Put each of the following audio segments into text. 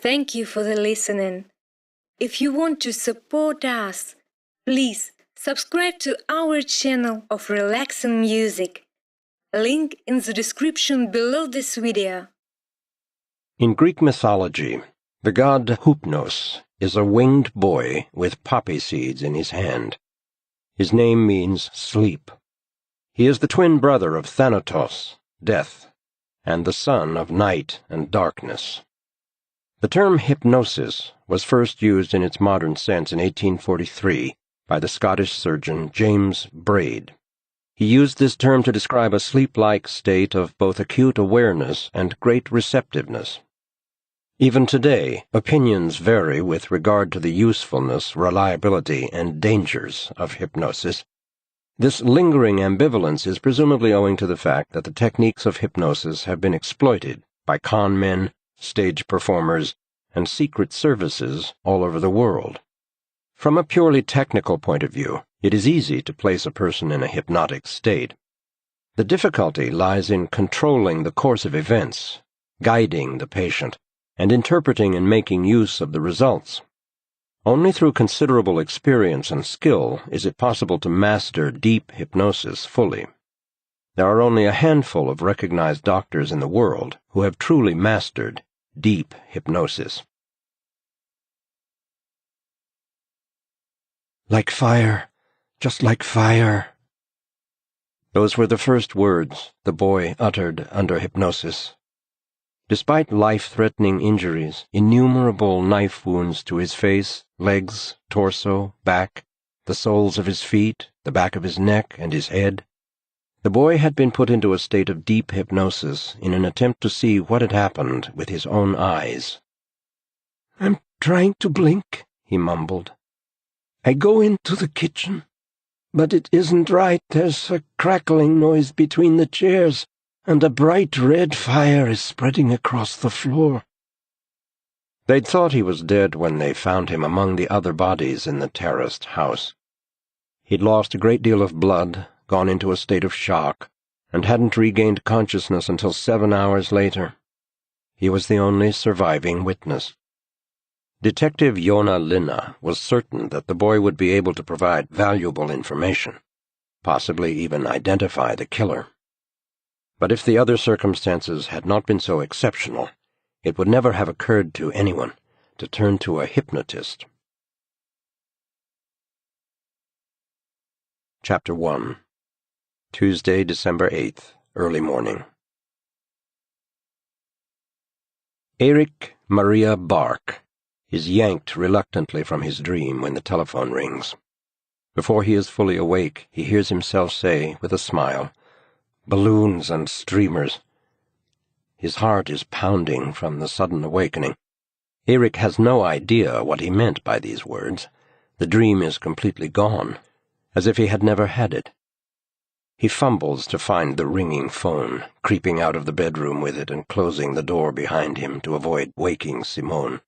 Thank you for the listening. If you want to support us, please subscribe to our channel of relaxing music. Link in the description below this video. In Greek mythology, the god Hypnos is a winged boy with poppy seeds in his hand. His name means sleep. He is the twin brother of Thanatos, death, and the son of night and darkness. The term hypnosis was first used in its modern sense in 1843 by the Scottish surgeon James Braid. He used this term to describe a sleep-like state of both acute awareness and great receptiveness. Even today, opinions vary with regard to the usefulness, reliability, and dangers of hypnosis. This lingering ambivalence is presumably owing to the fact that the techniques of hypnosis have been exploited by con men, stage performers, and secret services all over the world. From a purely technical point of view, it is easy to place a person in a hypnotic state. The difficulty lies in controlling the course of events, guiding the patient, and interpreting and making use of the results. Only through considerable experience and skill is it possible to master deep hypnosis fully. There are only a handful of recognized doctors in the world who have truly mastered deep hypnosis. Like fire, just like fire. Those were the first words the boy uttered under hypnosis. Despite life-threatening injuries, innumerable knife wounds to his face, legs, torso, back, the soles of his feet, the back of his neck, and his head, the boy had been put into a state of deep hypnosis in an attempt to see what had happened with his own eyes. "I'm trying to blink," he mumbled. "I go into the kitchen, but it isn't right. There's a crackling noise between the chairs, and a bright red fire is spreading across the floor." They'd thought he was dead when they found him among the other bodies in the terraced house. He'd lost a great deal of blood, gone into a state of shock, and hadn't regained consciousness until 7 hours later. He was the only surviving witness. Detective Joona Linna was certain that the boy would be able to provide valuable information, possibly even identify the killer. But if the other circumstances had not been so exceptional, it would never have occurred to anyone to turn to a hypnotist. Chapter 1. Tuesday, December 8th, early morning. Erik Maria Bark is yanked reluctantly from his dream when the telephone rings. Before he is fully awake, he hears himself say, with a smile, "Balloons and streamers." His heart is pounding from the sudden awakening. Erik has no idea what he meant by these words. The dream is completely gone, as if he had never had it. He fumbles to find the ringing phone, creeping out of the bedroom with it and closing the door behind him to avoid waking Simone.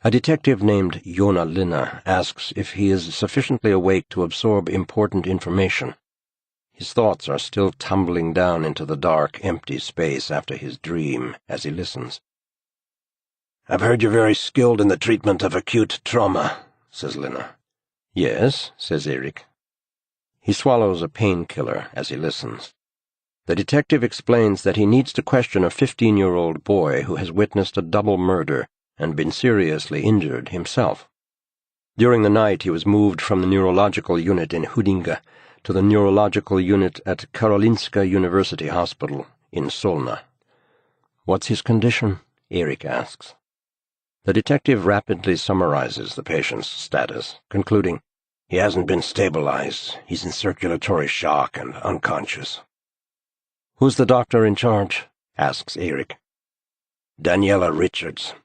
A detective named Joona Linna asks if he is sufficiently awake to absorb important information. His thoughts are still tumbling down into the dark, empty space after his dream as he listens. "I've heard you're very skilled in the treatment of acute trauma," says Linna. "Yes," says Erik. He swallows a painkiller as he listens. The detective explains that he needs to question a 15-year-old boy who has witnessed a double murder and been seriously injured himself. During the night he was moved from the neurological unit in Huddinge to the neurological unit at Karolinska University Hospital in Solna. "What's his condition?" Erik asks. The detective rapidly summarizes the patient's status, concluding, "He hasn't been stabilized. He's in circulatory shock and unconscious." "Who's the doctor in charge?" asks Erik. "Daniela Richards.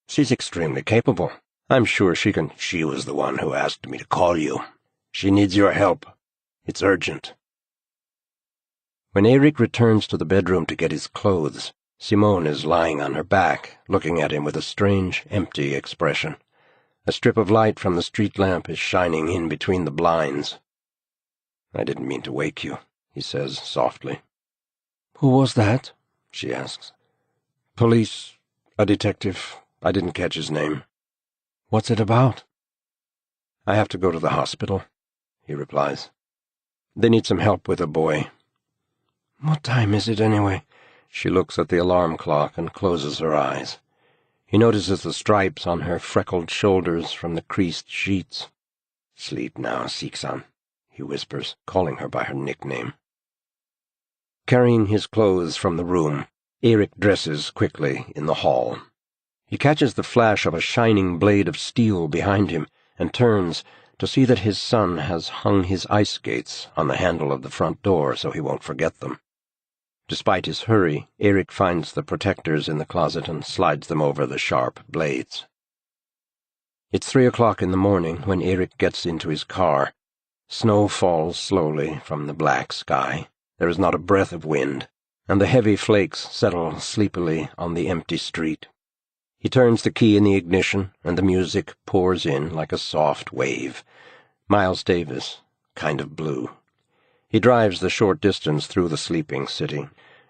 She's extremely capable. I'm sure she can—" "She was the one who asked me to call you. She needs your help. It's urgent." When Erik returns to the bedroom to get his clothes, Simone is lying on her back, looking at him with a strange, empty expression. A strip of light from the street lamp is shining in between the blinds. "I didn't mean to wake you," he says softly. "Who was that?" she asks. "Police, a detective. I didn't catch his name. What's it about? I have to go to the hospital, he replies. They need some help with a boy. What time is it anyway? She looks at the alarm clock and closes her eyes. He notices the stripes on her freckled shoulders from the creased sheets. Sleep now, Siksan, he whispers, calling her by her nickname. Carrying his clothes from the room, Erik dresses quickly in the hall. He catches the flash of a shining blade of steel behind him and turns to see that his son has hung his ice skates on the handle of the front door so he won't forget them. Despite his hurry, Erik finds the protectors in the closet and slides them over the sharp blades. It's 3 o'clock in the morning when Erik gets into his car. Snow falls slowly from the black sky. There is not a breath of wind, and the heavy flakes settle sleepily on the empty street. He turns the key in the ignition, and the music pours in like a soft wave. Miles Davis, Kind of Blue. He drives the short distance through the sleeping city,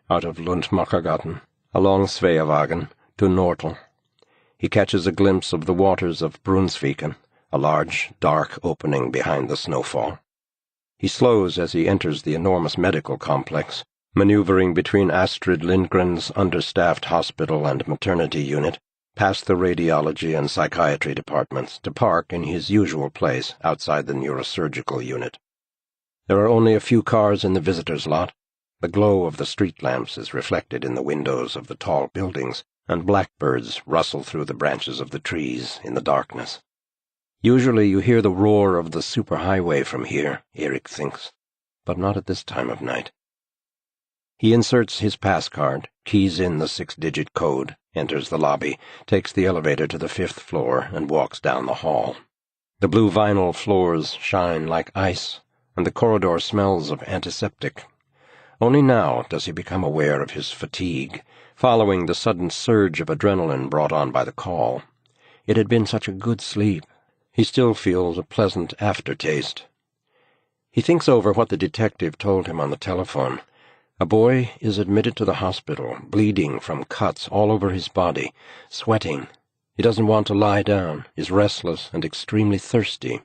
out of Lundmachergaten, along Sveawagen, to Nortel. He catches a glimpse of the waters of Brunsviken, a large, dark opening behind the snowfall. He slows as he enters the enormous medical complex, maneuvering between Astrid Lindgren's understaffed hospital and maternity unit, past the radiology and psychiatry departments, to park in his usual place outside the neurosurgical unit. There are only a few cars in the visitors' lot. The glow of the street lamps is reflected in the windows of the tall buildings, and blackbirds rustle through the branches of the trees in the darkness. Usually you hear the roar of the superhighway from here, Erik thinks, but not at this time of night. He inserts his pass card, keys in the 6-digit code, enters the lobby, takes the elevator to the 5th floor, and walks down the hall. The blue vinyl floors shine like ice, and the corridor smells of antiseptic. Only now does he become aware of his fatigue, following the sudden surge of adrenaline brought on by the call. It had been such a good sleep. He still feels a pleasant aftertaste. He thinks over what the detective told him on the telephone. A boy is admitted to the hospital, bleeding from cuts all over his body, sweating. He doesn't want to lie down, is restless and extremely thirsty.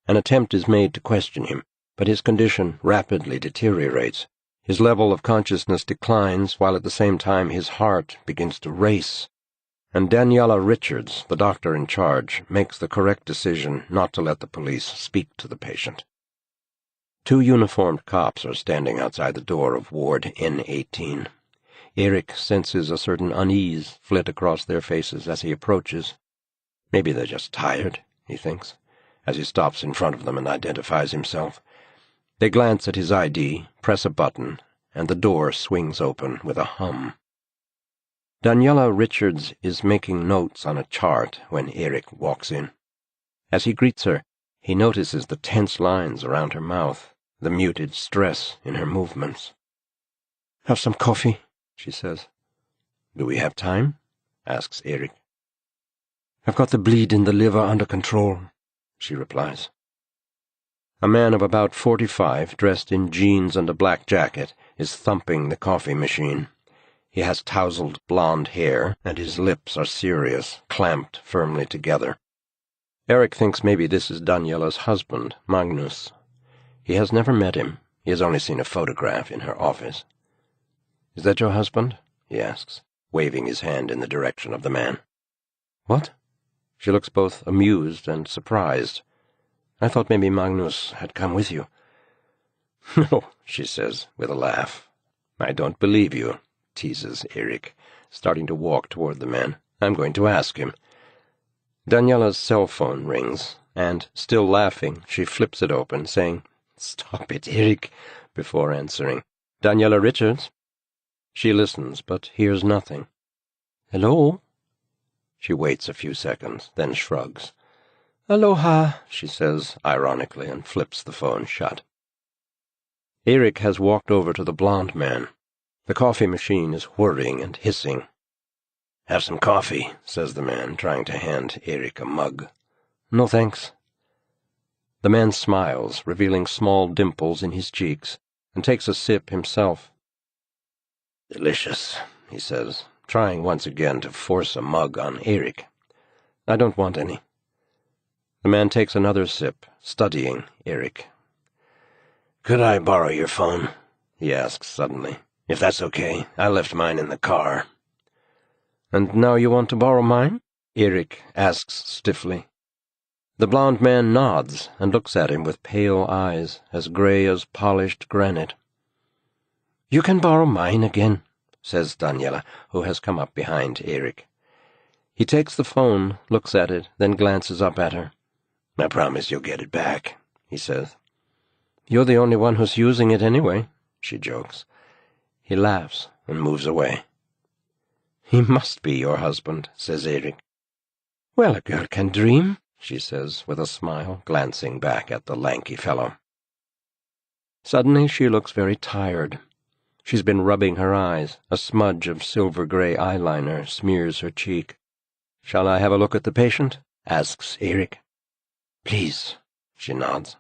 An attempt is made to question him, but his condition rapidly deteriorates. His level of consciousness declines, while at the same time his heart begins to race. And Daniela Richards, the doctor in charge, makes the correct decision not to let the police speak to the patient. 2 uniformed cops are standing outside the door of Ward N18. Erik senses a certain unease flit across their faces as he approaches. Maybe they're just tired, he thinks, as he stops in front of them and identifies himself. They glance at his ID, press a button, and the door swings open with a hum. Daniela Richards is making notes on a chart when Erik walks in. As he greets her, he notices the tense lines around her mouth, the muted stress in her movements. "Have some coffee," she says. "Do we have time?" asks Erik. "I've got the bleed in the liver under control," she replies. A man of about 45, dressed in jeans and a black jacket, is thumping the coffee machine. He has tousled blonde hair, and his lips are serious, clamped firmly together. Erik thinks maybe this is Daniela's husband, Magnus. He has never met him. He has only seen a photograph in her office. "Is that your husband?" he asks, waving his hand in the direction of the man. "What?" She looks both amused and surprised. "I thought maybe Magnus had come with you." "No," she says, with a laugh. "I don't believe you," teases Erik, starting to walk toward the man. "I'm going to ask him." Daniela's cell phone rings, and, still laughing, she flips it open, saying, "Stop it, Erik," before answering. "Daniela Richards?" She listens, but hears nothing. "Hello?" She waits a few seconds, then shrugs. "Aloha," she says ironically, and flips the phone shut. Erik has walked over to the blond man. The coffee machine is whirring and hissing. "Have some coffee," says the man, trying to hand Erik a mug. "No, thanks." The man smiles, revealing small dimples in his cheeks, and takes a sip himself. "Delicious," he says, trying once again to force a mug on Erik. "I don't want any." The man takes another sip, studying Erik. "Could I borrow your phone?" he asks suddenly. "If that's okay. I left mine in the car." "And now you want to borrow mine?" Erik asks stiffly. The blond man nods and looks at him with pale eyes, as gray as polished granite. "You can borrow mine again," says Daniela, who has come up behind Erik. He takes the phone, looks at it, then glances up at her. "I promise you'll get it back," he says. "You're the only one who's using it anyway," she jokes. He laughs and moves away. "He must be your husband," says Erik. "Well, a girl can dream," she says with a smile, glancing back at the lanky fellow. Suddenly she looks very tired. She's been rubbing her eyes. A smudge of silver-gray eyeliner smears her cheek. "Shall I have a look at the patient?" asks Erik. "Please," she nods.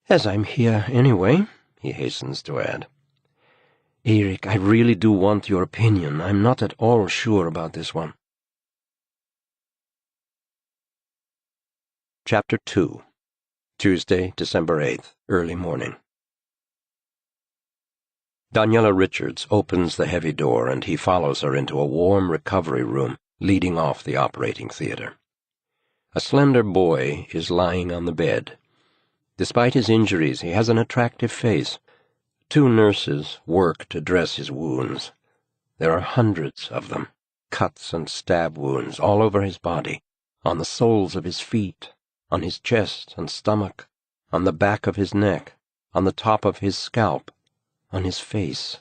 "As I'm here anyway," he hastens to add. "Erik, I really do want your opinion. I'm not at all sure about this one." Chapter 2. Tuesday, December 8th, early morning. Daniela Richards opens the heavy door and he follows her into a warm recovery room leading off the operating theater. A slender boy is lying on the bed. Despite his injuries, he has an attractive face. 2 nurses work to dress his wounds. There are hundreds of them, cuts and stab wounds all over his body, on the soles of his feet, on his chest and stomach, on the back of his neck, on the top of his scalp, on his face.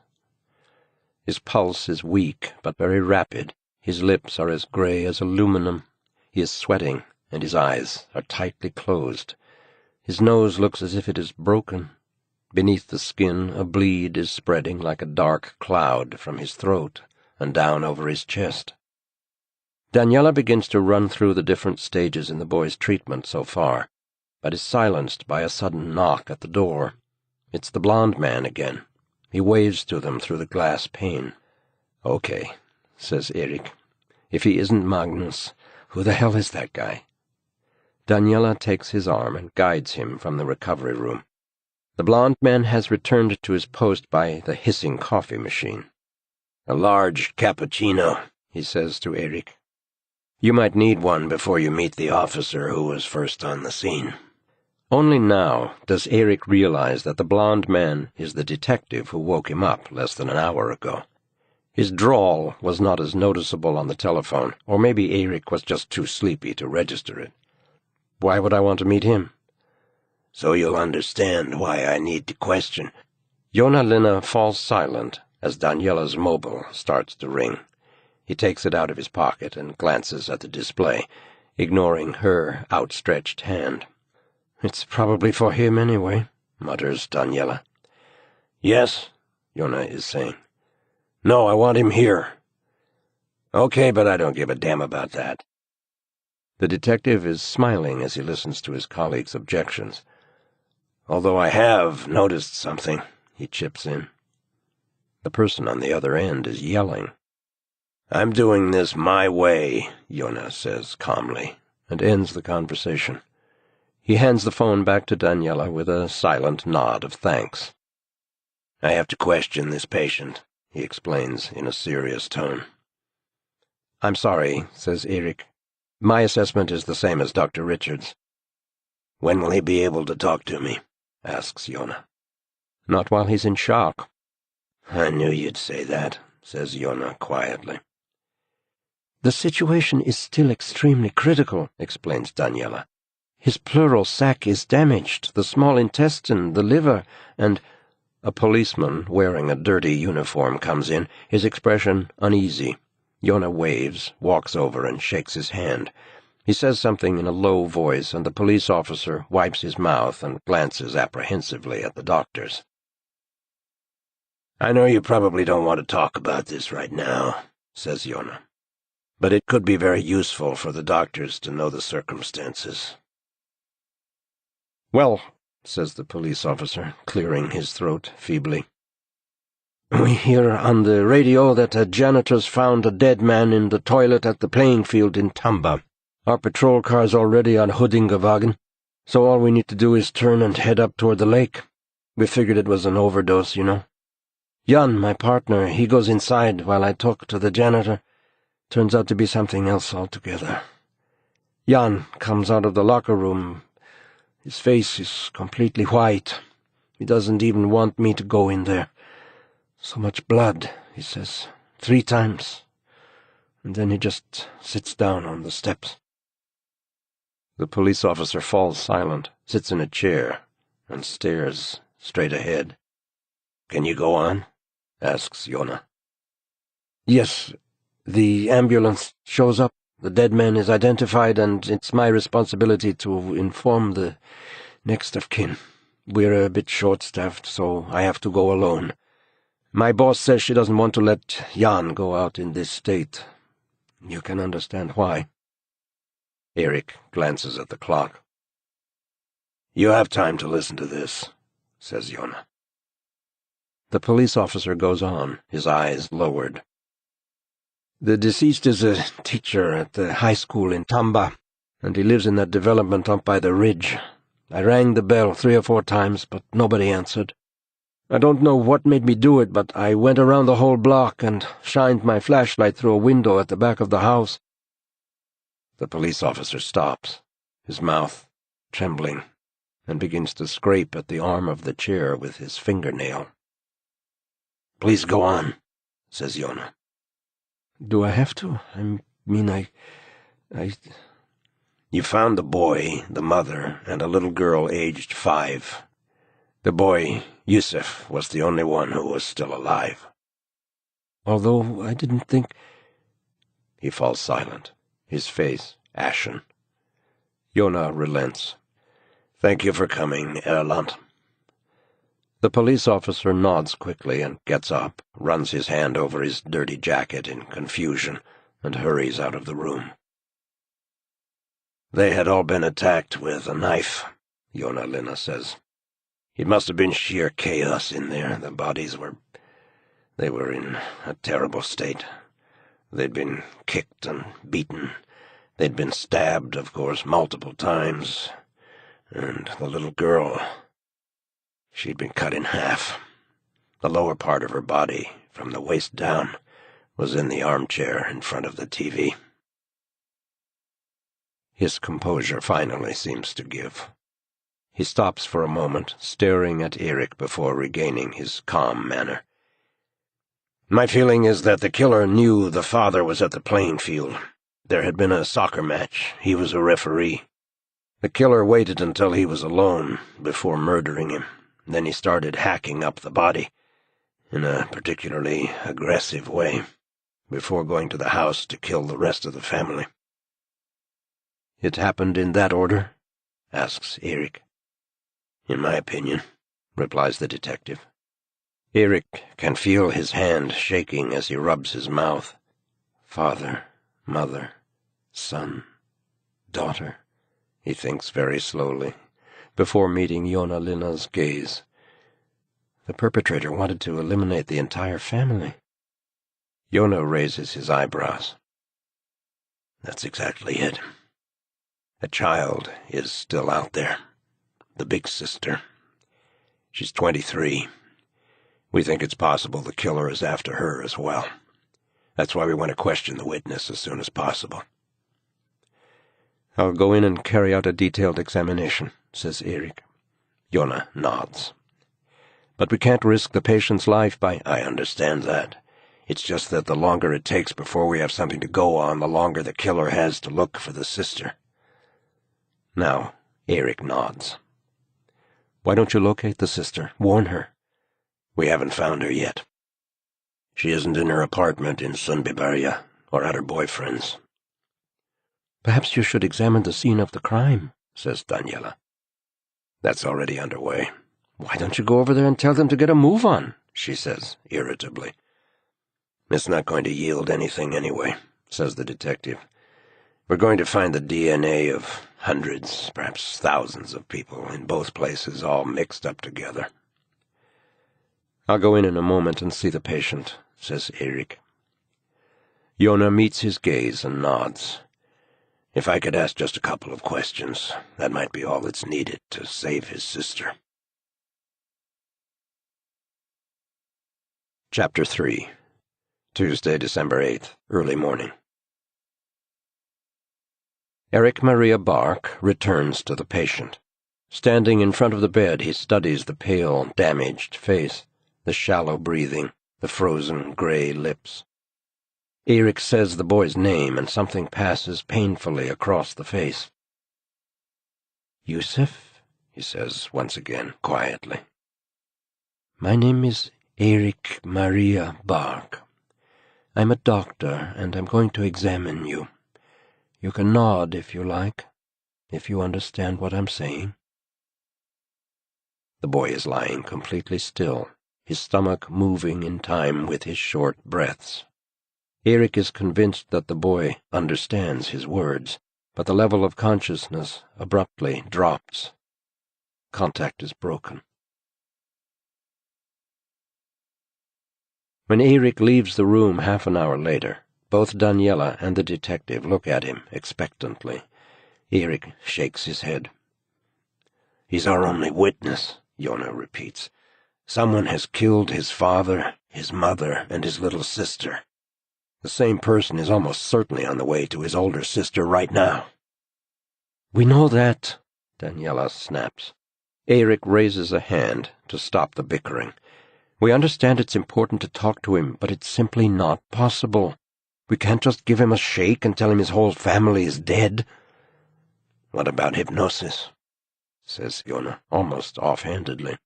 His pulse is weak but very rapid. His lips are as gray as aluminum. He is sweating, and his eyes are tightly closed. His nose looks as if it is broken. Beneath the skin, a bleed is spreading like a dark cloud from his throat and down over his chest. Daniela begins to run through the different stages in the boy's treatment so far, but is silenced by a sudden knock at the door. It's the blond man again. He waves to them through the glass pane. "Okay," says Erik. "If he isn't Magnus, who the hell is that guy?" Daniela takes his arm and guides him from the recovery room. The blond man has returned to his post by the hissing coffee machine. "A large cappuccino," he says to Erik. "You might need one before you meet the officer who was first on the scene." Only now does Erik realize that the blond man is the detective who woke him up less than an hour ago. His drawl was not as noticeable on the telephone, or maybe Erik was just too sleepy to register it. "Why would I want to meet him?" "So you'll understand why I need to question." Joona Linna falls silent as Daniela's mobile starts to ring. He takes it out of his pocket and glances at the display, ignoring her outstretched hand. "It's probably for him anyway," mutters Daniela. "Yes," Joona is saying. "No, I want him here." "Okay, but I don't give a damn about that." The detective is smiling as he listens to his colleague's objections. "Although I have noticed something," he chips in. The person on the other end is yelling. "I'm doing this my way," Joona says calmly, and ends the conversation. He hands the phone back to Daniela with a silent nod of thanks. "I have to question this patient," he explains in a serious tone. "I'm sorry," says Erik. "My assessment is the same as Dr. Richards." "When will he be able to talk to me?" asks Joona. "Not while he's in shock." "I knew you'd say that," says Joona quietly. "The situation is still extremely critical," explains Daniela. "His pleural sac is damaged, the small intestine, the liver, and—" A policeman wearing a dirty uniform comes in, his expression uneasy. Joona waves, walks over and shakes his hand. He says something in a low voice, and the police officer wipes his mouth and glances apprehensively at the doctors. "I know you probably don't want to talk about this right now," says Joona, "but it could be very useful for the doctors to know the circumstances." "Well," says the police officer, clearing his throat feebly, We hear on the radio that a janitor's found a dead man in the toilet at the playing field in Tumba. Our patrol car's already on Huddingewagen, so all we need to do is turn and head up toward the lake. We figured it was an overdose, you know. Jan, my partner, he goes inside while I talk to the janitor. Turns out to be something else altogether. Jan comes out of the locker room. His face is completely white. He doesn't even want me to go in there. So much blood, he says, 3 times. And then he just sits down on the steps. The police officer falls silent, sits in a chair, and stares straight ahead. "Can you go on?" asks Joona. "Yes, the ambulance shows up. The dead man is identified, and it's my responsibility to inform the next of kin. We're a bit short-staffed, so I have to go alone. My boss says she doesn't want to let Jan go out in this state. You can understand why." Erik glances at the clock. "You have time to listen to this," says Joona. The police officer goes on, his eyes lowered. "The deceased is a teacher at the high school in Tumba, and he lives in that development up by the ridge. I rang the bell 3 or 4 times, but nobody answered. I don't know what made me do it, but I went around the whole block and shined my flashlight through a window at the back of the house." The police officer stops, his mouth trembling, and begins to scrape at the arm of the chair with his fingernail. "Please go on," says Joona. "Do I have to? I mean, You found the boy, the mother, and a little girl aged 5. The boy, Yusuf, was the only one who was still alive." "Although I didn't think—" He falls silent, his face ashen. Joona relents. "Thank you for coming, Erland." The police officer nods quickly and gets up, runs his hand over his dirty jacket in confusion, and hurries out of the room. "They had all been attacked with a knife," Joona Linna says. "It must have been sheer chaos in there. The bodies they were in a terrible state. They'd been kicked and beaten. They'd been stabbed, of course, multiple times. And the little girl, she'd been cut in half. The lower part of her body, from the waist down, was in the armchair in front of the TV." His composure finally seems to give. He stops for a moment, staring at Erik before regaining his calm manner. "My feeling is that the killer knew the father was at the playing field. There had been a soccer match. He was a referee. The killer waited until he was alone before murdering him. Then he started hacking up the body, in a particularly aggressive way, before going to the house to kill the rest of the family." "It happened in that order?" asks Erik. "In my opinion," replies the detective. Erik can feel his hand shaking as he rubs his mouth. Father, mother, son, daughter, he thinks very slowly, before meeting Joona Linna's gaze. The perpetrator wanted to eliminate the entire family. Joona raises his eyebrows. "That's exactly it. A child is still out there. The big sister. She's 23. We think it's possible the killer is after her as well. That's why we want to question the witness as soon as possible." "I'll go in and carry out a detailed examination," says Erik. Joona nods. "But we can't risk the patient's life by—" "I understand that. It's just that the longer it takes before we have something to go on, the longer the killer has to look for the sister." Now, Erik nods. "Why don't you locate the sister? Warn her." "We haven't found her yet. She isn't in her apartment in Sundbyberg or at her boyfriend's." "Perhaps you should examine the scene of the crime," says Daniela. "That's already underway." "Why don't you go over there and tell them to get a move on?" she says, irritably. "It's not going to yield anything anyway," says the detective. "We're going to find the DNA of hundreds, perhaps thousands of people in both places, all mixed up together." "I'll go in a moment and see the patient," says Erik. Joona meets his gaze and nods. "If I could ask just a couple of questions, that might be all that's needed to save his sister." Chapter 3. Tuesday, December 8th, early morning. Erik Maria Bark returns to the patient. Standing in front of the bed, he studies the pale, damaged face, the shallow breathing, the frozen gray lips. Erik says the boy's name, and something passes painfully across the face. "Yusuf," he says once again, quietly. "My name is Erik Maria Bark. I'm a doctor, and I'm going to examine you. You can nod if you like, if you understand what I'm saying." The boy is lying completely still, his stomach moving in time with his short breaths. Erik is convinced that the boy understands his words, but the level of consciousness abruptly drops. Contact is broken. When Erik leaves the room half an hour later, both Daniela and the detective look at him expectantly. Erik shakes his head. "He's our only witness," Joona repeats. "Someone has killed his father, his mother, and his little sister. The same person is almost certainly on the way to his older sister right now." "We know that," Daniela snaps. Erik raises a hand to stop the bickering. "We understand it's important to talk to him, but it's simply not possible. We can't just give him a shake and tell him his whole family is dead." "What about hypnosis?" says Joona, almost offhandedly.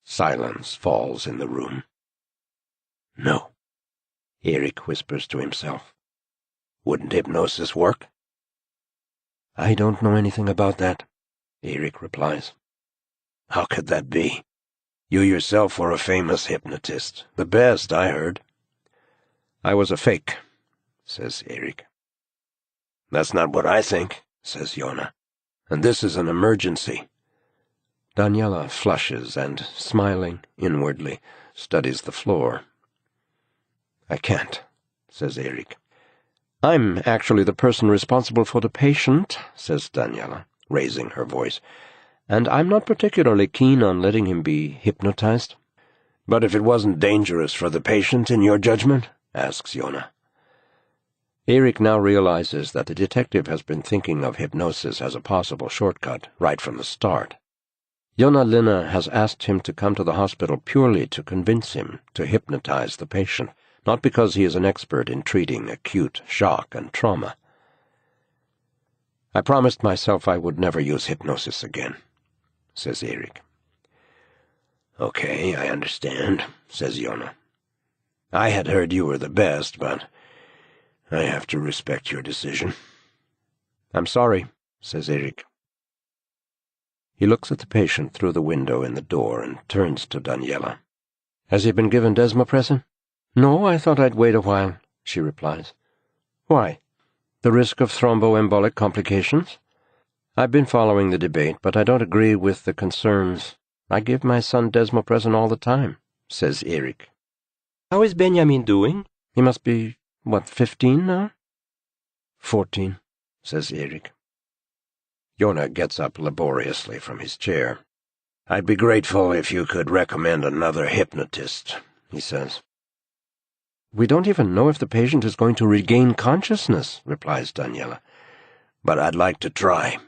Silence falls in the room. "No," Erik whispers to himself. "Wouldn't hypnosis work?" "I don't know anything about that," Erik replies. "How could that be? You yourself were a famous hypnotist, the best, I heard." "I was a fake," says Erik. "That's not what I think," says Joona. "And this is an emergency." Daniela flushes and, smiling inwardly, studies the floor. "I can't," says Erik. "I'm actually the person responsible for the patient," says Daniela, raising her voice, "and I'm not particularly keen on letting him be hypnotized." "But if it wasn't dangerous for the patient, in your judgment?" asks Joona. Erik now realizes that the detective has been thinking of hypnosis as a possible shortcut right from the start. Joona Linna has asked him to come to the hospital purely to convince him to hypnotize the patient, not because he is an expert in treating acute shock and trauma. "I promised myself I would never use hypnosis again," says Erik. "Okay, I understand," says Joona. "I had heard you were the best, but I have to respect your decision." "I'm sorry," says Erik. He looks at the patient through the window in the door and turns to Daniela. "Has he been given desmopressin?" "No, I thought I'd wait a while," she replies. "Why? The risk of thromboembolic complications?" "I've been following the debate, but I don't agree with the concerns. I give my son desmopressin all the time," says Erik. "How is Benjamin doing? He must be, 15 now?" 14, says Erik. Joona gets up laboriously from his chair. "I'd be grateful if you could recommend another hypnotist," he says. "We don't even know if the patient is going to regain consciousness," replies Daniela. "But I'd like to try."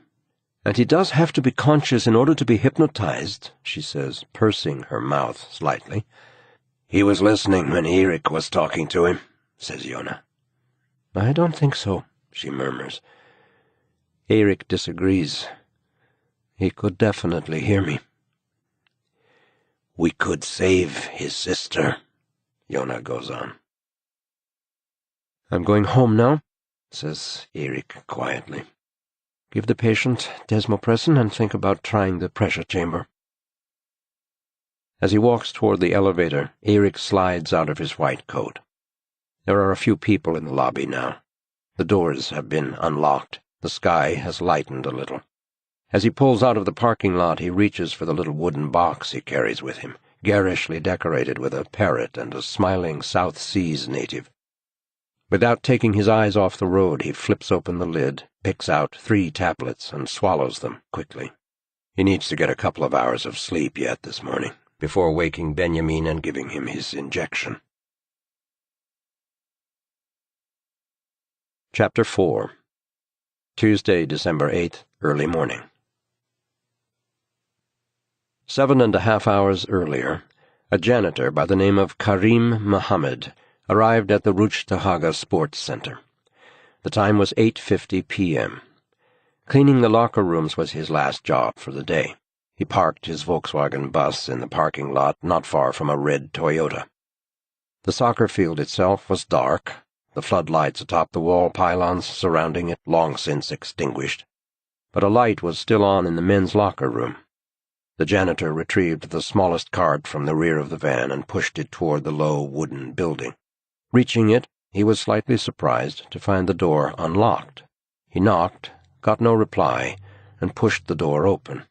"And he does have to be conscious in order to be hypnotized," she says, pursing her mouth slightly. "He was listening when Erik was talking to him," says Joona. "I don't think so," she murmurs. Erik disagrees. "He could definitely hear me." "We could save his sister," Joona goes on. "I'm going home now," says Erik quietly. "Give the patient desmopressin and think about trying the pressure chamber." As he walks toward the elevator, Erik slides out of his white coat. There are a few people in the lobby now. The doors have been unlocked. The sky has lightened a little. As he pulls out of the parking lot, he reaches for the little wooden box he carries with him, garishly decorated with a parrot and a smiling South Seas native. Without taking his eyes off the road, he flips open the lid, picks out 3 tablets, and swallows them quickly. He needs to get a couple of hours of sleep yet this morning, before waking Benjamin and giving him his injection. Chapter 4. Tuesday, December 8th, early morning. 7.5 hours earlier, a janitor by the name of Karim Mohammed arrived at the Ruchtahaga Sports Center. The time was 8:50 p.m. Cleaning the locker rooms was his last job for the day. He parked his Volkswagen bus in the parking lot not far from a red Toyota. The soccer field itself was dark, the floodlights atop the wall pylons surrounding it long since extinguished, but a light was still on in the men's locker room. The janitor retrieved the smallest cart from the rear of the van and pushed it toward the low wooden building. Reaching it, he was slightly surprised to find the door unlocked. He knocked, got no reply, and pushed the door open.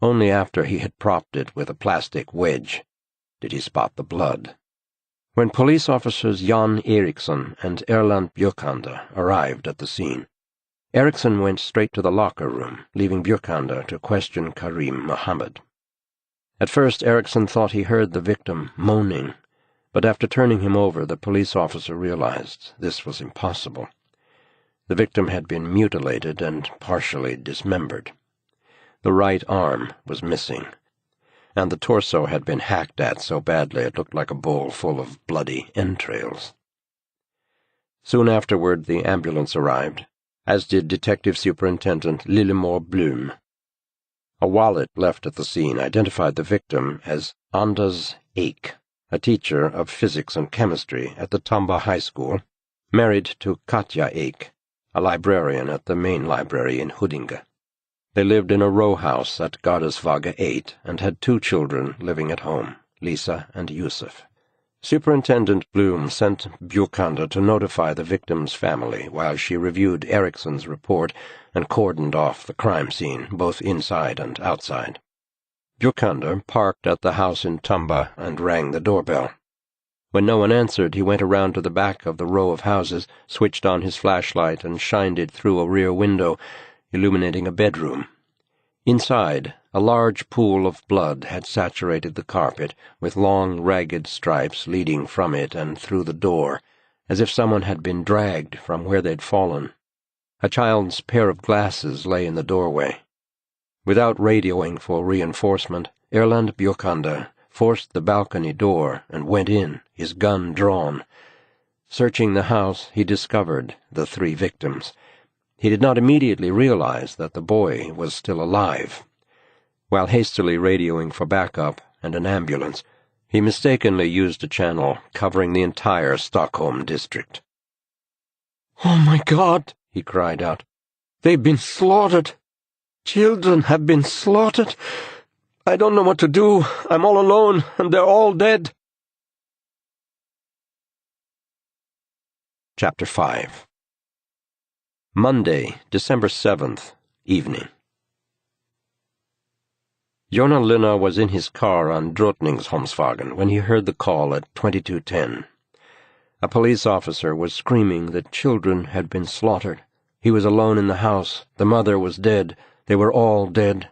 Only after he had propped it with a plastic wedge did he spot the blood. When police officers Jan Eriksson and Erland Björkander arrived at the scene, Eriksson went straight to the locker room, leaving Björkander to question Karim Mohammed. At first Eriksson thought he heard the victim moaning, but after turning him over, the police officer realized this was impossible. The victim had been mutilated and partially dismembered. The right arm was missing, and the torso had been hacked at so badly it looked like a bowl full of bloody entrails. Soon afterward the ambulance arrived, as did Detective Superintendent Lillemor Blum. A wallet left at the scene identified the victim as Anders Eik, a teacher of physics and chemistry at the Tumba High School, married to Katja Eik, a librarian at the main library in Huddinge. They lived in a row house at Gardesvage 8 and had 2 children living at home, Lisa and Yusuf. Superintendent Blum sent Björkander to notify the victim's family while she reviewed Eriksson's report and cordoned off the crime scene, both inside and outside. Björkander parked at the house in Tumba and rang the doorbell. When no one answered, he went around to the back of the row of houses, switched on his flashlight, and shined it through a rear window, illuminating a bedroom. Inside, a large pool of blood had saturated the carpet, with long, ragged stripes leading from it and through the door, as if someone had been dragged from where they'd fallen. A child's pair of glasses lay in the doorway. Without radioing for reinforcement, Erland Björkander forced the balcony door and went in, his gun drawn. Searching the house, he discovered the 3 victims. He did not immediately realize that the boy was still alive. While hastily radioing for backup and an ambulance, he mistakenly used a channel covering the entire Stockholm district. "Oh, my God," he cried out. "They've been slaughtered. Children have been slaughtered. I don't know what to do. I'm all alone, and they're all dead." Chapter 5. Monday, December 7th, evening. Joona Linna was in his car on Drottningsholmsvägen when he heard the call at 22:10. A police officer was screaming that children had been slaughtered. He was alone in the house. The mother was dead. They were all dead.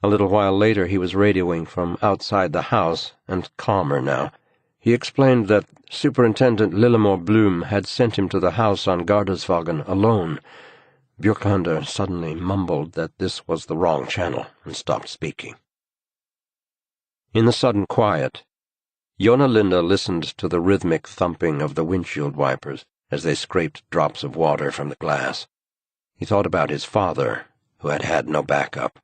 A little while later he was radioing from outside the house, and calmer now. He explained that Superintendent Lillemor Blum had sent him to the house on Gardesvagen alone. Björkander suddenly mumbled that this was the wrong channel and stopped speaking. In the sudden quiet, Joona Linna listened to the rhythmic thumping of the windshield wipers as they scraped drops of water from the glass. He thought about his father, who had had no backup.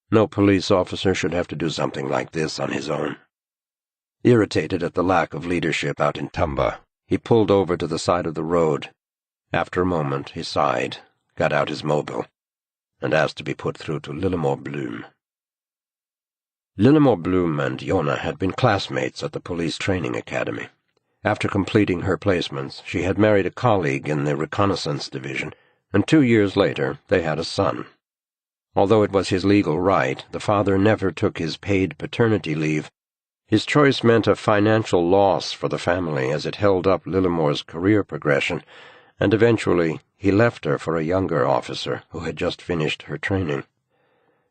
No police officer should have to do something like this on his own. Irritated at the lack of leadership out in Tumba, he pulled over to the side of the road. After a moment, he sighed, got out his mobile, and asked to be put through to Lillemor Blum. Lillemor Blum and Joona had been classmates at the police training academy. After completing her placements, she had married a colleague in the reconnaissance division, and 2 years later they had a son. Although it was his legal right, the father never took his paid paternity leave. His choice meant a financial loss for the family as it held up Lillimore's career progression, and eventually he left her for a younger officer who had just finished her training.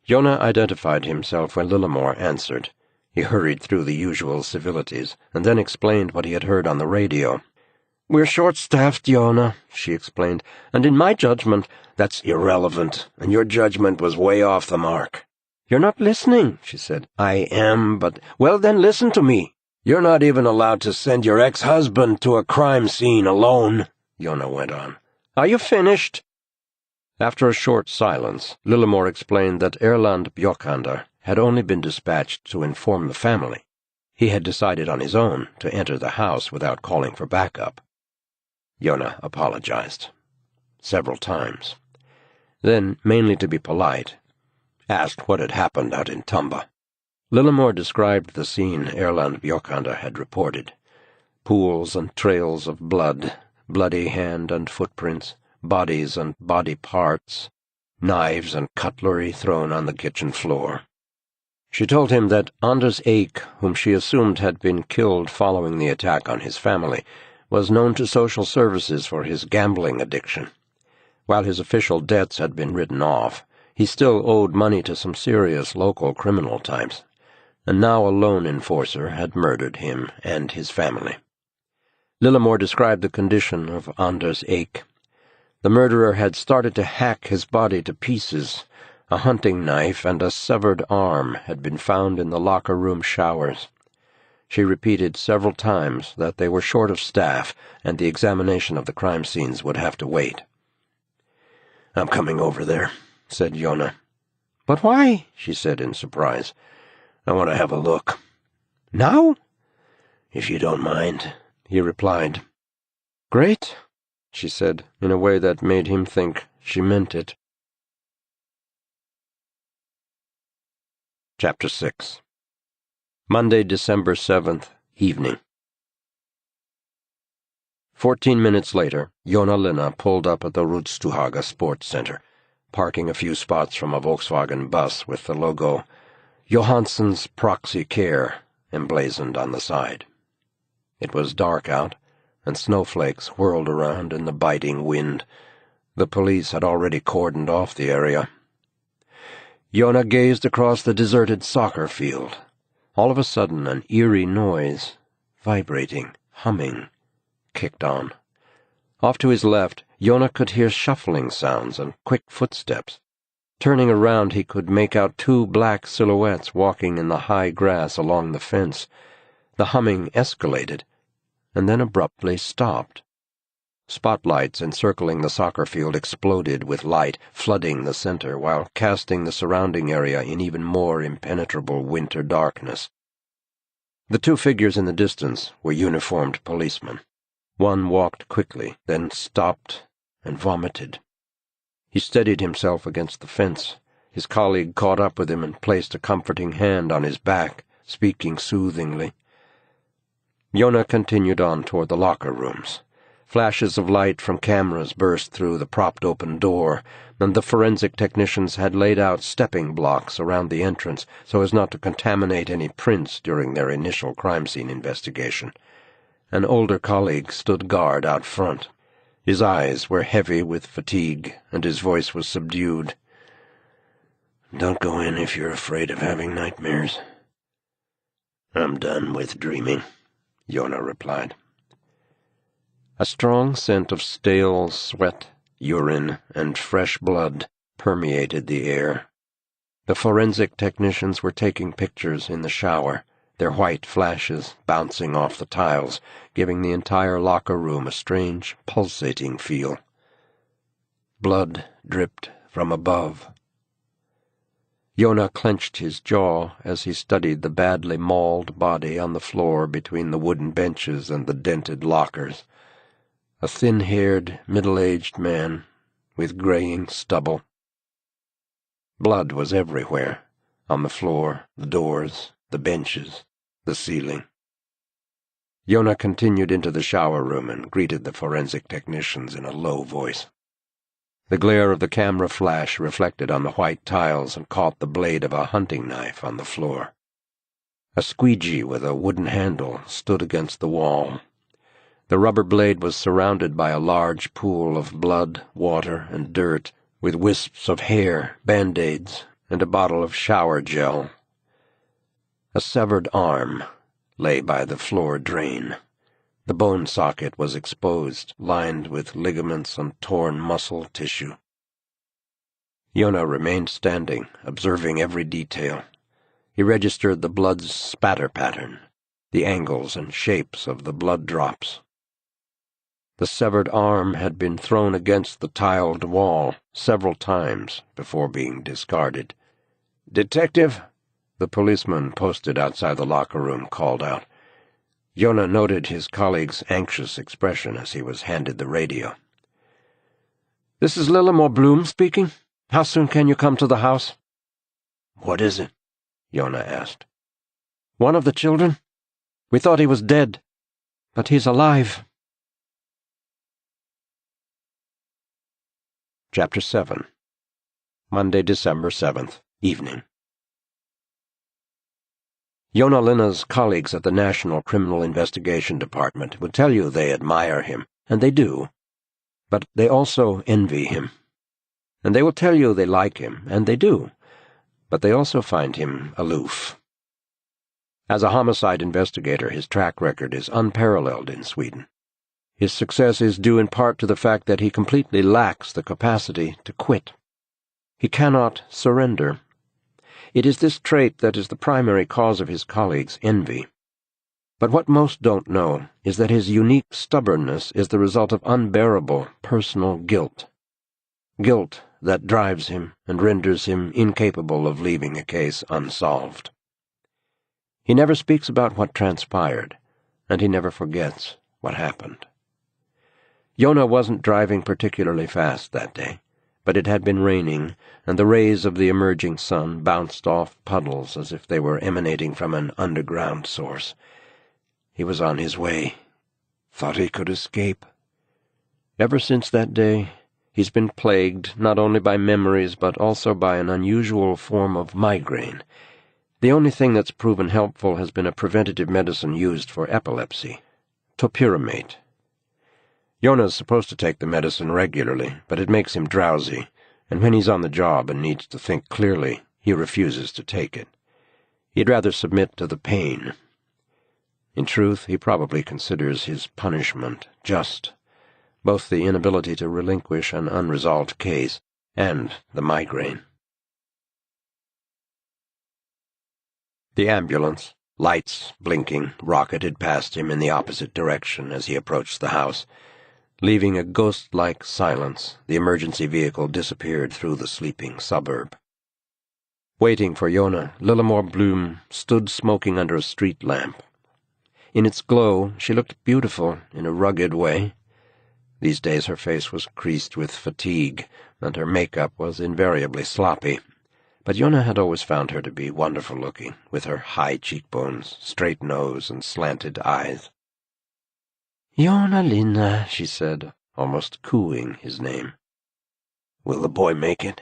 Joona identified himself when Lillimore answered. He hurried through the usual civilities, and then explained what he had heard on the radio. "We're short-staffed, Joona," she explained, "and in my judgment—" "That's irrelevant, and your judgment was way off the mark." "You're not listening," she said. "I am, but—" "Well, then listen to me. You're not even allowed to send your ex-husband to a crime scene alone," Joona went on. "Are you finished?" After a short silence, Lillimore explained that Erland Bjorkander had only been dispatched to inform the family. He had decided on his own to enter the house without calling for backup. Joona apologized. Several times. Then, mainly to be polite, asked what had happened out in Tumba. Lillimore described the scene Erland Bjorkander had reported. Pools and trails of blood, bloody hand and footprints, bodies and body parts, knives and cutlery thrown on the kitchen floor. She told him that Anders Eik, whom she assumed had been killed following the attack on his family, was known to social services for his gambling addiction. While his official debts had been written off, he still owed money to some serious local criminal types, and now a lone enforcer had murdered him and his family. Lillimore described the condition of Anders Eik. The murderer had started to hack his body to pieces. A hunting knife and a severed arm had been found in the locker room showers. She repeated several times that they were short of staff and the examination of the crime scenes would have to wait. "I'm coming over there," said Joona. "But why?" she said in surprise. "I want to have a look." "Now?" "If you don't mind," he replied. "Great," she said in a way that made him think she meant it. Chapter 6. Monday, December 7th, evening. 14 minutes later, Joona Linna pulled up at the Rudstuhaga Sports Center, parking a few spots from a Volkswagen bus with the logo Johansson's Proxy Care emblazoned on the side. It was dark out, and snowflakes whirled around in the biting wind. The police had already cordoned off the area. Joona gazed across the deserted soccer field. All of a sudden, an eerie noise, vibrating, humming, kicked on. Off to his left, Joona could hear shuffling sounds and quick footsteps. Turning around, he could make out two black silhouettes walking in the high grass along the fence. The humming escalated, and then abruptly stopped. Spotlights encircling the soccer field exploded with light, flooding the center while casting the surrounding area in even more impenetrable winter darkness. The two figures in the distance were uniformed policemen. One walked quickly, then stopped and vomited. He steadied himself against the fence. His colleague caught up with him and placed a comforting hand on his back, speaking soothingly. Joona continued on toward the locker rooms. Flashes of light from cameras burst through the propped-open door, and the forensic technicians had laid out stepping blocks around the entrance so as not to contaminate any prints during their initial crime scene investigation. An older colleague stood guard out front. His eyes were heavy with fatigue, and his voice was subdued. "Don't go in if you're afraid of having nightmares." "I'm done with dreaming," Joona replied. A strong scent of stale sweat, urine, and fresh blood permeated the air. The forensic technicians were taking pictures in the shower, their white flashes bouncing off the tiles, giving the entire locker room a strange, pulsating feel. Blood dripped from above. Joona clenched his jaw as he studied the badly mauled body on the floor between the wooden benches and the dented lockers. A thin-haired, middle-aged man with graying stubble. Blood was everywhere, on the floor, the doors, the benches, the ceiling. Joona continued into the shower room and greeted the forensic technicians in a low voice. The glare of the camera flash reflected on the white tiles and caught the blade of a hunting knife on the floor. A squeegee with a wooden handle stood against the wall. The rubber blade was surrounded by a large pool of blood, water, and dirt, with wisps of hair, Band-Aids, and a bottle of shower gel. A severed arm lay by the floor drain. The bone socket was exposed, lined with ligaments and torn muscle tissue. Joona remained standing, observing every detail. He registered the blood's spatter pattern, the angles and shapes of the blood drops. The severed arm had been thrown against the tiled wall several times before being discarded. "Detective," the policeman posted outside the locker room called out. Joona noted his colleague's anxious expression as he was handed the radio. "This is Lillemore Bloom speaking. How soon can you come to the house?" "What is it?" Joona asked. "One of the children. We thought he was dead, but he's alive." Chapter 7. Monday, December 7th, evening. Joona Linna's colleagues at the National Criminal Investigation Department would tell you they admire him, and they do, but they also envy him. And they will tell you they like him, and they do, but they also find him aloof. As a homicide investigator, his track record is unparalleled in Sweden. His success is due in part to the fact that he completely lacks the capacity to quit. He cannot surrender. It is this trait that is the primary cause of his colleagues' envy. But what most don't know is that his unique stubbornness is the result of unbearable personal guilt. Guilt that drives him and renders him incapable of leaving a case unsolved. He never speaks about what transpired, and he never forgets what happened. Joona wasn't driving particularly fast that day, but it had been raining, and the rays of the emerging sun bounced off puddles as if they were emanating from an underground source. He was on his way. Thought he could escape. Ever since that day, he's been plagued not only by memories but also by an unusual form of migraine. The only thing that's proven helpful has been a preventative medicine used for epilepsy, topiramate. Joona's supposed to take the medicine regularly, but it makes him drowsy, and when he's on the job and needs to think clearly, he refuses to take it. He'd rather submit to the pain. In truth, he probably considers his punishment just, both the inability to relinquish an unresolved case and the migraine. The ambulance, lights blinking, rocketed past him in the opposite direction as he approached the house. Leaving a ghost-like silence, the emergency vehicle disappeared through the sleeping suburb. Waiting for Joona, Lillemore Bloom stood smoking under a street lamp. In its glow, she looked beautiful in a rugged way. These days her face was creased with fatigue, and her makeup was invariably sloppy. But Joona had always found her to be wonderful-looking, with her high cheekbones, straight nose, and slanted eyes. "Joona Linna," she said, almost cooing his name. "Will the boy make it?"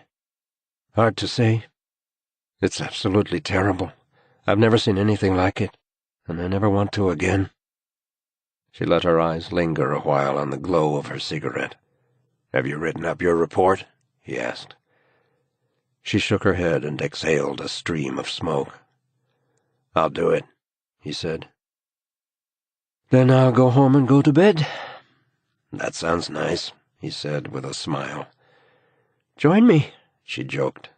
"Hard to say. It's absolutely terrible. I've never seen anything like it, and I never want to again." She let her eyes linger a while on the glow of her cigarette. "Have you written up your report?" he asked. She shook her head and exhaled a stream of smoke. "I'll do it," he said. "Then I'll go home and go to bed." "That sounds nice," he said with a smile. "Join me," she joked.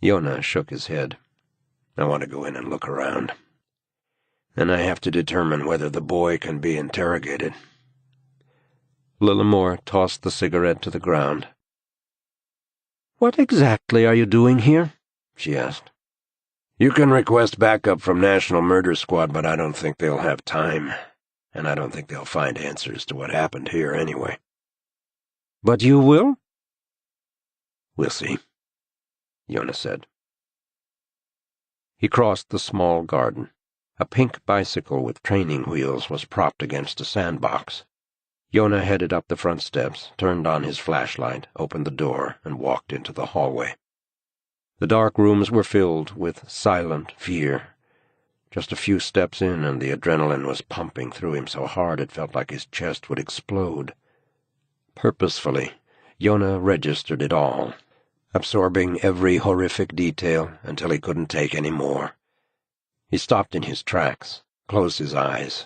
Joona shook his head. "I want to go in and look around. Then I have to determine whether the boy can be interrogated." Lillemore tossed the cigarette to the ground. "What exactly are you doing here?" she asked. "You can request backup from National Murder Squad, but I don't think they'll have time, and I don't think they'll find answers to what happened here anyway." "But you will?" "We'll see," Joona said. He crossed the small garden. A pink bicycle with training wheels was propped against a sandbox. Joona headed up the front steps, turned on his flashlight, opened the door, and walked into the hallway. The dark rooms were filled with silent fear. Just a few steps in, and the adrenaline was pumping through him so hard it felt like his chest would explode. Purposefully, Joona registered it all, absorbing every horrific detail until he couldn't take any more. He stopped in his tracks, closed his eyes,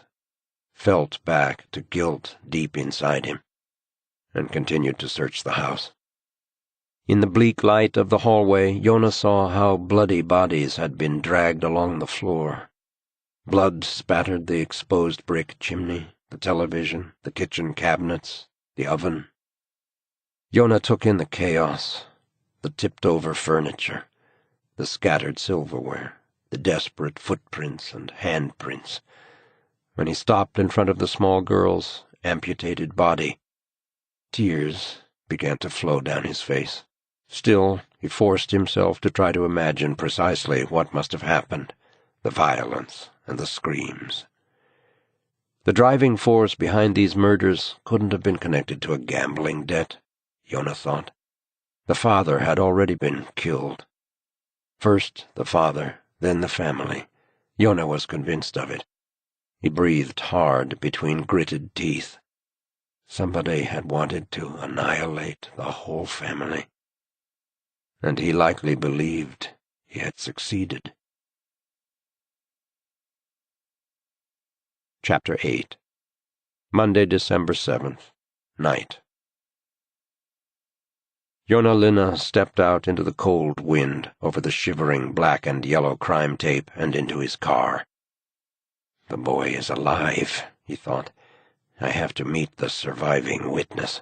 felt back to guilt deep inside him, and continued to search the house. In the bleak light of the hallway, Joona saw how bloody bodies had been dragged along the floor. Blood spattered the exposed brick chimney, the television, the kitchen cabinets, the oven. Joona took in the chaos, the tipped-over furniture, the scattered silverware, the desperate footprints and handprints. When he stopped in front of the small girl's amputated body, tears began to flow down his face. Still, he forced himself to try to imagine precisely what must have happened, the violence and the screams. The driving force behind these murders couldn't have been connected to a gambling debt, Joona thought. The father had already been killed. First the father, then the family. Joona was convinced of it. He breathed hard between gritted teeth. Somebody had wanted to annihilate the whole family. And he likely believed he had succeeded. Chapter 8. Monday, December 7th. Night. Joona Linna stepped out into the cold wind over the shivering black and yellow crime tape and into his car. The boy is alive, he thought. I have to meet the surviving witness.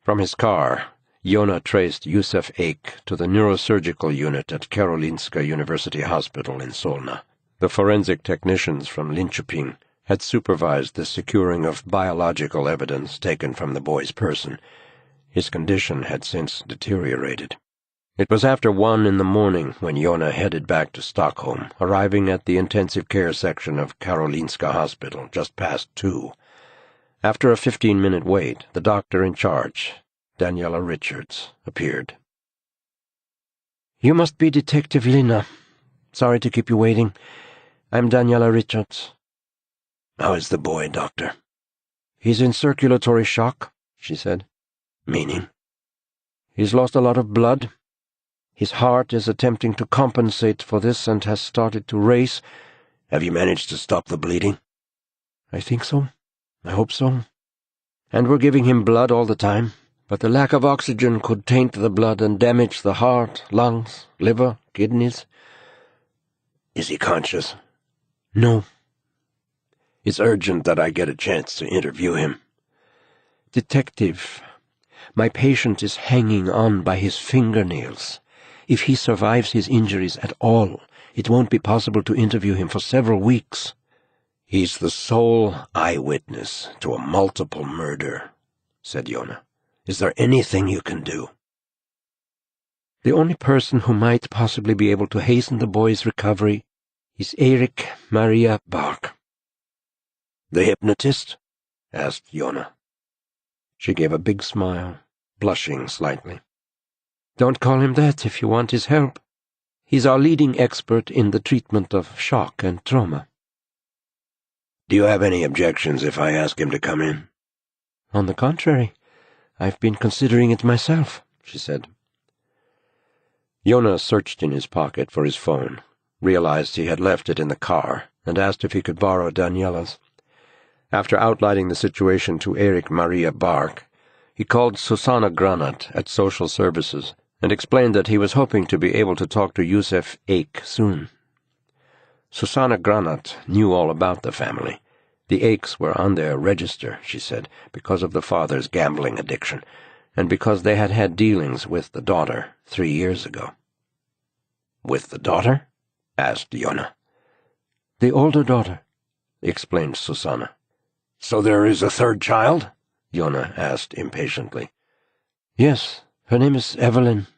From his car, Joona traced Yusuf Eik to the neurosurgical unit at Karolinska University Hospital in Solna. The forensic technicians from Linköping had supervised the securing of biological evidence taken from the boy's person. His condition had since deteriorated. It was after 1 in the morning when Joona headed back to Stockholm, arriving at the intensive care section of Karolinska Hospital just past 2. After a 15-minute wait, the doctor in charge, Daniela Richards, appeared. You must be Detective Linna. Sorry to keep you waiting. I'm Daniela Richards. How is the boy, doctor? He's in circulatory shock, she said. Meaning? He's lost a lot of blood. His heart is attempting to compensate for this and has started to race. Have you managed to stop the bleeding? I think so. I hope so. And we're giving him blood all the time, but the lack of oxygen could taint the blood and damage the heart, lungs, liver, kidneys. Is he conscious? No. It's urgent that I get a chance to interview him. Detective, my patient is hanging on by his fingernails. If he survives his injuries at all, it won't be possible to interview him for several weeks. He's the sole eyewitness to a multiple murder, said Joona. Is there anything you can do? The only person who might possibly be able to hasten the boy's recovery is Erik Maria Bark. The hypnotist? Asked Joona. She gave a big smile, blushing slightly. Don't call him that if you want his help. He's our leading expert in the treatment of shock and trauma. Do you have any objections if I ask him to come in? On the contrary, I've been considering it myself, she said. Joona searched in his pocket for his phone, realized he had left it in the car, and asked if he could borrow Daniela's. After outlining the situation to Erik Maria Bark, he called Susanna Granat at Social Services and explained that he was hoping to be able to talk to Yusuf Eik soon. Susanna Granat knew all about the family. The Eiks were on their register, she said, because of the father's gambling addiction, and because they had had dealings with the daughter 3 years ago. With the daughter? Asked Joona. The older daughter, explained Susanna. So there is a third child? Joona asked impatiently. Yes, her name is Evelyn.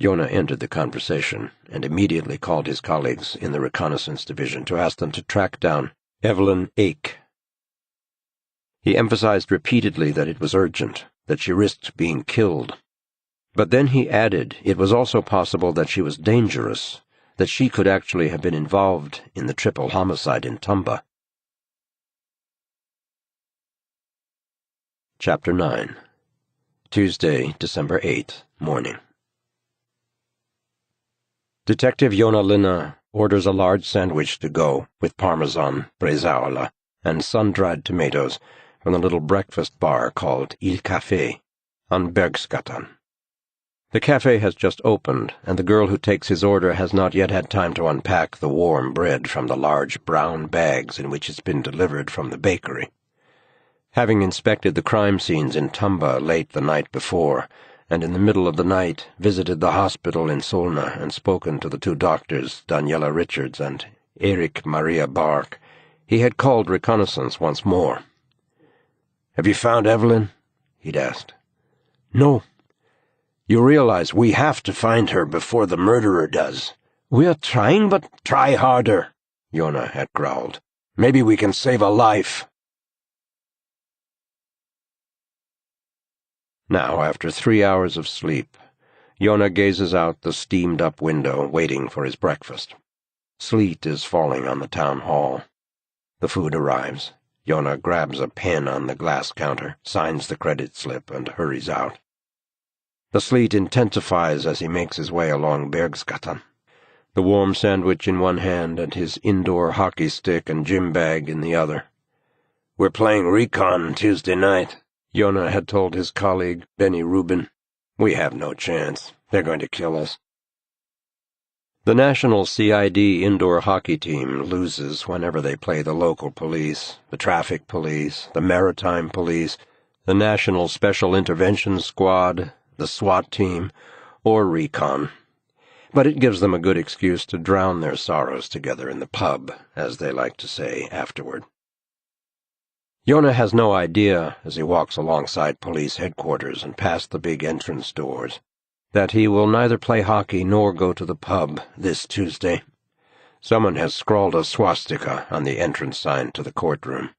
Joona entered the conversation and immediately called his colleagues in the reconnaissance division to ask them to track down Evelyn Eik. He emphasized repeatedly that it was urgent, that she risked being killed. But then he added it was also possible that she was dangerous, that she could actually have been involved in the triple homicide in Tumba. Chapter 9. Tuesday, December 8th, morning. Detective Joona Linna orders a large sandwich to go with parmesan, bresaola, and sun-dried tomatoes from the little breakfast bar called Il Café on Bergsgatan. The cafe has just opened, and the girl who takes his order has not yet had time to unpack the warm bread from the large brown bags in which it's been delivered from the bakery. Having inspected the crime scenes in Tumba late the night before, and in the middle of the night visited the hospital in Solna and spoken to the two doctors, Daniela Richards and Erik Maria Bark, he had called reconnaissance once more. "Have you found Evelyn?" he'd asked. "No." "You realize we have to find her before the murderer does." "We're trying, but—" "Try harder," Joona had growled. "Maybe we can save a life." Now, after 3 hours of sleep, Joona gazes out the steamed-up window, waiting for his breakfast. Sleet is falling on the town hall. The food arrives. Joona grabs a pen on the glass counter, signs the credit slip, and hurries out. The sleet intensifies as he makes his way along Bergsgatan, the warm sandwich in one hand and his indoor hockey stick and gym bag in the other. "We're playing recon Tuesday night," Joona had told his colleague, Benny Rubin. "We have no chance. They're going to kill us." The national CID indoor hockey team loses whenever they play the local police, the traffic police, the maritime police, the National Special Intervention Squad, the SWAT team, or recon. But it gives them a good excuse to drown their sorrows together in the pub, as they like to say afterward. Joona has no idea, as he walks alongside police headquarters and past the big entrance doors, that he will neither play hockey nor go to the pub this Tuesday. Someone has scrawled a swastika on the entrance sign to the courtroom.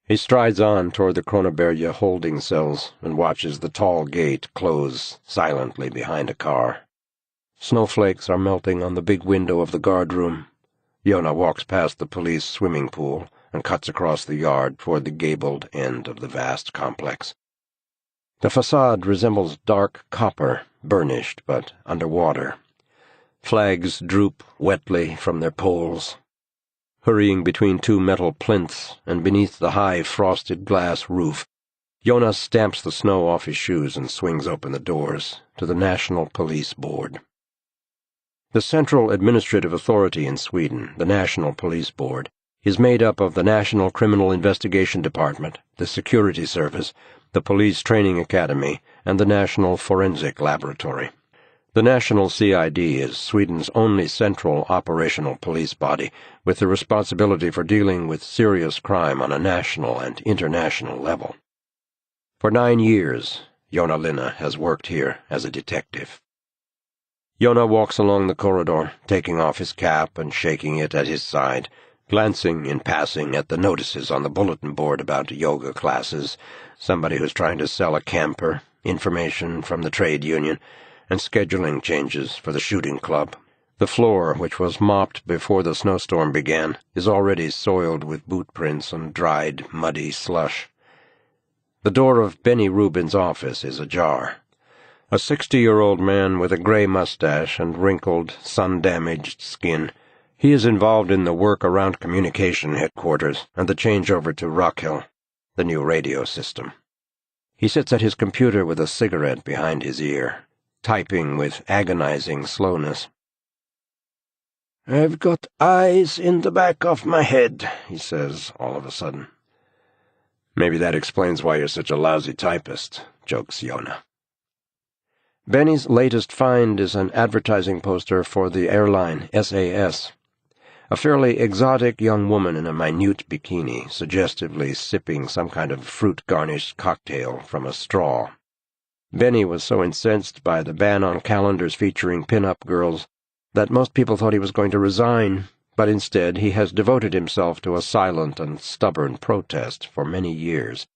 He strides on toward the Kronoberga holding cells and watches the tall gate close silently behind a car. Snowflakes are melting on the big window of the guardroom. Joona walks past the police swimming pool and cuts across the yard toward the gabled end of the vast complex. The facade resembles dark copper, burnished but underwater. Flags droop wetly from their poles. Hurrying between two metal plinths and beneath the high frosted glass roof, Jonas stamps the snow off his shoes and swings open the doors to the National Police Board. The central administrative authority in Sweden, the National Police Board, is made up of the National Criminal Investigation Department, the Security Service, the Police Training Academy, and the National Forensic Laboratory. The National CID is Sweden's only central operational police body, with the responsibility for dealing with serious crime on a national and international level. For 9 years, Joona Linna has worked here as a detective. Joona walks along the corridor, taking off his cap and shaking it at his side, glancing in passing at the notices on the bulletin board about yoga classes, somebody who's trying to sell a camper, information from the trade union, and scheduling changes for the shooting club. The floor, which was mopped before the snowstorm began, is already soiled with boot prints and dried, muddy slush. The door of Benny Rubin's office is ajar. A 60-year-old man with a gray mustache and wrinkled, sun-damaged skin. He is involved in the work around communication headquarters and the changeover to Rockhill, the new radio system. He sits at his computer with a cigarette behind his ear, typing with agonizing slowness. "I've got eyes in the back of my head," he says all of a sudden. "Maybe that explains why you're such a lousy typist," jokes Joona. Benny's latest find is an advertising poster for the airline SAS. A fairly exotic young woman in a minute bikini, suggestively sipping some kind of fruit-garnished cocktail from a straw. Benny was so incensed by the ban on calendars featuring pin-up girls that most people thought he was going to resign, but instead he has devoted himself to a silent and stubborn protest for many years.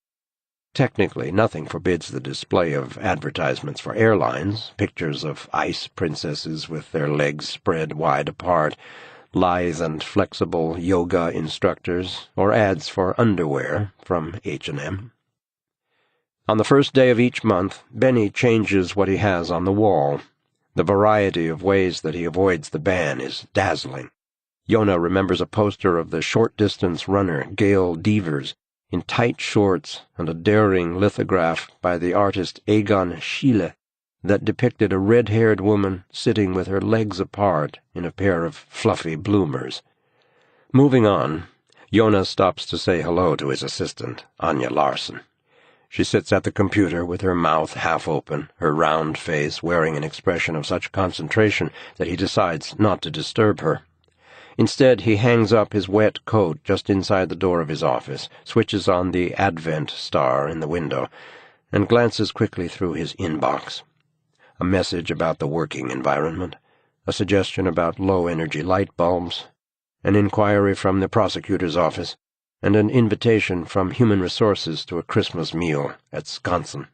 Technically, nothing forbids the display of advertisements for airlines, pictures of ice princesses with their legs spread wide apart, lithe and flexible yoga instructors, or ads for underwear from H&M. On the first day of each month, Benny changes what he has on the wall. The variety of ways that he avoids the ban is dazzling. Joona remembers a poster of the short-distance runner Gail Devers in tight shorts and a daring lithograph by the artist Egon Schiele that depicted a red-haired woman sitting with her legs apart in a pair of fluffy bloomers. Moving on, Joona stops to say hello to his assistant, Anja Larsson. She sits at the computer with her mouth half open, her round face wearing an expression of such concentration that he decides not to disturb her. Instead, he hangs up his wet coat just inside the door of his office, switches on the Advent star in the window, and glances quickly through his inbox. A message about the working environment, a suggestion about low-energy light bulbs, an inquiry from the prosecutor's office, and an invitation from Human Resources to a Christmas meal at Skansen.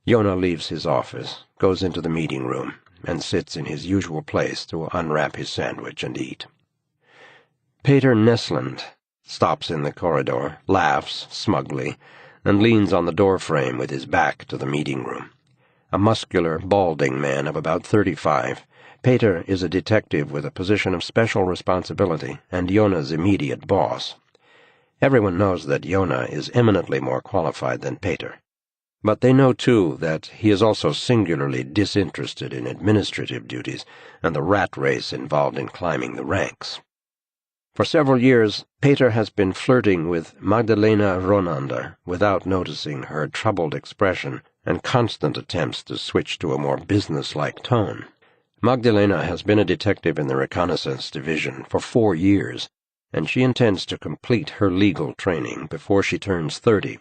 Joona leaves his office, goes into the meeting room, and sits in his usual place to unwrap his sandwich and eat. Peter Nesland stops in the corridor, laughs smugly, and leans on the doorframe with his back to the meeting room. A muscular, balding man of about 35, Peter is a detective with a position of special responsibility and Joona's immediate boss. Everyone knows that Joona is eminently more qualified than Peter. But they know, too, that he is also singularly disinterested in administrative duties and the rat race involved in climbing the ranks. For several years, Peter has been flirting with Magdalena Ronander without noticing her troubled expression and constant attempts to switch to a more businesslike tone. Magdalena has been a detective in the reconnaissance division for 4 years, and she intends to complete her legal training before she turns 30.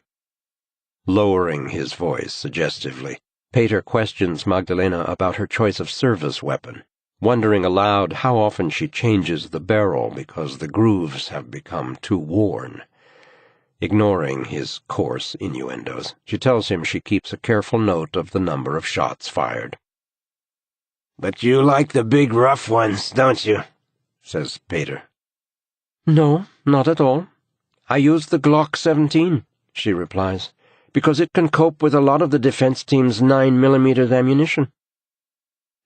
Lowering his voice suggestively, Peter questions Magdalena about her choice of service weapon, wondering aloud how often she changes the barrel because the grooves have become too worn. Ignoring his coarse innuendos, she tells him she keeps a careful note of the number of shots fired. "But you like the big rough ones, don't you?" says Peter. "No, not at all. I use the Glock 17, she replies, because it can cope with a lot of the defense team's 9mm ammunition.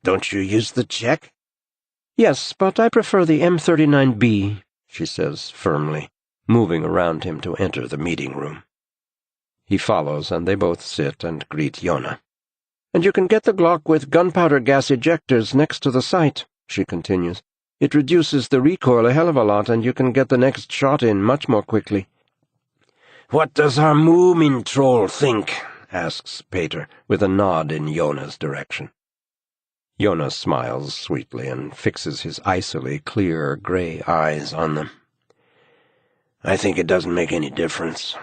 "Don't you use the Czech?" "Yes, but I prefer the M39B, she says firmly, moving around him to enter the meeting room. He follows, and they both sit and greet Joona. "And you can get the Glock with gunpowder gas ejectors next to the sight," she continues. "It reduces the recoil a hell of a lot, and you can get the next shot in much more quickly." "What does our Moomin troll think?" asks Peter, with a nod in Joona's direction. Joona smiles sweetly and fixes his icily clear gray eyes on them. "I think it doesn't make any difference.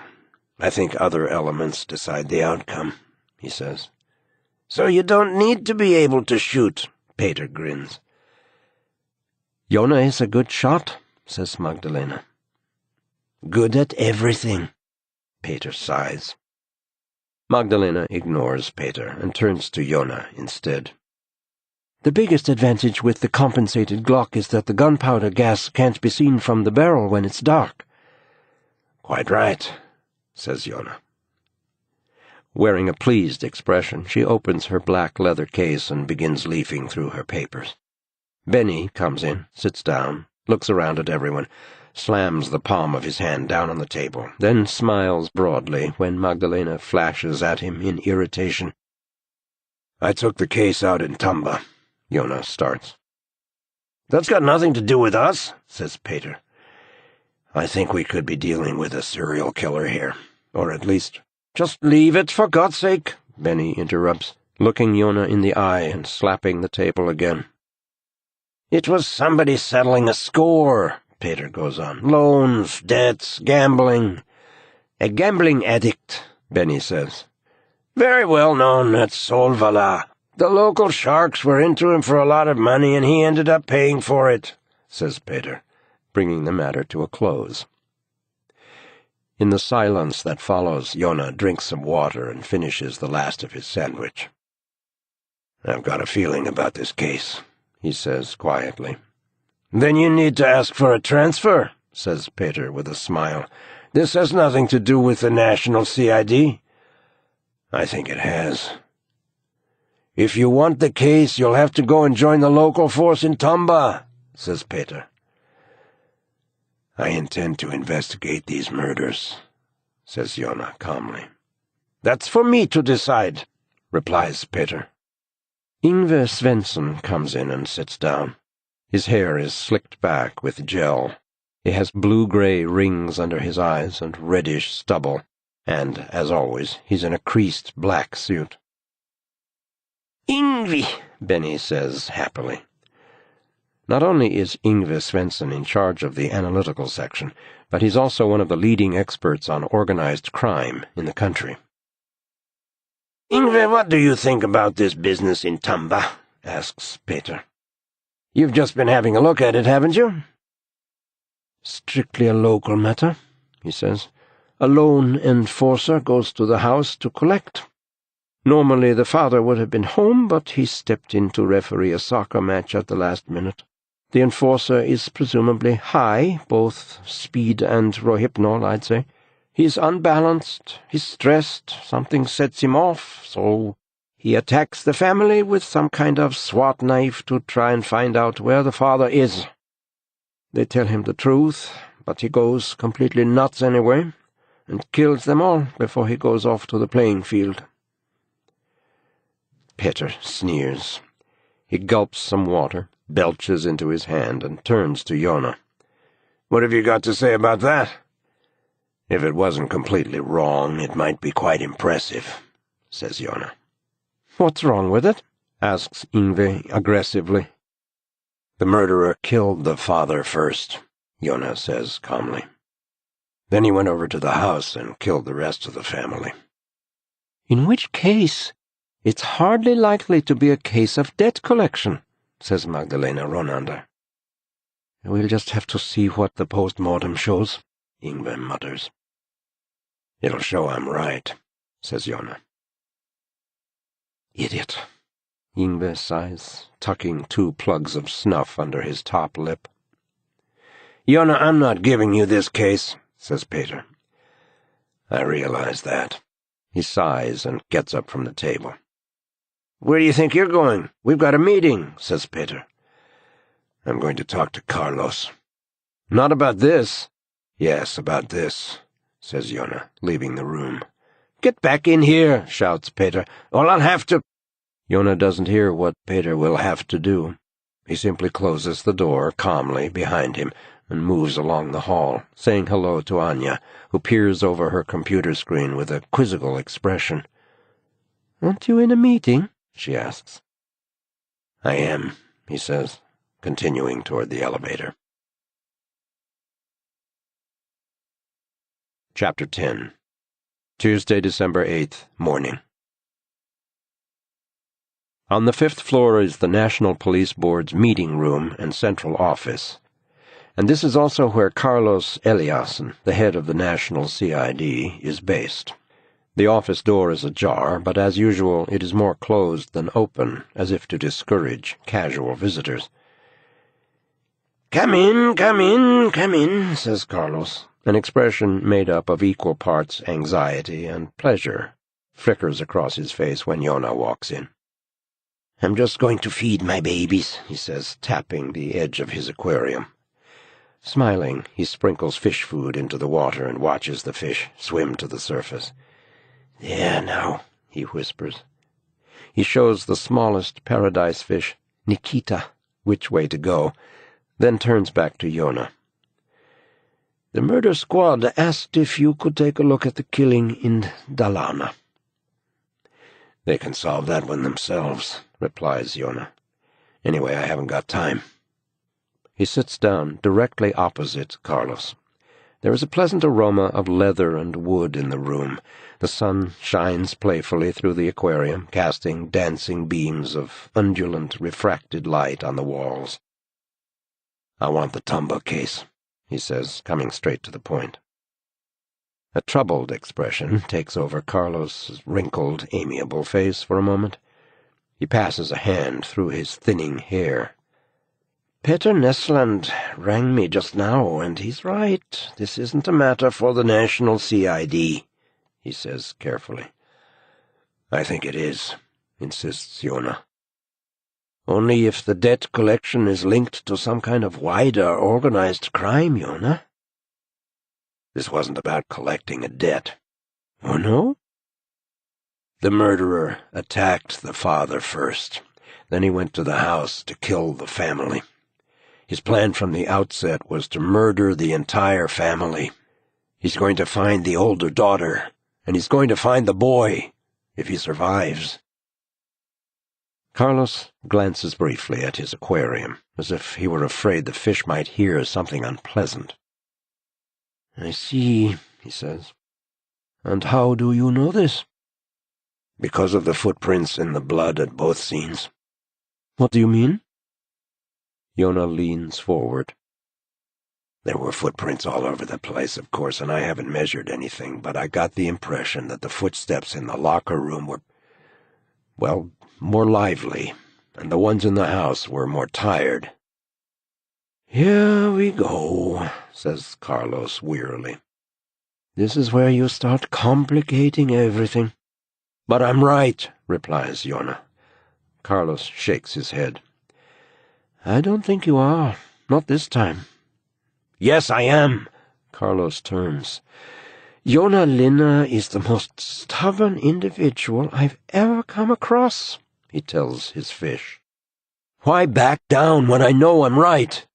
I think other elements decide the outcome," he says. "So you don't need to be able to shoot," Peter grins. "Joona is a good shot," says Magdalena. "Good at everything," Peter sighs. Magdalena ignores Peter and turns to Joona instead. "The biggest advantage with the compensated Glock is that the gunpowder gas can't be seen from the barrel when it's dark." "Quite right," says Joona. Wearing a pleased expression, she opens her black leather case and begins leafing through her papers. Benny comes in, sits down, looks around at everyone, slams the palm of his hand down on the table, then smiles broadly when Magdalena flashes at him in irritation. "I took the case out in Tumba," Joona starts. "That's got nothing to do with us," says Peter. "I think we could be dealing with a serial killer here, or at least—" "Just leave it, for God's sake," Benny interrupts, looking Joona in the eye and slapping the table again. "It was somebody settling a score," Peter goes on. "Loans, debts, gambling." "A gambling addict," Benny says. "Very well known at Solvala. The local sharks were into him for a lot of money, and he ended up paying for it," says Peter, bringing the matter to a close. In the silence that follows, Joona drinks some water and finishes the last of his sandwich. "I've got a feeling about this case," he says quietly. "Then you need to ask for a transfer," says Peter with a smile. "This has nothing to do with the national CID." "I think it has." "If you want the case, you'll have to go and join the local force in Tumba," says Peter. "I intend to investigate these murders," says Joona calmly. "That's for me to decide," replies Peter. Yngve Svensson comes in and sits down. His hair is slicked back with gel. He has blue-gray rings under his eyes and reddish stubble, and, as always, he's in a creased black suit. "Yngve," Benny says happily. Not only is Yngve Svensson in charge of the analytical section, but he's also one of the leading experts on organized crime in the country. "Yngve, what do you think about this business in Tumba?" asks Peter. "You've just been having a look at it, haven't you?" "Strictly a local matter," he says. "A lone enforcer goes to the house to collect. Normally the father would have been home, but he stepped in to referee a soccer match at the last minute. The enforcer is presumably high, both speed and rohypnol, I'd say. He's unbalanced, he's stressed, something sets him off, so he attacks the family with some kind of SWAT knife to try and find out where the father is. They tell him the truth, but he goes completely nuts anyway, and kills them all before he goes off to the playing field." Peter sneers. He gulps some water, belches into his hand, and turns to Joona. "What have you got to say about that?" "If it wasn't completely wrong, it might be quite impressive," says Joona. "What's wrong with it?" asks Yngve aggressively. "The murderer killed the father first," Joona says calmly. "Then he went over to the house and killed the rest of the family." "In which case, it's hardly likely to be a case of debt collection," says Magdalena Ronander. "We'll just have to see what the post-mortem shows," Yngve mutters. "It'll show I'm right," says Joona. "Idiot," Yngve sighs, tucking 2 plugs of snuff under his top lip. "Joona, I'm not giving you this case," says Peter. "I realize that." He sighs and gets up from the table. "Where do you think you're going? We've got a meeting," says Peter. "I'm going to talk to Carlos." "Not about this." "Yes, about this," says Joona, leaving the room. "Get back in here," shouts Peter, "or I'll have to—" Joona doesn't hear what Peter will have to do. He simply closes the door calmly behind him and moves along the hall, saying hello to Anya, who peers over her computer screen with a quizzical expression. "Aren't you in a meeting?" she asks. "I am," he says, continuing toward the elevator. Chapter 10. Tuesday, December 8th, morning. On the 5th floor is the National Police Board's meeting room and central office, and this is also where Carlos Eliasson, the head of the National CID, is based. The office door is ajar, but as usual it is more closed than open, as if to discourage casual visitors. Come in, says Carlos. An expression made up of equal parts anxiety and pleasure flickers across his face when Joona walks in. "I'm just going to feed my babies," he says, tapping the edge of his aquarium. Smiling, he sprinkles fish food into the water and watches the fish swim to the surface. "There now," he whispers. He shows the smallest paradise fish, Nikita, which way to go, then turns back to Joona. "The murder squad asked if you could take a look at the killing in Dalarna." "They can solve that one themselves," replies Joona. "Anyway, I haven't got time." He sits down directly opposite Carlos. There is a pleasant aroma of leather and wood in the room. The sun shines playfully through the aquarium, casting dancing beams of undulant, refracted light on the walls. "I want the Tumba case," he says, coming straight to the point. A troubled expression takes over Carlos's wrinkled, amiable face for a moment. He passes a hand through his thinning hair. "Peter Nesland rang me just now, and he's right. This isn't a matter for the National CID, he says carefully. "I think it is," insists Joona. "Only if the debt collection is linked to some kind of wider organized crime, Joona." "This wasn't about collecting a debt." "Oh, no?" "The murderer attacked the father first. Then he went to the house to kill the family. His plan from the outset was to murder the entire family. He's going to find the older daughter, and he's going to find the boy, if he survives." Carlos glances briefly at his aquarium, as if he were afraid the fish might hear something unpleasant. "I see," he says. "And how do you know this?" "Because of the footprints in the blood at both scenes." "What do you mean?" Joona leans forward. "There were footprints all over the place, of course, and I haven't measured anything, but I got the impression that the footsteps in the locker room were, well, more lively, and the ones in the house were more tired." "Here we go," says Carlos wearily. "This is where you start complicating everything." "But I'm right," replies Joona. Carlos shakes his head. "I don't think you are. Not this time." "Yes, I am." Carlos turns. "Joona Linna is the most stubborn individual I've ever come across," he tells his fish. "Why back down when I know I'm right?"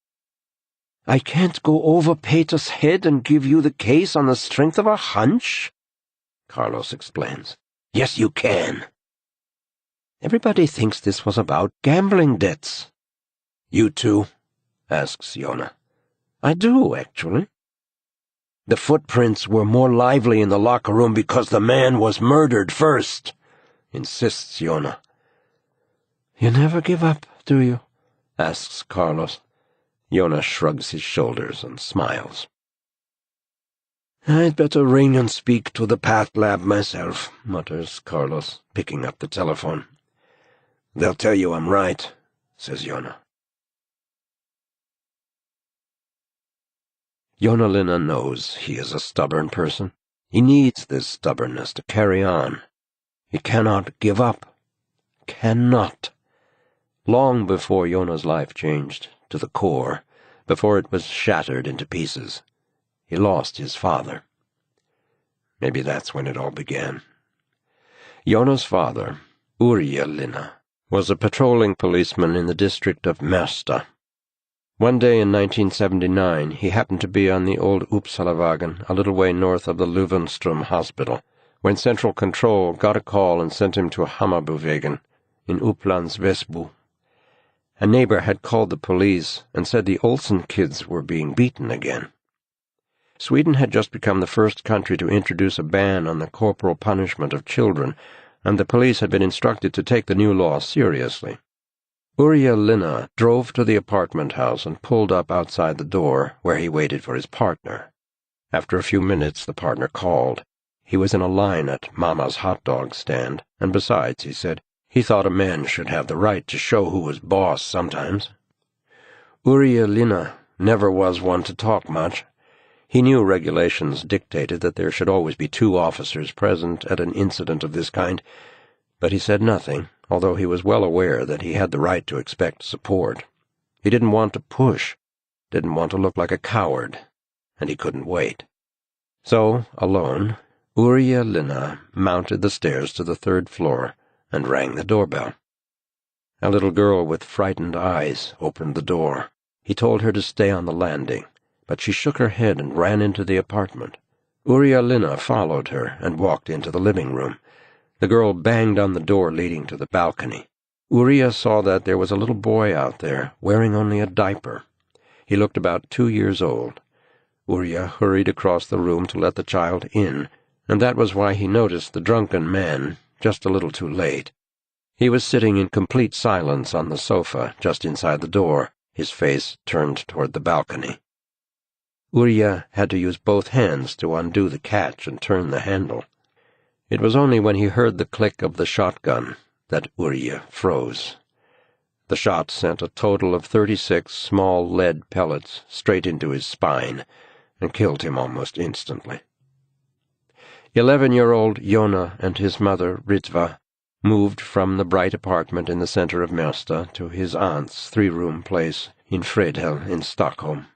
"I can't go over Peter's head and give you the case on the strength of a hunch," Carlos explains. "Yes, you can." "Everybody thinks this was about gambling debts." "You too?" asks Joona. "I do, actually." "The footprints were more lively in the locker room because the man was murdered first," insists Joona. "You never give up, do you?" asks Carlos. Joona shrugs his shoulders and smiles. "I'd better ring and speak to the Path Lab myself," mutters Carlos, picking up the telephone. "They'll tell you I'm right," says Joona. Joona Linna knows he is a stubborn person. He needs this stubbornness to carry on. He cannot give up. Cannot. Long before Joona's life changed, to the core, before it was shattered into pieces, he lost his father. Maybe that's when it all began. Joona's father, Uriah Linna, was a patrolling policeman in the district of Märsta. One day in 1979, he happened to be on the old Uppsalavägen, a little way north of the Löwenström hospital, when Central Control got a call and sent him to Hammarbyvägen in Upplands Väsby. A neighbor had called the police and said the Olsen kids were being beaten again. Sweden had just become the first country to introduce a ban on the corporal punishment of children, and the police had been instructed to take the new law seriously. Uriah Linna drove to the apartment house and pulled up outside the door, where he waited for his partner. After a few minutes, the partner called. He was in a line at Mama's hot dog stand, and besides, he said, he thought a man should have the right to show who was boss sometimes. Uriah Linna never was one to talk much. He knew regulations dictated that there should always be 2 officers present at an incident of this kind, but he said nothing, although he was well aware that he had the right to expect support. He didn't want to push, didn't want to look like a coward, and he couldn't wait. So, alone, Uriah Linna mounted the stairs to the 3rd floor and rang the doorbell. A little girl with frightened eyes opened the door. He told her to stay on the landing, but she shook her head and ran into the apartment. Uriah Linna followed her and walked into the living room. The girl banged on the door leading to the balcony. Uriah saw that there was a little boy out there, wearing only a diaper. He looked about 2 years old. Uriah hurried across the room to let the child in, and that was why he noticed the drunken man just a little too late. He was sitting in complete silence on the sofa just inside the door, his face turned toward the balcony. Urya had to use both hands to undo the catch and turn the handle. It was only when he heard the click of the shotgun that Urya froze. The shot sent a total of 36 small lead pellets straight into his spine and killed him almost instantly. 11-year-old Joona and his mother, Ritva, moved from the bright apartment in the center of Märsta to his aunt's 3-room place in Fredhäll in Stockholm.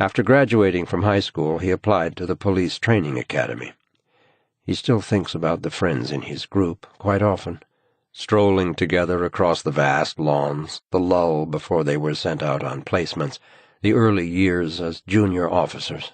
After graduating from high school, he applied to the police training academy. He still thinks about the friends in his group quite often, strolling together across the vast lawns, the lull before they were sent out on placements, the early years as junior officers.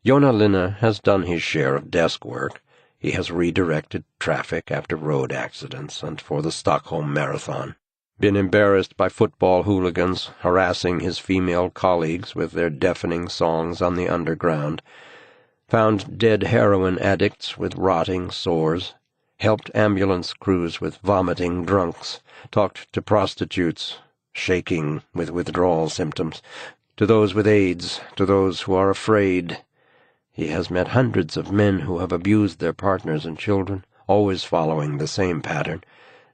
Joona Linna has done his share of desk work. He has redirected traffic after road accidents and for the Stockholm Marathon, been embarrassed by football hooligans harassing his female colleagues with their deafening songs on the underground, found dead heroin addicts with rotting sores, helped ambulance crews with vomiting drunks, talked to prostitutes, shaking with withdrawal symptoms, to those with AIDS, to those who are afraid. He has met hundreds of men who have abused their partners and children, always following the same pattern,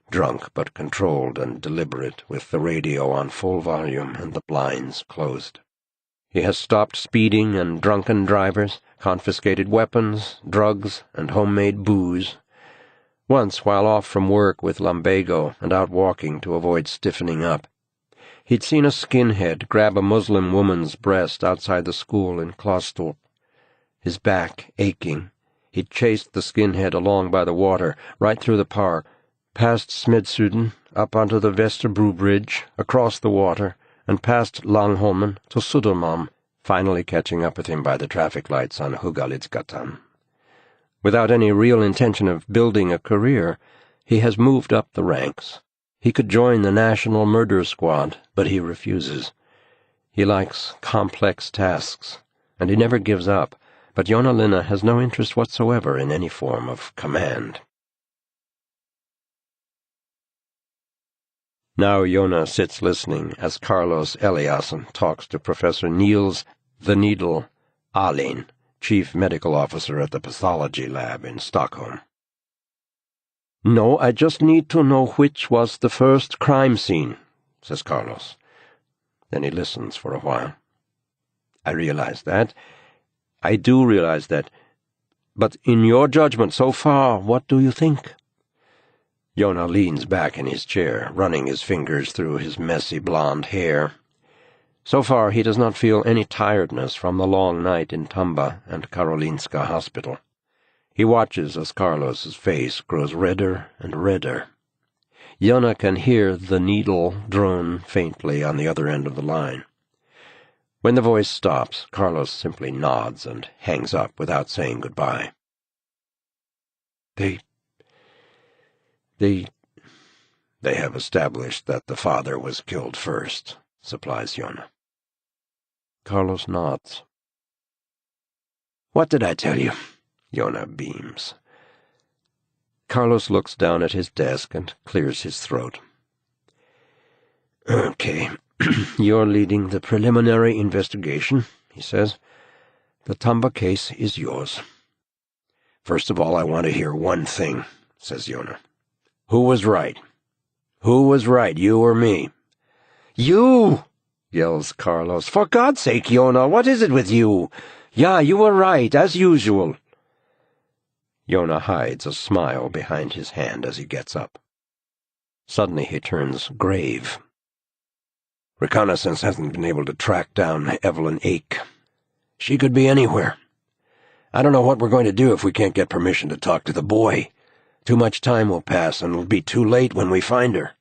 drunk but controlled and deliberate, with the radio on full volume and the blinds closed. He has stopped speeding and drunken drivers, confiscated weapons, drugs, and homemade booze. Once, while off from work with lumbago and out walking to avoid stiffening up, he'd seen a skinhead grab a Muslim woman's breast outside the school in Klaustorp. His back aching, he'd chased the skinhead along by the water, right through the park, past Smedsuden, up onto the Vesterbro Bridge, across the water, and past Langholmen to Södermalm, finally catching up with him by the traffic lights on Hugalidsgatan. Without any real intention of building a career, he has moved up the ranks. He could join the National Murder Squad, but he refuses. He likes complex tasks, and he never gives up, but Joona Linna has no interest whatsoever in any form of command. Now Joona sits listening as Carlos Eliasson talks to Professor Niels "The Needle" Ahlin, Chief Medical Officer at the Pathology Lab in Stockholm. "No, I just need to know which was the first crime scene," says Carlos. Then he listens for a while. "I realize that. I do realize that. But in your judgment so far, what do you think?" Joona leans back in his chair, running his fingers through his messy blonde hair. So far he does not feel any tiredness from the long night in Tumba and Karolinska Hospital. He watches as Carlos's face grows redder and redder. Joona can hear the needle drone faintly on the other end of the line. When the voice stops, Carlos simply nods and hangs up without saying goodbye. They have established that the father was killed first," supplies Joona. Carlos nods. "What did I tell you?" Joona beams. Carlos looks down at his desk and clears his throat. "Okay, you're leading the preliminary investigation," he says. "The Tumba case is yours." "First of all, I want to hear one thing," says Joona. "Who was right? Who was right, you or me?" "You!" yells Carlos. "For God's sake, Joona, what is it with you? Yeah, you were right, as usual." Joona hides a smile behind his hand as he gets up. Suddenly he turns grave. "Reconnaissance hasn't been able to track down Evelyn Ake. She could be anywhere. I don't know what we're going to do if we can't get permission to talk to the boy. Too much time will pass, and it'll be too late when we find her."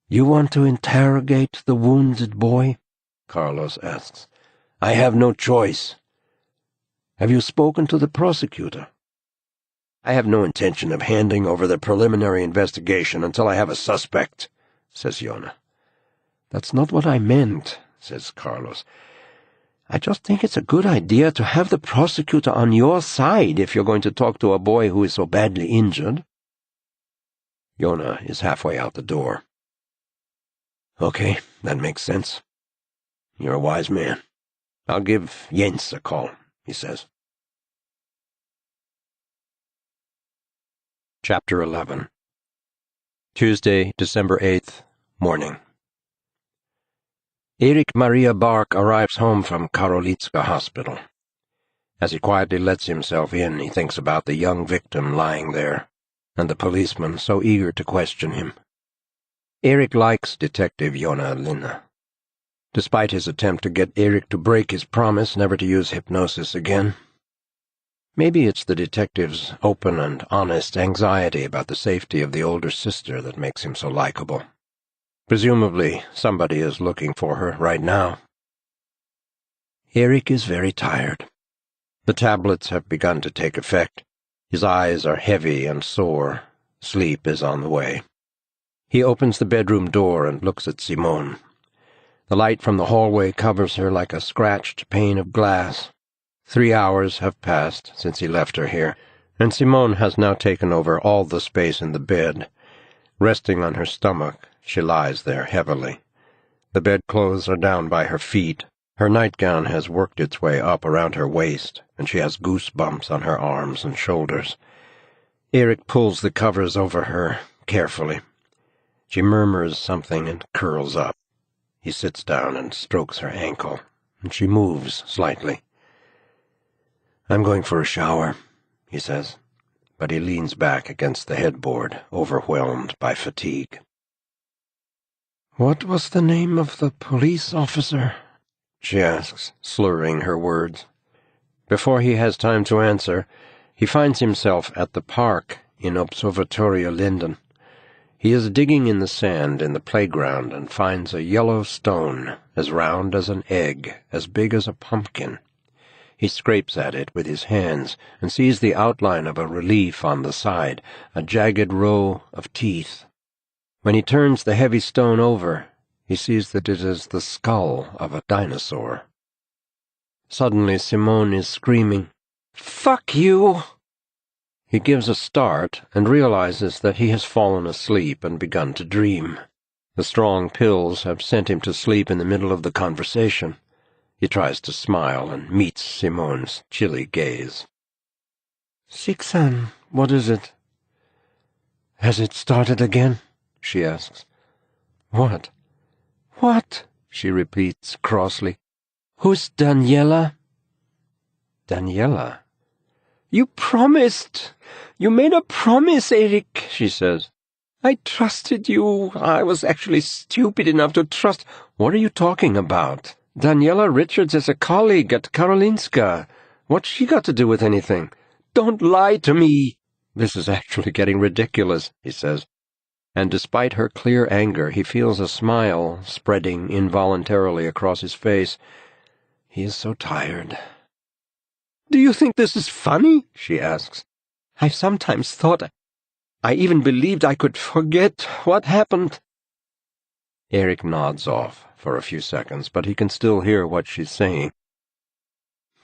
"You want to interrogate the wounded boy?" Carlos asks. "I have no choice." "Have you spoken to the prosecutor?" "I have no intention of handing over the preliminary investigation until I have a suspect," says Joona. "That's not what I meant," says Carlos. "I just think it's a good idea to have the prosecutor on your side if you're going to talk to a boy who is so badly injured." Joona is halfway out the door. "Okay, that makes sense. You're a wise man. "I'll give Jens a call," he says. Chapter 11. Tuesday, December 8th, morning. Erik Maria Bark arrives home from Karolinska Hospital. As he quietly lets himself in, he thinks about the young victim lying there, and the policeman so eager to question him. Erik likes Detective Joona Linna. Despite his attempt to get Erik to break his promise never to use hypnosis again. Maybe it's the detective's open and honest anxiety about the safety of the older sister that makes him so likable. Presumably, somebody is looking for her right now. Erik is very tired. The tablets have begun to take effect. His eyes are heavy and sore. Sleep is on the way. He opens the bedroom door and looks at Simone. The light from the hallway covers her like a scratched pane of glass. 3 hours have passed since he left her here, and Simone has now taken over all the space in the bed. Resting on her stomach, she lies there heavily. The bedclothes are down by her feet. Her nightgown has worked its way up around her waist, and she has goosebumps on her arms and shoulders. Erik pulls the covers over her carefully. She murmurs something and curls up. He sits down and strokes her ankle, and she moves slightly. "I'm going for a shower," he says, but he leans back against the headboard, overwhelmed by fatigue. "What was the name of the police officer?" she asks, slurring her words. Before he has time to answer, he finds himself at the park in Observatorio Linden. He is digging in the sand in the playground and finds a yellow stone, as round as an egg, as big as a pumpkin. He scrapes at it with his hands and sees the outline of a relief on the side, a jagged row of teeth. When he turns the heavy stone over, he sees that it is the skull of a dinosaur. Suddenly Simone is screaming, "Fuck you!" He gives a start and realizes that he has fallen asleep and begun to dream. The strong pills have sent him to sleep in the middle of the conversation. He tries to smile and meets Simone's chilly gaze. "Sixan, what is it?" "Has it started again?" she asks. "What?" "What?" she repeats crossly. "Who's Daniela?" "Daniela?" "You promised! You made a promise, Erik," she says. "I trusted you. I was actually stupid enough to trust—" "What are you talking about? Daniela Richards is a colleague at Karolinska. What's she got to do with anything?" "Don't lie to me!" "This is actually getting ridiculous," he says. And despite her clear anger, he feels a smile spreading involuntarily across his face. He is so tired. "Do you think this is funny?" she asks. "I've sometimes thought, I even believed I could forget what happened." Erik nods off for a few seconds, but he can still hear what she's saying.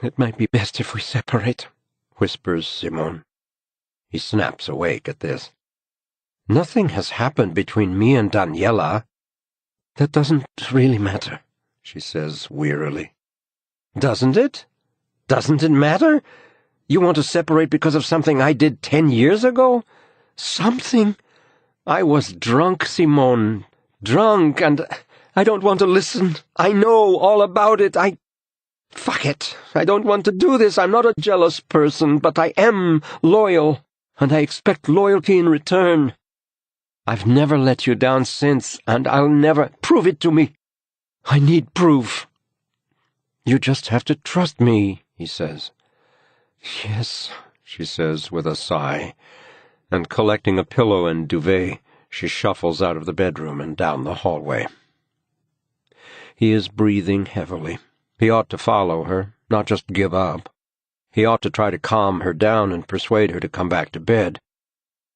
"It might be best if we separate," whispers Simone. He snaps awake at this. "Nothing has happened between me and Daniela." "That doesn't really matter," she says wearily. "Doesn't it? Doesn't it matter? You want to separate because of something I did 10 years ago? Something? I was drunk, Simone. Drunk, and I don't want to listen. I know all about it. Fuck it. I don't want to do this. I'm not a jealous person, but I am loyal, and I expect loyalty in return. I've never let you down since, and I'll never— Prove it to me. I need proof." "You just have to trust me," he says. "Yes," she says with a sigh, and collecting a pillow and duvet, she shuffles out of the bedroom and down the hallway. He is breathing heavily. He ought to follow her, not just give up. He ought to try to calm her down and persuade her to come back to bed.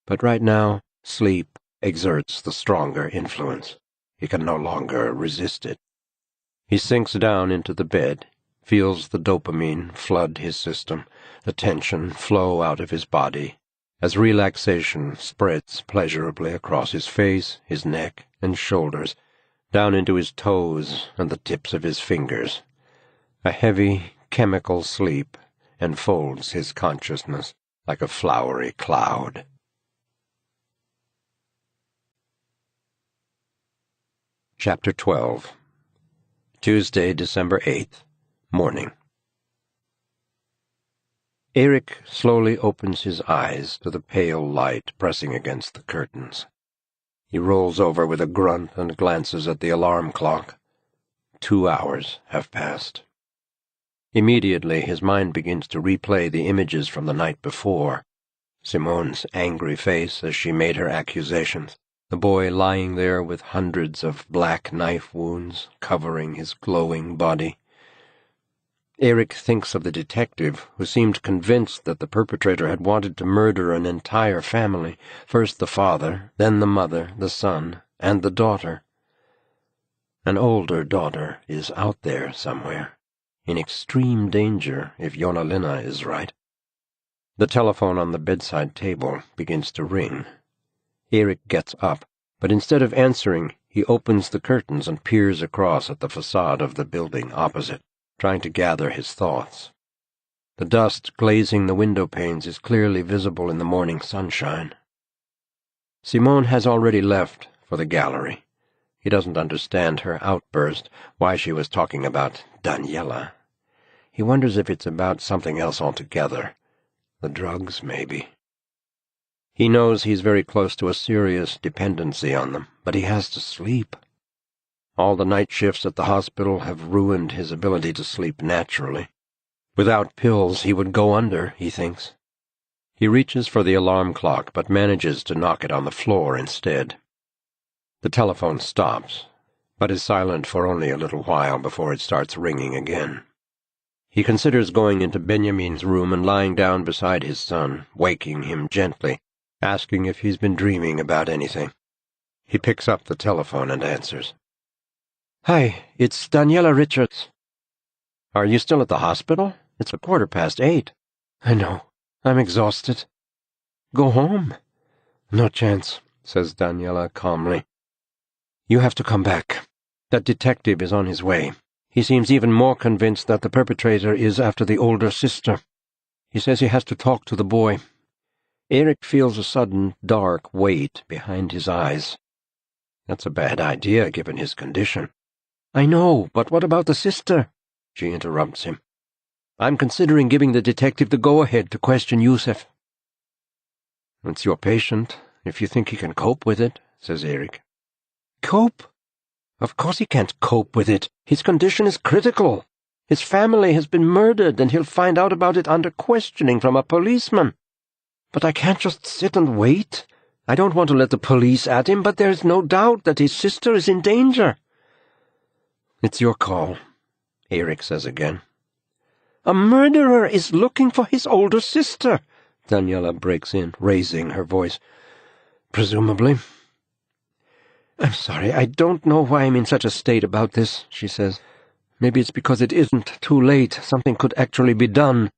But right now, sleep exerts the stronger influence. He can no longer resist it. He sinks down into the bed, feels the dopamine flood his system, the tension flow out of his body, as relaxation spreads pleasurably across his face, his neck, and shoulders, down into his toes and the tips of his fingers. A heavy, chemical sleep enfolds his consciousness like a flowery cloud. Chapter 12. Tuesday, December 8th, morning. Erik slowly opens his eyes to the pale light pressing against the curtains. He rolls over with a grunt and glances at the alarm clock. 2 hours have passed. Immediately his mind begins to replay the images from the night before. Simone's angry face as she made her accusations. The boy lying there with hundreds of black knife wounds covering his glowing body. Erik thinks of the detective, who seemed convinced that the perpetrator had wanted to murder an entire family, first the father, then the mother, the son, and the daughter. An older daughter is out there somewhere, in extreme danger if Joona Linna is right. The telephone on the bedside table begins to ring. Erik gets up, but instead of answering, he opens the curtains and peers across at the facade of the building opposite, trying to gather his thoughts. The dust glazing the window panes is clearly visible in the morning sunshine. Simone has already left for the gallery. He doesn't understand her outburst, why she was talking about Daniela. He wonders if it's about something else altogether. The drugs, maybe. He knows he's very close to a serious dependency on them, but he has to sleep. All the night shifts at the hospital have ruined his ability to sleep naturally. Without pills, he would go under, he thinks. He reaches for the alarm clock, but manages to knock it on the floor instead. The telephone stops, but is silent for only a little while before it starts ringing again. He considers going into Benjamin's room and lying down beside his son, waking him gently, asking if he's been dreaming about anything. He picks up the telephone and answers. "Hi, it's Daniela Richards." "Are you still at the hospital? It's 8:15. "I know. I'm exhausted." "Go home." "No chance," says Daniela calmly. "You have to come back. That detective is on his way. He seems even more convinced that the perpetrator is after the older sister. He says he has to talk to the boy." Erik feels a sudden, dark weight behind his eyes. That's a bad idea, given his condition. "I know, but what about the sister?" She interrupts him. "I'm considering giving the detective the go-ahead to question Yusef." "It's your patient, if you think he can cope with it," says Erik. "Cope? Of course he can't cope with it. His condition is critical. His family has been murdered, and he'll find out about it under questioning from a policeman. But I can't just sit and wait. I don't want to let the police at him, but there is no doubt that his sister is in danger." "It's your call," Erik says again. "A murderer is looking for his older sister," Daniela breaks in, raising her voice. "Presumably." "I'm sorry, I don't know why I'm in such a state about this," she says. "Maybe it's because it isn't too late. Something could actually be done.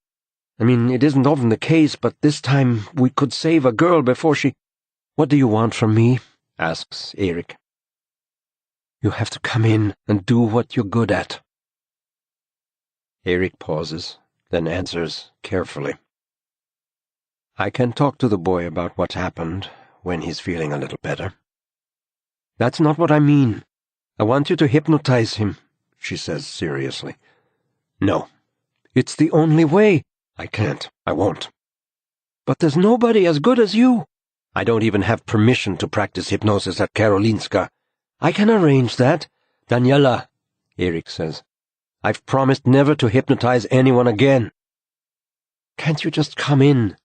I mean, it isn't often the case, but this time we could save a girl before she—" "What do you want from me?" asks Erik. "You have to come in and do what you're good at." Erik pauses, then answers carefully. "I can talk to the boy about what's happened when he's feeling a little better." "That's not what I mean. I want you to hypnotize him," she says seriously. "No. It's the only way." "I can't. I won't." "But there's nobody as good as you." "I don't even have permission to practice hypnosis at Karolinska." "I can arrange that." "Daniela," Erik says, "I've promised never to hypnotize anyone again." "Can't you just come in?"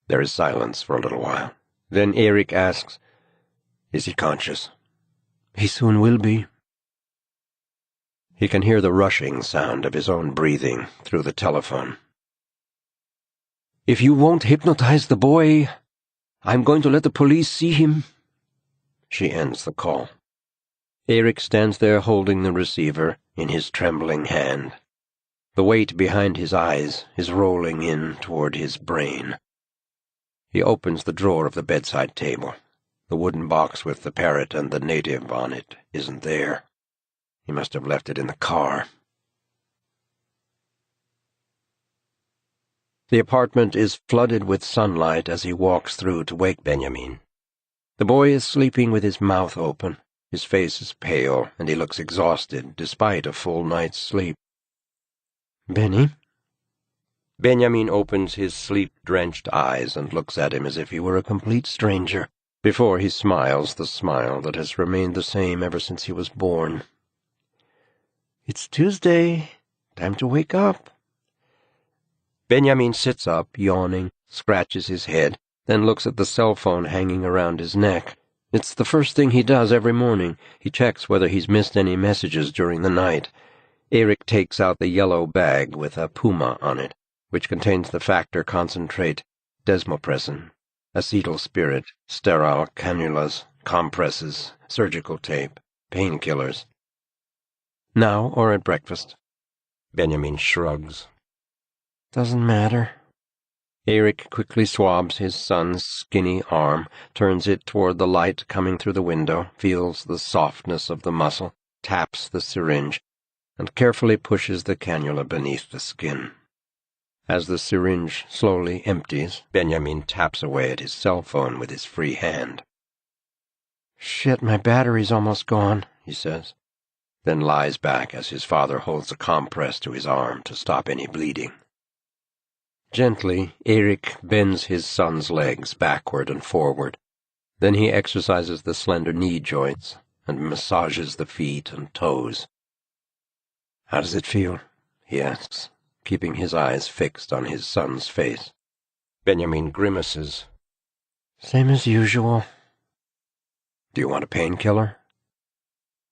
There is silence for a little while. Then Erik asks, "Is he conscious?" "He soon will be." He can hear the rushing sound of his own breathing through the telephone. "If you won't hypnotize the boy, I'm going to let the police see him." She ends the call. Erik stands there holding the receiver in his trembling hand. The weight behind his eyes is rolling in toward his brain. He opens the drawer of the bedside table. The wooden box with the parrot and the native on it isn't there. He must have left it in the car. The apartment is flooded with sunlight as he walks through to wake Benjamin. The boy is sleeping with his mouth open. His face is pale, and he looks exhausted despite a full night's sleep. Benny? Benjamin opens his sleep-drenched eyes and looks at him as if he were a complete stranger, before he smiles the smile that has remained the same ever since he was born. It's Tuesday. Time to wake up. Benjamin sits up, yawning, scratches his head, then looks at the cell phone hanging around his neck. It's the first thing he does every morning. He checks whether he's missed any messages during the night. Erik takes out the yellow bag with a puma on it, which contains the factor concentrate, desmopressin, acetyl spirit, sterile cannulas, compresses, surgical tape, painkillers. Now or at breakfast? Benjamin shrugs. Doesn't matter. Erik quickly swabs his son's skinny arm, turns it toward the light coming through the window, feels the softness of the muscle, taps the syringe, and carefully pushes the cannula beneath the skin. As the syringe slowly empties, Benjamin taps away at his cell phone with his free hand. Shit, my battery's almost gone, he says, then lies back as his father holds a compress to his arm to stop any bleeding. Gently, Erik bends his son's legs backward and forward. Then he exercises the slender knee joints and massages the feet and toes. How does it feel? He asks, keeping his eyes fixed on his son's face. Benjamin grimaces. Same as usual. Do you want a painkiller?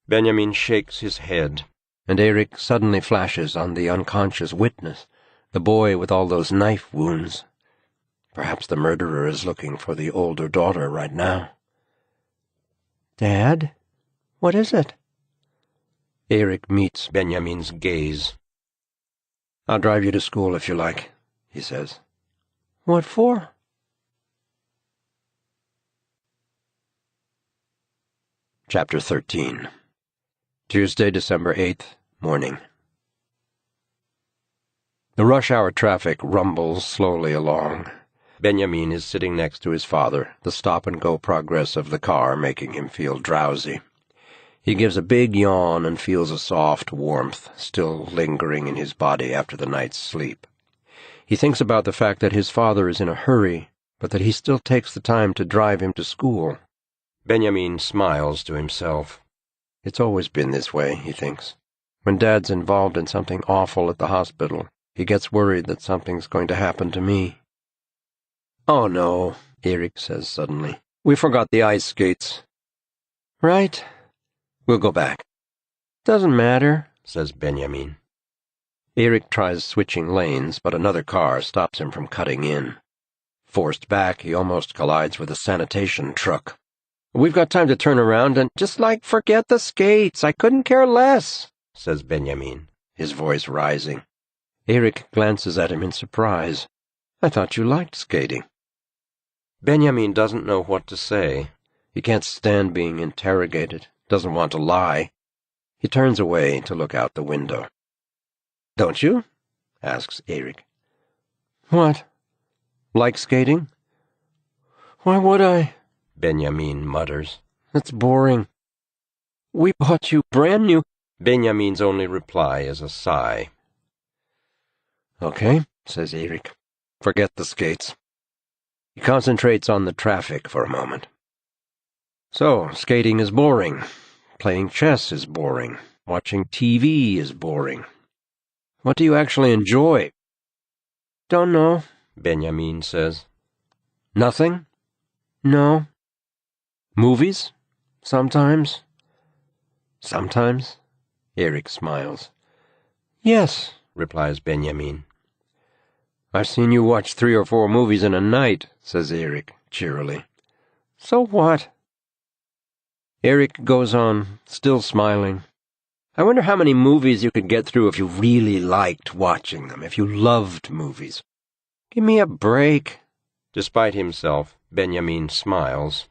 Benjamin shakes his head, and Erik suddenly flashes on the unconscious witness, the boy with all those knife wounds. Perhaps the murderer is looking for the older daughter right now. Dad? What is it? Erik meets Benjamin's gaze. I'll drive you to school if you like, he says. What for? Chapter 13. Tuesday, December 8th, morning. The rush-hour traffic rumbles slowly along. Benjamin is sitting next to his father, the stop-and-go progress of the car making him feel drowsy. He gives a big yawn and feels a soft warmth still lingering in his body after the night's sleep. He thinks about the fact that his father is in a hurry, but that he still takes the time to drive him to school. Benjamin smiles to himself. It's always been this way, he thinks. When Dad's involved in something awful at the hospital, he gets worried that something's going to happen to me. Oh no, Erik says suddenly. We forgot the ice skates. Right. We'll go back. Doesn't matter, says Benjamin. Erik tries switching lanes, but another car stops him from cutting in. Forced back, he almost collides with a sanitation truck. We've got time to turn around and forget the skates. I couldn't care less, says Benjamin, his voice rising. Erik glances at him in surprise. I thought you liked skating. Benjamin doesn't know what to say. He can't stand being interrogated, doesn't want to lie. He turns away to look out the window. Don't you? Asks Erik. What? Like skating? Why would I? Benjamin mutters. That's boring. We bought you brand new. Benjamin's only reply is a sigh. Okay, says Erik. Forget the skates. He concentrates on the traffic for a moment. So, skating is boring. Playing chess is boring. Watching TV is boring. What do you actually enjoy? Don't know, Benjamin says. Nothing? No. Movies? Sometimes. Sometimes? Erik smiles. Yes, replies Benjamin. I've seen you watch 3 or 4 movies in a night, says Erik cheerily. So what? Erik goes on, still smiling. I wonder how many movies you could get through if you really liked watching them, if you loved movies. Give me a break. Despite himself, Benjamin smiles.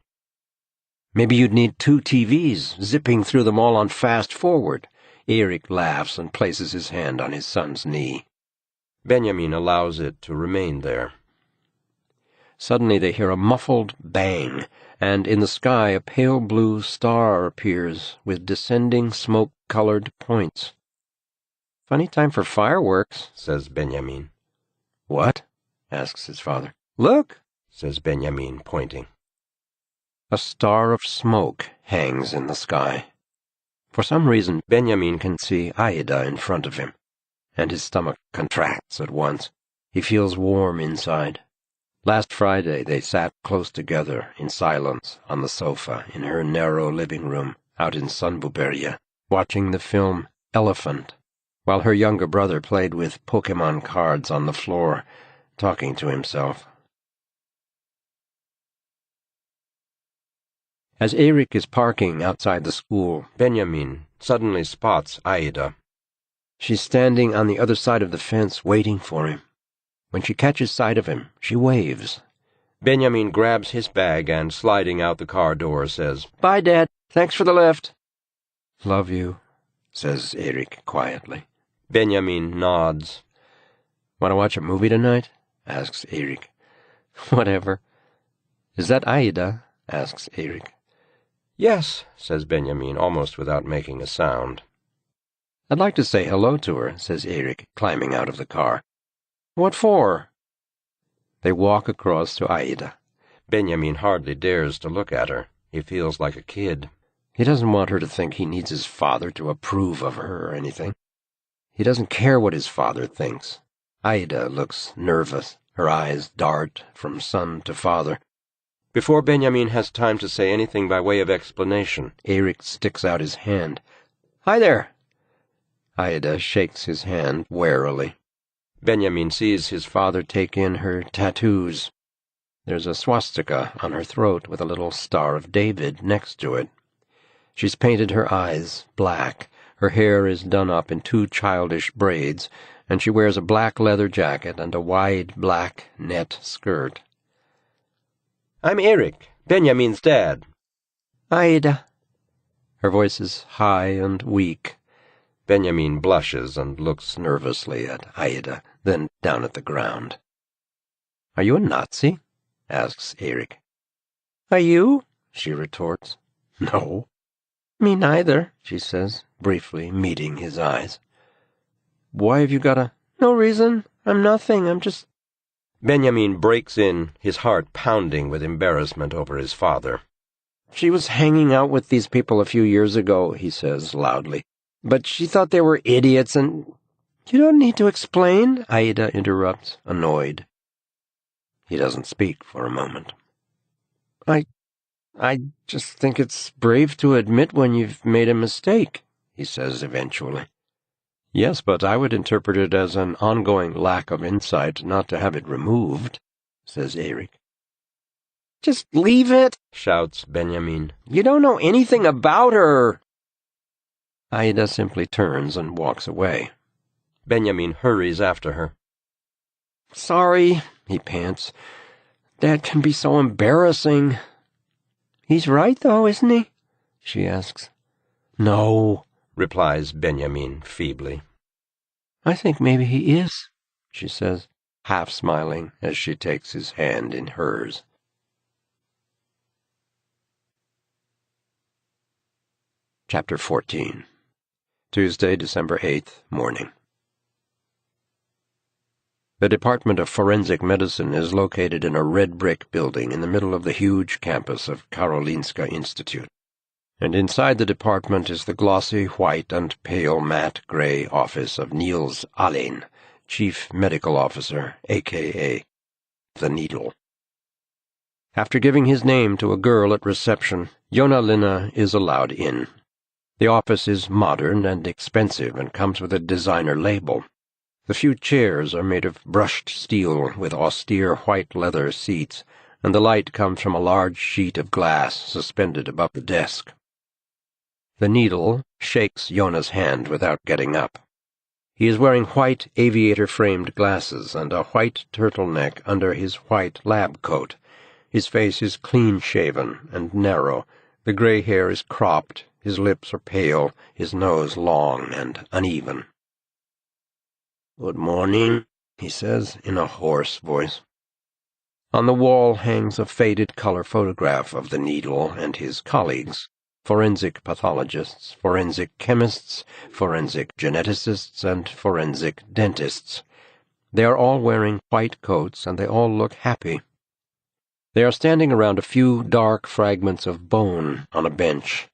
Maybe you'd need 2 TVs, zipping through them all on fast forward. Erik laughs and places his hand on his son's knee. Benjamin allows it to remain there. Suddenly they hear a muffled bang, and in the sky a pale blue star appears with descending smoke-colored points. "Funny time for fireworks," says Benjamin. "What?" asks his father. "Look," says Benjamin, pointing. A star of smoke hangs in the sky. For some reason, Benjamin can see Aida in front of him, and his stomach contracts at once. He feels warm inside. Last Friday they sat close together in silence on the sofa in her narrow living room out in Sundbyberg, watching the film Elephant, while her younger brother played with Pokemon cards on the floor, talking to himself. As Erik is parking outside the school, Benjamin suddenly spots Aida. She's standing on the other side of the fence waiting for him. When she catches sight of him, she waves. Benjamin grabs his bag and, sliding out the car door, says, "Bye, Dad. Thanks for the lift." "Love you," says Erik quietly. Benjamin nods. "Want to watch a movie tonight?" asks Erik. "Whatever." "Is that Aida?" asks Erik. "Yes," says Benjamin, almost without making a sound. "I'd like to say hello to her," says Erik, climbing out of the car. "What for?" They walk across to Aida. Benjamin hardly dares to look at her. He feels like a kid. He doesn't want her to think he needs his father to approve of her or anything. He doesn't care what his father thinks. Aida looks nervous. Her eyes dart from son to father. Before Benjamin has time to say anything by way of explanation, Erik sticks out his hand. "Hi there." Aida shakes his hand warily. Benjamin sees his father take in her tattoos. There's a swastika on her throat with a little Star of David next to it. She's painted her eyes black. Her hair is done up in 2 childish braids, and she wears a black leather jacket and a wide black net skirt. "I'm Erik, Benjamin's dad." "Aida." Her voice is high and weak. Benjamin blushes and looks nervously at Aida, then down at the ground. "Are you a Nazi?" asks Erik. "Are you?" she retorts. "No." "Me neither," she says, briefly meeting his eyes. "Why have you got a—" "No reason. I'm nothing. I'm just—" Benjamin breaks in, his heart pounding with embarrassment over his father. "She was hanging out with these people a few years ago," he says loudly. "But she thought they were idiots and—" "You don't need to explain," Aida interrupts, annoyed. He doesn't speak for a moment. I just think it's brave to admit when you've made a mistake," he says eventually. "Yes, but I would interpret it as an ongoing lack of insight not to have it removed," says Erik. "Just leave it," shouts Benjamin. "You don't know anything about her." Aida simply turns and walks away. Benjamin hurries after her. "Sorry," he pants. "Dad can be so embarrassing." "He's right, though, isn't he?" she asks. "No," replies Benjamin feebly. "I think maybe he is," she says, half smiling as she takes his hand in hers. Chapter 14. Tuesday, December 8th, morning. The Department of Forensic Medicine is located in a red brick building in the middle of the huge campus of Karolinska Institute. And inside the department is the glossy white and pale matte gray office of Niels Allen, Chief Medical Officer, a.k.a. The Needle. After giving his name to a girl at reception, Joona Linna is allowed in. The office is modern and expensive and comes with a designer label. The few chairs are made of brushed steel with austere white leather seats, and the light comes from a large sheet of glass suspended above the desk. The Needle shakes Joona's hand without getting up. He is wearing white aviator-framed glasses and a white turtleneck under his white lab coat. His face is clean-shaven and narrow. The gray hair is cropped, his lips are pale, his nose long and uneven. "Good morning," he says in a hoarse voice. On the wall hangs a faded color photograph of the Needle and his colleagues, forensic pathologists, forensic chemists, forensic geneticists, and forensic dentists. They are all wearing white coats, and they all look happy. They are standing around a few dark fragments of bone on a bench.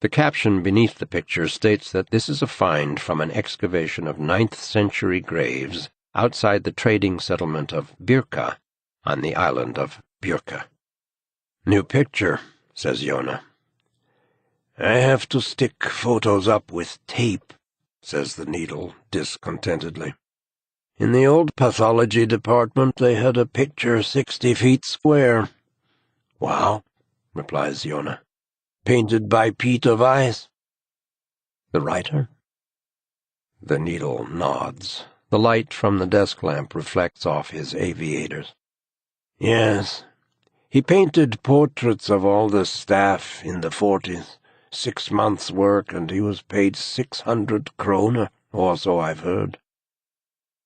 The caption beneath the picture states that this is a find from an excavation of 9th-century graves outside the trading settlement of Birka, on the island of Birka. "New picture," says Joona. "I have to stick photos up with tape," says the Needle discontentedly. "In the old pathology department they had a picture 60 feet square." "Wow," replies Joona. "Painted by Peter Weiss." "The writer?" The Needle nods. The light from the desk lamp reflects off his aviators. "Yes. He painted portraits of all the staff in the 40s. 6 months' work, and he was paid 600 kroner, or so I've heard.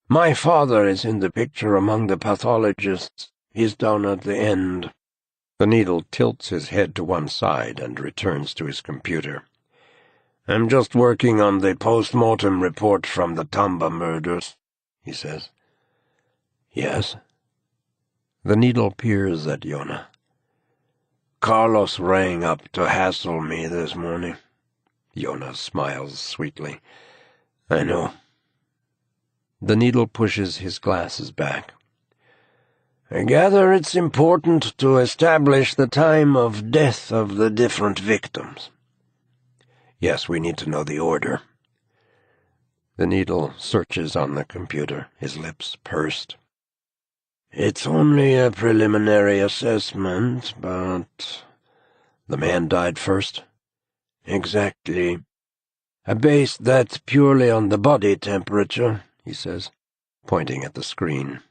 My father is in the picture among the pathologists. He's down at the end." The Needle tilts his head to one side and returns to his computer. "I'm just working on the post-mortem report from the Tumba murders," he says. "Yes?" The Needle peers at Joona. "Carlos rang up to hassle me this morning." Joona smiles sweetly. "I know." The Needle pushes his glasses back. "I gather it's important to establish the time of death of the different victims." "Yes, we need to know the order." The Needle searches on the computer, his lips pursed. "It's only a preliminary assessment, but—" "The man died first?" "Exactly. I based that purely on the body temperature," he says, pointing at the screen.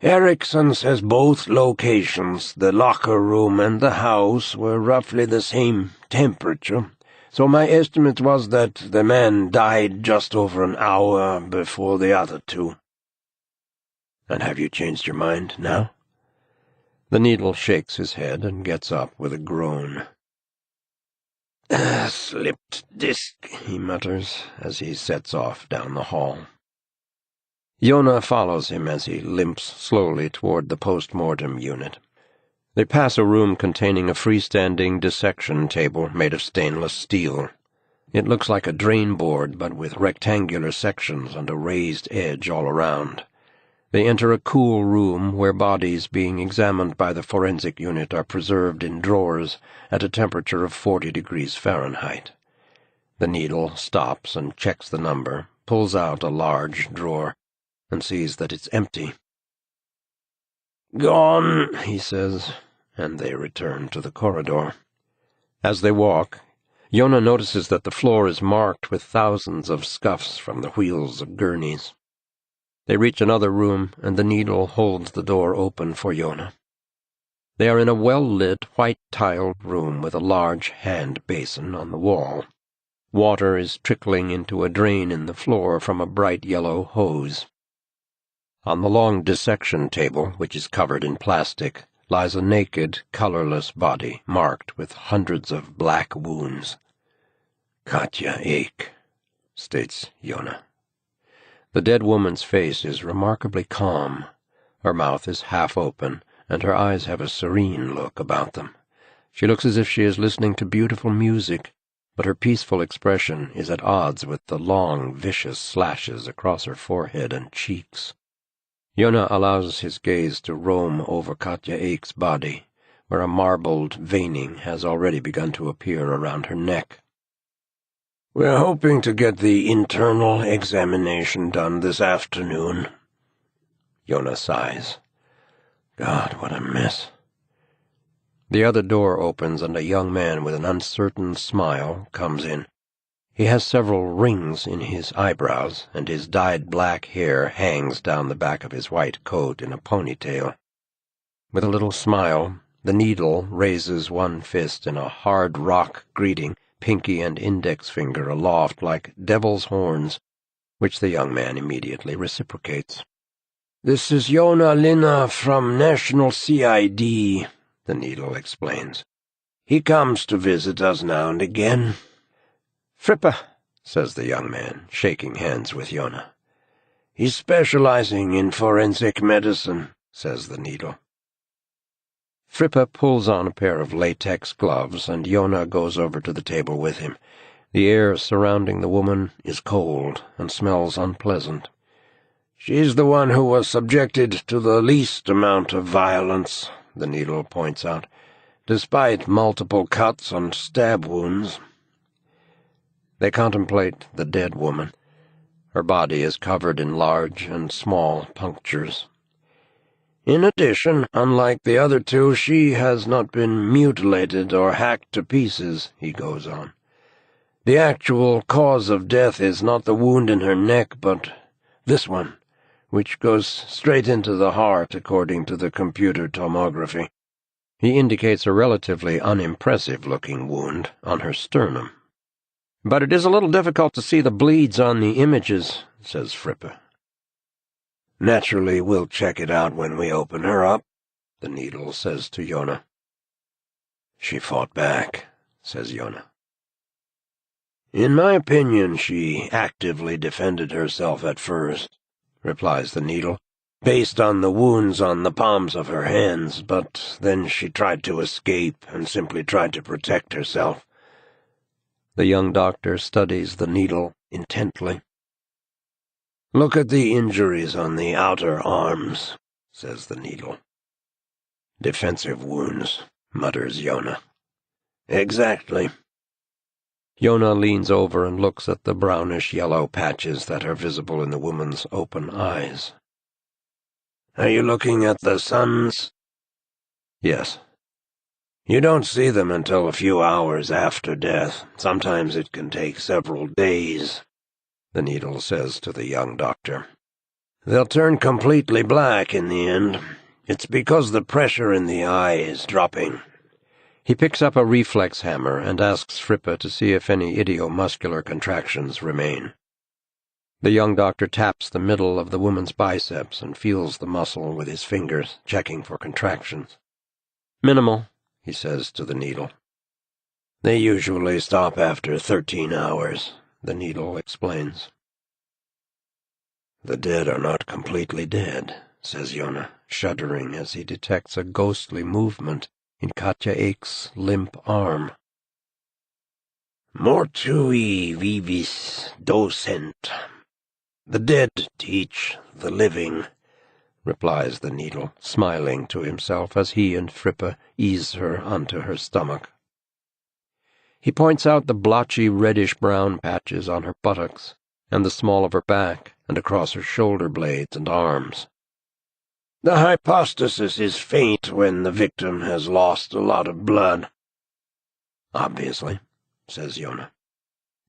"Erickson says both locations, the locker room and the house, were roughly the same temperature, so my estimate was that the man died just over an hour before the other two." "And have you changed your mind now?" The Needle shakes his head and gets up with a groan. "Slipped disc," he mutters as he sets off down the hall. Joona follows him as he limps slowly toward the post-mortem unit. They pass a room containing a freestanding dissection table made of stainless steel. It looks like a drain board, but with rectangular sections and a raised edge all around. They enter a cool room where bodies being examined by the forensic unit are preserved in drawers at a temperature of 40 degrees Fahrenheit. The Needle stops and checks the number, pulls out a large drawer, and sees that it's empty. "Gone," he says, and they return to the corridor. As they walk, Joona notices that the floor is marked with thousands of scuffs from the wheels of gurneys. They reach another room, and the Needle holds the door open for Joona. They are in a well-lit, white-tiled room with a large hand basin on the wall. Water is trickling into a drain in the floor from a bright yellow hose. On the long dissection table, which is covered in plastic, lies a naked, colorless body marked with hundreds of black wounds. "Katja Eik," states Joona. The dead woman's face is remarkably calm. Her mouth is half open, and her eyes have a serene look about them. She looks as if she is listening to beautiful music, but her peaceful expression is at odds with the long, vicious slashes across her forehead and cheeks. Joona allows his gaze to roam over Katja Eik's body, where a marbled veining has already begun to appear around her neck. "We're hoping to get the internal examination done this afternoon." Joona sighs. God, what a mess. The other door opens and a young man with an uncertain smile comes in. He has several rings in his eyebrows, and his dyed black hair hangs down the back of his white coat in a ponytail. With a little smile, the Needle raises one fist in a hard rock greeting, pinky and index finger aloft like devil's horns, which the young man immediately reciprocates. "This is Joona Linna from National CID, the needle explains. "He comes to visit us now and again." "Frippa," says the young man, shaking hands with Joona. "He's specializing in forensic medicine," says the needle. Frippa pulls on a pair of latex gloves, and Joona goes over to the table with him. The air surrounding the woman is cold and smells unpleasant. "She's the one who was subjected to the least amount of violence," the needle points out, "despite multiple cuts and stab wounds." They contemplate the dead woman. Her body is covered in large and small punctures. "In addition, unlike the other two, she has not been mutilated or hacked to pieces," he goes on. "The actual cause of death is not the wound in her neck, but this one, which goes straight into the heart according to the computer tomography." He indicates a relatively unimpressive-looking wound on her sternum. "But it is a little difficult to see the bleeds on the images," says Frippa. "Naturally, we'll check it out when we open her up," the needle says to Joona. "She fought back," says Joona. "In my opinion, she actively defended herself at first," replies the needle, "based on the wounds on the palms of her hands, but then she tried to escape and simply tried to protect herself." The young doctor studies the needle intently. "Look at the injuries on the outer arms," says the needle. "Defensive wounds," mutters Joona. "Exactly." Joona leans over and looks at the brownish-yellow patches that are visible in the woman's open eyes. "Are you looking at the suns?" "Yes." "You don't see them until a few hours after death. Sometimes it can take several days," the needle says to the young doctor. "They'll turn completely black in the end. It's because the pressure in the eye is dropping." He picks up a reflex hammer and asks Frippa to see if any idiomuscular contractions remain. The young doctor taps the middle of the woman's biceps and feels the muscle with his fingers, checking for contractions. "Minimal," he says to the needle. "They usually stop after 13 hours, the needle explains. "The dead are not completely dead," says Joona, shuddering as he detects a ghostly movement in Katja Ek's limp arm. "Mortui vivis docent. The dead teach the living," replies the needle, smiling to himself as he and Frippa ease her onto her stomach. He points out the blotchy reddish-brown patches on her buttocks and the small of her back and across her shoulder blades and arms. "The hypostasis is faint when the victim has lost a lot of blood." "Obviously," says Joona.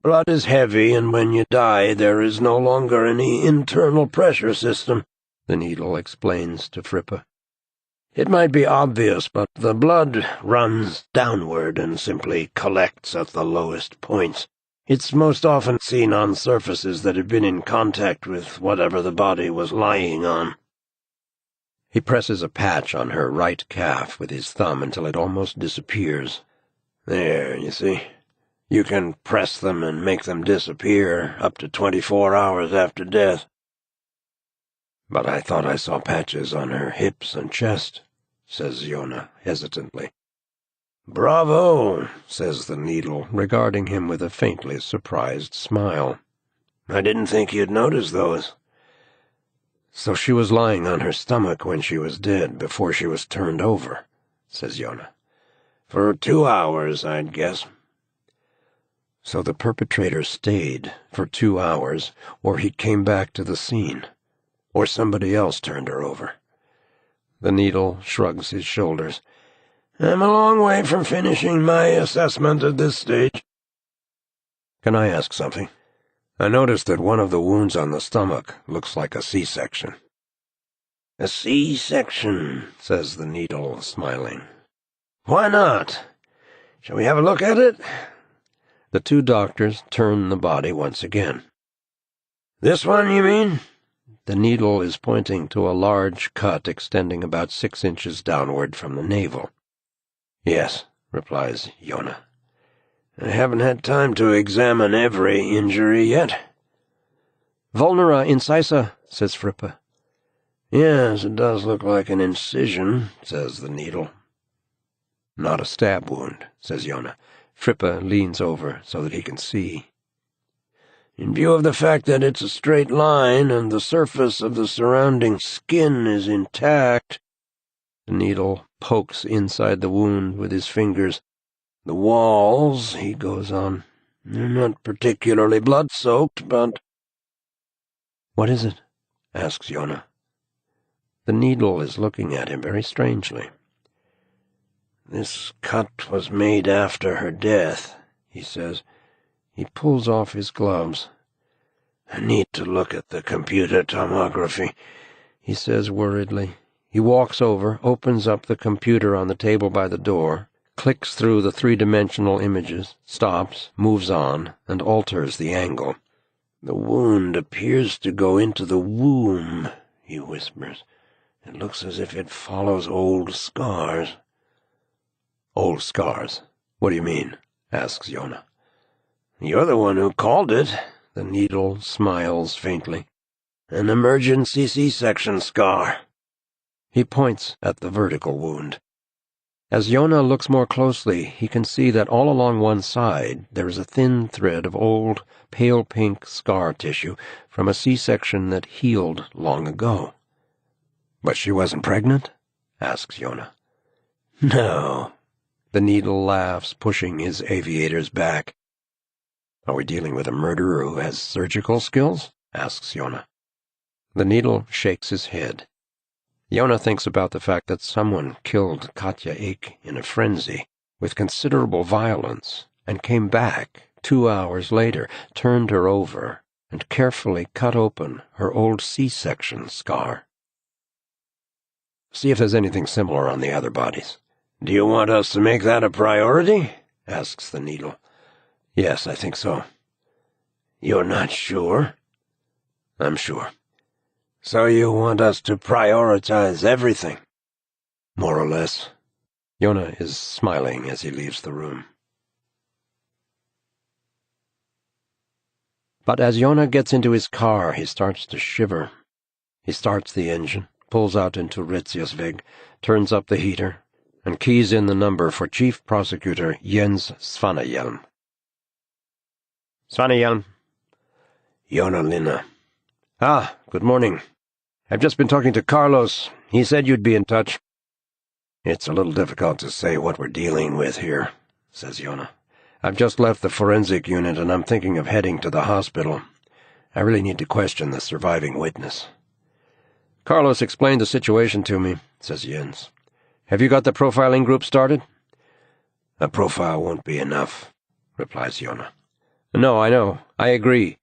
"Blood is heavy, and when you die there is no longer any internal pressure system," the needle explains to Frippa. "It might be obvious, but the blood runs downward and simply collects at the lowest points. It's most often seen on surfaces that have been in contact with whatever the body was lying on." He presses a patch on her right calf with his thumb until it almost disappears. "There, you see. You can press them and make them disappear up to 24 hours after death." "But I thought I saw patches on her hips and chest," says Joona hesitantly. "Bravo," says the needle, regarding him with a faintly surprised smile. "I didn't think you'd notice those." "So she was lying on her stomach when she was dead, before she was turned over," says Joona. "For 2 hours, I'd guess." "So the perpetrator stayed for 2 hours, or he came back to the scene, or somebody else turned her over." The needle shrugs his shoulders. "I'm a long way from finishing my assessment at this stage." "Can I ask something? I noticed that one of the wounds on the stomach looks like a C-section." "A C-section," says the needle, smiling. "Why not? Shall we have a look at it?" The two doctors turn the body once again. "This one, you mean?" The needle is pointing to a large cut extending about 6 inches downward from the navel. "Yes," replies Joona. "I haven't had time to examine every injury yet." "Vulnera incisa," says Frippa. "Yes, it does look like an incision," says the needle. "Not a stab wound," says Joona. Frippa leans over so that he can see. "In view of the fact that it's a straight line and the surface of the surrounding skin is intact," the needle pokes inside the wound with his fingers. "The walls," he goes on, "they're not particularly blood-soaked, but—" "What is it?" asks Joona. The needle is looking at him very strangely. "This cut was made after her death," he says. He pulls off his gloves. "I need to look at the computer tomography," he says worriedly. He walks over, opens up the computer on the table by the door, clicks through the 3-dimensional images, stops, moves on, and alters the angle. "The wound appears to go into the womb," he whispers. "It looks as if it follows old scars." "Old scars? What do you mean?" asks Joona. "You're the one who called it." The needle smiles faintly. "An emergency C-section scar." He points at the vertical wound. As Joona looks more closely, he can see that all along one side there is a thin thread of old, pale pink scar tissue from a C-section that healed long ago. "But she wasn't pregnant?" asks Joona. "No." The needle laughs, pushing his aviators back. "Are we dealing with a murderer who has surgical skills?" asks Joona. The needle shakes his head. Joona thinks about the fact that someone killed Katja Ek in a frenzy, with considerable violence, and came back 2 hours later, turned her over, and carefully cut open her old C-section scar. "See if there's anything similar on the other bodies." "Do you want us to make that a priority?" asks the needle. "Yes, I think so." "You're not sure?" "I'm sure." "So you want us to prioritize everything?" "More or less." Joona is smiling as he leaves the room. But as Joona gets into his car, he starts to shiver. He starts the engine, pulls out into Retziusweg, turns up the heater, and keys in the number for Chief Prosecutor Jens Svanehjelm. "Svanehjelm." "Joona Linna." "Ah, good morning. I've just been talking to Carlos. He said you'd be in touch." "It's a little difficult to say what we're dealing with here," says Joona. "I've just left the forensic unit and I'm thinking of heading to the hospital. I really need to question the surviving witness." "Carlos explained the situation to me," says Jens. "Have you got the profiling group started?" "A profile won't be enough," replies Joona. "No, I know. I agree.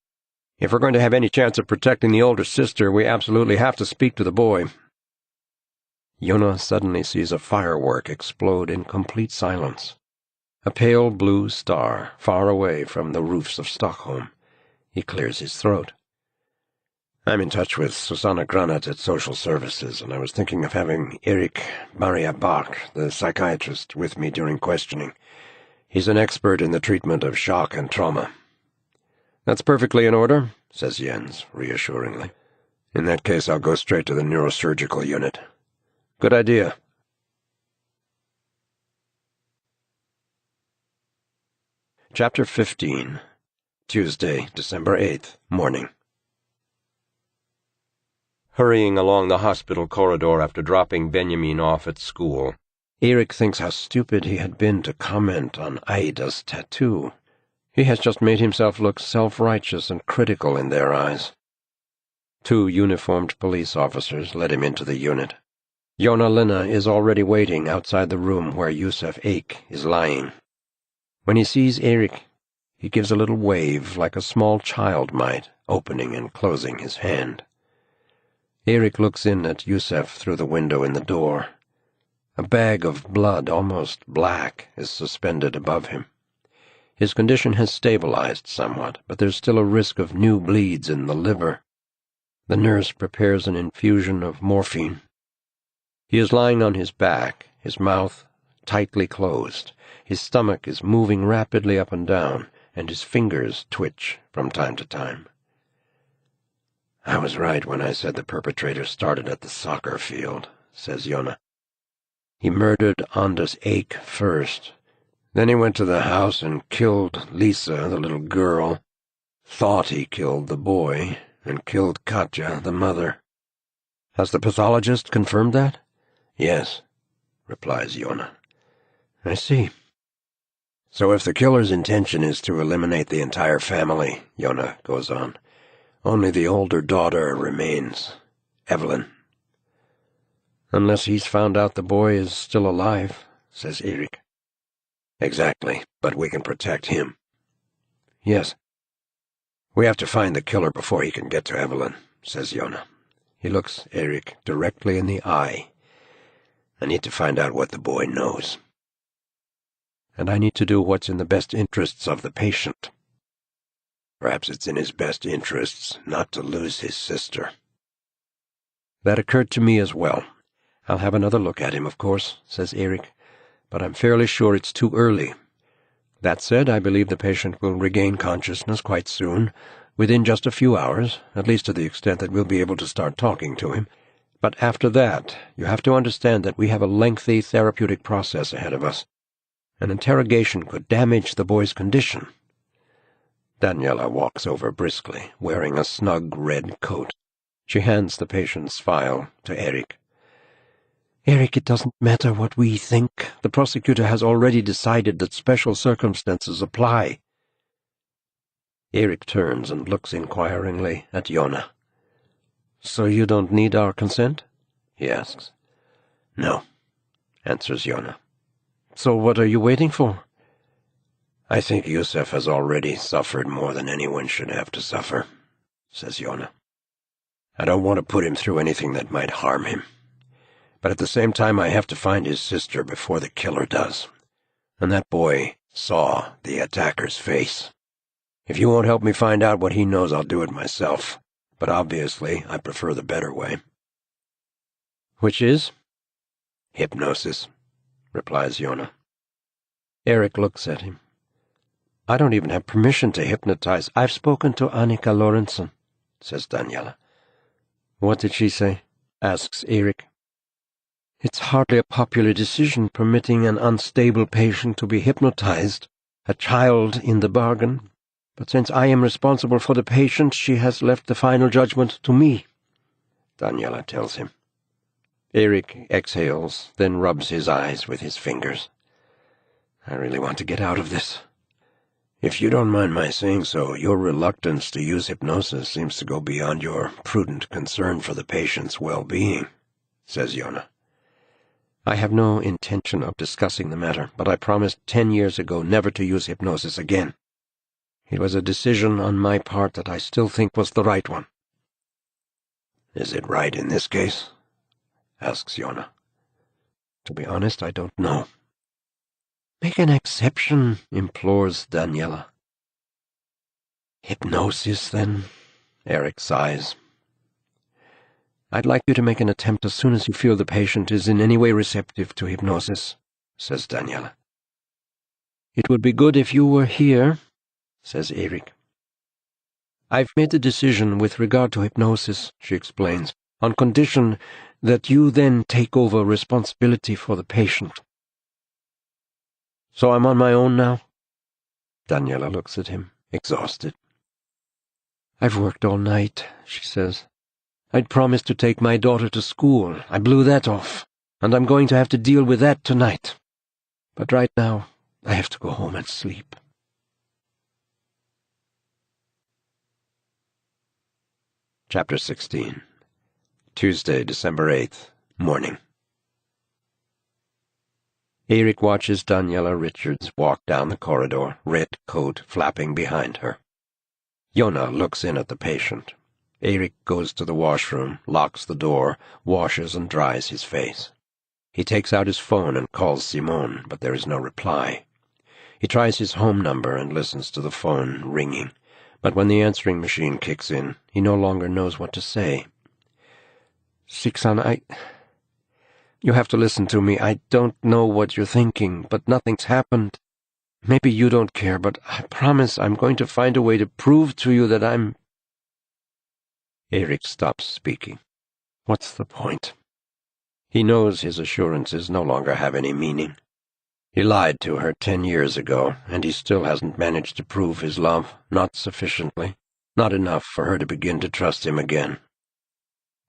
If we're going to have any chance of protecting the older sister, we absolutely have to speak to the boy." Joona suddenly sees a firework explode in complete silence. A pale blue star, far away from the roofs of Stockholm. He clears his throat. "I'm in touch with Susanna Granat at Social Services, and I was thinking of having Erik Maria Bark, the psychiatrist, with me during questioning. He's an expert in the treatment of shock and trauma." "That's perfectly in order," says Jens, reassuringly. "In that case, I'll go straight to the neurosurgical unit." "Good idea." Chapter 15. Tuesday, December 8th, morning. Hurrying along the hospital corridor after dropping Benjamin off at school, Erik thinks how stupid he had been to comment on Aida's tattoo. He has just made himself look self-righteous and critical in their eyes. 2 uniformed police officers led him into the unit. Joona Linna is already waiting outside the room where Yusuf Ek is lying. When he sees Erik, he gives a little wave like a small child might, opening and closing his hand. Erik looks in at Yusuf through the window in the door. A bag of blood, almost black, is suspended above him. His condition has stabilized somewhat, but there's still a risk of new bleeds in the liver. The nurse prepares an infusion of morphine. He is lying on his back, his mouth tightly closed. His stomach is moving rapidly up and down, and his fingers twitch from time to time. "I was right when I said the perpetrator started at the soccer field," says Joona. "He murdered Anders Ake first. Then he went to the house and killed Lisa, the little girl, thought he killed the boy, and killed Katja, the mother." "Has the pathologist confirmed that?" "Yes," replies Joona. "I see." "So if the killer's intention is to eliminate the entire family," Joona goes on, "only the older daughter remains, Evelyn." "Unless he's found out the boy is still alive," says Erik. "Exactly, but we can protect him." "Yes." "We have to find the killer before he can get to Evelyn," says Joona. He looks Erik directly in the eye. "I need to find out what the boy knows." "And I need to do what's in the best interests of the patient." "Perhaps it's in his best interests not to lose his sister." "That occurred to me as well. I'll have another look at him, of course," says Erik, "but I'm fairly sure it's too early. That said, I believe the patient will regain consciousness quite soon, within just a few hours, at least to the extent that we'll be able to start talking to him. But after that, you have to understand that we have a lengthy therapeutic process ahead of us. An interrogation could damage the boy's condition." Daniela walks over briskly, wearing a snug red coat. She hands the patient's file to Erik. "Erik, it doesn't matter what we think. The prosecutor has already decided that special circumstances apply." Erik turns and looks inquiringly at Joona. "So you don't need our consent?" he asks. "No," answers Joona. "So what are you waiting for?" "I think Yusef has already suffered more than anyone should have to suffer," says Joona. "I don't want to put him through anything that might harm him. But at the same time I have to find his sister before the killer does. And that boy saw the attacker's face. If you won't help me find out what he knows, I'll do it myself. But obviously I prefer the better way." "Which is?" "Hypnosis," replies Joona. Erik looks at him. "I don't even have permission to hypnotize. I've spoken to Annika Lorentzen," says Daniela. "What did she say?" asks Erik. "It's hardly a popular decision permitting an unstable patient to be hypnotized, a child in the bargain. But since I am responsible for the patient, she has left the final judgment to me," Daniela tells him. Erik exhales, then rubs his eyes with his fingers. "I really want to get out of this." "If you don't mind my saying so, your reluctance to use hypnosis seems to go beyond your prudent concern for the patient's well-being," says Joona. "I have no intention of discussing the matter, but I promised 10 years ago never to use hypnosis again. It was a decision on my part that I still think was the right one." "Is it right in this case?" asks Joona. "To be honest, I don't know." "Make an exception," implores Daniela. "Hypnosis, then," Erik sighs. "I'd like you to make an attempt as soon as you feel the patient is in any way receptive to hypnosis," says Daniela. "It would be good if you were here," says Erik. "I've made a decision with regard to hypnosis," she explains, "on condition that you then take over responsibility for the patient." "So I'm on my own now?" Daniela looks at him, exhausted. "I've worked all night," she says. "I'd promised to take my daughter to school. I blew that off, and I'm going to have to deal with that tonight. But right now, I have to go home and sleep." Chapter 16. Tuesday, December 8th, morning. Erik watches Daniela Richards walk down the corridor, red coat flapping behind her. Joona looks in at the patient. Erik goes to the washroom, locks the door, washes and dries his face. He takes out his phone and calls Simone, but there is no reply. He tries his home number and listens to the phone ringing, But when the answering machine kicks in, he no longer knows what to say. Sixan, you have to listen to me. I don't know what you're thinking, but nothing's happened. Maybe you don't care, but I promise I'm going to find a way to prove to you that I'm... Erik stops speaking. What's the point? He knows his assurances no longer have any meaning. He lied to her 10 years ago, and he still hasn't managed to prove his love, not sufficiently, not enough for her to begin to trust him again.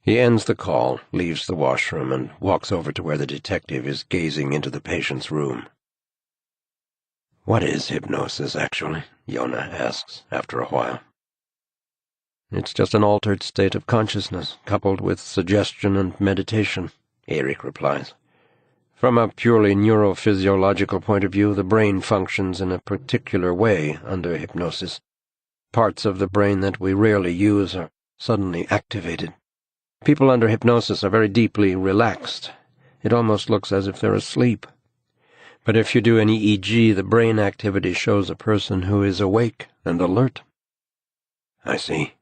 He ends the call, leaves the washroom, and walks over to where the detective is gazing into the patient's room. "What is hypnosis, actually?" Joona asks after a while. It's just an altered state of consciousness, coupled with suggestion and meditation, Erik replies. From a purely neurophysiological point of view, the brain functions in a particular way under hypnosis. Parts of the brain that we rarely use are suddenly activated. People under hypnosis are very deeply relaxed. It almost looks as if they're asleep. But if you do an EEG, the brain activity shows a person who is awake and alert. "I see,"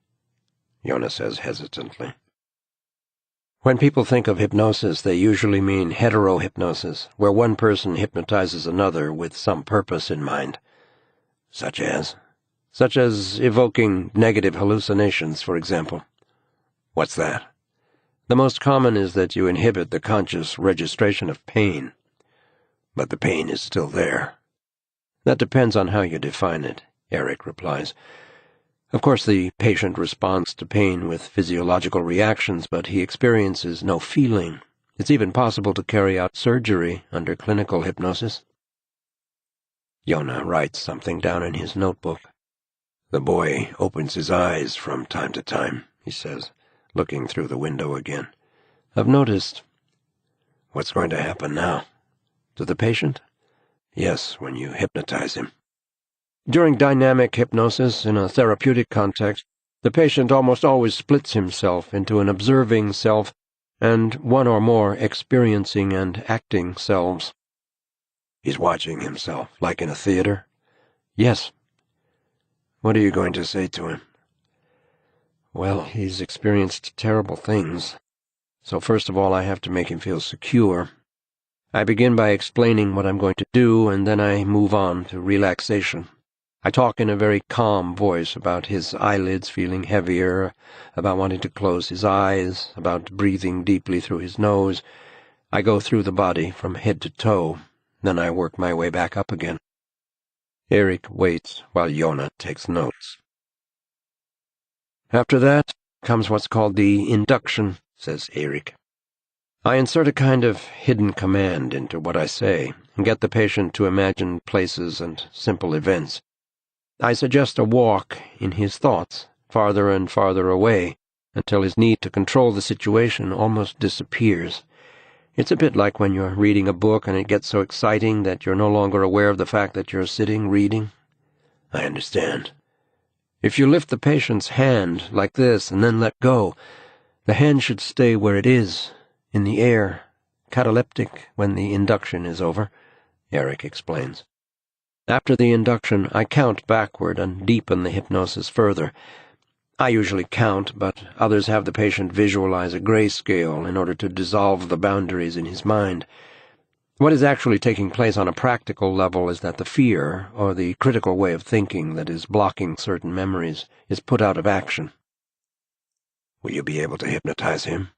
Joona says hesitantly. When people think of hypnosis, they usually mean heterohypnosis, where one person hypnotizes another with some purpose in mind. Such as? Such as evoking negative hallucinations, for example. What's that? The most common is that you inhibit the conscious registration of pain. But the pain is still there. That depends on how you define it, Erik replies. Of course, the patient responds to pain with physiological reactions, but he experiences no feeling. It's even possible to carry out surgery under clinical hypnosis. Joona writes something down in his notebook. "The boy opens his eyes from time to time," he says, looking through the window again. "I've noticed." "What's going to happen now?" "To the patient?" "Yes, when you hypnotize him." During dynamic hypnosis in a therapeutic context, the patient almost always splits himself into an observing self and one or more experiencing and acting selves. "He's watching himself, like in a theater?" "Yes." "What are you going to say to him?" "Well, he's experienced terrible things. So first of all, I have to make him feel secure. I begin by explaining what I'm going to do, and then I move on to relaxation. I talk in a very calm voice about his eyelids feeling heavier, about wanting to close his eyes, about breathing deeply through his nose. I go through the body from head to toe, then I work my way back up again." Erik waits while Joona takes notes. "After that comes what's called the induction," says Erik. "I insert a kind of hidden command into what I say and get the patient to imagine places and simple events. I suggest a walk in his thoughts, farther and farther away, until his need to control the situation almost disappears. It's a bit like when you're reading a book and it gets so exciting that you're no longer aware of the fact that you're sitting reading." "I understand." "If you lift the patient's hand like this and then let go, the hand should stay where it is, in the air, cataleptic when the induction is over," Erik explains. "After the induction, I count backward and deepen the hypnosis further. I usually count, but others have the patient visualize a grayscale in order to dissolve the boundaries in his mind. What is actually taking place on a practical level is that the fear, or the critical way of thinking that is blocking certain memories, is put out of action." "Will you be able to hypnotize him?"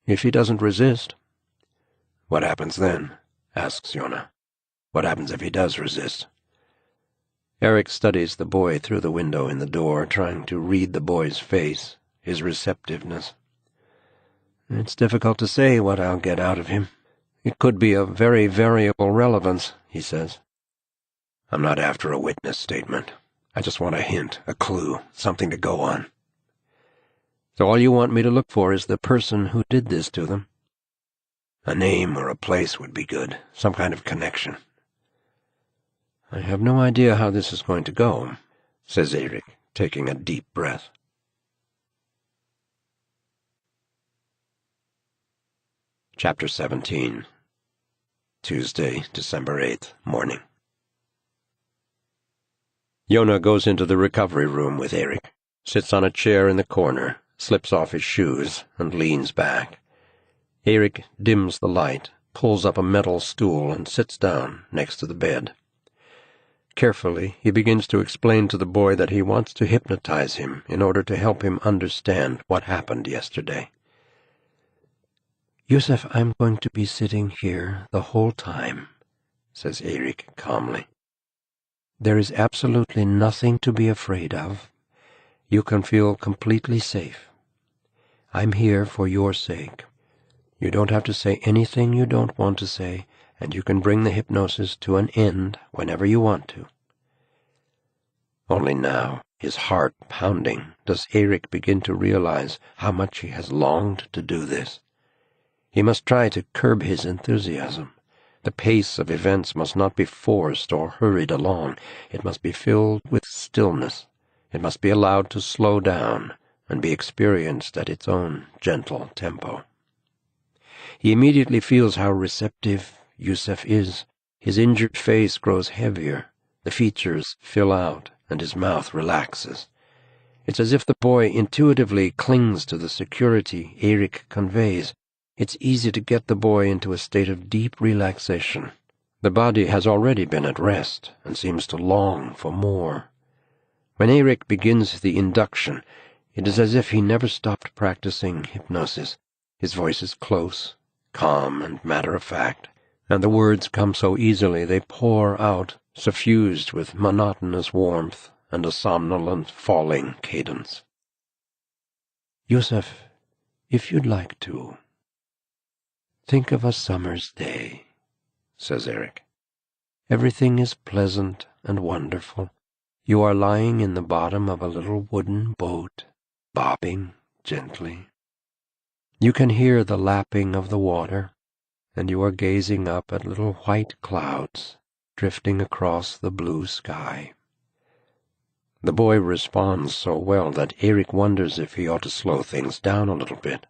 "If he doesn't resist." "What happens then?" asks Joona. "What happens if he does resist?" Erik studies the boy through the window in the door, trying to read the boy's face, his receptiveness. "It's difficult to say what I'll get out of him. It could be of very variable relevance," he says. "I'm not after a witness statement. I just want a hint, a clue, something to go on." "So all you want me to look for is the person who did this to them?" "A name or a place would be good, some kind of connection." "I have no idea how this is going to go," says Erik, taking a deep breath. Chapter 17. Tuesday, December 8th, morning. Joona goes into the recovery room with Erik, sits on a chair in the corner, slips off his shoes, and leans back. Erik dims the light, pulls up a metal stool, and sits down next to the bed. Carefully, he begins to explain to the boy that he wants to hypnotize him in order to help him understand what happened yesterday. "Yusuf, I'm going to be sitting here the whole time," says Erik calmly. "There is absolutely nothing to be afraid of. You can feel completely safe. I'm here for your sake. You don't have to say anything you don't want to say, and you can bring the hypnosis to an end whenever you want to." Only now, his heart pounding, does Erik begin to realize how much he has longed to do this. He must try to curb his enthusiasm. The pace of events must not be forced or hurried along. It must be filled with stillness. It must be allowed to slow down and be experienced at its own gentle tempo. He immediately feels how receptive Yusuf is. His injured face grows heavier, the features fill out, and his mouth relaxes. It's as if the boy intuitively clings to the security Erik conveys. It's easy to get the boy into a state of deep relaxation. The body has already been at rest and seems to long for more. When Erik begins the induction, it is as if he never stopped practicing hypnosis. His voice is close, calm, and matter-of-fact, and the words come so easily they pour out, suffused with monotonous warmth and a somnolent falling cadence. "Yusuf, if you'd like to, think of a summer's day," says Erik. "Everything is pleasant and wonderful. You are lying in the bottom of a little wooden boat, bobbing gently. You can hear the lapping of the water, and you are gazing up at little white clouds drifting across the blue sky." The boy responds so well that Erik wonders if he ought to slow things down a little bit.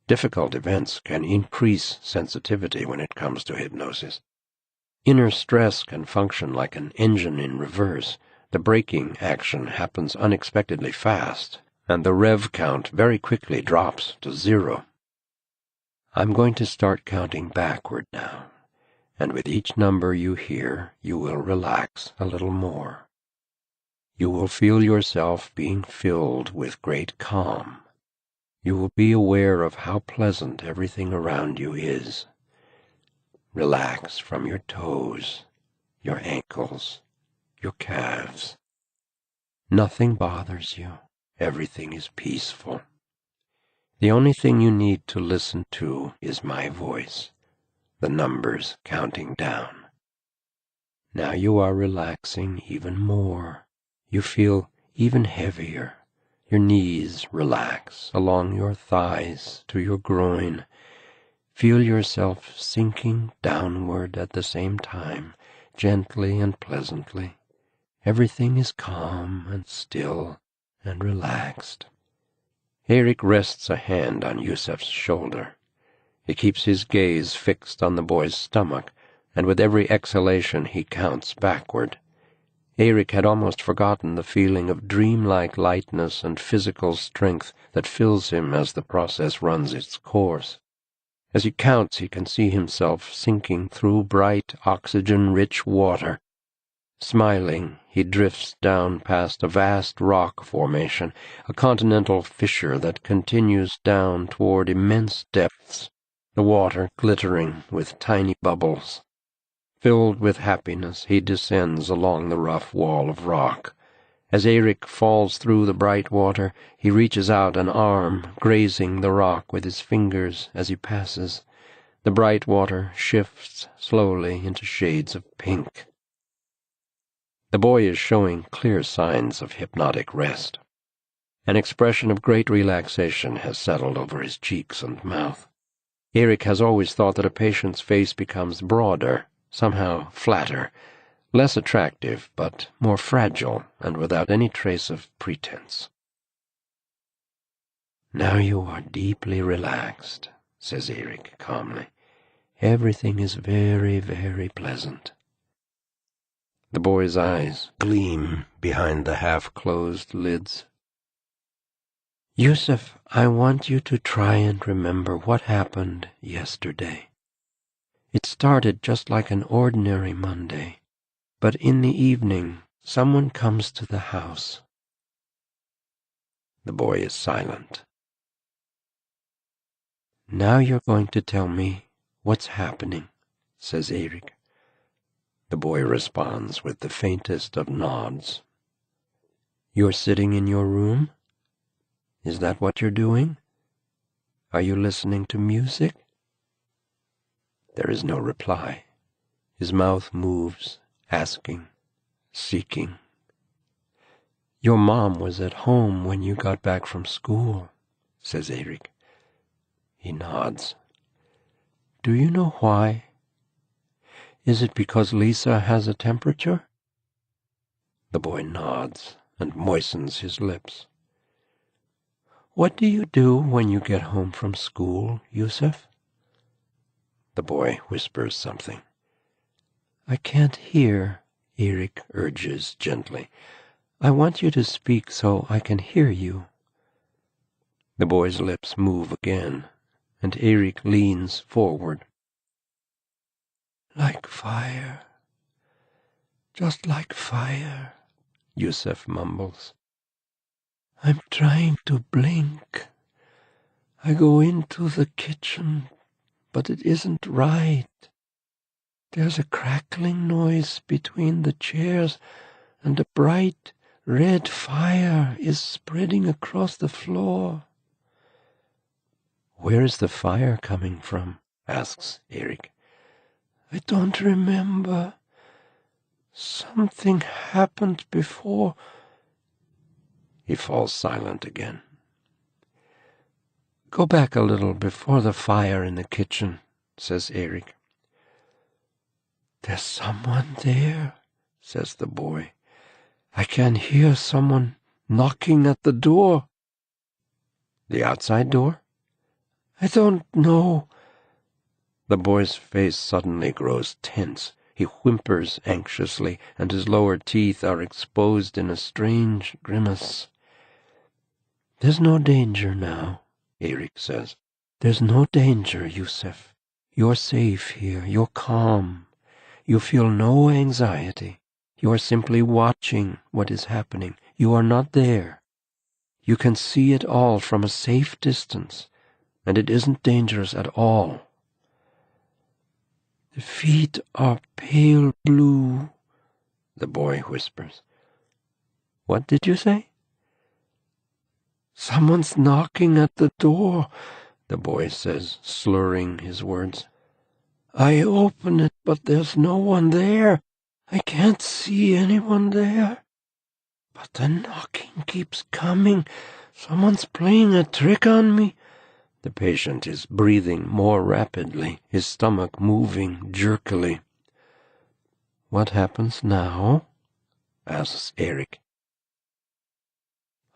Difficult events can increase sensitivity when it comes to hypnosis. Inner stress can function like an engine in reverse. The braking action happens unexpectedly fast, and the rev count very quickly drops to 0. "I'm going to start counting backward now, and with each number you hear, you will relax a little more. You will feel yourself being filled with great calm. You will be aware of how pleasant everything around you is. Relax from your toes, your ankles, your calves. Nothing bothers you. Everything is peaceful. The only thing you need to listen to is my voice, the numbers counting down. Now you are relaxing even more. You feel even heavier. Your knees relax along your thighs to your groin. Feel yourself sinking downward at the same time, gently and pleasantly. Everything is calm and still and relaxed." Erik rests a hand on Yusuf's shoulder. He keeps his gaze fixed on the boy's stomach, and with every exhalation he counts backward. Erik had almost forgotten the feeling of dreamlike lightness and physical strength that fills him as the process runs its course. As he counts, he can see himself sinking through bright, oxygen-rich water. Smiling, he drifts down past a vast rock formation, a continental fissure that continues down toward immense depths, the water glittering with tiny bubbles. Filled with happiness, he descends along the rough wall of rock. As Erik falls through the bright water, he reaches out an arm, grazing the rock with his fingers as he passes. The bright water shifts slowly into shades of pink. The boy is showing clear signs of hypnotic rest. An expression of great relaxation has settled over his cheeks and mouth. Erik has always thought that a patient's face becomes broader, somehow flatter, less attractive, but more fragile and without any trace of pretense. "Now you are deeply relaxed," says Erik calmly. "Everything is very, very pleasant." The boy's eyes gleam behind the half-closed lids. Yusuf, I want you to try and remember what happened yesterday. It started just like an ordinary Monday, but in the evening someone comes to the house. The boy is silent. Now you're going to tell me what's happening, says Erik. The boy responds with the faintest of nods. You're sitting in your room? Is that what you're doing? Are you listening to music? There is no reply. His mouth moves, asking, seeking. Your mom was at home when you got back from school, says Erik. He nods. Do you know why? Is it because Lisa has a temperature? The boy nods and moistens his lips. What do you do when you get home from school, Yusuf? The boy whispers something. I can't hear, Erik urges gently. I want you to speak so I can hear you. The boy's lips move again, and Erik leans forward. Like fire. Just like fire, Yusuf mumbles. I'm trying to blink. I go into the kitchen, but it isn't right. There's a crackling noise between the chairs, and a bright red fire is spreading across the floor. Where is the fire coming from? Asks Erik. I don't remember. Something happened before. He falls silent again. Go back a little before the fire in the kitchen, says Erik. There's someone there, says the boy. I can hear someone knocking at the door. The outside door? I don't know. The boy's face suddenly grows tense. He whimpers anxiously, and his lower teeth are exposed in a strange grimace. There's no danger now, Erik says. There's no danger, Yusuf. You're safe here. You're calm. You feel no anxiety. You are simply watching what is happening. You are not there. You can see it all from a safe distance, and it isn't dangerous at all. The feet are pale blue, the boy whispers. What did you say? Someone's knocking at the door, the boy says, slurring his words. I open it, but there's no one there. I can't see anyone there. But the knocking keeps coming. Someone's playing a trick on me. The patient is breathing more rapidly, his stomach moving jerkily. What happens now? Asks Erik.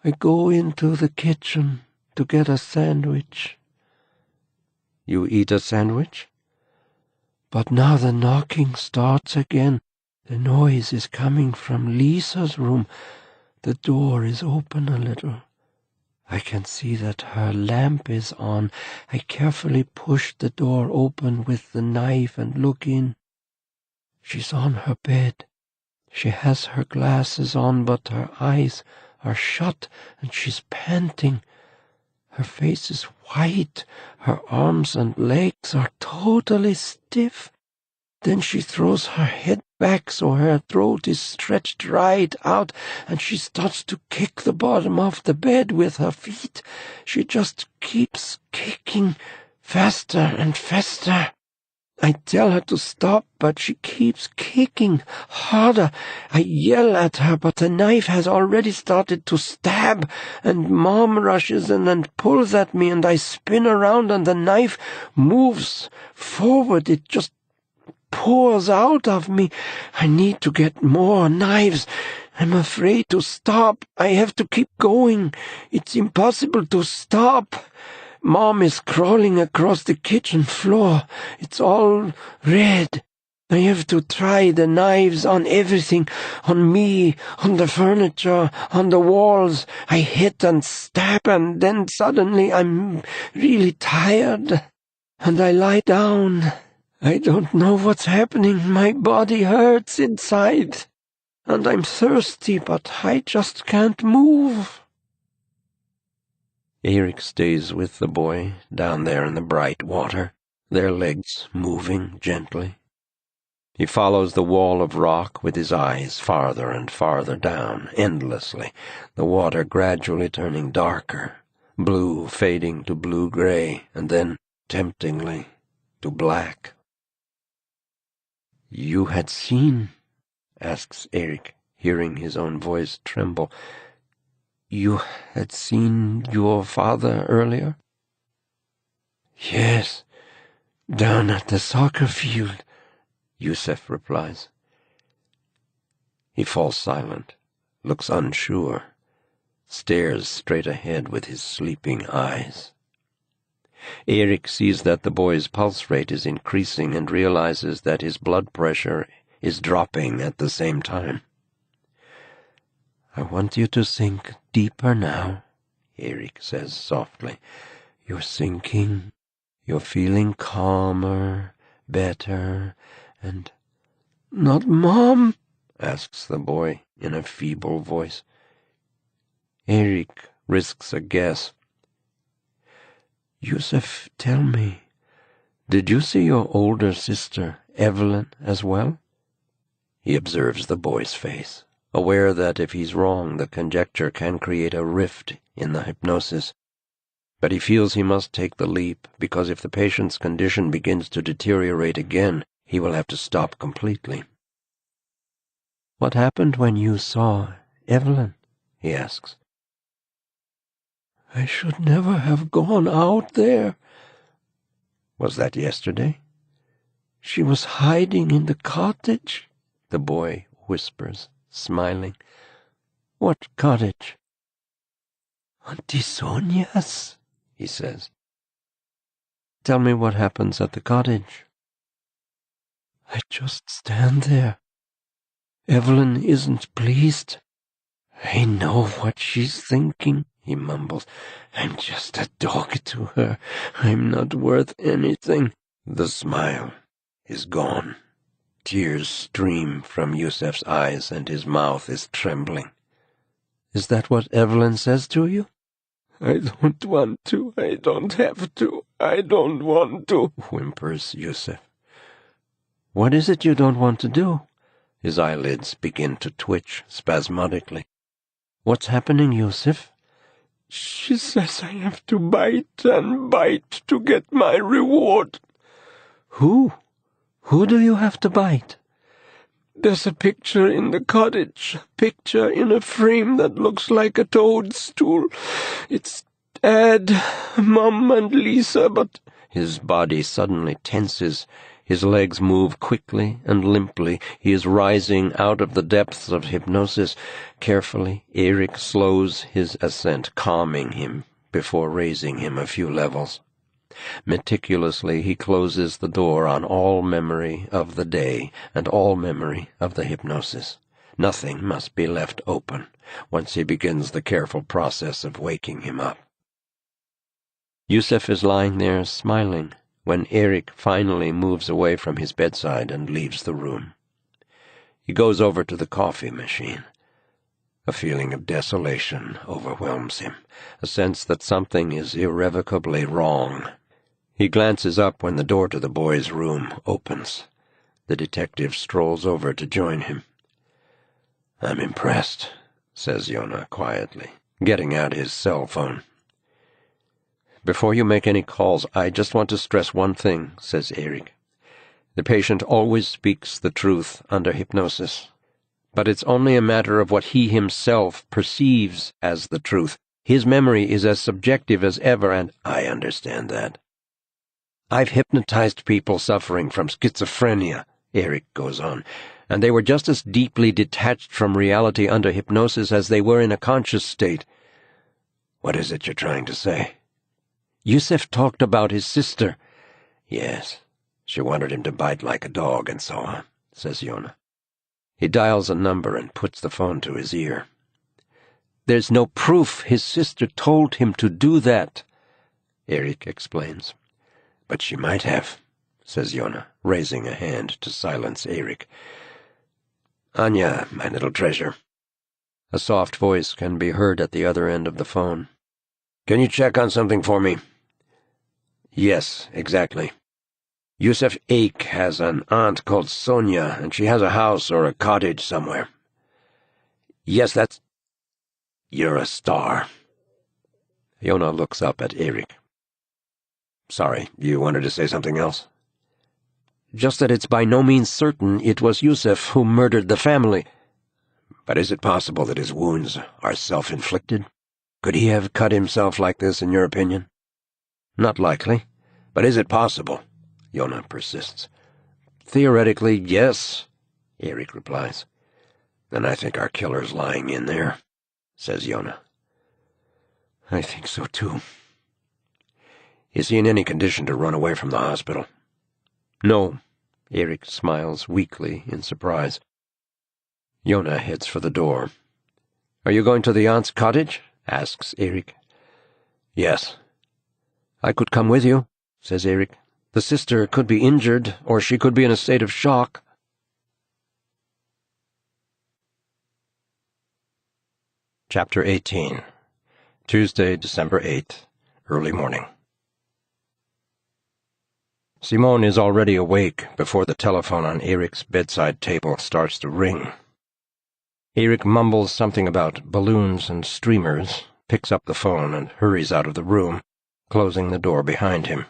I go into the kitchen to get a sandwich. You eat a sandwich? But now the knocking starts again. The noise is coming from Lisa's room. The door is open a little. I can see that her lamp is on. I carefully push the door open with the knife and look in. She's on her bed. She has her glasses on, but her eyes are shut, and she's panting. Her face is white. Her arms and legs are totally stiff. Then she throws her head back so her throat is stretched right out, and she starts to kick the bottom of the bed with her feet. She just keeps kicking faster and faster. I tell her to stop, but she keeps kicking harder. I yell at her, but the knife has already started to stab, and Mom rushes in and pulls at me, and I spin around, and the knife moves forward. It just pours out of me. I need to get more knives. I'm afraid to stop. I have to keep going. It's impossible to stop. Mom is crawling across the kitchen floor. It's all red. I have to try the knives on everything, on me, on the furniture, on the walls. I hit and stab, and then suddenly I'm really tired, and I lie down. I don't know what's happening. My body hurts inside, and I'm thirsty, but I just can't move. Erik stays with the boy down there in the bright water, their legs moving gently. He follows the wall of rock with his eyes farther and farther down, endlessly, the water gradually turning darker, blue fading to blue-gray, and then, temptingly, to black. "You had seen?" asks Erik, hearing his own voice tremble. "You had seen your father earlier?" "Yes, down at the soccer field," Yusef replies. He falls silent, looks unsure, stares straight ahead with his sleeping eyes. Erik sees that the boy's pulse rate is increasing and realizes that his blood pressure is dropping at the same time. "I want you to sink deeper now," Erik says softly. "You're sinking. You're feeling calmer, better, and—" "Not Mom?" asks the boy in a feeble voice. Erik risks a guess. "Yusef, tell me, did you see your older sister, Evelyn, as well?" He observes the boy's face, aware that if he's wrong, the conjecture can create a rift in the hypnosis. But he feels he must take the leap, because if the patient's condition begins to deteriorate again, he will have to stop completely. "What happened when you saw Evelyn?" he asks. "I should never have gone out there." Was that yesterday? "She was hiding in the cottage," the boy whispers, smiling. "What cottage?" "Auntie Sonia's," he says. "Tell me what happens at the cottage." "I just stand there. Evelyn isn't pleased. I know what she's thinking," he mumbles. "I'm just a dog to her. I'm not worth anything." The smile is gone. Tears stream from Yusef's eyes and his mouth is trembling. "Is that what Evelyn says to you?" "I don't want to. I don't have to. I don't want to," whimpers Yusef. "What is it you don't want to do?" His eyelids begin to twitch spasmodically. "What's happening, Yusef?" "She says I have to bite and bite to get my reward." "Who? Who do you have to bite?" "There's a picture in the cottage, a picture in a frame that looks like a toadstool. It's Dad, Mom, and Lisa, but—" His body suddenly tenses. His legs move quickly and limply. He is rising out of the depths of hypnosis. Carefully, Erik slows his ascent, calming him before raising him a few levels. Meticulously, he closes the door on all memory of the day and all memory of the hypnosis. Nothing must be left open once he begins the careful process of waking him up. Yusef is lying there smiling when Erik finally moves away from his bedside and leaves the room. He goes over to the coffee machine. A feeling of desolation overwhelms him, a sense that something is irrevocably wrong. He glances up when the door to the boy's room opens. The detective strolls over to join him. "I'm impressed," says Joona quietly, getting out his cell phone. "Before you make any calls, I just want to stress one thing," says Erik. "The patient always speaks the truth under hypnosis. But it's only a matter of what he himself perceives as the truth. His memory is as subjective as ever, and—" "I understand that." "I've hypnotized people suffering from schizophrenia," Erik goes on, "and they were just as deeply detached from reality under hypnosis as they were in a conscious state." "What is it you're trying to say?" "Yusef talked about his sister." "Yes, She wanted him to bite like a dog and so on, says Joona. He dials a number and puts the phone to his ear. There's no proof his sister told him to do that, Erik explains. But she might have, says Joona, raising a hand to silence Erik. Anya, my little treasure. A soft voice can be heard at the other end of the phone. Can you check on something for me? Yes, exactly. Yusuf Eik has an aunt called Sonia, and she has a house or a cottage somewhere. Yes, that's... You're a star. Joona looks up at Erik. Sorry, you wanted to say something else? Just that it's by no means certain it was Yusuf who murdered the family. But is it possible that his wounds are self-inflicted? Could he have cut himself like this, in your opinion? Not likely. But is it possible? Joona persists. Theoretically, yes, Erik replies. Then I think our killer's lying in there, says Joona. I think so too. Is he in any condition to run away from the hospital? No. Erik smiles weakly in surprise. Joona heads for the door. Are you going to the aunt's cottage? Asks Erik. Yes. I could come with you, says Erik. The sister could be injured, or she could be in a state of shock. Chapter 18. Tuesday, December 8th, early morning. Simone is already awake before the telephone on Erik's bedside table starts to ring. Erik mumbles something about balloons and streamers, picks up the phone and hurries out of the room, closing the door behind him.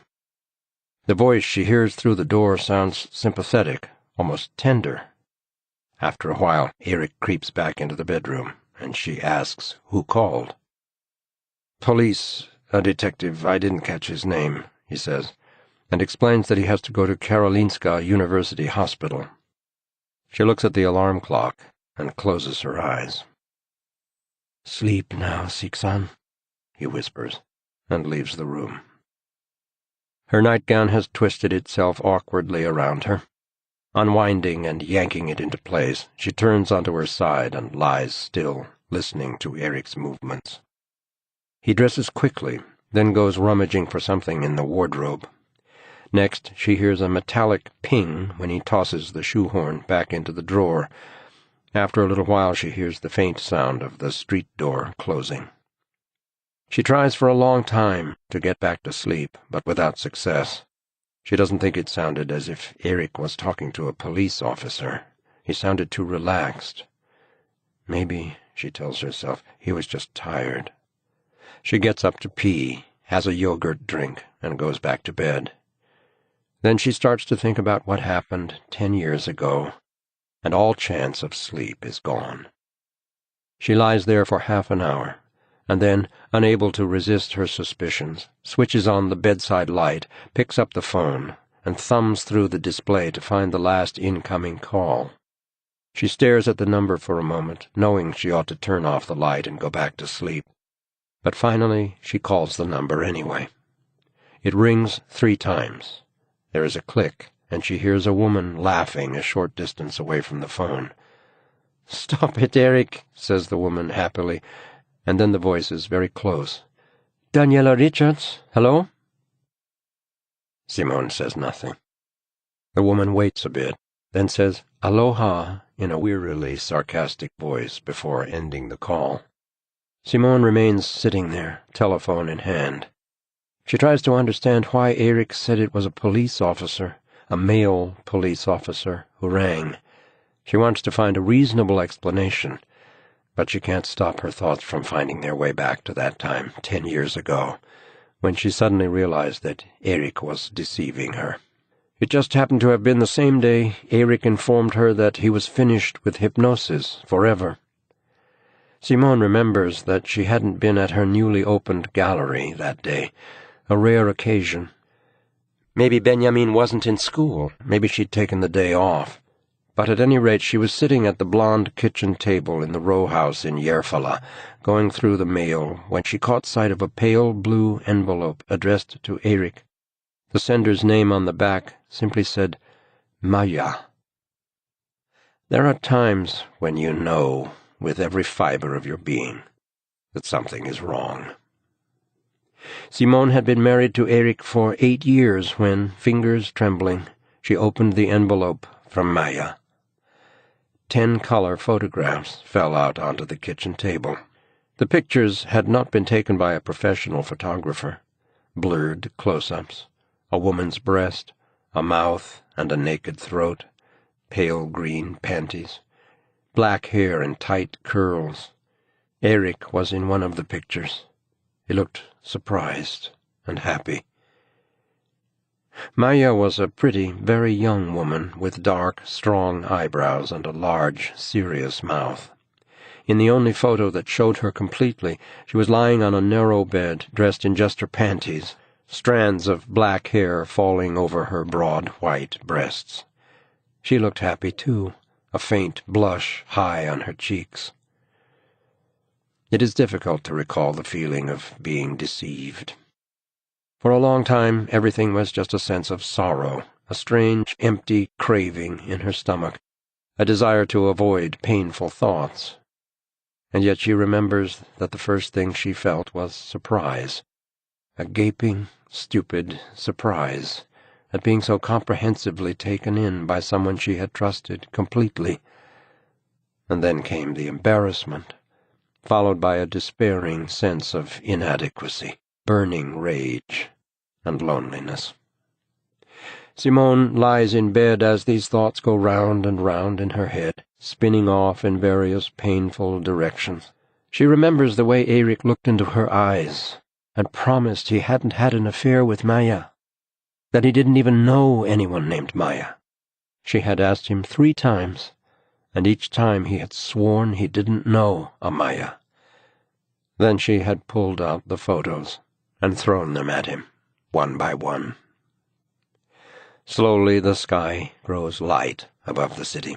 The voice she hears through the door sounds sympathetic, almost tender. After a while, Erik creeps back into the bedroom, and she asks who called. Police, a detective, I didn't catch his name, he says, and explains that he has to go to Karolinska University Hospital. She looks at the alarm clock and closes her eyes. Sleep now, Siksan, he whispers, and leaves the room. Her nightgown has twisted itself awkwardly around her. Unwinding and yanking it into place, she turns onto her side and lies still, listening to Erik's movements. He dresses quickly, then goes rummaging for something in the wardrobe. Next, she hears a metallic ping when he tosses the shoehorn back into the drawer. After a little while, she hears the faint sound of the street door closing. She tries for a long time to get back to sleep, but without success. She doesn't think it sounded as if Erik was talking to a police officer. He sounded too relaxed. Maybe, she tells herself, he was just tired. She gets up to pee, has a yogurt drink, and goes back to bed. Then she starts to think about what happened 10 years ago, and all chance of sleep is gone. She lies there for half an hour, and then, unable to resist her suspicions, switches on the bedside light, picks up the phone, and thumbs through the display to find the last incoming call. She stares at the number for a moment, knowing she ought to turn off the light and go back to sleep. But finally she calls the number anyway. It rings 3 times. There is a click, and she hears a woman laughing a short distance away from the phone. "Stop it, Erik," says the woman happily, and then the voice is very close. "Daniela Richards, hello?" Simone says nothing. The woman waits a bit, then says "Aloha" in a wearily sarcastic voice before ending the call. Simone remains sitting there, telephone in hand. She tries to understand why Erik said it was a police officer, a male police officer, who rang. She wants to find a reasonable explanation, but she can't stop her thoughts from finding their way back to that time 10 years ago, when she suddenly realized that Erik was deceiving her. It just happened to have been the same day Erik informed her that he was finished with hypnosis forever. Simone remembers that she hadn't been at her newly opened gallery that day, a rare occasion. Maybe Benjamin wasn't in school, maybe she'd taken the day off. But at any rate she was sitting at the blonde kitchen table in the row house in Järfälla, going through the mail, when she caught sight of a pale blue envelope addressed to Erik. The sender's name on the back simply said, Maya. There are times when you know, with every fiber of your being, that something is wrong. Simone had been married to Erik for 8 years when, fingers trembling, she opened the envelope from Maya. 10 color photographs fell out onto the kitchen table. The pictures had not been taken by a professional photographer. Blurred close-ups, a woman's breast, a mouth and a naked throat, pale green panties, black hair in tight curls. Erik was in one of the pictures. He looked surprised and happy. Maya was a pretty, very young woman with dark, strong eyebrows and a large, serious mouth. In the only photo that showed her completely, she was lying on a narrow bed, dressed in just her panties, strands of black hair falling over her broad white breasts. She looked happy, too, a faint blush high on her cheeks. It is difficult to recall the feeling of being deceived. For a long time, everything was just a sense of sorrow, a strange, empty craving in her stomach, a desire to avoid painful thoughts. And yet she remembers that the first thing she felt was surprise, a gaping, stupid surprise at being so comprehensively taken in by someone she had trusted completely. And then came the embarrassment, followed by a despairing sense of inadequacy, burning rage, and loneliness. Simone lies in bed as these thoughts go round and round in her head, spinning off in various painful directions. She remembers the way Erik looked into her eyes and promised he hadn't had an affair with Maya, that he didn't even know anyone named Maya. She had asked him 3 times, and each time he had sworn he didn't know a Maya. Then she had pulled out the photos and thrown them at him, one by one. Slowly the sky grows light above the city.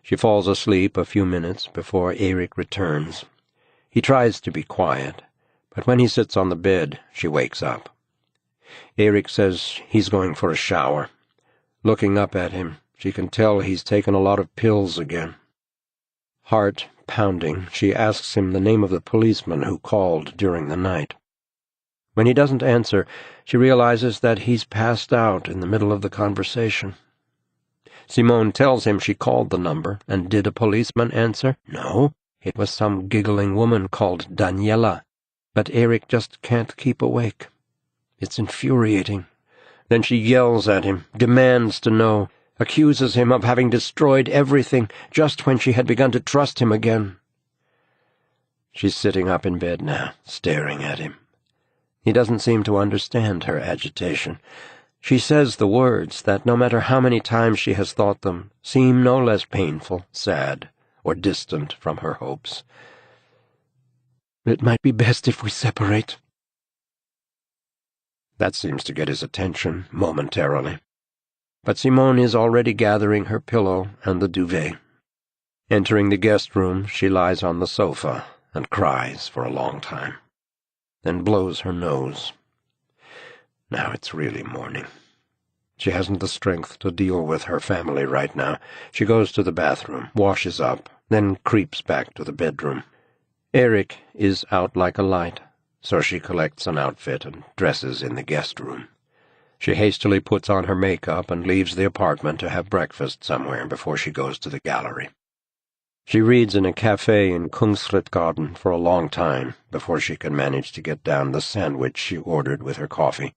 She falls asleep a few minutes before Erik returns. He tries to be quiet, but when he sits on the bed, she wakes up. Erik says he's going for a shower. Looking up at him, she can tell he's taken a lot of pills again. Heart pounding, she asks him the name of the policeman who called during the night. When he doesn't answer, she realizes that he's passed out in the middle of the conversation. Simone tells him she called the number, and did a policeman answer? No, it was some giggling woman called Daniela. But Erik just can't keep awake. It's infuriating. Then she yells at him, demands to know, accuses him of having destroyed everything just when she had begun to trust him again. She's sitting up in bed now, staring at him. He doesn't seem to understand her agitation. She says the words that, no matter how many times she has thought them, seem no less painful, sad, or distant from her hopes. It might be best if we separate. That seems to get his attention momentarily. But Simone is already gathering her pillow and the duvet. Entering the guest room, she lies on the sofa and cries for a long time, then blows her nose. Now it's really morning. She hasn't the strength to deal with her family right now. She goes to the bathroom, washes up, then creeps back to the bedroom. Erik is out like a light, so she collects an outfit and dresses in the guest room. She hastily puts on her makeup and leaves the apartment to have breakfast somewhere before she goes to the gallery. She reads in a cafe in Kungsgatan for a long time before she can manage to get down the sandwich she ordered with her coffee.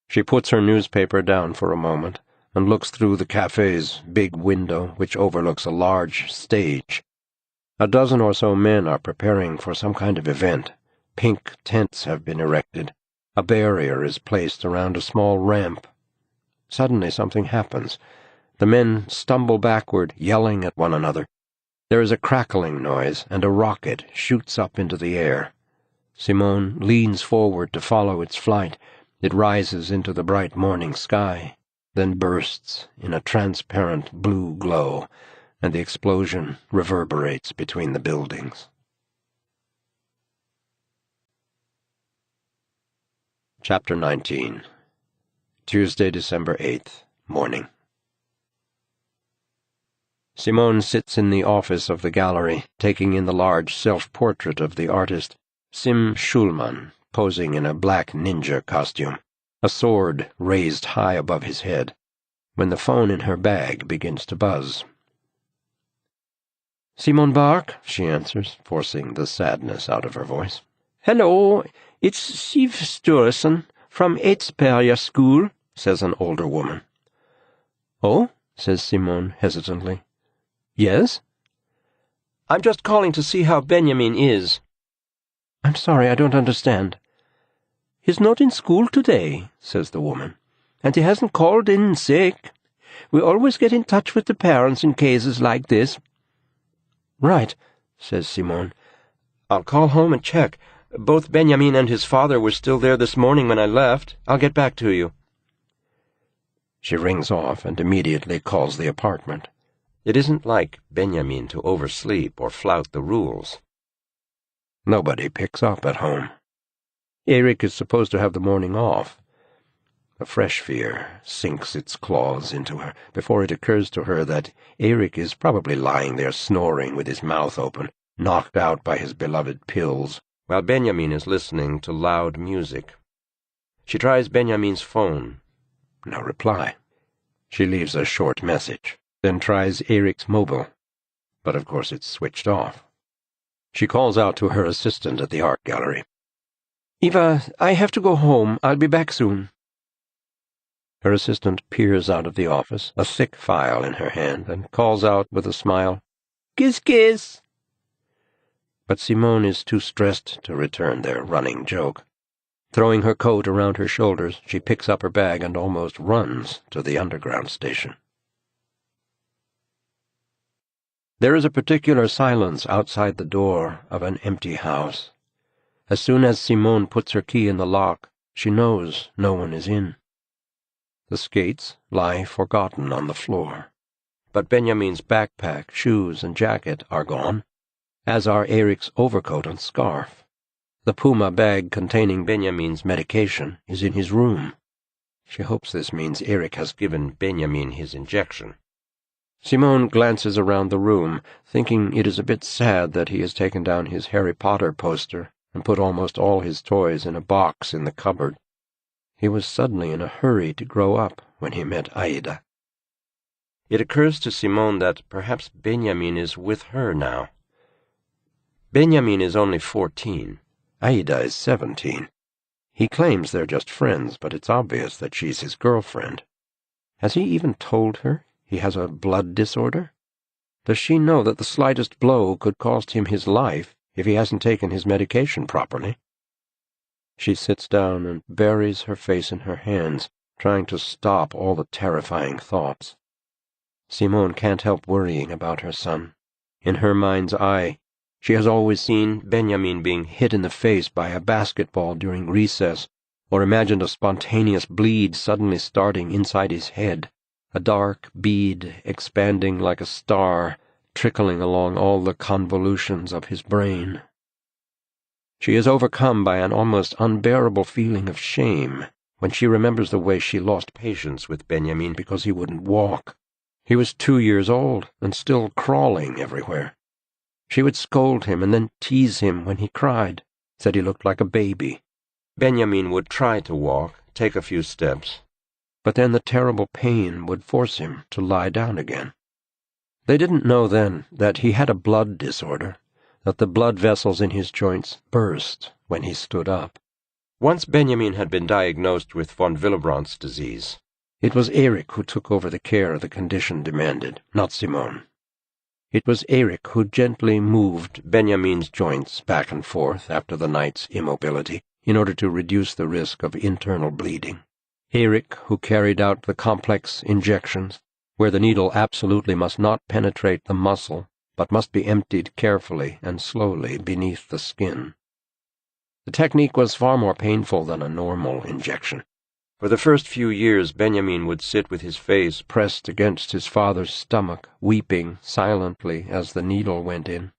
She puts her newspaper down for a moment and looks through the cafe's big window, which overlooks a large stage. A dozen or so men are preparing for some kind of event. Pink tents have been erected. A barrier is placed around a small ramp. Suddenly something happens. The men stumble backward, yelling at one another. There is a crackling noise, and a rocket shoots up into the air. Simone leans forward to follow its flight. It rises into the bright morning sky, then bursts in a transparent blue glow, and the explosion reverberates between the buildings. Chapter 19. Tuesday, December 8th, morning. Simone sits in the office of the gallery, taking in the large self-portrait of the artist, Sim Schulman, posing in a black ninja costume, a sword raised high above his head, when the phone in her bag begins to buzz. "Simone Bark," she answers, forcing the sadness out of her voice. "Hello, it's Siv Sturesen from Eidsberga School," says an older woman. "Oh?" says Simone hesitantly. "Yes?" "I'm just calling to see how Benjamin is." "I'm sorry, I don't understand." "He's not in school today," says the woman, "and he hasn't called in sick. We always get in touch with the parents in cases like this." "Right," says Simone. "I'll call home and check. Both Benjamin and his father were still there this morning when I left. I'll get back to you." She rings off and immediately calls the apartment. It isn't like Benjamin to oversleep or flout the rules. Nobody picks up at home. Erik is supposed to have the morning off. A fresh fear sinks its claws into her before it occurs to her that Erik is probably lying there snoring with his mouth open, knocked out by his beloved pills, while Benjamin is listening to loud music. She tries Benjamin's phone. No reply. She leaves a short message, then tries Erik's mobile, but of course it's switched off. She calls out to her assistant at the art gallery. "Eva, I have to go home. I'll be back soon." Her assistant peers out of the office, a thick file in her hand, and calls out with a smile, "Kiss, kiss." But Simone is too stressed to return their running joke. Throwing her coat around her shoulders, she picks up her bag and almost runs to the underground station. There is a particular silence outside the door of an empty house. As soon as Simone puts her key in the lock, she knows no one is in. The skates lie forgotten on the floor, but Benjamin's backpack, shoes, and jacket are gone, as are Erik's overcoat and scarf. The Puma bag containing Benjamin's medication is in his room. She hopes this means Erik has given Benjamin his injection. Simone glances around the room, thinking it is a bit sad that he has taken down his Harry Potter poster and put almost all his toys in a box in the cupboard. He was suddenly in a hurry to grow up when he met Aida. It occurs to Simone that perhaps Benjamin is with her now. Benjamin is only 14. Aida is 17. He claims they're just friends, but it's obvious that she's his girlfriend. Has he even told her he has a blood disorder? Does she know that the slightest blow could cost him his life if he hasn't taken his medication properly? She sits down and buries her face in her hands, trying to stop all the terrifying thoughts. Simone can't help worrying about her son. In her mind's eye, she has always seen Benjamin being hit in the face by a basketball during recess, or imagined a spontaneous bleed suddenly starting inside his head, a dark bead expanding like a star, trickling along all the convolutions of his brain. She is overcome by an almost unbearable feeling of shame when she remembers the way she lost patience with Benjamin because he wouldn't walk. He was 2 years old and still crawling everywhere. She would scold him and then tease him when he cried, said he looked like a baby. Benjamin would try to walk, take a few steps, but then the terrible pain would force him to lie down again. They didn't know then that he had a blood disorder, that the blood vessels in his joints burst when he stood up. Once Benjamin had been diagnosed with von Willebrandt's disease. It was Erik who took over the care the condition demanded, not Simone. It was Erik who gently moved Benjamin's joints back and forth after the night's immobility in order to reduce the risk of internal bleeding. Erik who carried out the complex injections, where the needle absolutely must not penetrate the muscle, but must be emptied carefully and slowly beneath the skin. The technique was far more painful than a normal injection. For the first few years, Benjamin would sit with his face pressed against his father's stomach, weeping silently as the needle went in.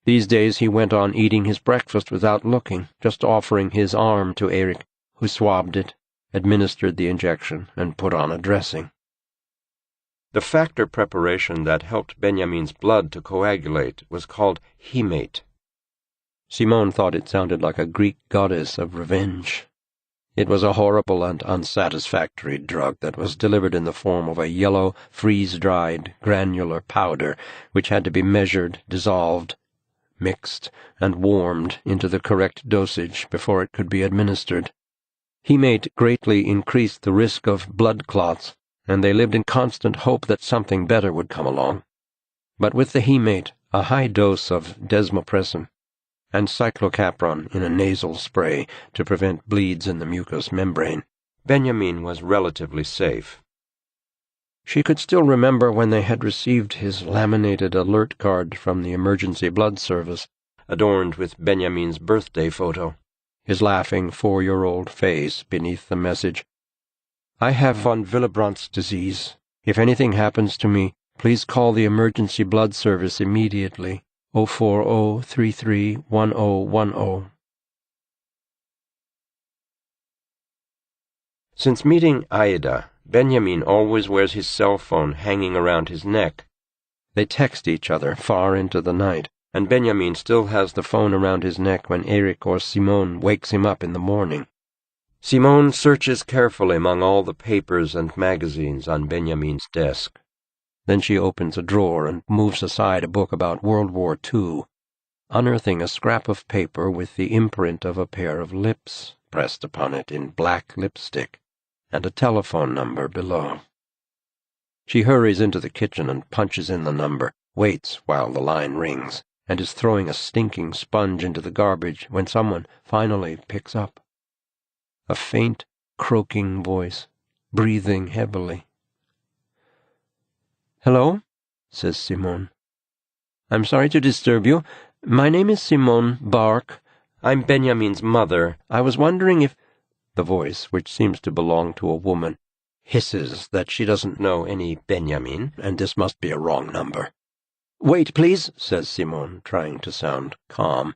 These days he went on eating his breakfast without looking, just offering his arm to Erik, who swabbed it, administered the injection, and put on a dressing. The factor preparation that helped Benjamin's blood to coagulate was called hemate. Simone thought it sounded like a Greek goddess of revenge. It was a horrible and unsatisfactory drug that was delivered in the form of a yellow, freeze-dried, granular powder which had to be measured, dissolved, mixed, and warmed into the correct dosage before it could be administered. Hemate greatly increased the risk of blood clots, and they lived in constant hope that something better would come along. But with the hemate, a high dose of desmopressin, and cyclocapron in a nasal spray to prevent bleeds in the mucous membrane, Benjamin was relatively safe. She could still remember when they had received his laminated alert card from the emergency blood service, adorned with Benjamin's birthday photo, his laughing 4-year-old face beneath the message, "I have von Willebrandt's disease. If anything happens to me, please call the emergency blood service immediately. 040331010. Since meeting Aida, Benjamin always wears his cell phone hanging around his neck. They text each other far into the night, and Benjamin still has the phone around his neck when Erik or Simone wakes him up in the morning. Simone searches carefully among all the papers and magazines on Benjamin's desk. Then she opens a drawer and moves aside a book about World War II, unearthing a scrap of paper with the imprint of a pair of lips pressed upon it in black lipstick, and a telephone number below. She hurries into the kitchen and punches in the number, waits while the line rings, and is throwing a stinking sponge into the garbage when someone finally picks up. A faint, croaking voice, breathing heavily. "Hello?" says Simone. "I'm sorry to disturb you. My name is Simone Bark. I'm Benjamin's mother. I was wondering if—" The voice, which seems to belong to a woman, hisses that she doesn't know any Benjamin, and this must be a wrong number. "Wait, please," says Simone, trying to sound calm.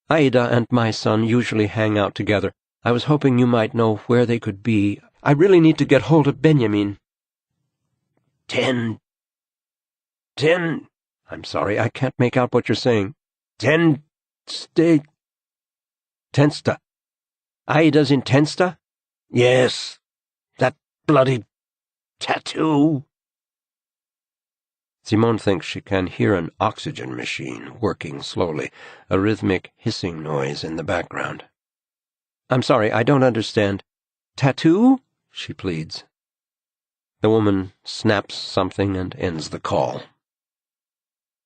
"Aida and my son usually hang out together. I was hoping you might know where they could be. I really need to get hold of Benjamin." Ten. I'm sorry, I can't make out what you're saying. Tensta. Aida's in Tensta? Yes. That bloody tattoo. Simone thinks she can hear an oxygen machine working slowly, a rhythmic hissing noise in the background. "I'm sorry, I don't understand. Tattoo?" she pleads. The woman snaps something and ends the call.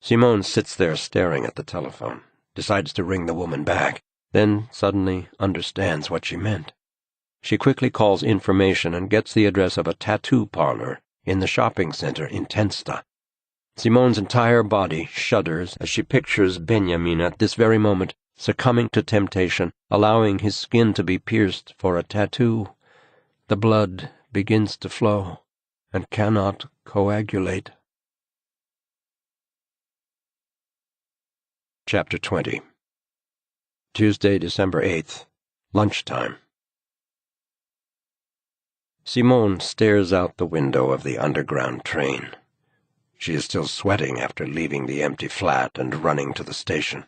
Simone sits there staring at the telephone, decides to ring the woman back, then suddenly understands what she meant. She quickly calls information and gets the address of a tattoo parlor in the shopping center in Tensta. Simone's entire body shudders as she pictures Benjamin at this very moment succumbing to temptation, allowing his skin to be pierced for a tattoo. The blood begins to flow and cannot coagulate. Chapter 20. Tuesday, December 8th, lunchtime. Simone stares out the window of the underground train. She is still sweating after leaving the empty flat and running to the station.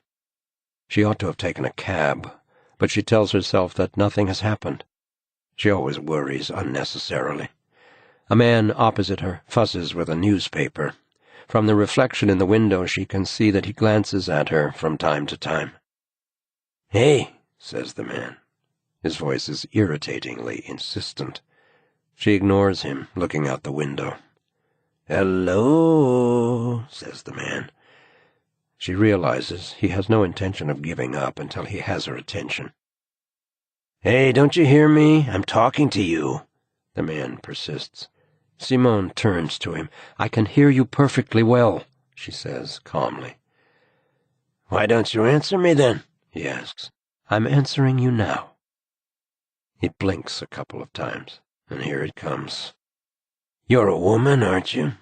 She ought to have taken a cab, but she tells herself that nothing has happened. She always worries unnecessarily. A man opposite her fusses with a newspaper. From the reflection in the window she can see that he glances at her from time to time. "Hey," says the man. His voice is irritatingly insistent. She ignores him, looking out the window. "Hello," says the man. She realizes he has no intention of giving up until he has her attention. "Hey, don't you hear me? I'm talking to you," the man persists. Simone turns to him. "I can hear you perfectly well," she says calmly. "Why don't you answer me then?" he asks. "I'm answering you now." He blinks a couple of times, and here it comes. "You're a woman, aren't you?"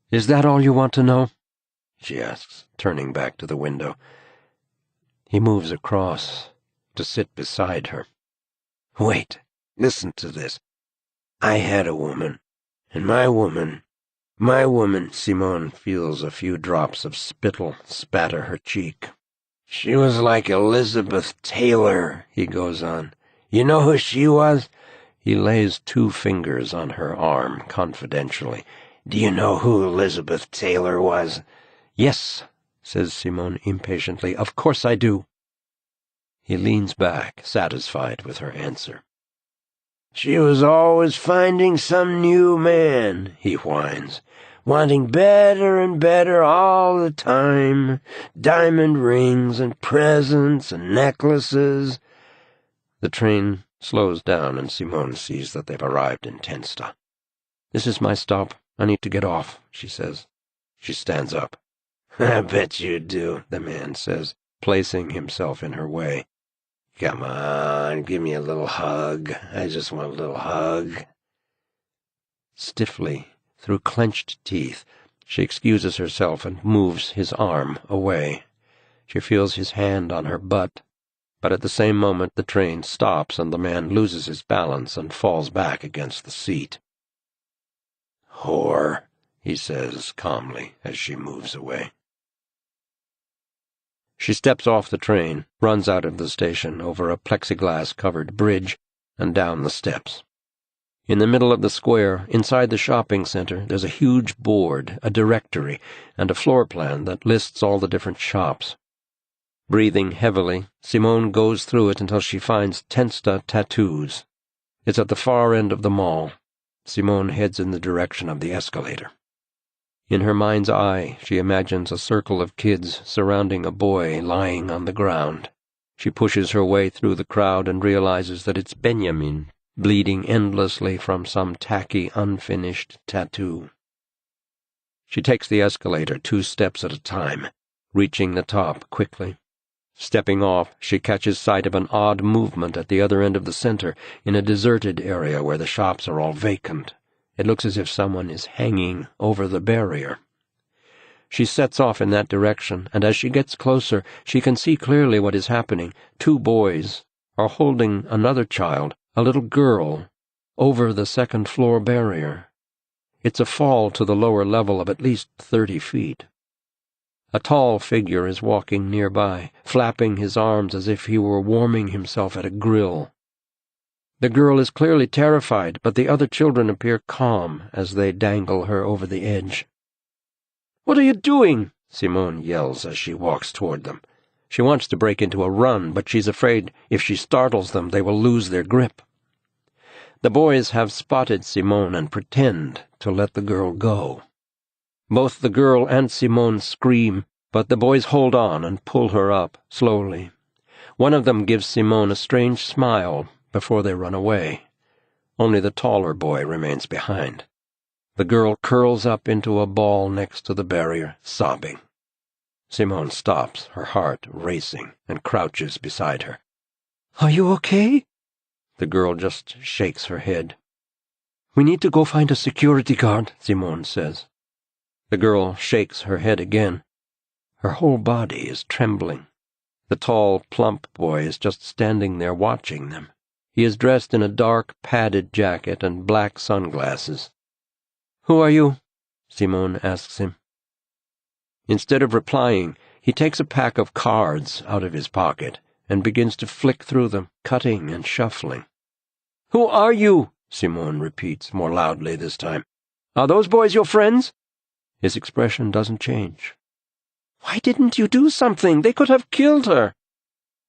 "Is that all you want to know?" she asks, turning back to the window. He moves across to sit beside her. "Wait," Listen to this. I had a woman, and my woman, Simone feels a few drops of spittle spatter her cheek. She was like Elizabeth Taylor, he goes on. You know who she was? He lays 2 fingers on her arm confidentially. Do you know who Elizabeth Taylor was? Yes, says Simone impatiently. Of course I do. He leans back, satisfied with her answer. She was always finding some new man, he whines, wanting better and better all the time, diamond rings and presents and necklaces. The train slows down and Simone sees that they've arrived in Tensta. This is my stop. I need to get off, she says. She stands up. I bet you do, the man says, placing himself in her way. Come on, give me a little hug. I just want a little hug. Stiffly, through clenched teeth, she excuses herself and moves his arm away. She feels his hand on her butt, but at the same moment the train stops and the man loses his balance and falls back against the seat. Whore, he says calmly as she moves away. She steps off the train, runs out of the station over a plexiglass-covered bridge, and down the steps. In the middle of the square, inside the shopping center, there's a huge board, a directory, and a floor plan that lists all the different shops. Breathing heavily, Simone goes through it until she finds Tensta Tattoos. It's at the far end of the mall. Simone heads in the direction of the escalator. In her mind's eye, she imagines a circle of kids surrounding a boy lying on the ground. She pushes her way through the crowd and realizes that it's Benjamin, bleeding endlessly from some tacky, unfinished tattoo. She takes the escalator 2 steps at a time, reaching the top quickly. Stepping off, she catches sight of an odd movement at the other end of the center, in a deserted area where the shops are all vacant. It looks as if someone is hanging over the barrier. She sets off in that direction, and as she gets closer, she can see clearly what is happening. 2 boys are holding another child, a little girl, over the second-floor barrier. It's a fall to the lower level of at least 30 feet. A tall figure is walking nearby, flapping his arms as if he were warming himself at a grill. The girl is clearly terrified, but the other children appear calm as they dangle her over the edge. "What are you doing?" Simone yells as she walks toward them. She wants to break into a run, but she's afraid if she startles them they will lose their grip. The boys have spotted Simone and pretend to let the girl go. Both the girl and Simone scream, but the boys hold on and pull her up, slowly. One of them gives Simone a strange smile before they run away. Only the taller boy remains behind. The girl curls up into a ball next to the barrier, sobbing. Simone stops, her heart racing, and crouches beside her. "Are you okay?" The girl just shakes her head. "We need to go find a security guard," Simone says. The girl shakes her head again. Her whole body is trembling. The tall, plump boy is just standing there watching them. He is dressed in a dark, padded jacket and black sunglasses. "Who are you?" Simone asks him. Instead of replying, he takes a pack of cards out of his pocket and begins to flick through them, cutting and shuffling. "Who are you?" Simone repeats, more loudly this time. "Are those boys your friends?" His expression doesn't change. "Why didn't you do something? They could have killed her."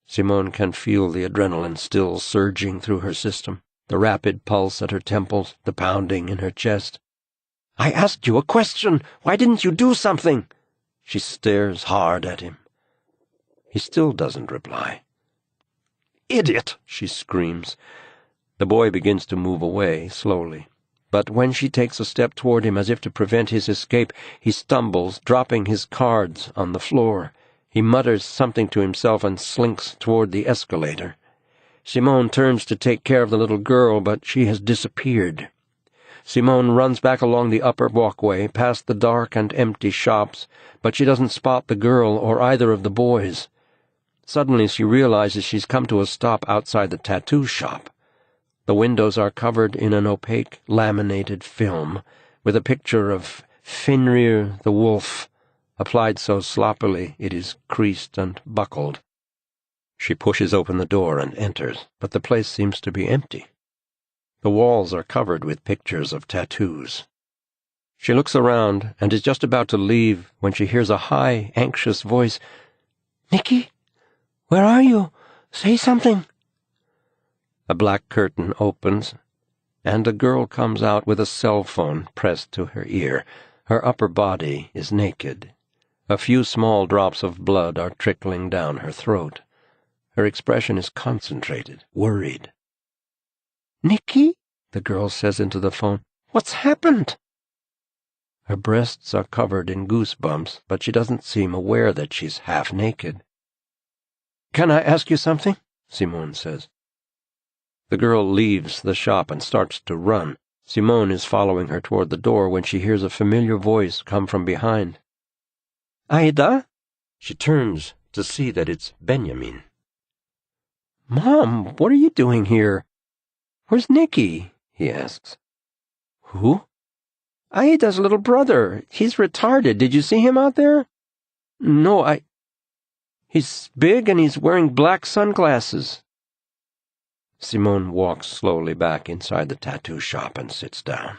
Simone can feel the adrenaline still surging through her system, the rapid pulse at her temples, the pounding in her chest. "I asked you a question. Why didn't you do something?" She stares hard at him. He still doesn't reply. "Idiot!" she screams. The boy begins to move away, slowly. But when she takes a step toward him as if to prevent his escape, he stumbles, dropping his cards on the floor. He mutters something to himself and slinks toward the escalator. Simone turns to take care of the little girl, but she has disappeared. Simone runs back along the upper walkway, past the dark and empty shops, but she doesn't spot the girl or either of the boys. Suddenly she realizes she's come to a stop outside the tattoo shop. The windows are covered in an opaque, laminated film with a picture of Fenrir the wolf, applied so sloppily it is creased and buckled. She pushes open the door and enters, but the place seems to be empty. The walls are covered with pictures of tattoos. She looks around and is just about to leave when she hears a high, anxious voice. "Nicky, where are you? Say something." A black curtain opens, and a girl comes out with a cell phone pressed to her ear. Her upper body is naked. A few small drops of blood are trickling down her throat. Her expression is concentrated, worried. "Nicky," the girl says into the phone, "what's happened?" Her breasts are covered in goosebumps, but she doesn't seem aware that she's half naked. "Can I ask you something?" Simone says. The girl leaves the shop and starts to run. Simone is following her toward the door when she hears a familiar voice come from behind. "Aida?" She turns to see that it's Benjamin. "Mom, what are you doing here?" "Where's Nicky?" he asks. "Who?" "Aida's little brother. He's retarded. Did you see him out there?" "No, He's big and he's wearing black sunglasses." Simone walks slowly back inside the tattoo shop and sits down.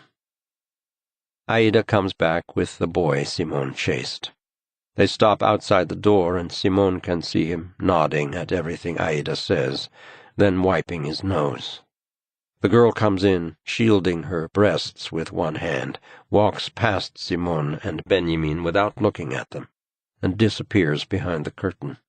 Aida comes back with the boy Simone chased. They stop outside the door and Simone can see him nodding at everything Aida says, then wiping his nose. The girl comes in, shielding her breasts with one hand, walks past Simone and Benjamin without looking at them, and disappears behind the curtain.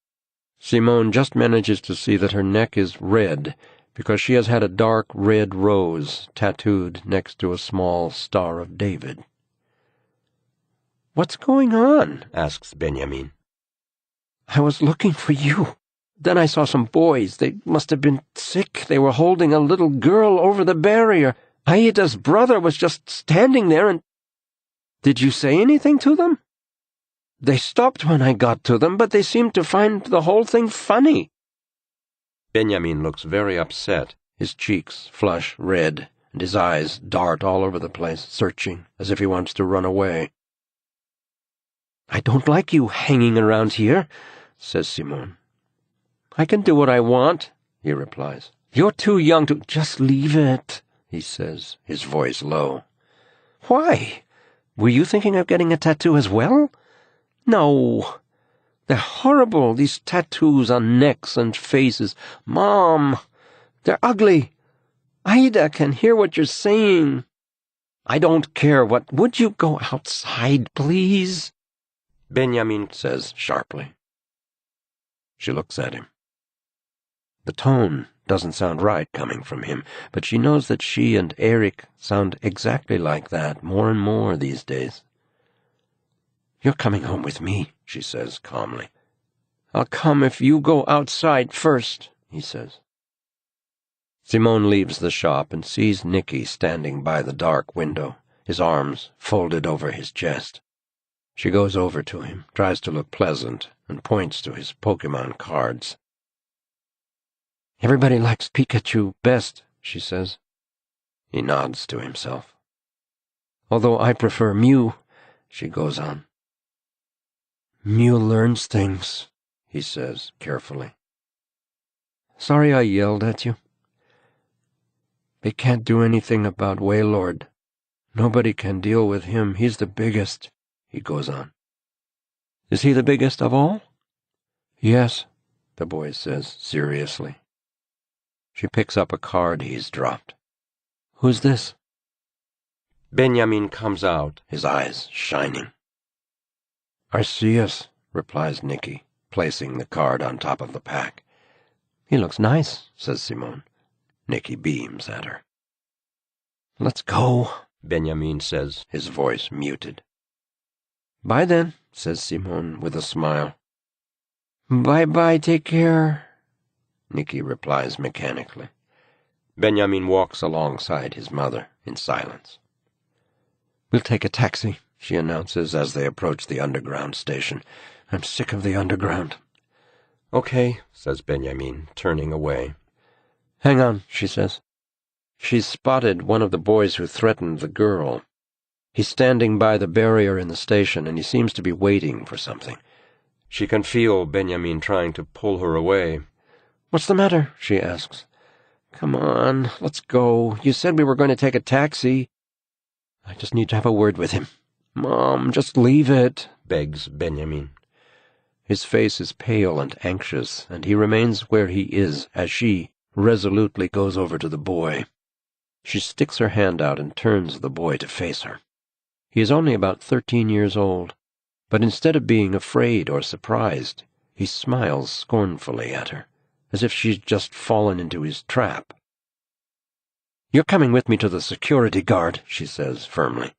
Simone just manages to see that her neck is red because she has had a dark red rose tattooed next to a small Star of David. "What's going on?" asks Benjamin. "I was looking for you. Then I saw some boys. They must have been sick. They were holding a little girl over the barrier. Aida's brother was just standing there and—" "Did you say anything to them?" "They stopped when I got to them, but they seemed to find the whole thing funny." Benjamin looks very upset. His cheeks flush red, and his eyes dart all over the place, searching, as if he wants to run away. "I don't like you hanging around here," says Simone. "I can do what I want," he replies. "You're too young to—" "Just leave it," he says, his voice low. "Why? Were you thinking of getting a tattoo as well?" "No. They're horrible, these tattoos on necks and faces. Mom, they're ugly. Aida can hear what you're saying." "I don't care what—" "Would you go outside, please?" Benjamin says sharply. She looks at him. The tone doesn't sound right coming from him, but she knows that she and Erik sound exactly like that more and more these days. "You're coming home with me," she says calmly. "I'll come if you go outside first," he says. Simone leaves the shop and sees Nicky standing by the dark window, his arms folded over his chest. She goes over to him, tries to look pleasant, and points to his Pokemon cards. "Everybody likes Pikachu best," she says. He nods to himself. "Although I prefer Mew," she goes on. "Mew learns things," he says carefully. "Sorry I yelled at you. They can't do anything about Waylord. Nobody can deal with him. He's the biggest," he goes on. "Is he the biggest of all?" "Yes," the boy says seriously. She picks up a card he's dropped. "Who's this?" Benjamin comes out, his eyes shining. "Arceus," replies Nicky, placing the card on top of the pack. "He looks nice," says Simone. Nicky beams at her. "Let's go," Benjamin says, his voice muted. "Bye then," says Simone with a smile. "Bye-bye, take care," Nicky replies mechanically. Benjamin walks alongside his mother in silence. "We'll take a taxi," she announces as they approach the underground station. "I'm sick of the underground." "Okay," says Benjamin, turning away. "Hang on," she says. She's spotted one of the boys who threatened the girl. He's standing by the barrier in the station, and he seems to be waiting for something. She can feel Benjamin trying to pull her away. "What's the matter?" she asks. "Come on, let's go. You said we were going to take a taxi." "I just need to have a word with him." "Mom, just leave it," begs Benjamin. His face is pale and anxious, and he remains where he is as she resolutely goes over to the boy. She sticks her hand out and turns the boy to face her. He is only about 13 years old, but instead of being afraid or surprised, he smiles scornfully at her, as if she's just fallen into his trap. "You're coming with me to the security guard," she says firmly.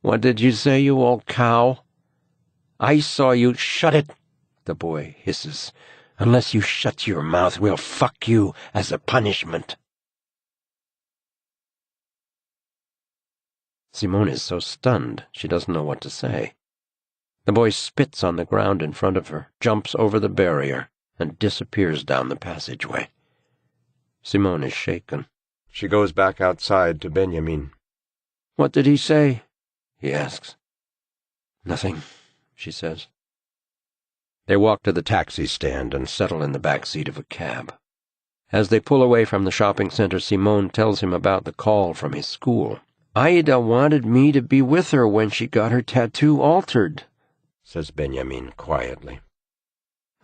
"What did you say, you old cow?" "I saw you—" "Shut it," the boy hisses. "Unless you shut your mouth, we'll fuck you as a punishment." Simone is so stunned she doesn't know what to say. The boy spits on the ground in front of her, jumps over the barrier, and disappears down the passageway. Simone is shaken. She goes back outside to Benjamin. "What did he say?" he asks. "Nothing," she says. They walk to the taxi stand and settle in the back seat of a cab. As they pull away from the shopping center, Simone tells him about the call from his school. "Ida wanted me to be with her when she got her tattoo altered," says Benjamin quietly.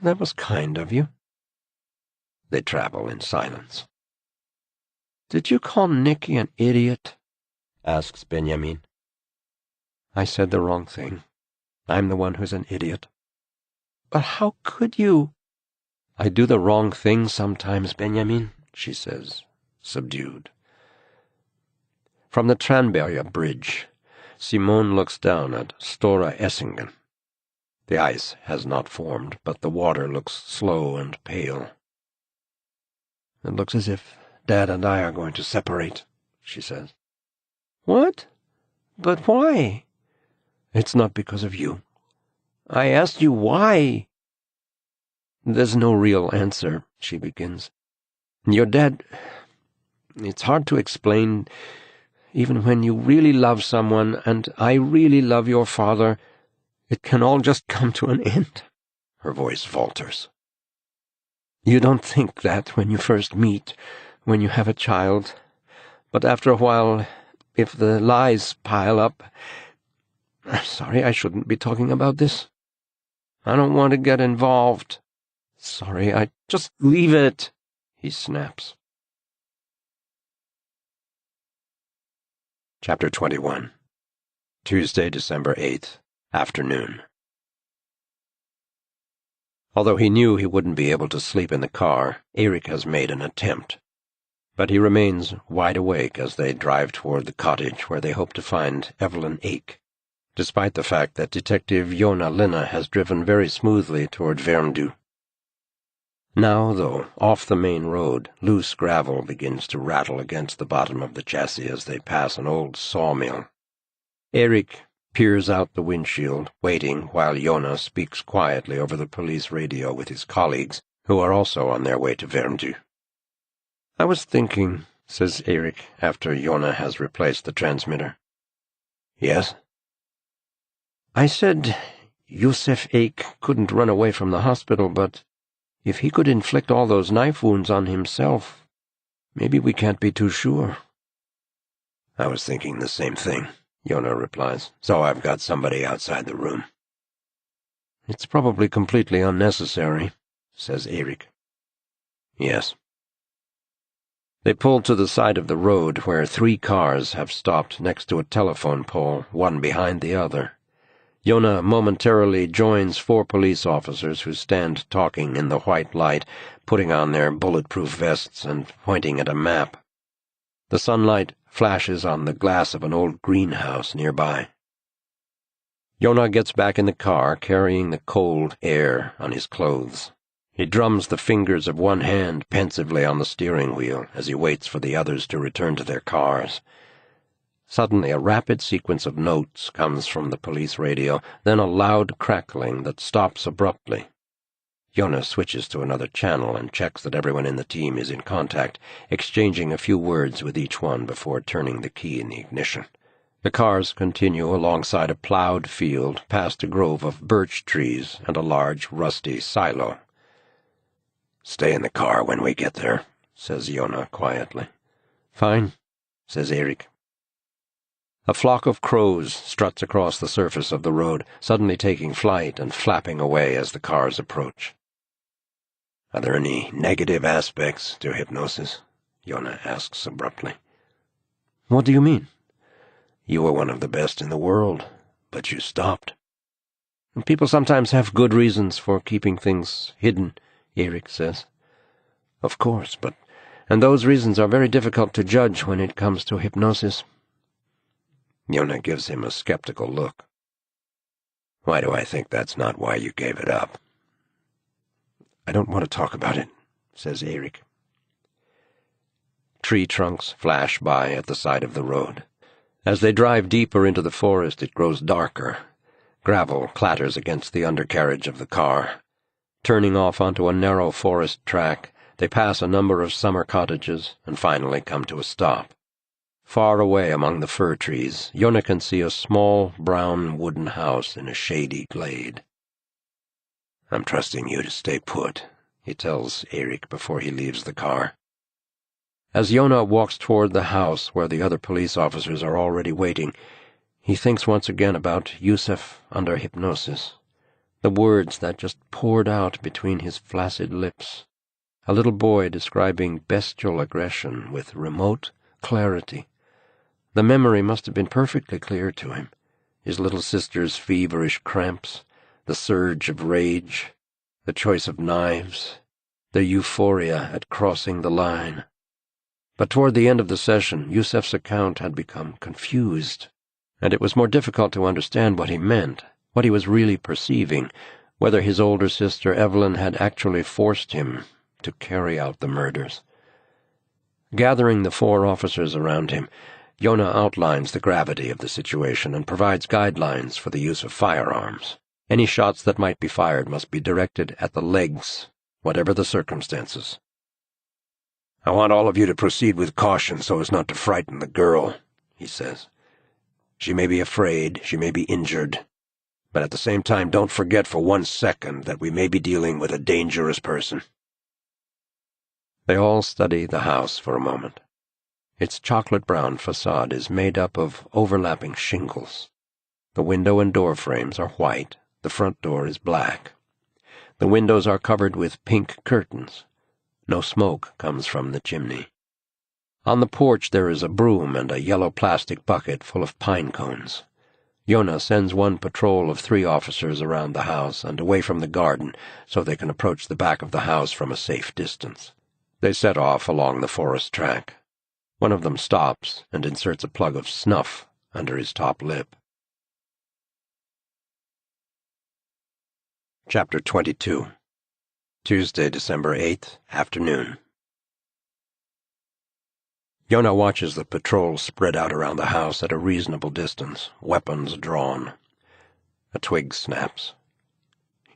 "That was kind of you." They travel in silence. "Did you call Nicky an idiot?" asks Benjamin. "I said the wrong thing. I'm the one who's an idiot." "But how could you?" "I do the wrong thing sometimes, Benjamin," she says, subdued. From the Tranberga Bridge, Simone looks down at Stora Essingen. The ice has not formed, but the water looks slow and pale. "It looks as if Dad and I are going to separate," she says. "What? But why?" "It's not because of you." "I asked you why." "There's no real answer," she begins. "Your dad... It's hard to explain. Even when you really love someone, and I really love your father, it can all just come to an end." Her voice falters. "You don't think that when you first meet, when you have a child. But after a while, if the lies pile up... I'm sorry, I shouldn't be talking about this." "I don't want to get involved." "Sorry, just leave it," he snaps. Chapter 21. Tuesday, December 8th, afternoon. Although he knew he wouldn't be able to sleep in the car, Erik has made an attempt. But he remains wide awake as they drive toward the cottage where they hope to find Evelyn Ake, despite the fact that Detective Joona Linna has driven very smoothly toward Värmdö. Now, though, off the main road, loose gravel begins to rattle against the bottom of the chassis as they pass an old sawmill. Erik peers out the windshield, waiting while Joona speaks quietly over the police radio with his colleagues, who are also on their way to Värmdö. "I was thinking," says Erik, after Joona has replaced the transmitter. "Yes?" "I said Josef Ake couldn't run away from the hospital, but if he could inflict all those knife wounds on himself, maybe we can't be too sure." "I was thinking the same thing," Joona replies, "so I've got somebody outside the room." "It's probably completely unnecessary," says Erik. "Yes." They pull to the side of the road where 3 cars have stopped next to a telephone pole, one behind the other. Joona momentarily joins 4 police officers who stand talking in the white light, putting on their bulletproof vests and pointing at a map. The sunlight flashes on the glass of an old greenhouse nearby. Joona gets back in the car, carrying the cold air on his clothes. He drums the fingers of one hand pensively on the steering wheel as he waits for the others to return to their cars. Suddenly a rapid sequence of notes comes from the police radio, then a loud crackling that stops abruptly. Joona switches to another channel and checks that everyone in the team is in contact, exchanging a few words with each one before turning the key in the ignition. The cars continue alongside a plowed field, past a grove of birch trees and a large, rusty silo. "Stay in the car when we get there," says Joona quietly. "Fine," says Erik. A flock of crows struts across the surface of the road, suddenly taking flight and flapping away as the cars approach. "Are there any negative aspects to hypnosis?" Joona asks abruptly. "What do you mean?" "You were one of the best in the world, but you stopped." "People sometimes have good reasons for keeping things hidden," Erik says. "Of course, and those reasons are very difficult to judge when it comes to hypnosis." Joona gives him a skeptical look. "Why do I think that's not why you gave it up?" "I don't want to talk about it," says Erik. Tree trunks flash by at the side of the road. As they drive deeper into the forest, it grows darker. Gravel clatters against the undercarriage of the car. Turning off onto a narrow forest track, they pass a number of summer cottages and finally come to a stop. Far away among the fir trees, Joona can see a small, brown wooden house in a shady glade. "I'm trusting you to stay put," he tells Erik before he leaves the car. As Joona walks toward the house where the other police officers are already waiting, he thinks once again about Yusuf under hypnosis. The words that just poured out between his flaccid lips. A little boy describing bestial aggression with remote clarity. The memory must have been perfectly clear to him. His little sister's feverish cramps, the surge of rage, the choice of knives, the euphoria at crossing the line. But toward the end of the session, Yusuf's account had become confused, and it was more difficult to understand what he meant, what he was really perceiving, whether his older sister Evelyn had actually forced him to carry out the murders. Gathering the 4 officers around him, Joona outlines the gravity of the situation and provides guidelines for the use of firearms. Any shots that might be fired must be directed at the legs, whatever the circumstances. "I want all of you to proceed with caution so as not to frighten the girl," he says. "She may be afraid, she may be injured, but at the same time don't forget for 1 second that we may be dealing with a dangerous person." They all study the house for a moment. Its chocolate-brown facade is made up of overlapping shingles. The window and door frames are white, the front door is black. The windows are covered with pink curtains. No smoke comes from the chimney. On the porch there is a broom and a yellow plastic bucket full of pine cones. Joona sends one patrol of 3 officers around the house and away from the garden so they can approach the back of the house from a safe distance. They set off along the forest track. One of them stops and inserts a plug of snuff under his top lip. Chapter 22. Tuesday, December 8th, afternoon. Joona watches the patrol spread out around the house at a reasonable distance, weapons drawn. A twig snaps.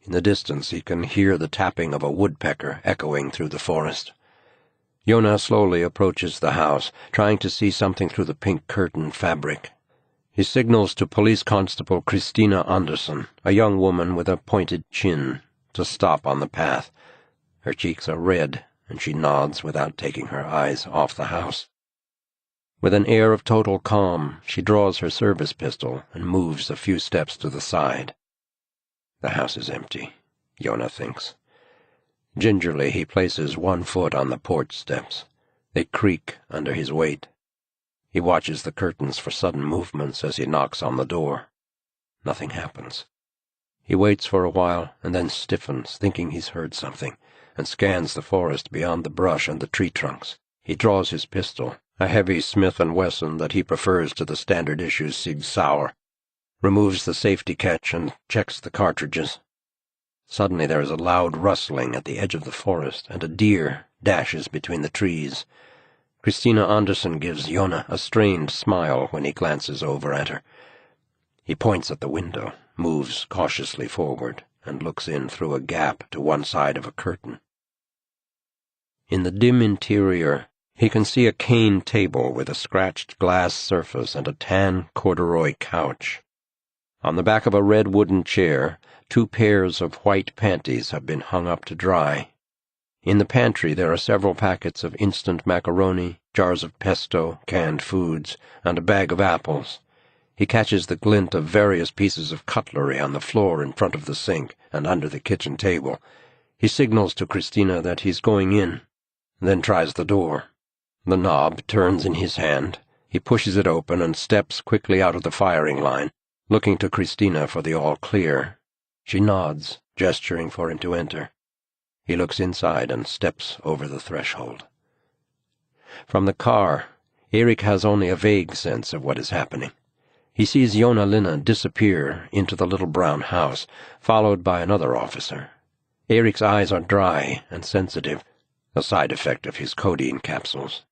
In the distance he can hear the tapping of a woodpecker echoing through the forest. Joona slowly approaches the house, trying to see something through the pink curtain fabric. He signals to Police Constable Christina Andersson, a young woman with a pointed chin, to stop on the path. Her cheeks are red, and she nods without taking her eyes off the house. With an air of total calm, she draws her service pistol and moves a few steps to the side. The house is empty, Joona thinks. Gingerly he places 1 foot on the porch steps. They creak under his weight. He watches the curtains for sudden movements as he knocks on the door. Nothing happens. He waits for a while and then stiffens, thinking he's heard something, and scans the forest beyond the brush and the tree trunks. He draws his pistol, a heavy Smith & Wesson that he prefers to the standard issue Sig Sauer, removes the safety catch and checks the cartridges. Suddenly there is a loud rustling at the edge of the forest, and a deer dashes between the trees. Christina Andersson gives Joona a strained smile when he glances over at her. He points at the window, moves cautiously forward, and looks in through a gap to one side of a curtain. In the dim interior, he can see a cane table with a scratched glass surface and a tan corduroy couch. On the back of a red wooden chair, 2 pairs of white panties have been hung up to dry. In the pantry there are several packets of instant macaroni, jars of pesto, canned foods, and a bag of apples. He catches the glint of various pieces of cutlery on the floor in front of the sink and under the kitchen table. He signals to Christina that he's going in, then tries the door. The knob turns in his hand. He pushes it open and steps quickly out of the firing line, looking to Christina for the all-clear. She nods, gesturing for him to enter. He looks inside and steps over the threshold. From the car, Erik has only a vague sense of what is happening. He sees Joona Linna disappear into the little brown house, followed by another officer. Erik's eyes are dry and sensitive, a side effect of his codeine capsules.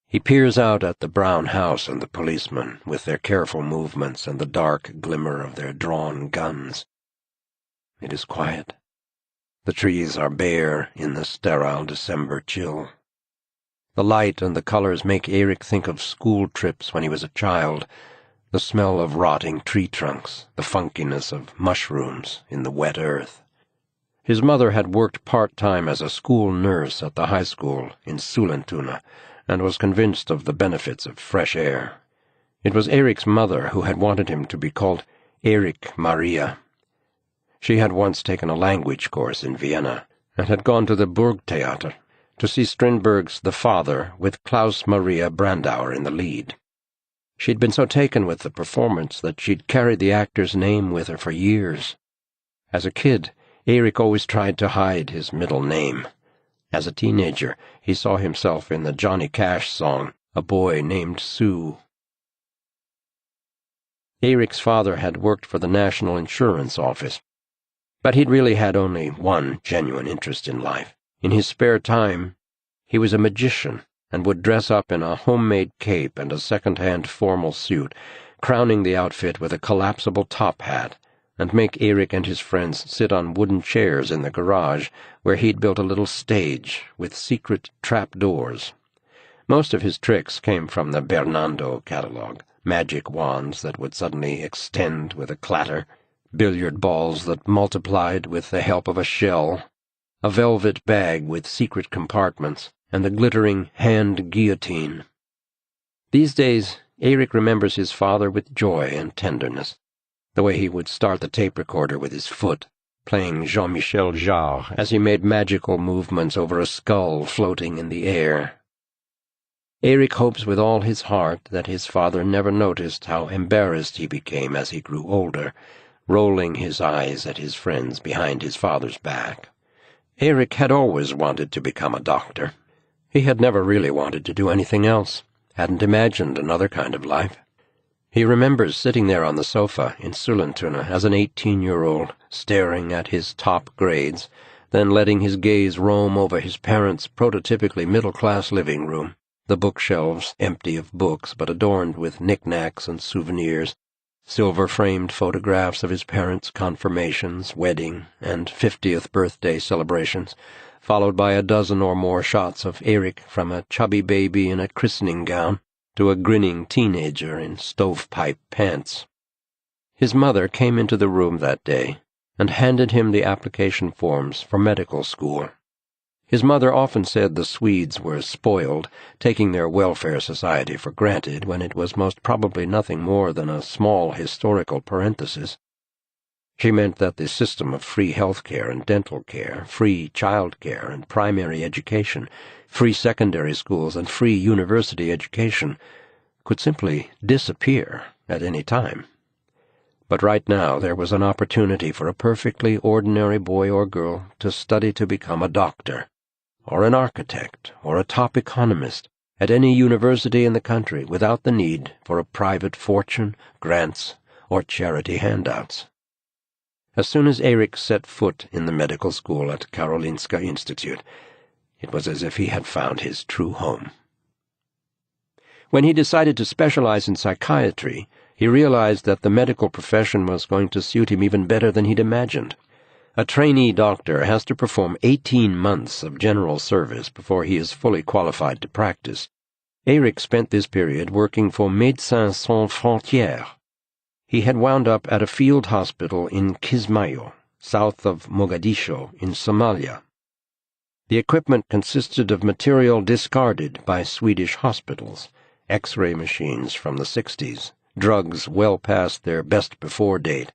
He peers out at the brown house and the policemen, with their careful movements and the dark glimmer of their drawn guns. It is quiet. The trees are bare in the sterile December chill. The light and the colors make Erik think of school trips when he was a child, the smell of rotting tree trunks, the funkiness of mushrooms in the wet earth. His mother had worked part-time as a school nurse at the high school in Sollentuna and was convinced of the benefits of fresh air. It was Erik's mother who had wanted him to be called Erik Maria. She had once taken a language course in Vienna and had gone to the Burgtheater to see Strindberg's The Father with Klaus Maria Brandauer in the lead. She'd been so taken with the performance that she'd carried the actor's name with her for years. As a kid, Erik always tried to hide his middle name. As a teenager, he saw himself in the Johnny Cash song, A Boy Named Sue. Erik's father had worked for the National Insurance Office, but he'd really had only one genuine interest in life. In his spare time, he was a magician and would dress up in a homemade cape and a second-hand formal suit, crowning the outfit with a collapsible top hat, and make Erik and his friends sit on wooden chairs in the garage where he'd built a little stage with secret trap-doors. Most of his tricks came from the Bernardo catalog, magic wands that would suddenly extend with a clatter, billiard balls that multiplied with the help of a shell, a velvet bag with secret compartments, and the glittering hand guillotine. These days, Erik remembers his father with joy and tenderness, the way he would start the tape recorder with his foot, playing Jean-Michel Jarre as he made magical movements over a skull floating in the air. Erik hopes with all his heart that his father never noticed how embarrassed he became as he grew older, rolling his eyes at his friends behind his father's back. Erik had always wanted to become a doctor. He had never really wanted to do anything else, hadn't imagined another kind of life. He remembers sitting there on the sofa in Sollentuna as an 18-year-old, staring at his top grades, then letting his gaze roam over his parents' prototypically middle-class living room, the bookshelves empty of books but adorned with knickknacks and souvenirs, silver-framed photographs of his parents' confirmations, wedding, and 50th birthday celebrations, followed by a dozen or more shots of Erik from a chubby baby in a christening gown to a grinning teenager in stovepipe pants. His mother came into the room that day and handed him the application forms for medical school. His mother often said the Swedes were spoiled, taking their welfare society for granted when it was most probably nothing more than a small historical parenthesis. She meant that the system of free health care and dental care, free child care and primary education, free secondary schools and free university education could simply disappear at any time. But right now there was an opportunity for a perfectly ordinary boy or girl to study to become a doctor, or an architect, or a top economist at any university in the country without the need for a private fortune, grants, or charity handouts. As soon as Erik set foot in the medical school at Karolinska Institute, it was as if he had found his true home. When he decided to specialize in psychiatry, he realized that the medical profession was going to suit him even better than he'd imagined. A trainee doctor has to perform 18 months of general service before he is fully qualified to practice. Erik spent this period working for Médecins Sans Frontières. He had wound up at a field hospital in Kismayo, south of Mogadishu, in Somalia. The equipment consisted of material discarded by Swedish hospitals, X-ray machines from the 60s, drugs well past their best-before date,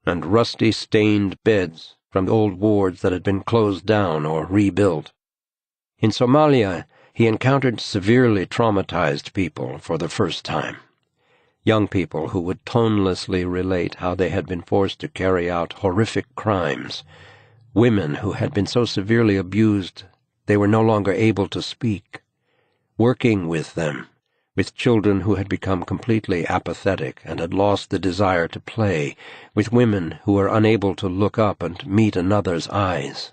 and rusty, stained beds from old wards that had been closed down or rebuilt. In Somalia, he encountered severely traumatized people for the first time. Young people who would tonelessly relate how they had been forced to carry out horrific crimes, women who had been so severely abused they were no longer able to speak, working with them, with children who had become completely apathetic and had lost the desire to play, with women who were unable to look up and meet another's eyes.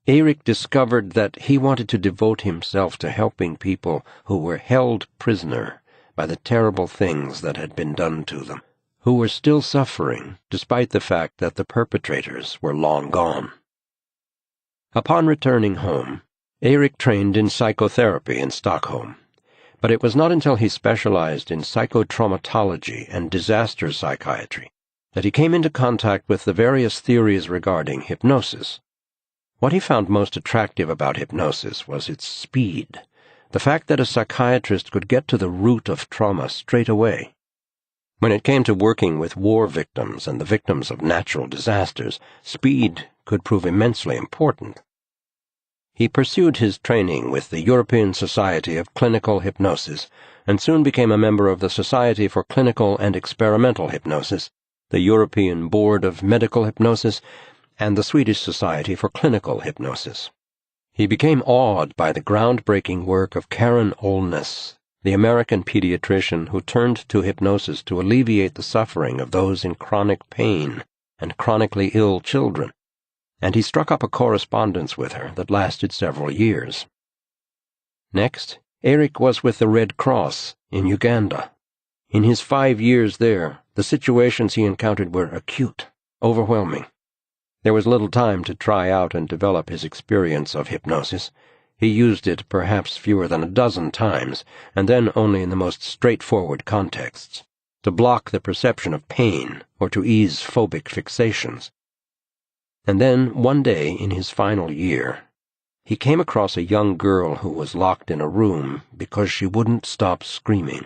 Erik discovered that he wanted to devote himself to helping people who were held prisoner by the terrible things that had been done to them, who were still suffering despite the fact that the perpetrators were long gone. Upon returning home, Erik trained in psychotherapy in Stockholm, but it was not until he specialized in psychotraumatology and disaster psychiatry that he came into contact with the various theories regarding hypnosis. What he found most attractive about hypnosis was its speed, the fact that a psychiatrist could get to the root of trauma straight away. When it came to working with war victims and the victims of natural disasters, speed could prove immensely important. He pursued his training with the European Society of Clinical Hypnosis and soon became a member of the Society for Clinical and Experimental Hypnosis, the European Board of Medical Hypnosis, and the Swedish Society for Clinical Hypnosis. He became awed by the groundbreaking work of Karen Olness, the American pediatrician who turned to hypnosis to alleviate the suffering of those in chronic pain and chronically ill children, and he struck up a correspondence with her that lasted several years. Next, Erik was with the Red Cross in Uganda. In his 5 years there, the situations he encountered were acute, overwhelming. There was little time to try out and develop his experience of hypnosis. He used it perhaps fewer than a dozen times, and then only in the most straightforward contexts, to block the perception of pain or to ease phobic fixations. And then, one day in his final year, he came across a young girl who was locked in a room because she wouldn't stop screaming.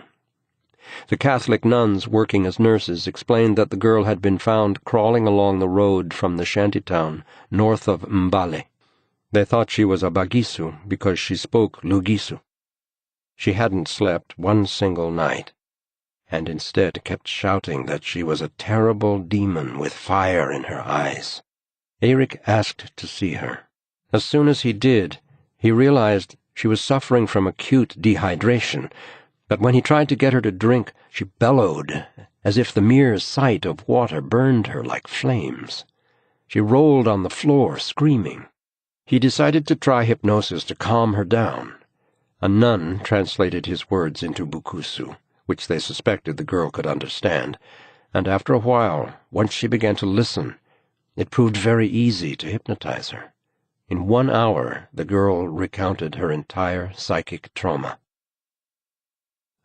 The Catholic nuns working as nurses explained that the girl had been found crawling along the road from the shantytown north of Mbale. They thought she was a Bagisu because she spoke Lugisu. She hadn't slept one single night, and instead kept shouting that she was a terrible demon with fire in her eyes. Erik asked to see her. As soon as he did, he realized she was suffering from acute dehydration, but when he tried to get her to drink, she bellowed, as if the mere sight of water burned her like flames. She rolled on the floor, screaming. He decided to try hypnosis to calm her down. A nun translated his words into Bukusu, which they suspected the girl could understand, and after a while, once she began to listen, it proved very easy to hypnotize her. In 1 hour, the girl recounted her entire psychic trauma.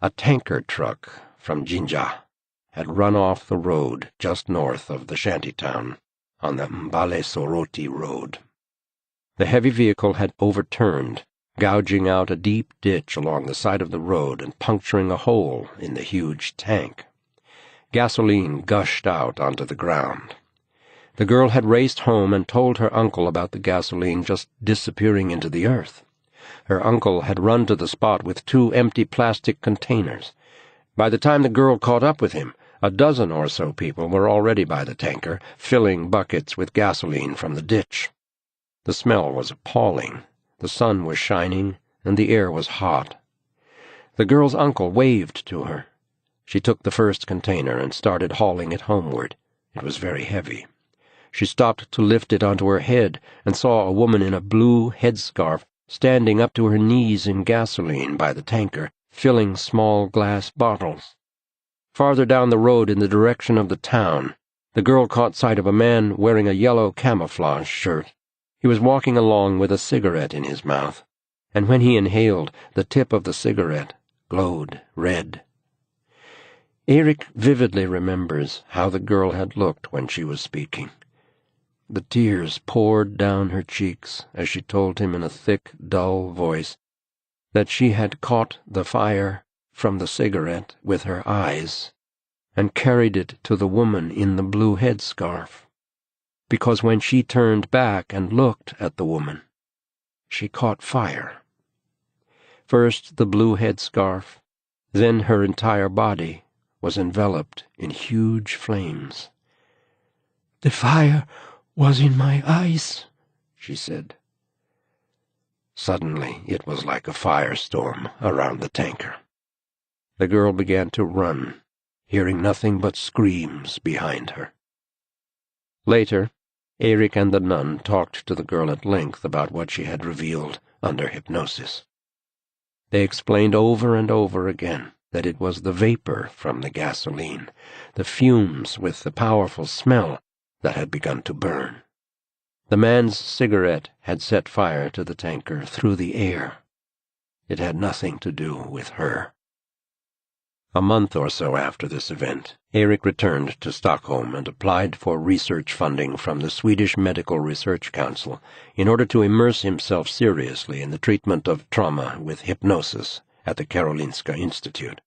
A tanker truck from Jinja had run off the road just north of the shantytown on the Mbale-Soroti road. The heavy vehicle had overturned, gouging out a deep ditch along the side of the road and puncturing a hole in the huge tank. Gasoline gushed out onto the ground. The girl had raced home and told her uncle about the gasoline just disappearing into the earth. Her uncle had run to the spot with 2 empty plastic containers. By the time the girl caught up with him, a dozen or so people were already by the tanker, filling buckets with gasoline from the ditch. The smell was appalling. The sun was shining, and the air was hot. The girl's uncle waved to her. She took the first container and started hauling it homeward. It was very heavy. She stopped to lift it onto her head and saw a woman in a blue headscarf standing up to her knees in gasoline by the tanker, filling small glass bottles. Farther down the road in the direction of the town, The girl caught sight of a man wearing a yellow camouflage shirt. He was walking along with a cigarette in his mouth, and when he inhaled, the tip of the cigarette glowed red. Erik vividly remembers how the girl had looked when she was speaking. The tears poured down her cheeks as she told him in a thick, dull voice that she had caught the fire from the cigarette with her eyes and carried it to the woman in the blue headscarf, because when she turned back and looked at the woman, she caught fire. First the blue headscarf, then her entire body was enveloped in huge flames. "The fire was in my eyes," she said. Suddenly it was like a firestorm around the tanker. The girl began to run, hearing nothing but screams behind her. Later, Erik and the nun talked to the girl at length about what she had revealed under hypnosis. They explained over and over again that it was the vapor from the gasoline, the fumes with the powerful smell, that had begun to burn. The man's cigarette had set fire to the tanker through the air. It had nothing to do with her. A month or so after this event, Erik returned to Stockholm and applied for research funding from the Swedish Medical Research Council in order to immerse himself seriously in the treatment of trauma with hypnosis at the Karolinska Institute.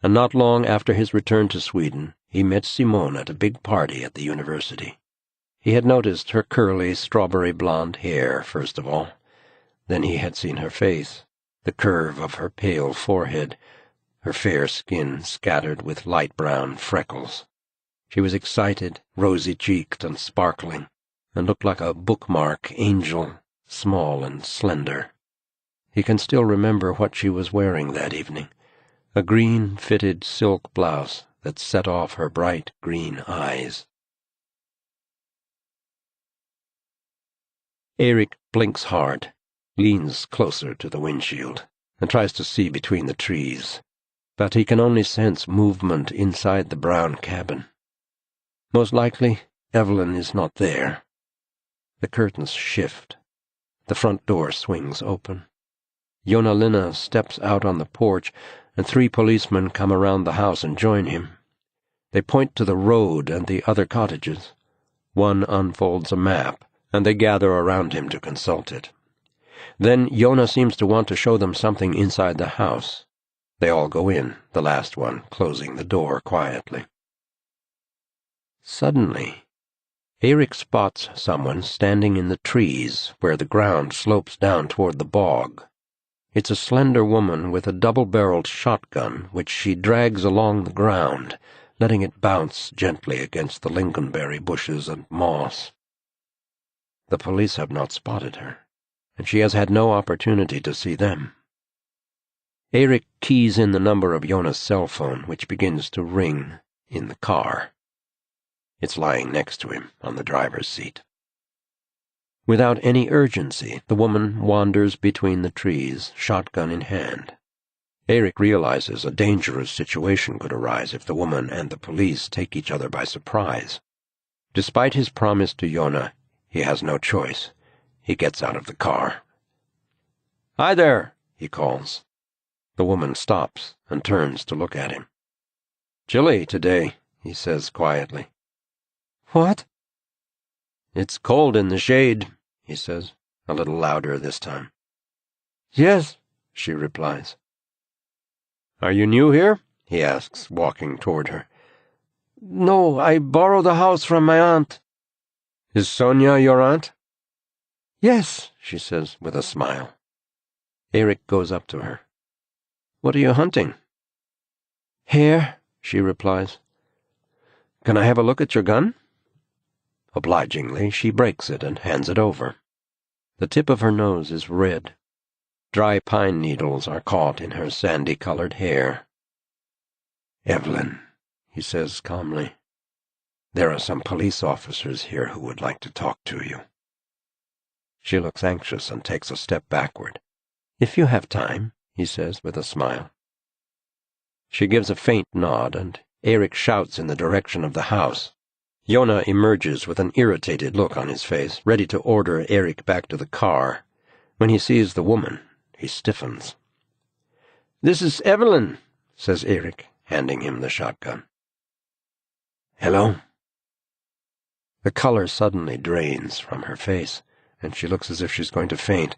And not long after his return to Sweden, he met Simone at a big party at the university. He had noticed her curly, strawberry blonde hair, first of all. Then he had seen her face, the curve of her pale forehead, her fair skin scattered with light brown freckles. She was excited, rosy-cheeked and sparkling, and looked like a bookmark angel, small and slender. He can still remember what she was wearing that evening, a green-fitted silk blouse that set off her bright green eyes. Erik blinks hard, leans closer to the windshield, and tries to see between the trees, but he can only sense movement inside the brown cabin. Most likely, Evelyn is not there. The curtains shift. The front door swings open. Joona Linna steps out on the porch, and 3 policemen come around the house and join him. They point to the road and the other cottages. One unfolds a map, and they gather around him to consult it. Then Joona seems to want to show them something inside the house. They all go in, the last one closing the door quietly. Suddenly, Erik spots someone standing in the trees where the ground slopes down toward the bog. It's a slender woman with a double-barreled shotgun which she drags along the ground, letting it bounce gently against the lingonberry bushes and moss. The police have not spotted her, and she has had no opportunity to see them. Erik keys in the number of Joona's cell phone, which begins to ring in the car. It's lying next to him on the driver's seat. Without any urgency, the woman wanders between the trees, shotgun in hand. Erik realizes a dangerous situation could arise if the woman and the police take each other by surprise. Despite his promise to Joona, he has no choice. He gets out of the car. "Hi there," he calls. The woman stops and turns to look at him. "Chilly today," he says quietly. "What?" "It's cold in the shade," he says, a little louder this time. "Yes," she replies. "Are you new here?" he asks, walking toward her. "No, I borrowed the house from my aunt." "Is Sonia your aunt?" "Yes," she says with a smile. Erik goes up to her. "What are you hunting?" "Hare," she replies. "Can I have a look at your gun?" Obligingly, she breaks it and hands it over. The tip of her nose is red. Dry pine needles are caught in her sandy-colored hair. "Evelyn," he says calmly, "there are some police officers here who would like to talk to you." She looks anxious and takes a step backward. "If you have time," he says with a smile. She gives a faint nod, and Erik shouts in the direction of the house. Joona emerges with an irritated look on his face, ready to order Erik back to the car. When he sees the woman, he stiffens. "This is Evelyn," says Erik, handing him the shotgun. "Hello?" The color suddenly drains from her face, and she looks as if she's going to faint.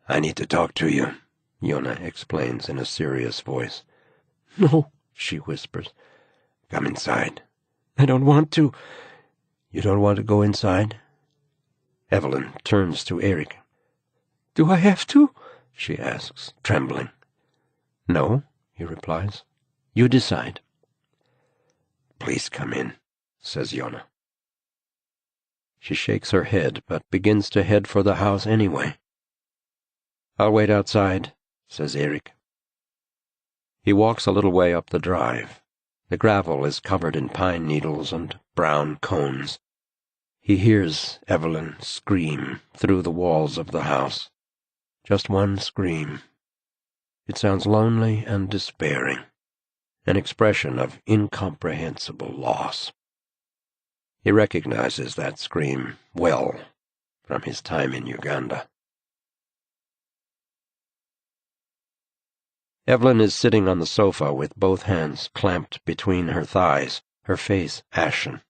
"I need to talk to you," Joona explains in a serious voice. "No," she whispers. "Come inside." "I don't want to." "You don't want to go inside?" Evelyn turns to Erik. "Do I have to?" she asks, trembling. "No," he replies. "You decide." "Please come in," says Joona. She shakes her head, but begins to head for the house anyway. "I'll wait outside," says Erik. He walks a little way up the drive. The gravel is covered in pine needles and brown cones. He hears Evelyn scream through the walls of the house. Just one scream. It sounds lonely and despairing, an expression of incomprehensible loss. He recognizes that scream well from his time in Uganda. Evelyn is sitting on the sofa with both hands clamped between her thighs, her face ashen.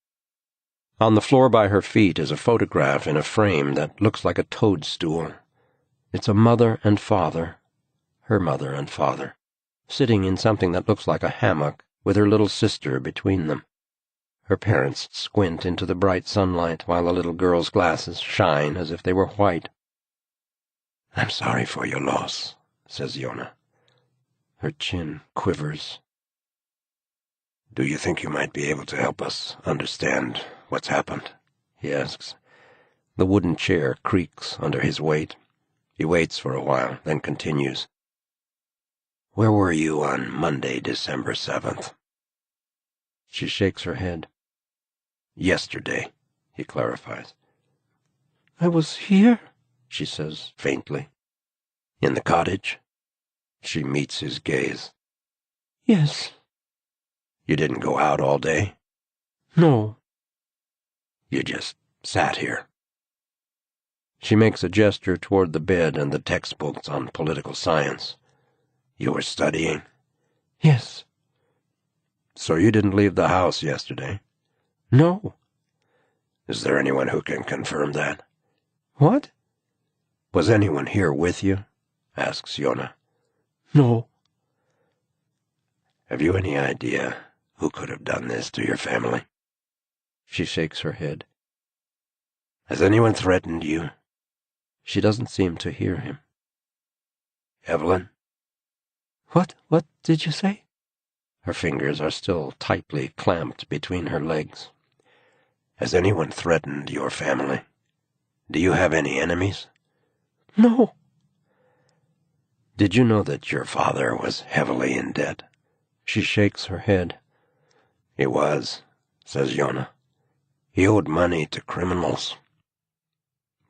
On the floor by her feet is a photograph in a frame that looks like a toadstool. It's a mother and father, her mother and father, sitting in something that looks like a hammock with her little sister between them. Her parents squint into the bright sunlight while the little girl's glasses shine as if they were white. "I'm sorry for your loss," says Joona. Her chin quivers. "Do you think you might be able to help us understand what's happened?" he asks. The wooden chair creaks under his weight. He waits for a while, then continues. "Where were you on Monday, December 7th? She shakes her head. "Yesterday," he clarifies. "I was here," she says faintly. "In the cottage?" She meets his gaze. "Yes." "You didn't go out all day?" "No." "You just sat here?" She makes a gesture toward the bed and the textbooks on political science. "You were studying?" "Yes." "So you didn't leave the house yesterday?" "No." "Is there anyone who can confirm that?" "What?" "Was anyone here with you?" asks Joona. "No." "Have you any idea who could have done this to your family?" She shakes her head. "Has anyone threatened you?" She doesn't seem to hear him. "Evelyn?" What did you say?" Her fingers are still tightly clamped between her legs. "Has anyone threatened your family? Do you have any enemies?" "No." "Did you know That your father was heavily in debt?" She shakes her head. "He was," says Joona. "He owed money to criminals."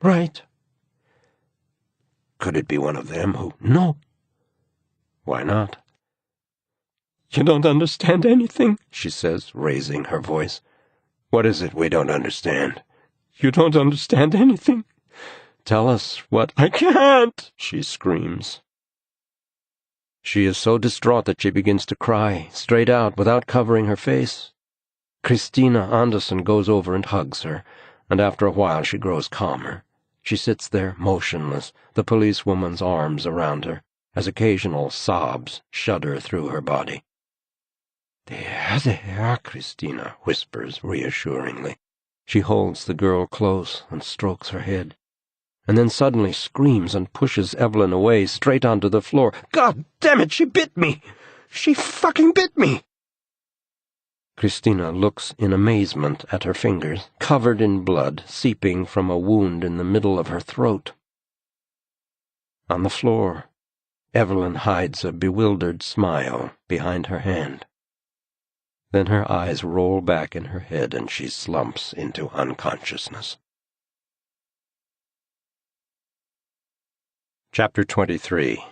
"Right." "Could it be one of them who—" "No." "Why not?" "You don't understand anything," she says, raising her voice. "What is it we don't understand?" "You don't understand anything." "Tell us what—" "I can't," she screams. She is so distraught that she begins to cry, straight out, without covering her face. Christina Anderson goes over and hugs her, and after a while she grows calmer. She sits there motionless, the policewoman's arms around her, as occasional sobs shudder through her body. "There," Christina whispers reassuringly. She holds the girl close and strokes her head, and then suddenly screams and pushes Evelyn away straight onto the floor. "God damn it, she bit me! She fucking bit me!" Christina looks in amazement at her fingers, covered in blood, seeping from a wound in the middle of her throat. On the floor, Evelyn hides a bewildered smile behind her hand. Then her eyes roll back in her head and she slumps into unconsciousness. Chapter 23.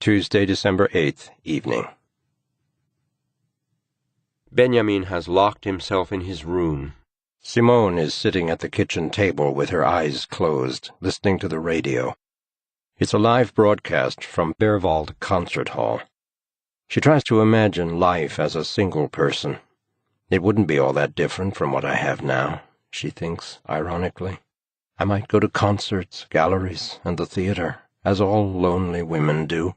Tuesday, December 8th, evening. Benjamin has locked himself in his room. Simone is sitting at the kitchen table with her eyes closed, listening to the radio. It's a live broadcast from Berwald Concert Hall. She tries to imagine life as a single person. It wouldn't be all that different from what I have now, she thinks, ironically. I might go to concerts, galleries, and the theater, as all lonely women do.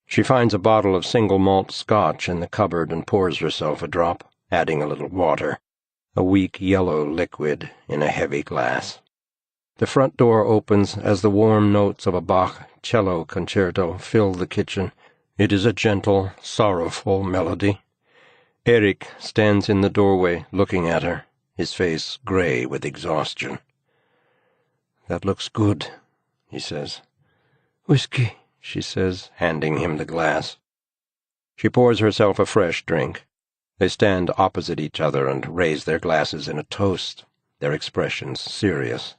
She finds a bottle of single malt scotch in the cupboard and pours herself a drop, adding a little water, a weak yellow liquid in a heavy glass. The front door opens as the warm notes of a Bach cello concerto fill the kitchen. It is a gentle, sorrowful melody. Erik stands in the doorway looking at her, his face gray with exhaustion. "That looks good," he says. "Whiskey," she says, handing him the glass. She pours herself a fresh drink. They stand opposite each other and raise their glasses in a toast, their expressions serious.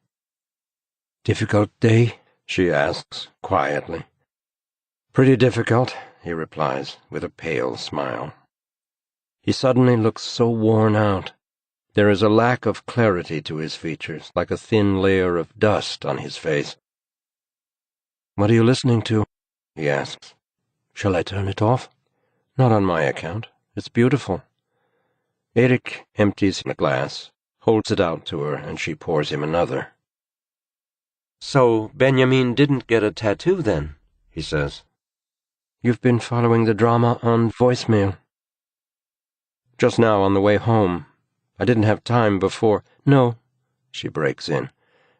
"Difficult day?" she asks, quietly. "Pretty difficult," he replies, with a pale smile. He suddenly looks so worn out. There is a lack of clarity to his features, like a thin layer of dust on his face. "What are you listening to?" he asks. "Shall I turn it off?" "Not on my account. It's beautiful." Erik empties the glass, holds it out to her, and she pours him another. "So Benjamin didn't get a tattoo then?" he says. "You've been following the drama on voicemail?" "Just now on the way home. I didn't have time before—" "No," she breaks in,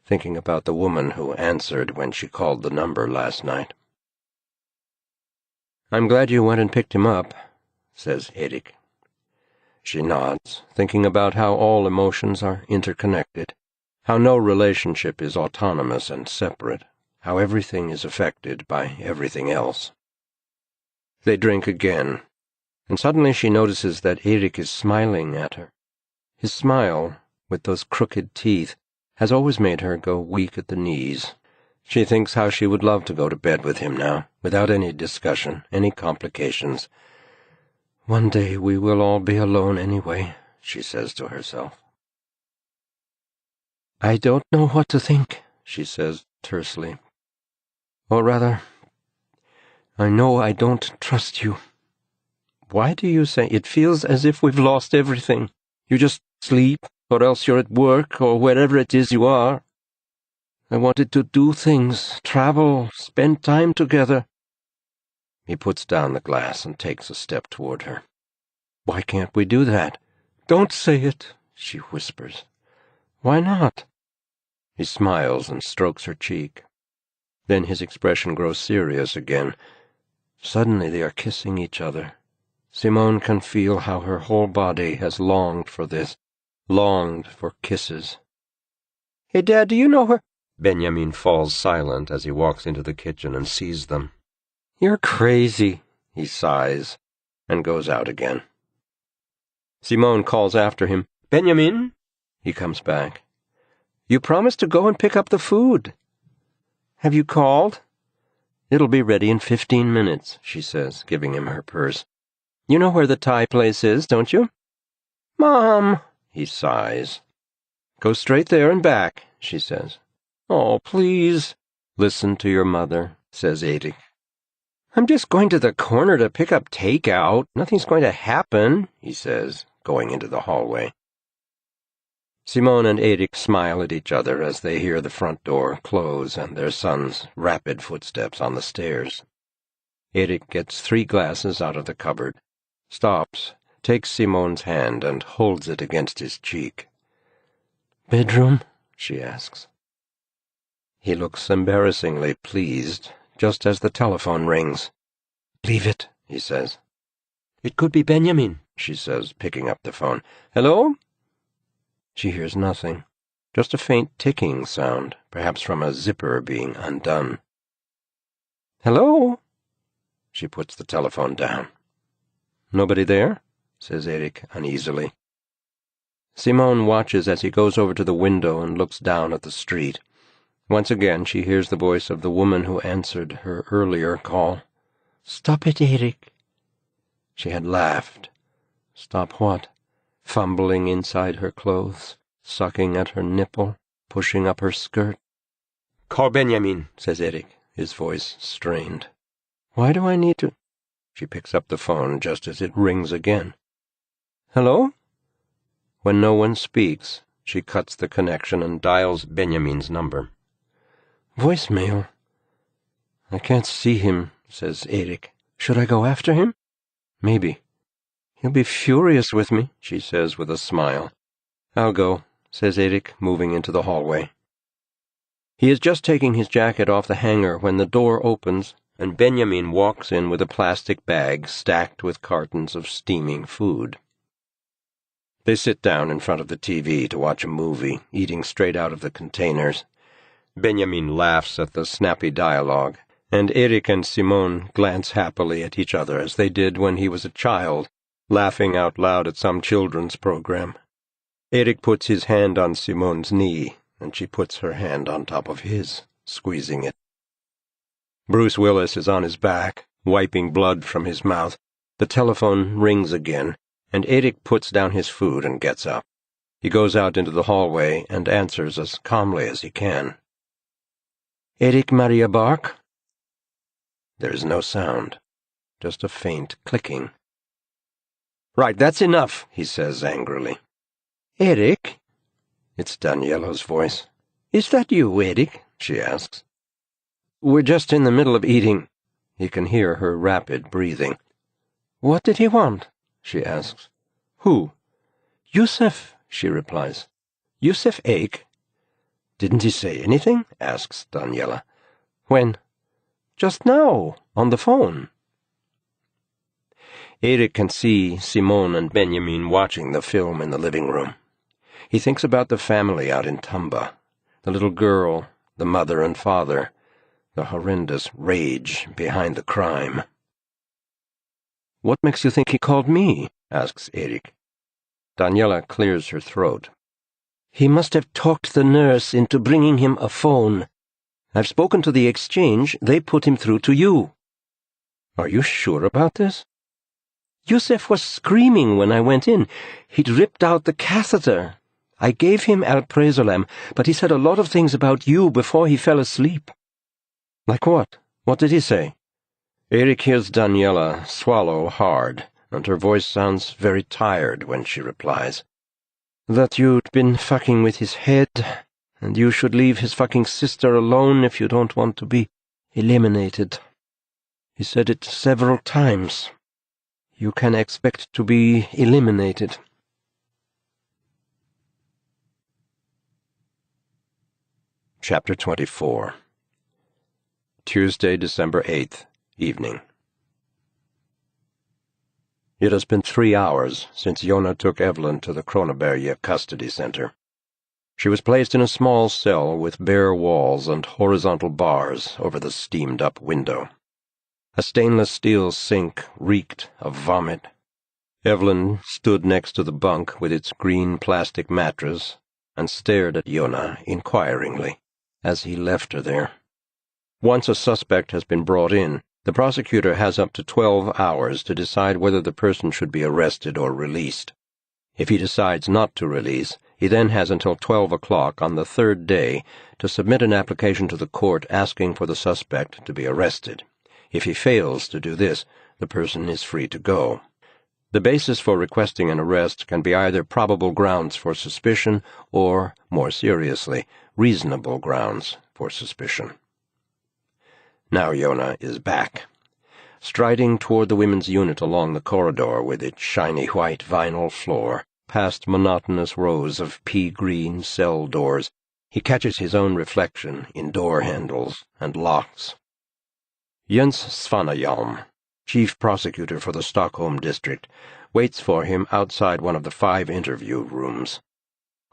thinking about the woman who answered when she called the number last night. "I'm glad you went and picked him up," says Erik. She nods, thinking about how all emotions are interconnected, how no relationship is autonomous and separate, how everything is affected by everything else. They drink again, and suddenly she notices that Erik is smiling at her. His smile, with those crooked teeth, has always made her go weak at the knees. She thinks how she would love to go to bed with him now, without any discussion, any complications. "One day we will all be alone anyway," she says to herself. "I don't know what to think," she says tersely. "Or rather, I know I don't trust you." "Why do you say it feels as if we've lost everything? You just sleep, or else you're at work, or wherever it is you are. I wanted to do things, travel, spend time together." He puts down the glass and takes a step toward her. "Why can't we do that?" "Don't say it," she whispers. "Why not?" He smiles and strokes her cheek. Then his expression grows serious again. Suddenly they are kissing each other. Simone can feel how her whole body has longed for this, longed for kisses. "Hey, Dad, do you know her?" Benjamin falls silent as he walks into the kitchen and sees them. "You're crazy," he sighs, and goes out again. Simone calls after him, "Benjamin!" He comes back. "You promised to go and pick up the food." "Have you called?" "It'll be ready in 15 minutes, she says, giving him her purse. "You know where the Thai place is, don't you?" "Mom!" He sighs. "Go straight there and back," she says. "Oh, please." "Listen to your mother," says Erik. "I'm just going to the corner to pick up takeout. Nothing's going to happen," he says, going into the hallway. Simone and Erik smile at each other as they hear the front door close and their son's rapid footsteps on the stairs. Erik gets 3 glasses out of the cupboard, stops, takes Simone's hand and holds it against his cheek. "Bedroom?" she asks. He looks embarrassingly pleased, just as the telephone rings. "Leave it," he says. "It could be Benjamin," she says, picking up the phone. "Hello?" She hears nothing, just a faint ticking sound, perhaps from a zipper being undone. "Hello?" She puts the telephone down. "Nobody there?" says Erik uneasily. Simone watches as he goes over to the window and looks down at the street. Once again she hears the voice of the woman who answered her earlier call. "Stop it, Erik." She had laughed, Stop what? Fumbling inside her clothes, sucking at her nipple, pushing up her skirt. "Call Benjamin," says Erik, his voice strained. "Why do I need to—" She picks up the phone just as it rings again. "Hello?" When no one speaks, she cuts the connection and dials Benjamin's number. "Voicemail. I can't see him," says Erik. "Should I go after him?" "Maybe. He'll be furious with me," she says with a smile. "I'll go," says Erik, moving into the hallway. He is just taking his jacket off the hanger when the door opens and Benjamin walks in with a plastic bag stacked with cartons of steaming food. They sit down in front of the TV to watch a movie, eating straight out of the containers. Benjamin laughs at the snappy dialogue, and Erik and Simone glance happily at each other as they did when he was a child, laughing out loud at some children's program. Erik puts his hand on Simone's knee, and she puts her hand on top of his, squeezing it. Bruce Willis is on his back, wiping blood from his mouth. The telephone rings again, and Erik puts down his food and gets up. He goes out into the hallway and answers as calmly as he can. "Erik Maria Bark?" There is no sound, just a faint clicking. "Right, that's enough," he says angrily. "Erik?" It's Daniela's voice. "Is that you, Erik?" she asks. "We're just in the middle of eating." He can hear her rapid breathing. "What did he want?" she asks. "Who?" "Yusuf," she replies. "Yusuf Eik?" "Didn't he say anything?" asks Daniela. "When?" "Just now, on the phone." Erik can see Simone and Benjamin watching the film in the living room. He thinks about the family out in Tumba, the little girl, the mother and father, the horrendous rage behind the crime. "What makes you think he called me?" asks Erik. Daniela clears her throat. "He must have talked the nurse into bringing him a phone. I've spoken to the exchange. They put him through to you." "Are you sure about this?" "Yusuf was screaming when I went in. He'd ripped out the catheter. I gave him alprazolam, but he said a lot of things about you before he fell asleep." "Like what? What did he say?" Erik hears Daniela swallow hard, and her voice sounds very tired when she replies. "That you'd been fucking with his head, and you should leave his fucking sister alone if you don't want to be eliminated. He said it several times. You can expect to be eliminated." Chapter 24. Tuesday, December 8th, evening. It has been 3 hours since Joona took Evelyn to the Kronoberg Custody Center. She was placed in a small cell with bare walls and horizontal bars over the steamed-up window. A stainless steel sink reeked of vomit. Evelyn stood next to the bunk with its green plastic mattress and stared at Joona inquiringly as he left her there. Once a suspect has been brought in, the prosecutor has up to 12 hours to decide whether the person should be arrested or released. If he decides not to release, he then has until 12 o'clock on the third day to submit an application to the court asking for the suspect to be arrested. If he fails to do this, the person is free to go. The basis for requesting an arrest can be either probable grounds for suspicion or, more seriously, reasonable grounds for suspicion. Now Joona is back. Striding toward the women's unit along the corridor with its shiny white vinyl floor, past monotonous rows of pea-green cell doors, he catches his own reflection in door handles and locks. Jens Svanehjelm, chief prosecutor for the Stockholm district, waits for him outside one of the 5 interview rooms.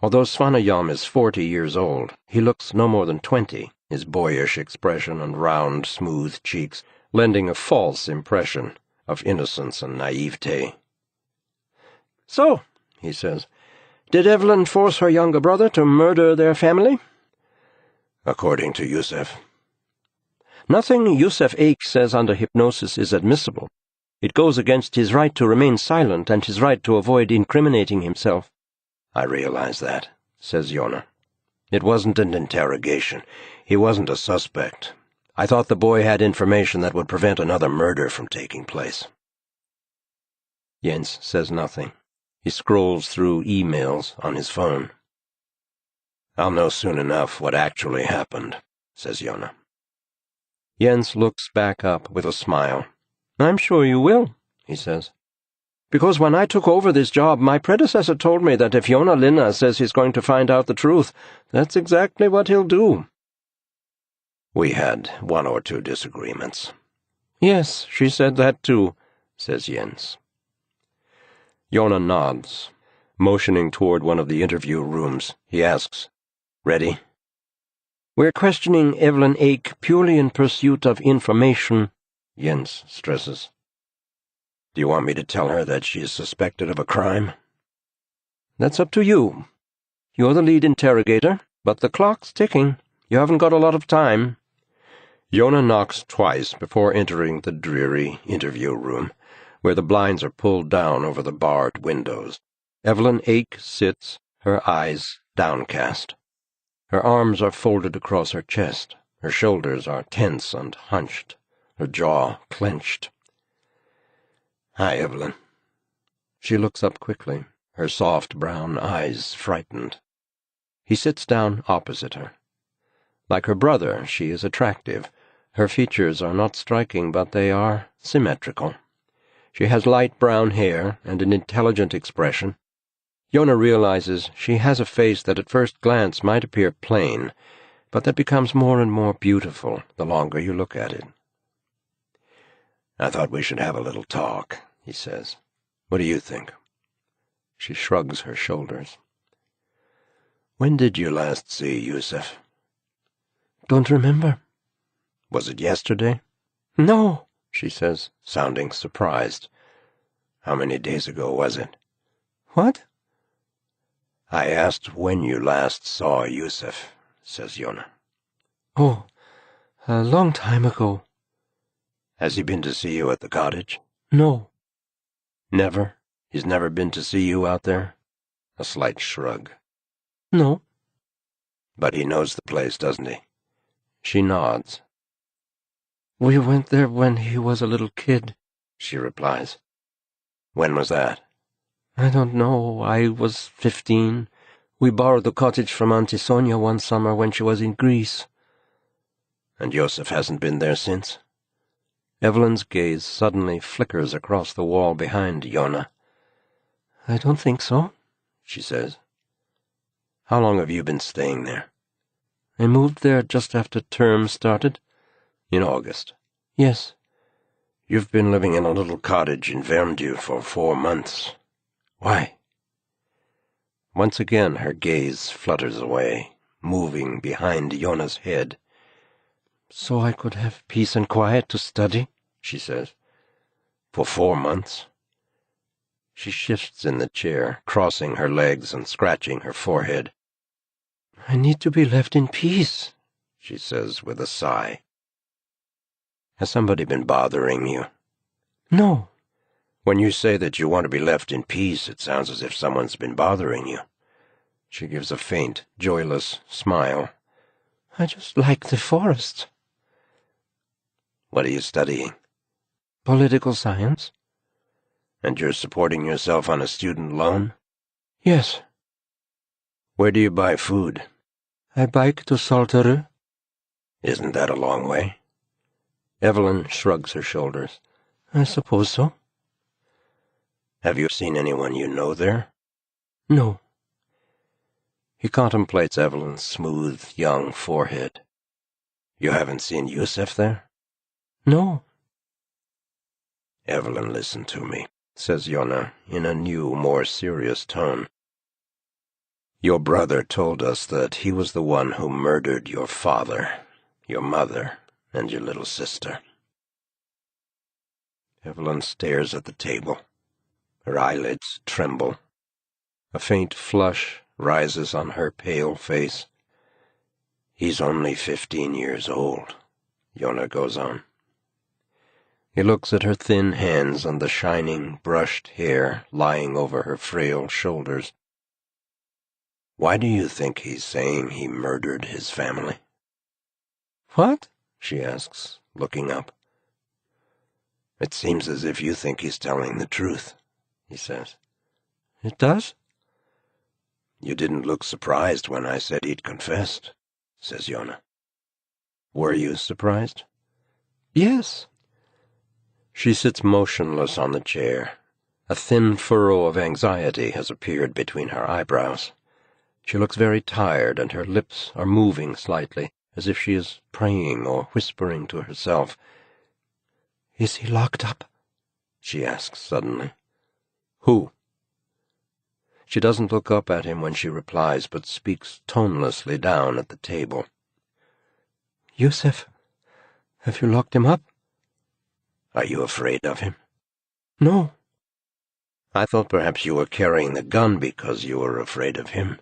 Although Svanehjelm is 40 years old, he looks no more than 20, his boyish expression and round, smooth cheeks lending a false impression of innocence and naivete. "So," he says, "did Evelyn force her younger brother to murder their family?" "According to Yusuf." "Nothing Yusuf Eik says under hypnosis is admissible. It goes against his right to remain silent and his right to avoid incriminating himself." "I realize that," says Joona. "It wasn't an interrogation. He wasn't a suspect. I thought the boy had information that would prevent another murder from taking place." Jens says nothing. He scrolls through emails on his phone. "I'll know soon enough what actually happened," says Joona. Jens looks back up with a smile. "I'm sure you will," he says. "Because when I took over this job, my predecessor told me that if Joona Linna says he's going to find out the truth, that's exactly what he'll do." "We had one or two disagreements." "Yes, she said that too," says Jens. Joona nods. Motioning toward one of the interview rooms, he asks, "Ready?" "We're questioning Evelyn Ake purely in pursuit of information," Jens stresses. "Do you want me to tell her that she is suspected of a crime?" "That's up to you. You're the lead interrogator, but the clock's ticking. You haven't got a lot of time." Joona knocks twice before entering the dreary interview room, where the blinds are pulled down over the barred windows. Evelyn Ake sits, her eyes downcast. Her arms are folded across her chest. Her shoulders are tense and hunched, her jaw clenched. "Hi, Evelyn." She looks up quickly, her soft brown eyes frightened. He sits down opposite her. Like her brother, she is attractive. Her features are not striking, but they are symmetrical. She has light brown hair and an intelligent expression. Joona realizes she has a face that at first glance might appear plain, but that becomes more and more beautiful the longer you look at it. "I thought we should have a little talk," he says. "What do you think?" She shrugs her shoulders. "When did you last see Yusuf?" "Don't remember." "Was it yesterday?" "No," she says, sounding surprised. "How many days ago was it?" "What?" "I asked when you last saw Yusuf," says Joona. "Oh, a long time ago." "Has he been to see you at the cottage?" "No." "Never? He's never been to see you out there?" A slight shrug. "No." "But he knows the place, doesn't he?" She nods. "We went there when he was a little kid," she replies. "When was that?" "I don't know. I was 15. We borrowed the cottage from Auntie Sonia one summer when she was in Greece." "And Yusuf hasn't been there since?" Evelyn's gaze suddenly flickers across the wall behind Joona. "I don't think so," she says. "How long have you been staying there?" "I moved there just after term started." "In August?" "Yes." "You've been living in a little cottage in Vermdu for 4 months. Why?" Once again her gaze flutters away, moving behind Joona's head. "So I could have peace and quiet to study," she says. "For 4 months?" She shifts in the chair, crossing her legs and scratching her forehead. "I need to be left in peace," she says with a sigh. "Has somebody been bothering you?" "No." "When you say that you want to be left in peace, it sounds as if someone's been bothering you." She gives a faint, joyless smile. "I just like the forest." "What are you studying?" "Political science." "And you're supporting yourself on a student loan?" "Yes." "Where do you buy food?" "I bike to Salterö." "Isn't that a long way?" Evelyn shrugs her shoulders. "I suppose so." "Have you seen anyone you know there?" "No." He contemplates Evelyn's smooth, young forehead. "You haven't seen Yusuf there?" "No." "Evelyn, listen to me," says Joona in a new, more serious tone. "Your brother told us that he was the one who murdered your father, your mother, and your little sister." Evelyn stares at the table. Her eyelids tremble. A faint flush rises on her pale face. "He's only 15 years old," Joona goes on. He looks at her thin hands and the shining, brushed hair lying over her frail shoulders. Why do you think he's saying he murdered his family? What? She asks, looking up. It seems as if you think he's telling the truth, he says. It does? You didn't look surprised when I said he'd confessed, says Joona. Were you surprised? Yes. She sits motionless on the chair. A thin furrow of anxiety has appeared between her eyebrows. She looks very tired, and her lips are moving slightly, as if she is praying or whispering to herself. Is he locked up? She asks suddenly. Who? She doesn't look up at him when she replies, but speaks tonelessly down at the table. Yusef, have you locked him up? Are you afraid of him? No. I thought perhaps you were carrying the gun because you were afraid of him.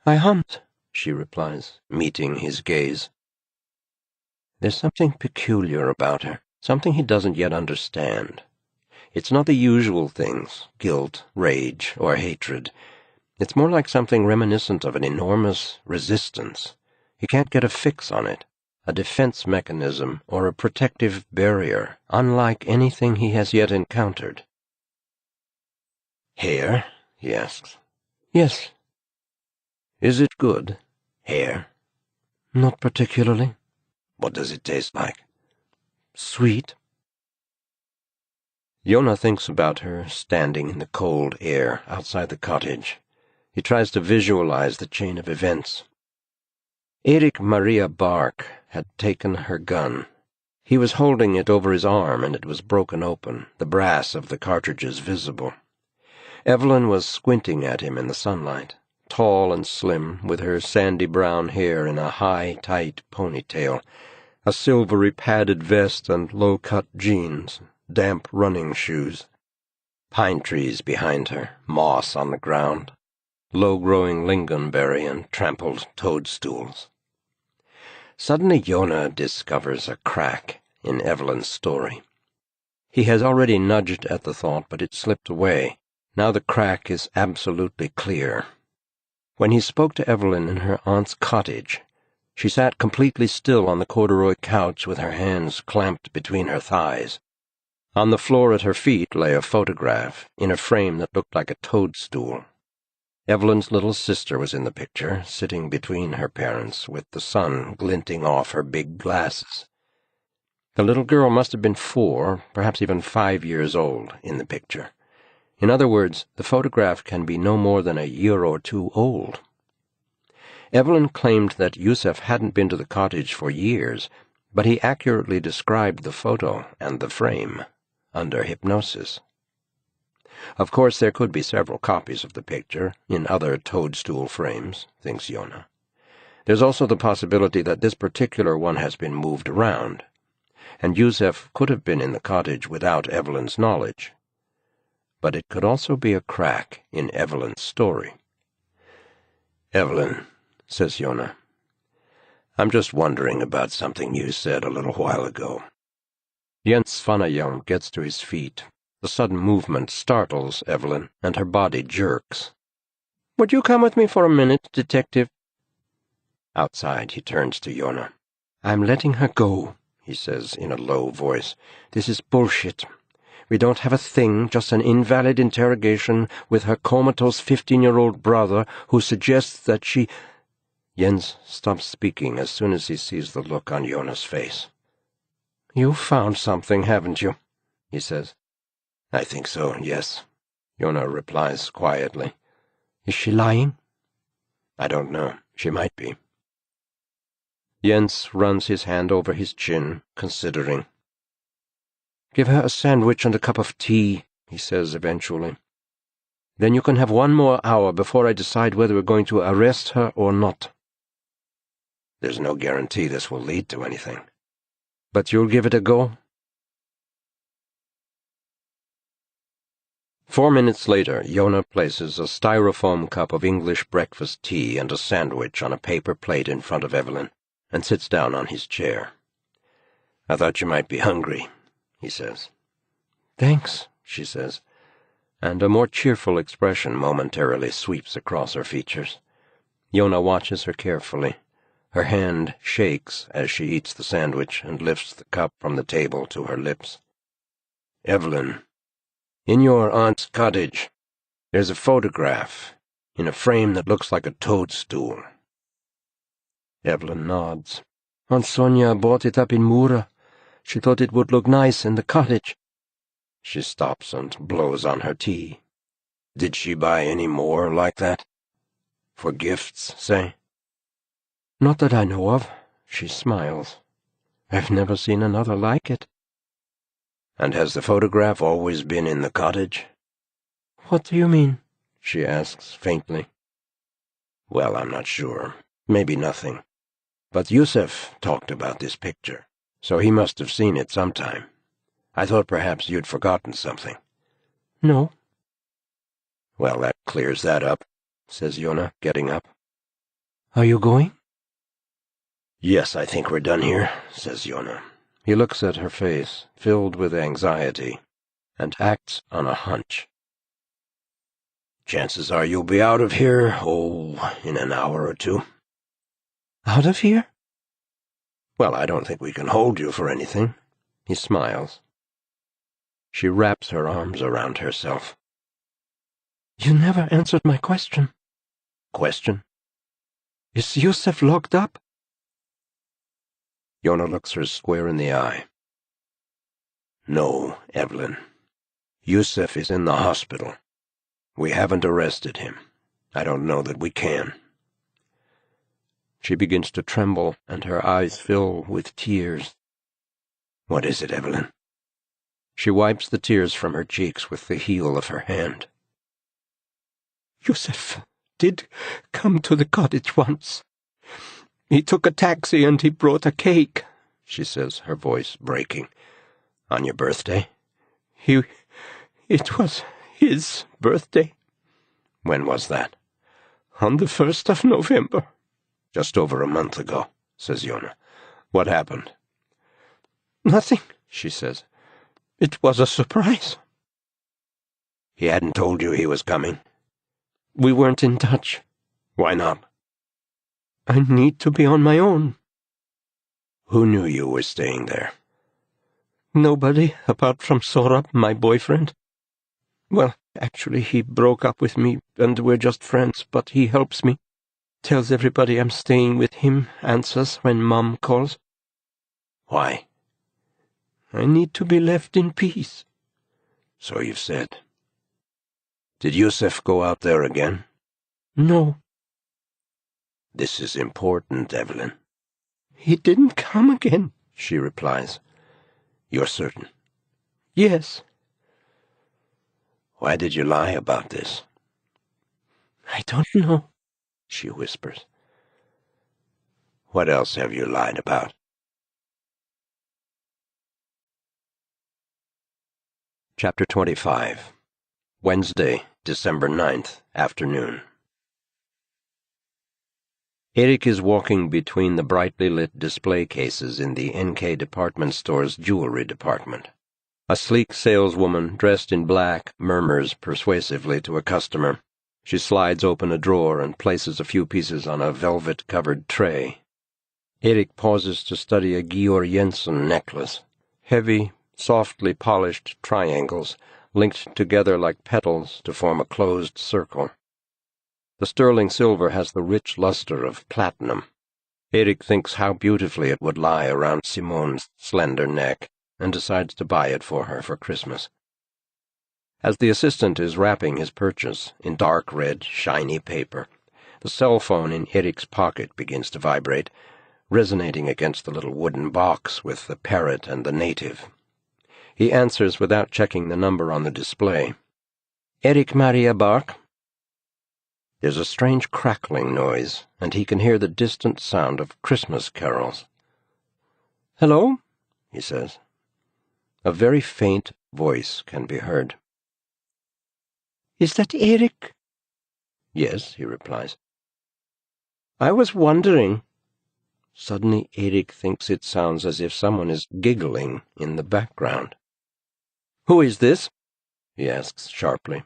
I humped, she replies, meeting his gaze. There's something peculiar about her, something he doesn't yet understand. It's not the usual things, guilt, rage, or hatred. It's more like something reminiscent of an enormous resistance. He can't get a fix on it, a defense mechanism or a protective barrier, unlike anything he has yet encountered. Hair? He asks. Yes. Is it good? Hair? Not particularly. What does it taste like? Sweet. Joona thinks about her standing in the cold air outside the cottage. He tries to visualize the chain of events. Erik Maria Bark had taken her gun. He was holding it over his arm, and it was broken open, the brass of the cartridges visible. Evelyn was squinting at him in the sunlight, tall and slim, with her sandy brown hair in a high, tight ponytail, a silvery padded vest and low-cut jeans, damp running shoes. Pine trees behind her, moss on the ground, low-growing lingonberry and trampled toadstools. Suddenly Joona discovers a crack in Evelyn's story. He has already nudged at the thought, but it slipped away. Now the crack is absolutely clear. When he spoke to Evelyn in her aunt's cottage, she sat completely still on the corduroy couch with her hands clamped between her thighs. On the floor at her feet lay a photograph in a frame that looked like a toadstool. Evelyn's little sister was in the picture, sitting between her parents, with the sun glinting off her big glasses. The little girl must have been 4, perhaps even 5 years old, in the picture. In other words, the photograph can be no more than a year or 2 old. Evelyn claimed that Yusef hadn't been to the cottage for years, but he accurately described the photo and the frame under hypnosis. Of course, there could be several copies of the picture in other toadstool frames, thinks Joona. There's also the possibility that this particular one has been moved around, and Yusef could have been in the cottage without Evelyn's knowledge. But it could also be a crack in Evelyn's story. Evelyn, says Joona, I'm just wondering about something you said a little while ago. Jens Vanayam gets to his feet. The sudden movement startles Evelyn, and her body jerks. Would you come with me for a minute, Detective? Outside, he turns to Joona. I'm letting her go, he says in a low voice. This is bullshit. We don't have a thing, just an invalid interrogation with her comatose 15-year-old brother who suggests that she... Jens stops speaking as soon as he sees the look on Joona's face. You found something, haven't you? He says. I think so, yes, Joona replies quietly. Is she lying? I don't know. She might be. Jens runs his hand over his chin, considering. Give her a sandwich and a cup of tea, he says eventually. Then you can have 1 more hour before I decide whether we're going to arrest her or not. There's no guarantee this will lead to anything. But you'll give it a go? 4 minutes later, Joona places a styrofoam cup of English breakfast tea and a sandwich on a paper plate in front of Evelyn, and sits down on his chair. I thought you might be hungry, he says. Thanks, she says, and a more cheerful expression momentarily sweeps across her features. Joona watches her carefully. Her hand shakes as she eats the sandwich and lifts the cup from the table to her lips. Evelyn, in your aunt's cottage, there's a photograph in a frame that looks like a toadstool. Evelyn nods. Aunt Sonia bought it up in Mura. She thought it would look nice in the cottage. She stops and blows on her tea. Did she buy any more like that? For gifts, say? Not that I know of. She smiles. I've never seen another like it. And has the photograph always been in the cottage? What do you mean? She asks faintly. Well, I'm not sure. Maybe nothing. But Yusef talked about this picture, so he must have seen it sometime. I thought perhaps you'd forgotten something. No. Well, that clears that up, says Joona, getting up. Are you going? Yes, I think we're done here, says Joona. He looks at her face, filled with anxiety, and acts on a hunch. Chances are you'll be out of here, in an hour or two. Out of here? Well, I don't think we can hold you for anything. He smiles. She wraps her arms around herself. You never answered my question. Question? Is Yusef locked up? Joona looks her square in the eye. No, Evelyn. Yusef is in the hospital. We haven't arrested him. I don't know that we can. She begins to tremble, and her eyes fill with tears. What is it, Evelyn? She wipes the tears from her cheeks with the heel of her hand. Yusef did come to the cottage once. He took a taxi and he brought a cake, she says, her voice breaking. On your birthday? It was his birthday. When was that? On the 1st of November. Just over a month ago, says Joona. What happened? Nothing, she says. It was a surprise. He hadn't told you he was coming? We weren't in touch. Why not? I need to be on my own. Who knew you were staying there? Nobody, apart from Sorab, my boyfriend. Well, actually, he broke up with me, and we're just friends, but he helps me. Tells everybody I'm staying with him, answers when Mom calls. Why? I need to be left in peace. So you've said. Did Yusef go out there again? No. This is important, Evelyn. He didn't come again, she replies. You're certain? Yes. Why did you lie about this? I don't know, she whispers. What else have you lied about? Chapter 25. Wednesday, December 9th, afternoon. Erik is walking between the brightly lit display cases in the NK department store's jewelry department. A sleek saleswoman dressed in black murmurs persuasively to a customer. She slides open a drawer and places a few pieces on a velvet-covered tray. Erik pauses to study a Georg Jensen necklace. Heavy, softly polished triangles linked together like petals to form a closed circle. The sterling silver has the rich luster of platinum. Erik thinks how beautifully it would lie around Simone's slender neck and decides to buy it for her for Christmas. As the assistant is wrapping his purchase in dark red, shiny paper, the cell phone in Erik's pocket begins to vibrate, resonating against the little wooden box with the parrot and the native. He answers without checking the number on the display. Erik Maria Bark? There's a strange crackling noise, and he can hear the distant sound of Christmas carols. Hello? He says. A very faint voice can be heard. Is that Erik? Yes, he replies. I was wondering. Suddenly Erik thinks it sounds as if someone is giggling in the background. "Who is this?" he asks sharply.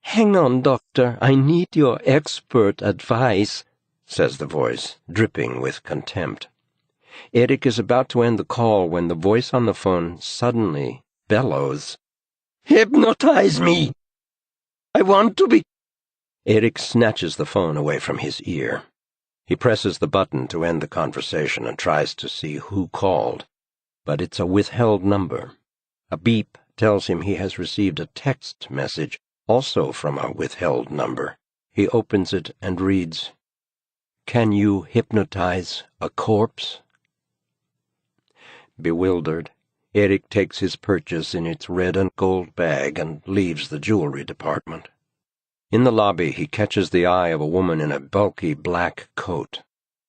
"Hang on, doctor. I need your expert advice," says the voice, dripping with contempt. Erik is about to end the call when the voice on the phone suddenly bellows, "Hypnotize me! I want to be—" Erik snatches the phone away from his ear. He presses the button to end the conversation and tries to see who called, but it's a withheld number. A beep tells him he has received a text message, also from a withheld number. He opens it and reads, "Can you hypnotize a corpse?" Bewildered, Erik takes his purchase in its red and gold bag and leaves the jewelry department. In the lobby, he catches the eye of a woman in a bulky black coat.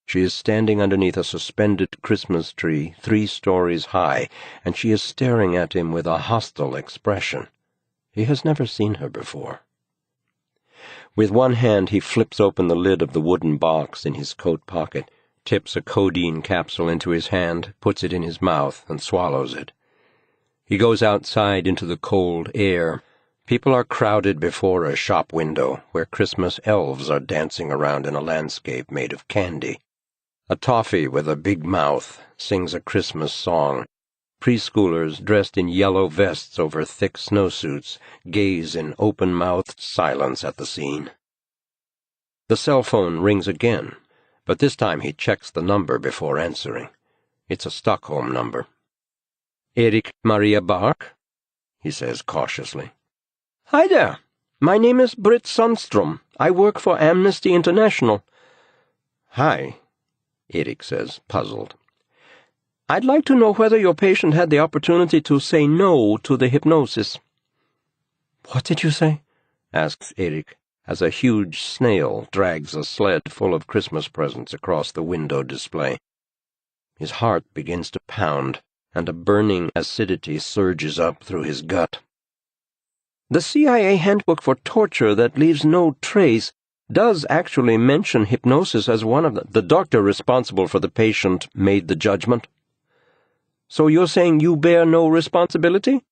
She is standing underneath a suspended Christmas tree 3 stories high, and she is staring at him with a hostile expression. He has never seen her before. With one hand, he flips open the lid of the wooden box in his coat pocket, tips a codeine capsule into his hand, puts it in his mouth, and swallows it. He goes outside into the cold air. People are crowded before a shop window where Christmas elves are dancing around in a landscape made of candy. A toffee with a big mouth sings a Christmas song. Preschoolers dressed in yellow vests over thick snowsuits gaze in open-mouthed silence at the scene. The cell phone rings again, but this time he checks the number before answering. It's a Stockholm number. "Erik Maria Bark?" he says cautiously. "Hi there. My name is Britt Sundström. I work for Amnesty International." "Hi," Erik says, puzzled. "I'd like to know whether your patient had the opportunity to say no to the hypnosis." "What did you say?" asks Erik, as a huge snail drags a sled full of Christmas presents across the window display. His heart begins to pound, and a burning acidity surges up through his gut. "The CIA handbook for torture that leaves no trace does actually mention hypnosis as one of The doctor responsible for the patient made the judgment." "So you're saying you bear no responsibility?"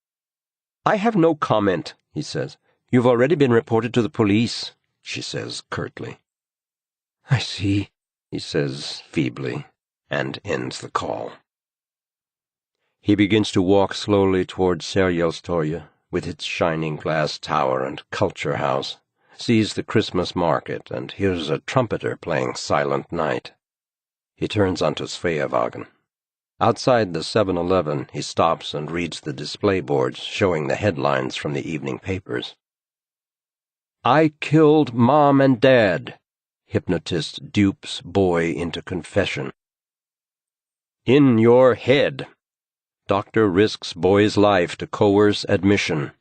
"I have no comment," he says. "You've already been reported to the police," she says curtly. "I see," he says feebly, and ends the call. He begins to walk slowly toward Sergelstorget, with its shining glass tower and culture house, sees the Christmas market, and hears a trumpeter playing Silent Night. He turns onto Sveavägen. Outside the 7-Eleven, he stops and reads the display boards showing the headlines from the evening papers. "I killed Mom and Dad. Hypnotist dupes boy into confession." "In your head. Doctor risks boy's life to coerce admission."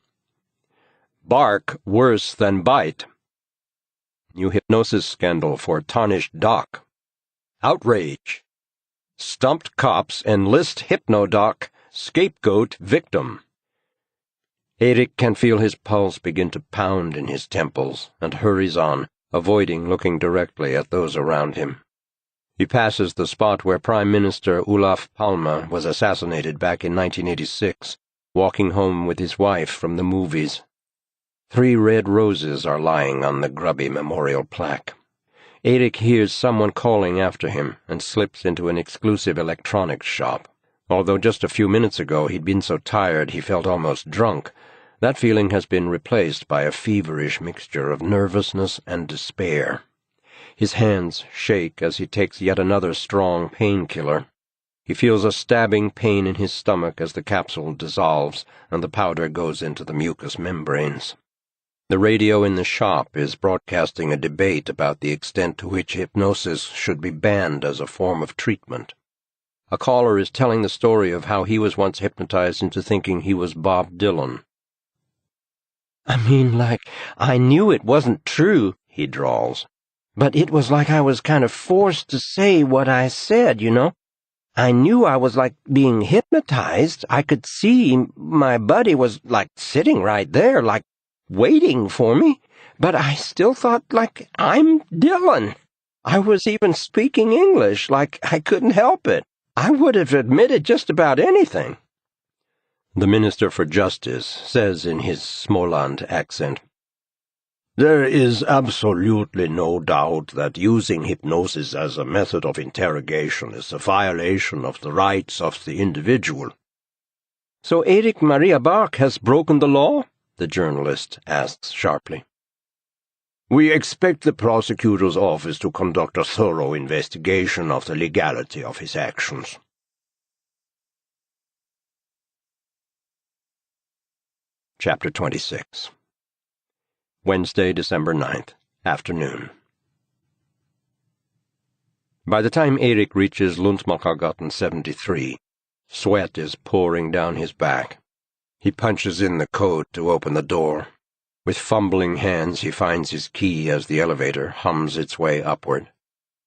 "Bark worse than bite." "New hypnosis scandal for tarnished doc." "Outrage. Stumped cops enlist hypnodoc, scapegoat victim." Erik can feel his pulse begin to pound in his temples and hurries on, avoiding looking directly at those around him. He passes the spot where Prime Minister Olof Palme was assassinated back in 1986, walking home with his wife from the movies. 3 red roses are lying on the grubby memorial plaque. Erik hears someone calling after him and slips into an exclusive electronics shop. Although just a few minutes ago he'd been so tired he felt almost drunk, that feeling has been replaced by a feverish mixture of nervousness and despair. His hands shake as he takes yet another strong painkiller. He feels a stabbing pain in his stomach as the capsule dissolves and the powder goes into the mucous membranes. The radio in the shop is broadcasting a debate about the extent to which hypnosis should be banned as a form of treatment. A caller is telling the story of how he was once hypnotized into thinking he was Bob Dylan. "I mean, like, I knew it wasn't true," he drawls. "But it was like I was kind of forced to say what I said, you know? I knew I was, like, being hypnotized. I could see my buddy was, like, sitting right there, like, waiting for me. But I still thought, like, I'm Dylan. I was even speaking English, like I couldn't help it. I would have admitted just about anything." The Minister for Justice says in his Småland accent, "There is absolutely no doubt that using hypnosis as a method of interrogation is a violation of the rights of the individual." "So Erik Maria Bark has broken the law?" the journalist asks sharply. "We expect the prosecutor's office to conduct a thorough investigation of the legality of his actions." Chapter 26. Wednesday, December 9th, afternoon. By the time Erik reaches Lundmakargatan 73, sweat is pouring down his back. He punches in the code to open the door. With fumbling hands, he finds his key as the elevator hums its way upward.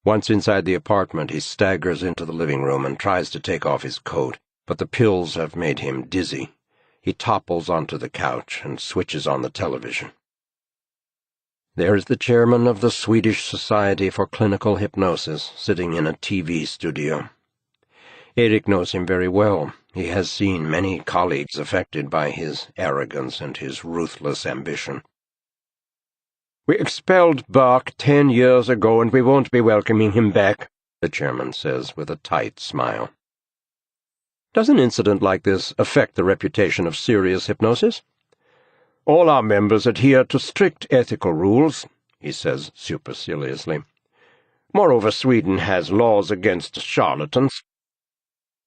Once inside the apartment, he staggers into the living room and tries to take off his coat, but the pills have made him dizzy. He topples onto the couch and switches on the television. There is the chairman of the Swedish Society for Clinical Hypnosis sitting in a TV studio. Erik knows him very well. He has seen many colleagues affected by his arrogance and his ruthless ambition. "We expelled Bark 10 years ago, and we won't be welcoming him back," the chairman says with a tight smile. Does an incident like this affect the reputation of serious hypnosis? "All our members adhere to strict ethical rules," he says superciliously. "Moreover, Sweden has laws against charlatans."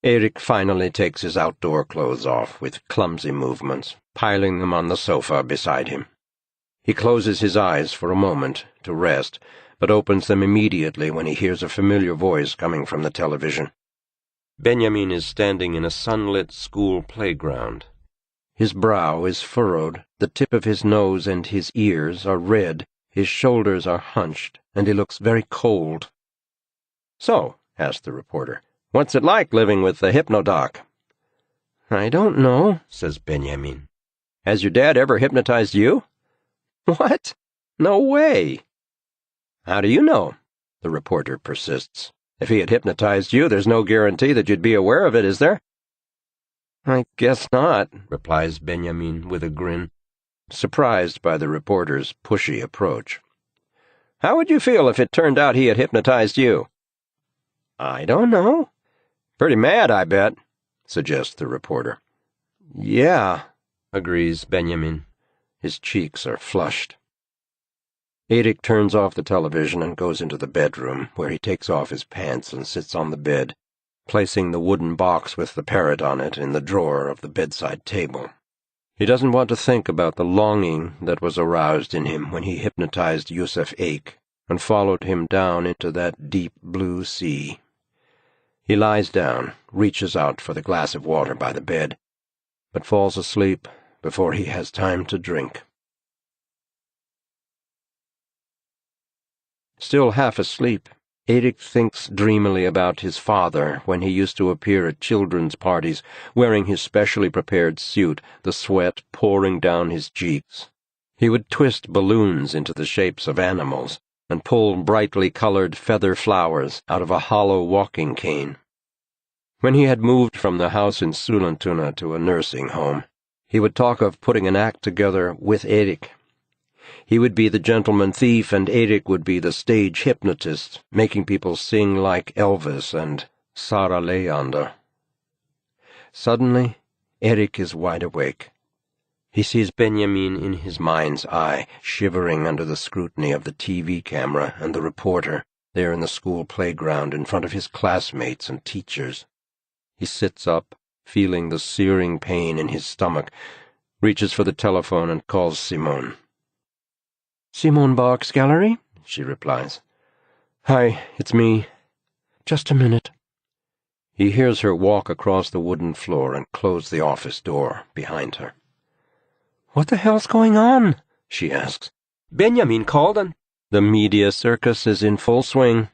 Erik finally takes his outdoor clothes off with clumsy movements, piling them on the sofa beside him. He closes his eyes for a moment to rest, but opens them immediately when he hears a familiar voice coming from the television. Benjamin is standing in a sunlit school playground. His brow is furrowed, the tip of his nose and his ears are red, his shoulders are hunched, and he looks very cold. "So," asked the reporter, "what's it like living with the hypnodoc?" "I don't know," says Benjamin. "Has your dad ever hypnotized you?" "What? No way." "How do you know?" the reporter persists. "If he had hypnotized you, there's no guarantee that you'd be aware of it, is there?" "I guess not," replies Benjamin with a grin, surprised by the reporter's pushy approach. "How would you feel if it turned out he had hypnotized you?" "I don't know." "Pretty mad, I bet," suggests the reporter. "Yeah," agrees Benjamin. His cheeks are flushed. Erik turns off the television and goes into the bedroom, where he takes off his pants and sits on the bed, placing the wooden box with the parrot on it in the drawer of the bedside table. He doesn't want to think about the longing that was aroused in him when he hypnotized Yusuf Eik and followed him down into that deep blue sea. He lies down, reaches out for the glass of water by the bed, but falls asleep before he has time to drink. Still half asleep, Erik thinks dreamily about his father when he used to appear at children's parties wearing his specially prepared suit, the sweat pouring down his cheeks. He would twist balloons into the shapes of animals and pull brightly colored feather flowers out of a hollow walking cane. When he had moved from the house in Sollentuna to a nursing home, he would talk of putting an act together with Erik. He would be the gentleman thief and Erik would be the stage hypnotist, making people sing like Elvis and Sarah Leander. Suddenly, Erik is wide awake. He sees Benjamin in his mind's eye, shivering under the scrutiny of the TV camera and the reporter, there in the school playground in front of his classmates and teachers. He sits up, feeling the searing pain in his stomach, reaches for the telephone and calls Simone. "Simone Bark's gallery?" she replies. "Hi, it's me. Just a minute." He hears her walk across the wooden floor and close the office door behind her. "What the hell's going on?" she asks. "Benjamin called and—" "The media circus is in full swing."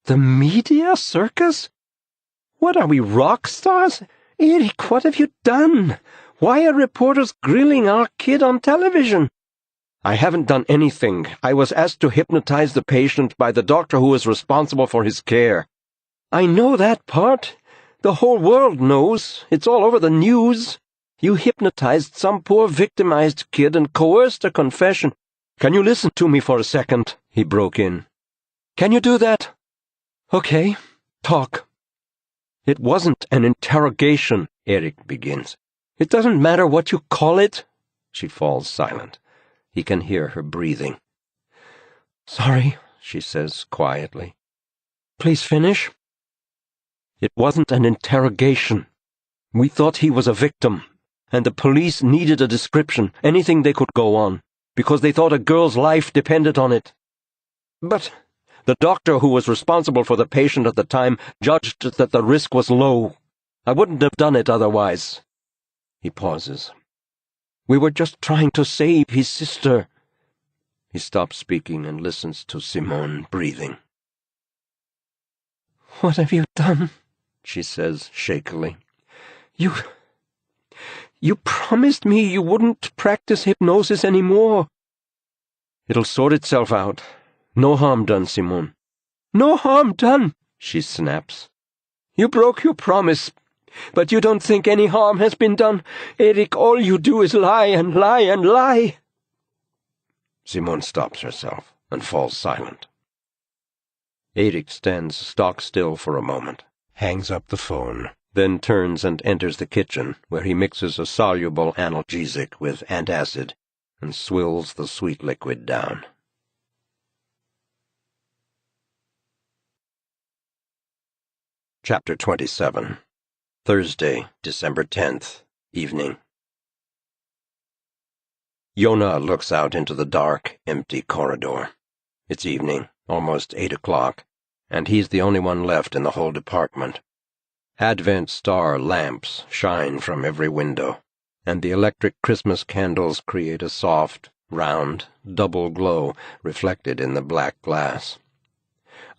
"The media circus? What are we, rock stars? Erik, what have you done? Why are reporters grilling our kid on television?" "I haven't done anything. I was asked to hypnotize the patient by the doctor who is responsible for his care." "I know that part. The whole world knows. It's all over the news." You hypnotized some poor victimized kid and coerced a confession. Can you listen to me for a second? He broke in. Can you do that? Okay, talk. It wasn't an interrogation, Erik begins. It doesn't matter what you call it. She falls silent. He can hear her breathing. Sorry, she says quietly. Please finish. It wasn't an interrogation. We thought he was a victim, and the police needed a description, anything they could go on, because they thought a girl's life depended on it. But the doctor who was responsible for the patient at the time judged that the risk was low. I wouldn't have done it otherwise. He pauses. We were just trying to save his sister. He stops speaking and listens to Simone breathing. What have you done? She says shakily. You promised me you wouldn't practice hypnosis anymore. It'll sort itself out. No harm done, Simone. No harm done, she snaps. You broke your promise, but you don't think any harm has been done. Erik, all you do is lie and lie and lie. Simone stops herself and falls silent. Erik stands stock still for a moment, hangs up the phone, then turns and enters the kitchen, where he mixes a soluble analgesic with antacid and swills the sweet liquid down. Chapter 27. Thursday, December 10th, evening. Joona looks out into the dark, empty corridor. It's evening, almost 8 o'clock, and he's the only one left in the whole department. Advent star lamps shine from every window, and the electric Christmas candles create a soft, round, double glow reflected in the black glass.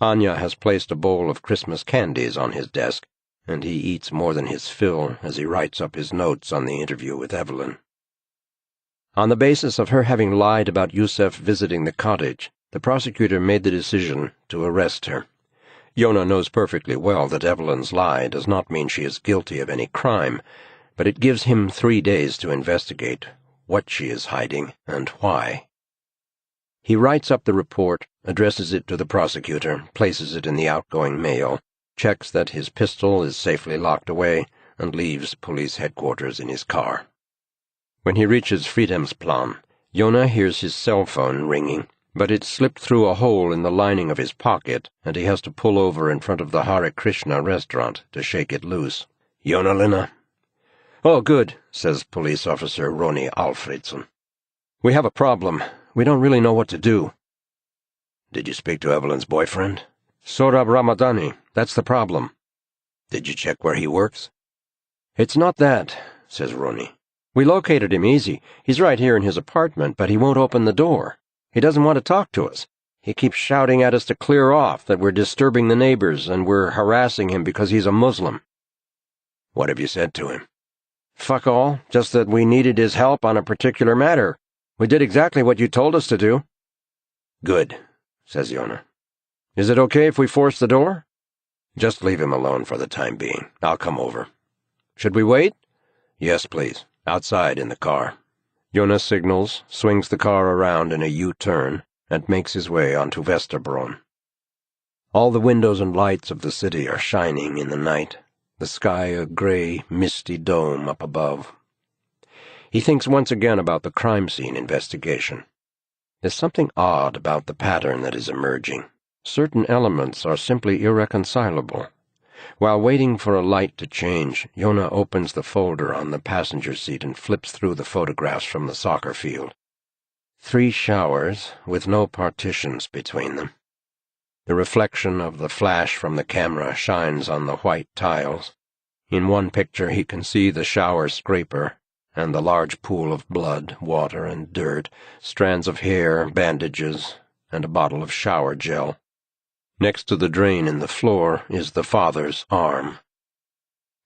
Anya has placed a bowl of Christmas candies on his desk, and he eats more than his fill as he writes up his notes on the interview with Evelyn. On the basis of her having lied about Yusef visiting the cottage, the prosecutor made the decision to arrest her. Joona knows perfectly well that Evelyn's lie does not mean she is guilty of any crime, but it gives him 3 days to investigate what she is hiding and why. He writes up the report, addresses it to the prosecutor, places it in the outgoing mail, checks that his pistol is safely locked away, and leaves police headquarters in his car. When he reaches Fridhemsplan, Joona hears his cell phone ringing, but it's slipped through a hole in the lining of his pocket, and he has to pull over in front of the Hare Krishna restaurant to shake it loose. Joona Linna. Oh, good, says Police Officer Ronny Alfredsson. We have a problem. We don't really know what to do. Did you speak to Evelyn's boyfriend? Sorab Ramadani. That's the problem. Did you check where he works? It's not that, says Ronny. We located him easy. He's right here in his apartment, but he won't open the door. He doesn't want to talk to us. He keeps shouting at us to clear off, that we're disturbing the neighbors, and we're harassing him because he's a Muslim. What have you said to him? Fuck all, just that we needed his help on a particular matter. We did exactly what you told us to do. Good, says Joona. Is it okay if we force the door? Just leave him alone for the time being. I'll come over. Should we wait? Yes, please. Outside in the car. Joona signals, swings the car around in a U-turn, and makes his way onto Vesterbron. All the windows and lights of the city are shining in the night, the sky a gray, misty dome up above. He thinks once again about the crime scene investigation. There's something odd about the pattern that is emerging. Certain elements are simply irreconcilable. While waiting for a light to change, Joona opens the folder on the passenger seat and flips through the photographs from the soccer field. 3 showers, with no partitions between them. The reflection of the flash from the camera shines on the white tiles. In one picture he can see the shower scraper, and the large pool of blood, water, and dirt, strands of hair, bandages, and a bottle of shower gel. Next to the drain in the floor is the father's arm.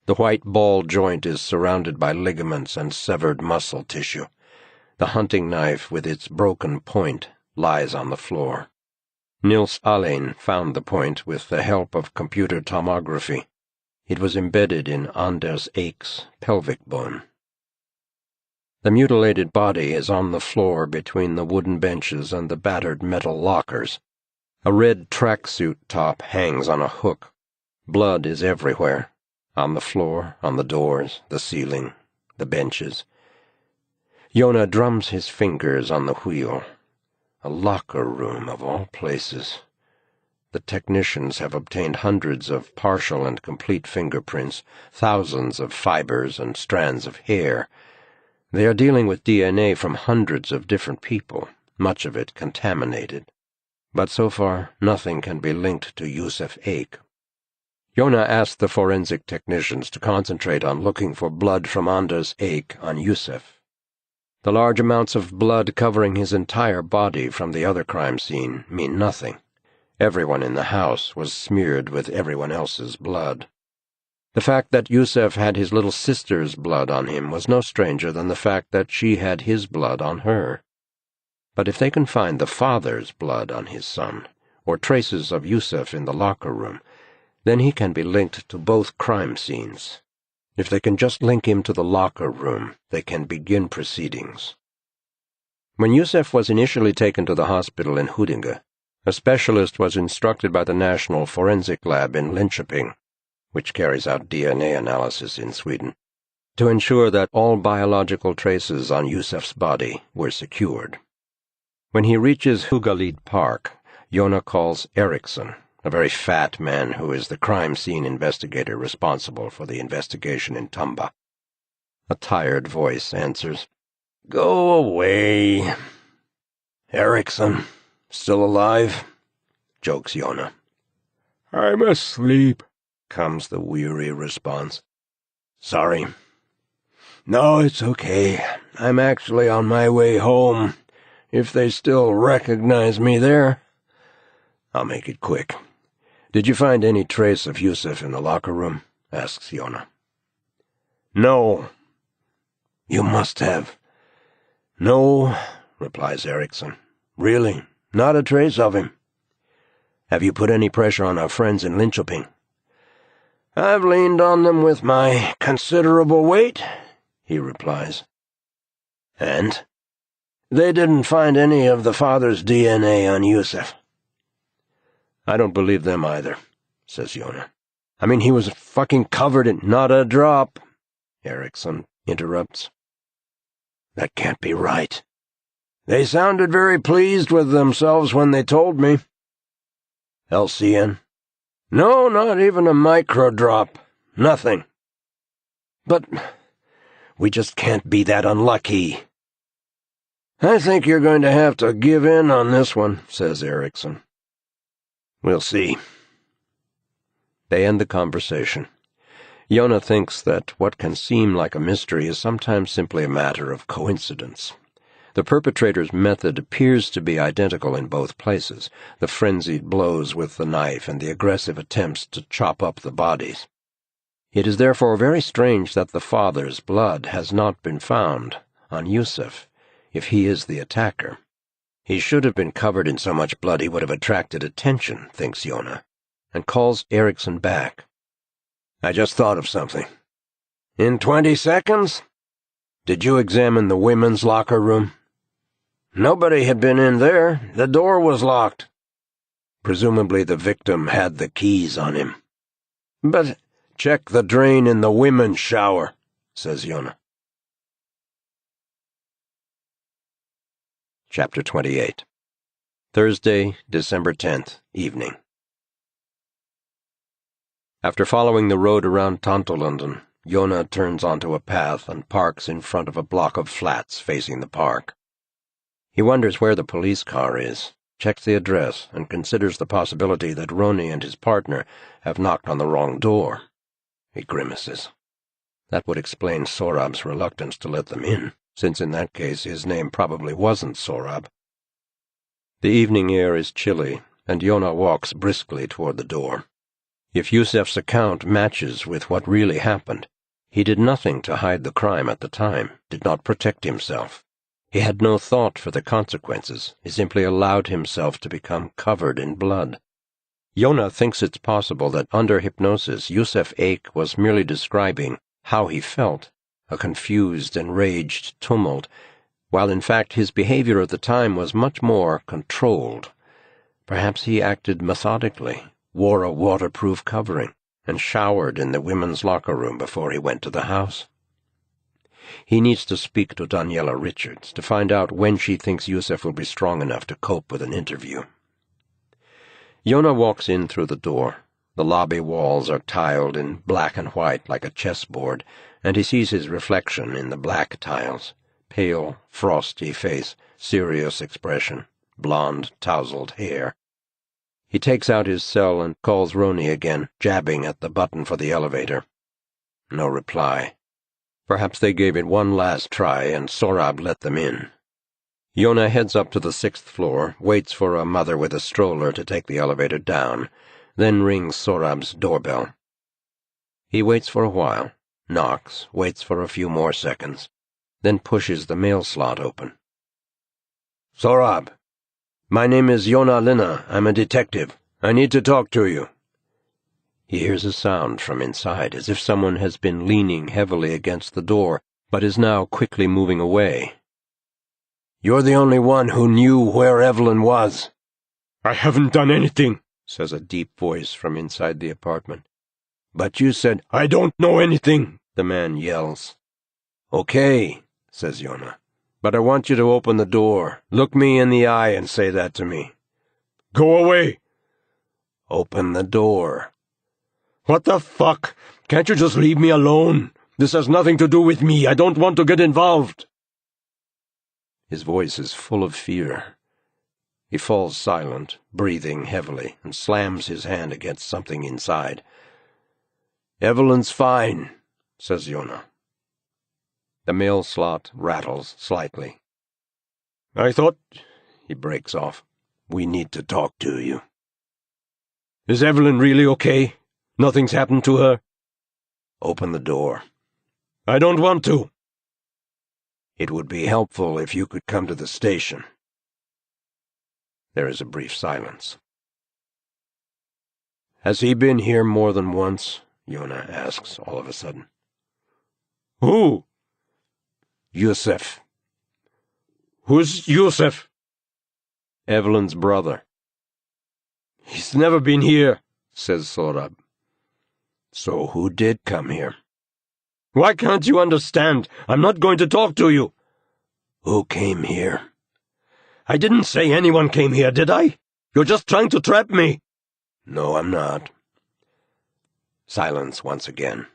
The white ball joint is surrounded by ligaments and severed muscle tissue. The hunting knife with its broken point lies on the floor. Nils Allein found the point with the help of computer tomography. It was embedded in Anders Ek's pelvic bone. The mutilated body is on the floor between the wooden benches and the battered metal lockers. A red tracksuit top hangs on a hook. Blood is everywhere, on the floor, on the doors, the ceiling, the benches. Joona drums his fingers on the wheel. A locker room of all places. The technicians have obtained hundreds of partial and complete fingerprints, thousands of fibers and strands of hair. They are dealing with DNA from hundreds of different people, much of it contaminated. But so far, nothing can be linked to Yusuf Eik. Joona asked the forensic technicians to concentrate on looking for blood from Anders Eik on Yusuf. The large amounts of blood covering his entire body from the other crime scene mean nothing. Everyone in the house was smeared with everyone else's blood. The fact that Yusuf had his little sister's blood on him was no stranger than the fact that she had his blood on her. But if they can find the father's blood on his son, or traces of Yusuf in the locker room, then he can be linked to both crime scenes. If they can just link him to the locker room, they can begin proceedings. When Yusuf was initially taken to the hospital in Huddinge, a specialist was instructed by the National Forensic Lab in Linköping, which carries out DNA analysis in Sweden, to ensure that all biological traces on Yusuf's body were secured. When he reaches Hugalid Park, Joona calls Eriksson, a very fat man who is the crime scene investigator responsible for the investigation in Tumba. A tired voice answers, "Go away." "Eriksson, still alive?" jokes Joona. "I'm asleep," comes the weary response. "Sorry." "No, it's okay. I'm actually on my way home, if they still recognize me there." "I'll make it quick. Did you find any trace of Yusuf in the locker room?" asks Joona. "No." "You must have." "No," replies Eriksson. "Really, not a trace of him." "Have you put any pressure on our friends in Linköping?" "I've leaned on them with my considerable weight," he replies. "And?" "They didn't find any of the father's DNA on Yusuf." "I don't believe them either," says Joona. "I mean, he was fucking covered in—" "Not a drop," Eriksson interrupts. "That can't be right. They sounded very pleased with themselves when they told me." "LCN?" "No, not even a micro drop. Nothing." "But we just can't be that unlucky." "I think you're going to have to give in on this one," says Eriksson. "We'll see." They end the conversation. Joona thinks that what can seem like a mystery is sometimes simply a matter of coincidence. The perpetrator's method appears to be identical in both places, the frenzied blows with the knife and the aggressive attempts to chop up the bodies. It is therefore very strange that the father's blood has not been found on Yusuf, if he is the attacker. He should have been covered in so much blood he would have attracted attention, thinks Joona, and calls Eriksson back. "I just thought of something." "In 20 seconds? Did you examine the women's locker room?" "Nobody had been in there. The door was locked." "Presumably the victim had the keys on him." "But check the drain in the women's shower," says Joona. Chapter 28. Thursday, December 10th, evening. After following the road around Tantolunden, Joona turns onto a path and parks in front of a block of flats facing the park. He wonders where the police car is, checks the address, and considers the possibility that Roni and his partner have knocked on the wrong door. He grimaces. That would explain Sorab's reluctance to let them in, since in that case his name probably wasn't Sorab. The evening air is chilly, and Joona walks briskly toward the door. If Yusuf's account matches with what really happened, he did nothing to hide the crime at the time, did not protect himself. He had no thought for the consequences. He simply allowed himself to become covered in blood. Joona thinks it's possible that under hypnosis Yusuf Eik was merely describing how he felt, a confused, enraged tumult, while in fact his behavior at the time was much more controlled. Perhaps he acted methodically, wore a waterproof covering, and showered in the women's locker room before he went to the house. He needs to speak to Daniela Richards to find out when she thinks Yusef will be strong enough to cope with an interview. Joona walks in through the door. The lobby walls are tiled in black and white like a chessboard, and he sees his reflection in the black tiles. Pale, frosty face, serious expression, blonde, tousled hair. He takes out his cell and calls Roni again, jabbing at the button for the elevator. No reply. Perhaps they gave it one last try and Sorab let them in. Joona heads up to the 6th floor, waits for a mother with a stroller to take the elevator down, then rings Sorab's doorbell. He waits for a while, knocks, waits for a few more seconds, then pushes the mail slot open. "Sorab, my name is Joona Linna. I'm a detective. I need to talk to you." He hears a sound from inside, as if someone has been leaning heavily against the door, but is now quickly moving away. "You're the only one who knew where Evelyn was." "I haven't done anything," says a deep voice from inside the apartment. "But you said—" "I don't know anything," the man yells. "Okay," says Joona, "but I want you to open the door. Look me in the eye and say that to me." "Go away." "Open the door." "What the fuck? Can't you just leave me alone? This has nothing to do with me. I don't want to get involved." His voice is full of fear. He falls silent, breathing heavily, and slams his hand against something inside. "Evelyn's fine," says Joona. The mail slot rattles slightly. "I thought—" He breaks off. "We need to talk to you." "Is Evelyn really okay? Nothing's happened to her?" "Open the door." "I don't want to." "It would be helpful if you could come to the station." There is a brief silence. "Has he been here more than once?" Joona asks all of a sudden. "Who?" "Yusef." "Who's Yusef?" "Evelyn's brother." "He's never been here," says Sorab. "So who did come here?" "Why can't you understand? I'm not going to talk to you." "Who came here?" "I didn't say anyone came here, did I? You're just trying to trap me." "No, I'm not." Silence once again.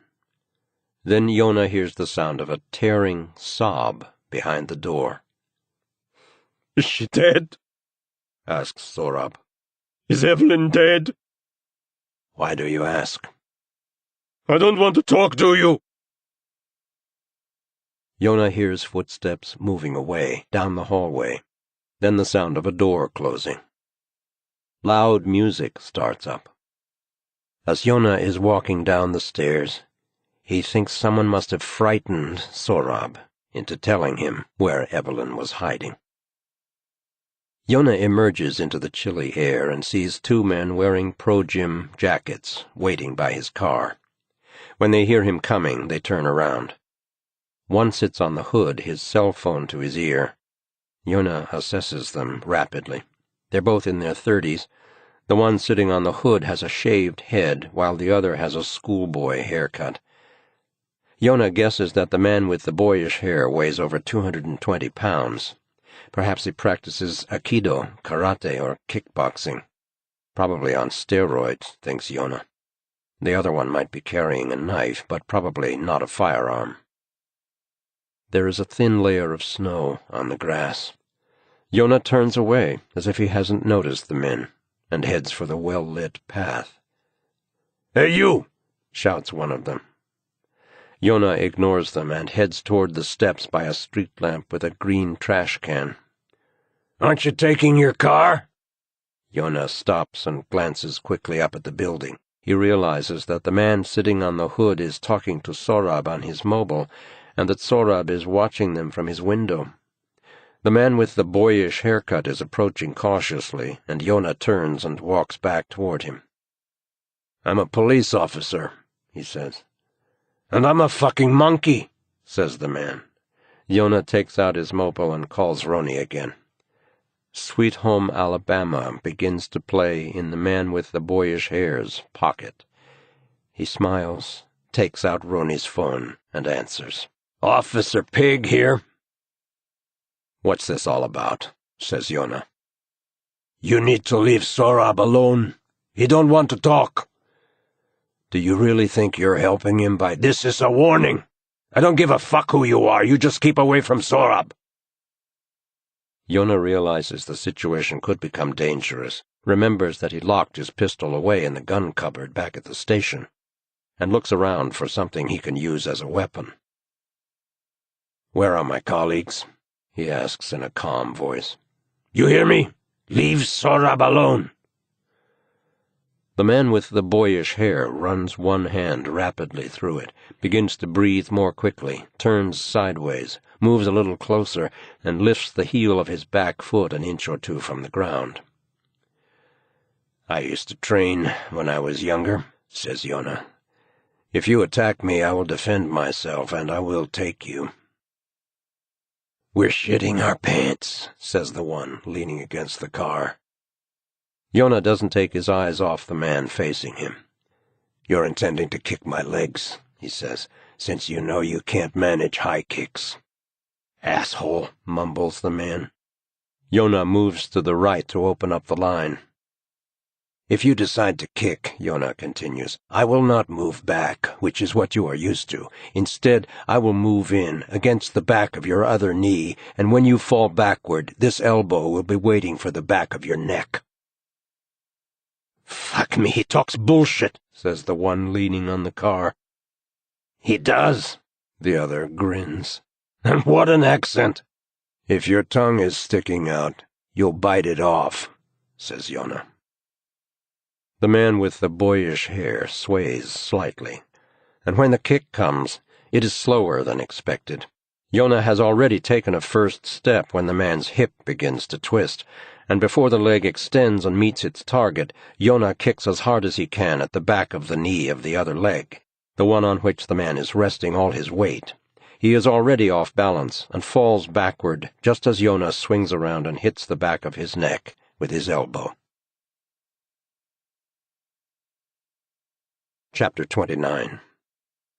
Then Joona hears the sound of a tearing sob behind the door. "Is she dead?" asks Sorab. "Is Evelyn dead?" "Why do you ask?" "I don't want to talk to you." Joona hears footsteps moving away down the hallway, then the sound of a door closing. Loud music starts up. As Joona is walking down the stairs, he thinks someone must have frightened Sorab into telling him where Evelyn was hiding. Joona emerges into the chilly air and sees two men wearing pro-gym jackets waiting by his car. When they hear him coming, they turn around. One sits on the hood, his cell phone to his ear. Joona assesses them rapidly. They're both in their 30s. The one sitting on the hood has a shaved head, while the other has a schoolboy haircut. Joona guesses that the man with the boyish hair weighs over 220 pounds. Perhaps he practices aikido, karate, or kickboxing. Probably on steroids, thinks Joona. The other one might be carrying a knife, but probably not a firearm. There is a thin layer of snow on the grass. Joona turns away, as if he hasn't noticed the men, and heads for the well-lit path. "Hey, you!" shouts one of them. Joona ignores them and heads toward the steps by a street lamp with a green trash can. "Aren't you taking your car?" Joona stops and glances quickly up at the building. He realizes that the man sitting on the hood is talking to Sorab on his mobile, and that Sorab is watching them from his window. The man with the boyish haircut is approaching cautiously, and Joona turns and walks back toward him. "I'm a police officer," he says. "And I'm a fucking monkey," says the man. Joona takes out his mobile and calls Roni again. Sweet Home Alabama begins to play in the man with the boyish hair's pocket. He smiles, takes out Roni's phone, and answers. Officer Pig here. What's this all about? Says Joona. You need to leave Sorab alone. He don't want to talk. Do you really think you're helping him by— This is a warning. I don't give a fuck who you are. You just keep away from Sorab. Joona realizes the situation could become dangerous, remembers that he locked his pistol away in the gun cupboard back at the station, and looks around for something he can use as a weapon. Where are my colleagues? He asks in a calm voice. You hear me? Leave Sorab alone. The man with the boyish hair runs one hand rapidly through it, begins to breathe more quickly, turns sideways, moves a little closer, and lifts the heel of his back foot an inch or two from the ground. I used to train when I was younger, says Joona. If you attack me, I will defend myself, and I will take you. We're shitting our pants, says the one leaning against the car. Joona doesn't take his eyes off the man facing him. You're intending to kick my legs, he says, since you know you can't manage high kicks. Asshole, mumbles the man. Joona moves to the right to open up the line. If you decide to kick, Joona continues, I will not move back, which is what you are used to. Instead, I will move in, against the back of your other knee, and when you fall backward, this elbow will be waiting for the back of your neck. Fuck me, he talks bullshit, says the one leaning on the car. He does, the other grins. And what an accent! If your tongue is sticking out, you'll bite it off, says Joona. The man with the boyish hair sways slightly, and when the kick comes, it is slower than expected. Joona has already taken a first step when the man's hip begins to twist, and before the leg extends and meets its target, Joona kicks as hard as he can at the back of the knee of the other leg, the one on which the man is resting all his weight. He is already off balance and falls backward just as Joona swings around and hits the back of his neck with his elbow. Chapter 29.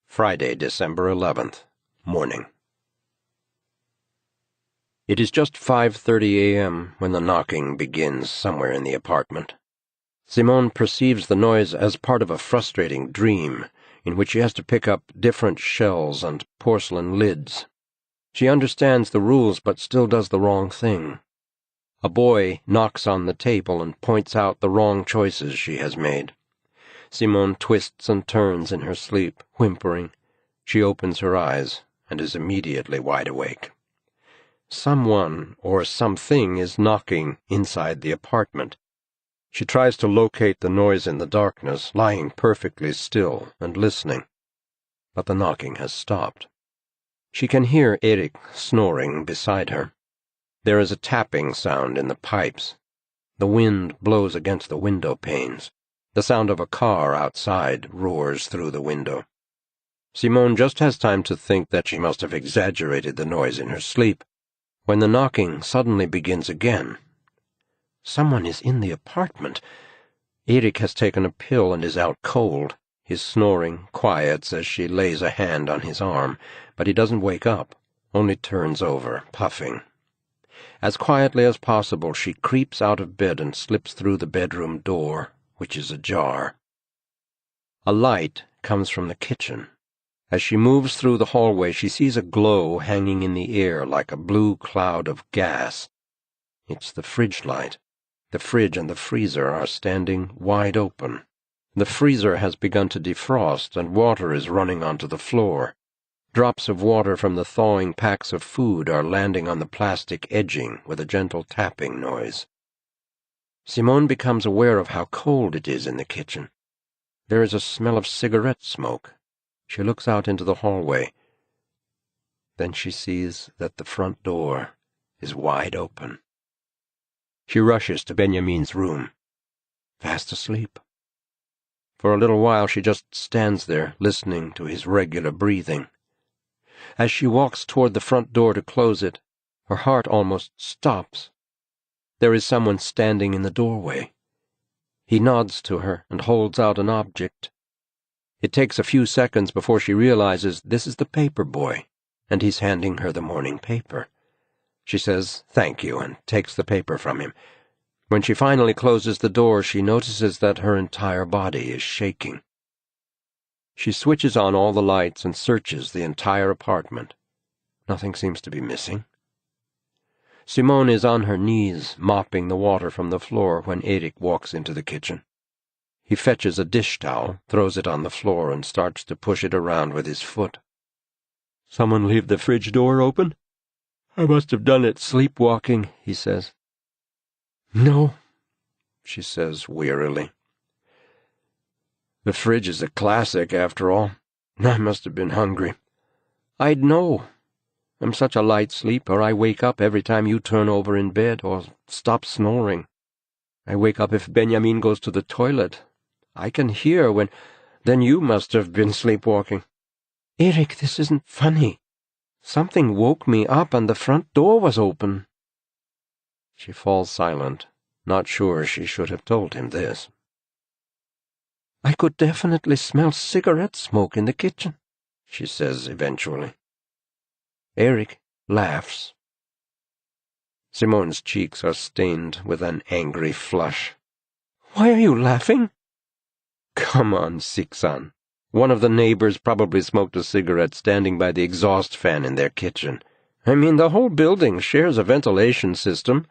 Friday, December 11th, morning. It is just 5:30 a.m. when the knocking begins somewhere in the apartment. Simone perceives the noise as part of a frustrating dream in which she has to pick up different shells and porcelain lids. She understands the rules but still does the wrong thing. A boy knocks on the table and points out the wrong choices she has made. Simone twists and turns in her sleep, whimpering. She opens her eyes and is immediately wide awake. Someone or something is knocking inside the apartment. She tries to locate the noise in the darkness, lying perfectly still and listening, but the knocking has stopped. She can hear Erik snoring beside her. There is a tapping sound in the pipes. The wind blows against the window panes. The sound of a car outside roars through the window. Simone just has time to think that she must have exaggerated the noise in her sleep, when the knocking suddenly begins again. Someone is in the apartment. Erik has taken a pill and is out cold. His snoring quiets as she lays a hand on his arm, but he doesn't wake up, only turns over, puffing. As quietly as possible, she creeps out of bed and slips through the bedroom door, which is ajar. A light comes from the kitchen. As she moves through the hallway, she sees a glow hanging in the air like a blue cloud of gas. It's the fridge light. The fridge and the freezer are standing wide open. The freezer has begun to defrost, and water is running onto the floor. Drops of water from the thawing packs of food are landing on the plastic edging with a gentle tapping noise. Simone becomes aware of how cold it is in the kitchen. There is a smell of cigarette smoke. She looks out into the hallway. Then she sees that the front door is wide open. She rushes to Benjamin's room. Fast asleep. For a little while she just stands there, listening to his regular breathing. As she walks toward the front door to close it, her heart almost stops. There is someone standing in the doorway. He nods to her and holds out an object. It takes a few seconds before she realizes this is the paper boy, and he's handing her the morning paper. She says thank you and takes the paper from him. When she finally closes the door, she notices that her entire body is shaking. She switches on all the lights and searches the entire apartment. Nothing seems to be missing. Simone is on her knees, mopping the water from the floor when Erik walks into the kitchen. He fetches a dish towel, throws it on the floor, and starts to push it around with his foot. "Someone leave the fridge door open? I must have done it sleepwalking," he says. "No," she says wearily. The fridge is a classic, after all. I must have been hungry. "I'd know. I'm such a light sleeper, I wake up every time you turn over in bed or stop snoring. I wake up if Benjamin goes to the toilet. I can hear when... Then you must have been sleepwalking." "Erik, this isn't funny. Something woke me up and the front door was open." She falls silent, not sure she should have told him this. "I could definitely smell cigarette smoke in the kitchen," she says eventually. Erik laughs. Simone's cheeks are stained with an angry flush. "Why are you laughing?" "Come on, Sixan. One of the neighbors probably smoked a cigarette standing by the exhaust fan in their kitchen. I mean, the whole building shares a ventilation system.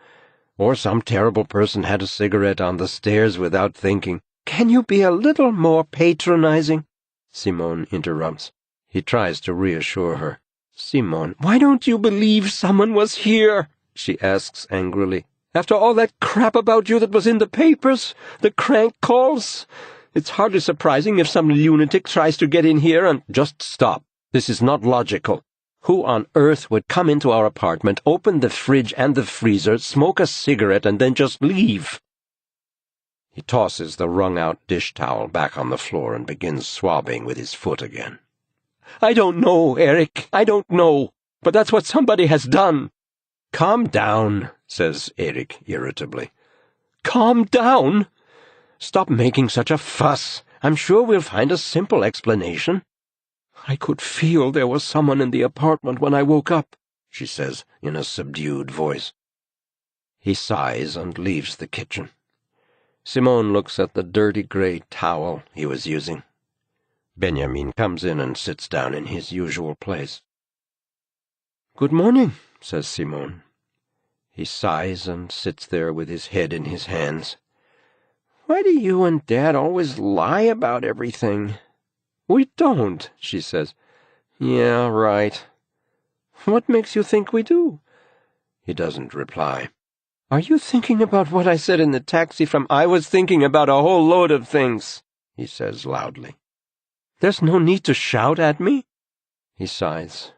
Or some terrible person had a cigarette on the stairs without thinking." "Can you be a little more patronizing?" Simone interrupts. He tries to reassure her. "Simone, why don't you believe someone was here?" she asks angrily. "After all that crap about you that was in the papers, the crank calls. It's hardly surprising if some lunatic tries to get in here and—" "Just stop. This is not logical. Who on earth would come into our apartment, open the fridge and the freezer, smoke a cigarette, and then just leave?" He tosses the wrung-out dish towel back on the floor and begins swabbing with his foot again. "I don't know, Erik. I don't know. But that's what somebody has done." "Calm down," says Erik irritably. "Calm down?" "Stop making such a fuss. I'm sure we'll find a simple explanation." "I could feel there was someone in the apartment when I woke up," she says in a subdued voice. He sighs and leaves the kitchen. Simone looks at the dirty gray towel he was using. Benjamin comes in and sits down in his usual place. "Good morning," says Simone. He sighs and sits there with his head in his hands. "Why do you and Dad always lie about everything?" "We don't," she says. "Yeah, right. What makes you think we do?" He doesn't reply. "Are you thinking about what I said in the taxi from—" "I was thinking about a whole load of things," he says loudly. "There's no need to shout at me." He sighs.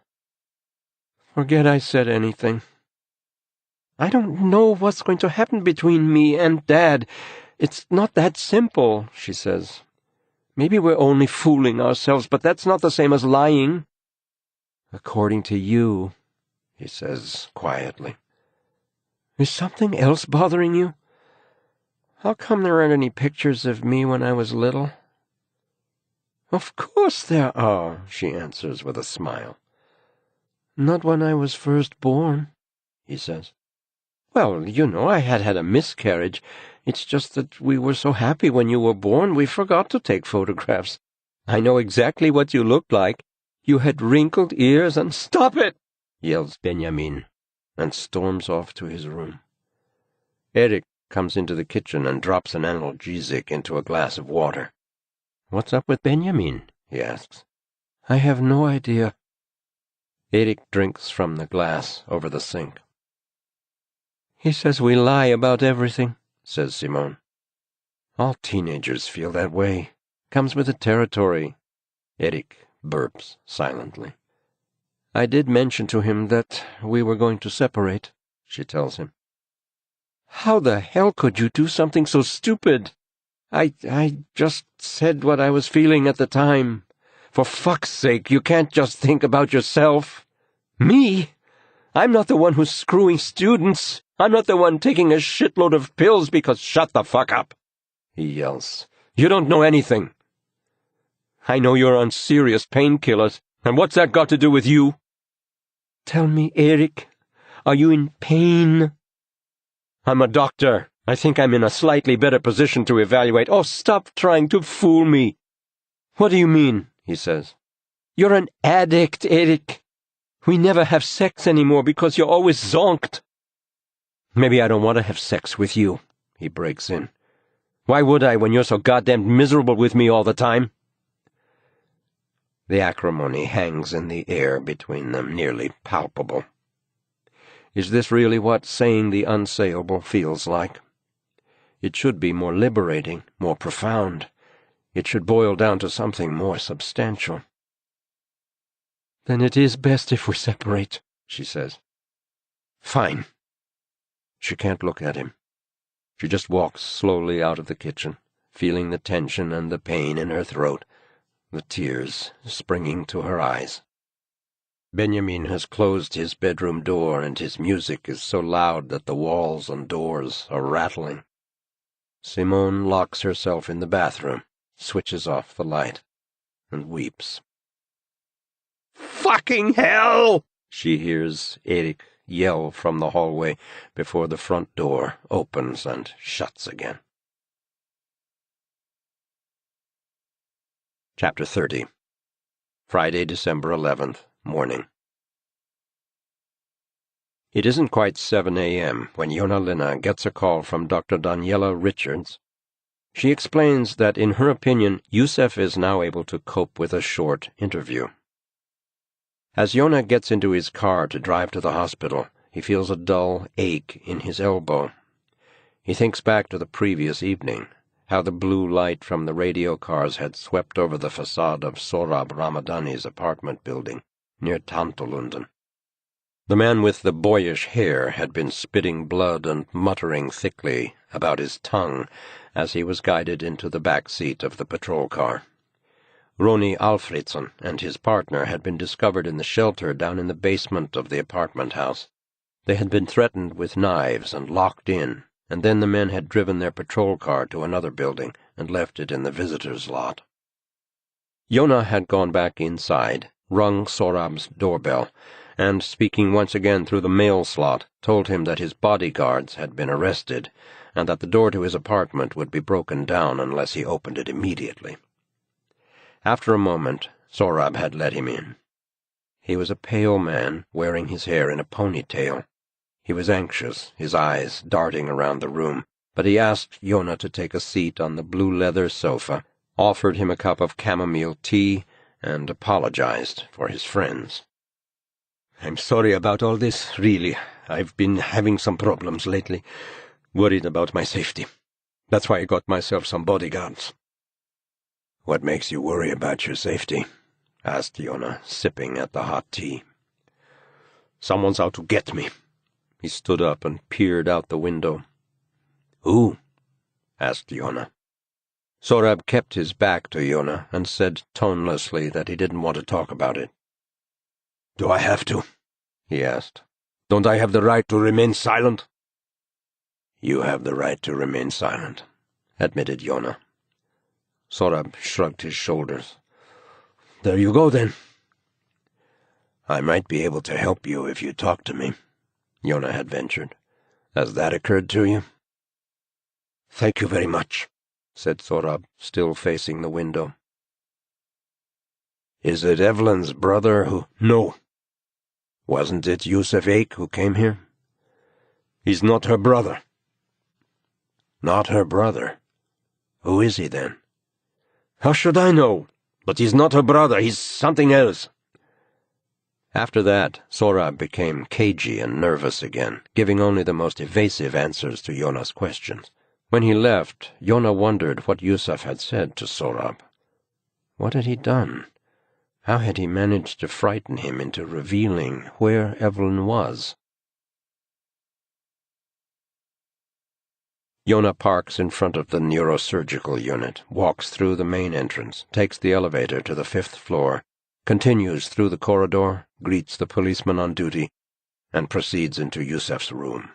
"Forget I said anything. I don't know what's going to happen between me and Dad. It's not that simple," she says. "Maybe we're only fooling ourselves, but that's not the same as lying." "According to you," he says quietly. "Is something else bothering you? How come there aren't any pictures of me when I was little?" "Of course there are," she answers with a smile. "Not when I was first born," he says. "Well, you know, I had a miscarriage. It's just that we were so happy when you were born we forgot to take photographs. I know exactly what you looked like. You had wrinkled ears and—" "Stop it!" yells Benjamin, and storms off to his room. Erik comes into the kitchen and drops an analgesic into a glass of water. "What's up with Benjamin?" he asks. "I have no idea." Erik drinks from the glass over the sink. "He says we lie about everything," says Simone. "All teenagers feel that way. Comes with the territory." Erik burps silently. "I did mention to him that we were going to separate," she tells him. "How the hell could you do something so stupid?" I just said what I was feeling at the time. For fuck's sake, you can't just think about yourself. Me? I'm not the one who's screwing students. I'm not the one taking a shitload of pills because— Shut the fuck up, he yells. You don't know anything. I know you're on serious painkillers, and what's that got to do with you? Tell me, Erik, are you in pain? I'm a doctor. I think I'm in a slightly better position to evaluate— Oh, stop trying to fool me. What do you mean? He says. You're an addict, Erik. We never have sex anymore because you're always zonked. Maybe I don't want to have sex with you, he breaks in. Why would I when you're so goddamn miserable with me all the time? The acrimony hangs in the air between them, nearly palpable. Is this really what saying the unsayable feels like? It should be more liberating, more profound. It should boil down to something more substantial. Then it is best if we separate, she says. Fine. She can't look at him. She just walks slowly out of the kitchen, feeling the tension and the pain in her throat, the tears springing to her eyes. Benjamin has closed his bedroom door, and his music is so loud that the walls and doors are rattling. Simone locks herself in the bathroom, switches off the light, and weeps. "Fucking hell!" she hears Erik yell from the hallway before the front door opens and shuts again. Chapter 30. Friday, December 11th, morning. It isn't quite 7 a.m. when Joona Linna gets a call from Dr. Daniela Richards. She explains that, in her opinion, Yusef is now able to cope with a short interview. As Joona gets into his car to drive to the hospital, he feels a dull ache in his elbow. He thinks back to the previous evening, how the blue light from the radio cars had swept over the facade of Sohrab Ramadani's apartment building near Tantolunden. The man with the boyish hair had been spitting blood and muttering thickly about his tongue as he was guided into the back seat of the patrol car. Ronny Alfredsson and his partner had been discovered in the shelter down in the basement of the apartment house. They had been threatened with knives and locked in, and then the men had driven their patrol car to another building and left it in the visitors' lot. Joona had gone back inside, rung Sohrab's doorbell, and, speaking once again through the mail slot, told him that his bodyguards had been arrested, and that the door to his apartment would be broken down unless he opened it immediately. After a moment, Sohrab had let him in. He was a pale man, wearing his hair in a ponytail. He was anxious, his eyes darting around the room, but he asked Joona to take a seat on the blue leather sofa, offered him a cup of chamomile tea, and apologized for his friends. "I'm sorry about all this, really. I've been having some problems lately, worried about my safety. That's why I got myself some bodyguards." "What makes you worry about your safety?" asked Joona, sipping at the hot tea. "Someone's out to get me." He stood up and peered out the window. "Who?" asked Joona. Sohrab kept his back to Joona and said tonelessly that he didn't want to talk about it. "Do I have to?" he asked. "Don't I have the right to remain silent?" "You have the right to remain silent," admitted Joona. Sohrab shrugged his shoulders. "There you go, then." "I might be able to help you if you talk to me," Joona had ventured. "Has that occurred to you?" "Thank you very much," said Sohrab, still facing the window. "Is it Evelyn's brother who—" "No." "Wasn't it Yusef Eik who came here?" "He's not her brother." "Not her brother? Who is he, then?" "How should I know? But he's not her brother. He's something else." After that, Sohrab became cagey and nervous again, giving only the most evasive answers to Jona's questions. When he left, Joona wondered what Yusef had said to Sohrab. What had he done? How had he managed to frighten him into revealing where Evelyn was? Joona parks in front of the neurosurgical unit, walks through the main entrance, takes the elevator to the 5th floor, continues through the corridor, greets the policeman on duty, and proceeds into Yusef's room.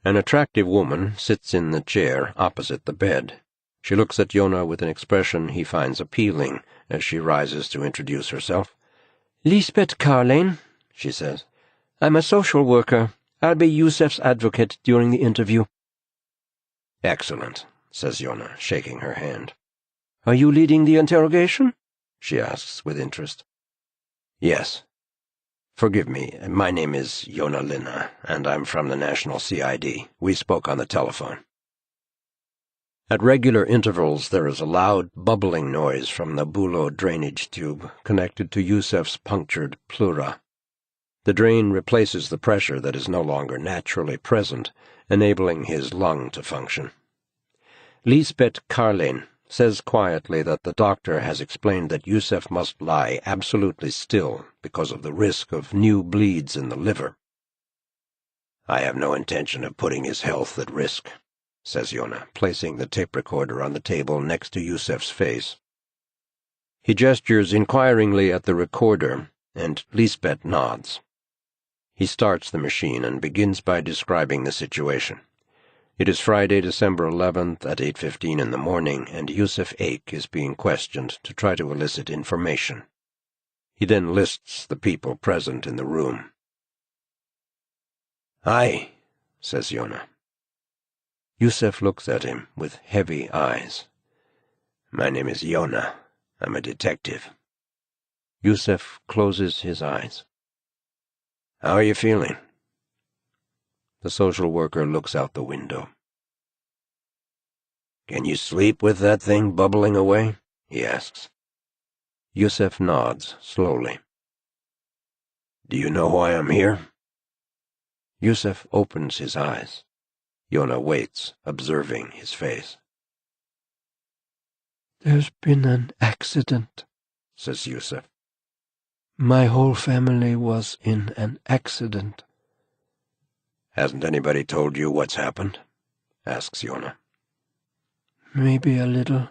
An attractive woman sits in the chair opposite the bed. She looks at Joona with an expression he finds appealing as she rises to introduce herself. "Lisbeth Carlane," she says. "I'm a social worker. I'll be Yusef's advocate during the interview." "Excellent," says Joona, shaking her hand. "Are you leading the interrogation?" she asks with interest. "Yes. Forgive me, my name is Joona Linna, and I'm from the National CID. We spoke on the telephone." At regular intervals there is a loud, bubbling noise from the Bulo drainage tube connected to Yusef's punctured pleura. The drain replaces the pressure that is no longer naturally present, enabling his lung to function. Lisbeth Carlane says quietly that the doctor has explained that Yusef must lie absolutely still because of the risk of new bleeds in the liver. "I have no intention of putting his health at risk," says Joona, placing the tape recorder on the table next to Yusef's face. He gestures inquiringly at the recorder, and Lisbeth nods. He starts the machine and begins by describing the situation. It is Friday, December 11th at 8:15 in the morning, and Yusef Aik is being questioned to try to elicit information. He then lists the people present in the room. "Hi," says Joona. Yusef looks at him with heavy eyes. "My name is Joona. I'm a detective." Yusef closes his eyes. "How are you feeling?" The social worker looks out the window. "Can you sleep with that thing bubbling away?" he asks. Yusef nods slowly. "Do you know why I'm here?" Yusef opens his eyes. Joona waits, observing his face. "There's been an accident," says Yusef. "My whole family was in an accident." "Hasn't anybody told you what's happened?" asks Joona. "Maybe a little,"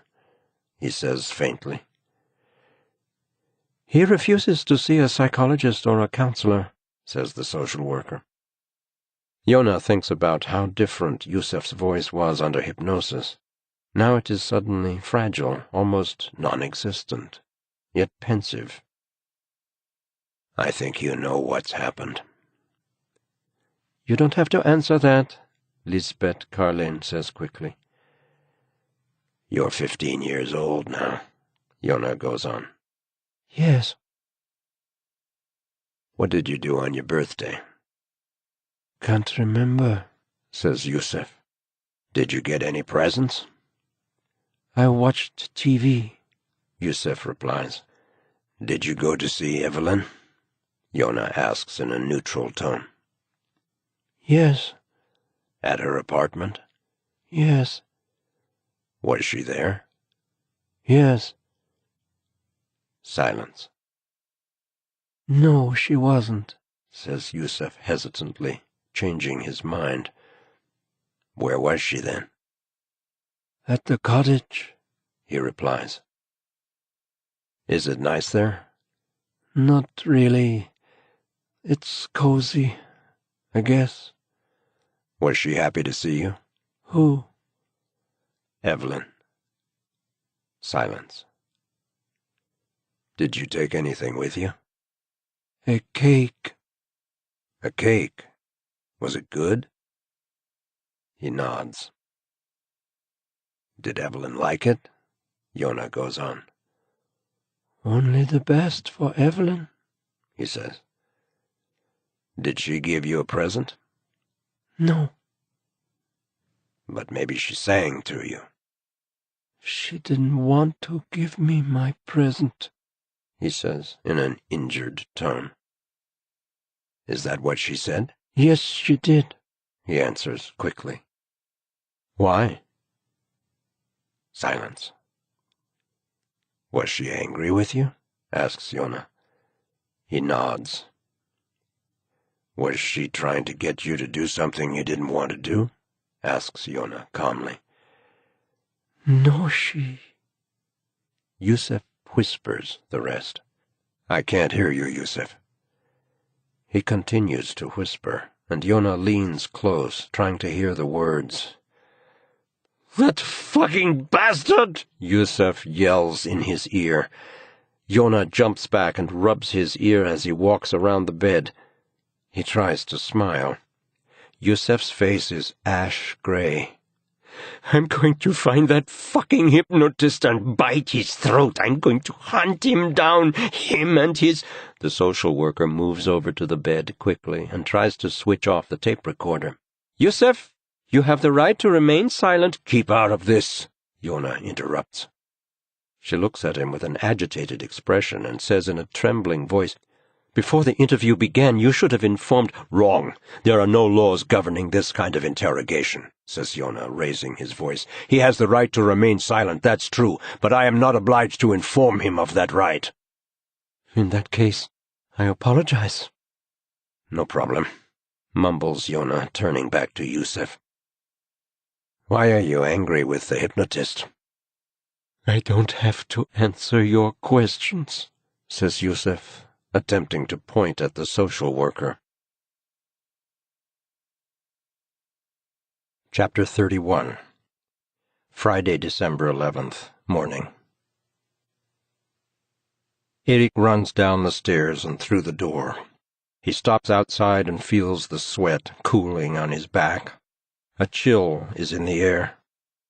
he says faintly. "He refuses to see a psychologist or a counselor," says the social worker. Joona thinks about how different Yusef's voice was under hypnosis. Now it is suddenly fragile, almost non-existent, yet pensive. "I think you know what's happened." "You don't have to answer that," Lisbeth Carlane says quickly. "You're 15 years old now," Joona goes on. "Yes." "What did you do on your birthday?" "Can't remember," says Yusef. "Did you get any presents?" "I watched TV," Yusef replies. "Did you go to see Evelyn?" Joona asks in a neutral tone. "Yes." "At her apartment?" "Yes." "Was she there?" "Yes." Silence. "No, she wasn't," says Yusef hesitantly, changing his mind. "Where was she then?" "At the cottage," he replies. "Is it nice there?" "Not really. It's cozy, I guess." "Was she happy to see you?" "Who?" "Evelyn." Silence. "Did you take anything with you?" "A cake." "A cake? Was it good?" He nods. "Did Evelyn like it?" Joona goes on. "Only the best for Evelyn," he says. "Did she give you a present?" "No." "But maybe she sang to you." "She didn't want to give me my present," he says in an injured tone. "Is that what she said?" "Yes, she did," he answers quickly. "Why?" Silence. "Was she angry with you?" asks Joona. He nods. "Was she trying to get you to do something you didn't want to do?" asks Joona calmly. No, she... Yusef whispers the rest. I can't hear you, Yusef. He continues to whisper, and Joona leans close, trying to hear the words. That fucking bastard! Yusef yells in his ear. Joona jumps back and rubs his ear as he walks around the bed. He tries to smile. Yusef's face is ash-gray. I'm going to find that fucking hypnotist and bite his throat. I'm going to hunt him down, him and his... The social worker moves over to the bed quickly and tries to switch off the tape recorder. Yusef, you have the right to remain silent. Keep out of this, Joona interrupts. She looks at him with an agitated expression and says in a trembling voice, Before the interview began, you should have informed... Wrong. There are no laws governing this kind of interrogation, says Joona, raising his voice. He has the right to remain silent, that's true, but I am not obliged to inform him of that right. In that case, I apologize. No problem, mumbles Joona, turning back to Yusef. Why are you angry with the hypnotist? I don't have to answer your questions, says Yusef, attempting to point at the social worker. Chapter 31. Friday, December 11th, morning. Erik runs down the stairs and through the door. He stops outside and feels the sweat cooling on his back. A chill is in the air.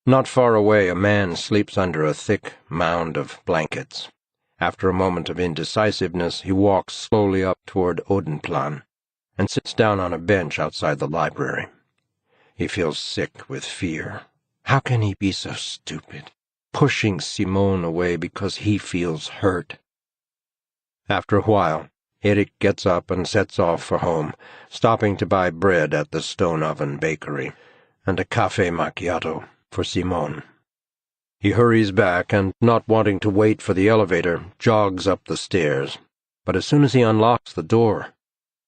Not far away, a man sleeps under a thick mound of blankets. After a moment of indecisiveness, he walks slowly up toward Odenplan and sits down on a bench outside the library. He feels sick with fear. How can he be so stupid, pushing Simone away because he feels hurt? After a while, Erik gets up and sets off for home, stopping to buy bread at the Stone Oven Bakery and a café macchiato for Simone. He hurries back and, not wanting to wait for the elevator, jogs up the stairs. But as soon as he unlocks the door,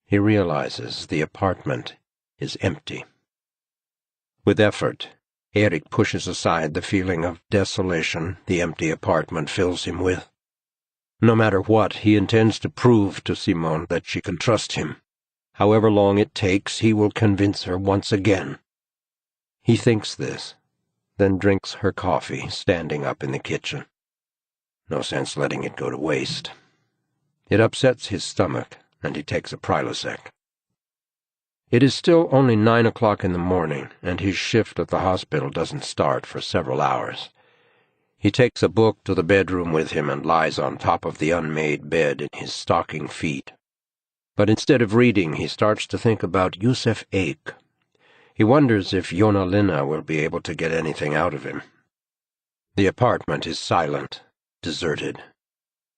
he realizes the apartment is empty. With effort, Erik pushes aside the feeling of desolation the empty apartment fills him with. No matter what, he intends to prove to Simone that she can trust him. However long it takes, he will convince her once again. He thinks this, then drinks her coffee, standing up in the kitchen. No sense letting it go to waste. It upsets his stomach, and he takes a Prilosec. It is still only 9 o'clock in the morning, and his shift at the hospital doesn't start for several hours. He takes a book to the bedroom with him and lies on top of the unmade bed in his stocking feet. But instead of reading, he starts to think about Yusef Eik. He wonders if Joona Linna will be able to get anything out of him. The apartment is silent, deserted.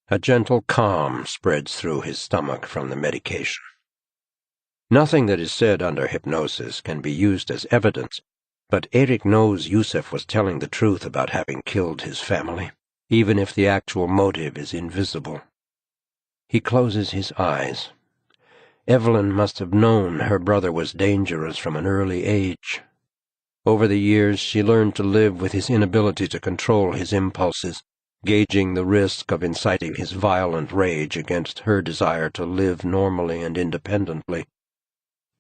A gentle calm spreads through his stomach from the medication. Nothing that is said under hypnosis can be used as evidence, but Erik knows Yusef was telling the truth about having killed his family, even if the actual motive is invisible. He closes his eyes. Evelyn must have known her brother was dangerous from an early age. Over the years, she learned to live with his inability to control his impulses, gauging the risk of inciting his violent rage against her desire to live normally and independently.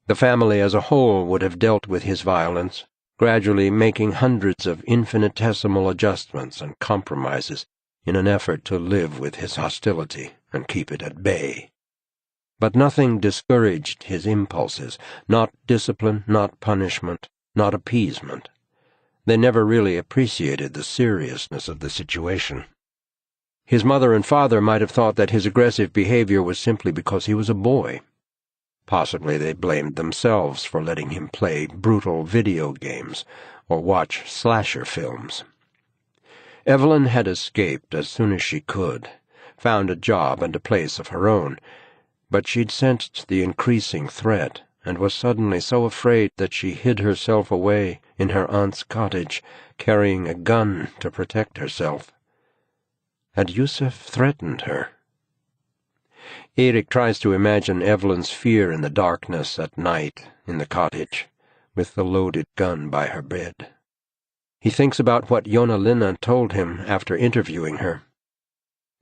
The family as a whole would have dealt with his violence, gradually making hundreds of infinitesimal adjustments and compromises in an effort to live with his hostility and keep it at bay. But nothing discouraged his impulses, not discipline, not punishment, not appeasement. They never really appreciated the seriousness of the situation. His mother and father might have thought that his aggressive behavior was simply because he was a boy. Possibly they blamed themselves for letting him play brutal video games or watch slasher films. Evelyn had escaped as soon as she could, found a job and a place of her own, but she'd sensed the increasing threat and was suddenly so afraid that she hid herself away in her aunt's cottage, carrying a gun to protect herself. Had Yusef threatened her? Erik tries to imagine Evelyn's fear in the darkness at night in the cottage, with the loaded gun by her bed. He thinks about what Joona Linna told him after interviewing her.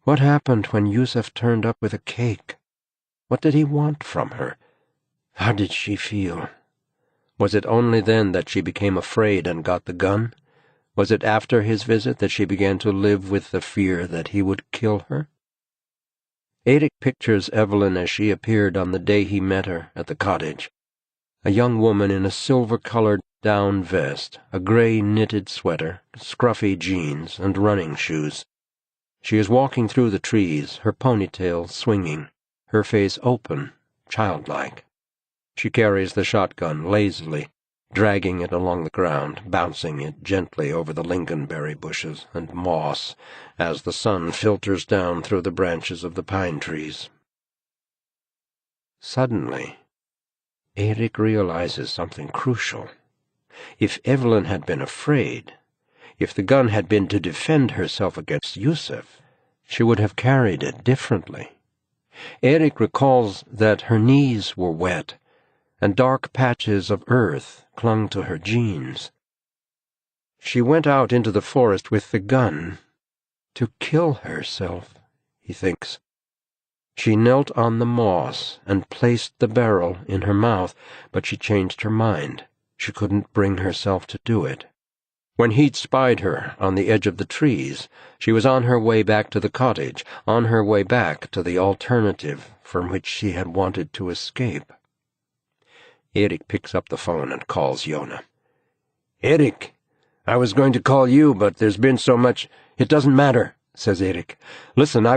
What happened when Yusuf turned up with a cake? What did he want from her? How did she feel? Was it only then that she became afraid and got the gun? Was it after his visit that she began to live with the fear that he would kill her? Erik pictures Evelyn as she appeared on the day he met her at the cottage. A young woman in a silver-colored down vest, a gray knitted sweater, scruffy jeans, and running shoes. She is walking through the trees, her ponytail swinging, her face open, childlike. She carries the shotgun lazily, dragging it along the ground, bouncing it gently over the lingonberry bushes and moss as the sun filters down through the branches of the pine trees. Suddenly, Erik realizes something crucial. If Evelyn had been afraid, if the gun had been to defend herself against Yusuf, she would have carried it differently. Erik recalls that her knees were wet, and dark patches of earth clung to her jeans. She went out into the forest with the gun to kill herself, he thinks. She knelt on the moss and placed the barrel in her mouth, but she changed her mind. She couldn't bring herself to do it. When he'd spied her on the edge of the trees, she was on her way back to the cottage, on her way back to the alternative from which she had wanted to escape. Erik picks up the phone and calls Joona. "Erik, I was going to call you, but there's been so much—" "It doesn't matter," says Erik. "Listen, I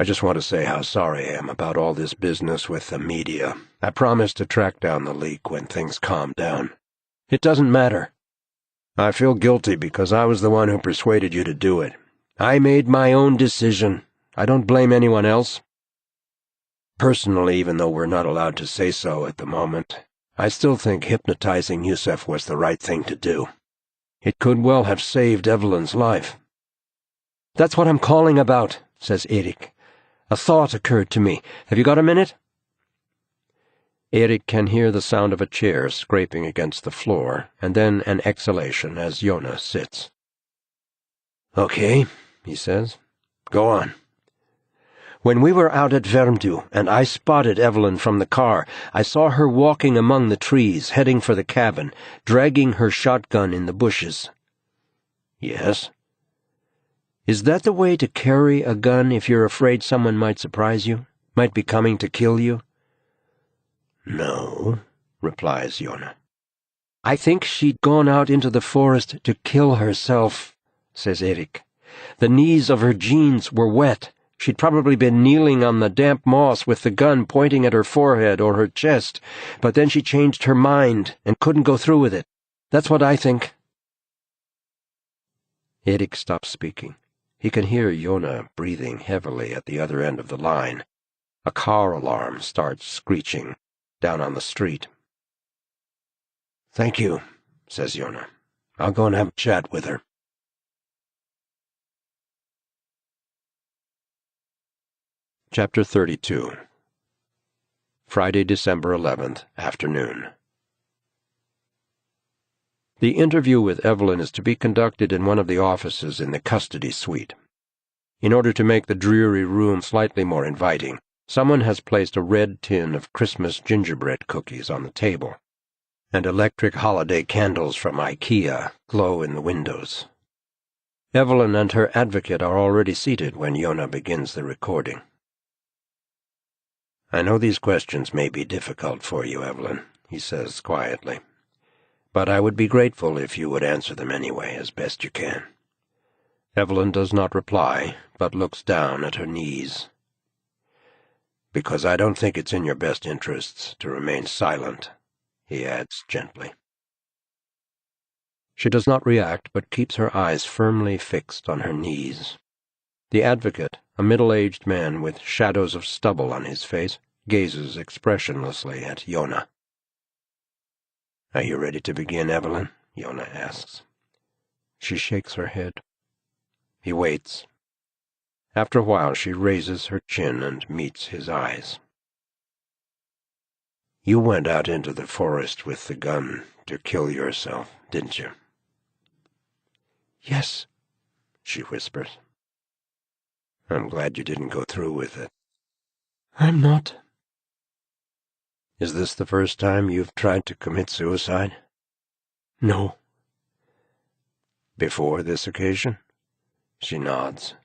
just want to say how sorry I am about all this business with the media. I promised to track down the leak when things calm down." "It doesn't matter." "I feel guilty because I was the one who persuaded you to do it. I made my own decision. I don't blame anyone else. Personally, even though we're not allowed to say so at the moment, I still think hypnotizing Yusuf was the right thing to do. It could well have saved Evelyn's life." "That's what I'm calling about," says Erik. "A thought occurred to me. Have you got a minute?" Erik can hear the sound of a chair scraping against the floor, and then an exhalation as Joona sits. "Okay," he says. "Go on." "When we were out at Vermdu, and I spotted Evelyn from the car, I saw her walking among the trees, heading for the cabin, dragging her shotgun in the bushes." "Yes." "Is that the way to carry a gun if you're afraid someone might surprise you, might be coming to kill you?" "No," replies Joona. "I think she'd gone out into the forest to kill herself," says Erik. "The knees of her jeans were wet. She'd probably been kneeling on the damp moss with the gun pointing at her forehead or her chest, but then she changed her mind and couldn't go through with it. That's what I think." Erik stops speaking. He can hear Joona breathing heavily at the other end of the line. A car alarm starts screeching down on the street. "Thank you," says Joona. "I'll go and have a chat with her." Chapter 32. Friday, December 11th, afternoon. The interview with Evelyn is to be conducted in one of the offices in the custody suite. In order to make the dreary room slightly more inviting, someone has placed a red tin of Christmas gingerbread cookies on the table, and electric holiday candles from IKEA glow in the windows. Evelyn and her advocate are already seated when Joona begins the recording. "I know these questions may be difficult for you, Evelyn," he says quietly, "but I would be grateful if you would answer them anyway, as best you can." Evelyn does not reply, but looks down at her knees. "Because I don't think it's in your best interests to remain silent," he adds gently. She does not react, but keeps her eyes firmly fixed on her knees. The advocate, a middle-aged man with shadows of stubble on his face, gazes expressionlessly at Joona. "Are you ready to begin, Evelyn?" Joona asks. She shakes her head. He waits. After a while she raises her chin and meets his eyes. You went out into the forest with the gun to kill yourself, didn't you? Yes, she whispers. I'm glad you didn't go through with it. I'm not. Is this the first time you've tried to commit suicide? No. Before this occasion? She nods.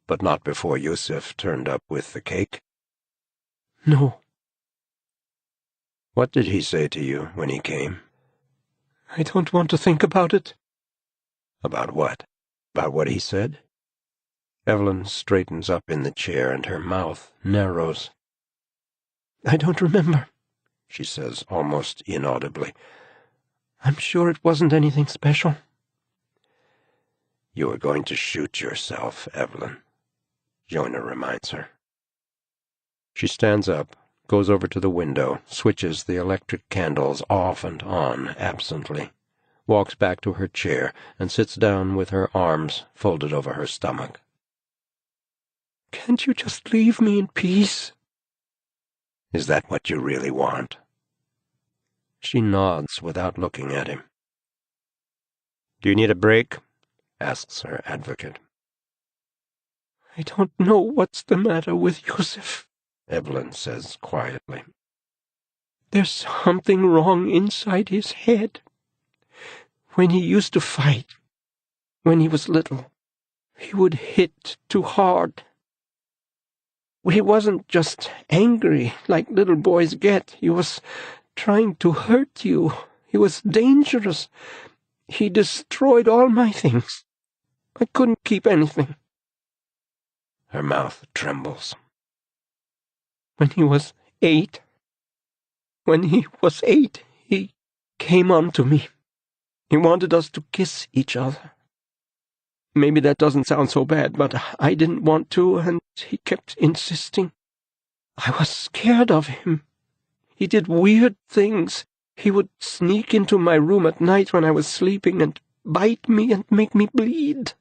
But not before Yusuf turned up with the cake? No. What did he say to you when he came? I don't want to think about it. About what? About what he said? Evelyn straightens up in the chair and her mouth narrows. I don't remember, she says almost inaudibly. I'm sure it wasn't anything special. You were going to shoot yourself, Evelyn, Joona reminds her. She stands up, goes over to the window, switches the electric candles off and on absently, walks back to her chair, and sits down with her arms folded over her stomach. Can't you just leave me in peace? Is that what you really want? She nods without looking at him. Do you need a break? Asks her advocate. I don't know what's the matter with Yusuf, Evelyn says quietly. There's something wrong inside his head. When he used to fight, when he was little, he would hit too hard. He wasn't just angry like little boys get. He was trying to hurt you. He was dangerous. He destroyed all my things. I couldn't keep anything. Her mouth trembles. When he was 8, he came on to me. He wanted us to kiss each other. Maybe that doesn't sound so bad, but I didn't want to, and he kept insisting. I was scared of him. He did weird things. He would sneak into my room at night when I was sleeping and bite me and make me bleed.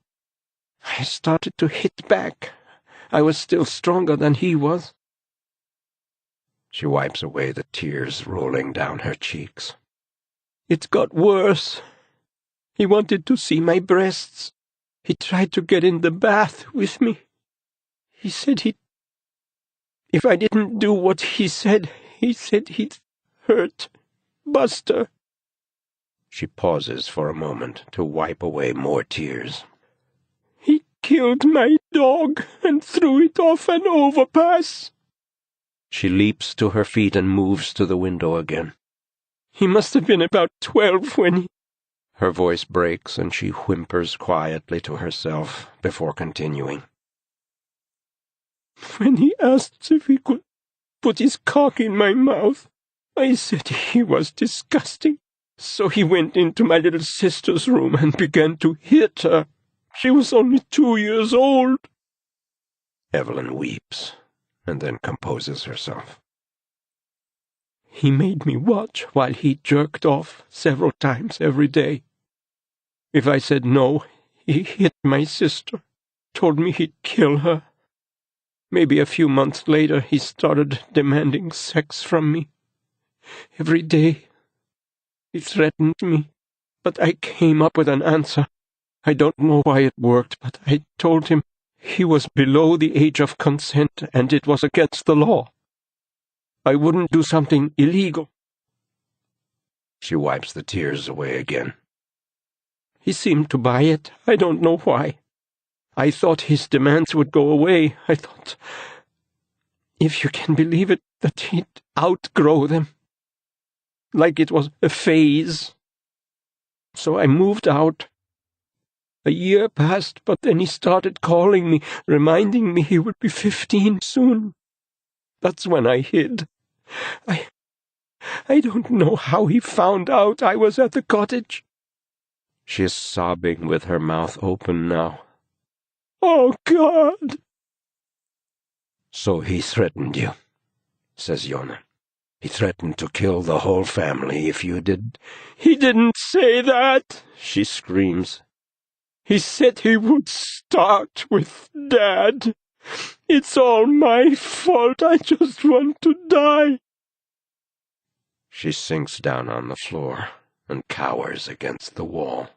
I started to hit back. I was still stronger than he was. She wipes away the tears rolling down her cheeks. It got worse. He wanted to see my breasts. He tried to get in the bath with me. He said if I didn't do what he said he'd hurt Buster. She pauses for a moment to wipe away more tears. He killed my dog and threw it off an overpass. She leaps to her feet and moves to the window again. He must have been about 12 when he... Her voice breaks and she whimpers quietly to herself before continuing. When he asked if he could put his cock in my mouth, I said he was disgusting. So he went into my little sister's room and began to hit her. She was only 2 years old. Evelyn weeps and then composes herself. He made me watch while he jerked off several times every day. If I said no, he hit my sister, told me he'd kill her. Maybe a few months later he started demanding sex from me. Every day he threatened me, but I came up with an answer. I don't know why it worked, but I told him he was below the age of consent and it was against the law. I wouldn't do something illegal. She wipes the tears away again. He seemed to buy it. I don't know why. I thought his demands would go away. I thought, if you can believe it, that he'd outgrow them. Like it was a phase. So I moved out. A year passed, but then he started calling me, reminding me he would be 15 soon. That's when I hid. I don't know how he found out I was at the cottage. She is sobbing with her mouth open now. Oh, God! So he threatened you, says Joona. He threatened to kill the whole family if you did. He didn't say that, she screams. He said he would start with Dad. It's all my fault. I just want to die. She sinks down on the floor and cowers against the wall.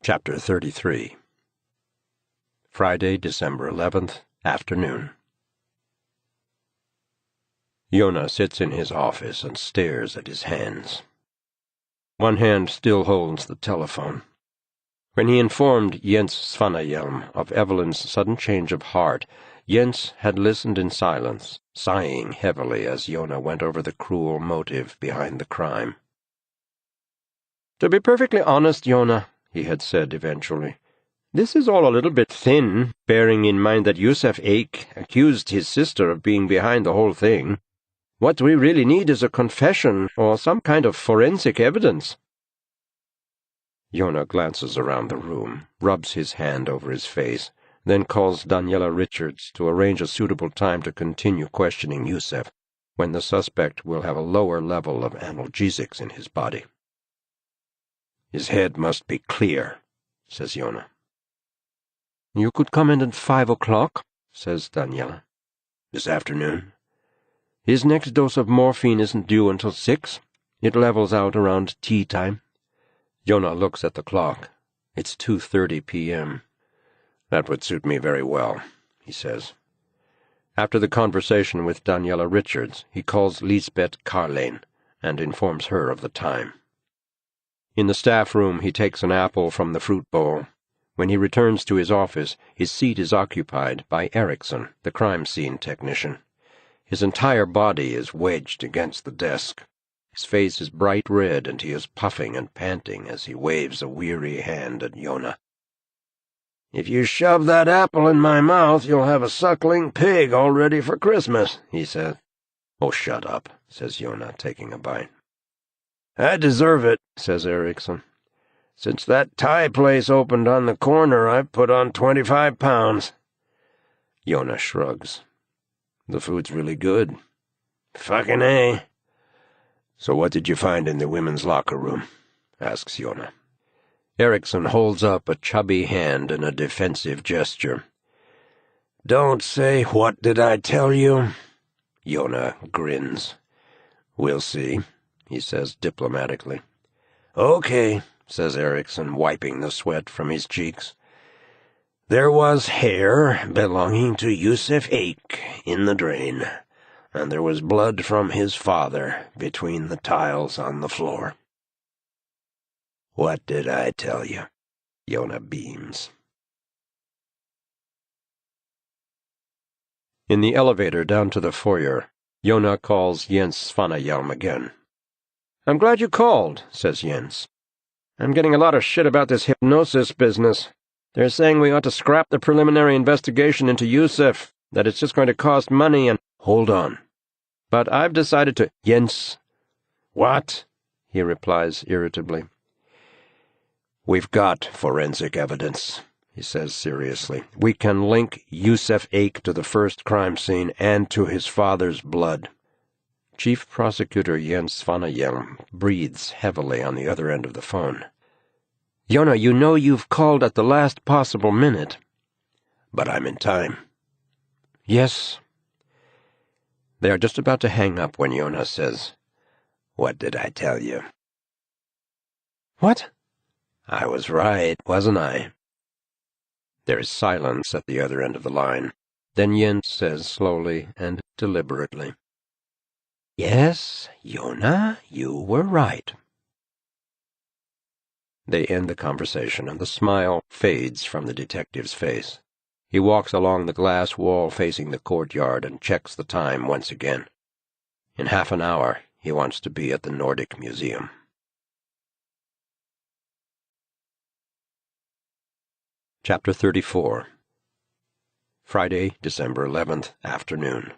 Chapter 33. Friday, December 11th, afternoon. Joona sits in his office and stares at his hands. One hand still holds the telephone. When he informed Jens Svanahjelm of Evelyn's sudden change of heart, Jens had listened in silence, sighing heavily as Joona went over the cruel motive behind the crime. "To be perfectly honest, Joona," he had said eventually, "this is all a little bit thin, bearing in mind that Yusuf Eik accused his sister of being behind the whole thing. What we really need is a confession or some kind of forensic evidence." Joona glances around the room, rubs his hand over his face, then calls Daniela Richards to arrange a suitable time to continue questioning Yusuf, when the suspect will have a lower level of analgesics in his body. "His head must be clear," says Joona. "You could come in at 5 o'clock, says Daniela. "This afternoon?" "His next dose of morphine isn't due until 6. It levels out around tea time." Joona looks at the clock. It's 2:30 p.m. "That would suit me very well," he says. After the conversation with Daniela Richards, he calls Lisbeth Carlane and informs her of the time. In the staff room, he takes an apple from the fruit bowl. When he returns to his office, his seat is occupied by Eriksson, the crime scene technician. His entire body is wedged against the desk. His face is bright red, and he is puffing and panting as he waves a weary hand at Joona. "If you shove that apple in my mouth, you'll have a suckling pig all ready for Christmas," he says. "Oh, shut up," says Joona, taking a bite. "I deserve it," says Eriksson. "Since that Thai place opened on the corner, I've put on 25 pounds. Joona shrugs. "The food's really good." "Fucking A." "So what did you find in the women's locker room?" asks Joona. Eriksson holds up a chubby hand in a defensive gesture. "Don't say, 'What did I tell you?'" Joona grins. "We'll see," he says diplomatically. "Okay," says Eriksson, wiping the sweat from his cheeks. "There was hair belonging to Yusuf Eik in the drain, and there was blood from his father between the tiles on the floor." "What did I tell you?" Joona beams. In the elevator down to the foyer, Joona calls Jens Svanahjelm again. "I'm glad you called," says Jens. "I'm getting a lot of shit about this hypnosis business. They're saying we ought to scrap the preliminary investigation into Yusuf, that it's just going to cost money and—" "Hold on." "But I've decided to—" "Jens." "What?" he replies irritably. "We've got forensic evidence," he says seriously. "We can link Yusuf Eik to the first crime scene and to his father's blood." Chief Prosecutor Jens Svanahjelm breathes heavily on the other end of the phone. "Joona, you know you've called at the last possible minute." "But I'm in time." "Yes." They are just about to hang up when Joona says, "What did I tell you?" "What?" "I was right, wasn't I?" There is silence at the other end of the line. Then Jens says slowly and deliberately, "Yes, Joona, you were right." They end the conversation, and the smile fades from the detective's face. He walks along the glass wall facing the courtyard and checks the time once again. In half an hour, he wants to be at the Nordic Museum. Chapter 34. Friday, December 11th, afternoon.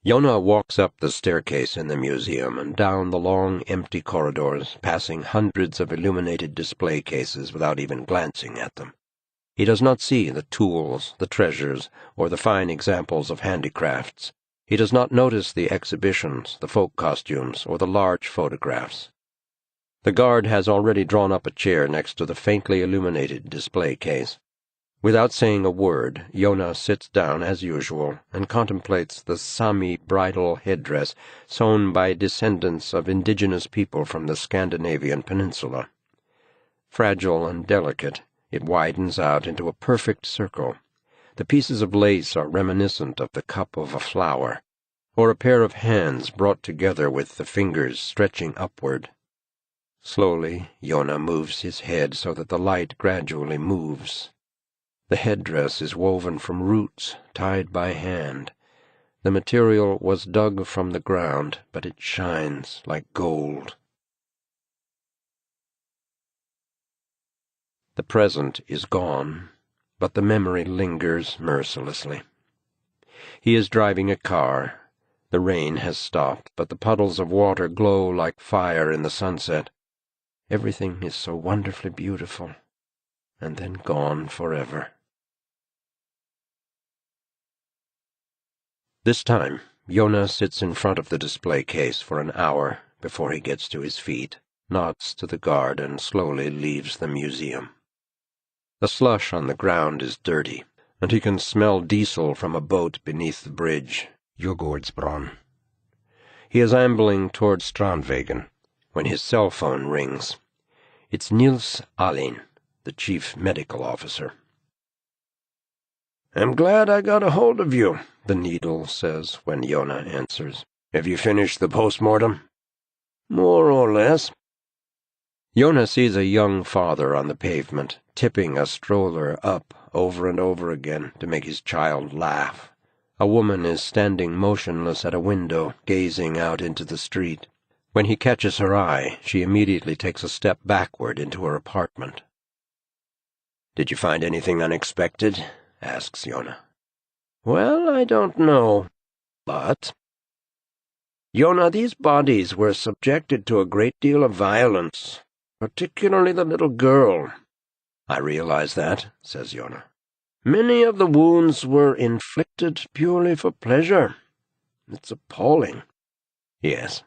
Joona walks up the staircase in the museum and down the long, empty corridors, passing hundreds of illuminated display cases without even glancing at them. He does not see the tools, the treasures, or the fine examples of handicrafts. He does not notice the exhibitions, the folk costumes, or the large photographs. The guard has already drawn up a chair next to the faintly illuminated display case. Without saying a word, Joona sits down as usual and contemplates the Sami bridal headdress sewn by descendants of indigenous people from the Scandinavian peninsula. Fragile and delicate, it widens out into a perfect circle. The pieces of lace are reminiscent of the cup of a flower, or a pair of hands brought together with the fingers stretching upward. Slowly, Joona moves his head so that the light gradually moves. The headdress is woven from roots tied by hand. The material was dug from the ground, but it shines like gold. The present is gone, but the memory lingers mercilessly. He is driving a car. The rain has stopped, but the puddles of water glow like fire in the sunset. Everything is so wonderfully beautiful, and then gone forever. This time, Joona sits in front of the display case for an hour before he gets to his feet, nods to the guard, and slowly leaves the museum. The slush on the ground is dirty, and he can smell diesel from a boat beneath the bridge, Djurgårdsbron. He is ambling toward Strandvägen when his cell phone rings. It's Nils Alin, the chief medical officer. "I'm glad I got a hold of you," the needle says when Joona answers. "Have you finished the postmortem?" "More or less." Joona sees a young father on the pavement, tipping a stroller up over and over again to make his child laugh. A woman is standing motionless at a window, gazing out into the street. When he catches her eye, she immediately takes a step backward into her apartment. "Did you find anything unexpected?" asks Joona. "Well, I don't know, but—" "Joona, these bodies were subjected to a great deal of violence, particularly the little girl." "I realize that," says Joona. "Many of the wounds were inflicted purely for pleasure. It's appalling." "Yes,"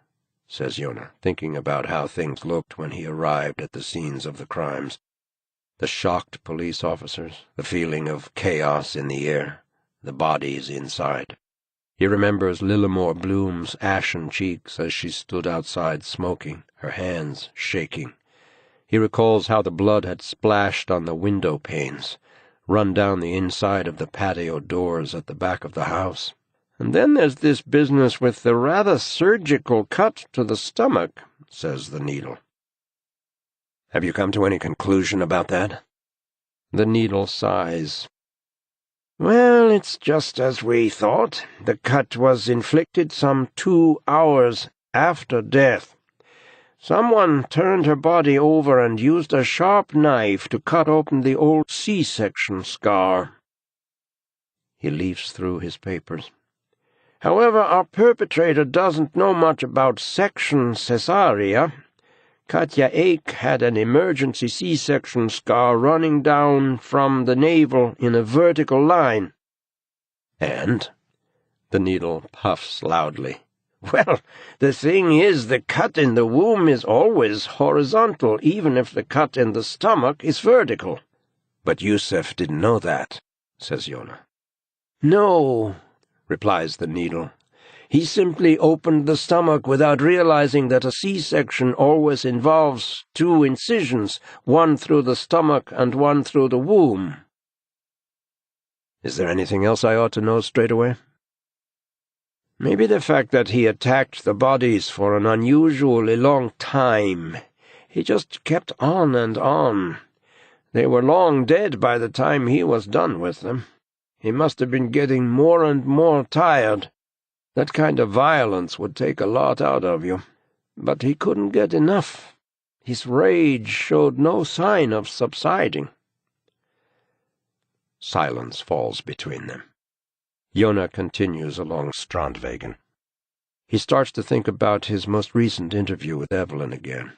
says Joona, thinking about how things looked when he arrived at the scenes of the crimes. The shocked police officers, the feeling of chaos in the air, the bodies inside. He remembers Lillemor Bloom's ashen cheeks as she stood outside smoking, her hands shaking. He recalls how the blood had splashed on the window panes, run down the inside of the patio doors at the back of the house. "And then there's this business with the rather surgical cut to the stomach," says the needle. "Have you come to any conclusion about that?" The needle sighs. "Well, it's just as we thought. The cut was inflicted some 2 hours after death. Someone turned her body over and used a sharp knife to cut open the old C-section scar." He leafs through his papers. "However, our perpetrator doesn't know much about section cesarea. Katja Eik had an emergency C-section scar running down from the navel in a vertical line." "And?" The needle puffs loudly. "Well, the thing is, the cut in the womb is always horizontal, even if the cut in the stomach is vertical." "But Yusef didn't know that," says Joona. "No," replies the needle. "He simply opened the stomach without realizing that a C-section always involves 2 incisions, one through the stomach and one through the womb." "Is there anything else I ought to know straight away?" "Maybe the fact that he attacked the bodies for an unusually long time. He just kept on and on. They were long dead by the time he was done with them. He must have been getting more and more tired. That kind of violence would take a lot out of you. But he couldn't get enough. His rage showed no sign of subsiding." Silence falls between them. Joona continues along Strandvägen. He starts to think about his most recent interview with Evelyn again.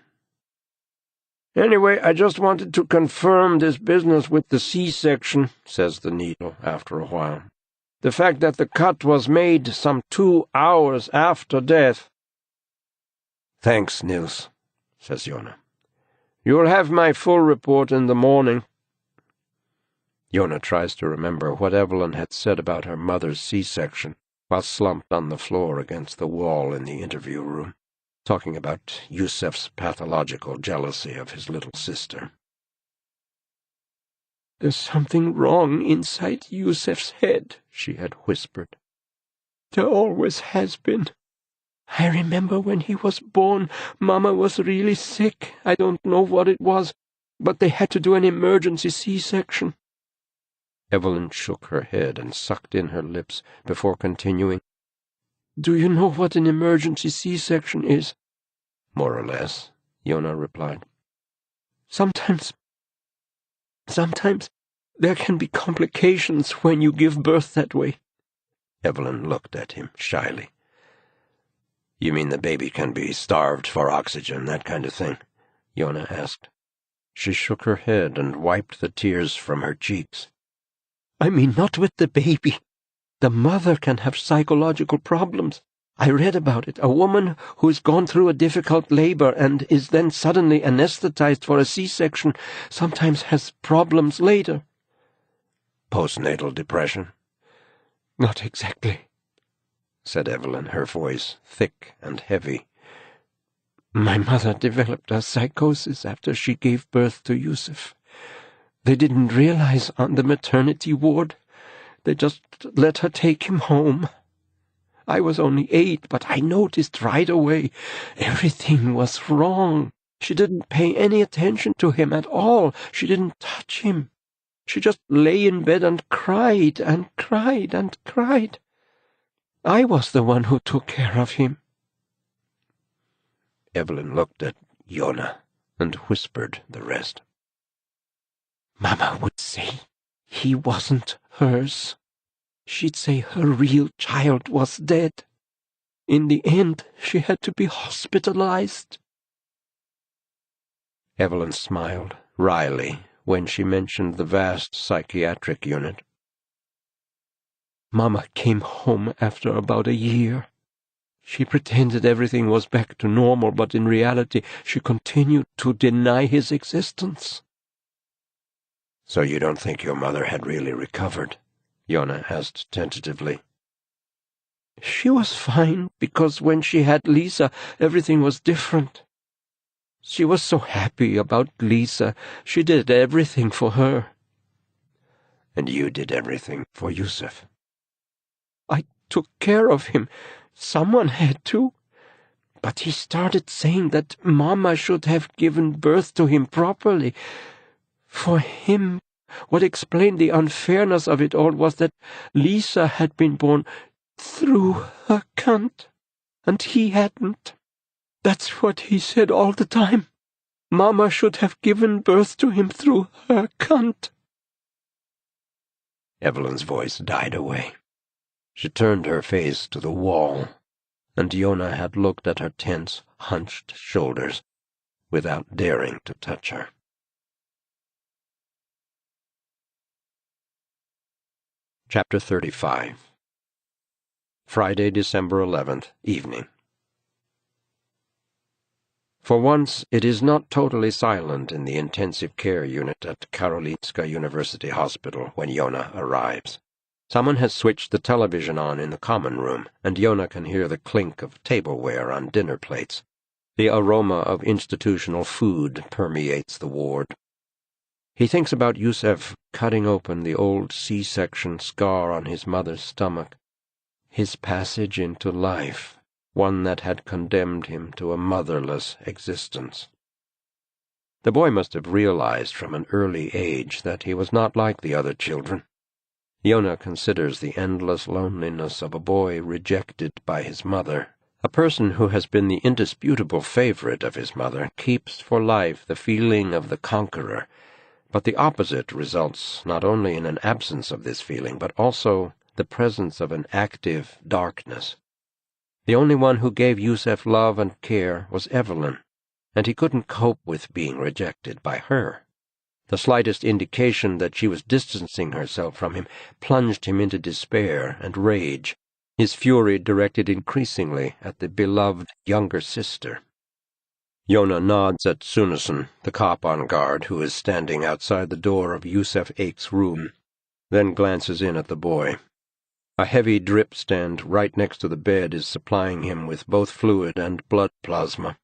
"Anyway, I just wanted to confirm this business with the C-section," says the needle after a while. "The fact that the cut was made some 2 hours after death." "Thanks, Nils," says Joona. "You'll have my full report in the morning." Joona tries to remember what Evelyn had said about her mother's C-section while slumped on the floor against the wall in the interview room, talking about Yusef's pathological jealousy of his little sister. "There's something wrong inside Yusef's head," she had whispered. "There always has been. I remember when he was born, Mama was really sick. I don't know what it was, but they had to do an emergency C-section." Evelyn shook her head and sucked in her lips before continuing. "Do you know what an emergency C-section is?" "More or less," Joona replied. Sometimes there can be complications when you give birth that way." Evelyn looked at him shyly. "You mean the baby can be starved for oxygen, that kind of thing?" Joona asked. She shook her head and wiped the tears from her cheeks. "I mean not with the baby. The mother can have psychological problems. I read about it. A woman who's gone through a difficult labor and is then suddenly anesthetized for a C-section sometimes has problems later." "Postnatal depression?" "Not exactly," said Evelyn, her voice thick and heavy. "My mother developed a psychosis after she gave birth to Yusef. They didn't realize on the maternity ward. They just let her take him home. I was only 8, but I noticed right away everything was wrong. She didn't pay any attention to him at all. She didn't touch him. She just lay in bed and cried and cried and cried. I was the one who took care of him." Evelyn looked at Joona and whispered the rest. "Mama would say he wasn't hers. She'd say her real child was dead. In the end, she had to be hospitalized." Evelyn smiled wryly when she mentioned the vast psychiatric unit. "Mama came home after about a year. She pretended everything was back to normal, but in reality she continued to deny his existence." "So you don't think your mother had really recovered?" Joona asked tentatively. "She was fine, because when she had Lisa, everything was different. She was so happy about Lisa. She did everything for her." "And you did everything for Yusef?" "I took care of him. Someone had to. But he started saying that Mama should have given birth to him properly. For him, what explained the unfairness of it all was that Lisa had been born through a cunt, and he hadn't. That's what he said all the time. Mama should have given birth to him through her cunt." Evelyn's voice died away. She turned her face to the wall, and Joona had looked at her tense, hunched shoulders without daring to touch her. Chapter 35. Friday, December 11th, evening. For once, it is not totally silent in the intensive care unit at Karolinska University Hospital when Joona arrives. Someone has switched the television on in the common room, and Joona can hear the clink of tableware on dinner plates. The aroma of institutional food permeates the ward. He thinks about Yusef cutting open the old C-section scar on his mother's stomach, his passage into life, one that had condemned him to a motherless existence. The boy must have realized from an early age that he was not like the other children. Joona considers the endless loneliness of a boy rejected by his mother. A person who has been the indisputable favorite of his mother keeps for life the feeling of the conqueror, but the opposite results not only in an absence of this feeling, but also the presence of an active darkness. The only one who gave Yusef love and care was Evelyn, and he couldn't cope with being rejected by her. The slightest indication that she was distancing herself from him plunged him into despair and rage, his fury directed increasingly at the beloved younger sister. Joona nods at Sunesson, the cop on guard, who is standing outside the door of Yusef Ake's room, then glances in at the boy. A heavy drip stand right next to the bed is supplying him with both fluid and blood plasma.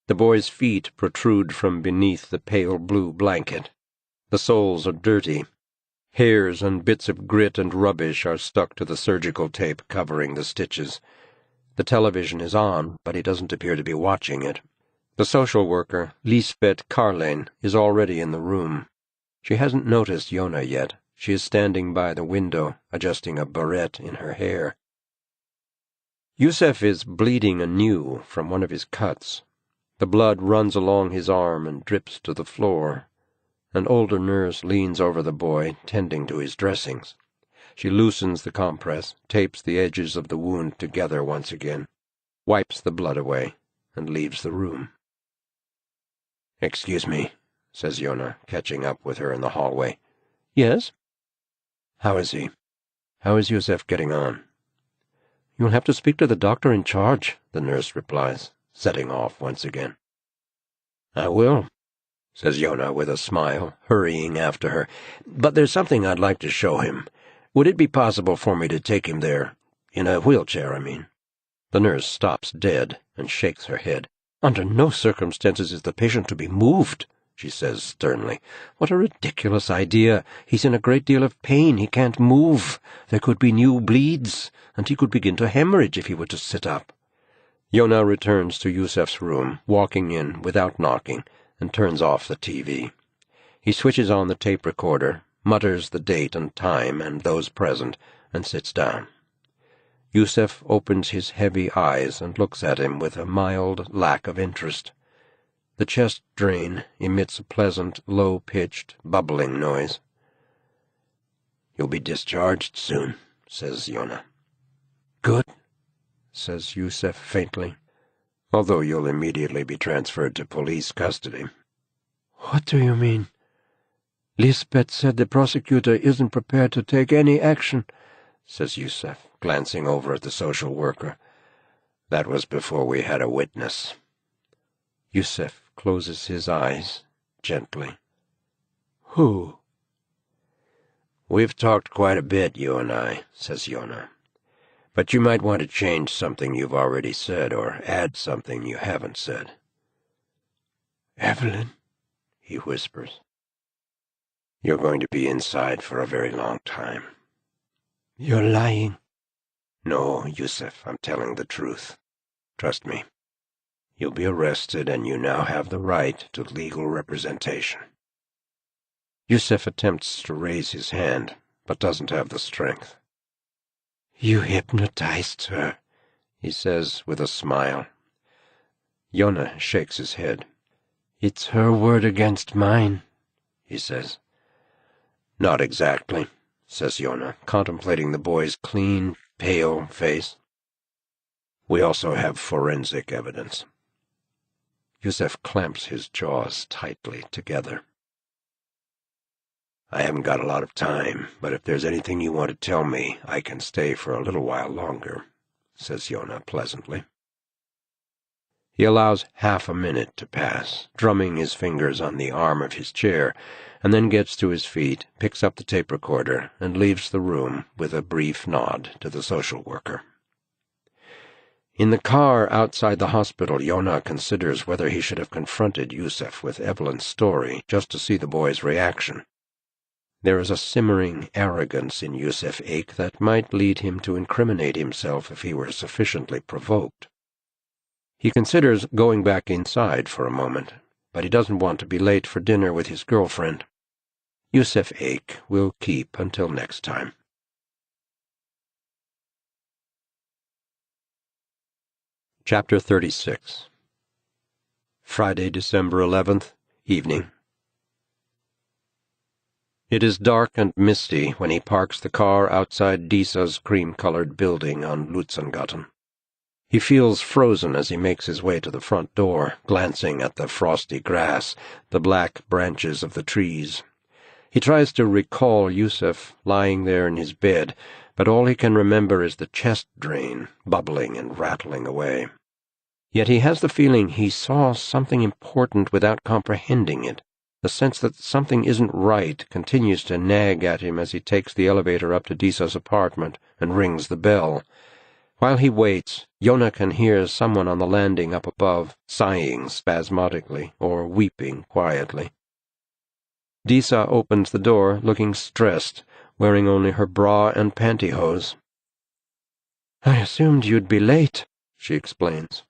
The boy's feet protrude from beneath the pale blue blanket. The soles are dirty. Hairs and bits of grit and rubbish are stuck to the surgical tape covering the stitches. The television is on, but he doesn't appear to be watching it. The social worker, Lisbeth Carlane, is already in the room. She hasn't noticed Joona yet. She is standing by the window, adjusting a barrette in her hair. Yusef is bleeding anew from one of his cuts. The blood runs along his arm and drips to the floor. An older nurse leans over the boy, tending to his dressings. She loosens the compress, tapes the edges of the wound together once again, wipes the blood away, and leaves the room. "Excuse me," says Joona, catching up with her in the hallway. "Yes?" "How is he? How is Yusef getting on?" "You'll have to speak to the doctor in charge," the nurse replies, setting off once again. "I will," says Joona with a smile, hurrying after her. "But there's something I'd like to show him. Would it be possible for me to take him there? In a wheelchair, I mean." The nurse stops dead and shakes her head. "Under no circumstances is the patient to be moved," she says sternly. "What a ridiculous idea. He's in a great deal of pain. He can't move. There could be new bleeds, and he could begin to hemorrhage if he were to sit up." Joona returns to Yusef's room, walking in without knocking, and turns off the TV. He switches on the tape recorder, mutters the date and time and those present, and sits down. Yusef opens his heavy eyes and looks at him with a mild lack of interest. The chest drain emits a pleasant, low-pitched, bubbling noise. "You'll be discharged soon," says Joona. "Good," says Yusef faintly, "although you'll immediately be transferred to police custody." "What do you mean?" "Lisbeth said the prosecutor isn't prepared to take any action," says Yusef, glancing over at the social worker. "That was before we had a witness." Yusef closes his eyes gently. "Who?" "We've talked quite a bit, you and I," says Joona. "But you might want to change something you've already said or add something you haven't said." "Evelyn," he whispers. "You're going to be inside for a very long time." "You're lying." "No, Yusef, I'm telling the truth. Trust me. You'll be arrested, and you now have the right to legal representation." Yusef attempts to raise his hand, but doesn't have the strength. "You hypnotized her," he says with a smile. Joona shakes his head. "It's her word against mine," he says. "Not exactly," says Joona, contemplating the boy's clean, pale face. "We also have forensic evidence." Yusef clamps his jaws tightly together. "I haven't got a lot of time, but if there's anything you want to tell me, I can stay for a little while longer," says Joona pleasantly. He allows half a minute to pass, drumming his fingers on the arm of his chair, and then gets to his feet, picks up the tape recorder, and leaves the room with a brief nod to the social worker. In the car outside the hospital, Joona considers whether he should have confronted Yusef with Evelyn's story just to see the boy's reaction. There is a simmering arrogance in Yusef Aik that might lead him to incriminate himself if he were sufficiently provoked. He considers going back inside for a moment, but he doesn't want to be late for dinner with his girlfriend. Yusef Aik will keep until next time. Chapter 36. Friday, December 11th, evening. It is dark and misty when he parks the car outside Disa's cream-colored building on Lutzengatten. He feels frozen as he makes his way to the front door, glancing at the frosty grass, the black branches of the trees. He tries to recall Yusef lying there in his bed, but all he can remember is the chest drain, bubbling and rattling away. Yet he has the feeling he saw something important without comprehending it. The sense that something isn't right continues to nag at him as he takes the elevator up to Disa's apartment and rings the bell. While he waits, Joona can hear someone on the landing up above, sighing spasmodically or weeping quietly. Disa opens the door, looking stressed, wearing only her bra and pantyhose. "I assumed you'd be late," she explains.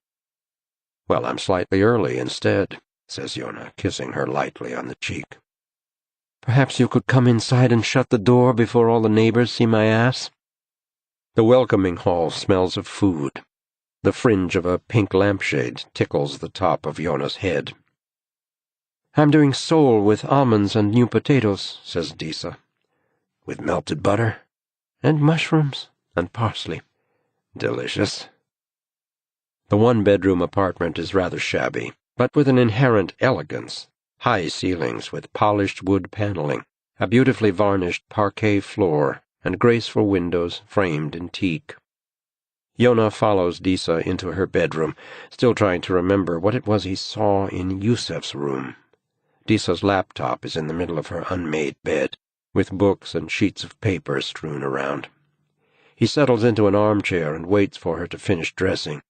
"Well, I'm slightly early instead," says Joona, kissing her lightly on the cheek. "Perhaps you could come inside and shut the door before all the neighbors see my ass?" The welcoming hall smells of food. The fringe of a pink lampshade tickles the top of Jona's head. "I'm doing sole with almonds and new potatoes," says Disa. "With melted butter?" "And mushrooms and parsley." "Delicious." The one-bedroom apartment is rather shabby, but with an inherent elegance. High ceilings with polished wood paneling, a beautifully varnished parquet floor, and graceful windows framed in teak. Joona follows Disa into her bedroom, still trying to remember what it was he saw in Yusef's room. Disa's laptop is in the middle of her unmade bed, with books and sheets of paper strewn around. He settles into an armchair and waits for her to finish dressing.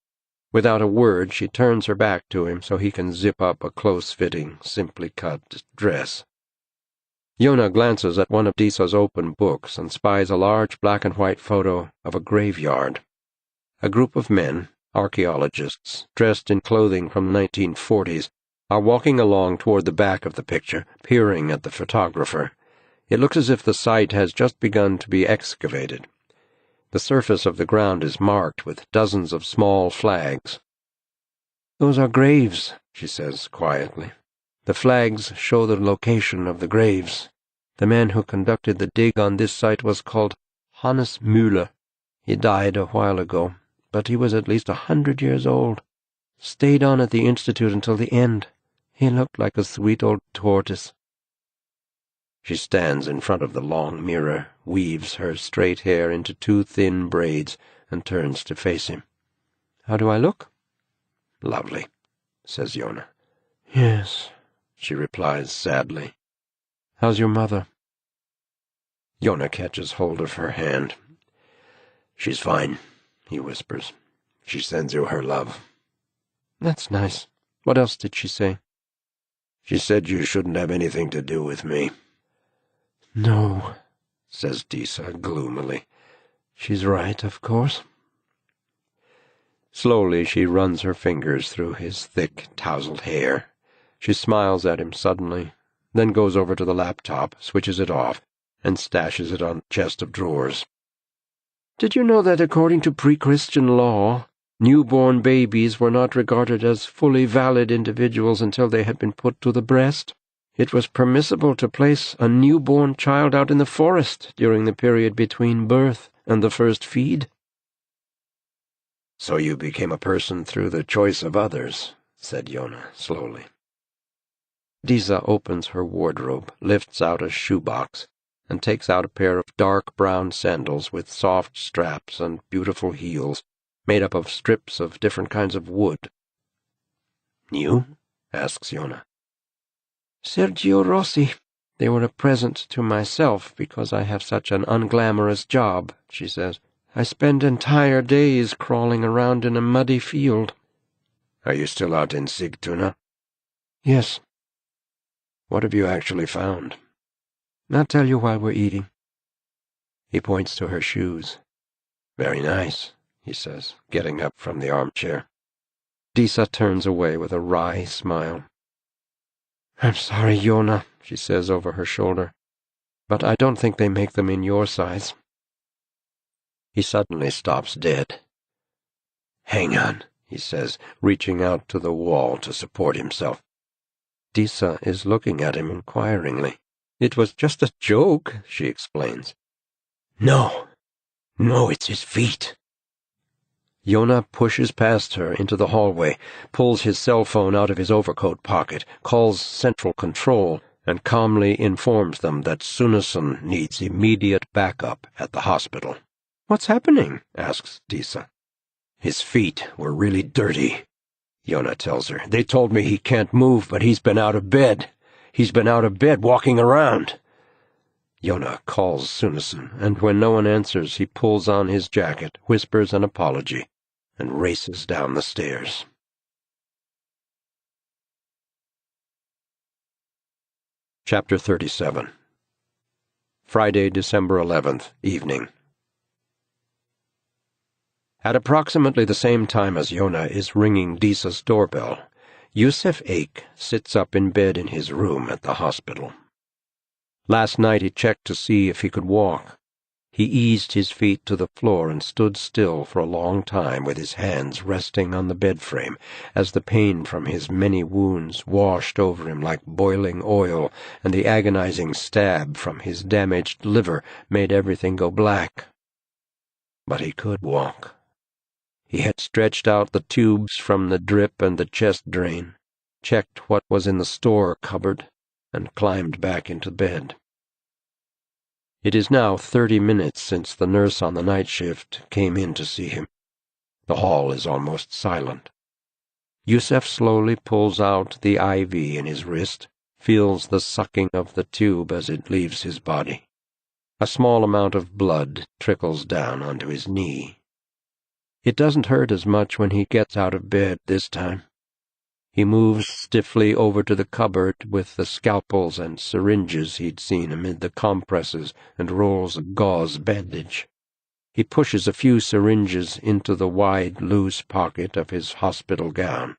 Without a word, she turns her back to him so he can zip up a close-fitting, simply cut dress. Joona glances at one of Disa's open books and spies a large black-and-white photo of a graveyard. A group of men, archaeologists, dressed in clothing from the 1940s, are walking along toward the back of the picture, peering at the photographer. It looks as if the site has just begun to be excavated. The surface of the ground is marked with dozens of small flags. "Those are graves," she says quietly. "The flags show the location of the graves. The man who conducted the dig on this site was called Hannes Müller. He died a while ago, but he was at least 100 years old. Stayed on at the Institute until the end. He looked like a sweet old tortoise." She stands in front of the long mirror, weaves her straight hair into 2 thin braids, and turns to face him. "How do I look?" "Lovely," says Joona. "Yes," she replies sadly. "How's your mother?" Joona catches hold of her hand. "She's fine," he whispers. "She sends you her love." "That's nice. What else did she say?" "She said you shouldn't have anything to do with me." "No," says Disa gloomily. "She's right, of course." Slowly she runs her fingers through his thick, tousled hair. She smiles at him suddenly, then goes over to the laptop, switches it off, and stashes it on a chest of drawers. "Did you know that according to pre-Christian law, newborn babies were not regarded as fully valid individuals until they had been put to the breast? It was permissible to place a newborn child out in the forest during the period between birth and the first feed." "So you became a person through the choice of others," said Joona slowly. Disa opens her wardrobe, lifts out a shoebox, and takes out a pair of dark brown sandals with soft straps and beautiful heels, made up of strips of different kinds of wood. "New?" asks Joona. "Sergio Rossi. They were a present to myself because I have such an unglamorous job," she says. "I spend entire days crawling around in a muddy field." "Are you still out in Sigtuna?" "Yes." "What have you actually found?" "I'll tell you while we're eating." He points to her shoes. "Very nice," he says, getting up from the armchair. Disa turns away with a wry smile. "I'm sorry, Joona," she says over her shoulder, "but I don't think they make them in your size." He suddenly stops dead. "Hang on," he says, reaching out to the wall to support himself. Disa is looking at him inquiringly. "It was just a joke," she explains. No, it's his feet." Joona pushes past her into the hallway, pulls his cell phone out of his overcoat pocket, calls Central Control, and calmly informs them that Sunesson needs immediate backup at the hospital. "What's happening?" asks Disa. "His feet were really dirty," Joona tells her. "They told me he can't move, but he's been out of bed. He's been out of bed walking around." Joona calls Sunesson, and when no one answers, he pulls on his jacket, whispers an apology, and races down the stairs. Chapter 37. Friday, December 11th, evening. At approximately the same time as Joona is ringing Disa's doorbell, Yusef Eik sits up in bed in his room at the hospital. Last night he checked to see if he could walk. He eased his feet to the floor and stood still for a long time with his hands resting on the bed frame as the pain from his many wounds washed over him like boiling oil, and the agonizing stab from his damaged liver made everything go black. But he could walk. He had stretched out the tubes from the drip and the chest drain, checked what was in the store cupboard, and climbed back into bed. It is now 30 minutes since the nurse on the night shift came in to see him. The hall is almost silent. Yusef slowly pulls out the IV in his wrist, feels the sucking of the tube as it leaves his body. A small amount of blood trickles down onto his knee. It doesn't hurt as much when he gets out of bed this time. He moves stiffly over to the cupboard with the scalpels and syringes he'd seen amid the compresses and rolls of gauze bandage. He pushes a few syringes into the wide, loose pocket of his hospital gown.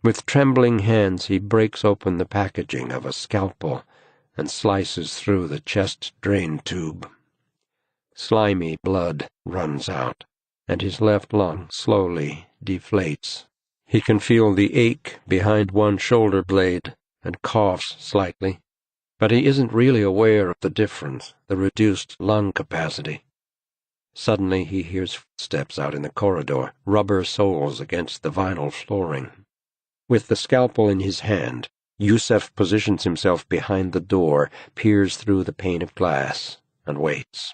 With trembling hands he breaks open the packaging of a scalpel and slices through the chest drain tube. Slimy blood runs out, and his left lung slowly deflates. He can feel the ache behind one shoulder blade and coughs slightly, but he isn't really aware of the difference, the reduced lung capacity. Suddenly he hears footsteps out in the corridor, rubber soles against the vinyl flooring. With the scalpel in his hand, Yusef positions himself behind the door, peers through the pane of glass, and waits.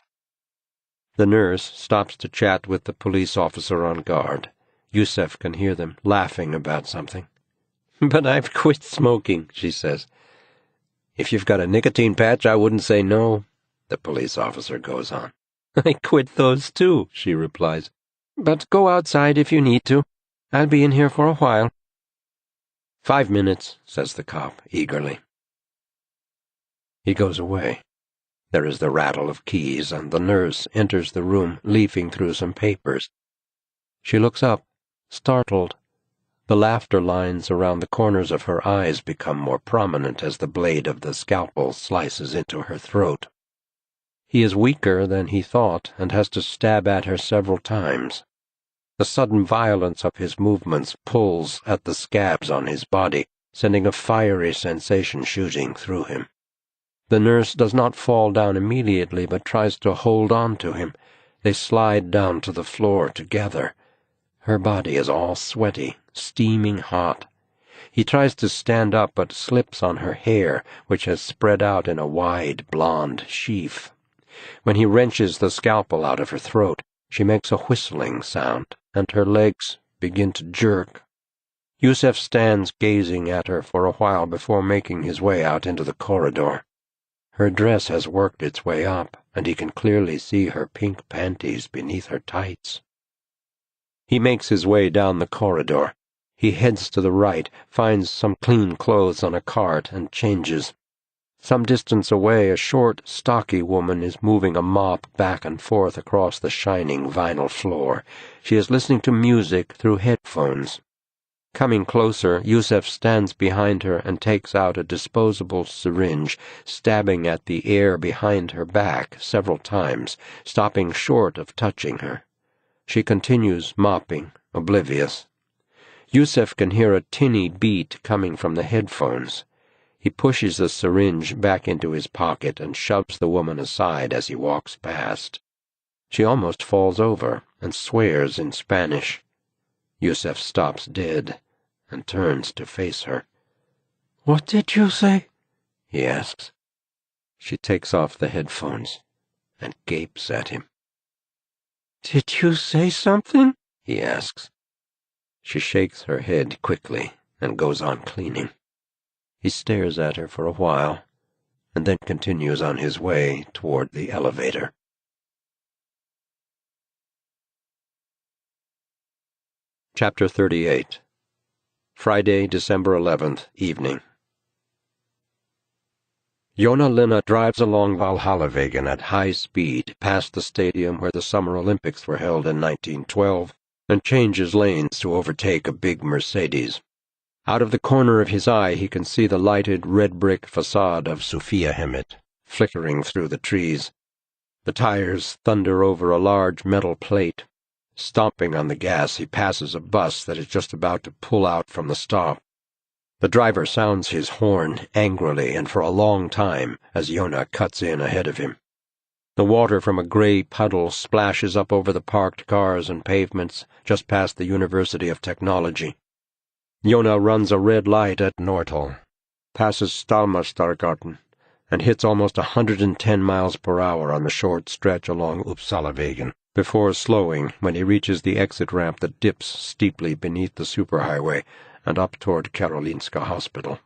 The nurse stops to chat with the police officer on guard. Yusef can hear them laughing about something. "But I've quit smoking," she says. "If you've got a nicotine patch, I wouldn't say no," the police officer goes on. "I quit those too," she replies. "But go outside if you need to. I'll be in here for a while." "5 minutes," says the cop eagerly. He goes away. There is the rattle of keys, and the nurse enters the room, leafing through some papers. She looks up, startled. The laughter lines around the corners of her eyes become more prominent as the blade of the scalpel slices into her throat. He is weaker than he thought and has to stab at her several times. The sudden violence of his movements pulls at the scabs on his body, sending a fiery sensation shooting through him. The nurse does not fall down immediately, but tries to hold on to him. They slide down to the floor together. Her body is all sweaty, steaming hot. He tries to stand up, but slips on her hair, which has spread out in a wide blonde sheaf. When he wrenches the scalpel out of her throat, she makes a whistling sound, and her legs begin to jerk. Yusef stands gazing at her for a while before making his way out into the corridor. Her dress has worked its way up, and he can clearly see her pink panties beneath her tights. He makes his way down the corridor. He heads to the right, finds some clean clothes on a cart, and changes. Some distance away, a short, stocky woman is moving a mop back and forth across the shining vinyl floor. She is listening to music through headphones. Coming closer, Yusef stands behind her and takes out a disposable syringe, stabbing at the air behind her back several times, stopping short of touching her. She continues mopping, oblivious. Yusef can hear a tinny beat coming from the headphones. He pushes the syringe back into his pocket and shoves the woman aside as he walks past. She almost falls over and swears in Spanish. Yusef stops dead and turns to face her. "What did you say?" he asks. She takes off the headphones and gapes at him. "Did you say something?" he asks. She shakes her head quickly and goes on cleaning. He stares at her for a while, and then continues on his way toward the elevator. Chapter 38. Friday, December 11th, evening. Joona Linna drives along Valhallavägen at high speed past the stadium where the Summer Olympics were held in 1912 and changes lanes to overtake a big Mercedes. Out of the corner of his eye he can see the lighted red-brick facade of Sophiahemmet flickering through the trees. The tires thunder over a large metal plate. Stomping on the gas, he passes a bus that is just about to pull out from the stop. The driver sounds his horn angrily and for a long time as Joona cuts in ahead of him. The water from a gray puddle splashes up over the parked cars and pavements just past the University of Technology. Joona runs a red light at Nortal, passes Stalmastargarten, and hits almost 110 miles per hour on the short stretch along Uppsalavägen, before slowing when he reaches the exit ramp that dips steeply beneath the superhighway and up toward Karolinska Hospital.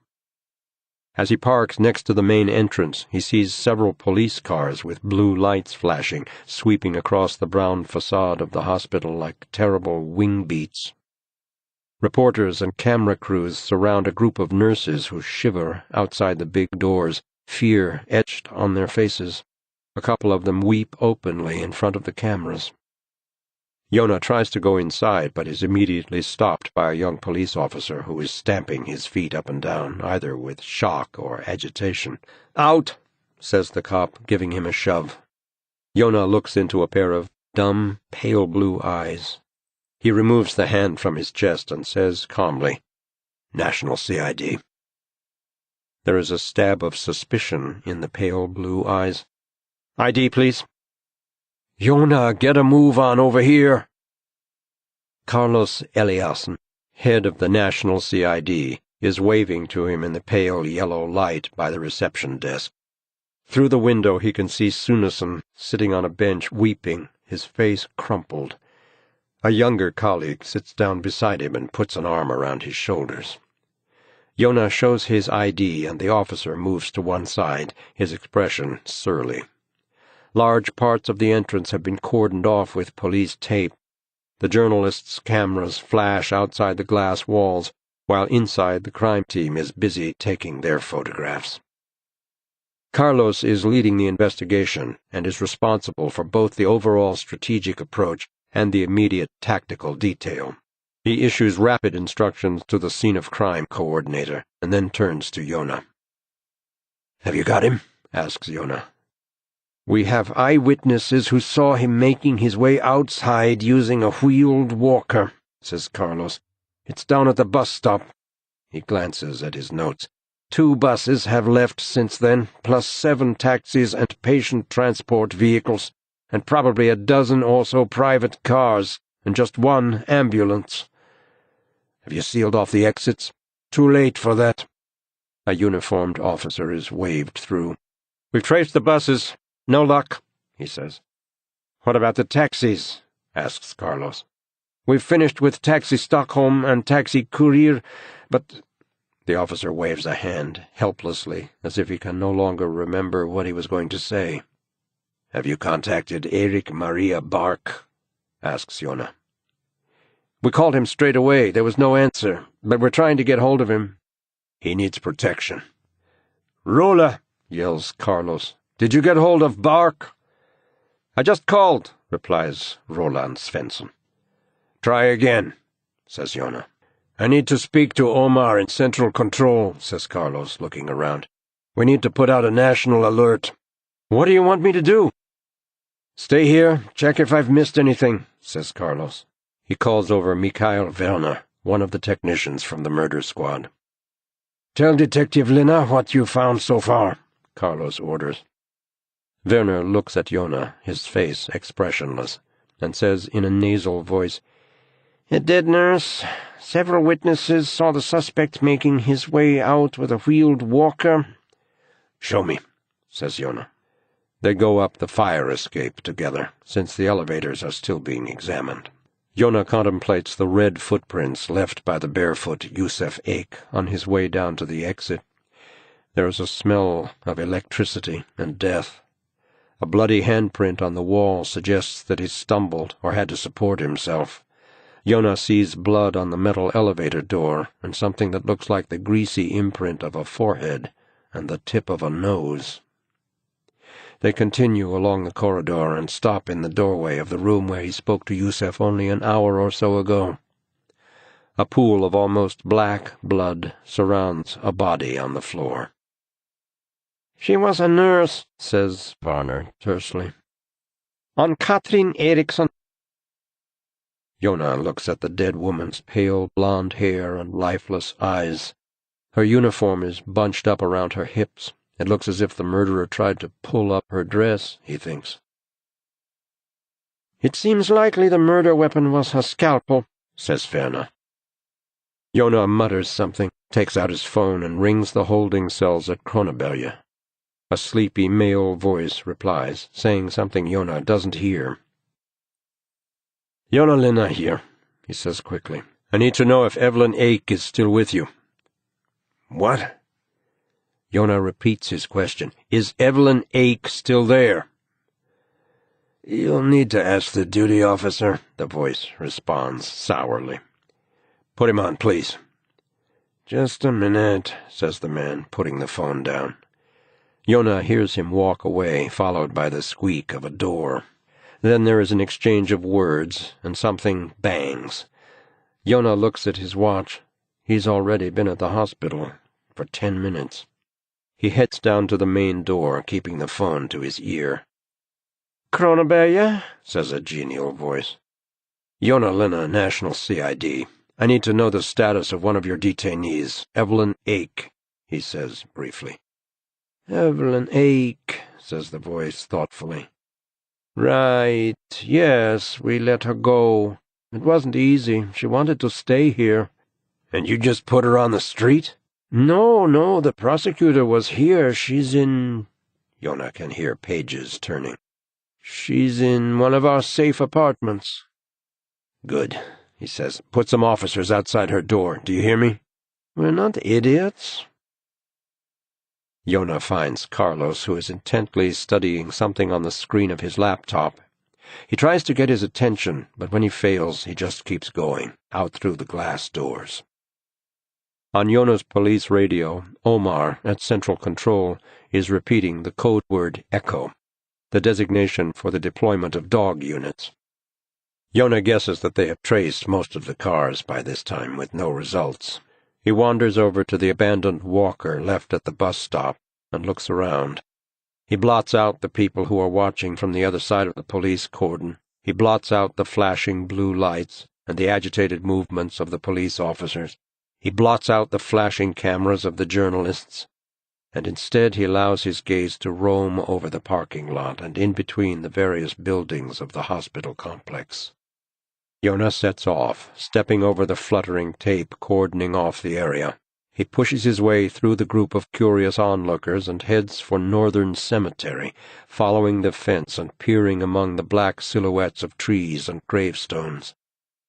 As he parks next to the main entrance, he sees several police cars with blue lights flashing, sweeping across the brown facade of the hospital like terrible wing beats. Reporters and camera crews surround a group of nurses who shiver outside the big doors, fear etched on their faces. A couple of them weep openly in front of the cameras. Joona tries to go inside, but is immediately stopped by a young police officer who is stamping his feet up and down, either with shock or agitation. "Out!" says the cop, giving him a shove. Joona looks into a pair of dumb, pale blue eyes. He removes the hand from his chest and says calmly, "National CID." There is a stab of suspicion in the pale blue eyes. "ID, please." "Joona, get a move on over here." Carlos Eliasson, head of the National CID, is waving to him in the pale yellow light by the reception desk. Through the window he can see Sunesson sitting on a bench weeping, his face crumpled. A younger colleague sits down beside him and puts an arm around his shoulders. Joona shows his ID and the officer moves to one side, his expression surly. Large parts of the entrance have been cordoned off with police tape. The journalists' cameras flash outside the glass walls, while inside the crime team is busy taking their photographs. Carlos is leading the investigation and is responsible for both the overall strategic approach and the immediate tactical detail. He issues rapid instructions to the scene of crime coordinator and then turns to Joona. "Have you got him?" asks Joona. "We have eyewitnesses who saw him making his way outside using a wheeled walker," says Carlos. "It's down at the bus stop." He glances at his notes. 2 buses have left since then, plus 7 taxis and patient transport vehicles, and probably a dozen or so private cars, and just 1 ambulance. "Have you sealed off the exits?" "Too late for that." A uniformed officer is waved through. "We've traced the buses. No luck," he says. "What about the taxis?" asks Carlos. "We've finished with Taxi Stockholm and Taxi Courier, but—" The officer waves a hand, helplessly, as if he can no longer remember what he was going to say. "Have you contacted Erik Maria Bark?" asks Joona. "We called him straight away. There was no answer, but we're trying to get hold of him." "He needs protection." "Rola!" yells Carlos. "Did you get hold of Bark?" "I just called," replies Roland Svensson. "Try again," says Joona. "I need to speak to Omar in Central Control," says Carlos, looking around. "We need to put out a national alert." "What do you want me to do?" "Stay here, check if I've missed anything," says Carlos. He calls over Mikael Werner, one of the technicians from the murder squad. "Tell Detective Linna what you found so far," Carlos orders. Werner looks at Joona, his face expressionless, and says in a nasal voice, "A dead nurse. Several witnesses saw the suspect making his way out with a wheeled walker." "Show me," says Joona. They go up the fire escape together, since the elevators are still being examined. Joona contemplates the red footprints left by the barefoot Yusef Ek on his way down to the exit. There is a smell of electricity and death. A bloody handprint on the wall suggests that he stumbled or had to support himself. Joona sees blood on the metal elevator door and something that looks like the greasy imprint of a forehead and the tip of a nose. They continue along the corridor and stop in the doorway of the room where he spoke to Yusef only an hour or so ago. A pool of almost black blood surrounds a body on the floor. "She was a nurse," says Varner tersely. "On Katrin Eriksson." Joona looks at the dead woman's pale blonde hair and lifeless eyes. Her uniform is bunched up around her hips. It looks as if the murderer tried to pull up her dress, he thinks. "It seems likely the murder weapon was her scalpel," says Verna. Joona mutters something, takes out his phone, and rings the holding cells at Kronoberge. A sleepy male voice replies, saying something Joona doesn't hear. "Joona Linna here," he says quickly. "I need to know if Evelyn Ake is still with you." What? Joona repeats his question. "Is Evelyn Ake still there?" "You'll need to ask the duty officer," the voice responds sourly. "Put him on, please." "Just a minute," says the man, putting the phone down. Joona hears him walk away, followed by the squeak of a door. Then there is an exchange of words, and something bangs. Joona looks at his watch. He's already been at the hospital for 10 minutes. He heads down to the main door, keeping the phone to his ear. "Kronoberge," says a genial voice. "Joona Linna, National CID. I need to know the status of one of your detainees, Evelyn Ake," he says briefly. "Evelyn Ake," says the voice thoughtfully. "Right, yes, we let her go. It wasn't easy. She wanted to stay here." "And you just put her on the street?" No, the prosecutor was here. She's in—" Joona can hear pages turning. "She's in one of our safe apartments." "Good," he says. "Put some officers outside her door. Do you hear me?" "We're not idiots." Joona finds Carlos, who is intently studying something on the screen of his laptop. He tries to get his attention, but when he fails, he just keeps going, out through the glass doors. On Jona's police radio, Omar, at Central Control, is repeating the code word Echo, the designation for the deployment of dog units. Joona guesses that they have traced most of the cars by this time, with no results. He wanders over to the abandoned walker left at the bus stop and looks around. He blots out the people who are watching from the other side of the police cordon. He blots out the flashing blue lights and the agitated movements of the police officers. He blots out the flashing cameras of the journalists. And instead he allows his gaze to roam over the parking lot and in between the various buildings of the hospital complex. Joona sets off, stepping over the fluttering tape cordoning off the area. He pushes his way through the group of curious onlookers and heads for Northern Cemetery, following the fence and peering among the black silhouettes of trees and gravestones.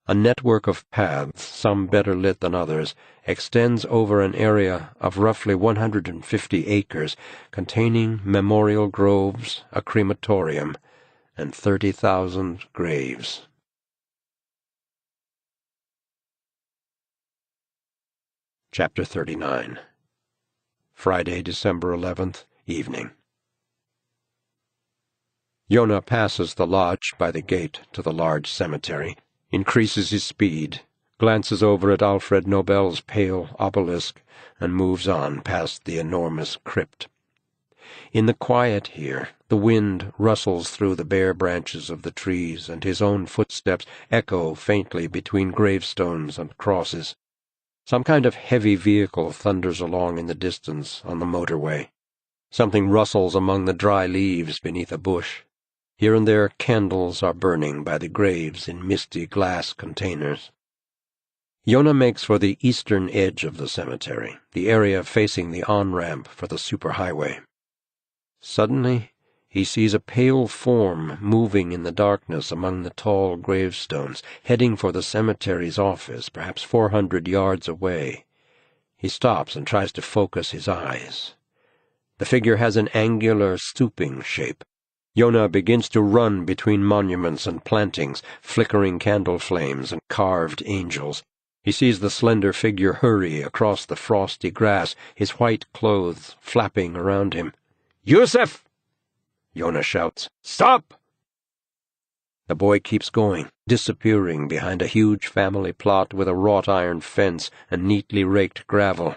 A network of paths, some better lit than others, extends over an area of roughly 150 acres, containing memorial groves, a crematorium, and 30,000 graves. Chapter 39. Friday, December 11th, evening. Joona passes the lodge by the gate to the large cemetery, increases his speed, glances over at Alfred Nobel's pale obelisk, and moves on past the enormous crypt. In the quiet here, the wind rustles through the bare branches of the trees, and his own footsteps echo faintly between gravestones and crosses. Some kind of heavy vehicle thunders along in the distance on the motorway. Something rustles among the dry leaves beneath a bush. Here and there candles are burning by the graves in misty glass containers. Joona makes for the eastern edge of the cemetery, the area facing the on-ramp for the superhighway. Suddenly, he sees a pale form moving in the darkness among the tall gravestones, heading for the cemetery's office, perhaps 400 yards away. He stops and tries to focus his eyes. The figure has an angular, stooping shape. Joona begins to run between monuments and plantings, flickering candle flames and carved angels. He sees the slender figure hurry across the frosty grass, his white clothes flapping around him. "Yusuf!" Joona shouts. "Stop!" The boy keeps going, disappearing behind a huge family plot with a wrought-iron fence and neatly raked gravel.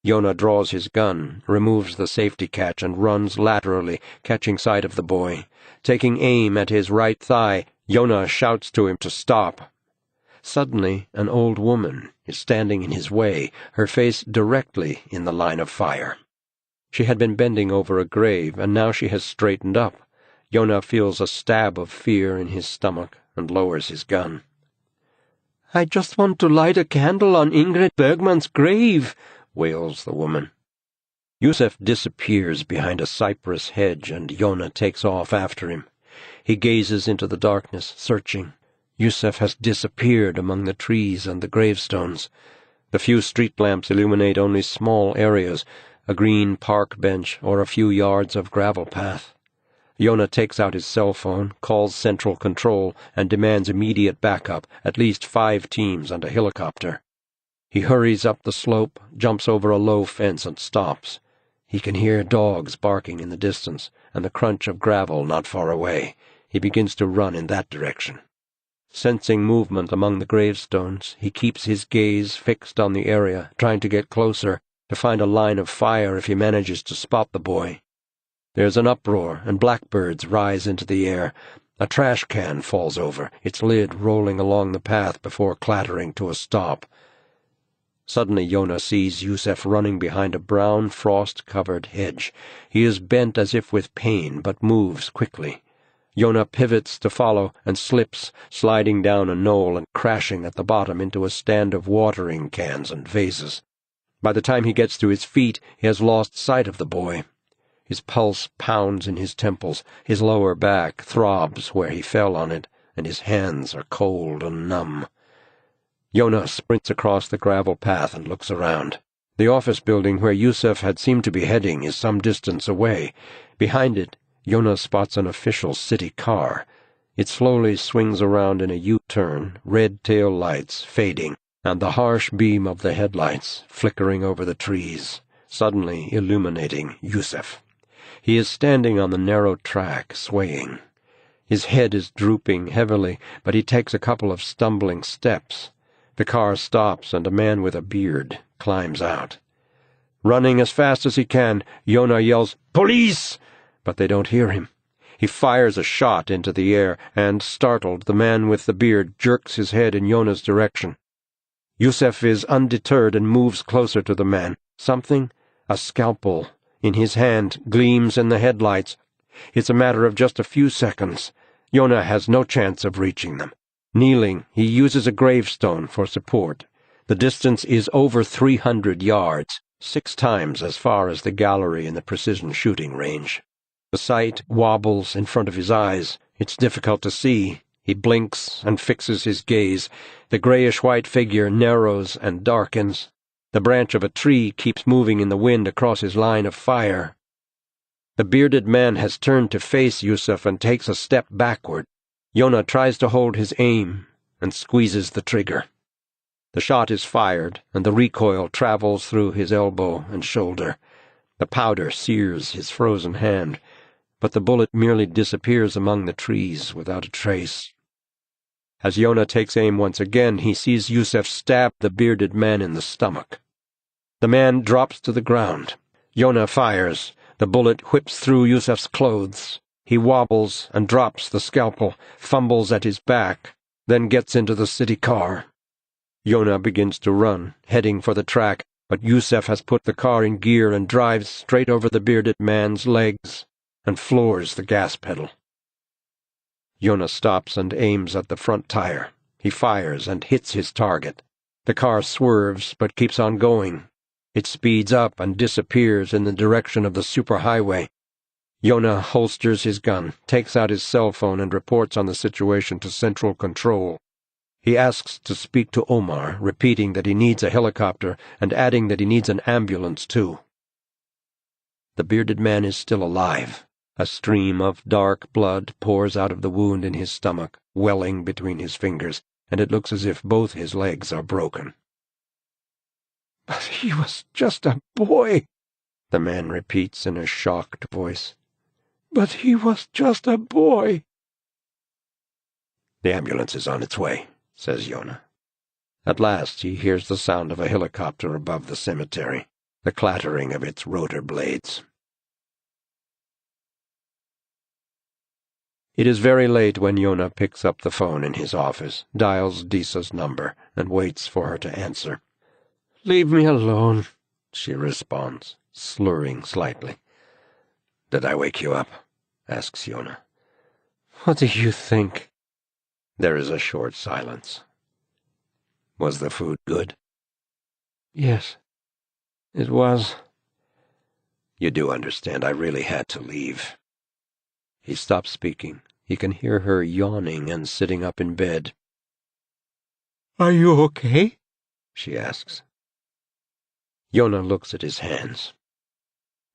Joona draws his gun, removes the safety catch, and runs laterally, catching sight of the boy. Taking aim at his right thigh, Joona shouts to him to stop. Suddenly, an old woman is standing in his way, her face directly in the line of fire. She had been bending over a grave, and now she has straightened up. Joona feels a stab of fear in his stomach and lowers his gun. "I just want to light a candle on Ingrid Bergman's grave," wails the woman. Yusuf disappears behind a cypress hedge, and Joona takes off after him. He gazes into the darkness, searching. Yusuf has disappeared among the trees and the gravestones. The few street lamps illuminate only small areas, a green park bench or a few yards of gravel path. Joona takes out his cell phone, calls Central Control, and demands immediate backup, at least 5 teams and a helicopter. He hurries up the slope, jumps over a low fence, and stops. He can hear dogs barking in the distance, and the crunch of gravel not far away. He begins to run in that direction. Sensing movement among the gravestones, he keeps his gaze fixed on the area, trying to get closer, to find a line of fire if he manages to spot the boy. There's an uproar, and blackbirds rise into the air. A trash can falls over, its lid rolling along the path before clattering to a stop. Suddenly Joona sees Yusuf running behind a brown, frost-covered hedge. He is bent as if with pain, but moves quickly. Joona pivots to follow and slips, sliding down a knoll and crashing at the bottom into a stand of watering cans and vases. By the time he gets to his feet, he has lost sight of the boy. His pulse pounds in his temples, his lower back throbs where he fell on it, and his hands are cold and numb. Joona sprints across the gravel path and looks around. The office building where Yusuf had seemed to be heading is some distance away. Behind it, Joona spots an official city car. It slowly swings around in a U-turn, red tail lights fading, and the harsh beam of the headlights flickering over the trees, suddenly illuminating Yusuf. He is standing on the narrow track, swaying. His head is drooping heavily, but he takes a couple of stumbling steps. The car stops, and a man with a beard climbs out. Running as fast as he can, Joona yells, "Police!" but they don't hear him. He fires a shot into the air, and, startled, the man with the beard jerks his head in Jona's direction. Yusuf is undeterred and moves closer to the man. Something, a scalpel, in his hand gleams in the headlights. It's a matter of just a few seconds. Joona has no chance of reaching them. Kneeling, he uses a gravestone for support. The distance is over 300 yards, 6 times as far as the gallery in the precision shooting range. The sight wobbles in front of his eyes. It's difficult to see. He blinks and fixes his gaze. The grayish-white figure narrows and darkens. The branch of a tree keeps moving in the wind across his line of fire. The bearded man has turned to face Yusuf and takes a step backward. Joona tries to hold his aim and squeezes the trigger. The shot is fired, and the recoil travels through his elbow and shoulder. The powder sears his frozen hand, but the bullet merely disappears among the trees without a trace. As Joona takes aim once again, he sees Yusuf stab the bearded man in the stomach. The man drops to the ground. Joona fires. The bullet whips through Yusuf's clothes. He wobbles and drops the scalpel, fumbles at his back, then gets into the city car. Joona begins to run, heading for the track, but Yusuf has put the car in gear and drives straight over the bearded man's legs and floors the gas pedal. Joona stops and aims at the front tire. He fires and hits his target. The car swerves but keeps on going. It speeds up and disappears in the direction of the superhighway. Joona holsters his gun, takes out his cell phone, and reports on the situation to Central Control. He asks to speak to Omar, repeating that he needs a helicopter and adding that he needs an ambulance too. The bearded man is still alive. A stream of dark blood pours out of the wound in his stomach, welling between his fingers, and it looks as if both his legs are broken. "But he was just a boy," the man repeats in a shocked voice. "But he was just a boy." "The ambulance is on its way," says Joona. At last he hears the sound of a helicopter above the cemetery, the clattering of its rotor blades. It is very late when Joona picks up the phone in his office, dials Disa's number, and waits for her to answer. "Leave me alone," she responds, slurring slightly. "Did I wake you up?" asks Joona. "What do you think?" There is a short silence. "Was the food good?" "Yes, it was." "You do understand I really had to leave." He stops speaking. He can hear her yawning and sitting up in bed. "Are you okay?" she asks. Joona looks at his hands.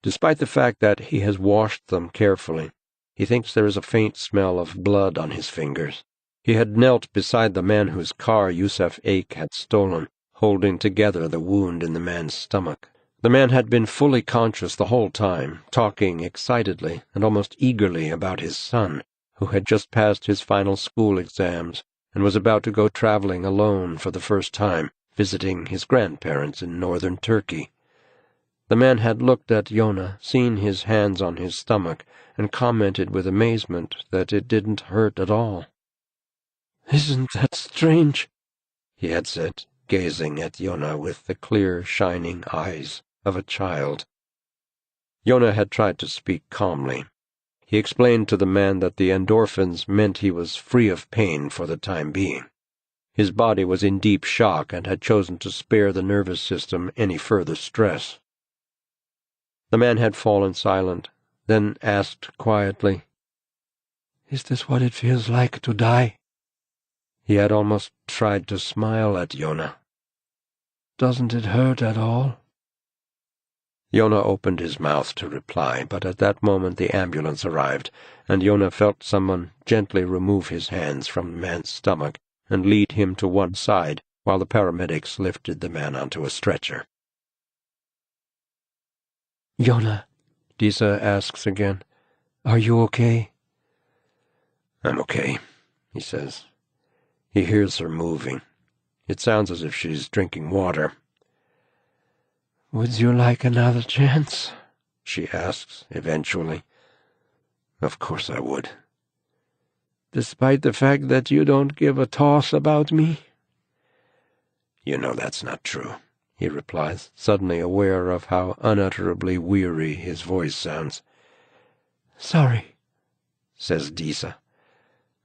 Despite the fact that he has washed them carefully, he thinks there is a faint smell of blood on his fingers. He had knelt beside the man whose car Yusuf Ake had stolen, holding together the wound in the man's stomach. The man had been fully conscious the whole time, talking excitedly and almost eagerly about his son, who had just passed his final school exams and was about to go traveling alone for the first time, visiting his grandparents in northern Turkey. The man had looked at Joona, seen his hands on his stomach, and commented with amazement that it didn't hurt at all. "Isn't that strange?" he had said, gazing at Joona with the clear, shining eyes of a child. Joona had tried to speak calmly. He explained to the man that the endorphins meant he was free of pain for the time being. His body was in deep shock and had chosen to spare the nervous system any further stress. The man had fallen silent, then asked quietly, "Is this what it feels like to die?" He had almost tried to smile at Joona. "Doesn't it hurt at all?" Joona opened his mouth to reply, but at that moment the ambulance arrived, and Joona felt someone gently remove his hands from the man's stomach and lead him to one side while the paramedics lifted the man onto a stretcher. "Joona," Disa asks again, "are you okay?" "I'm okay," he says. He hears her moving. It sounds as if she's drinking water. "Would you like another chance?" she asks, eventually. "Of course I would." "Despite the fact that you don't give a toss about me?" "You know that's not true," he replies, suddenly aware of how unutterably weary his voice sounds. "Sorry," says Disa.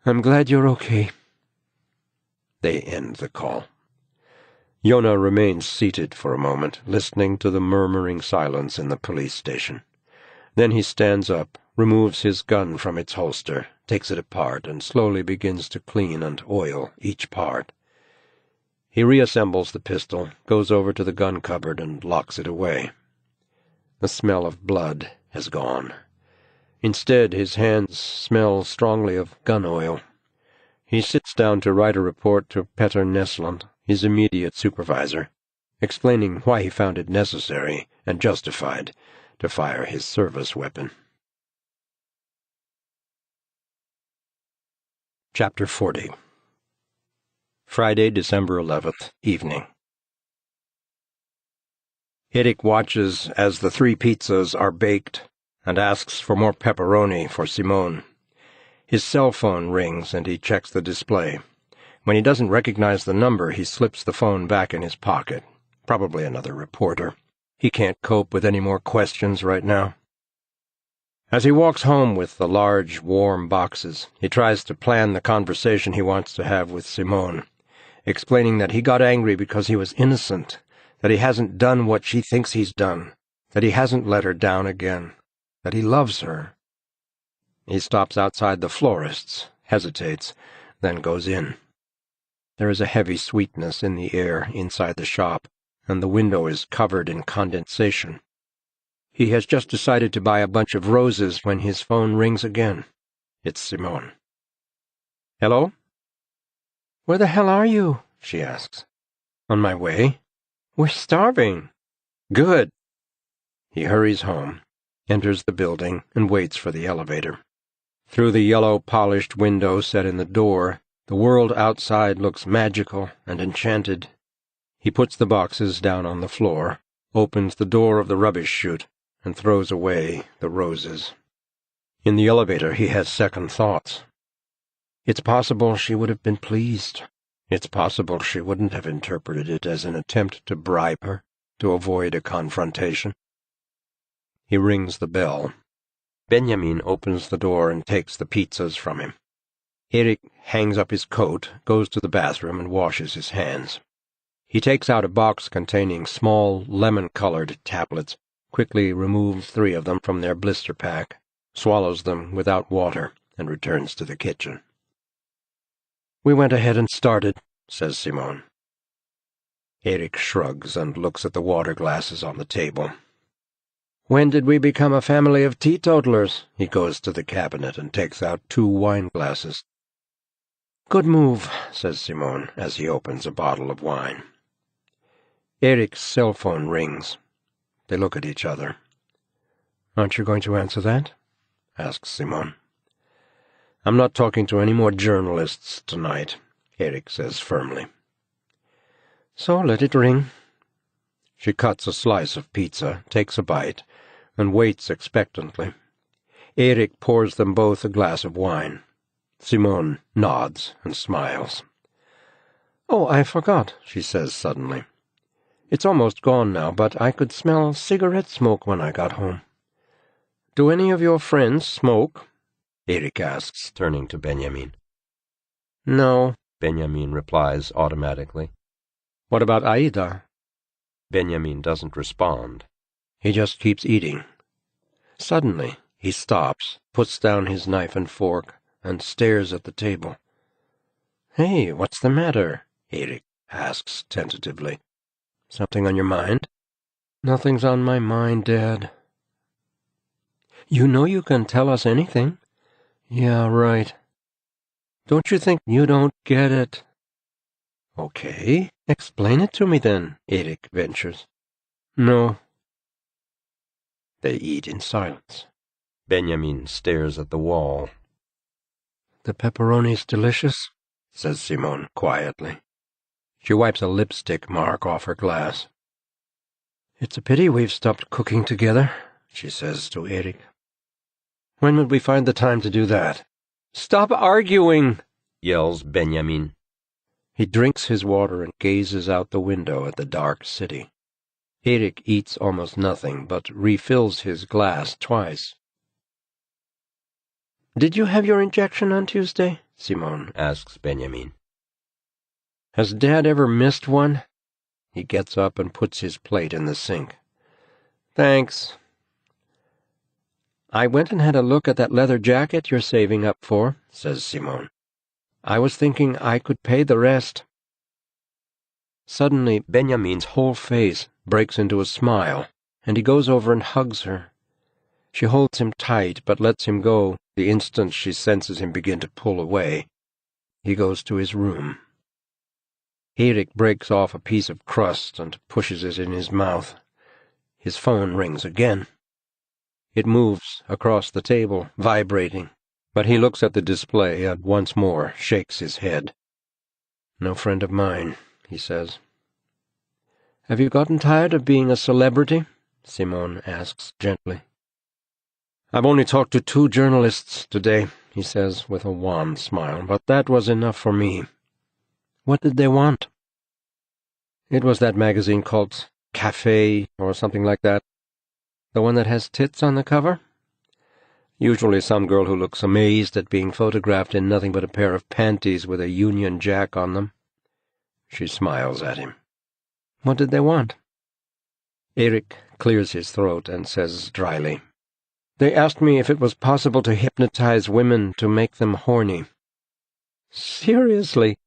"I'm glad you're okay." They end the call. Joona remains seated for a moment, listening to the murmuring silence in the police station. Then he stands up, removes his gun from its holster, takes it apart, and slowly begins to clean and oil each part. He reassembles the pistol, goes over to the gun cupboard, and locks it away. The smell of blood has gone. Instead, his hands smell strongly of gun oil. He sits down to write a report to Petter Nesland, his immediate supervisor, explaining why he found it necessary and justified to fire his service weapon. Chapter 40. Friday, December 11th, evening. Erik watches as the 3 pizzas are baked and asks for more pepperoni for Simone. His cell phone rings and he checks the display. When he doesn't recognize the number, he slips the phone back in his pocket. Probably another reporter. He can't cope with any more questions right now. As he walks home with the large, warm boxes, he tries to plan the conversation he wants to have with Simone, explaining that he got angry because he was innocent, that he hasn't done what she thinks he's done, that he hasn't let her down again, that he loves her. He stops outside the florist's, hesitates, then goes in. There is a heavy sweetness in the air inside the shop, and the window is covered in condensation. He has just decided to buy a bunch of roses when his phone rings again. It's Simone. Hello? Where the hell are you? She asks. On my way. We're starving. Good. He hurries home, enters the building, and waits for the elevator. Through the yellow polished window set in the door, the world outside looks magical and enchanted. He puts the boxes down on the floor, opens the door of the rubbish chute, and throws away the roses. In the elevator he has second thoughts. It's possible she would have been pleased. It's possible she wouldn't have interpreted it as an attempt to bribe her, to avoid a confrontation. He rings the bell. Benjamin opens the door and takes the pizzas from him. Erik hangs up his coat, goes to the bathroom, and washes his hands. He takes out a box containing small, lemon-colored tablets, quickly removes 3 of them from their blister pack, swallows them without water, and returns to the kitchen. We went ahead and started, says Simone. Erik shrugs and looks at the water glasses on the table. When did we become a family of teetotalers? He goes to the cabinet and takes out 2 wine glasses. Good move, says Simone as he opens a bottle of wine. Erik's cell phone rings. They look at each other. Aren't you going to answer that? Asks Simone. I'm not talking to any more journalists tonight, Erik says firmly. So let it ring. She cuts a slice of pizza, takes a bite, and waits expectantly. Erik pours them both a glass of wine. Simone nods and smiles. Oh, I forgot, she says suddenly. It's almost gone now, but I could smell cigarette smoke when I got home. Do any of your friends smoke? Erik asks, turning to Benjamin. No, Benjamin replies automatically. What about Aida? Benjamin doesn't respond. He just keeps eating. Suddenly, he stops, puts down his knife and fork, and stares at the table. Hey, what's the matter? Erik asks tentatively. Something on your mind? Nothing's on my mind, Dad. You know you can tell us anything. Yeah, right. Don't you think you don't get it? Okay, explain it to me then, Erik ventures. No. They eat in silence. Benjamin stares at the wall. The pepperoni's delicious, says Simone quietly. She wipes a lipstick mark off her glass. It's a pity we've stopped cooking together, she says to Erik. When would we find the time to do that? Stop arguing, yells Benjamin. He drinks his water and gazes out the window at the dark city. Erik eats almost nothing, but refills his glass twice. Did you have your injection on Tuesday? Simone asks Benjamin. Has Dad ever missed one? He gets up and puts his plate in the sink. Thanks. I went and had a look at that leather jacket you're saving up for, says Simone. I was thinking I could pay the rest. Suddenly, Benjamin's whole face breaks into a smile, and he goes over and hugs her. She holds him tight, but lets him go the instant she senses him begin to pull away. He goes to his room. Erik breaks off a piece of crust and pushes it in his mouth. His phone rings again. It moves across the table, vibrating, but he looks at the display and once more shakes his head. No friend of mine, he says. Have you gotten tired of being a celebrity? Simone asks gently. I've only talked to 2 journalists today, he says with a wan smile, but that was enough for me. What did they want? It was that magazine called Café or something like that. The one that has tits on the cover? Usually some girl who looks amazed at being photographed in nothing but a pair of panties with a Union Jack on them. She smiles at him. What did they want? Erik clears his throat and says dryly, They asked me if it was possible to hypnotize women to make them horny. Seriously?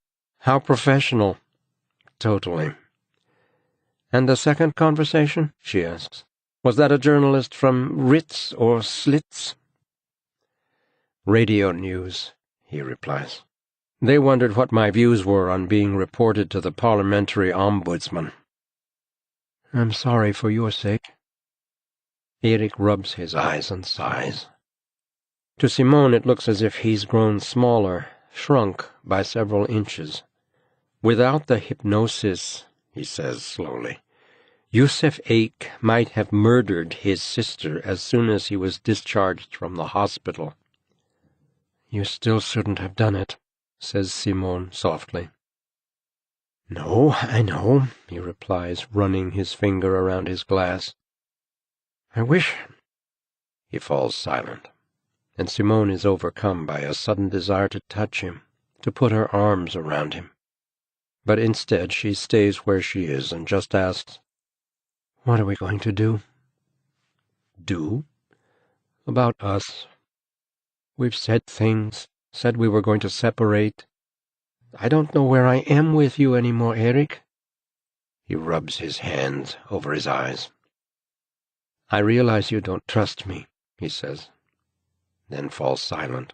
How professional. Totally. And the second conversation? She asks. Was that a journalist from Ritz or Slitz? Radio news, he replies. They wondered what my views were on being reported to the parliamentary ombudsman. I'm sorry for your sake. Erik rubs his eyes and sighs. To Simone it looks as if he's grown smaller, shrunk by several inches. Without the hypnosis, he says slowly, Yusuf Eik might have murdered his sister as soon as he was discharged from the hospital. You still shouldn't have done it, says Simone softly. No, I know, he replies, running his finger around his glass. I wish... He falls silent, and Simone is overcome by a sudden desire to touch him, to put her arms around him. But instead she stays where she is and just asks, What are we going to do? Do? About us. We've said things, said we were going to separate. I don't know where I am with you anymore, Erik. He rubs his hands over his eyes. I realize you don't trust me, he says, then falls silent.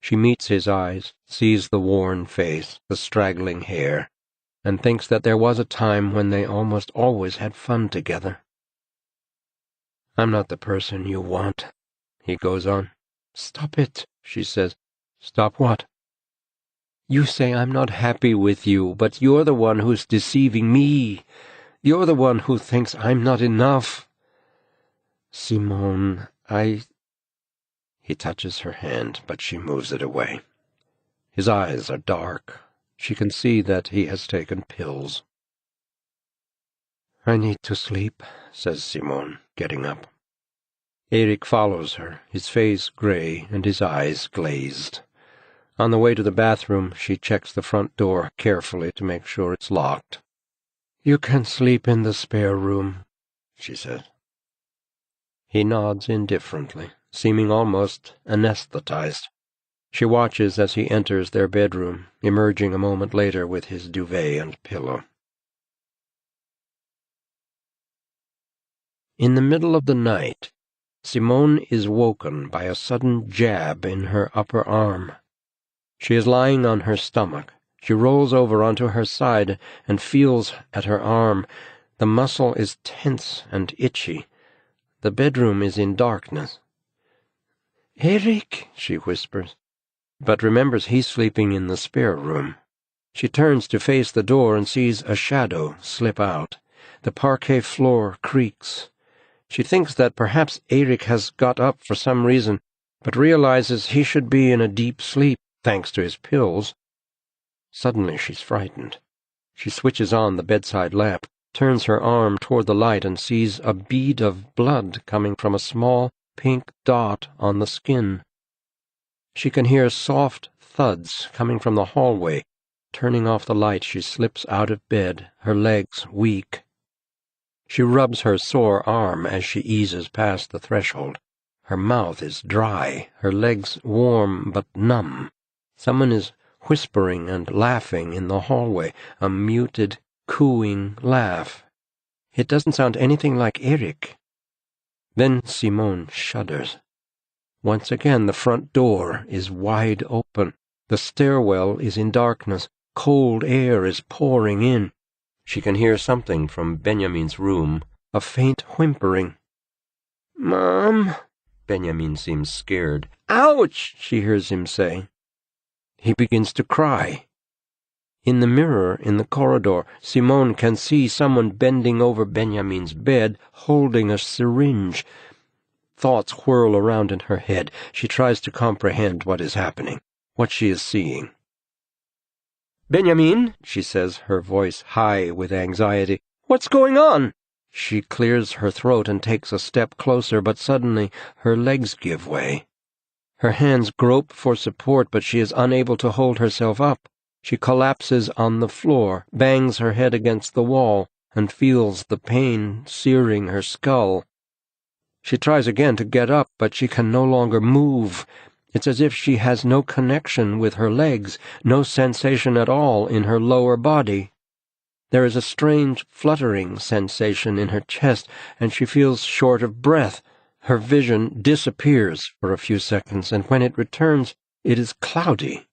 She meets his eyes, sees the worn face, the straggling hair, and thinks that there was a time when they almost always had fun together. I'm not the person you want, he goes on. Stop it, she says. Stop what? You say I'm not happy with you, but you're the one who's deceiving me. You're the one who thinks I'm not enough. Simone, He touches her hand, but she moves it away. His eyes are dark. She can see that he has taken pills. I need to sleep, says Simone, getting up. Erik follows her, his face gray and his eyes glazed. On the way to the bathroom, she checks the front door carefully to make sure it's locked. You can sleep in the spare room, she says. He nods indifferently, seeming almost anesthetized. She watches as he enters their bedroom, emerging a moment later with his duvet and pillow. In the middle of the night, Simone is woken by a sudden jab in her upper arm. She is lying on her stomach. She rolls over onto her side and feels at her arm. The muscle is tense and itchy. The bedroom is in darkness. Erik, she whispers, but remembers he's sleeping in the spare room. She turns to face the door and sees a shadow slip out. The parquet floor creaks. She thinks that perhaps Erik has got up for some reason, but realizes he should be in a deep sleep, thanks to his pills. Suddenly she's frightened. She switches on the bedside lamp, turns her arm toward the light and sees a bead of blood coming from a small pink dot on the skin. She can hear soft thuds coming from the hallway. Turning off the light, she slips out of bed, her legs weak. She rubs her sore arm as she eases past the threshold. Her mouth is dry, her legs warm but numb. Someone is whispering and laughing in the hallway, a muted, cooing laugh. It doesn't sound anything like Erik. Then Simone shudders. Once again the front door is wide open. The stairwell is in darkness. Cold air is pouring in. She can hear something from Benjamin's room, a faint whimpering. Mom! Benjamin seems scared. Ouch! She hears him say. He begins to cry. In the mirror in the corridor, Simone can see someone bending over Benjamin's bed, holding a syringe. Thoughts whirl around in her head. She tries to comprehend what is happening, what she is seeing. Benjamin, she says, her voice high with anxiety. What's going on? She clears her throat and takes a step closer, but suddenly her legs give way. Her hands grope for support, but she is unable to hold herself up. She collapses on the floor, bangs her head against the wall, and feels the pain searing her skull. She tries again to get up, but she can no longer move. It's as if she has no connection with her legs, no sensation at all in her lower body. There is a strange fluttering sensation in her chest, and she feels short of breath. Her vision disappears for a few seconds, and when it returns, it is cloudy.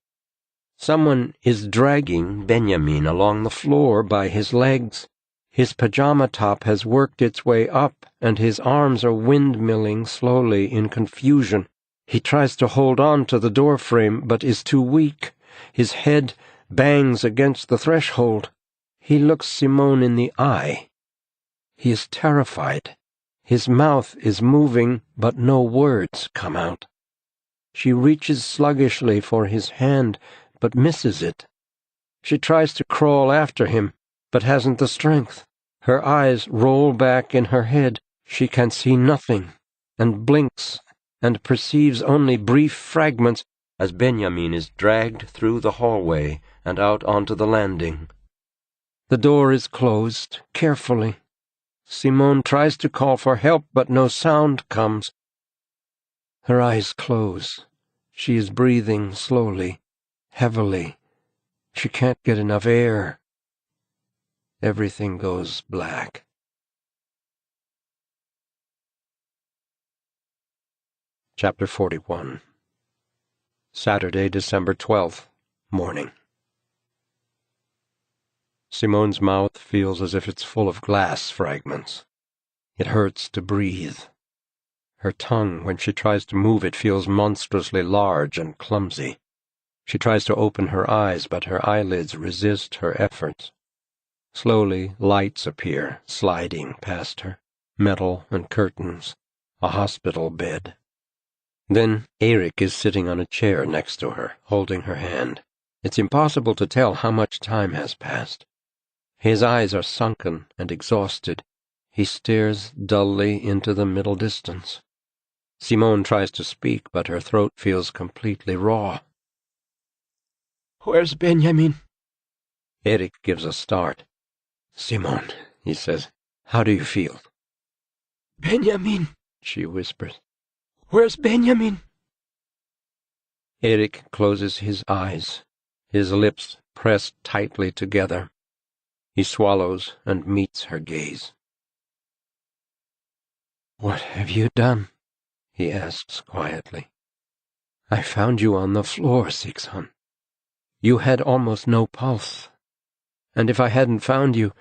Someone is dragging Benjamin along the floor by his legs. His pajama top has worked its way up, and his arms are windmilling slowly in confusion. He tries to hold on to the doorframe, but is too weak. His head bangs against the threshold. He looks Simone in the eye. He is terrified. His mouth is moving, but no words come out. She reaches sluggishly for his hand, but misses it. She tries to crawl after him, but hasn't the strength. Her eyes roll back in her head. She can see nothing, and blinks, and perceives only brief fragments as Benjamin is dragged through the hallway and out onto the landing. The door is closed, carefully. Simone tries to call for help, but no sound comes. Her eyes close. She is breathing slowly, heavily. She can't get enough air. Everything goes black. Chapter 41. Saturday, December 12th, morning. Simone's mouth feels as if it's full of glass fragments. It hurts to breathe. Her tongue, when she tries to move it, feels monstrously large and clumsy. She tries to open her eyes, but her eyelids resist her efforts. Slowly, lights appear, sliding past her. Metal and curtains. A hospital bed. Then Erik is sitting on a chair next to her, holding her hand. It's impossible to tell how much time has passed. His eyes are sunken and exhausted. He stares dully into the middle distance. Simone tries to speak, but her throat feels completely raw. "Where's Benjamin?" Erik gives a start. "Simone," he says, "how do you feel?" "Benjamin," she whispers. "Where's Benjamin?" Erik closes his eyes, his lips pressed tightly together. He swallows and meets her gaze. "What have you done?" he asks quietly. "I found you on the floor, Sixon. You had almost no pulse. And if I hadn't found you—"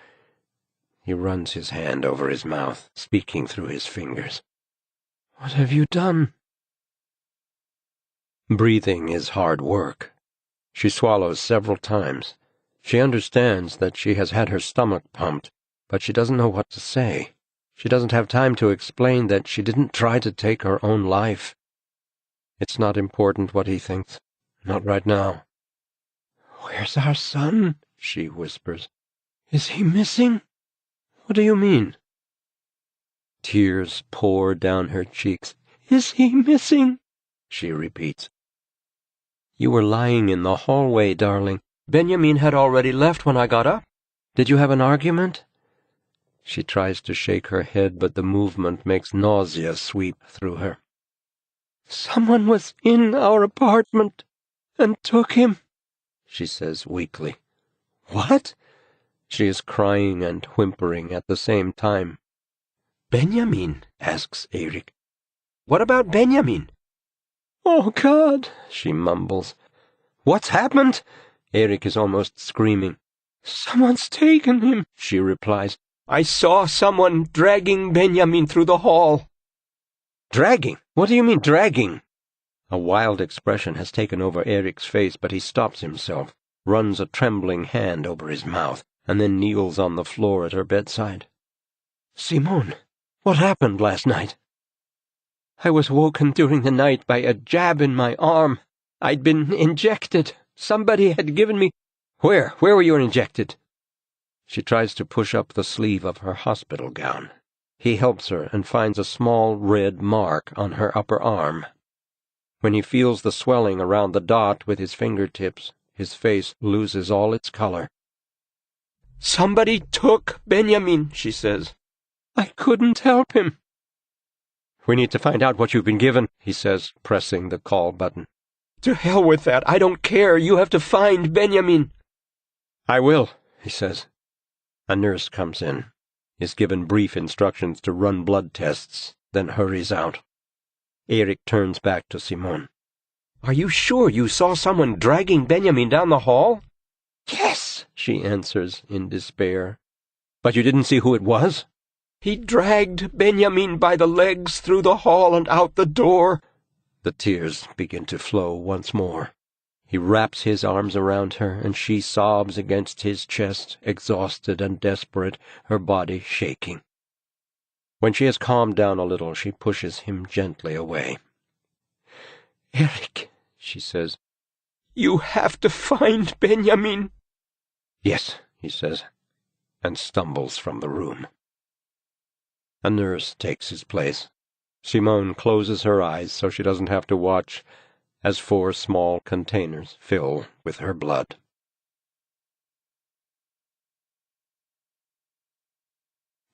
He runs his hand over his mouth, speaking through his fingers. "What have you done?" Breathing is hard work. She swallows several times. She understands that she has had her stomach pumped, but she doesn't know what to say. She doesn't have time to explain that she didn't try to take her own life. It's not important what he thinks. Not right now. "Where's our son?" she whispers. "Is he missing?" "What do you mean?" Tears pour down her cheeks. "Is he missing?" she repeats. "You were lying in the hallway, darling. Benjamin had already left when I got up. Did you have an argument?" She tries to shake her head, but the movement makes nausea sweep through her. "Someone was in our apartment and took him," she says weakly. "What?" She is crying and whimpering at the same time. "Benjamin?" asks Erik. "What about Benjamin?" "Oh, God," she mumbles. "What's happened?" Erik is almost screaming. "Someone's taken him," she replies. "I saw someone dragging Benjamin through the hall." "Dragging? What do you mean, dragging?" A wild expression has taken over Erik's face, but he stops himself, runs a trembling hand over his mouth, and then kneels on the floor at her bedside. "Simone, what happened last night?" "I was woken during the night by a jab in my arm. I'd been injected. Somebody had given me—" "Where? Where were you injected?" She tries to push up the sleeve of her hospital gown. He helps her and finds a small red mark on her upper arm. When he feels the swelling around the dot with his fingertips, his face loses all its color. "Somebody took Benjamin," she says. "I couldn't help him." "We need to find out what you've been given," he says, pressing the call button. "To hell with that. I don't care. You have to find Benjamin." "I will," he says. A nurse comes in, is given brief instructions to run blood tests, then hurries out. Erik turns back to Simone. "Are you sure you saw someone dragging Benjamin down the hall?" "Yes," she answers in despair. "But you didn't see who it was?" "He dragged Benjamin by the legs through the hall and out the door." The tears begin to flow once more. He wraps his arms around her, and she sobs against his chest, exhausted and desperate, her body shaking. When she has calmed down a little, she pushes him gently away. "Erik," she says, "you have to find Benjamin." "Yes," he says, and stumbles from the room. A nurse takes his place. Simone closes her eyes so she doesn't have to watch as 4 small containers fill with her blood.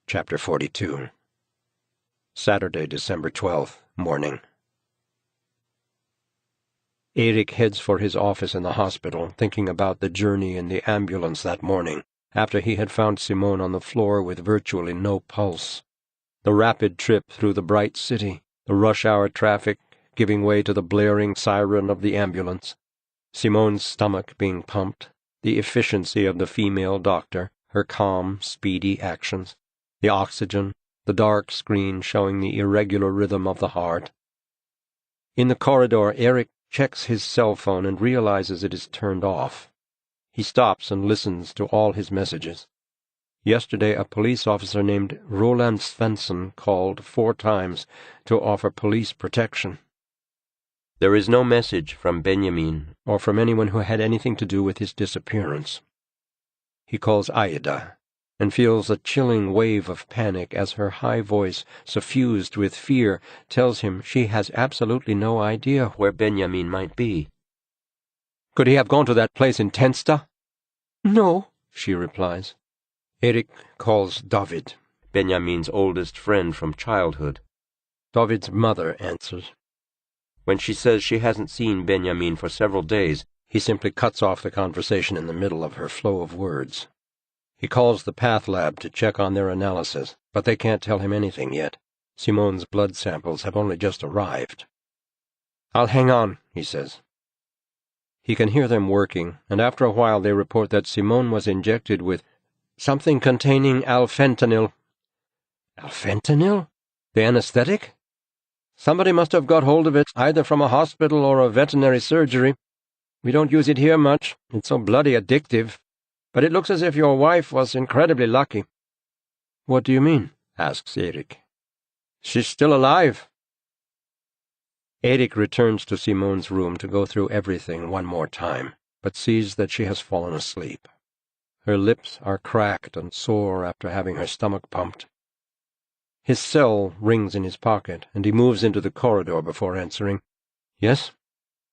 Chapter 42. Saturday, December 12th, morning. Erik heads for his office in the hospital, thinking about the journey in the ambulance that morning, after he had found Simone on the floor with virtually no pulse. The rapid trip through the bright city, the rush-hour traffic giving way to the blaring siren of the ambulance, Simone's stomach being pumped, the efficiency of the female doctor, her calm, speedy actions, the oxygen, the dark screen showing the irregular rhythm of the heart. In the corridor, Erik checks his cell phone and realizes it is turned off. He stops and listens to all his messages. Yesterday, a police officer named Roland Svensson called 4 times to offer police protection. There is no message from Benjamin or from anyone who had anything to do with his disappearance. He calls Aida and feels a chilling wave of panic as her high voice, suffused with fear, tells him she has absolutely no idea where Benjamin might be. "Could he have gone to that place in Tensta?" "No," she replies. Erik calls David, Benjamin's oldest friend from childhood. David's mother answers. When she says she hasn't seen Benjamin for several days, he simply cuts off the conversation in the middle of her flow of words. He calls the path lab to check on their analysis, but they can't tell him anything yet. Simone's blood samples have only just arrived. "I'll hang on," he says. He can hear them working, and after a while they report that Simone was injected with something containing alfentanil. Alfentanil? The anesthetic? Somebody must have got hold of it, either from a hospital or a veterinary surgery. We don't use it here much. It's so bloody addictive. But it looks as if your wife was incredibly lucky." "What do you mean?" asks Erik. "She's still alive." Erik returns to Simone's room to go through everything one more time, but sees that she has fallen asleep. Her lips are cracked and sore after having her stomach pumped. His cell rings in his pocket, and he moves into the corridor before answering. "Yes?"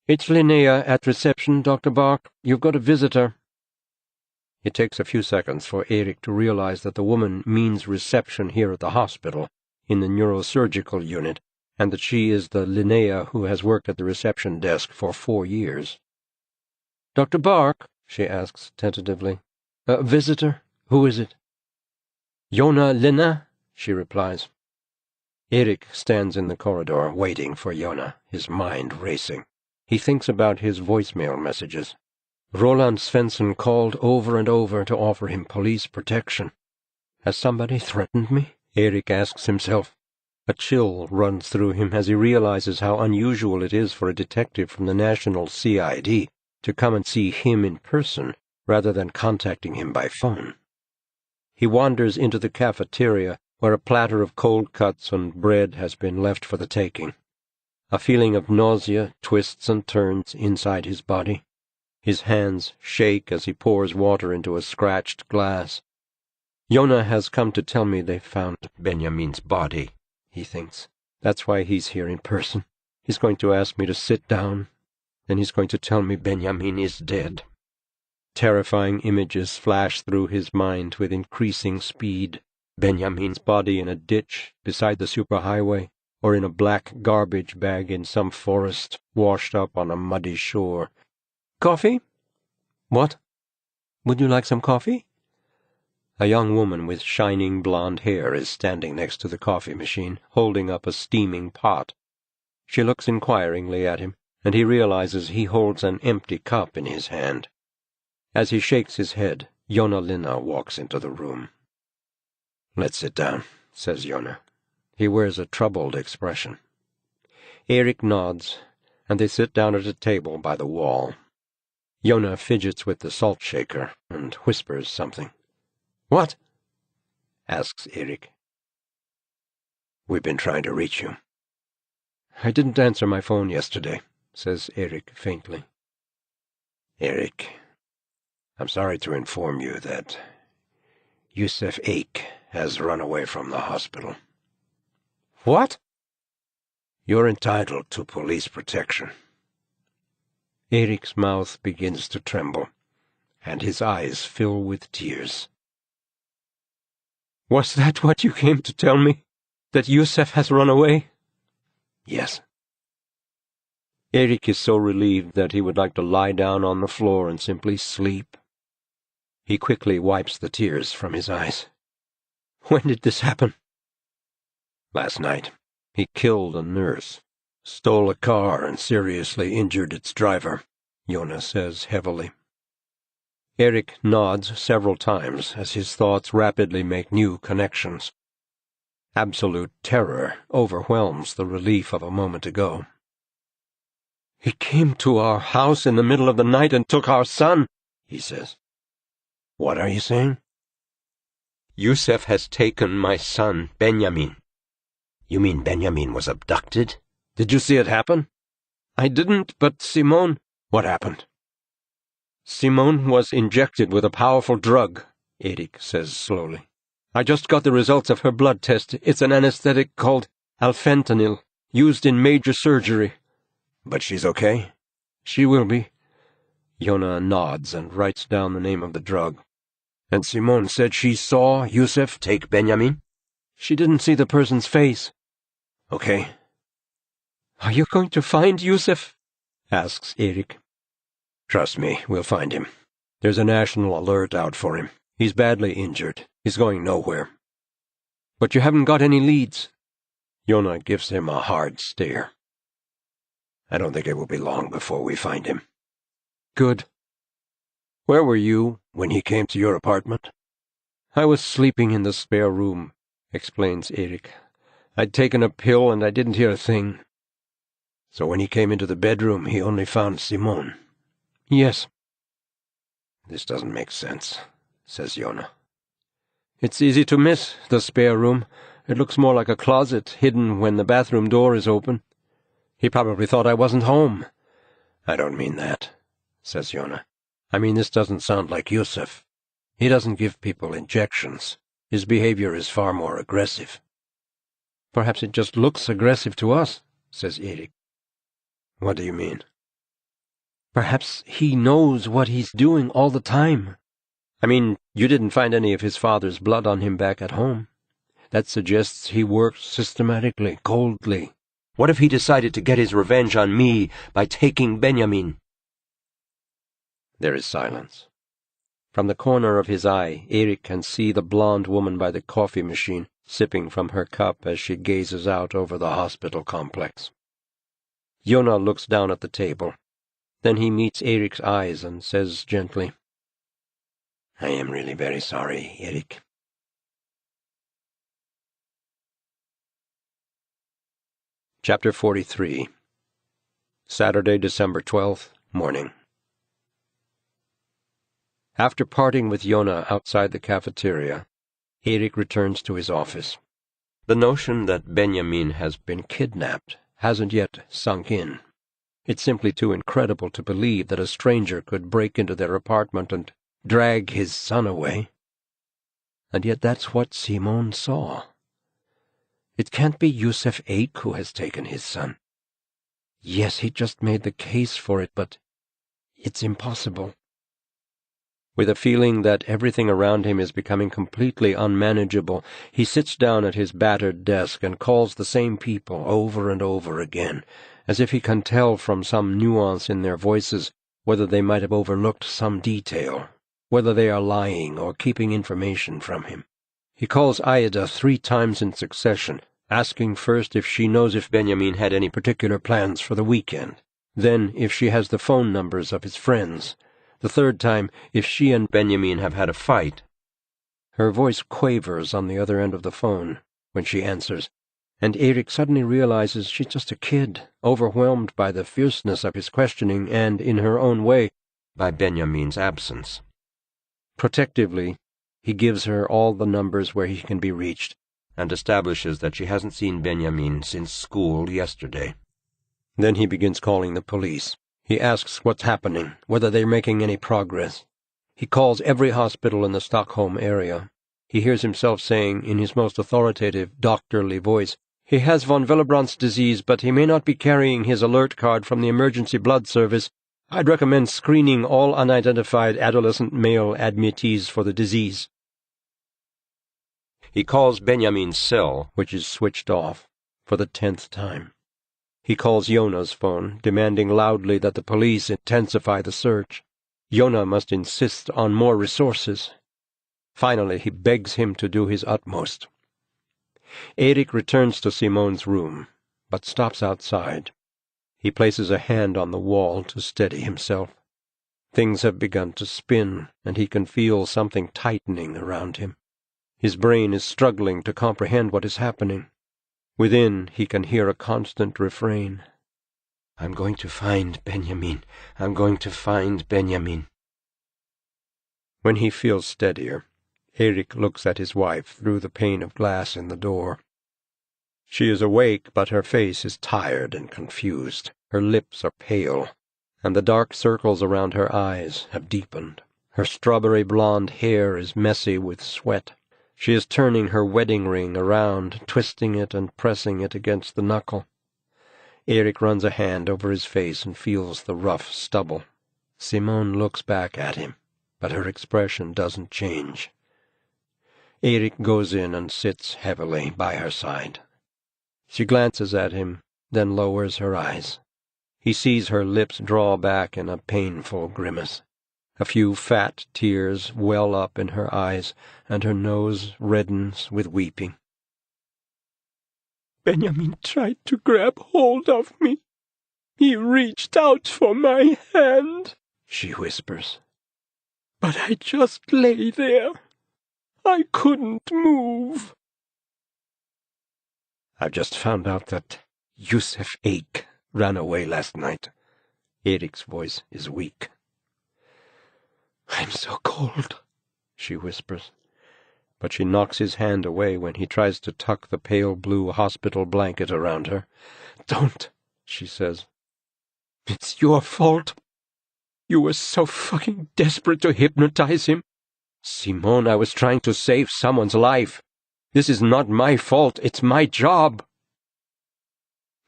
"It's Linnea at reception, Dr. Bark. You've got a visitor." It takes a few seconds for Erik to realize that the woman means reception here at the hospital, in the neurosurgical unit, and that she is the Linnea who has worked at the reception desk for 4 years. "Dr. Bark?" she asks tentatively. "A visitor? Who is it?" "Joona Linna," she replies. Erik stands in the corridor, waiting for Joona, his mind racing. He thinks about his voicemail messages. Roland Svensson called over and over to offer him police protection. Has somebody threatened me? Erik asks himself. A chill runs through him as he realizes how unusual it is for a detective from the National CID to come and see him in person rather than contacting him by phone. He wanders into the cafeteria where a platter of cold cuts and bread has been left for the taking. A feeling of nausea twists and turns inside his body. His hands shake as he pours water into a scratched glass. Joona has come to tell me they found Benjamin's body, he thinks. That's why he's here in person. He's going to ask me to sit down. Then he's going to tell me Benjamin is dead. Terrifying images flash through his mind with increasing speed. Benjamin's body in a ditch beside the superhighway, or in a black garbage bag in some forest, washed up on a muddy shore. "Coffee?" "What? Would you like some coffee?" A young woman with shining blonde hair is standing next to the coffee machine, holding up a steaming pot. She looks inquiringly at him, and he realizes he holds an empty cup in his hand. As he shakes his head, Joona Linna walks into the room. "Let's sit down," says Joona. He wears a troubled expression. Erik nods, and they sit down at a table by the wall. Joona fidgets with the salt shaker and whispers something. "What?" asks Erik. "We've been trying to reach you." "I didn't answer my phone yesterday," says Erik faintly. "Erik, I'm sorry to inform you that Yusef Eik has run away from the hospital." "What?" "You're entitled to police protection." Erik's mouth begins to tremble, and his eyes fill with tears. "Was that what you came to tell me? That Yusef has run away?" "Yes." Erik is so relieved that he would like to lie down on the floor and simply sleep. He quickly wipes the tears from his eyes. "When did this happen?" "Last night. He killed a nurse. Stole a car and seriously injured its driver," Joona says heavily. Erik nods several times as his thoughts rapidly make new connections. Absolute terror overwhelms the relief of a moment ago. "He came to our house in the middle of the night and took our son," he says. "What are you saying?" "Yusef has taken my son, Benjamin." "You mean Benjamin was abducted?" "Did you see it happen?" "I didn't, but Simone—" "What happened?" "Simone was injected with a powerful drug," Erik says slowly. "I just got the results of her blood test. It's an anesthetic called alfentanil, used in major surgery." "But she's okay?" "She will be." Joona nods and writes down the name of the drug. "And Simone said she saw Yusef take Benjamin?" "She didn't see the person's face." "Okay." "Are you going to find Yusef?" asks Erik. "Trust me, we'll find him. There's a national alert out for him. He's badly injured. He's going nowhere." "But you haven't got any leads?" Joona gives him a hard stare. "I don't think it will be long before we find him." "Good." "Where were you when he came to your apartment?" "I was sleeping in the spare room," explains Erik. "I'd taken a pill and I didn't hear a thing." "So when he came into the bedroom, he only found Simone?" "Yes." "This doesn't make sense," says Joona. "It's easy to miss, the spare room. It looks more like a closet, hidden when the bathroom door is open. He probably thought I wasn't home." "I don't mean that," says Joona. "I mean this doesn't sound like Yusef. He doesn't give people injections. His behavior is far more aggressive." "Perhaps it just looks aggressive to us," says Erik. "What do you mean?" "Perhaps he knows what he's doing all the time. I mean, you didn't find any of his father's blood on him back at home. That suggests he works systematically, coldly. What if he decided to get his revenge on me by taking Benjamin?" There is silence. From the corner of his eye, Erik can see the blonde woman by the coffee machine, sipping from her cup as she gazes out over the hospital complex. Joona looks down at the table. Then he meets Erik's eyes and says gently, "I am really very sorry, Erik." Chapter 43. Saturday, December 12th, morning. After parting with Joona outside the cafeteria, Erik returns to his office. The notion that Benjamin has been kidnapped hasn't yet sunk in. It's simply too incredible to believe that a stranger could break into their apartment and drag his son away. And yet that's what Simone saw. It can't be Yusef Eik who has taken his son. Yes, he just made the case for it, but it's impossible. With a feeling that everything around him is becoming completely unmanageable, he sits down at his battered desk and calls the same people over and over again, as if he can tell from some nuance in their voices whether they might have overlooked some detail, whether they are lying or keeping information from him. He calls Ida 3 times in succession, asking first if she knows if Benjamin had any particular plans for the weekend, then if she has the phone numbers of his friends, the 3rd time if she and Benjamin have had a fight. Her voice quavers on the other end of the phone when she answers, and Erik suddenly realizes she's just a kid, overwhelmed by the fierceness of his questioning and, in her own way, by Benjamin's absence. Protectively, he gives her all the numbers where he can be reached, and establishes that she hasn't seen Benjamin since school yesterday. Then he begins calling the police. He asks what's happening, whether they're making any progress. He calls every hospital in the Stockholm area. He hears himself saying, in his most authoritative, doctorly voice, "He has von Willebrandt's disease, but he may not be carrying his alert card from the emergency blood service. I'd recommend screening all unidentified adolescent male admittees for the disease." He calls Benjamin's cell, which is switched off, for the 10th time. He calls Joona's phone, demanding loudly that the police intensify the search. Joona must insist on more resources. Finally, he begs him to do his utmost. Erik returns to Simone's room, but stops outside. He places a hand on the wall to steady himself. Things have begun to spin, and he can feel something tightening around him. His brain is struggling to comprehend what is happening. Within, he can hear a constant refrain. "I'm going to find Benjamin. I'm going to find Benjamin." When he feels steadier, Erik looks at his wife through the pane of glass in the door. She is awake, but her face is tired and confused. Her lips are pale, and the dark circles around her eyes have deepened. Her strawberry blonde hair is messy with sweat. She is turning her wedding ring around, twisting it and pressing it against the knuckle. Erik runs a hand over his face and feels the rough stubble. Simone looks back at him, but her expression doesn't change. Erik goes in and sits heavily by her side. She glances at him, then lowers her eyes. He sees her lips draw back in a painful grimace. A few fat tears well up in her eyes, and her nose reddens with weeping. "Benjamin tried to grab hold of me. He reached out for my hand," she whispers. "But I just lay there. I couldn't move." "I've just found out that Yusef Eik ran away last night." Erik's voice is weak. "I'm so cold," she whispers, but she knocks his hand away when he tries to tuck the pale blue hospital blanket around her. "Don't," she says. "It's your fault. You were so fucking desperate to hypnotize him. Simone, I was trying to save someone's life. This is not my fault. It's my job."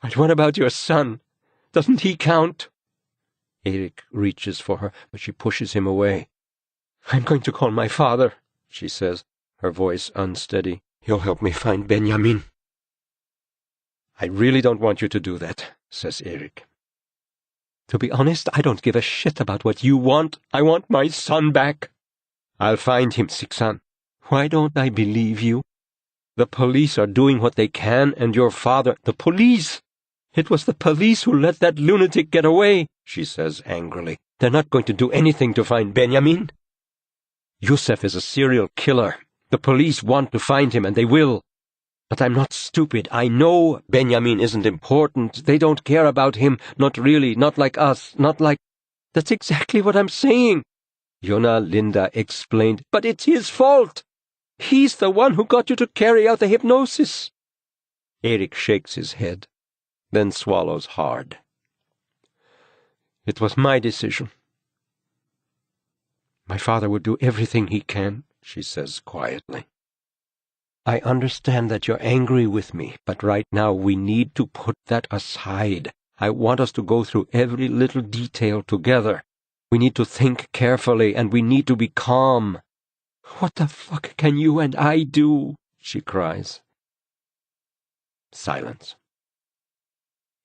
"But what about your son? Doesn't he count?" Erik reaches for her, but she pushes him away. "I'm going to call my father," she says, her voice unsteady. "He'll help me find Benjamin." "I really don't want you to do that," says Erik. "To be honest, I don't give a shit about what you want. I want my son back." "I'll find him, Sixan. Why don't I believe you? The police are doing what they can, and your father—" "The police! It was the police who let that lunatic get away," she says angrily. "They're not going to do anything to find Benjamin. Yusef is a serial killer. The police want to find him, and they will. But I'm not stupid. I know Benjamin isn't important. They don't care about him. Not really. Not like us. Not like—" "That's exactly what I'm saying," Joona Linna explained. "But it's his fault. He's the one who got you to carry out the hypnosis." Erik shakes his head, then swallows hard. "It was my decision. My father would do everything he can," she says quietly. "I understand that you're angry with me, but right now we need to put that aside. I want us to go through every little detail together. We need to think carefully, and we need to be calm." "What the fuck can you and I do?" she cries. Silence.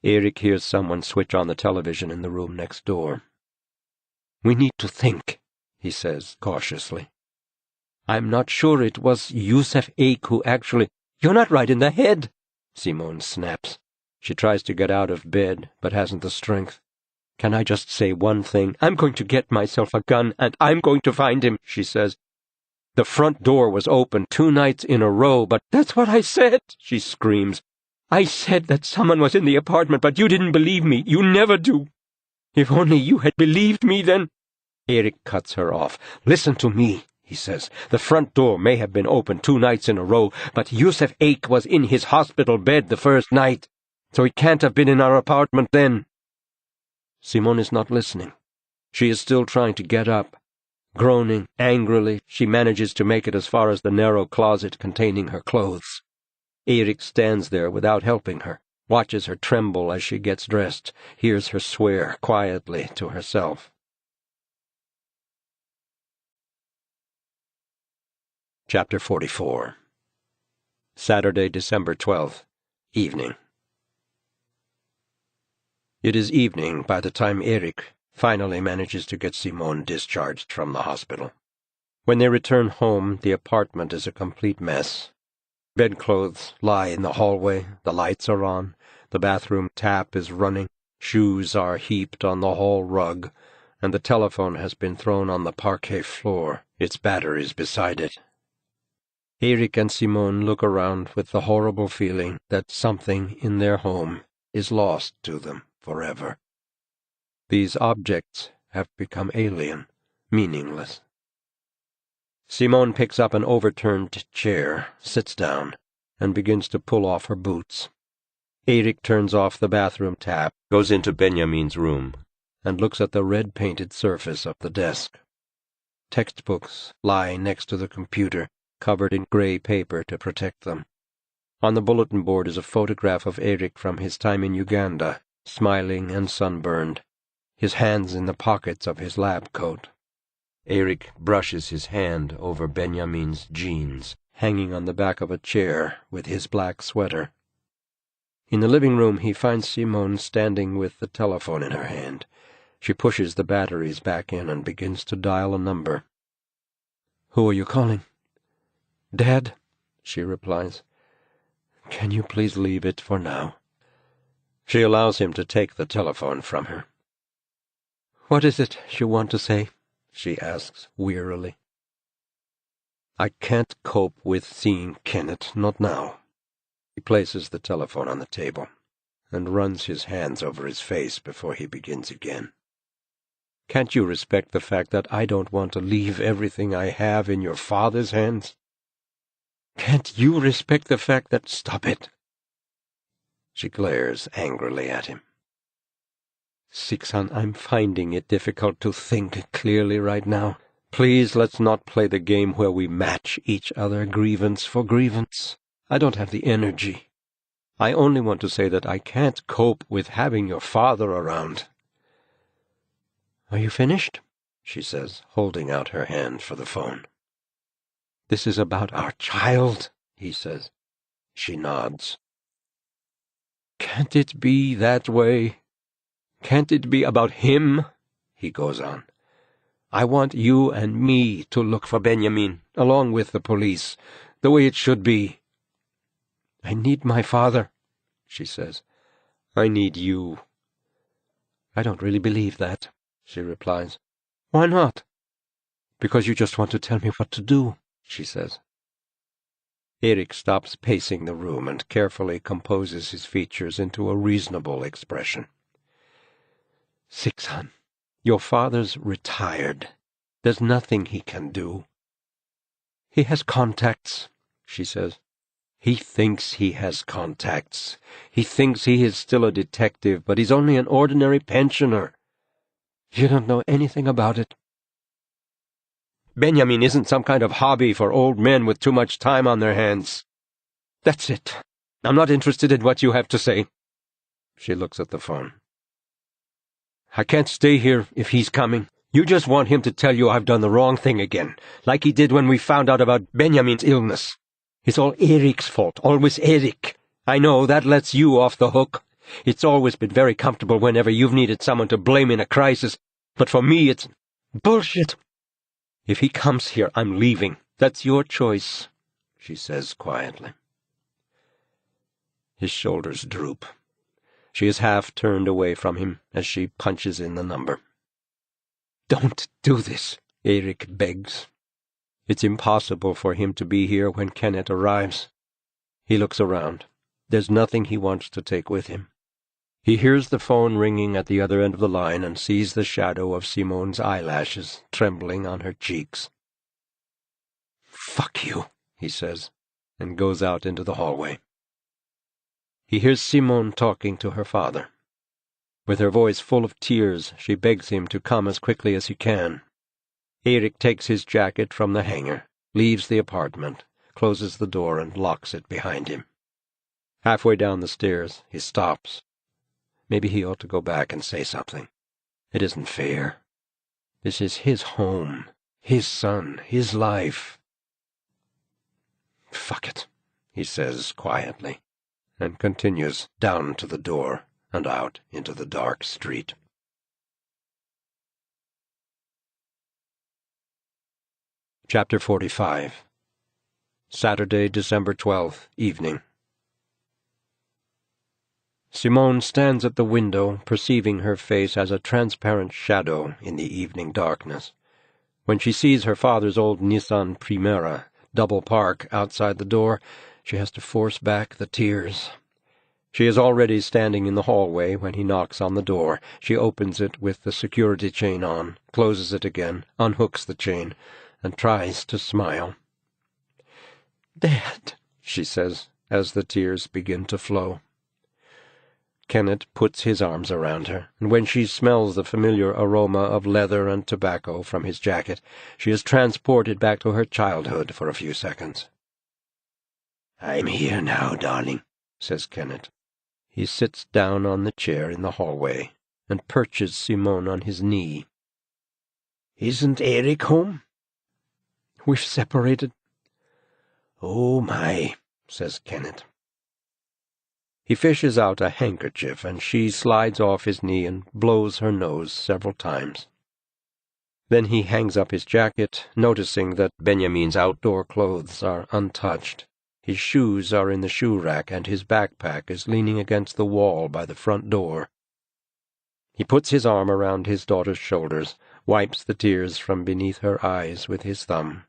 Erik hears someone switch on the television in the room next door. "We need to think," he says cautiously. I'm not sure it was Yusef Eik who actually— You're not right in the head, Simone snaps. She tries to get out of bed, but hasn't the strength. Can I just say one thing? I'm going to get myself a gun, and I'm going to find him, she says. The front door was open 2 nights in a row, but that's what I said, she screams. I said that someone was in the apartment, but you didn't believe me. You never do. If only you had believed me then— Erik cuts her off. Listen to me, he says. The front door may have been open 2 nights in a row, but Yusef Eik was in his hospital bed the first night, so he can't have been in our apartment then. Simone is not listening. She is still trying to get up. Groaning angrily, she manages to make it as far as the narrow closet containing her clothes. Erik stands there without helping her, watches her tremble as she gets dressed, hears her swear quietly to herself. Chapter 44. Saturday, December 12th, evening. It is evening by the time Erik finally manages to get Simone discharged from the hospital. When they return home, the apartment is a complete mess. Bedclothes lie in the hallway, the lights are on, the bathroom tap is running, shoes are heaped on the hall rug, and the telephone has been thrown on the parquet floor, its batteries beside it. Erik and Simone look around with the horrible feeling that something in their home is lost to them forever. These objects have become alien, meaningless. Simone picks up an overturned chair, sits down, and begins to pull off her boots. Erik turns off the bathroom tap, goes into Benjamin's room, and looks at the red-painted surface of the desk. Textbooks lie next to the computer, covered in gray paper to protect them. On the bulletin board is a photograph of Erik from his time in Uganda, smiling and sunburned, his hands in the pockets of his lab coat. Erik brushes his hand over Benjamin's jeans, hanging on the back of a chair with his black sweater. In the living room he finds Simone standing with the telephone in her hand. She pushes the batteries back in and begins to dial a number. "Who are you calling?" "Dad," she replies. "Can you please leave it for now?" She allows him to take the telephone from her. "What is it you want to say?" she asks wearily. "I can't cope with seeing Kenneth, not now." He places the telephone on the table and runs his hands over his face before he begins again. "Can't you respect the fact that I don't want to leave everything I have in your father's hands? Can't you respect the fact that— Stop it!" She glares angrily at him. "Siksan, I'm finding it difficult to think clearly right now. Please, let's not play the game where we match each other grievance for grievance. I don't have the energy. I only want to say that I can't cope with having your father around." "Are you finished?" she says, holding out her hand for the phone. "This is about our child," he says. She nods. "Can't it be that way? Can't it be about him?" he goes on. "I want you and me to look for Benjamin, along with the police, the way it should be." "I need my father," she says. "I need you." "I don't really believe that," she replies. "Why not?" "Because you just want to tell me what to do," she says. Erik stops pacing the room and carefully composes his features into a reasonable expression. "Siksan, your father's retired. There's nothing he can do." "He has contacts," she says. "He thinks he has contacts. He thinks he is still a detective, but he's only an ordinary pensioner. You don't know anything about it. Benjamin isn't some kind of hobby for old men with too much time on their hands. That's it. I'm not interested in what you have to say." She looks at the phone. "I can't stay here if he's coming. You just want him to tell you I've done the wrong thing again, like he did when we found out about Benjamin's illness. It's all Erik's fault, always Erik. I know that lets you off the hook. It's always been very comfortable whenever you've needed someone to blame in a crisis, but for me it's bullshit. If he comes here, I'm leaving. That's your choice, she says quietly. His shoulders droop. She is half turned away from him as she punches in the number. Don't do this, Erik begs. It's impossible for him to be here when Kenneth arrives. He looks around. There's nothing he wants to take with him. He hears the phone ringing at the other end of the line and sees the shadow of Simone's eyelashes trembling on her cheeks. "Fuck you," he says, and goes out into the hallway. He hears Simone talking to her father. With her voice full of tears, she begs him to come as quickly as he can. Erik takes his jacket from the hanger, leaves the apartment, closes the door and locks it behind him. Halfway down the stairs, he stops. Maybe he ought to go back and say something. It isn't fair. This is his home, his son, his life. Fuck it, he says quietly, and continues down to the door and out into the dark street. Chapter 45. Saturday, December 12th, evening. Simone stands at the window, perceiving her face as a transparent shadow in the evening darkness. When she sees her father's old Nissan Primera double park outside the door, she has to force back the tears. She is already standing in the hallway when he knocks on the door. She opens it with the security chain on, closes it again, unhooks the chain, and tries to smile. "Dad," she says, as the tears begin to flow. Kenneth puts his arms around her, and when she smells the familiar aroma of leather and tobacco from his jacket, she is transported back to her childhood for a few seconds. "I'm here now, darling," says Kenneth. He sits down on the chair in the hallway and perches Simone on his knee. "Isn't Erik home?" "We've separated." "Oh, my," says Kenneth. He fishes out a handkerchief, and she slides off his knee and blows her nose several times. Then he hangs up his jacket, noticing that Benjamin's outdoor clothes are untouched. His shoes are in the shoe rack, and his backpack is leaning against the wall by the front door. He puts his arm around his daughter's shoulders, wipes the tears from beneath her eyes with his thumb,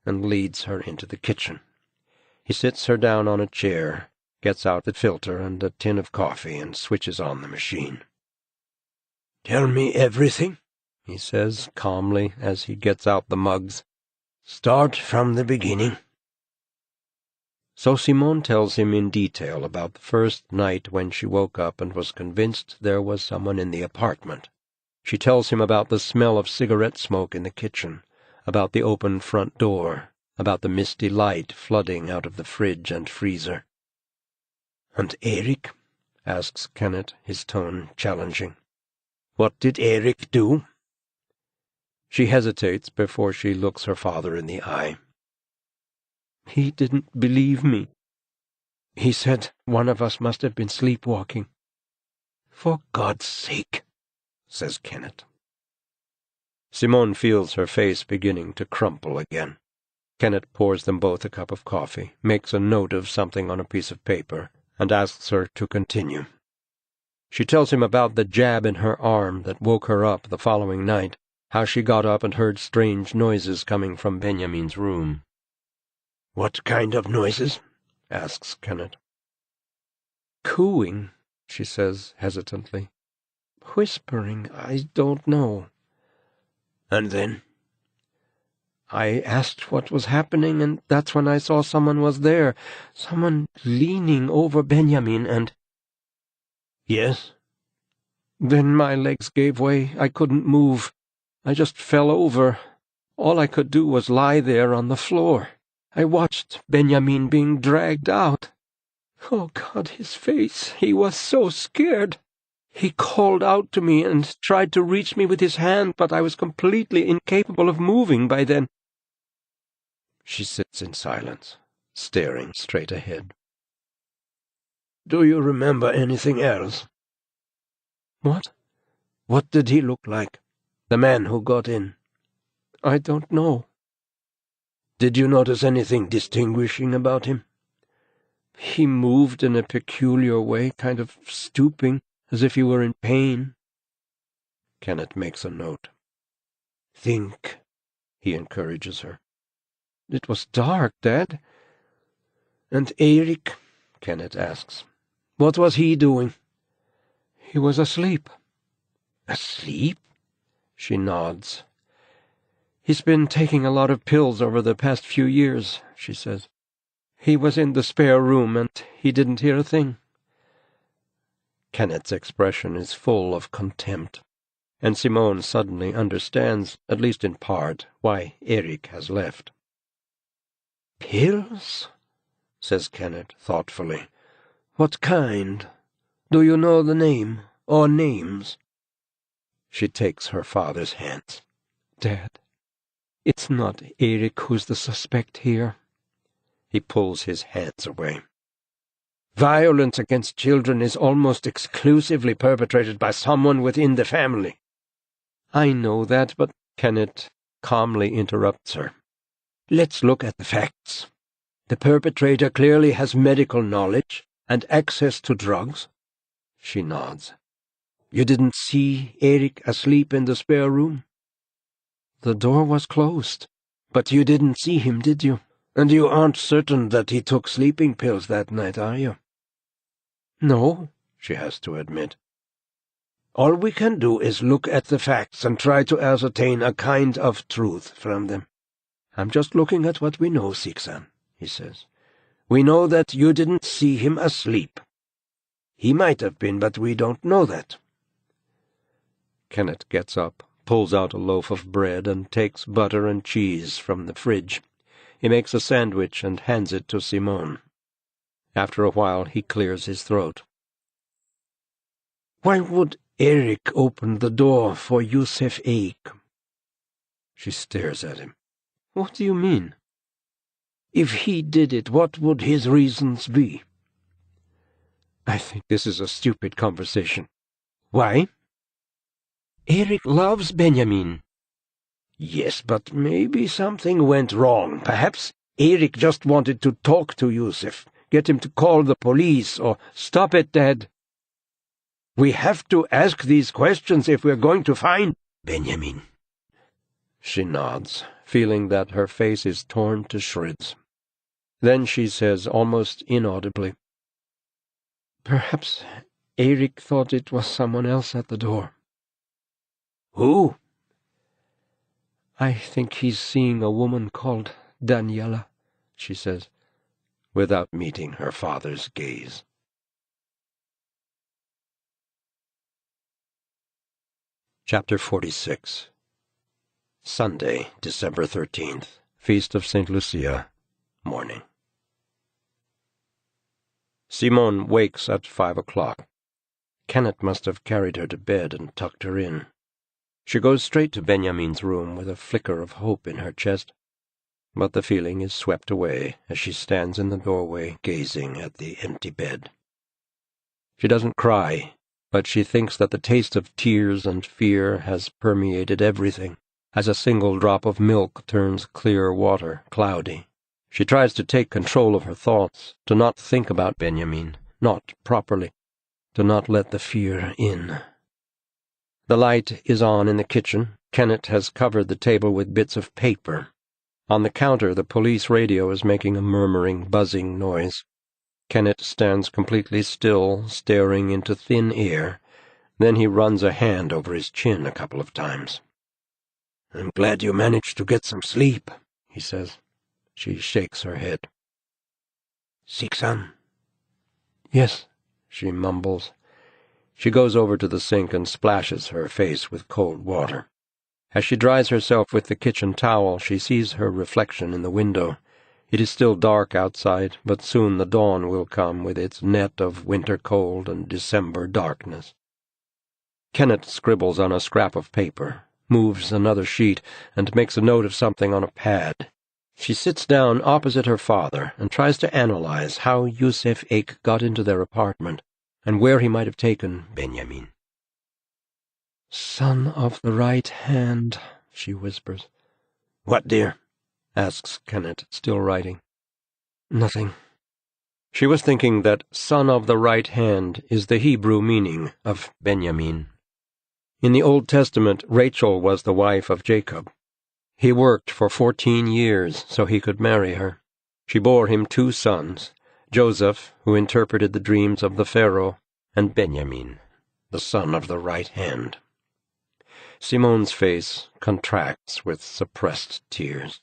and leads her into the kitchen. He sits her down on a chair, gets out the filter and a tin of coffee, and switches on the machine. "Tell me everything," he says calmly as he gets out the mugs. "Start from the beginning." So Simone tells him in detail about the first night when she woke up and was convinced there was someone in the apartment. She tells him about the smell of cigarette smoke in the kitchen, about the open front door, about the misty light flooding out of the fridge and freezer. "And Erik?" asks Kenneth, his tone challenging. "What did Erik do?" She hesitates before she looks her father in the eye. "He didn't believe me. He said one of us must have been sleepwalking." "For God's sake," says Kenneth. Simone feels her face beginning to crumple again. Kenneth pours them both a cup of coffee, makes a note of something on a piece of paper, and asks her to continue. She tells him about the jab in her arm that woke her up the following night, how she got up and heard strange noises coming from Benjamin's room. "What kind of noises?" asks Kenneth. "Cooing," she says hesitantly. "Whispering, I don't know." "And then?" "I asked what was happening, and that's when I saw someone was there, someone leaning over Benjamin, and—" "Yes?" "Then my legs gave way. I couldn't move. I just fell over. All I could do was lie there on the floor. I watched Benjamin being dragged out. Oh, God, his face. He was so scared. He called out to me and tried to reach me with his hand, but I was completely incapable of moving by then." She sits in silence, staring straight ahead. "Do you remember anything else?" "What?" "What did he look like? The man who got in?" I don't know. Did you notice anything distinguishing about him? He moved in a peculiar way, kind of stooping, as if he were in pain. Kenneth makes a note. Think, he encourages her. It was dark, Dad. And Erik, Kenneth asks. What was he doing? He was asleep. Asleep? She nods. He's been taking a lot of pills over the past few years, she says. He was in the spare room and he didn't hear a thing. Kenneth's expression is full of contempt, and Simone suddenly understands, at least in part, why Erik has left. Pills? Says Kenneth thoughtfully. What kind? Do you know the name, or names? She takes her father's hands. Dad, it's not Erik who's the suspect here. He pulls his hands away. Violence against children is almost exclusively perpetrated by someone within the family. I know that, but Kenneth calmly interrupts her. Let's look at the facts. The perpetrator clearly has medical knowledge and access to drugs. She nods. You didn't see Erik asleep in the spare room? The door was closed. But you didn't see him, did you? And you aren't certain that he took sleeping pills that night, are you? No, she has to admit. All we can do is look at the facts and try to ascertain a kind of truth from them. I'm just looking at what we know, Sixan, he says. We know that you didn't see him asleep. He might have been, but we don't know that. Kenneth gets up, pulls out a loaf of bread, and takes butter and cheese from the fridge. He makes a sandwich and hands it to Simone. After a while, he clears his throat. Why would Erik open the door for Yusef Eik? She stares at him. What do you mean? If he did it, what would his reasons be? I think this is a stupid conversation. Why? Erik loves Benjamin. Yes, but maybe something went wrong. Perhaps Erik just wanted to talk to Yusef, get him to call the police, or— Stop it, Dad. We have to ask these questions if we're going to find Benjamin. She nods, feeling that her face is torn to shreds. Then she says, almost inaudibly, Perhaps Erik thought it was someone else at the door. Who? I think he's seeing a woman called Daniela, she says, without meeting her father's gaze. Chapter 46. Sunday, December 13th, Feast of St. Lucia, morning. Simone wakes at 5 o'clock. Kenneth must have carried her to bed and tucked her in. She goes straight to Benjamin's room with a flicker of hope in her chest, but the feeling is swept away as she stands in the doorway gazing at the empty bed. She doesn't cry, but she thinks that the taste of tears and fear has permeated everything, as a single drop of milk turns clear water cloudy. She tries to take control of her thoughts, to not think about Benjamin, not properly, to not let the fear in. The light is on in the kitchen. Kenneth has covered the table with bits of paper. On the counter, the police radio is making a murmuring, buzzing noise. Kenneth stands completely still, staring into thin air. Then he runs a hand over his chin a couple of times. I'm glad you managed to get some sleep, he says. She shakes her head. Sixan? Yes, she mumbles. She goes over to the sink and splashes her face with cold water. As she dries herself with the kitchen towel, she sees her reflection in the window. It is still dark outside, but soon the dawn will come with its net of winter cold and December darkness. Kenneth scribbles on a scrap of paper, moves another sheet, and makes a note of something on a pad. She sits down opposite her father and tries to analyze how Yusef Eik got into their apartment and where he might have taken Benjamin. Son of the right hand, she whispers. "What, dear?" asks Kenneth, still writing. "Nothing." She was thinking that son of the right hand is the Hebrew meaning of Benjamin. In the Old Testament, Rachel was the wife of Jacob. He worked for 14 years so he could marry her. She bore him 2 sons, Joseph, who interpreted the dreams of the Pharaoh, and Benjamin, the son of the right hand. Simone's face contracts with suppressed tears.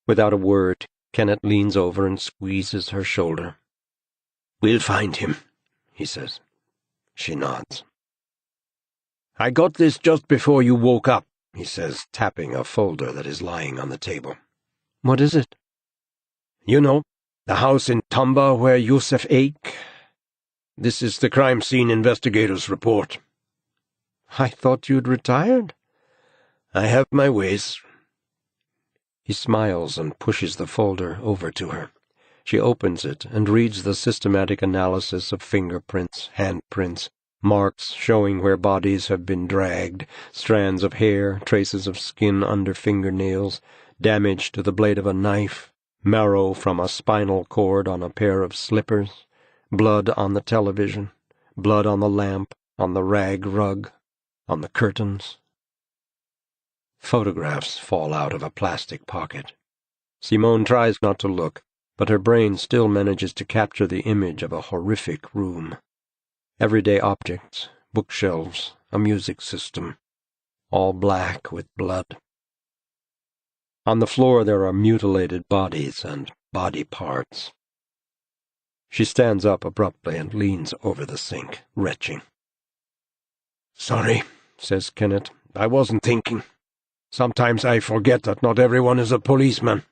Without a word, Kenneth leans over and squeezes her shoulder. "We'll find him," he says. She nods. "I got this just before you woke up," he says, tapping a folder that is lying on the table. "What is it?" "You know, the house in Tumba where Yusuf Eik. This is the crime scene investigator's report." "I thought you'd retired." "I have my ways." He smiles and pushes the folder over to her. She opens it and reads the systematic analysis of fingerprints, handprints, marks showing where bodies have been dragged, strands of hair, traces of skin under fingernails, damage to the blade of a knife, marrow from a spinal cord on a pair of slippers, blood on the television, blood on the lamp, on the rag rug, on the curtains. Photographs fall out of a plastic pocket. Simone tries not to look, but her brain still manages to capture the image of a horrific room. Everyday objects, bookshelves, a music system, all black with blood. On the floor there are mutilated bodies and body parts. She stands up abruptly and leans over the sink, retching. "Sorry," says Kenneth. "I wasn't thinking. Sometimes I forget that not everyone is a policeman."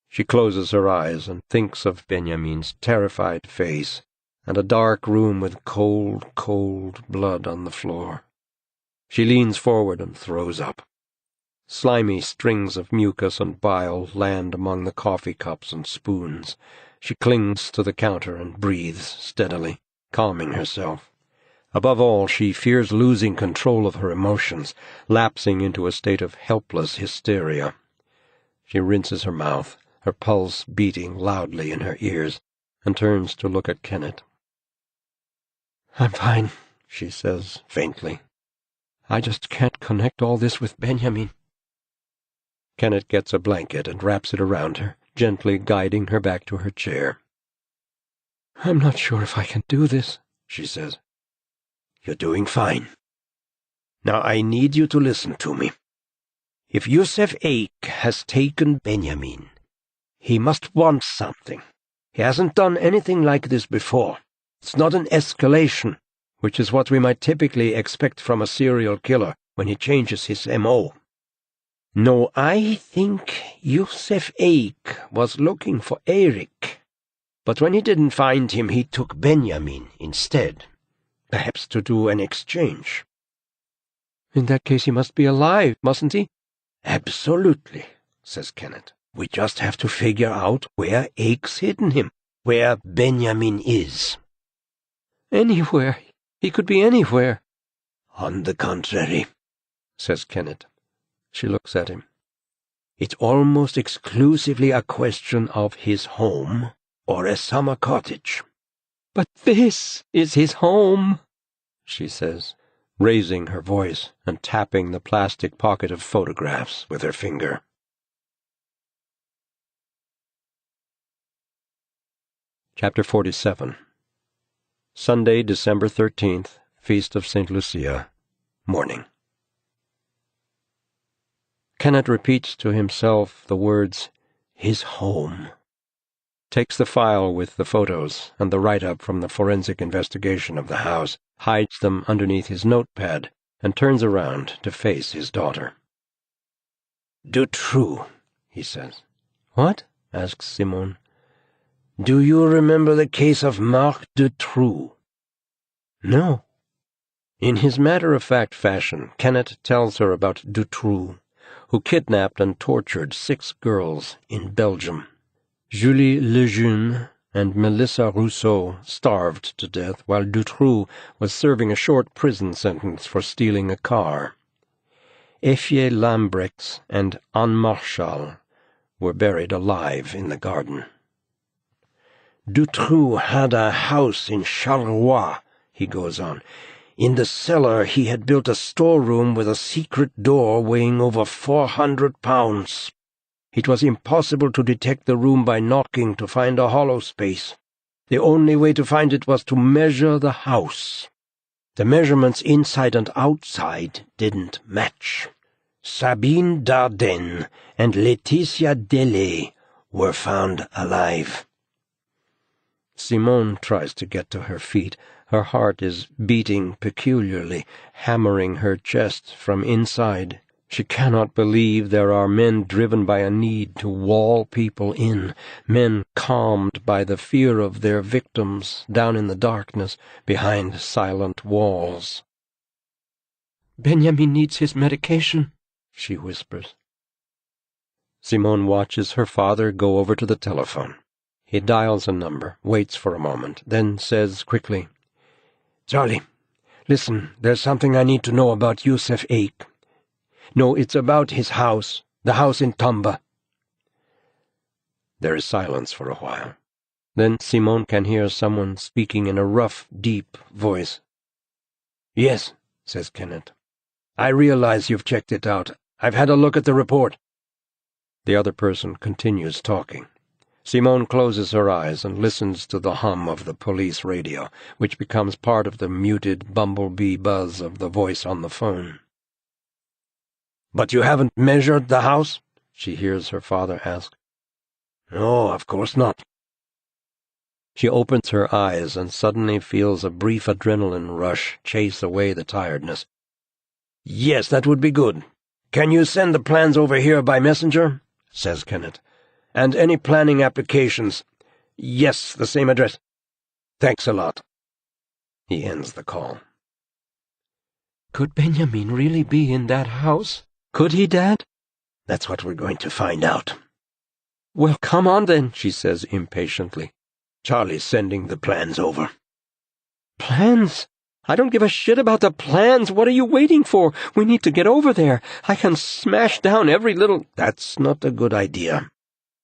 She closes her eyes and thinks of Benjamin's terrified face and a dark room with cold, cold blood on the floor. She leans forward and throws up. Slimy strings of mucus and bile land among the coffee cups and spoons. She clings to the counter and breathes steadily, calming herself. Above all, she fears losing control of her emotions, lapsing into a state of helpless hysteria. She rinses her mouth, her pulse beating loudly in her ears, and turns to look at Kenneth. "I'm fine," she says faintly. "I just can't connect all this with Benjamin." Kenneth gets a blanket and wraps it around her, gently guiding her back to her chair. "I'm not sure if I can do this," she says. "You're doing fine. Now I need you to listen to me. If Yusuf Eik has taken Benjamin, he must want something. He hasn't done anything like this before. It's not an escalation, which is what we might typically expect from a serial killer when he changes his M.O. No, I think Yusuf Eik was looking for Erik, but when he didn't find him, he took Benjamin instead, perhaps to do an exchange." "In that case he must be alive, mustn't he?" "Absolutely," says Kenneth. "We just have to figure out where Eik's hidden him, where Benjamin is." "Anywhere. He could be anywhere." "On the contrary," says Kenneth. She looks at him. "It's almost exclusively a question of his home or a summer cottage." "But this is his home," she says, raising her voice and tapping the plastic pocket of photographs with her finger. Chapter 47. Sunday, December 13th, Feast of St. Lucia. Morning. Kenneth repeats to himself the words, "his home," takes the file with the photos and the write-up from the forensic investigation of the house, hides them underneath his notepad, and turns around to face his daughter. "Dutroux," he says. "What?" asks Simone. "Do you remember the case of Marc Dutroux?" "No." In his matter-of-fact fashion, Kenneth tells her about Dutroux, who kidnapped and tortured 6 girls in Belgium. Julie Lejeune and Melissa Rousseau starved to death while Dutroux was serving a short prison sentence for stealing a car. Effie Lambrechts and Anne Marchal were buried alive in the garden. Dutroux had a house in Charleroi, he goes on. In the cellar he had built a storeroom with a secret door weighing over 400 pounds. It was impossible to detect the room by knocking to find a hollow space. The only way to find it was to measure the house. The measurements inside and outside didn't match. Sabine Dardenne and Laetitia Delay were found alive. Simone tries to get to her feet. Her heart is beating peculiarly, hammering her chest from inside. She cannot believe there are men driven by a need to wall people in, men calmed by the fear of their victims down in the darkness behind silent walls. "Benjamin needs his medication," she whispers. Simone watches her father go over to the telephone. He dials a number, waits for a moment, then says quickly, "Charlie, listen, there's something I need to know about Youssef Eik. No, it's about his house, the house in Tumba." There is silence for a while. Then Simone can hear someone speaking in a rough, deep voice. "Yes," says Kenneth. "I realize you've checked it out. I've had a look at the report." The other person continues talking. Simone closes her eyes and listens to the hum of the police radio, which becomes part of the muted bumblebee buzz of the voice on the phone. "But you haven't measured the house?" she hears her father ask. "No, of course not." She opens her eyes and suddenly feels a brief adrenaline rush chase away the tiredness. "Yes, that would be good. Can you send the plans over here by messenger?" says Kenneth. "And any planning applications? Yes, the same address. Thanks a lot." He ends the call. "Could Benjamin really be in that house? Could he, Dad?" "That's what we're going to find out." "Well, come on then," she says impatiently. "Charlie's sending the plans over." "Plans? I don't give a shit about the plans. What are you waiting for? We need to get over there. I can smash down every little—" "That's not a good idea.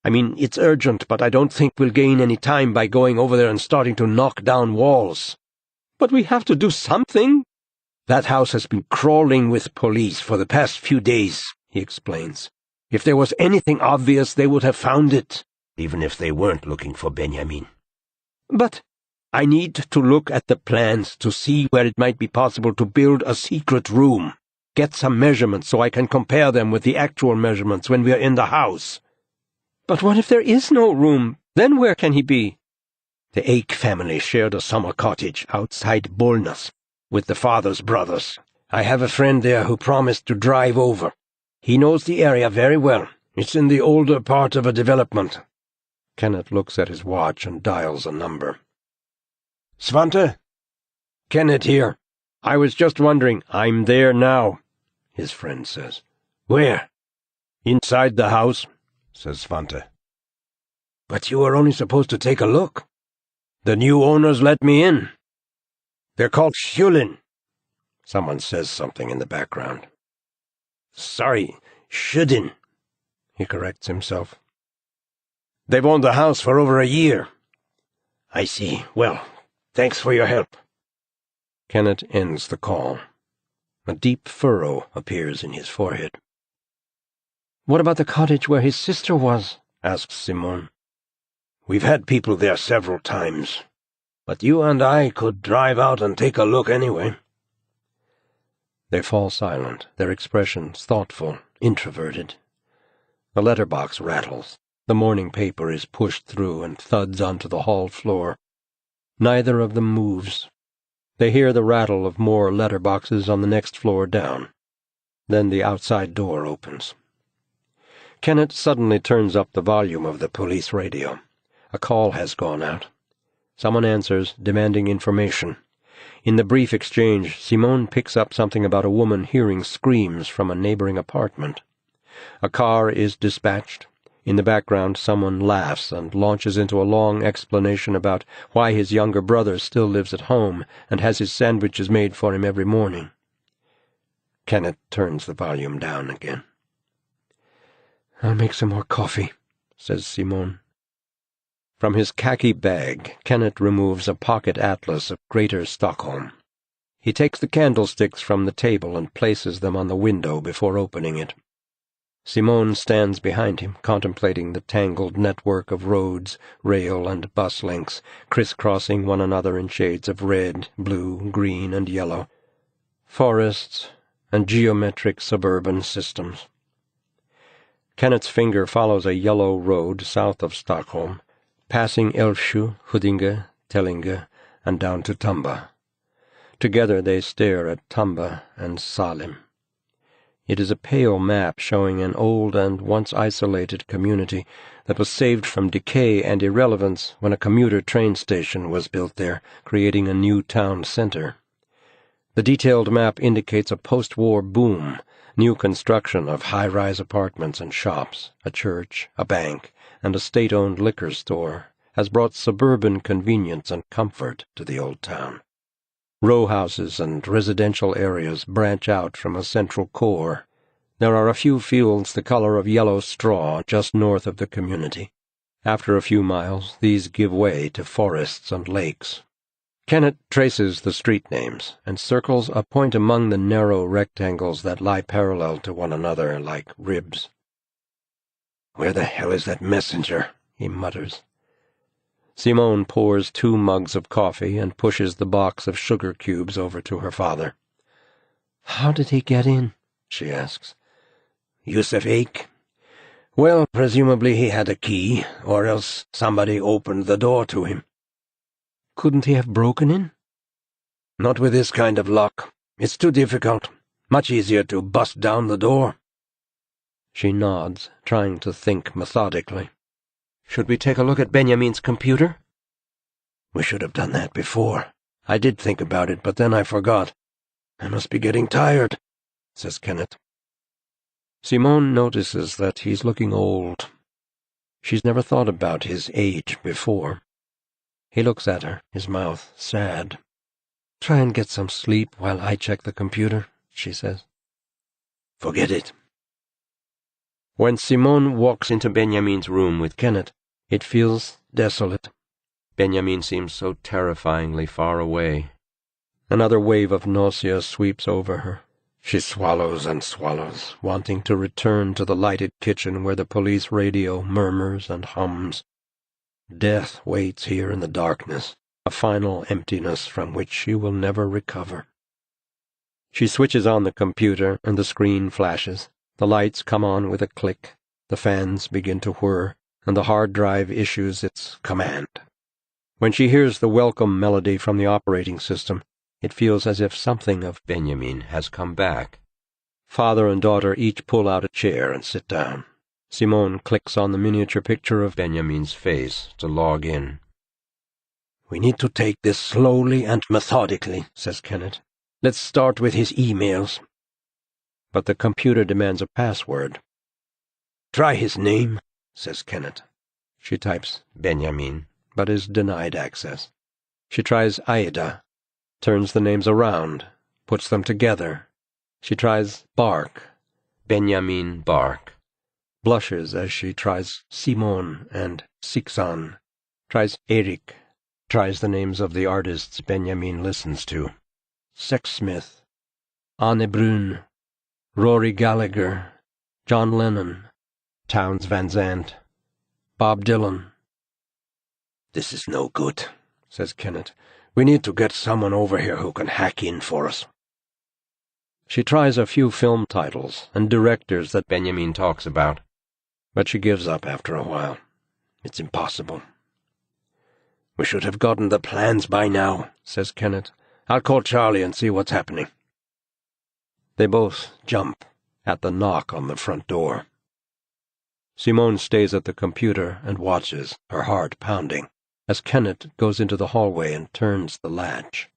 I mean, it's urgent, but I don't think we'll gain any time by going over there and starting to knock down walls." "But we have to do something." "That house has been crawling with police for the past few days," he explains. "If there was anything obvious, they would have found it, even if they weren't looking for Benjamin." "But I need to look at the plans to see where it might be possible to build a secret room. Get some measurements so I can compare them with the actual measurements when we're in the house." "But what if there is no room? Then where can he be?" "The Eik family shared a summer cottage outside Bollnäs with the father's brothers. I have a friend there who promised to drive over. He knows the area very well. It's in the older part of a development." Kenneth looks at his watch and dials a number. "Svante? Kenneth here. I was just wondering." "I'm there now," his friend says. "Where?" "Inside the house," says Svante. "But you were only supposed to take a look." "The new owners let me in." "They're called Schulin." Someone says something in the background. "Sorry, Schudin," he corrects himself. "They've owned the house for over a year." "I see. Well, thanks for your help." Kenneth ends the call. A deep furrow appears in his forehead. "What about the cottage where his sister was?" asks Simone. "We've had people there several times, but you and I could drive out and take a look anyway." They fall silent, their expressions thoughtful, introverted. The letterbox rattles. The morning paper is pushed through and thuds onto the hall floor. Neither of them moves. They hear the rattle of more letterboxes on the next floor down. Then the outside door opens. Kenneth suddenly turns up the volume of the police radio. A call has gone out. Someone answers, demanding information. In the brief exchange, Simone picks up something about a woman hearing screams from a neighboring apartment. A car is dispatched. In the background, someone laughs and launches into a long explanation about why his younger brother still lives at home and has his sandwiches made for him every morning. Kenneth turns the volume down again. "I'll make some more coffee," says Simone. From his khaki bag, Kenneth removes a pocket atlas of Greater Stockholm. He takes the candlesticks from the table and places them on the window before opening it. Simone stands behind him, contemplating the tangled network of roads, rail, and bus links, crisscrossing one another in shades of red, blue, green, and yellow, forests, and geometric suburban systems. Kenneth's finger follows a yellow road south of Stockholm, passing Älvsjö, Huddinge, Tellinge, and down to Tumba. Together they stare at Tumba and Salem. It is a pale map showing an old and once isolated community that was saved from decay and irrelevance when a commuter train station was built there, creating a new town center. The detailed map indicates a post-war boom, new construction of high-rise apartments and shops, a church, a bank, and a state-owned liquor store has brought suburban convenience and comfort to the old town. Row houses and residential areas branch out from a central core. There are a few fields the color of yellow straw just north of the community. After a few miles, these give way to forests and lakes. Kenneth traces the street names and circles a point among the narrow rectangles that lie parallel to one another like ribs. "Where the hell is that messenger?" he mutters. Simone pours 2 mugs of coffee and pushes the box of sugar cubes over to her father. "How did he get in?" she asks. "Yusuf Eik? Well, presumably he had a key, or else somebody opened the door to him." "Couldn't he have broken in?" "Not with this kind of luck. It's too difficult. Much easier to bust down the door." She nods, trying to think methodically. "Should we take a look at Benjamin's computer?" "We should have done that before. I did think about it, but then I forgot. I must be getting tired," says Kenneth. Simone notices that he's looking old. She's never thought about his age before. He looks at her, his mouth sad. "Try and get some sleep while I check the computer," she says. "Forget it." When Simone walks into Benjamin's room with Kenneth, it feels desolate. Benjamin seems so terrifyingly far away. Another wave of nausea sweeps over her. She swallows and swallows, wanting to return to the lighted kitchen where the police radio murmurs and hums. Death waits here in the darkness, a final emptiness from which she will never recover. She switches on the computer and the screen flashes. The lights come on with a click, the fans begin to whir, and the hard drive issues its command. When she hears the welcome melody from the operating system, it feels as if something of Benjamin has come back. Father and daughter each pull out a chair and sit down. Simone clicks on the miniature picture of Benjamin's face to log in. "We need to take this slowly and methodically," says Kenneth. "Let's start with his emails." But the computer demands a password. "Try his name," says Kenneth. She types Benjamin, but is denied access. She tries Aida, turns the names around, puts them together. She tries Bark, Benjamin Bark, blushes as she tries Simon and Sixan, tries Erik, tries the names of the artists Benjamin listens to. Sexsmith, Anne Brun, Rory Gallagher, John Lennon, Townes Van Zandt, Bob Dylan. "This is no good," says Kenneth. "We need to get someone over here who can hack in for us." She tries a few film titles and directors that Benjamin talks about, but she gives up after a while. It's impossible. "We should have gotten the plans by now," says Kenneth. "I'll call Charlie and see what's happening." They both jump at the knock on the front door. Simone stays at the computer and watches, her heart pounding, as Kenneth goes into the hallway and turns the latch.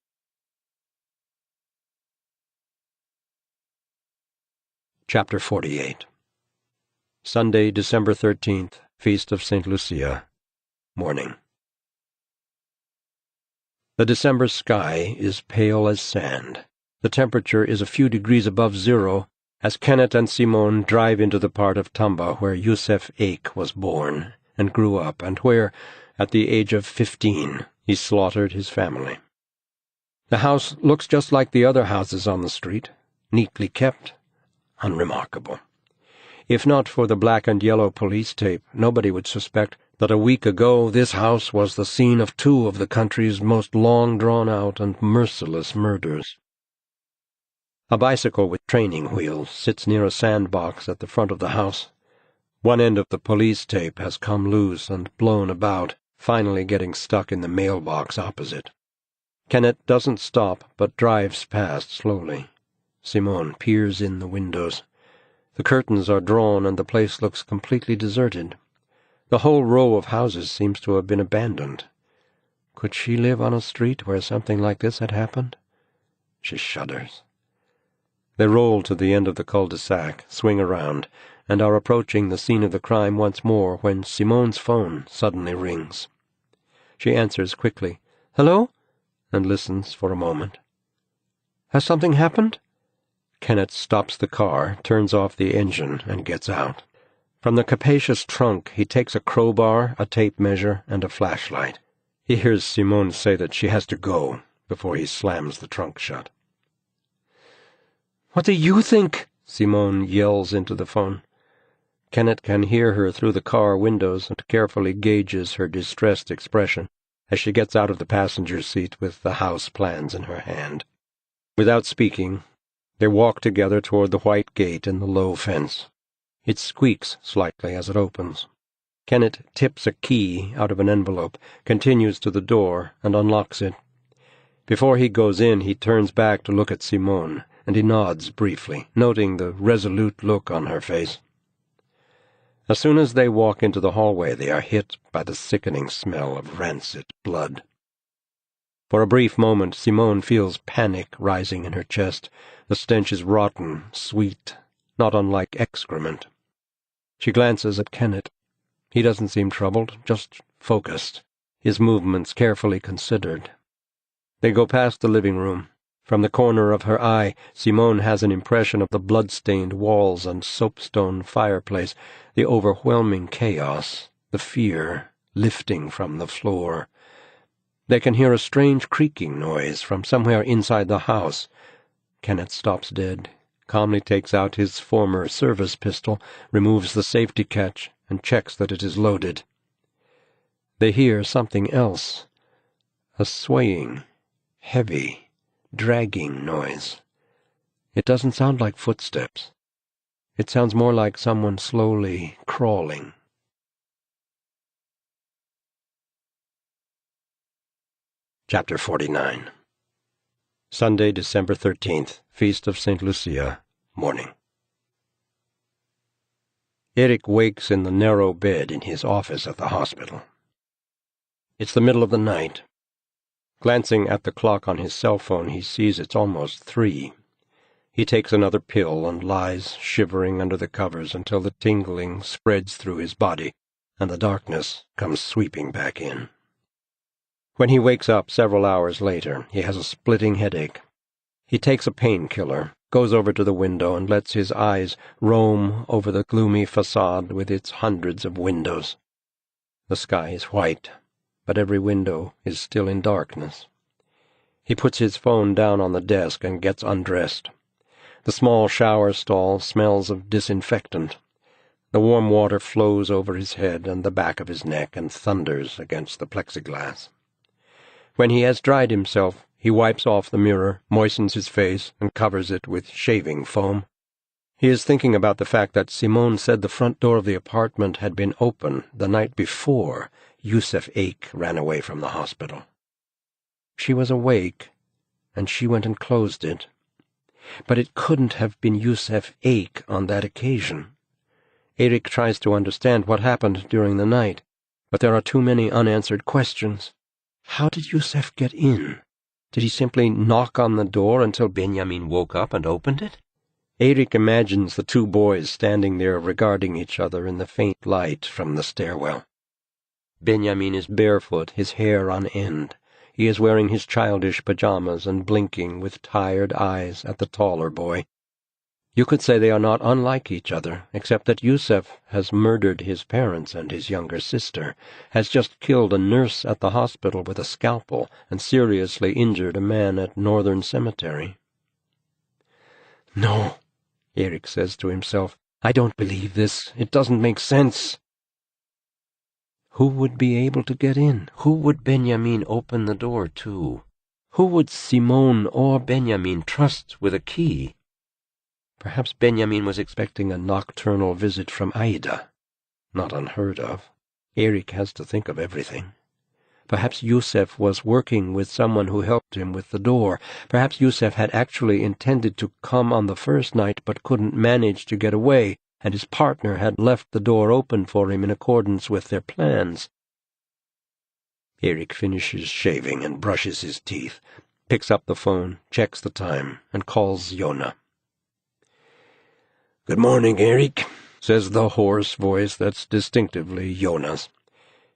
Chapter 48. Sunday, December 13th, Feast of St. Lucia. Morning. The December sky is pale as sand. The temperature is a few degrees above zero as Kenneth and Simone drive into the part of Tumba where Yusef Eik was born and grew up, and where, at the age of 15, he slaughtered his family. The house looks just like the other houses on the street, neatly kept, unremarkable. If not for the black and yellow police tape, nobody would suspect that a week ago this house was the scene of 2 of the country's most long-drawn-out and merciless murders. A bicycle with training wheels sits near a sandbox at the front of the house. One end of the police tape has come loose and blown about, finally getting stuck in the mailbox opposite. Kenneth doesn't stop, but drives past slowly. Simone peers in the windows. The curtains are drawn and the place looks completely deserted. The whole row of houses seems to have been abandoned. Could she live on a street where something like this had happened? She shudders. They roll to the end of the cul-de-sac, swing around, and are approaching the scene of the crime once more when Simone's phone suddenly rings. She answers quickly, "Hello?" and listens for a moment. "Has something happened?" Kenneth stops the car, turns off the engine, and gets out. From the capacious trunk he takes a crowbar, a tape measure, and a flashlight. He hears Simone say that she has to go before he slams the trunk shut. "What do you think?" Simone yells into the phone. Kenneth can hear her through the car windows and carefully gauges her distressed expression as she gets out of the passenger seat with the house plans in her hand. Without speaking, they walk together toward the white gate in the low fence. It squeaks slightly as it opens. Kenneth tips a key out of an envelope, continues to the door, and unlocks it. Before he goes in, he turns back to look at Simone, and he nods briefly, noting the resolute look on her face. As soon as they walk into the hallway, they are hit by the sickening smell of rancid blood. For a brief moment, Simone feels panic rising in her chest. The stench is rotten, sweet, not unlike excrement. She glances at Kenneth. He doesn't seem troubled, just focused, his movements carefully considered. They go past the living room. From the corner of her eye, Simone has an impression of the blood-stained walls and soapstone fireplace, the overwhelming chaos, the fear lifting from the floor. They can hear a strange creaking noise from somewhere inside the house. Kenneth stops dead, calmly takes out his former service pistol, removes the safety catch, and checks that it is loaded. They hear something else, a swaying, heavy, dragging noise. It doesn't sound like footsteps. It sounds more like someone slowly crawling. Chapter 49. Sunday, December 13th, Feast of St. Lucia, morning. Erik wakes in the narrow bed in his office at the hospital. It's the middle of the night. Glancing at the clock on his cell phone, he sees it's almost 3. He takes another pill and lies shivering under the covers until the tingling spreads through his body and the darkness comes sweeping back in. When he wakes up several hours later, he has a splitting headache. He takes a painkiller, goes over to the window, and lets his eyes roam over the gloomy facade with its hundreds of windows. The sky is white, but every window is still in darkness. He puts his phone down on the desk and gets undressed. The small shower stall smells of disinfectant. The warm water flows over his head and the back of his neck and thunders against the plexiglass. When he has dried himself, he wipes off the mirror, moistens his face, and covers it with shaving foam. He is thinking about the fact that Simone said the front door of the apartment had been open the night before Yusef Eik ran away from the hospital. She was awake, and she went and closed it. But it couldn't have been Yusef Eik on that occasion. Erik tries to understand what happened during the night, but there are too many unanswered questions. How did Yusef get in? Did he simply knock on the door until Benjamin woke up and opened it? Erik imagines the 2 boys standing there regarding each other in the faint light from the stairwell. Benjamin is barefoot, his hair on end. He is wearing his childish pajamas and blinking with tired eyes at the taller boy. You could say they are not unlike each other, except that Yusef has murdered his parents and his younger sister, has just killed a nurse at the hospital with a scalpel, and seriously injured a man at Northern Cemetery. No, Erik says to himself. I don't believe this. It doesn't make sense. Who would be able to get in? Who would Benjamin open the door to? Who would Simone or Benjamin trust with a key? Perhaps Benjamin was expecting a nocturnal visit from Aida. Not unheard of. Erik has to think of everything. Perhaps Yusef was working with someone who helped him with the door. Perhaps Yusef had actually intended to come on the first night but couldn't manage to get away, and his partner had left the door open for him in accordance with their plans. Erik finishes shaving and brushes his teeth, picks up the phone, checks the time, and calls Joona. "Good morning, Erik," says the hoarse voice that's distinctively Joona's.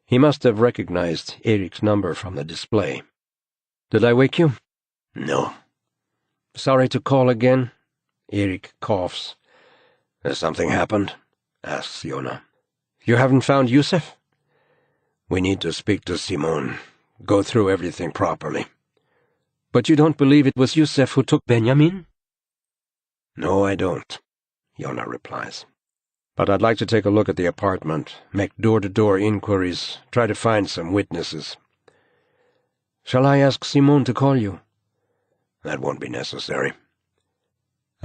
He must have recognized Erik's number from the display. "Did I wake you?" "No." "Sorry to call again." Erik coughs. "Has something happened?" asks Joona. "You haven't found Yusef?" "We need to speak to Simone. Go through everything properly." "But you don't believe it was Yusef who took Benjamin?" "No, I don't," Joona replies. "But I'd like to take a look at the apartment, make door-to-door inquiries, try to find some witnesses." "Shall I ask Simone to call you?" "That won't be necessary."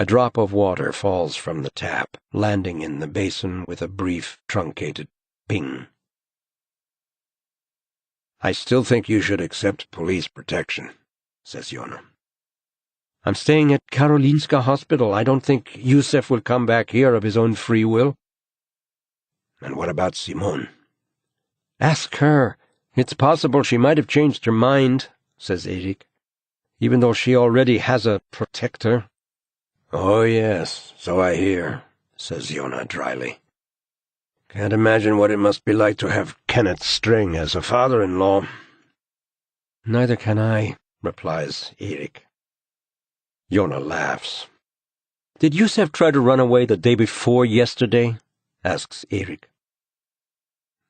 A drop of water falls from the tap, landing in the basin with a brief, truncated ping. "I still think you should accept police protection," says Joona. "I'm staying at Karolinska Hospital. I don't think Yusef will come back here of his own free will." "And what about Simone?" "Ask her. It's possible she might have changed her mind," says Erik, "even though she already has a protector." "Oh, yes, so I hear," says Joona dryly. "Can't imagine what it must be like to have Kenneth String as a father-in-law." "Neither can I," replies Erik. Joona laughs. "Did Yusef try to run away the day before yesterday?" asks Erik.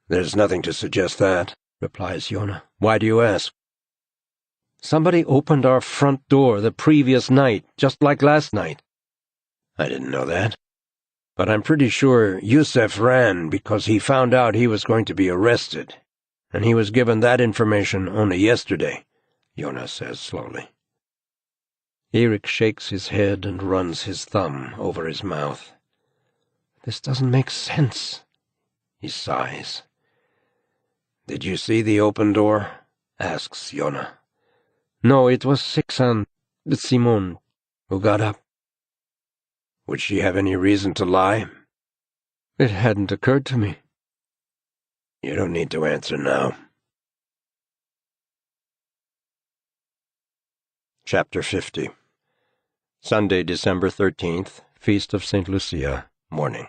"There's nothing to suggest that," replies Joona. "Why do you ask?" "Somebody opened our front door the previous night, just like last night." "I didn't know that. But I'm pretty sure Yusef ran because he found out he was going to be arrested, and he was given that information only yesterday," Joona says slowly. Erik shakes his head and runs his thumb over his mouth. "This doesn't make sense." He sighs. "Did you see the open door?" asks Joona. "No, it was Sixan, Simone, who got up. Would she have any reason to lie?" It hadn't occurred to me." "You don't need to answer now." Chapter 50. Sunday, December 13th, Feast of St. Lucia, morning.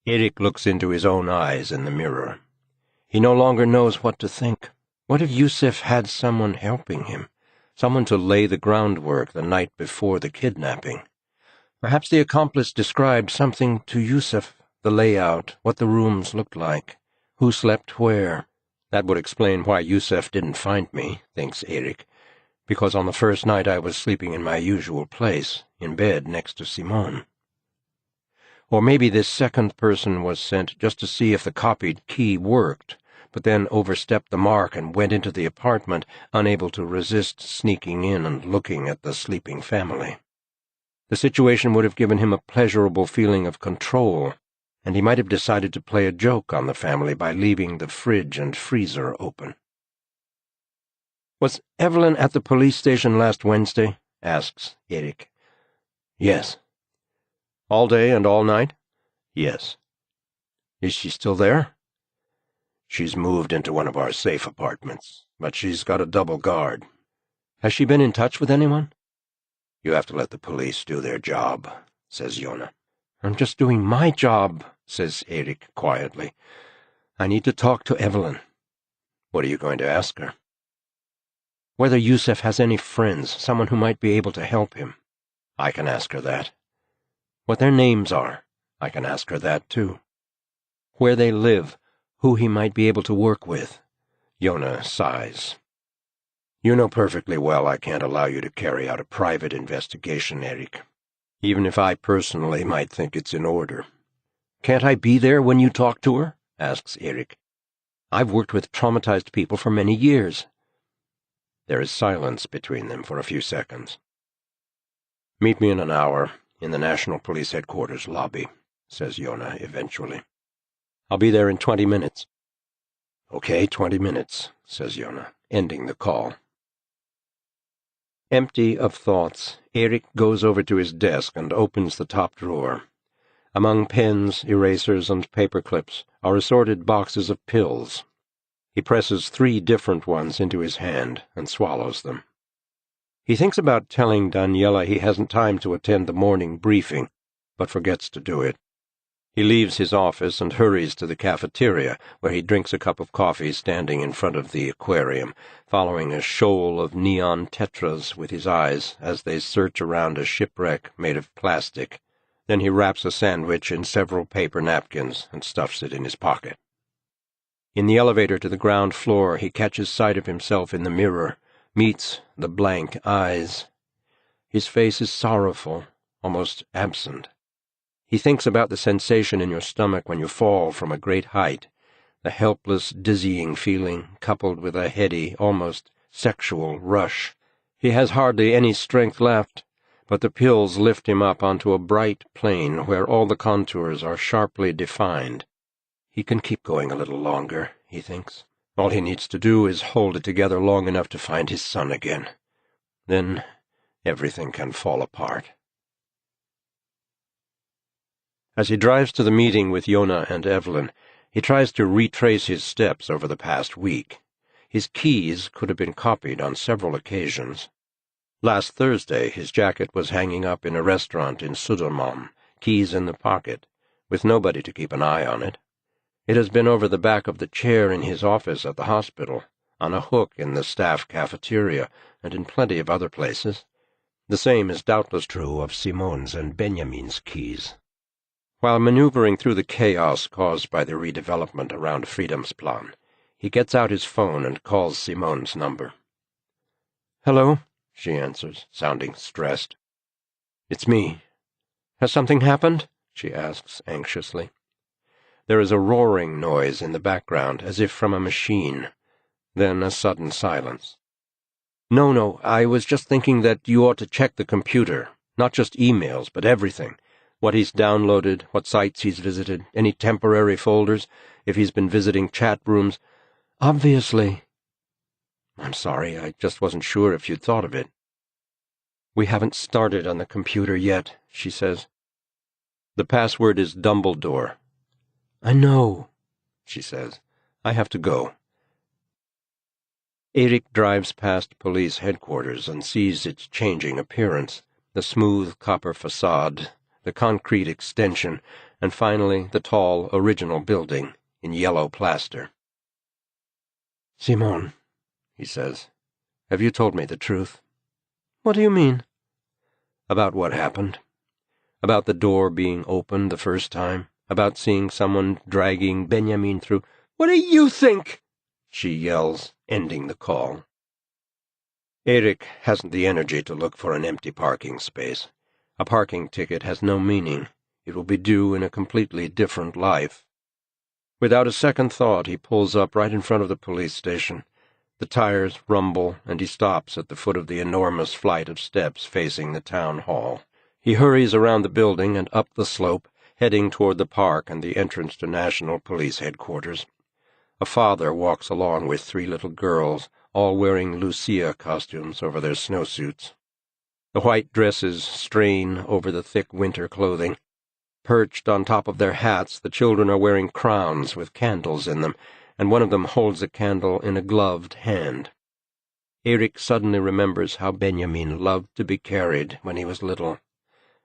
Erik looks into his own eyes in the mirror. He no longer knows what to think. What if Yusef had someone helping him? Someone to lay the groundwork the night before the kidnapping? Perhaps the accomplice described something to Yusef, the layout, what the rooms looked like, who slept where. That would explain why Yusef didn't find me, thinks Erik, because on the first night I was sleeping in my usual place, in bed next to Simone. Or maybe this second person was sent just to see if the copied key worked, but then overstepped the mark and went into the apartment, unable to resist sneaking in and looking at the sleeping family. The situation would have given him a pleasurable feeling of control, and he might have decided to play a joke on the family by leaving the fridge and freezer open. "Was Evelyn at the police station last Wednesday?" asks Erik. "Yes." "All day and all night?" "Yes." "Is she still there?" "She's moved into one of our safe apartments, but she's got a double guard." "Has she been in touch with anyone?" "You have to let the police do their job," says Joona. "I'm just doing my job," says Erik quietly. "I need to talk to Evelyn." What are you going to ask her? Whether Yusef has any friends, someone who might be able to help him. I can ask her that. What their names are. I can ask her that, too. Where they live, who he might be able to work with. Joona sighs. You know perfectly well I can't allow you to carry out a private investigation, Erik, even if I personally might think it's in order. Can't I be there when you talk to her? Asks Erik. I've worked with traumatized people for many years. There is silence between them for a few seconds. Meet me in an hour in the National Police Headquarters lobby, says Joona eventually. I'll be there in 20 minutes. Okay, 20 minutes, says Joona, ending the call. Empty of thoughts, Erik goes over to his desk and opens the top drawer. Among pens, erasers, and paperclips are assorted boxes of pills. He presses 3 different ones into his hand and swallows them. He thinks about telling Daniela he hasn't time to attend the morning briefing, but forgets to do it. He leaves his office and hurries to the cafeteria, where he drinks a cup of coffee standing in front of the aquarium, following a shoal of neon tetras with his eyes as they search around a shipwreck made of plastic. Then he wraps a sandwich in several paper napkins and stuffs it in his pocket. In the elevator to the ground floor, he catches sight of himself in the mirror, meets the blank eyes. His face is sorrowful, almost absent. He thinks about the sensation in your stomach when you fall from a great height, the helpless, dizzying feeling coupled with a heady, almost sexual rush. He has hardly any strength left, but the pills lift him up onto a bright plane where all the contours are sharply defined. He can keep going a little longer, he thinks. All he needs to do is hold it together long enough to find his son again. Then everything can fall apart. As he drives to the meeting with Joona and Evelyn, he tries to retrace his steps over the past week. His keys could have been copied on several occasions. Last Thursday, his jacket was hanging up in a restaurant in Södermalm, keys in the pocket, with nobody to keep an eye on it. It has been over the back of the chair in his office at the hospital, on a hook in the staff cafeteria, and in plenty of other places. The same is doubtless true of Simon's and Benjamin's keys. While maneuvering through the chaos caused by the redevelopment around Fridhemsplan, he gets out his phone and calls Simon's number. "Hello," she answers, sounding stressed. "It's me. Has something happened?" she asks anxiously. There is a roaring noise in the background, as if from a machine. Then a sudden silence. No, I was just thinking that you ought to check the computer. Not just emails, but everything. What he's downloaded, what sites he's visited, any temporary folders, if he's been visiting chat rooms. Obviously. I'm sorry, I just wasn't sure if you'd thought of it. We haven't started on the computer yet, she says. The password is Dumbledore. I know, she says. I have to go. Erik drives past police headquarters and sees its changing appearance, the smooth copper facade, the concrete extension, and finally the tall, original building in yellow plaster. "Simon," he says, "have you told me the truth?" "What do you mean?" "About what happened. About the door being opened the first time. About seeing someone dragging Benjamin through—" "What do you think?" she yells, ending the call. Erik hasn't the energy to look for an empty parking space. A parking ticket has no meaning. It will be due in a completely different life. Without a second thought, he pulls up right in front of the police station. The tires rumble, and he stops at the foot of the enormous flight of steps facing the town hall. He hurries around the building and up the slope, heading toward the park and the entrance to National Police Headquarters. A father walks along with 3 little girls, all wearing Lucia costumes over their snowsuits. The white dresses strain over the thick winter clothing. Perched on top of their hats, the children are wearing crowns with candles in them, and one of them holds a candle in a gloved hand. Erik suddenly remembers how Benjamin loved to be carried when he was little.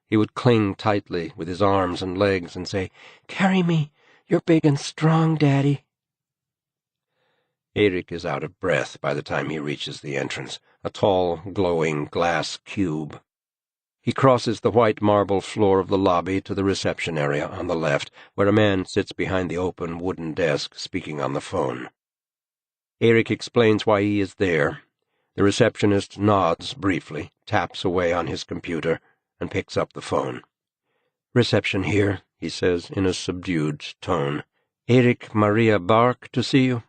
He would cling tightly with his arms and legs and say, "Carry me, you're big and strong, Daddy." Erik is out of breath by the time he reaches the entrance, a tall, glowing glass cube. He crosses the white marble floor of the lobby to the reception area on the left, where a man sits behind the open wooden desk speaking on the phone. Erik explains why he is there. The receptionist nods briefly, taps away on his computer, and picks up the phone. "Reception here," he says in a subdued tone. "Erik Maria Bark to see you."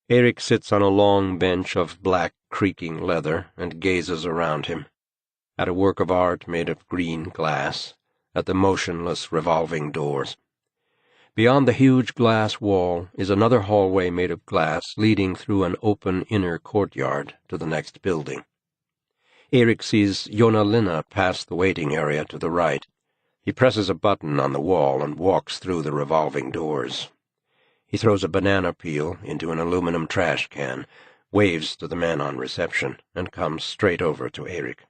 Erik sits on a long bench of black creaking leather and gazes around him, at a work of art made of green glass, at the motionless revolving doors. Beyond the huge glass wall is another hallway made of glass leading through an open inner courtyard to the next building. Erik sees Joona Linna pass the waiting area to the right. He presses a button on the wall and walks through the revolving doors. He throws a banana peel into an aluminum trash can, waves to the man on reception, and comes straight over to Erik.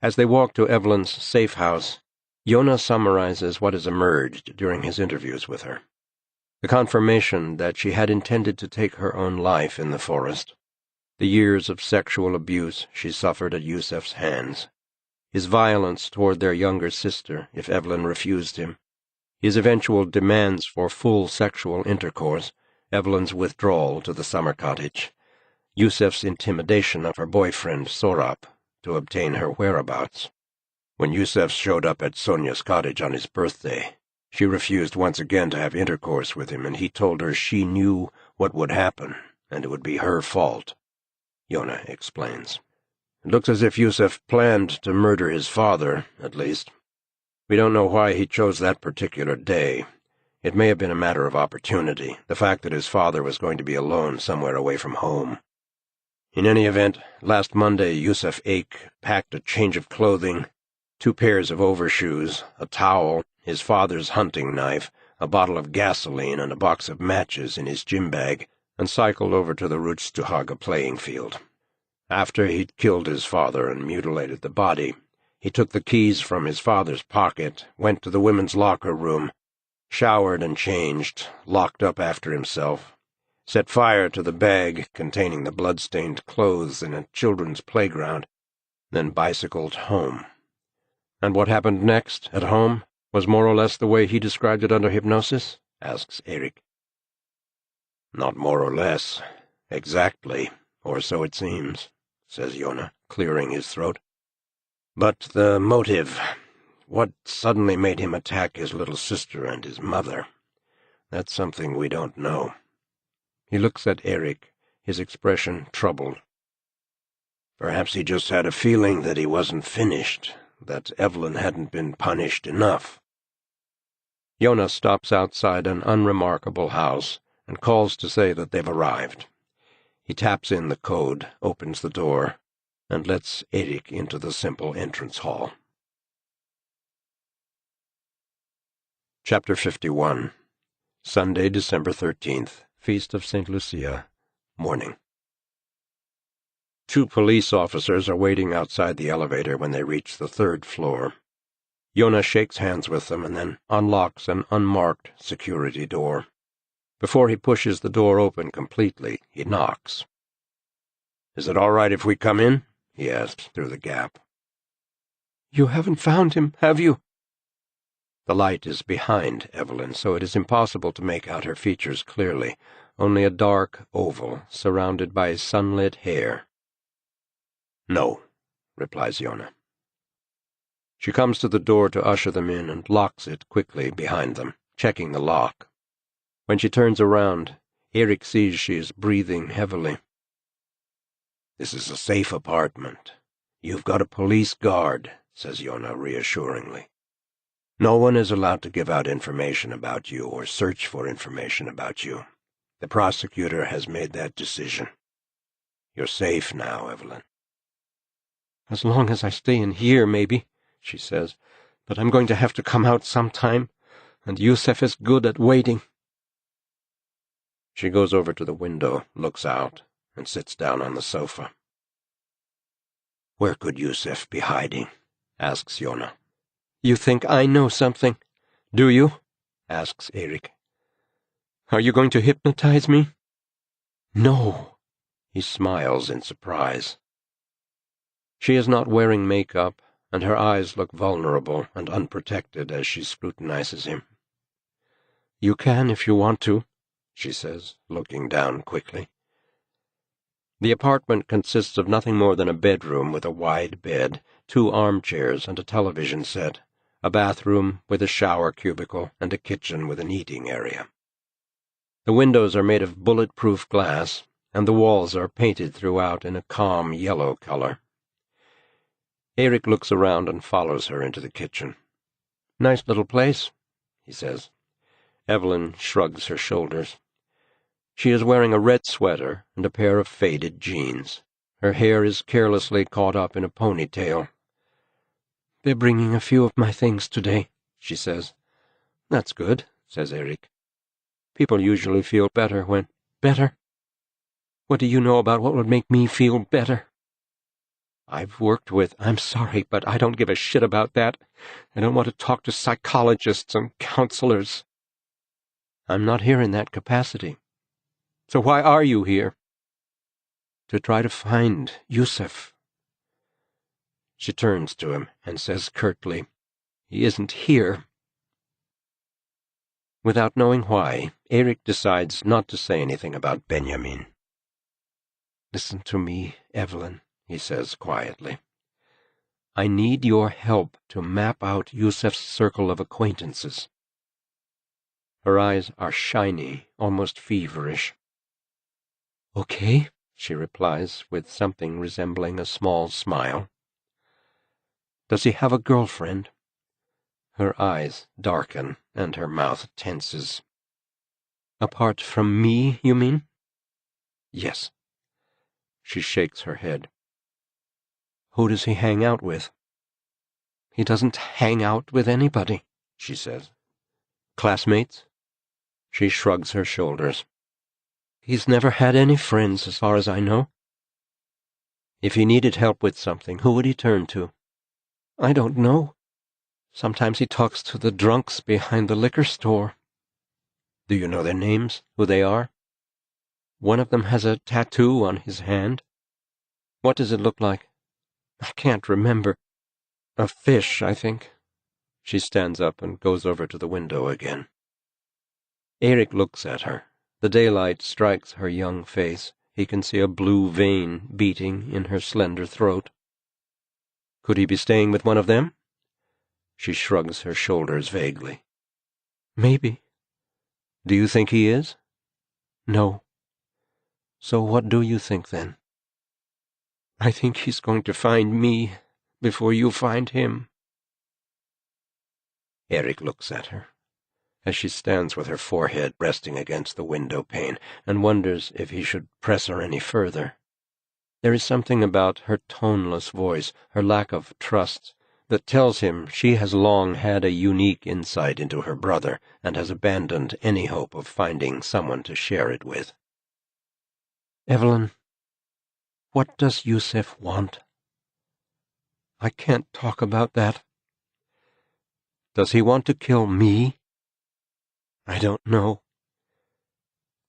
As they walk to Evelyn's safe house, Joona summarizes what has emerged during his interviews with her. The confirmation that she had intended to take her own life in the forest, the years of sexual abuse she suffered at Yusef's hands, his violence toward their younger sister if Evelyn refused him, his eventual demands for full sexual intercourse, Evelyn's withdrawal to the summer cottage, Yusef's intimidation of her boyfriend Sorap to obtain her whereabouts. When Yusef showed up at Sonia's cottage on his birthday, she refused once again to have intercourse with him, and he told her she knew what would happen, and it would be her fault. Joona explains. It looks as if Yusef planned to murder his father, at least. We don't know why he chose that particular day. It may have been a matter of opportunity, the fact that his father was going to be alone somewhere away from home. In any event, last Monday Yusef Ek packed a change of clothing, 2 pairs of overshoes, a towel, his father's hunting knife, a bottle of gasoline, and a box of matches in his gym bag, and cycled over to the Rutstuhaga playing field. After he'd killed his father and mutilated the body, he took the keys from his father's pocket, went to the women's locker room, showered and changed, locked up after himself, set fire to the bag containing the blood-stained clothes in a children's playground, then bicycled home. And what happened next, at home, was more or less the way he described it under hypnosis? Asks Erik. Not more or less. Exactly, or so it seems, says Joona, clearing his throat. But the motive, what suddenly made him attack his little sister and his mother, that's something we don't know. He looks at Erik, his expression troubled. Perhaps he just had a feeling that he wasn't finished, that Evelyn hadn't been punished enough. Joona stops outside an unremarkable house and calls to say that they've arrived. He taps in the code, opens the door, and lets Erik into the simple entrance hall. Chapter 51. Sunday, December 13th, Feast of St. Lucia, morning. 2 police officers are waiting outside the elevator when they reach the 3rd floor. Joona shakes hands with them and then unlocks an unmarked security door. Before he pushes the door open completely, he knocks. "Is it all right if we come in?" he asks through the gap. "You haven't found him, have you?" The light is behind Evelyn, so it is impossible to make out her features clearly, only a dark oval surrounded by sunlit hair. "No," replies Joona. She comes to the door to usher them in and locks it quickly behind them, checking the lock. When she turns around, Erik sees she is breathing heavily. "This is a safe apartment. You've got a police guard," says Joona reassuringly. "No one is allowed to give out information about you or search for information about you. The prosecutor has made that decision. You're safe now, Evelyn." "As long as I stay in here, maybe," she says, "but I'm going to have to come out sometime, and Yusef is good at waiting." She goes over to the window, looks out, and sits down on the sofa. "Where could Yusef be hiding?" asks Joona. "You think I know something, do you?" asks Erik. "Are you going to hypnotize me?" No. He smiles in surprise. She is not wearing makeup, and her eyes look vulnerable and unprotected as she scrutinizes him. You can if you want to, she says, looking down quickly. The apartment consists of nothing more than a bedroom with a wide bed, 2 armchairs and a television set, a bathroom with a shower cubicle, and a kitchen with an eating area. The windows are made of bulletproof glass, and the walls are painted throughout in a calm yellow color. Erik looks around and follows her into the kitchen. Nice little place, he says. Evelyn shrugs her shoulders. She is wearing a red sweater and a pair of faded jeans. Her hair is carelessly caught up in a ponytail. They're bringing a few of my things today, she says. That's good, says Erik. People usually feel better when... Better? What do you know about what would make me feel better? I've worked with... I'm sorry, but I don't give a shit about that. I don't want to talk to psychologists and counselors. I'm not here in that capacity. So why are you here? To try to find Yusuf. She turns to him and says curtly, He isn't here. Without knowing why, Erik decides not to say anything about Benjamin. Listen to me, Evelyn, he says quietly. I need your help to map out Yusuf's circle of acquaintances. Her eyes are shiny, almost feverish. Okay, she replies with something resembling a small smile. Does he have a girlfriend? Her eyes darken and her mouth tenses. Apart from me, you mean? Yes. She shakes her head. Who does he hang out with? He doesn't hang out with anybody, she says. Classmates? She shrugs her shoulders. He's never had any friends, as far as I know. If he needed help with something, who would he turn to? I don't know. Sometimes he talks to the drunks behind the liquor store. Do you know their names, who they are? One of them has a tattoo on his hand. What does it look like? I can't remember. A fish, I think. She stands up and goes over to the window again. Erik looks at her. The daylight strikes her young face. He can see a blue vein beating in her slender throat. Could he be staying with one of them? She shrugs her shoulders vaguely. Maybe. Do you think he is? No. So what do you think, then? I think he's going to find me before you find him. Erik looks at her, as she stands with her forehead resting against the window pane, and wonders if he should press her any further. There is something about her toneless voice, her lack of trust, that tells him she has long had a unique insight into her brother and has abandoned any hope of finding someone to share it with. Evelyn, what does Yusuf want? I can't talk about that. Does he want to kill me? I don't know.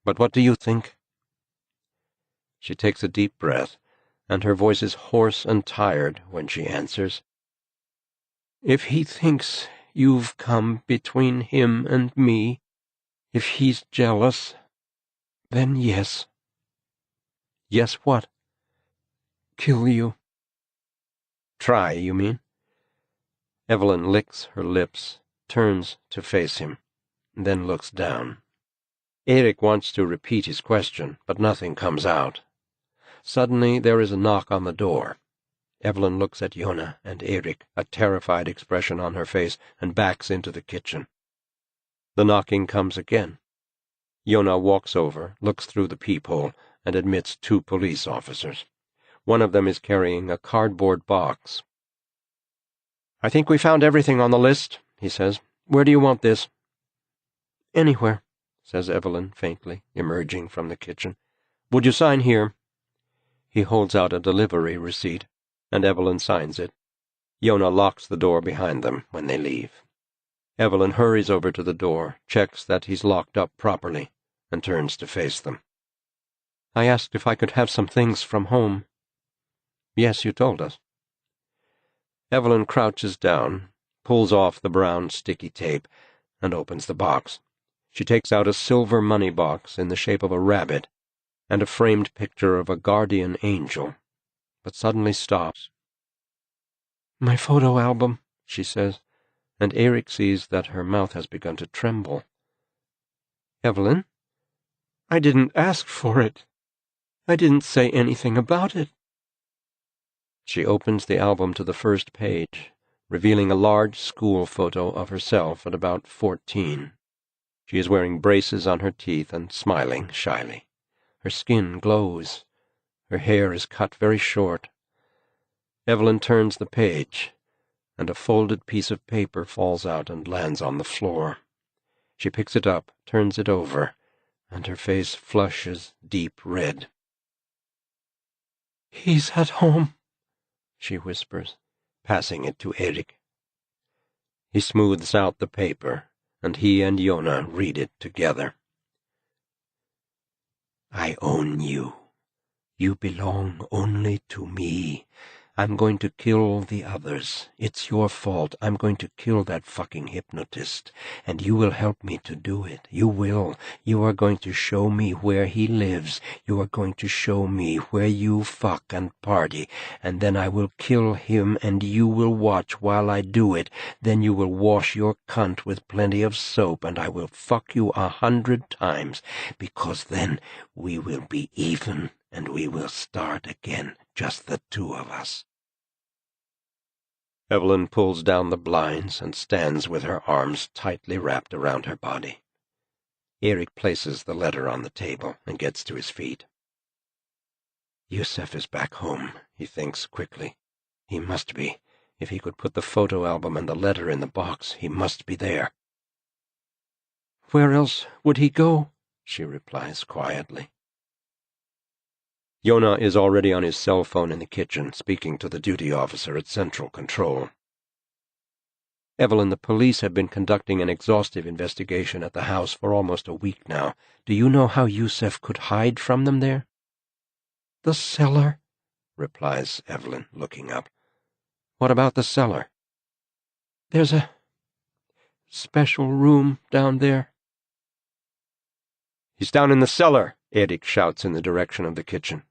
But what do you think? She takes a deep breath, and her voice is hoarse and tired when she answers. If he thinks you've come between him and me, if he's jealous, then yes. Yes, what? Kill you. Try, you mean? Evelyn licks her lips, turns to face him, then looks down. Erik wants to repeat his question, but nothing comes out. Suddenly there is a knock on the door. Evelyn looks at Joona and Erik, a terrified expression on her face, and backs into the kitchen. The knocking comes again. Joona walks over, looks through the peephole, and admits 2 police officers. One of them is carrying a cardboard box. I think we found everything on the list, he says. Where do you want this? Anywhere, says Evelyn faintly, emerging from the kitchen. Would you sign here? He holds out a delivery receipt, and Evelyn signs it. Joona locks the door behind them when they leave. Evelyn hurries over to the door, checks that he's locked up properly, and turns to face them. I asked if I could have some things from home. Yes, you told us. Evelyn crouches down, pulls off the brown sticky tape, and opens the box. She takes out a silver money box in the shape of a rabbit and a framed picture of a guardian angel, but suddenly stops. My photo album, she says, and Erik sees that her mouth has begun to tremble. Evelyn, I didn't ask for it. I didn't say anything about it. She opens the album to the first page, revealing a large school photo of herself at about 14. She is wearing braces on her teeth and smiling shyly. Her skin glows. Her hair is cut very short. Evelyn turns the page, and a folded piece of paper falls out and lands on the floor. She picks it up, turns it over, and her face flushes deep red. He's at home, she whispers, passing it to Erik. He smooths out the paper, and he and Joona read it together. I own you. You belong only to me. I'm going to kill the others. It's your fault. I'm going to kill that fucking hypnotist, and you will help me to do it. You will. You are going to show me where he lives. You are going to show me where you fuck and party, and then I will kill him, and you will watch while I do it. Then you will wash your cunt with plenty of soap, and I will fuck you 100 times, because then we will be even, and we will start again, just the two of us. Evelyn pulls down the blinds and stands with her arms tightly wrapped around her body. Erik places the letter on the table and gets to his feet. Yusef is back home, he thinks quickly. He must be. If he could put the photo album and the letter in the box, he must be there. Where else would he go? She replies quietly. Joona is already on his cell phone in the kitchen, speaking to the duty officer at Central Control. Evelyn, the police have been conducting an exhaustive investigation at the house for almost a week now. Do you know how Yusef could hide from them there? The cellar, replies Evelyn, looking up. What about the cellar? There's a special room down there. He's down in the cellar, Erik shouts in the direction of the kitchen.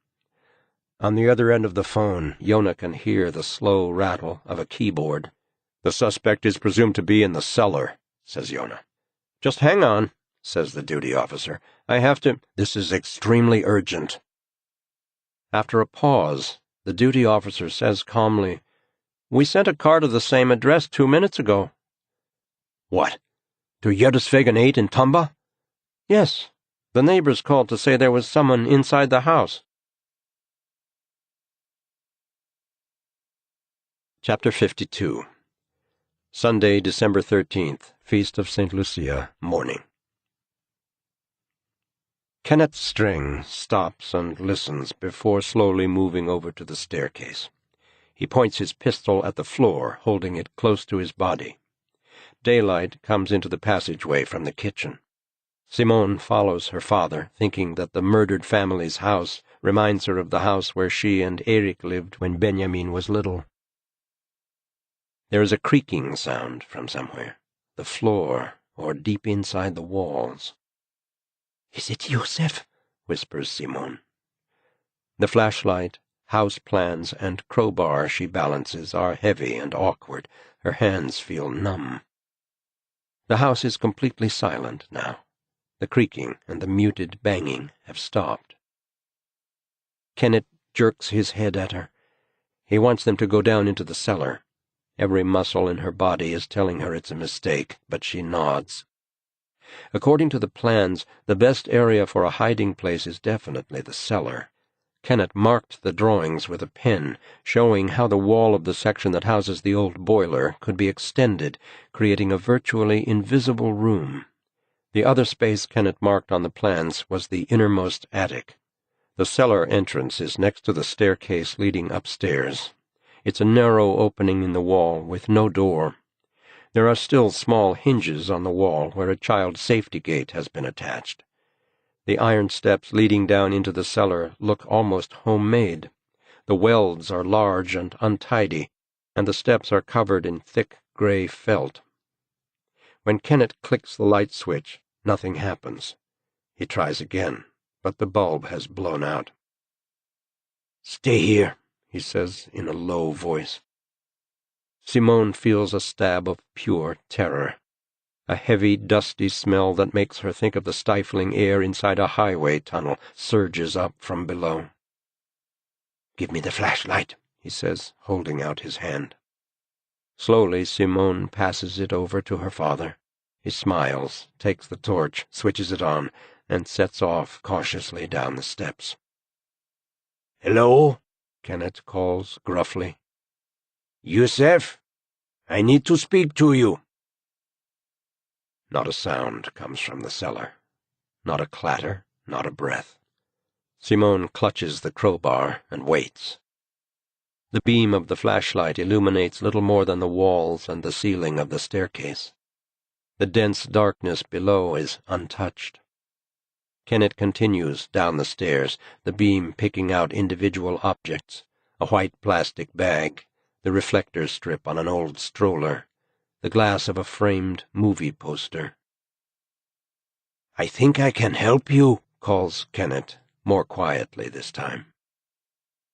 On the other end of the phone, Joona can hear the slow rattle of a keyboard. The suspect is presumed to be in the cellar, says Joona. Just hang on, says the duty officer. I have to— This is extremely urgent. After a pause, the duty officer says calmly, We sent a car to the same address 2 minutes ago. What? To Gjersvegen 8 in Tumba? Yes. The neighbors called to say there was someone inside the house. Chapter 52. Sunday, December 13th, Feast of St. Lucia, morning. Kenneth String stops and listens before slowly moving over to the staircase. He points his pistol at the floor, holding it close to his body. Daylight comes into the passageway from the kitchen. Simone follows her father, thinking that the murdered family's house reminds her of the house where she and Erik lived when Benjamin was little. There is a creaking sound from somewhere, the floor or deep inside the walls. Is it Yusef? Whispers Simone. The flashlight, house plans, and crowbar she balances are heavy and awkward. Her hands feel numb. The house is completely silent now. The creaking and the muted banging have stopped. Kenneth jerks his head at her. He wants them to go down into the cellar. Every muscle in her body is telling her it's a mistake, but she nods. According to the plans, the best area for a hiding place is definitely the cellar. Kenneth marked the drawings with a pen, showing how the wall of the section that houses the old boiler could be extended, creating a virtually invisible room. The other space Kenneth marked on the plans was the innermost attic. The cellar entrance is next to the staircase leading upstairs. It's a narrow opening in the wall with no door. There are still small hinges on the wall where a child safety gate has been attached. The iron steps leading down into the cellar look almost homemade. The welds are large and untidy, and the steps are covered in thick gray felt. When Kenneth clicks the light switch, nothing happens. He tries again, but the bulb has blown out. "Stay here," he says in a low voice. Simone feels a stab of pure terror. A heavy, dusty smell that makes her think of the stifling air inside a highway tunnel surges up from below. "Give me the flashlight," he says, holding out his hand. Slowly, Simone passes it over to her father. He smiles, takes the torch, switches it on, and sets off cautiously down the steps. "Hello?" Kenneth calls gruffly. "Yusef? I need to speak to you." Not a sound comes from the cellar. Not a clatter, not a breath. Simone clutches the crowbar and waits. The beam of the flashlight illuminates little more than the walls and the ceiling of the staircase. The dense darkness below is untouched. Kenneth continues down the stairs, the beam picking out individual objects, a white plastic bag, the reflector strip on an old stroller, the glass of a framed movie poster. "I think I can help you," calls Kenneth, more quietly this time.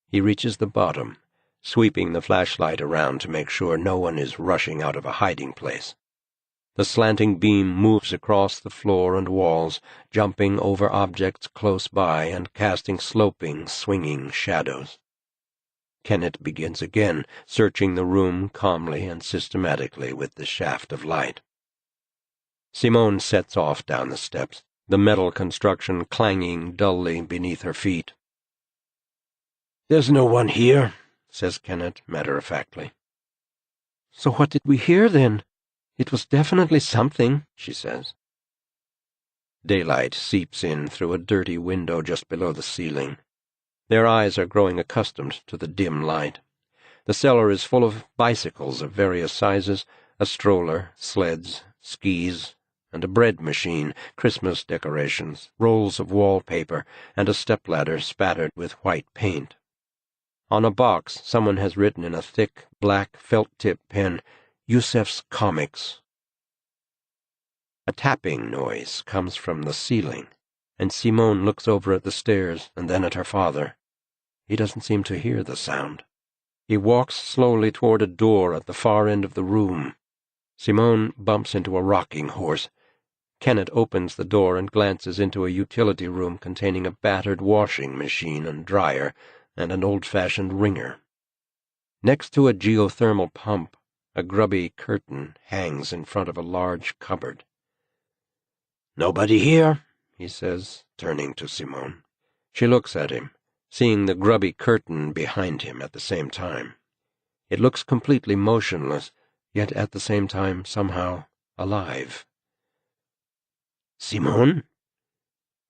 He reaches the bottom, sweeping the flashlight around to make sure no one is rushing out of a hiding place. The slanting beam moves across the floor and walls, jumping over objects close by and casting sloping, swinging shadows. Kenneth begins again, searching the room calmly and systematically with the shaft of light. Simone sets off down the steps, the metal construction clanging dully beneath her feet. "There's no one here," says Kenneth matter-of-factly. "So what did we hear, then? It was definitely something," she says. Daylight seeps in through a dirty window just below the ceiling. Their eyes are growing accustomed to the dim light. The cellar is full of bicycles of various sizes, a stroller, sleds, skis, and a bread machine, Christmas decorations, rolls of wallpaper, and a stepladder spattered with white paint. On a box, someone has written in a thick, black, felt-tip pen, "Yusef's Comics." A tapping noise comes from the ceiling, and Simone looks over at the stairs and then at her father. He doesn't seem to hear the sound. He walks slowly toward a door at the far end of the room. Simone bumps into a rocking horse. Kenneth opens the door and glances into a utility room containing a battered washing machine and dryer and an old-fashioned wringer. Next to a geothermal pump, a grubby curtain hangs in front of a large cupboard. "Nobody here," he says, turning to Simone. She looks at him, seeing the grubby curtain behind him at the same time. It looks completely motionless, yet at the same time somehow alive. "Simone?"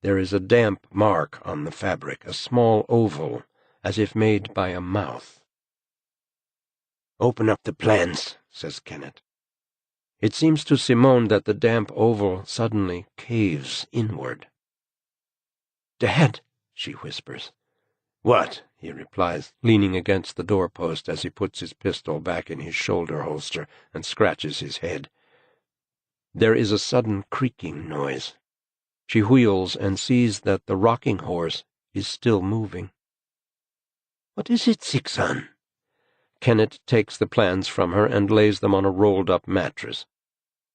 There is a damp mark on the fabric, a small oval, as if made by a mouth. "Open up the plans," says Kenneth. It seems to Simone that the damp oval suddenly caves inward. "Dad," she whispers. "What?" he replies, leaning against the doorpost as he puts his pistol back in his shoulder holster and scratches his head. There is a sudden creaking noise. She wheels and sees that the rocking horse is still moving. "What is it, Sixon?" Kenneth takes the plans from her and lays them on a rolled-up mattress.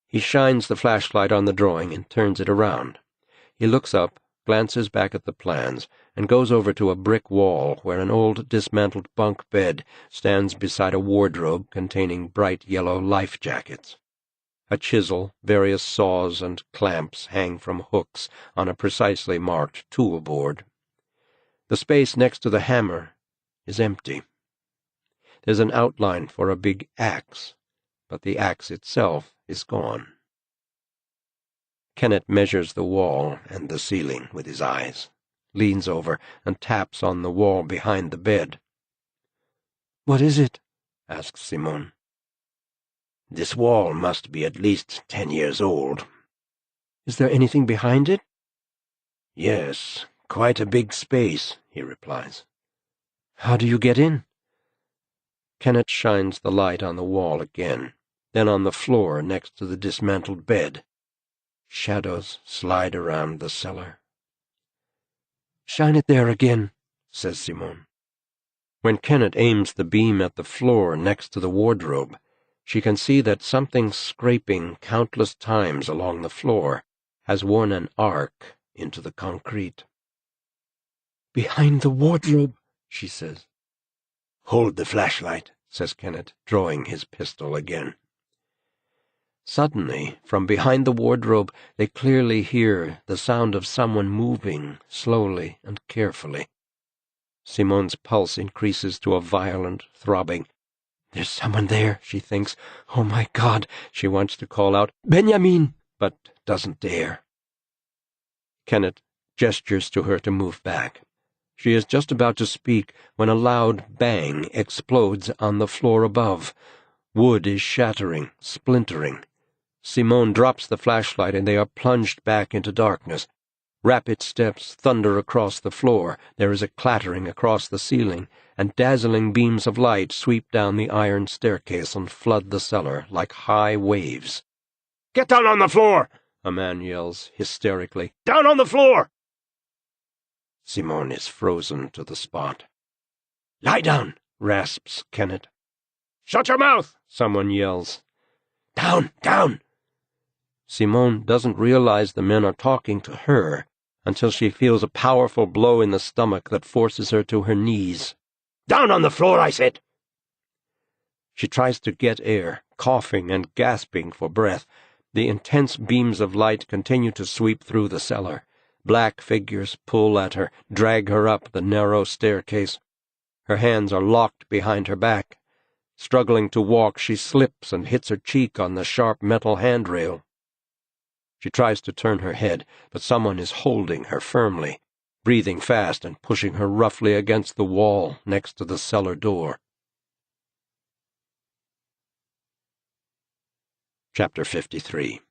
He shines the flashlight on the drawing and turns it around. He looks up, glances back at the plans, and goes over to a brick wall where an old dismantled bunk bed stands beside a wardrobe containing bright yellow life jackets. A chisel, various saws, and clamps hang from hooks on a precisely marked tool board. The space next to the hammer is empty. There's an outline for a big axe, but the axe itself is gone. Kenneth measures the wall and the ceiling with his eyes, leans over and taps on the wall behind the bed. "What is it?" asks Simone. "This wall must be at least 10 years old." "Is there anything behind it?" "Yes, quite a big space," he replies. "How do you get in?" Kenneth shines the light on the wall again, then on the floor next to the dismantled bed. Shadows slide around the cellar. "Shine it there again," says Simone. When Kenneth aims the beam at the floor next to the wardrobe, she can see that something scraping countless times along the floor has worn an arc into the concrete. "Behind the wardrobe," she says. "Hold the flashlight," says Kenneth, drawing his pistol again. Suddenly, from behind the wardrobe, they clearly hear the sound of someone moving slowly and carefully. Simone's pulse increases to a violent throbbing. There's someone there, she thinks. Oh, my God! She wants to call out, "Benjamin!" but doesn't dare. Kenneth gestures to her to move back. She is just about to speak when a loud bang explodes on the floor above. Wood is shattering, splintering. Simone drops the flashlight and they are plunged back into darkness. Rapid steps thunder across the floor, there is a clattering across the ceiling, and dazzling beams of light sweep down the iron staircase and flood the cellar like high waves. "Get down on the floor!" a man yells hysterically. "Down on the floor!" Simone is frozen to the spot. "Lie down!" rasps Kenneth. "Shut your mouth!" someone yells. "Down! Down!" Simone doesn't realize the men are talking to her until she feels a powerful blow in the stomach that forces her to her knees. "Down on the floor, I said!" She tries to get air, coughing and gasping for breath. The intense beams of light continue to sweep through the cellar. Black figures pull at her, drag her up the narrow staircase. Her hands are locked behind her back. Struggling to walk, she slips and hits her cheek on the sharp metal handrail. She tries to turn her head, but someone is holding her firmly, breathing fast and pushing her roughly against the wall next to the cellar door. Chapter 53.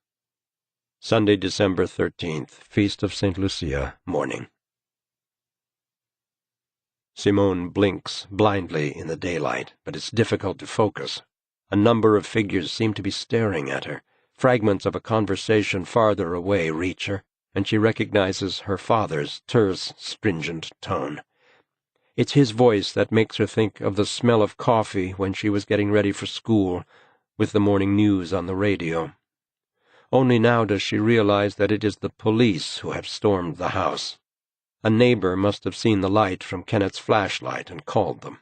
Sunday, December 13th, Feast of St. Lucia, morning. Simone blinks blindly in the daylight, but it's difficult to focus. A number of figures seem to be staring at her. Fragments of a conversation farther away reach her, and she recognizes her father's terse, stringent tone. It's his voice that makes her think of the smell of coffee when she was getting ready for school, with the morning news on the radio. Only now does she realize that it is the police who have stormed the house. A neighbor must have seen the light from Kenneth's flashlight and called them.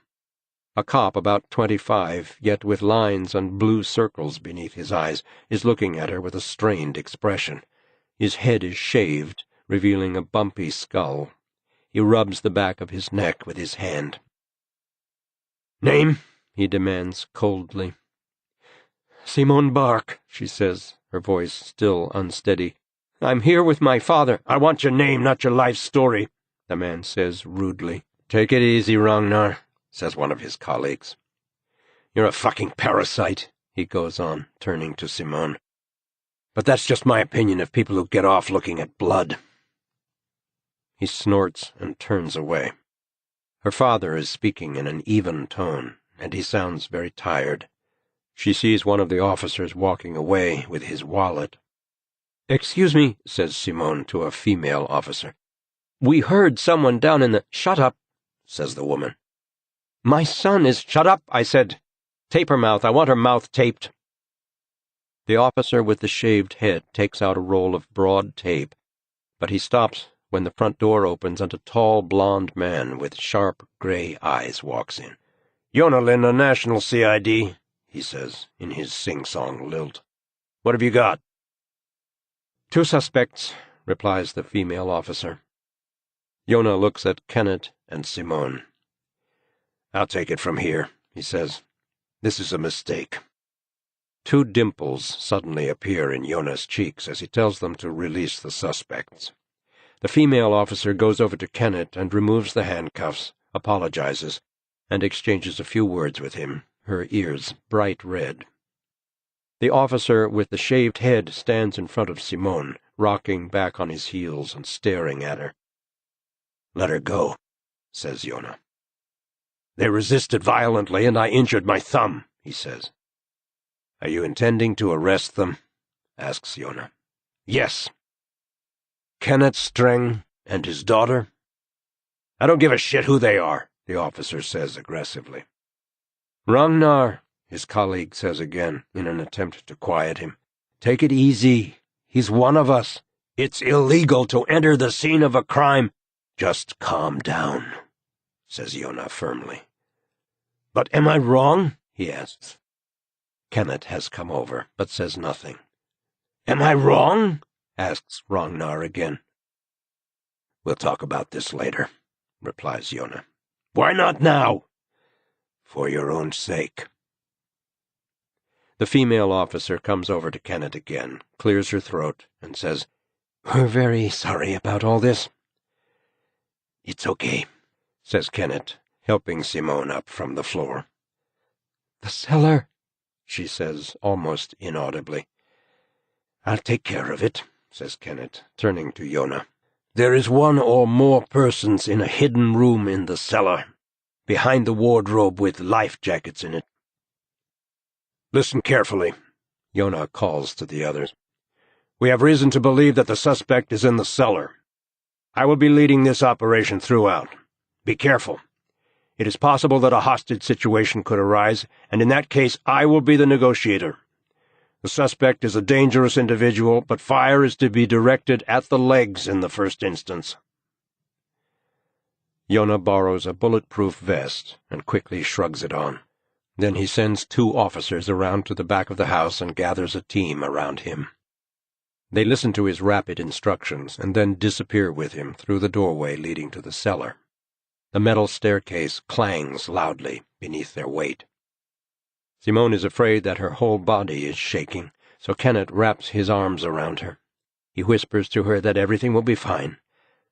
A cop about 25, yet with lines and blue circles beneath his eyes, is looking at her with a strained expression. His head is shaved, revealing a bumpy skull. He rubs the back of his neck with his hand. "Name?" he demands coldly. "Simone Bark," she says, her voice still unsteady. "I'm here with my father." "I want your name, not your life story," the man says rudely. "Take it easy, Ragnar," says one of his colleagues. "You're a fucking parasite," he goes on, turning to Simone. "But that's just my opinion of people who get off looking at blood." He snorts and turns away. Her father is speaking in an even tone, and he sounds very tired. She sees one of the officers walking away with his wallet. "Excuse me," says Simone to a female officer. "We heard someone down in the—" "Shut up," says the woman. "My son is—" "Shut up, I said. Tape her mouth. I want her mouth taped." The officer with the shaved head takes out a roll of broad tape, but he stops when the front door opens and a tall blond man with sharp gray eyes walks in. "Joona Linna, National CID, he says in his sing-song lilt. "What have you got?" "Two suspects," replies the female officer. Joona looks at Kenneth and Simone. "I'll take it from here," he says. "This is a mistake." Two dimples suddenly appear in Jona's cheeks as he tells them to release the suspects. The female officer goes over to Kenneth and removes the handcuffs, apologizes, and exchanges a few words with him, her ears bright red. The officer with the shaved head stands in front of Simone, rocking back on his heels and staring at her. "Let her go," says Joona. "They resisted violently, and I injured my thumb," he says. "Are you intending to arrest them?" asks Joona. "Yes." "Kenneth Streng and his daughter?" "I don't give a shit who they are," the officer says aggressively. "Ragnar," his colleague says again, in an attempt to quiet him. "Take it easy. He's one of us. It's illegal to enter the scene of a crime." "Just calm down," says Joona firmly. "But am I wrong?" he asks. Kenneth has come over, but says nothing. "Am I wrong?" asks Ragnar again. "We'll talk about this later," replies Joona. "Why not now?" "For your own sake." The female officer comes over to Kenneth again, clears her throat, and says, "We're very sorry about all this." "It's okay," says Kenneth, helping Simone up from the floor. "The cellar," she says, almost inaudibly. "I'll take care of it," says Kenneth, turning to Joona. "There is one or more persons in a hidden room in the cellar, behind the wardrobe with life jackets in it." "Listen carefully," Joona calls to the others. "We have reason to believe that the suspect is in the cellar. I will be leading this operation throughout. Be careful. It is possible that a hostage situation could arise, and in that case I will be the negotiator. The suspect is a dangerous individual, but fire is to be directed at the legs in the first instance." Joona borrows a bulletproof vest and quickly shrugs it on. Then he sends 2 officers around to the back of the house and gathers a team around him. They listen to his rapid instructions and then disappear with him through the doorway leading to the cellar. The metal staircase clangs loudly beneath their weight. Simone is afraid that her whole body is shaking, so Kenneth wraps his arms around her. He whispers to her that everything will be fine,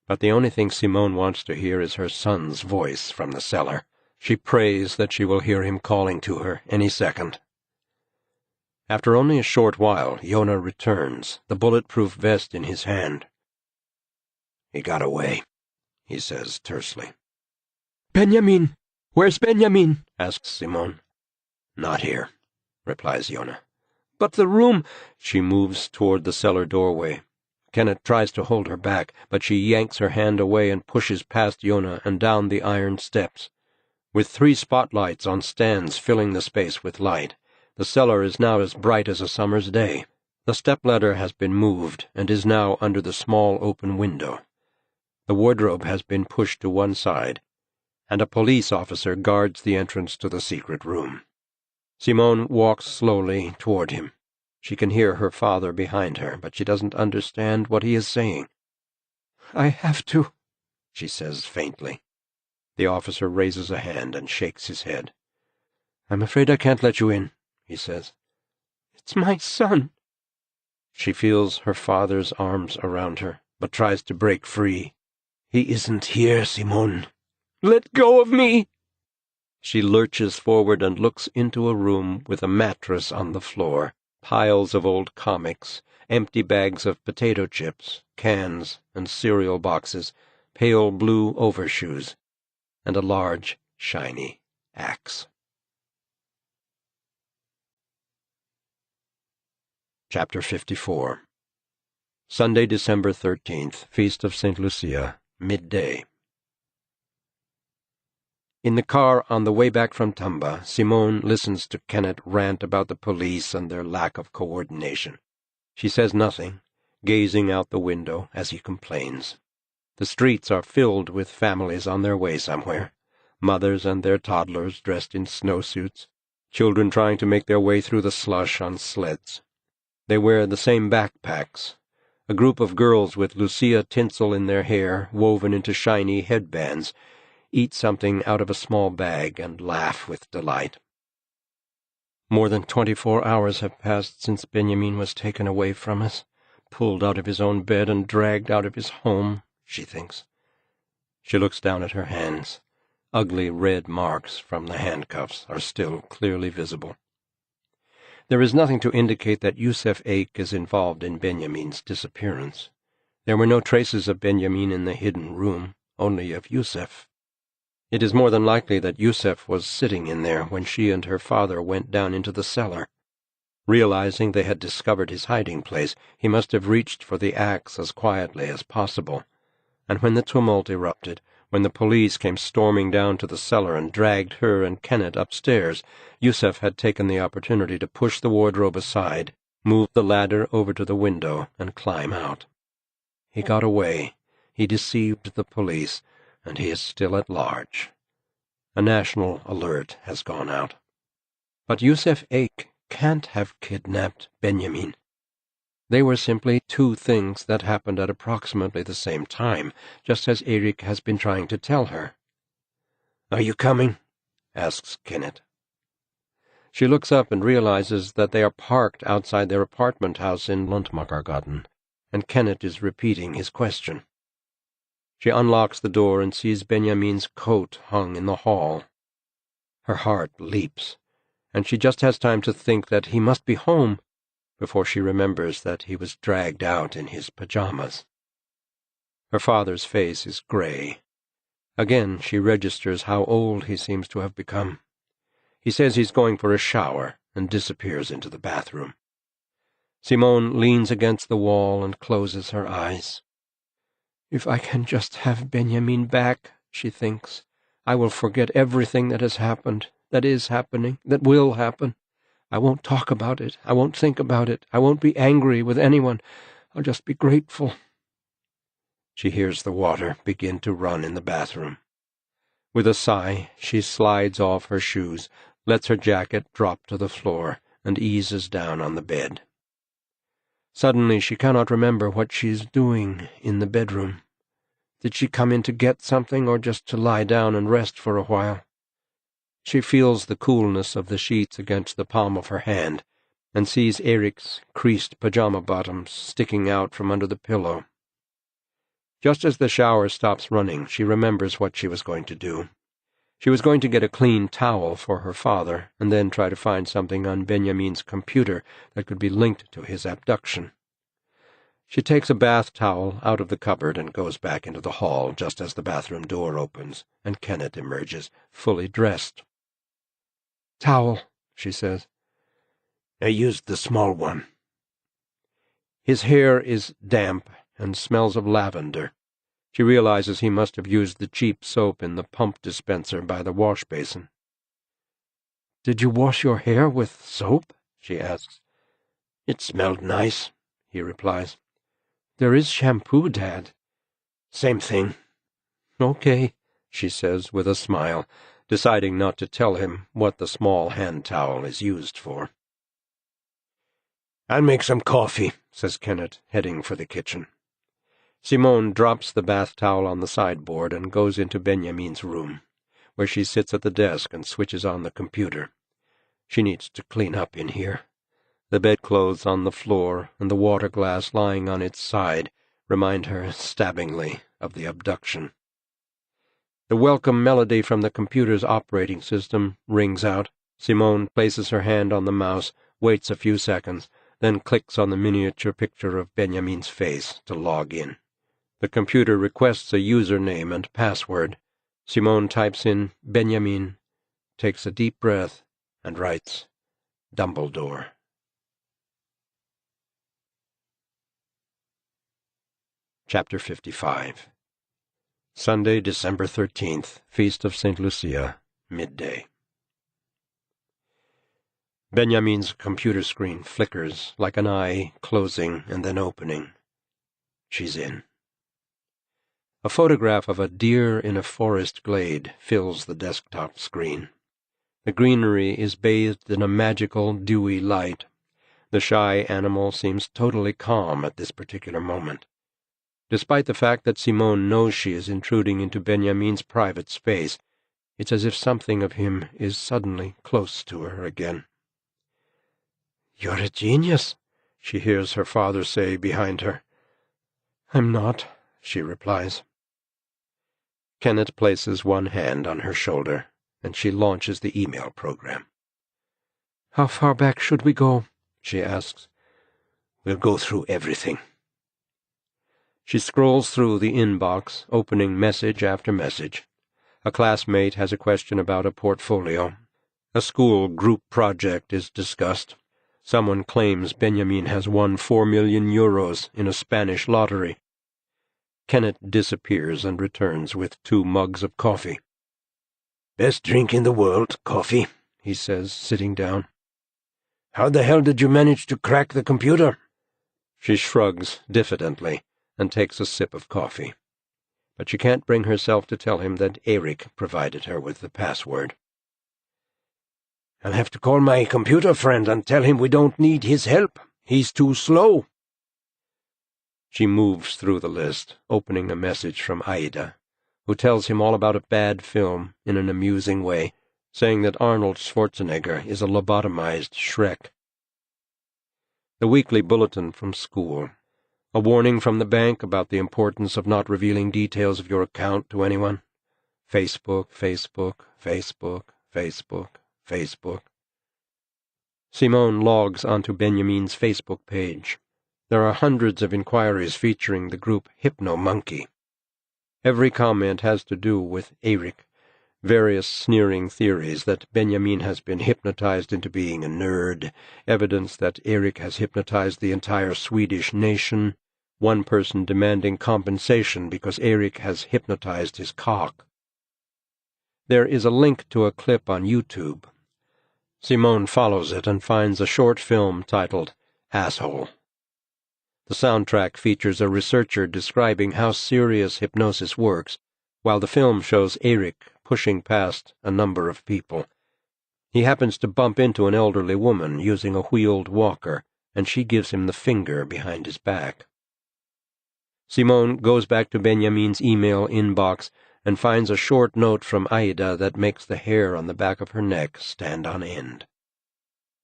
but the only thing Simone wants to hear is her son's voice from the cellar. She prays that she will hear him calling to her any second. After only a short while, Joona returns, the bulletproof vest in his hand. "He got away," he says tersely. "Benjamin! Where's Benjamin?" asks Simone. "Not here," replies Joona. "But the room—" She moves toward the cellar doorway. Kenneth tries to hold her back, but she yanks her hand away and pushes past Joona and down the iron steps. With 3 spotlights on stands filling the space with light, the cellar is now as bright as a summer's day. The stepladder has been moved and is now under the small open window. The wardrobe has been pushed to one side, and a police officer guards the entrance to the secret room. Simone walks slowly toward him. She can hear her father behind her, but she doesn't understand what he is saying. "I have to," she says faintly. The officer raises a hand and shakes his head. "I'm afraid I can't let you in," he says. "It's my son." She feels her father's arms around her, but tries to break free. "He isn't here, Simone." "Let go of me!" She lurches forward and looks into a room with a mattress on the floor, piles of old comics, empty bags of potato chips, cans and cereal boxes, pale blue overshoes, and a large, shiny axe. Chapter 54. Sunday, December 13th, Feast of St. Lucia, midday. In the car on the way back from Tumba, Simone listens to Kenneth rant about the police and their lack of coordination. She says nothing, gazing out the window as he complains. The streets are filled with families on their way somewhere, mothers and their toddlers dressed in snowsuits, children trying to make their way through the slush on sleds. They wear the same backpacks. A group of girls with Lucia tinsel in their hair woven into shiny headbands eat something out of a small bag and laugh with delight. More than 24 hours have passed since Benjamin was taken away from us, pulled out of his own bed and dragged out of his home, she thinks. She looks down at her hands. Ugly red marks from the handcuffs are still clearly visible. There is nothing to indicate that Yusef Eik is involved in Benjamin's disappearance. There were no traces of Benjamin in the hidden room, only of Yusef. It is more than likely that Yusef was sitting in there when she and her father went down into the cellar. Realizing they had discovered his hiding place, he must have reached for the axe as quietly as possible. And when the tumult erupted, when the police came storming down to the cellar and dragged her and Kenneth upstairs, Yusef had taken the opportunity to push the wardrobe aside, move the ladder over to the window, and climb out. He got away. He deceived the police, and he is still at large. A national alert has gone out. But Yusef Eik can't have kidnapped Benjamin. They were simply two things that happened at approximately the same time, just as Erik has been trying to tell her. "Are you coming?" asks Kenneth. She looks up and realizes that they are parked outside their apartment house in Lundmakargaten, and Kenneth is repeating his question. She unlocks the door and sees Benjamin's coat hung in the hall. Her heart leaps, and she just has time to think that he must be home before she remembers that he was dragged out in his pajamas. Her father's face is gray. Again she registers how old he seems to have become. He says he's going for a shower and disappears into the bathroom. Simone leans against the wall and closes her eyes. "If I can just have Benjamin back," she thinks, "I will forget everything that has happened, that is happening, that will happen. I won't talk about it. I won't think about it. I won't be angry with anyone. I'll just be grateful." She hears the water begin to run in the bathroom. With a sigh, she slides off her shoes, lets her jacket drop to the floor, and eases down on the bed. Suddenly she cannot remember what she's doing in the bedroom. Did she come in to get something or just to lie down and rest for a while? She feels the coolness of the sheets against the palm of her hand and sees Erik's creased pajama bottoms sticking out from under the pillow. Just as the shower stops running, she remembers what she was going to do. She was going to get a clean towel for her father and then try to find something on Benjamin's computer that could be linked to his abduction. She takes a bath towel out of the cupboard and goes back into the hall just as the bathroom door opens and Kenneth emerges, fully dressed. "Towel," she says. "I used the small one." His hair is damp and smells of lavender. She realizes he must have used the cheap soap in the pump dispenser by the wash basin. "Did you wash your hair with soap?" she asks. "It smelled nice," he replies. "There is shampoo, Dad." "Same thing." "Okay," she says with a smile, deciding not to tell him what the small hand towel is used for. "I'll make some coffee," says Kenneth, heading for the kitchen. Simone drops the bath towel on the sideboard and goes into Benjamin's room, where she sits at the desk and switches on the computer. She needs to clean up in here. The bedclothes on the floor and the water glass lying on its side remind her stabbingly of the abduction. The welcome melody from the computer's operating system rings out. Simone places her hand on the mouse, waits a few seconds, then clicks on the miniature picture of Benjamin's face to log in. The computer requests a username and password. Simone types in Benjamin, takes a deep breath, and writes Dumbledore. Chapter 55. Sunday, December 13th, Feast of St. Lucia, midday. Benjamin's computer screen flickers like an eye closing and then opening. She's in. A photograph of a deer in a forest glade fills the desktop screen. The greenery is bathed in a magical, dewy light. The shy animal seems totally calm at this particular moment. Despite the fact that Simone knows she is intruding into Benjamin's private space, it's as if something of him is suddenly close to her again. "You're a genius," she hears her father say behind her. "I'm not," she replies. Kenneth places one hand on her shoulder, and she launches the email program. "How far back should we go?" she asks. "We'll go through everything." She scrolls through the inbox, opening message after message. A classmate has a question about a portfolio. A school group project is discussed. Someone claims Benjamin has won 4 million euros in a Spanish lottery. Kenneth disappears and returns with 2 mugs of coffee. "Best drink in the world, coffee," he says, sitting down. "How the hell did you manage to crack the computer?" She shrugs diffidently and takes a sip of coffee. But she can't bring herself to tell him that Erik provided her with the password. "I'll have to call my computer friend and tell him we don't need his help. He's too slow." She moves through the list, opening a message from Aida, who tells him all about a bad film in an amusing way, saying that Arnold Schwarzenegger is a lobotomized Shrek. The weekly bulletin from school. A warning from the bank about the importance of not revealing details of your account to anyone. Facebook, Facebook, Facebook, Facebook, Facebook. Simone logs onto Benjamin's Facebook page. There are hundreds of inquiries featuring the group Hypno Monkey. Every comment has to do with Erik, various sneering theories that Benjamin has been hypnotized into being a nerd, evidence that Erik has hypnotized the entire Swedish nation, one person demanding compensation because Erik has hypnotized his cock. There is a link to a clip on YouTube. Simone follows it and finds a short film titled Asshole. The soundtrack features a researcher describing how serious hypnosis works, while the film shows Erik pushing past a number of people. He happens to bump into an elderly woman using a wheeled walker, and she gives him the finger behind his back. Simone goes back to Benjamin's email inbox and finds a short note from Aida that makes the hair on the back of her neck stand on end.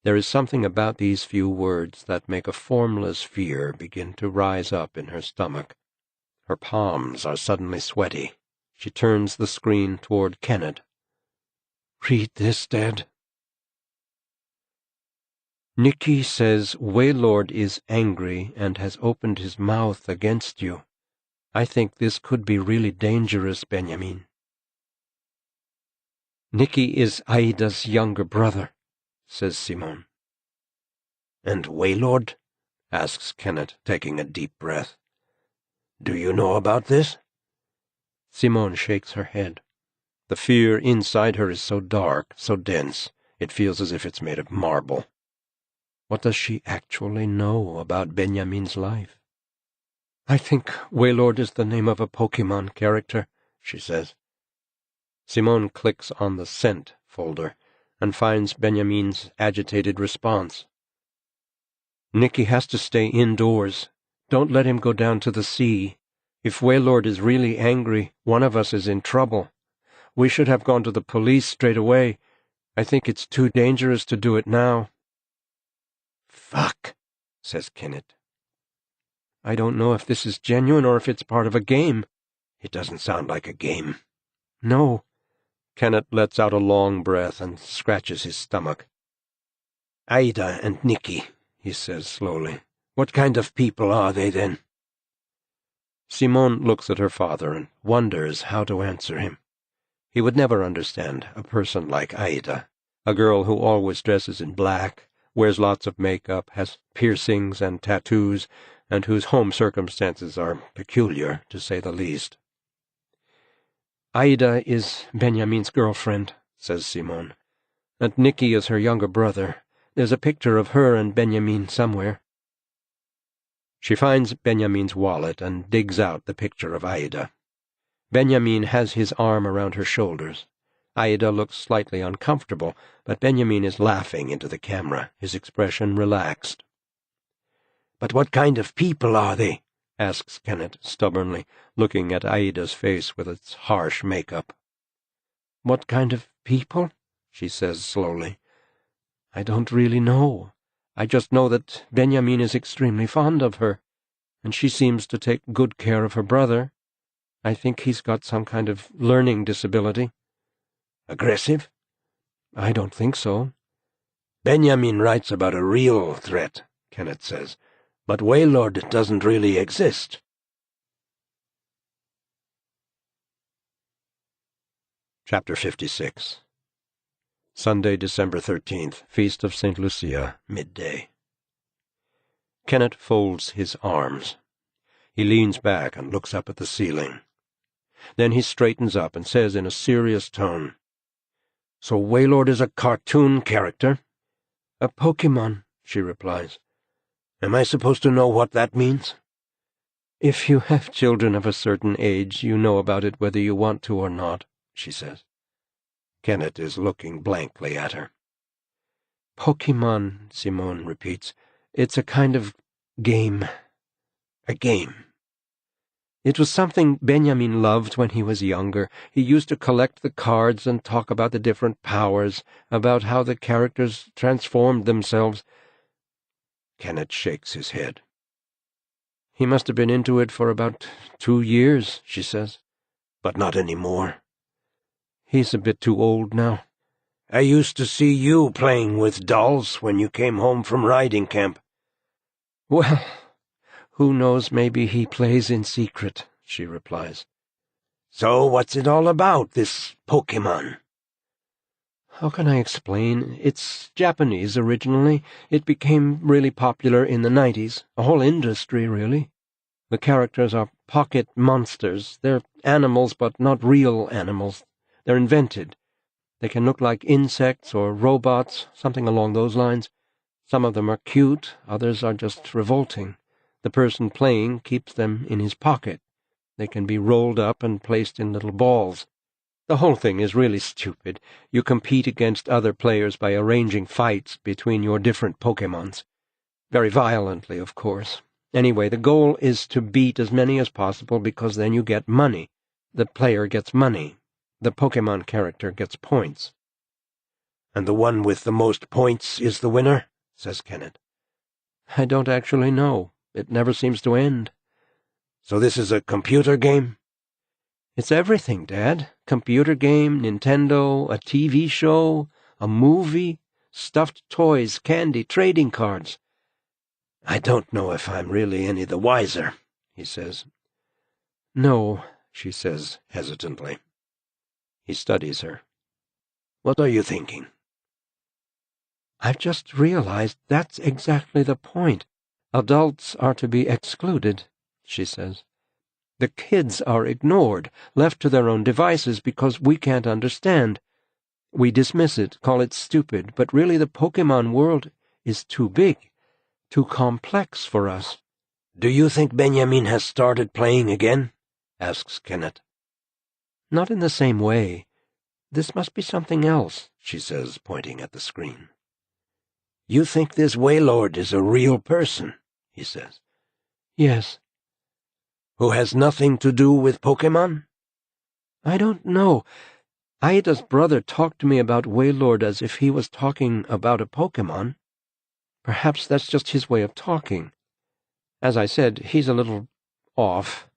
There is something about these few words that make a formless fear begin to rise up in her stomach. Her palms are suddenly sweaty. She turns the screen toward Kenneth. "Read this, Dad." "Nicky says Waylord is angry and has opened his mouth against you. I think this could be really dangerous, Benjamin." "Nicky is Aida's younger brother," says Simone. "And Waylord?" asks Kenneth, taking a deep breath. "Do you know about this?" Simone shakes her head. The fear inside her is so dark, so dense, it feels as if it's made of marble. What does she actually know about Benjamin's life? "I think Waylord is the name of a Pokemon character," she says. Simone clicks on the Sent folder and finds Benjamin's agitated response. "Nicky has to stay indoors. Don't let him go down to the sea. If Waylord is really angry, one of us is in trouble. We should have gone to the police straight away. I think it's too dangerous to do it now." "Fuck," says Kenneth. "I don't know if this is genuine or if it's part of a game." "It doesn't sound like a game." "No." Kenneth lets out a long breath and scratches his stomach. "Aida and Nicky," he says slowly. "What kind of people are they, then?" Simone looks at her father and wonders how to answer him. He would never understand a person like Aida, a girl who always dresses in black, wears lots of makeup, has piercings and tattoos, and whose home circumstances are peculiar, to say the least. "Aida is Benjamin's girlfriend," says Simone, "and Nicky is her younger brother. There's a picture of her and Benjamin somewhere." She finds Benjamin's wallet and digs out the picture of Aida. Benjamin has his arm around her shoulders. Aida looks slightly uncomfortable, but Benjamin is laughing into the camera, his expression relaxed. "But what kind of people are they?" asks Kenneth stubbornly, looking at Aida's face with its harsh makeup. "What kind of people?" she says slowly. "I don't really know. I just know that Benjamin is extremely fond of her, and she seems to take good care of her brother. I think he's got some kind of learning disability." "Aggressive?" "I don't think so." Benjamin writes about a real threat, Kenneth says, but Waylord doesn't really exist. Chapter 56. Sunday, December 13th, Feast of St. Lucia, midday. Kenneth folds his arms. He leans back and looks up at the ceiling. Then he straightens up and says in a serious tone, "So Waylord is a cartoon character?" "A Pokemon," she replies. "Am I supposed to know what that means?" "If you have children of a certain age, you know about it whether you want to or not," she says. Kenneth is looking blankly at her. "Pokemon," Simone repeats. "It's a kind of game." "A game?" "It was something Benjamin loved when he was younger. He used to collect the cards and talk about the different powers, about how the characters transformed themselves." Kenneth shakes his head. "He must have been into it for about 2 years, she says. "But not any more." "He's a bit too old now." "I used to see you playing with dolls when you came home from riding camp." "Well, who knows, maybe he plays in secret," she replies. "So what's it all about, this Pokemon?" "How can I explain? It's Japanese originally. It became really popular in the 90s. A whole industry, really. The characters are pocket monsters. They're animals, but not real animals. They're invented. They can look like insects or robots, something along those lines. Some of them are cute, others are just revolting. The person playing keeps them in his pocket. They can be rolled up and placed in little balls. The whole thing is really stupid. You compete against other players by arranging fights between your different Pokemons. Very violently, of course. Anyway, the goal is to beat as many as possible because then you get money. The player gets money. The Pokemon character gets points." "And the one with the most points is the winner?" says Kenneth. "I don't actually know. It never seems to end." "So this is a computer game?" "It's everything, Dad. Computer game, Nintendo, a TV show, a movie, stuffed toys, candy, trading cards." "I don't know if I'm really any the wiser," he says. "No," she says hesitantly. He studies her. "What are you thinking?" "I've just realized that's exactly the point. Adults are to be excluded," she says. "The kids are ignored, left to their own devices because we can't understand. We dismiss it, call it stupid, but really the Pokemon world is too big, too complex for us." "Do you think Benjamin has started playing again?" asks Kenneth. "Not in the same way. This must be something else," she says, pointing at the screen. "You think this Waylord is a real person?" he says. "Yes." "Who has nothing to do with Pokemon?" "I don't know. Aida's brother talked to me about Waylord as if he was talking about a Pokemon. Perhaps that's just his way of talking. As I said, he's a little off.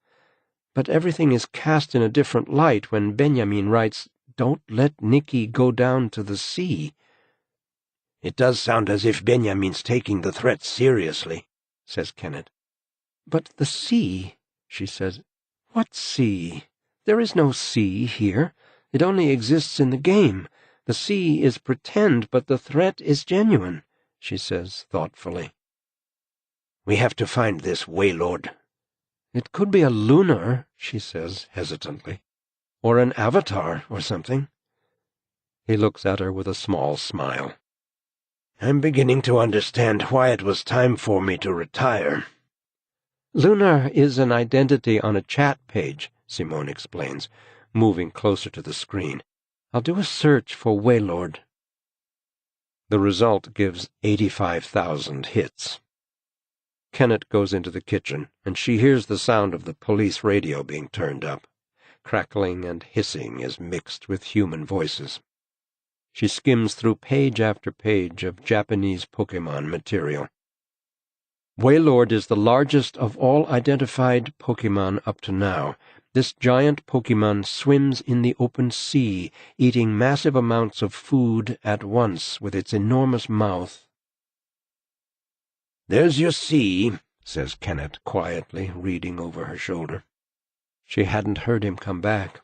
But everything is cast in a different light when Benjamin writes, 'Don't let Nicky go down to the sea.'" "It does sound as if Benjamin's taking the threat seriously," says Kenneth. "But the sea," she says. "What sea? There is no sea here. It only exists in the game. The sea is pretend, but the threat is genuine," she says thoughtfully. "We have to find this Waylord." "It could be a lunar," she says hesitantly, "or an avatar or something." He looks at her with a small smile. "I'm beginning to understand why it was time for me to retire." "Lunar is an identity on a chat page," Simone explains, moving closer to the screen. "I'll do a search for Waylord." The result gives 85,000 hits. Kenneth goes into the kitchen, and she hears the sound of the police radio being turned up. Crackling and hissing is mixed with human voices. She skims through page after page of Japanese Pokemon material. Waylord is the largest of all identified Pokemon up to now. This giant Pokemon swims in the open sea, eating massive amounts of food at once with its enormous mouth. "There's your sea," says Kenneth quietly, reading over her shoulder. She hadn't heard him come back.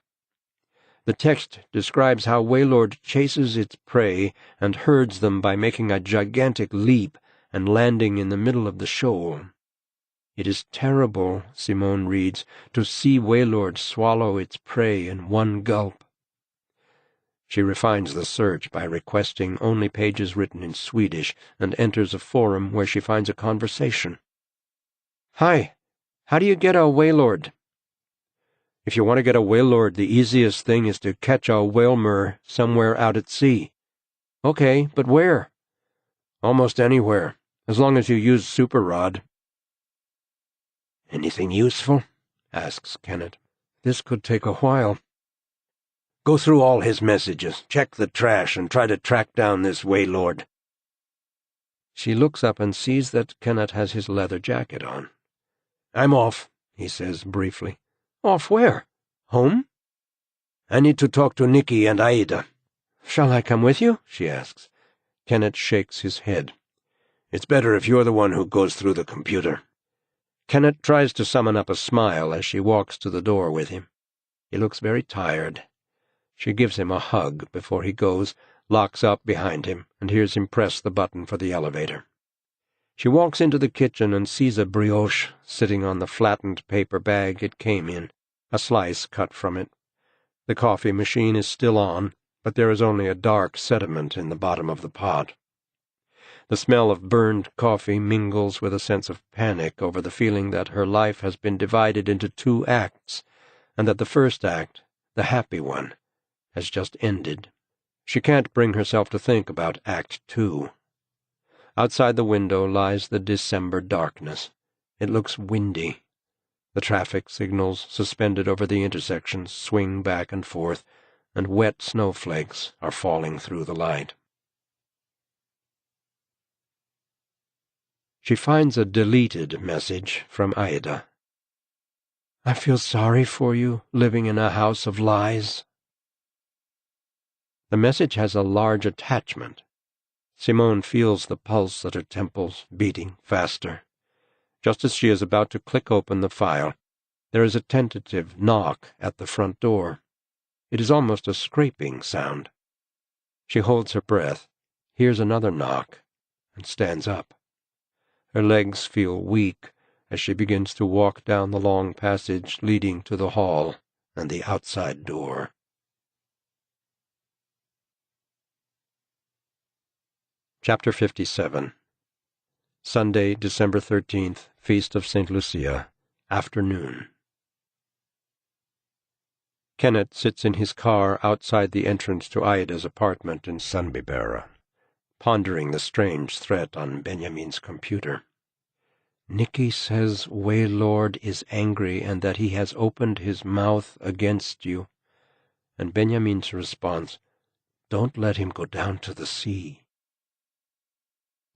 The text describes how Waylord chases its prey and herds them by making a gigantic leap and landing in the middle of the shoal. It is terrible, Simone reads, to see Waylord swallow its prey in one gulp. She refines the search by requesting only pages written in Swedish and enters a forum where she finds a conversation. "Hi, how do you get a Waylord?" "If you want to get a Waylord, the easiest thing is to catch a whalmer somewhere out at sea." "Okay, but where?" "Almost anywhere, as long as you use super rod." "Anything useful?" asks Kenneth. "This could take a while." "Go through all his messages, check the trash, and try to track down this Waylord." She looks up and sees that Kenneth has his leather jacket on. "I'm off," he says briefly. "Off where? Home?" "I need to talk to Nikki and Aida." "Shall I come with you?" she asks. Kenneth shakes his head. "It's better if you're the one who goes through the computer." Kenneth tries to summon up a smile as she walks to the door with him. He looks very tired. She gives him a hug before he goes, locks up behind him, and hears him press the button for the elevator. She walks into the kitchen and sees a brioche sitting on the flattened paper bag it came in, a slice cut from it. The coffee machine is still on, but there is only a dark sediment in the bottom of the pot. The smell of burned coffee mingles with a sense of panic over the feeling that her life has been divided into 2 acts, and that the first act, the happy one, has just ended. She can't bring herself to think about Act 2. Outside the window lies the December darkness. It looks windy. The traffic signals suspended over the intersections swing back and forth, and wet snowflakes are falling through the light. She finds a deleted message from Aida. "I feel sorry for you, living in a house of lies." The message has a large attachment. Simone feels the pulse at her temples beating faster. Just as she is about to click open the file, there is a tentative knock at the front door. It is almost a scraping sound. She holds her breath, hears another knock, and stands up. Her legs feel weak as she begins to walk down the long passage leading to the hall and the outside door. Chapter 57. Sunday, December 13th, Feast of St. Lucia, afternoon. Kenneth sits in his car outside the entrance to Aida's apartment in Sundbyberg, pondering the strange threat on Benjamin's computer. Nikki says Waylord is angry and that he has opened his mouth against you. And Benjamin's response, "Don't let him go down to the sea."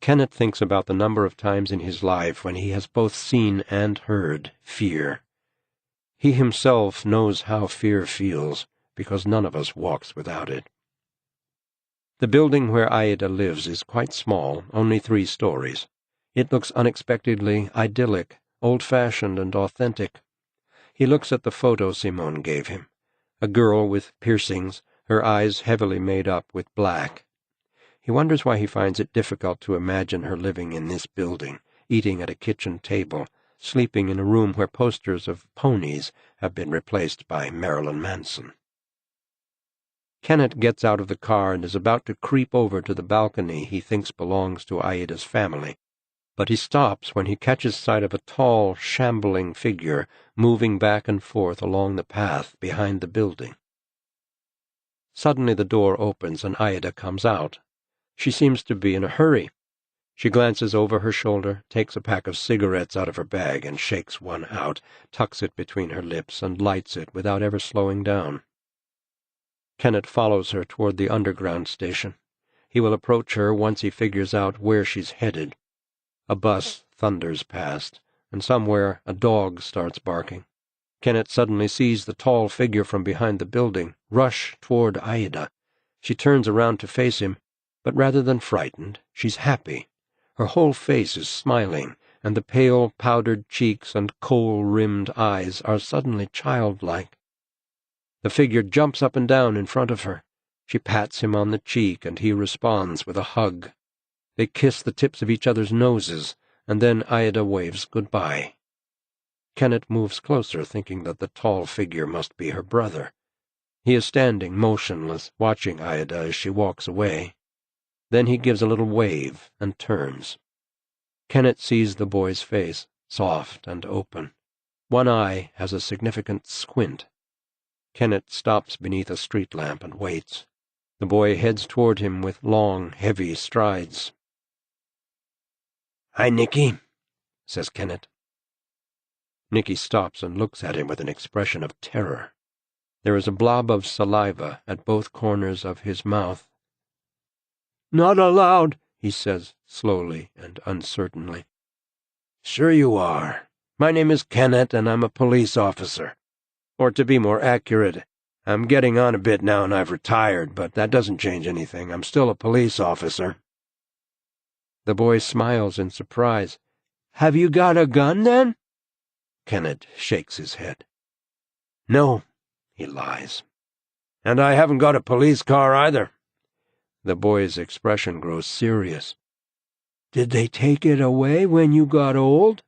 Kenneth thinks about the number of times in his life when he has both seen and heard fear. He himself knows how fear feels, because none of us walks without it. The building where Aida lives is quite small, only 3 stories. It looks unexpectedly idyllic, old-fashioned and authentic. He looks at the photo Simone gave him, a girl with piercings, her eyes heavily made up with black. He wonders why he finds it difficult to imagine her living in this building, eating at a kitchen table, sleeping in a room where posters of ponies have been replaced by Marilyn Manson. Kenneth gets out of the car and is about to creep over to the balcony he thinks belongs to Aida's family, but he stops when he catches sight of a tall, shambling figure moving back and forth along the path behind the building. Suddenly the door opens and Aida comes out. She seems to be in a hurry. She glances over her shoulder, takes a pack of cigarettes out of her bag and shakes one out, tucks it between her lips and lights it without ever slowing down. Kenneth follows her toward the underground station. He will approach her once he figures out where she's headed. A bus thunders past, and somewhere a dog starts barking. Kenneth suddenly sees the tall figure from behind the building rush toward Aida. She turns around to face him, but rather than frightened, she's happy. Her whole face is smiling, and the pale, powdered cheeks and kohl-rimmed eyes are suddenly childlike. The figure jumps up and down in front of her. She pats him on the cheek, and he responds with a hug. They kiss the tips of each other's noses, and then Aida waves goodbye. Kenneth moves closer, thinking that the tall figure must be her brother. He is standing motionless, watching Aida as she walks away. Then he gives a little wave and turns. Kenneth sees the boy's face, soft and open. One eye has a significant squint. Kenneth stops beneath a street lamp and waits. The boy heads toward him with long, heavy strides. "Hi, Nicky," says Kenneth. Nicky stops and looks at him with an expression of terror. There is a blob of saliva at both corners of his mouth. "Not allowed," he says slowly and uncertainly. "Sure you are. My name is Kenneth, and I'm a police officer. Or to be more accurate, I'm getting on a bit now and I've retired, but that doesn't change anything. I'm still a police officer." The boy smiles in surprise. "Have you got a gun, then?" Kenneth shakes his head. "No," he lies. "And I haven't got a police car either." The boy's expression grows serious. "Did they take it away when you got old?"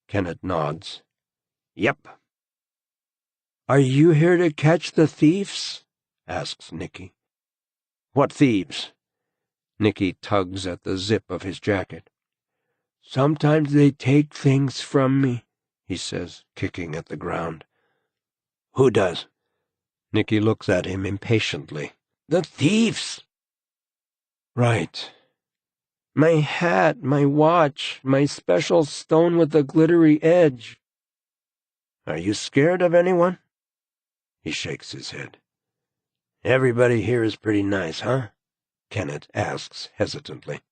Kenneth nods. "Yep." "Are you here to catch the thieves?" asks Nicky. "What thieves?" Nicky tugs at the zip of his jacket. "Sometimes they take things from me," he says, kicking at the ground. "Who does?" Nicky looks at him impatiently. "The thieves." "Right." "My hat, my watch, my special stone with the glittery edge." "Are you scared of anyone?" He shakes his head. "Everybody here is pretty nice, huh?" Kenneth asks hesitantly.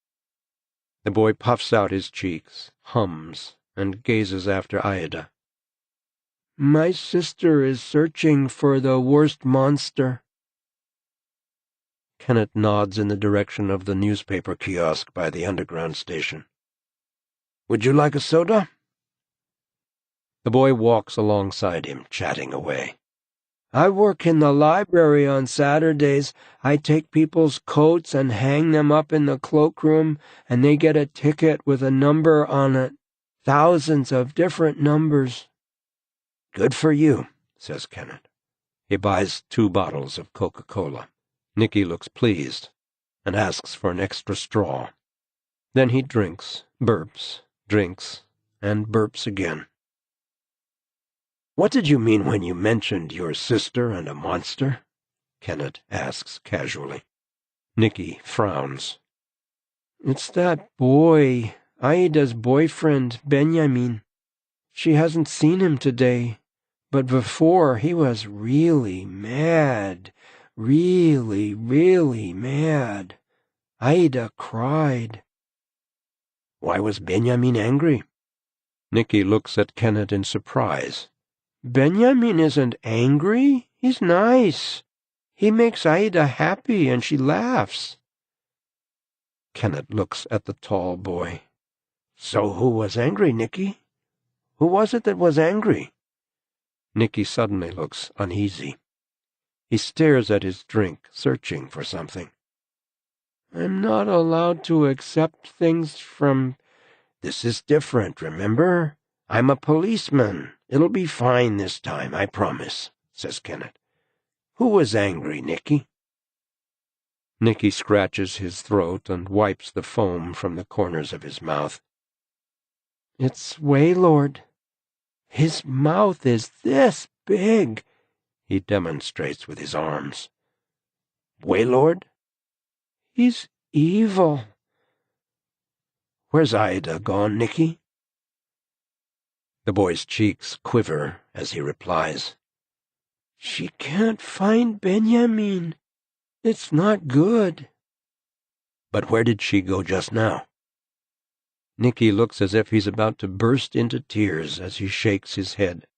The boy puffs out his cheeks, hums, and gazes after Aida. "My sister is searching for the worst monster." Kenneth nods in the direction of the newspaper kiosk by the underground station. "Would you like a soda?" The boy walks alongside him, chatting away. "I work in the library on Saturdays. I take people's coats and hang them up in the cloakroom, and they get a ticket with a number on it. Thousands of different numbers." "Good for you," says Kenneth. He buys 2 bottles of Coca-Cola. Nicky looks pleased and asks for an extra straw. Then he drinks, burps, drinks, and burps again. "What did you mean when you mentioned your sister and a monster?" Kenneth asks casually. Nicky frowns. "It's that boy, Aida's boyfriend, Benjamin. She hasn't seen him today, but before he was really mad, really mad. Aida cried." "Why was Benjamin angry?" Nicky looks at Kenneth in surprise. "Benjamin isn't angry. He's nice. He makes Aida happy and she laughs." Kenneth looks at the tall boy. "So who was angry, Nicky? Who was it that was angry?" Nicky suddenly looks uneasy. He stares at his drink, searching for something. "I'm not allowed to accept things from—" "This is different, remember? I'm a policeman. It'll be fine this time, I promise," says Kenneth. "Who was angry, Nicky?" Nicky scratches his throat and wipes the foam from the corners of his mouth. "It's Waylord. His mouth is this big," he demonstrates with his arms. "Waylord?" "He's evil." "Where's Aida gone, Nicky?" The boy's cheeks quiver as he replies. "She can't find Benjamin. It's not good." "But where did she go just now?" Nicky looks as if he's about to burst into tears as he shakes his head.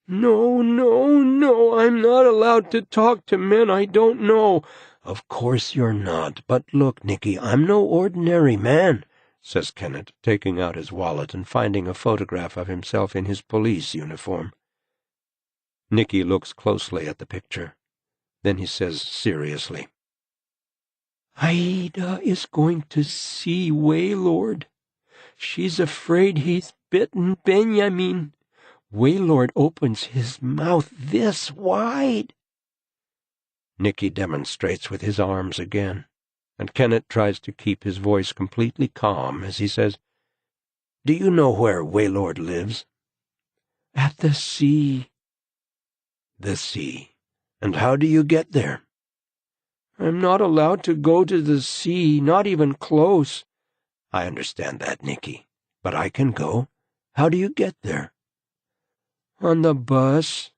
No, no, no, I'm not allowed to talk to men I don't know. Of course you're not, but look, Nicky, I'm no ordinary man, says Kenneth, taking out his wallet and finding a photograph of himself in his police uniform. Nicky looks closely at the picture. Then he says seriously, Aida is going to see Waylord. She's afraid he's bitten Benjamin. Waylord opens his mouth this wide. Nicky demonstrates with his arms again, and Kenneth tries to keep his voice completely calm as he says, Do you know where Waylord lives? At the sea. The sea. And how do you get there? I'm not allowed to go to the sea, not even close. I understand that, Nicky, but I can go. How do you get there? On the bus.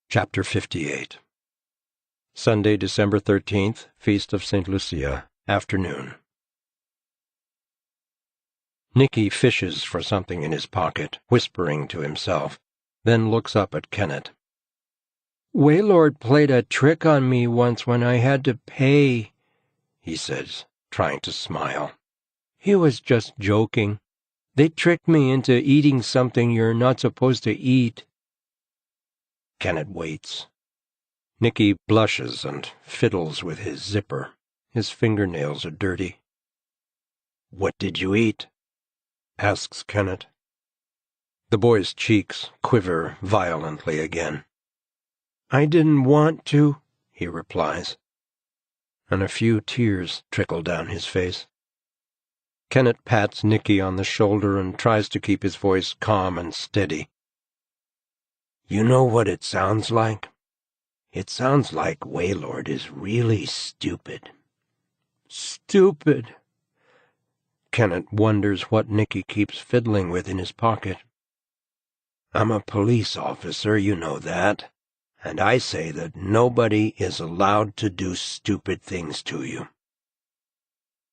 Chapter 58. Sunday, December 13th, Feast of St. Lucia, afternoon. Nicky fishes for something in his pocket, whispering to himself, then looks up at Kenneth. Waylord played a trick on me once when I had to pay, he says, trying to smile. He was just joking. They tricked me into eating something you're not supposed to eat. Kenneth waits. Nicky blushes and fiddles with his zipper. His fingernails are dirty. What did you eat? Asks Kenneth. The boy's cheeks quiver violently again. I didn't want to, he replies, and a few tears trickle down his face. Kenneth pats Nicky on the shoulder and tries to keep his voice calm and steady. You know what it sounds like? It sounds like Waylord is really stupid. Stupid. Kenneth wonders what Nicky keeps fiddling with in his pocket. I'm a police officer, you know that, and I say that nobody is allowed to do stupid things to you.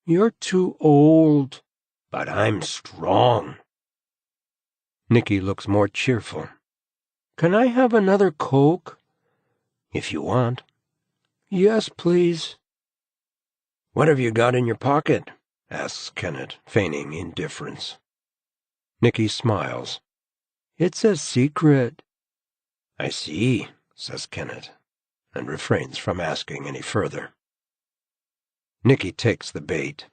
You're too old. But I'm strong. Nicky looks more cheerful. Can I have another Coke? If you want. Yes, please. What have you got in your pocket? Asks Kenneth, feigning indifference. Nicky smiles. It's a secret. I see, says Kenneth, and refrains from asking any further. Nicky takes the bait.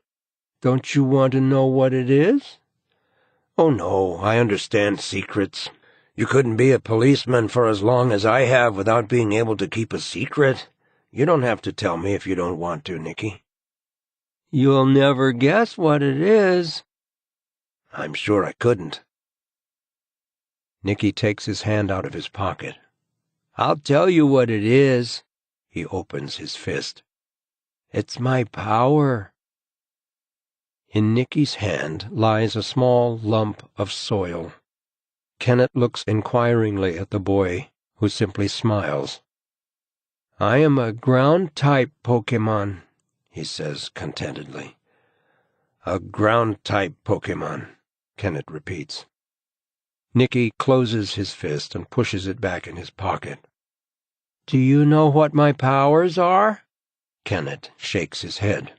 Don't you want to know what it is? Oh, no, I understand secrets. You couldn't be a policeman for as long as I have without being able to keep a secret. You don't have to tell me if you don't want to, Nicky. You'll never guess what it is. I'm sure I couldn't. Nicky takes his hand out of his pocket. I'll tell you what it is. He opens his fist. It's my power. In Nicky's hand lies a small lump of soil. Kenneth looks inquiringly at the boy, who simply smiles. I am a ground-type Pokemon, he says contentedly. A ground-type Pokemon, Kenneth repeats. Nicky closes his fist and pushes it back in his pocket. Do you know what my powers are? Kenneth shakes his head.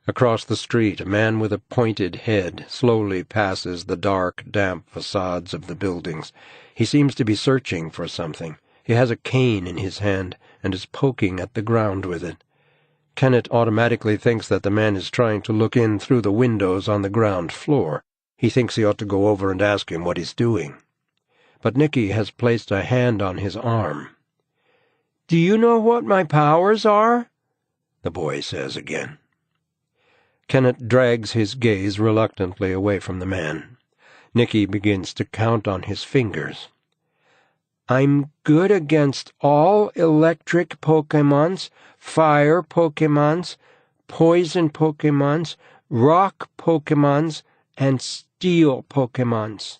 Across the street, a man with a pointed head slowly passes the dark, damp facades of the buildings. He seems to be searching for something. He has a cane in his hand and is poking at the ground with it. Kenneth automatically thinks that the man is trying to look in through the windows on the ground floor. He thinks he ought to go over and ask him what he's doing. But Nicky has placed a hand on his arm. Do you know what my powers are? The boy says again. Kenneth drags his gaze reluctantly away from the man. Nicky begins to count on his fingers. I'm good against all electric Pokemons, fire Pokemons, poison Pokemons, rock Pokemons, and steel Pokemons.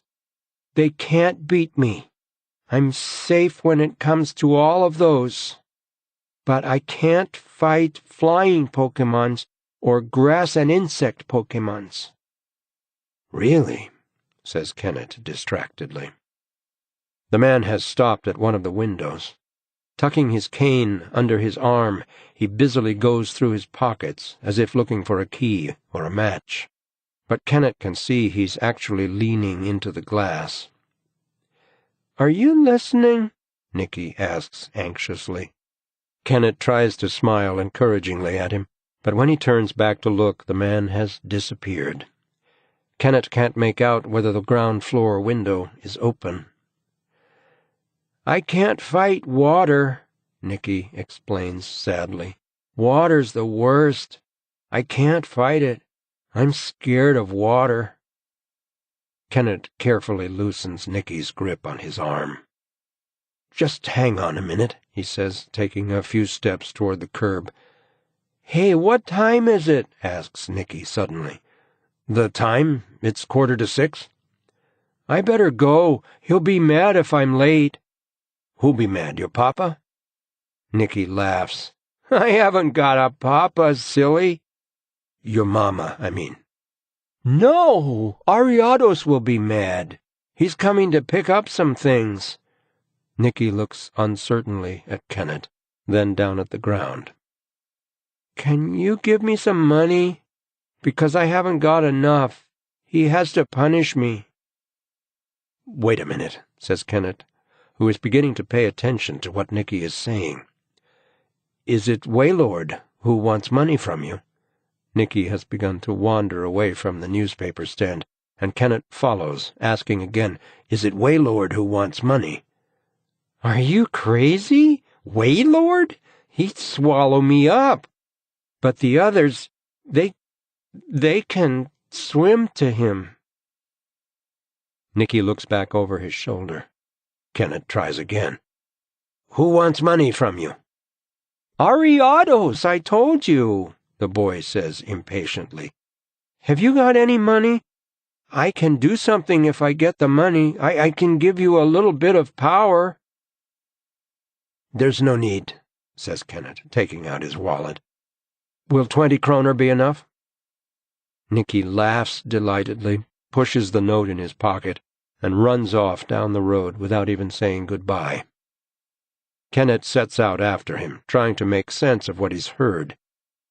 They can't beat me. I'm safe when it comes to all of those. But I can't fight flying Pokemons or grass and insect Pokemons. "Really?" says Kenneth distractedly. The man has stopped at one of the windows. Tucking his cane under his arm, he busily goes through his pockets as if looking for a key or a match. But Kenneth can see he's actually leaning into the glass. "Are you listening?" Nicky asks anxiously. Kenneth tries to smile encouragingly at him, but when he turns back to look, the man has disappeared. Kenneth can't make out whether the ground floor window is open. "I can't fight water," Nicky explains sadly. "Water's the worst. I can't fight it. I'm scared of water." Kenneth carefully loosens Nicky's grip on his arm. "Just hang on a minute," he says, taking a few steps toward the curb. "Hey, what time is it?" asks Nicky suddenly. "The time? It's 6:15. "I better go. He'll be mad if I'm late." "Who'll be mad, your papa?" Nicky laughs. "I haven't got a papa, silly." "Your mama, I mean." "No, Ariados will be mad. He's coming to pick up some things." Nicky looks uncertainly at Kenneth, then down at the ground. "Can you give me some money? Because I haven't got enough. He has to punish me." "Wait a minute," says Kenneth, who is beginning to pay attention to what Nicky is saying. "Is it Waylord who wants money from you?" Nicky has begun to wander away from the newspaper stand, and Kenneth follows, asking again, "Is it Waylord who wants money?" "Are you crazy? Waylord? He'd swallow me up. But the others, they can swim to him." Nicky looks back over his shoulder. Kenneth tries again. "Who wants money from you?" "Ariados, I told you," the boy says impatiently. "Have you got any money? I can do something if I get the money. I can give you a little bit of power." "There's no need," says Kenneth, taking out his wallet. "Will 20 kroner be enough?" Nicky laughs delightedly, pushes the note in his pocket, and runs off down the road without even saying goodbye. Kenneth sets out after him, trying to make sense of what he's heard.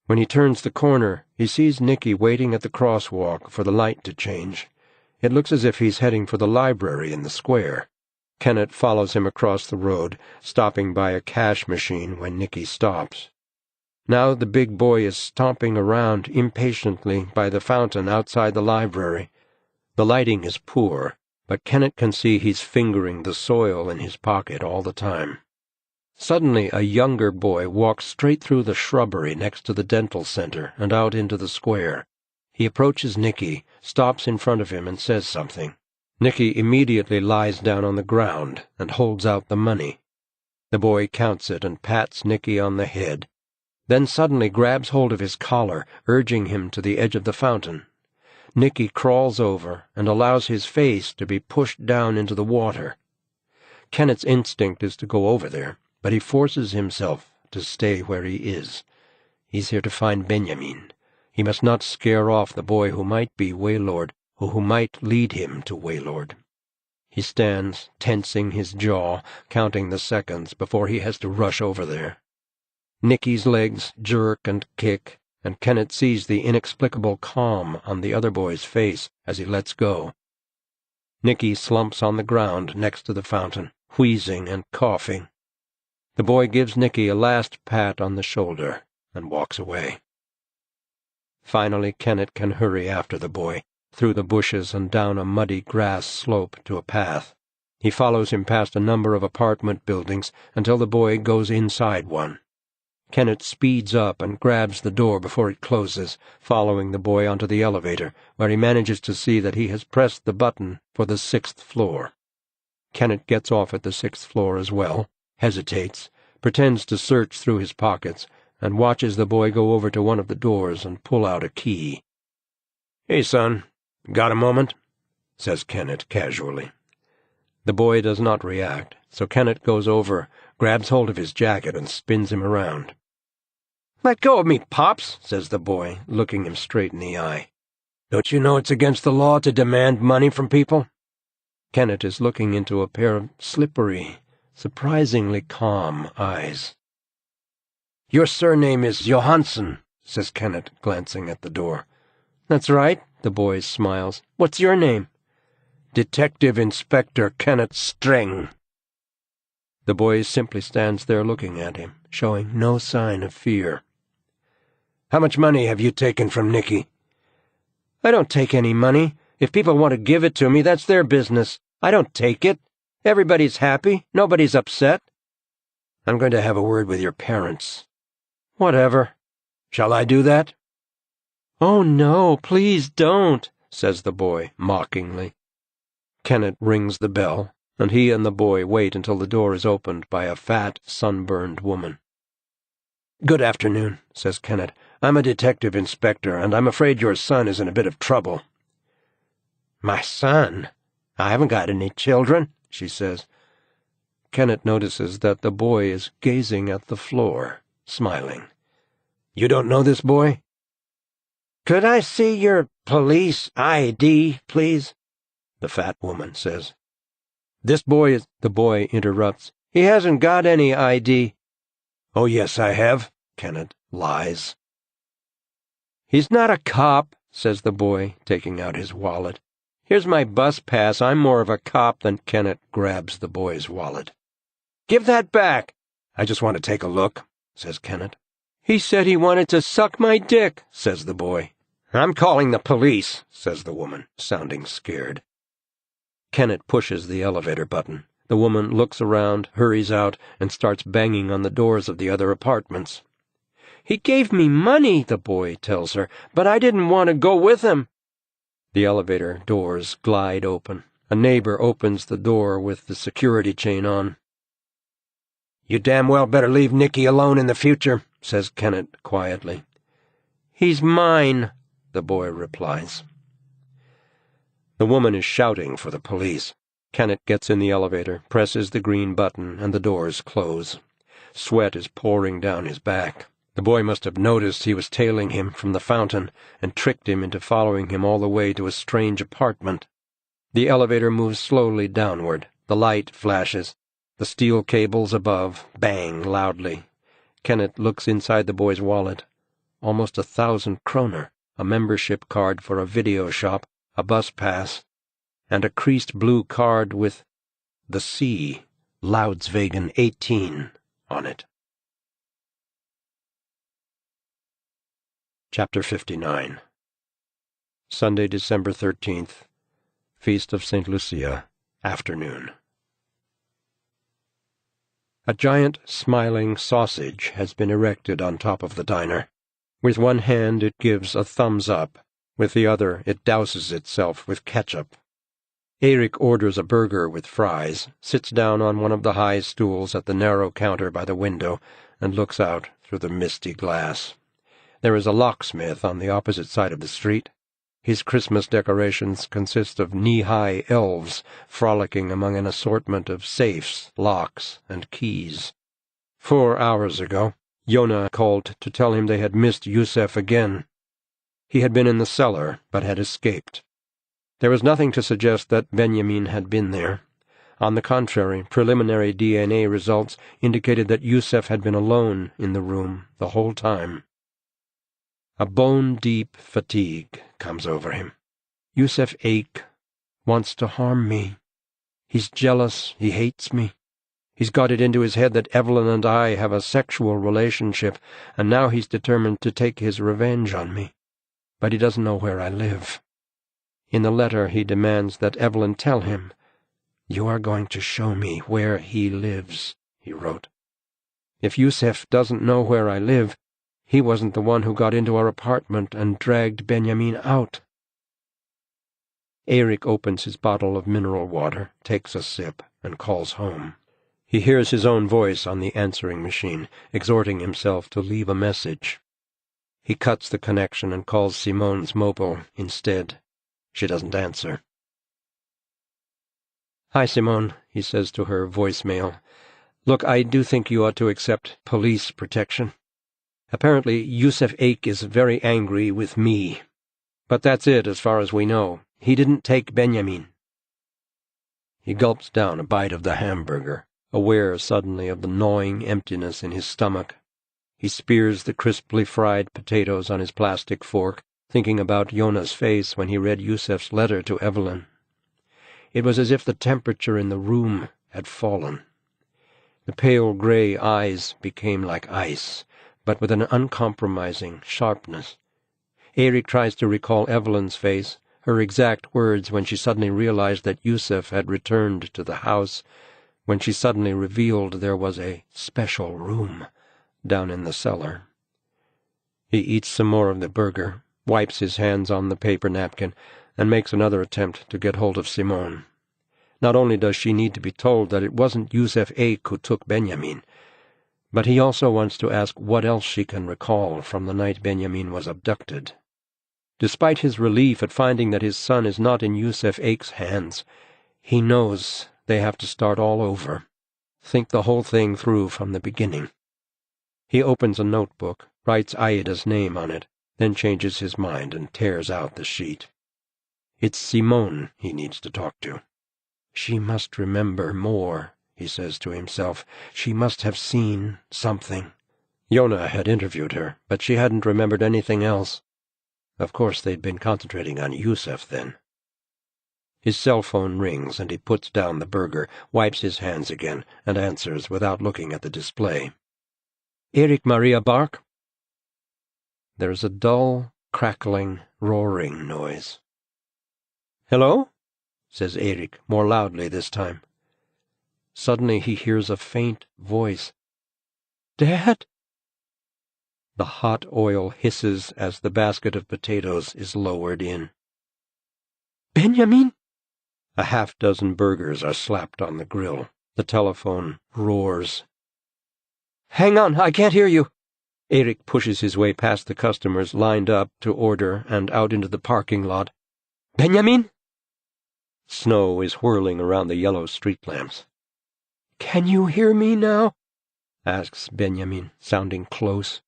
When he turns the corner, he sees Nicky waiting at the crosswalk for the light to change. It looks as if he's heading for the library in the square. Kenneth follows him across the road, stopping by a cash machine when Nicky stops. Now the big boy is stomping around impatiently by the fountain outside the library. The lighting is poor, but Kenneth can see he's fingering the soil in his pocket all the time. Suddenly a younger boy walks straight through the shrubbery next to the dental center and out into the square. He approaches Nicky, stops in front of him, and says something. Nicky immediately lies down on the ground and holds out the money. The boy counts it and pats Nicky on the head, then suddenly grabs hold of his collar, urging him to the edge of the fountain. Nicky crawls over and allows his face to be pushed down into the water. Kenneth's instinct is to go over there, but he forces himself to stay where he is. He's here to find Benjamin. He must not scare off the boy who might be Waylord, or who might lead him to Waylord. He stands, tensing his jaw, counting the seconds before he has to rush over there. Nicky's legs jerk and kick, and Kenneth sees the inexplicable calm on the other boy's face as he lets go. Nicky slumps on the ground next to the fountain, wheezing and coughing. The boy gives Nicky a last pat on the shoulder and walks away. Finally, Kenneth can hurry after the boy, through the bushes and down a muddy grass slope to a path. He follows him past a number of apartment buildings until the boy goes inside one. Kenneth speeds up and grabs the door before it closes, following the boy onto the elevator, where he manages to see that he has pressed the button for the 6th floor. Kenneth gets off at the 6th floor as well, hesitates, pretends to search through his pockets, and watches the boy go over to one of the doors and pull out a key. "Hey, son, got a moment?" says Kenneth casually. The boy does not react, so Kenneth goes over, grabs hold of his jacket, and spins him around. "Let go of me, Pops," says the boy, looking him straight in the eye. Don't you know it's against the law to demand money from people? Kenneth is looking into a pair of slippery, surprisingly calm eyes. Your surname is Johansson, says Kenneth, glancing at the door. That's right, the boy smiles. What's your name? Detective Inspector Kenneth Streng. The boy simply stands there looking at him, showing no sign of fear. How much money have you taken from Nicky? I don't take any money. If people want to give it to me, that's their business. I don't take it. Everybody's happy. Nobody's upset. I'm going to have a word with your parents. Whatever. Shall I do that? Oh, no, please don't, says the boy mockingly. Kenneth rings the bell, and he and the boy wait until the door is opened by a fat, sunburned woman. Good afternoon, says Kenneth. I'm a detective inspector, and I'm afraid your son is in a bit of trouble. My son? I haven't got any children, she says. Kenneth notices that the boy is gazing at the floor, smiling. You don't know this boy? Could I see your police ID, please? The fat woman says. This boy is... The boy interrupts. He hasn't got any ID. Oh, yes, I have, Kenneth lies. He's not a cop, says the boy, taking out his wallet. Here's my bus pass. I'm more of a cop than... Kenneth grabs the boy's wallet. Give that back. I just want to take a look, says Kenneth. He said he wanted to suck my dick, says the boy. I'm calling the police, says the woman, sounding scared. Kenneth pushes the elevator button. The woman looks around, hurries out, and starts banging on the doors of the other apartments. He gave me money, the boy tells her, but I didn't want to go with him. The elevator doors glide open. A neighbor opens the door with the security chain on. You damn well better leave Nicky alone in the future, says Kenneth quietly. He's mine, the boy replies. The woman is shouting for the police. Kenneth gets in the elevator, presses the green button, and the doors close. Sweat is pouring down his back. The boy must have noticed he was tailing him from the fountain and tricked him into following him all the way to a strange apartment. The elevator moves slowly downward. The light flashes. The steel cables above bang loudly. Kenneth looks inside the boy's wallet. Almost 1,000 kroner, a membership card for a video shop, a bus pass, and a creased blue card with The Sea, Loudswagen 18 on it. Chapter 59. Sunday, December 13th, Feast of St. Lucia, afternoon. A giant, smiling sausage has been erected on top of the diner. With one hand it gives a thumbs up. With the other it douses itself with ketchup. Erik orders a burger with fries, sits down on one of the high stools at the narrow counter by the window, and looks out through the misty glass. There is a locksmith on the opposite side of the street. His Christmas decorations consist of knee-high elves frolicking among an assortment of safes, locks, and keys. 4 hours ago, Joona called to tell him they had missed Yusef again. He had been in the cellar, but had escaped. There was nothing to suggest that Benjamin had been there. On the contrary, preliminary DNA results indicated that Yusef had been alone in the room the whole time. A bone-deep fatigue comes over him. Yusef Eik wants to harm me. He's jealous, he hates me. He's got it into his head that Evelyn and I have a sexual relationship, and now he's determined to take his revenge on me. But he doesn't know where I live. In the letter he demands that Evelyn tell him, "You are going to show me where he lives," he wrote. If Yusef doesn't know where I live, he wasn't the one who got into our apartment and dragged Benjamin out. Erik opens his bottle of mineral water, takes a sip, and calls home. He hears his own voice on the answering machine, exhorting himself to leave a message. He cuts the connection and calls Simone's mobile instead. She doesn't answer. "Hi, Simone," he says to her voicemail. "Look, I do think you ought to accept police protection. Apparently, Yusef Eik is very angry with me. But that's it as far as we know. He didn't take Benjamin." He gulps down a bite of the hamburger, aware suddenly of the gnawing emptiness in his stomach. He spears the crisply fried potatoes on his plastic fork, thinking about Joona's face when he read Yusef's letter to Evelyn. It was as if the temperature in the room had fallen. The pale gray eyes became like ice, but with an uncompromising sharpness. Erik tries to recall Evelyn's face, her exact words when she suddenly realized that Yusef had returned to the house, when she suddenly revealed there was a special room down in the cellar. He eats some more of the burger, wipes his hands on the paper napkin, and makes another attempt to get hold of Simone. Not only does she need to be told that it wasn't Yusef Eik who took Benjamin, but he also wants to ask what else she can recall from the night Benjamin was abducted. Despite his relief at finding that his son is not in Yusef Eik's hands, he knows they have to start all over, think the whole thing through from the beginning. He opens a notebook, writes Aida's name on it, then changes his mind and tears out the sheet. It's Simone he needs to talk to. She must remember more, he says to himself. She must have seen something. Joona had interviewed her, but she hadn't remembered anything else. Of course they'd been concentrating on Yusef then. His cell phone rings and he puts down the burger, wipes his hands again, and answers without looking at the display. "Erik Maria Bark?" There's a dull, crackling, roaring noise. "Hello?" says Erik, more loudly this time. Suddenly he hears a faint voice. "Dad?" The hot oil hisses as the basket of potatoes is lowered in. "Benjamin?" A half-dozen burgers are slapped on the grill. The telephone roars. "Hang on, I can't hear you." Erik pushes his way past the customers lined up to order and out into the parking lot. "Benjamin?" Snow is whirling around the yellow street lamps. "Can you hear me now?" asks Benjamin, sounding close.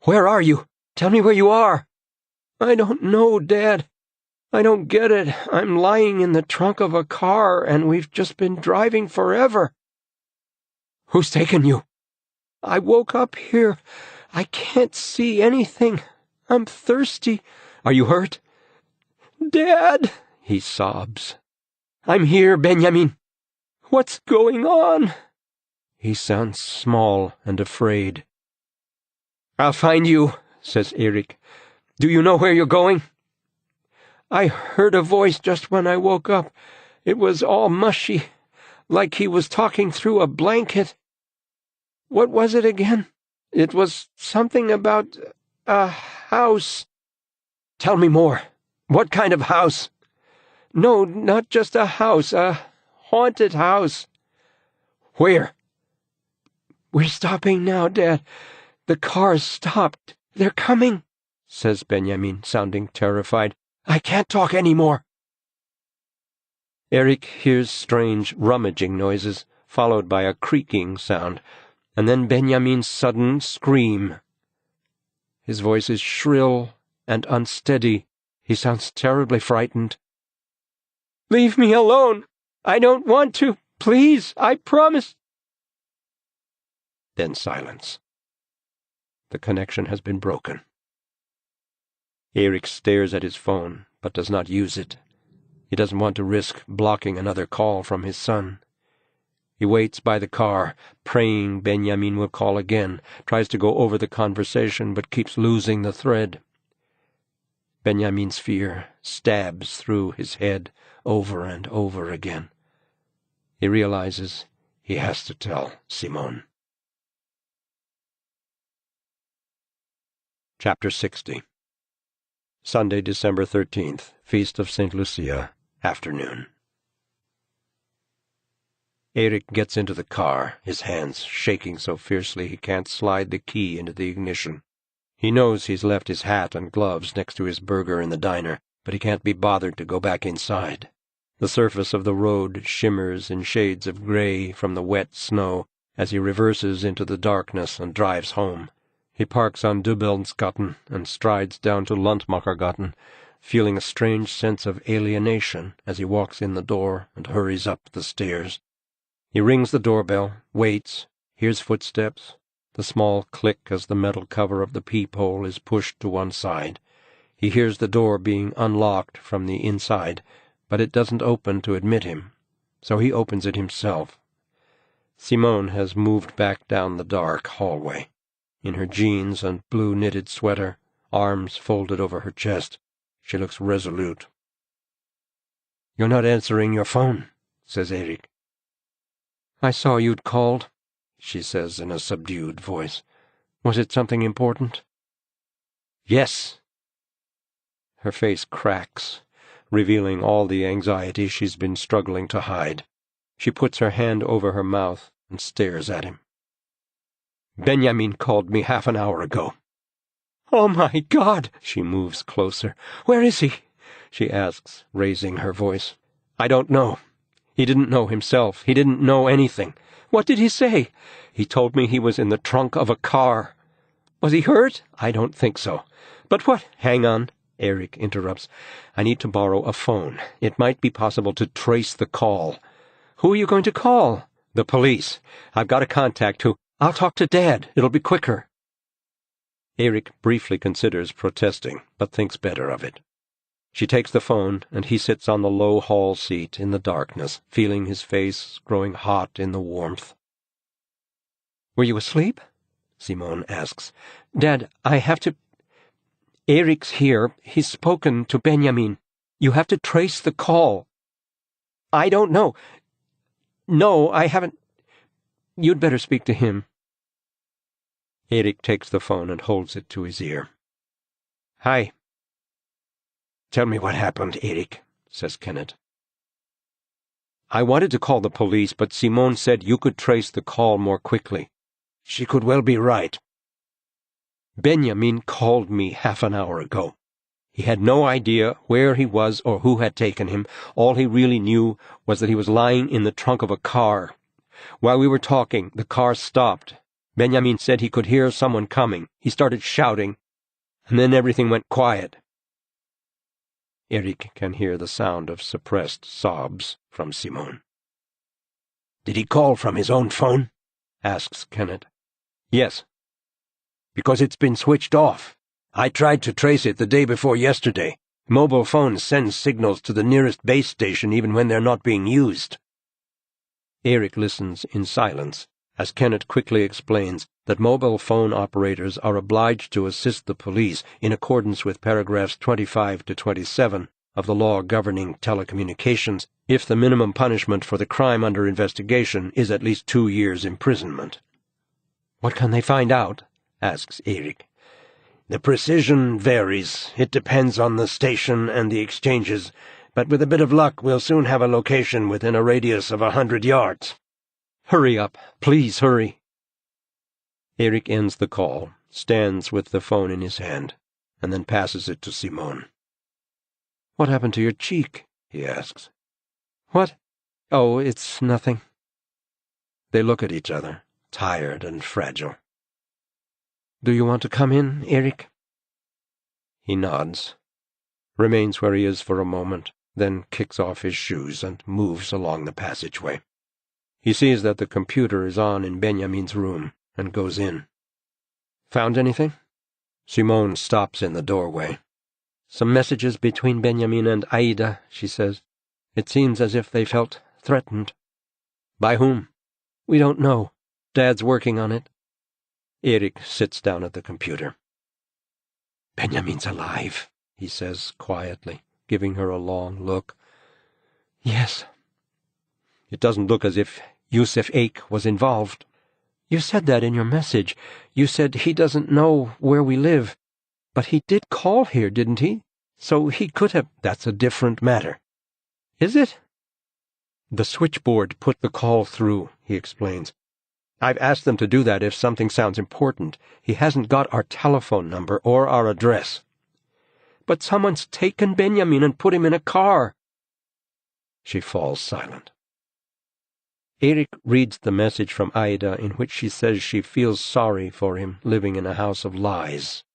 "Where are you? Tell me where you are." "I don't know, Dad. I don't get it. I'm lying in the trunk of a car, and we've just been driving forever." "Who's taken you?" "I woke up here. I can't see anything. I'm thirsty." "Are you hurt?" "Dad," he sobs. "I'm here, Benjamin." "What's going on?" He sounds small and afraid. "I'll find you," says Erik. "Do you know where you're going?" "I heard a voice just when I woke up. It was all mushy, like he was talking through a blanket. What was it again? It was something about a house." "Tell me more. What kind of house?" "No, not just a house, a haunted house." "Where?" "We're stopping now, Dad. The car's stopped. They're coming," says Benjamin, sounding terrified. "I can't talk any more." Erik hears strange rummaging noises, followed by a creaking sound, and then Benjamin's sudden scream. His voice is shrill and unsteady. He sounds terribly frightened. "Leave me alone. I don't want to. Please, I promise." Then silence. The connection has been broken. Erik stares at his phone, but does not use it. He doesn't want to risk blocking another call from his son. He waits by the car, praying Benjamin will call again, tries to go over the conversation, but keeps losing the thread. Benjamin's fear stabs through his head over and over again. He realizes he has to tell Simone. Chapter 60. Sunday, December 13th, Feast of St. Lucia, afternoon. Erik gets into the car, his hands shaking so fiercely he can't slide the key into the ignition. He knows he's left his hat and gloves next to his burger in the diner, but he can't be bothered to go back inside. The surface of the road shimmers in shades of gray from the wet snow as he reverses into the darkness and drives home. He parks on Dubbelnsgatten and strides down to Landmachergatten, feeling a strange sense of alienation as he walks in the door and hurries up the stairs. He rings the doorbell, waits, hears footsteps, the small click as the metal cover of the peephole is pushed to one side. He hears the door being unlocked from the inside, but it doesn't open to admit him, so he opens it himself. Simone has moved back down the dark hallway. In her jeans and blue knitted sweater, arms folded over her chest, she looks resolute. "You're not answering your phone," says Erik. "I saw you'd called," she says in a subdued voice. "Was it something important?" "Yes." Her face cracks, revealing all the anxiety she's been struggling to hide. She puts her hand over her mouth and stares at him. "Benjamin called me half an hour ago." "Oh, my God!" She moves closer. "Where is he?" she asks, raising her voice. "I don't know. He didn't know himself. He didn't know anything." "What did he say?" "He told me he was in the trunk of a car." "Was he hurt?" "I don't think so." "But what—" "Hang on," Erik interrupts. "I need to borrow a phone. It might be possible to trace the call." "Who are you going to call?" "The police. I've got a contact who—" "I'll talk to Dad. It'll be quicker." Erik briefly considers protesting, but thinks better of it. She takes the phone, and he sits on the low hall seat in the darkness, feeling his face growing hot in the warmth. "Were you asleep?" Simone asks. "Dad, I have to— Erik's here. He's spoken to Benjamin. You have to trace the call." "I don't know. No, I haven't. You'd better speak to him." Erik takes the phone and holds it to his ear. "Hi." "Tell me what happened, Erik," says Kenneth. "I wanted to call the police, but Simone said you could trace the call more quickly." "She could well be right." "Benjamin called me half an hour ago. He had no idea where he was or who had taken him. All he really knew was that he was lying in the trunk of a car. While we were talking, the car stopped. Benjamin said he could hear someone coming. He started shouting, and then everything went quiet." Erik can hear the sound of suppressed sobs from Simone. "Did he call from his own phone?" asks Kenneth. "Yes." "Because it's been switched off. I tried to trace it the day before yesterday. Mobile phones send signals to the nearest base station even when they're not being used." Erik listens in silence as Kenneth quickly explains that mobile phone operators are obliged to assist the police in accordance with paragraphs 25 to 27 of the law governing telecommunications if the minimum punishment for the crime under investigation is at least 2 years' imprisonment. "What can they find out?" asks Erik. "The precision varies. It depends on the station and the exchanges, but with a bit of luck we'll soon have a location within a radius of 100 yards. "Hurry up. Please hurry." Erik ends the call, stands with the phone in his hand, and then passes it to Simone. "What happened to your cheek?" he asks. "What? Oh, it's nothing." They look at each other, tired and fragile. "Do you want to come in, Erik?" He nods, remains where he is for a moment, then kicks off his shoes and moves along the passageway. He sees that the computer is on in Benjamin's room and goes in. "Found anything?" Simone stops in the doorway. "Some messages between Benjamin and Aida," she says. "It seems as if they felt threatened." "By whom?" "We don't know. Dad's working on it." Erik sits down at the computer. "Benjamin's alive," he says quietly, giving her a long look. "Yes." "It doesn't look as if Yusuf Eik was involved." "You said that in your message. You said he doesn't know where we live. But he did call here, didn't he? So he could have—" "That's a different matter." "Is it?" "The switchboard put the call through," he explains. "I've asked them to do that if something sounds important. He hasn't got our telephone number or our address." "But someone's taken Benjamin and put him in a car." She falls silent. Erik reads the message from Aida in which she says she feels sorry for him living in a house of lies.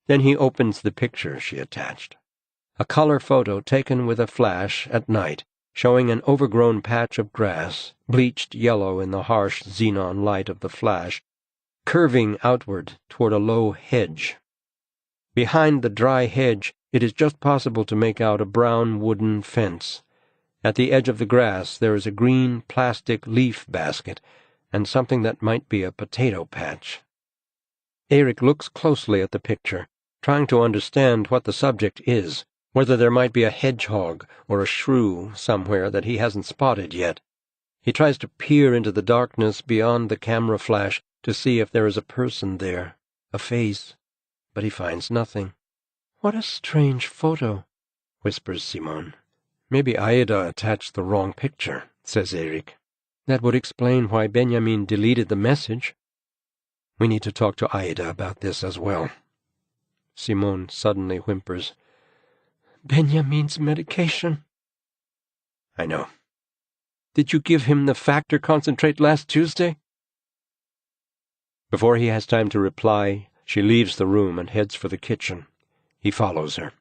Then he opens the picture she attached. A color photo taken with a flash at night, showing an overgrown patch of grass, bleached yellow in the harsh xenon light of the flash, curving outward toward a low hedge. Behind the dry hedge, it is just possible to make out a brown wooden fence. At the edge of the grass there is a green plastic leaf basket, and something that might be a potato patch. Erik looks closely at the picture, trying to understand what the subject is, whether there might be a hedgehog or a shrew somewhere that he hasn't spotted yet. He tries to peer into the darkness beyond the camera flash to see if there is a person there, a face, but he finds nothing. "What a strange photo," whispers Simone. "Maybe Aida attached the wrong picture," says Erik. "That would explain why Benjamin deleted the message. We need to talk to Aida about this as well." Simone suddenly whimpers. "Benjamin's medication." "I know. Did you give him the factor concentrate last Tuesday?" Before he has time to reply, she leaves the room and heads for the kitchen. He follows her.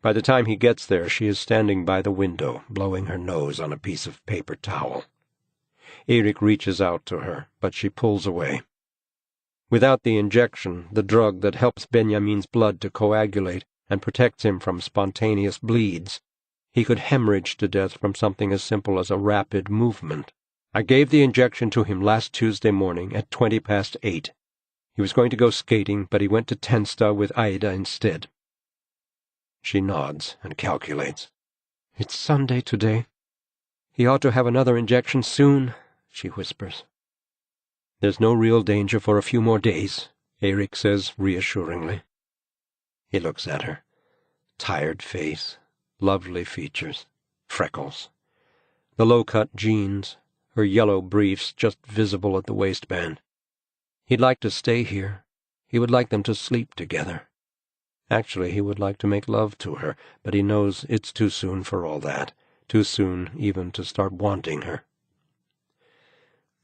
By the time he gets there, she is standing by the window, blowing her nose on a piece of paper towel. Erik reaches out to her, but she pulls away. Without the injection, the drug that helps Benjamin's blood to coagulate and protects him from spontaneous bleeds, he could hemorrhage to death from something as simple as a rapid movement. "I gave the injection to him last Tuesday morning at 8:20. He was going to go skating, but he went to Tensta with Aida instead." She nods and calculates. "It's Sunday today. He ought to have another injection soon," she whispers. "There's no real danger for a few more days," Erik says reassuringly. He looks at her. Tired face, lovely features, freckles. The low-cut jeans, her yellow briefs just visible at the waistband. He'd like to stay here. He would like them to sleep together. Actually, he would like to make love to her, but he knows it's too soon for all that, too soon even to start wanting her.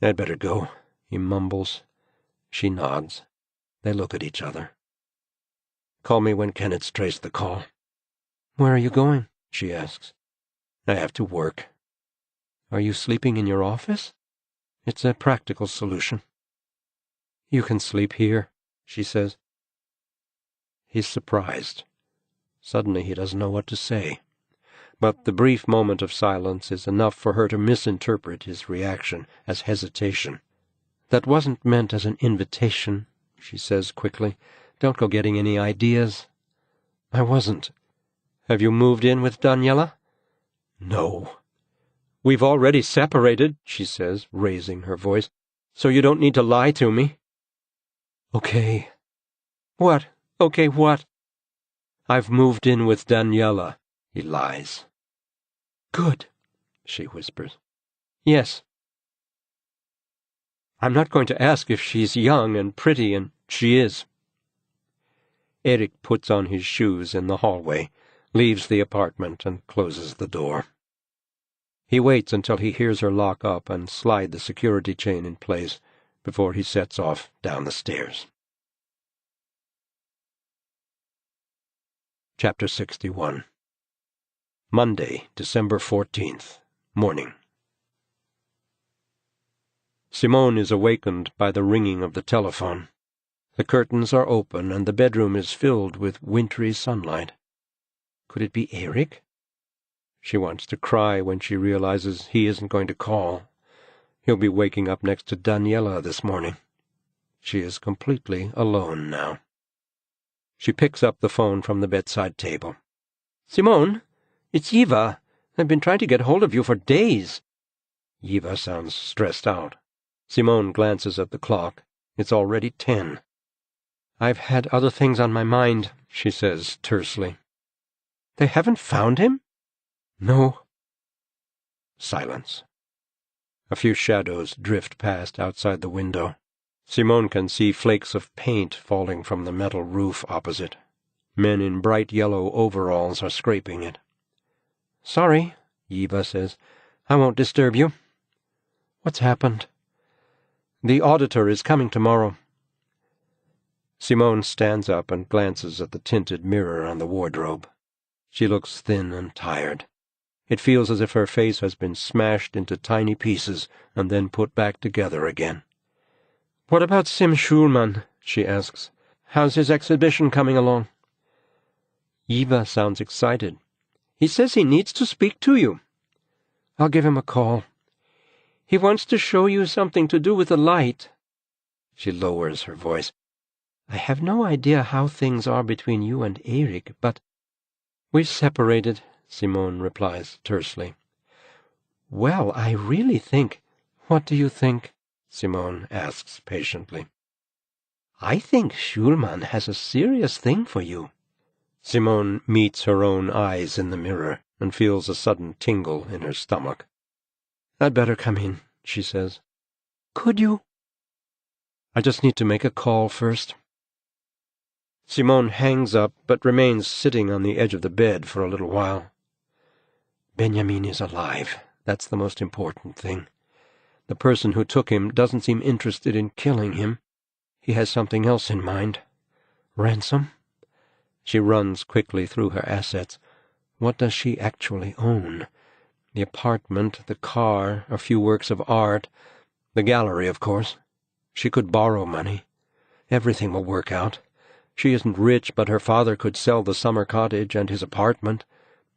"I'd better go," he mumbles. She nods. They look at each other. "Call me when Kenneth's traced the call." "Where are you going?" she asks. "I have to work." "Are you sleeping in your office?" "It's a practical solution." "You can sleep here," she says. He's surprised. Suddenly he doesn't know what to say. But the brief moment of silence is enough for her to misinterpret his reaction as hesitation. "That wasn't meant as an invitation," she says quickly. "Don't go getting any ideas." "I wasn't." "Have you moved in with Daniela?" "No." "We've already separated," she says, raising her voice, "so you don't need to lie to me." "Okay." "What? Okay, what?" "I've moved in with Daniela," he lies. "Good," she whispers. "Yes." "I'm not going to ask if she's young and pretty, and she is." Erik puts on his shoes in the hallway, leaves the apartment, and closes the door. He waits until he hears her lock up and slide the security chain in place before he sets off down the stairs. Chapter 61. Monday, December 14th, morning. Simone is awakened by the ringing of the telephone. The curtains are open and the bedroom is filled with wintry sunlight. Could it be Erik? She wants to cry when she realizes he isn't going to call. He'll be waking up next to Daniela this morning. She is completely alone now. She picks up the phone from the bedside table. "Simone, it's Eva. I've been trying to get hold of you for days." Eva sounds stressed out. Simone glances at the clock. It's already 10. "I've had other things on my mind," she says tersely. "They haven't found him?" "No." Silence. A few shadows drift past outside the window. Simone can see flakes of paint falling from the metal roof opposite. Men in bright yellow overalls are scraping it. "Sorry," Eva says. "I won't disturb you." "What's happened?" "The auditor is coming tomorrow." Simone stands up and glances at the tinted mirror on the wardrobe. She looks thin and tired. It feels as if her face has been smashed into tiny pieces and then put back together again. "What about Sim Schulman?" she asks. "How's his exhibition coming along?" Eva sounds excited. "He says he needs to speak to you." "I'll give him a call. He wants to show you something to do with the light." She lowers her voice. "I have no idea how things are between you and Erik, but—" "We've separated," Simone replies tersely. "Well, I really think—" "What do you think?" Simone asks patiently. "I think Schulman has a serious thing for you." Simone meets her own eyes in the mirror and feels a sudden tingle in her stomach. "I'd better come in," she says. "Could you?" "I just need to make a call first." Simone hangs up but remains sitting on the edge of the bed for a little while. Benjamin is alive. That's the most important thing. The person who took him doesn't seem interested in killing him. He has something else in mind. Ransom? She runs quickly through her assets. What does she actually own? The apartment, the car, a few works of art, the gallery, of course. She could borrow money. Everything will work out. She isn't rich, but her father could sell the summer cottage and his apartment.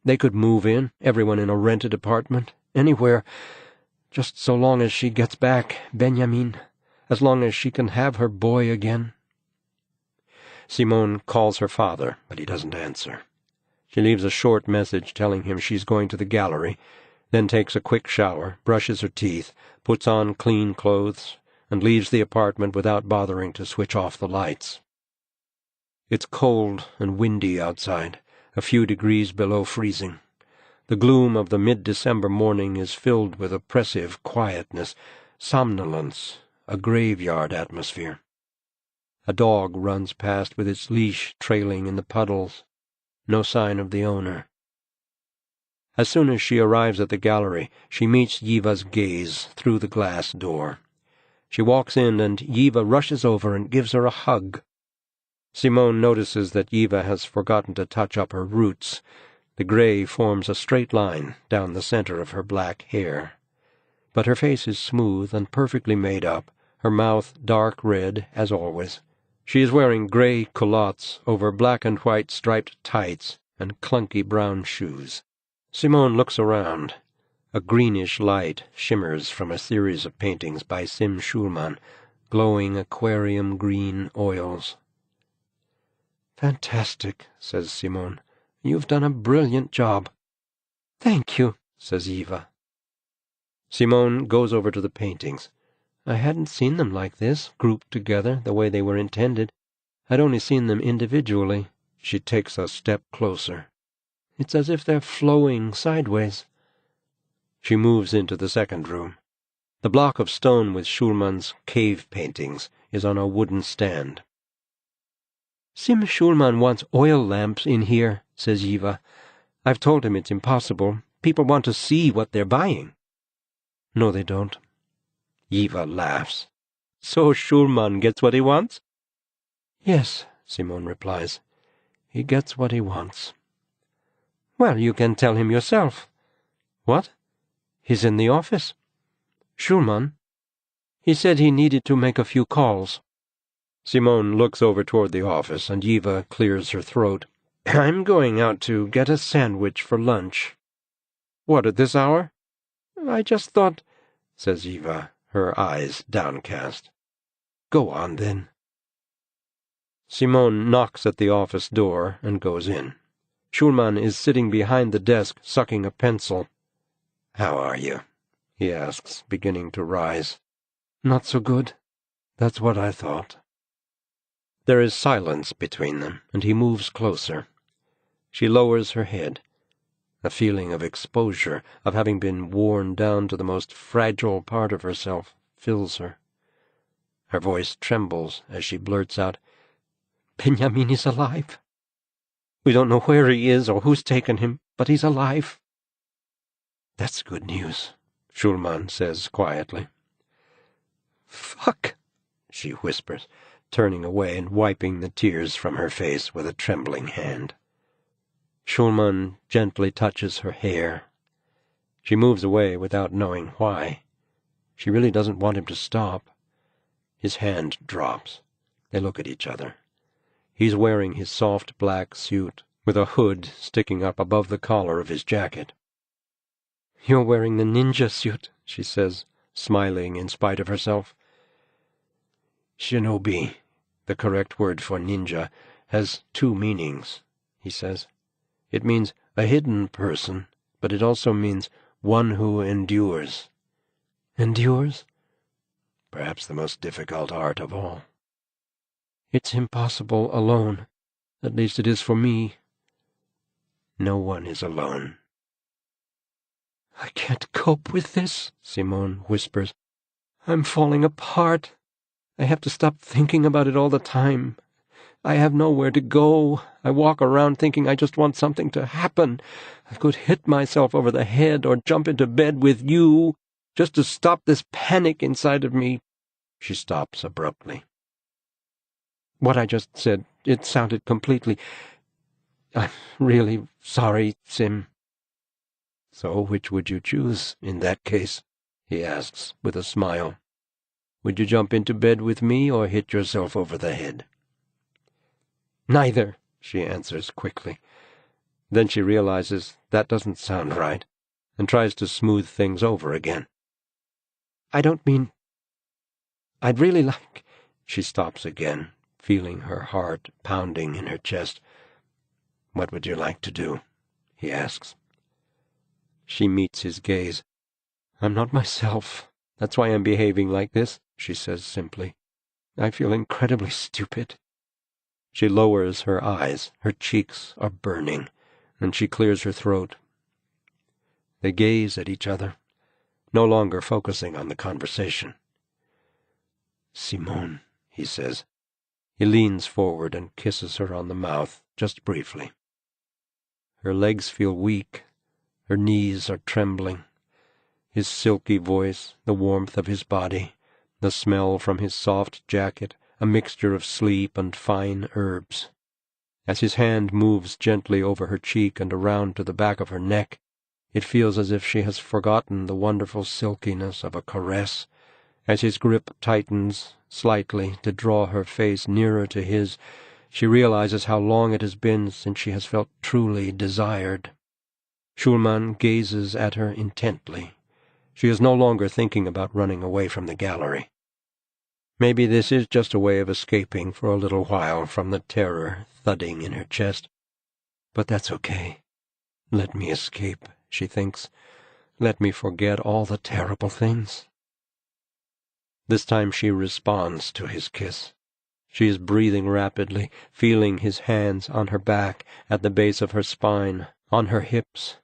They could move in, everyone in a rented apartment, anywhere, just so long as she gets back Benjamin, as long as she can have her boy again. Simone calls her father, but he doesn't answer. She leaves a short message telling him she's going to the gallery, then takes a quick shower, brushes her teeth, puts on clean clothes, and leaves the apartment without bothering to switch off the lights. It's cold and windy outside, a few degrees below freezing. The gloom of the mid-December morning is filled with oppressive quietness, somnolence, a graveyard atmosphere. A dog runs past with its leash trailing in the puddles. No sign of the owner. As soon as she arrives at the gallery, she meets Eva's gaze through the glass door. She walks in, and Eva rushes over and gives her a hug. Simone notices that Eva has forgotten to touch up her roots. The gray forms a straight line down the center of her black hair. But her face is smooth and perfectly made up, her mouth dark red, as always. She is wearing gray culottes over black and white striped tights and clunky brown shoes. Simone looks around. A greenish light shimmers from a series of paintings by Sim Schulman, glowing aquarium green oils. "Fantastic," says Simone. "You've done a brilliant job." "Thank you," says Eva. Simone goes over to the paintings. I hadn't seen them like this, grouped together, the way they were intended. I'd only seen them individually. She takes a step closer. It's as if they're flowing sideways. She moves into the second room. The block of stone with Schulman's cave paintings is on a wooden stand. "Sim Schulman wants oil lamps in here," says Eva. "I've told him it's impossible. People want to see what they're buying." "No, they don't." Eva laughs. "So Schulman gets what he wants?" "Yes," Simone replies. "He gets what he wants." "Well, you can tell him yourself." "What?" "He's in the office." "Schulman?" "He said he needed to make a few calls." Simone looks over toward the office, and Eva clears her throat. "I'm going out to get a sandwich for lunch." "What, at this hour?" "I just thought," says Eva, her eyes downcast. "Go on, then." Simone knocks at the office door and goes in. Schulman is sitting behind the desk, sucking a pencil. "How are you?" he asks, beginning to rise. "Not so good. That's what I thought." There is silence between them, and he moves closer. She lowers her head. A feeling of exposure, of having been worn down to the most fragile part of herself, fills her. Her voice trembles as she blurts out, "Benjamin is alive. We don't know where he is or who's taken him, but he's alive." "That's good news," Schulman says quietly. "Fuck," she whispers, turning away and wiping the tears from her face with a trembling hand. Schulman gently touches her hair. She moves away without knowing why. She really doesn't want him to stop. His hand drops. They look at each other. He's wearing his soft black suit, with a hood sticking up above the collar of his jacket. "You're wearing the ninja suit," she says, smiling in spite of herself. "Shinobi, the correct word for ninja, has two meanings," he says. "It means a hidden person, but it also means one who endures." "Endures?" "Perhaps the most difficult art of all." "It's impossible alone. At least it is for me." "No one is alone." "I can't cope with this," Simone whispers. "I'm falling apart. I have to stop thinking about it all the time. I have nowhere to go. I walk around thinking I just want something to happen. I could hit myself over the head or jump into bed with you, just to stop this panic inside of me." She stops abruptly. "What I just said, it sounded completely... I'm really sorry, Sim." "So which would you choose in that case?" he asks with a smile. "Would you jump into bed with me or hit yourself over the head?" "Neither," she answers quickly. Then she realizes that doesn't sound right, and tries to smooth things over again. "I don't mean... I'd really like..." She stops again, feeling her heart pounding in her chest. "What would you like to do?" he asks. She meets his gaze. "I'm not myself. That's why I'm behaving like this," she says simply. "I feel incredibly stupid." She lowers her eyes. Her cheeks are burning, and she clears her throat. They gaze at each other, no longer focusing on the conversation. "Simone," he says. He leans forward and kisses her on the mouth, just briefly. Her legs feel weak. Her knees are trembling. His silky voice, the warmth of his body, the smell from his soft jacket, a mixture of sleep and fine herbs. As his hand moves gently over her cheek and around to the back of her neck, it feels as if she has forgotten the wonderful silkiness of a caress. As his grip tightens slightly to draw her face nearer to his, she realizes how long it has been since she has felt truly desired. Schulman gazes at her intently. She is no longer thinking about running away from the gallery. Maybe this is just a way of escaping for a little while from the terror thudding in her chest. But that's okay. Let me escape, she thinks. Let me forget all the terrible things. This time she responds to his kiss. She is breathing rapidly, feeling his hands on her back, at the base of her spine, on her hips.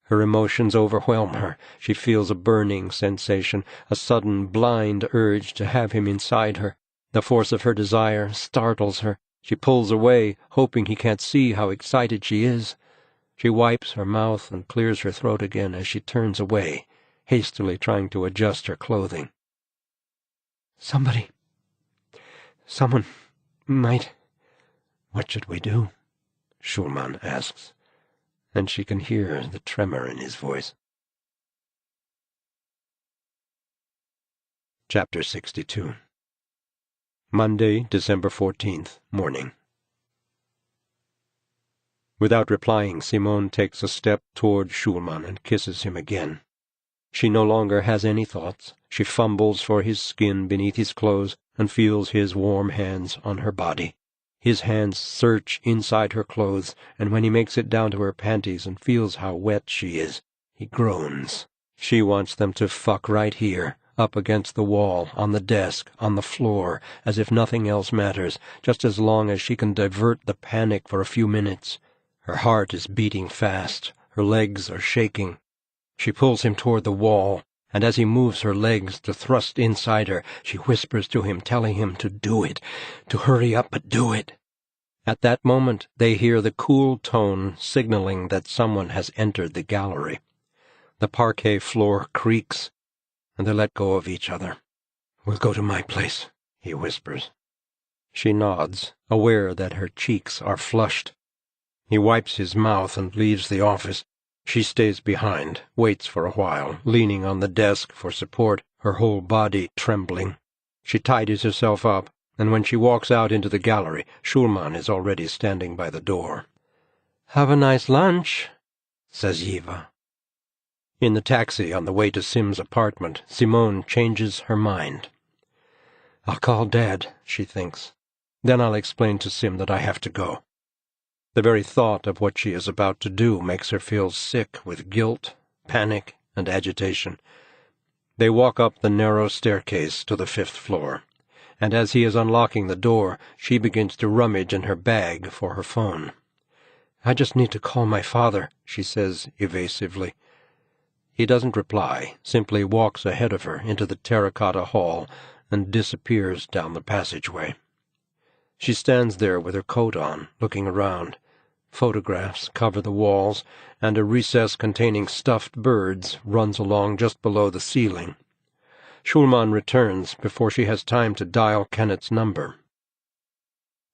Her emotions overwhelm her. She feels a burning sensation, a sudden blind urge to have him inside her. The force of her desire startles her. She pulls away, hoping he can't see how excited she is. She wipes her mouth and clears her throat again as she turns away, hastily trying to adjust her clothing. Someone might... What should we do? Schulman asks, and she can hear the tremor in his voice. Chapter 62. Monday, December 14th, morning. Without replying, Simone takes a step toward Schulman and kisses him again. She no longer has any thoughts. She fumbles for his skin beneath his clothes and feels his warm hands on her body. His hands search inside her clothes, and when he makes it down to her panties and feels how wet she is, he groans. She wants them to fuck right here, up against the wall, on the desk, on the floor, as if nothing else matters, just as long as she can divert the panic for a few minutes. Her heart is beating fast. Her legs are shaking. She pulls him toward the wall, and as he moves her legs to thrust inside her, she whispers to him, telling him to do it, to hurry up, but do it. At that moment, they hear the cool tone signaling that someone has entered the gallery. The parquet floor creaks, and they let go of each other. "We'll go to my place," he whispers. She nods, aware that her cheeks are flushed. He wipes his mouth and leaves the office. She stays behind, waits for a while, leaning on the desk for support, her whole body trembling. She tidies herself up, and when she walks out into the gallery, Schulman is already standing by the door. "Have a nice lunch," says Eva. In the taxi on the way to Sim's apartment, Simone changes her mind. "I'll call Dad," she thinks. "Then I'll explain to Sim that I have to go." The very thought of what she is about to do makes her feel sick with guilt, panic, and agitation. They walk up the narrow staircase to the 5th floor, and as he is unlocking the door, she begins to rummage in her bag for her phone. "I just need to call my father," she says evasively. He doesn't reply, simply walks ahead of her into the terracotta hall and disappears down the passageway. She stands there with her coat on, looking around. Photographs cover the walls, and a recess containing stuffed birds runs along just below the ceiling. Schulman returns before she has time to dial Kennett's number.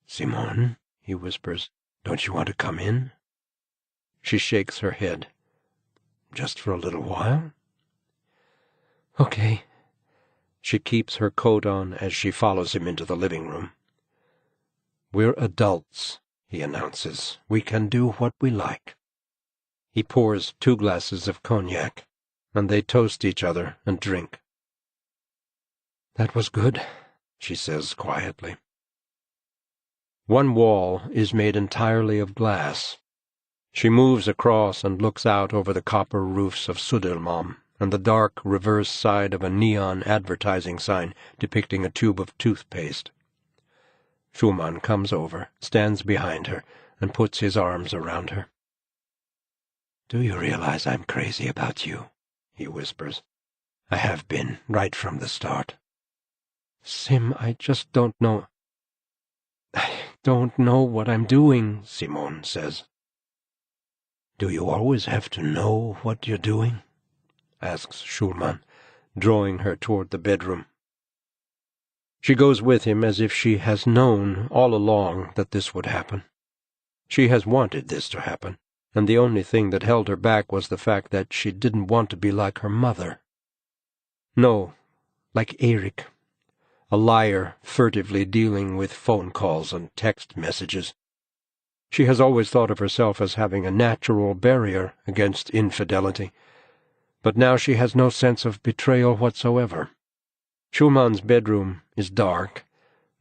"Simone," he whispers, "don't you want to come in?" She shakes her head. "Just for a little while?" "Okay." She keeps her coat on as she follows him into the living room. "We're adults," he announces. "We can do what we like." He pours 2 glasses of cognac, and they toast each other and drink. "That was good," she says quietly. One wall is made entirely of glass. She moves across and looks out over the copper roofs of Södermalm and the dark reverse side of a neon advertising sign depicting a tube of toothpaste. Schulman comes over, stands behind her, and puts his arms around her. "Do you realize I'm crazy about you?" he whispers. "I have been, right from the start." "Sim, I just don't know. I don't know what I'm doing," Simone says. "Do you always have to know what you're doing?" asks Schulman, drawing her toward the bedroom. She goes with him as if she has known all along that this would happen. She has wanted this to happen, and the only thing that held her back was the fact that she didn't want to be like her mother. No, like Erik, a liar furtively dealing with phone calls and text messages. She has always thought of herself as having a natural barrier against infidelity, but now she has no sense of betrayal whatsoever. Schulman's bedroom is dark.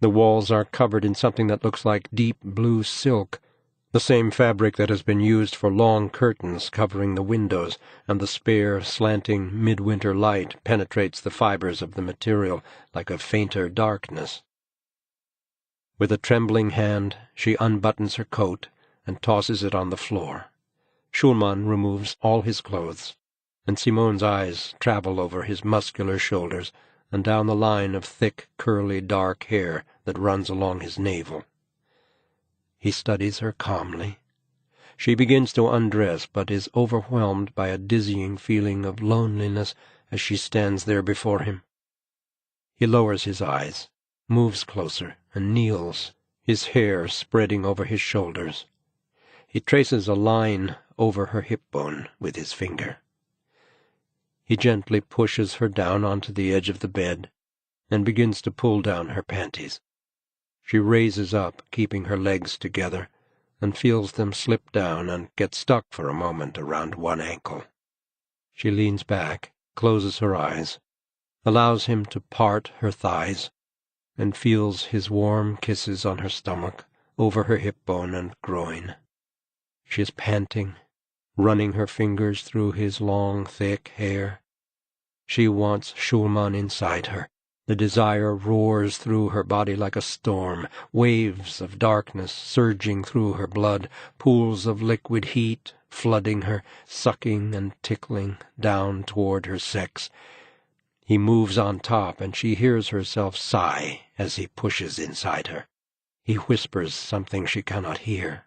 The walls are covered in something that looks like deep blue silk, the same fabric that has been used for long curtains covering the windows, and the spare, slanting midwinter light penetrates the fibers of the material like a fainter darkness. With a trembling hand, she unbuttons her coat and tosses it on the floor. Schulman removes all his clothes, and Simone's eyes travel over his muscular shoulders and down the line of thick, curly, dark hair that runs along his navel. He studies her calmly. She begins to undress, but is overwhelmed by a dizzying feeling of loneliness as she stands there before him. He lowers his eyes, moves closer, and kneels, his hair spreading over his shoulders. He traces a line over her hip bone with his finger. He gently pushes her down onto the edge of the bed and begins to pull down her panties. She raises up, keeping her legs together, and feels them slip down and get stuck for a moment around one ankle. She leans back, closes her eyes, allows him to part her thighs, and feels his warm kisses on her stomach, over her hip bone and groin. She is panting, running her fingers through his long, thick hair. She wants Schulman inside her. The desire roars through her body like a storm, waves of darkness surging through her blood, pools of liquid heat flooding her, sucking and tickling down toward her sex. He moves on top, and she hears herself sigh as he pushes inside her. He whispers something she cannot hear.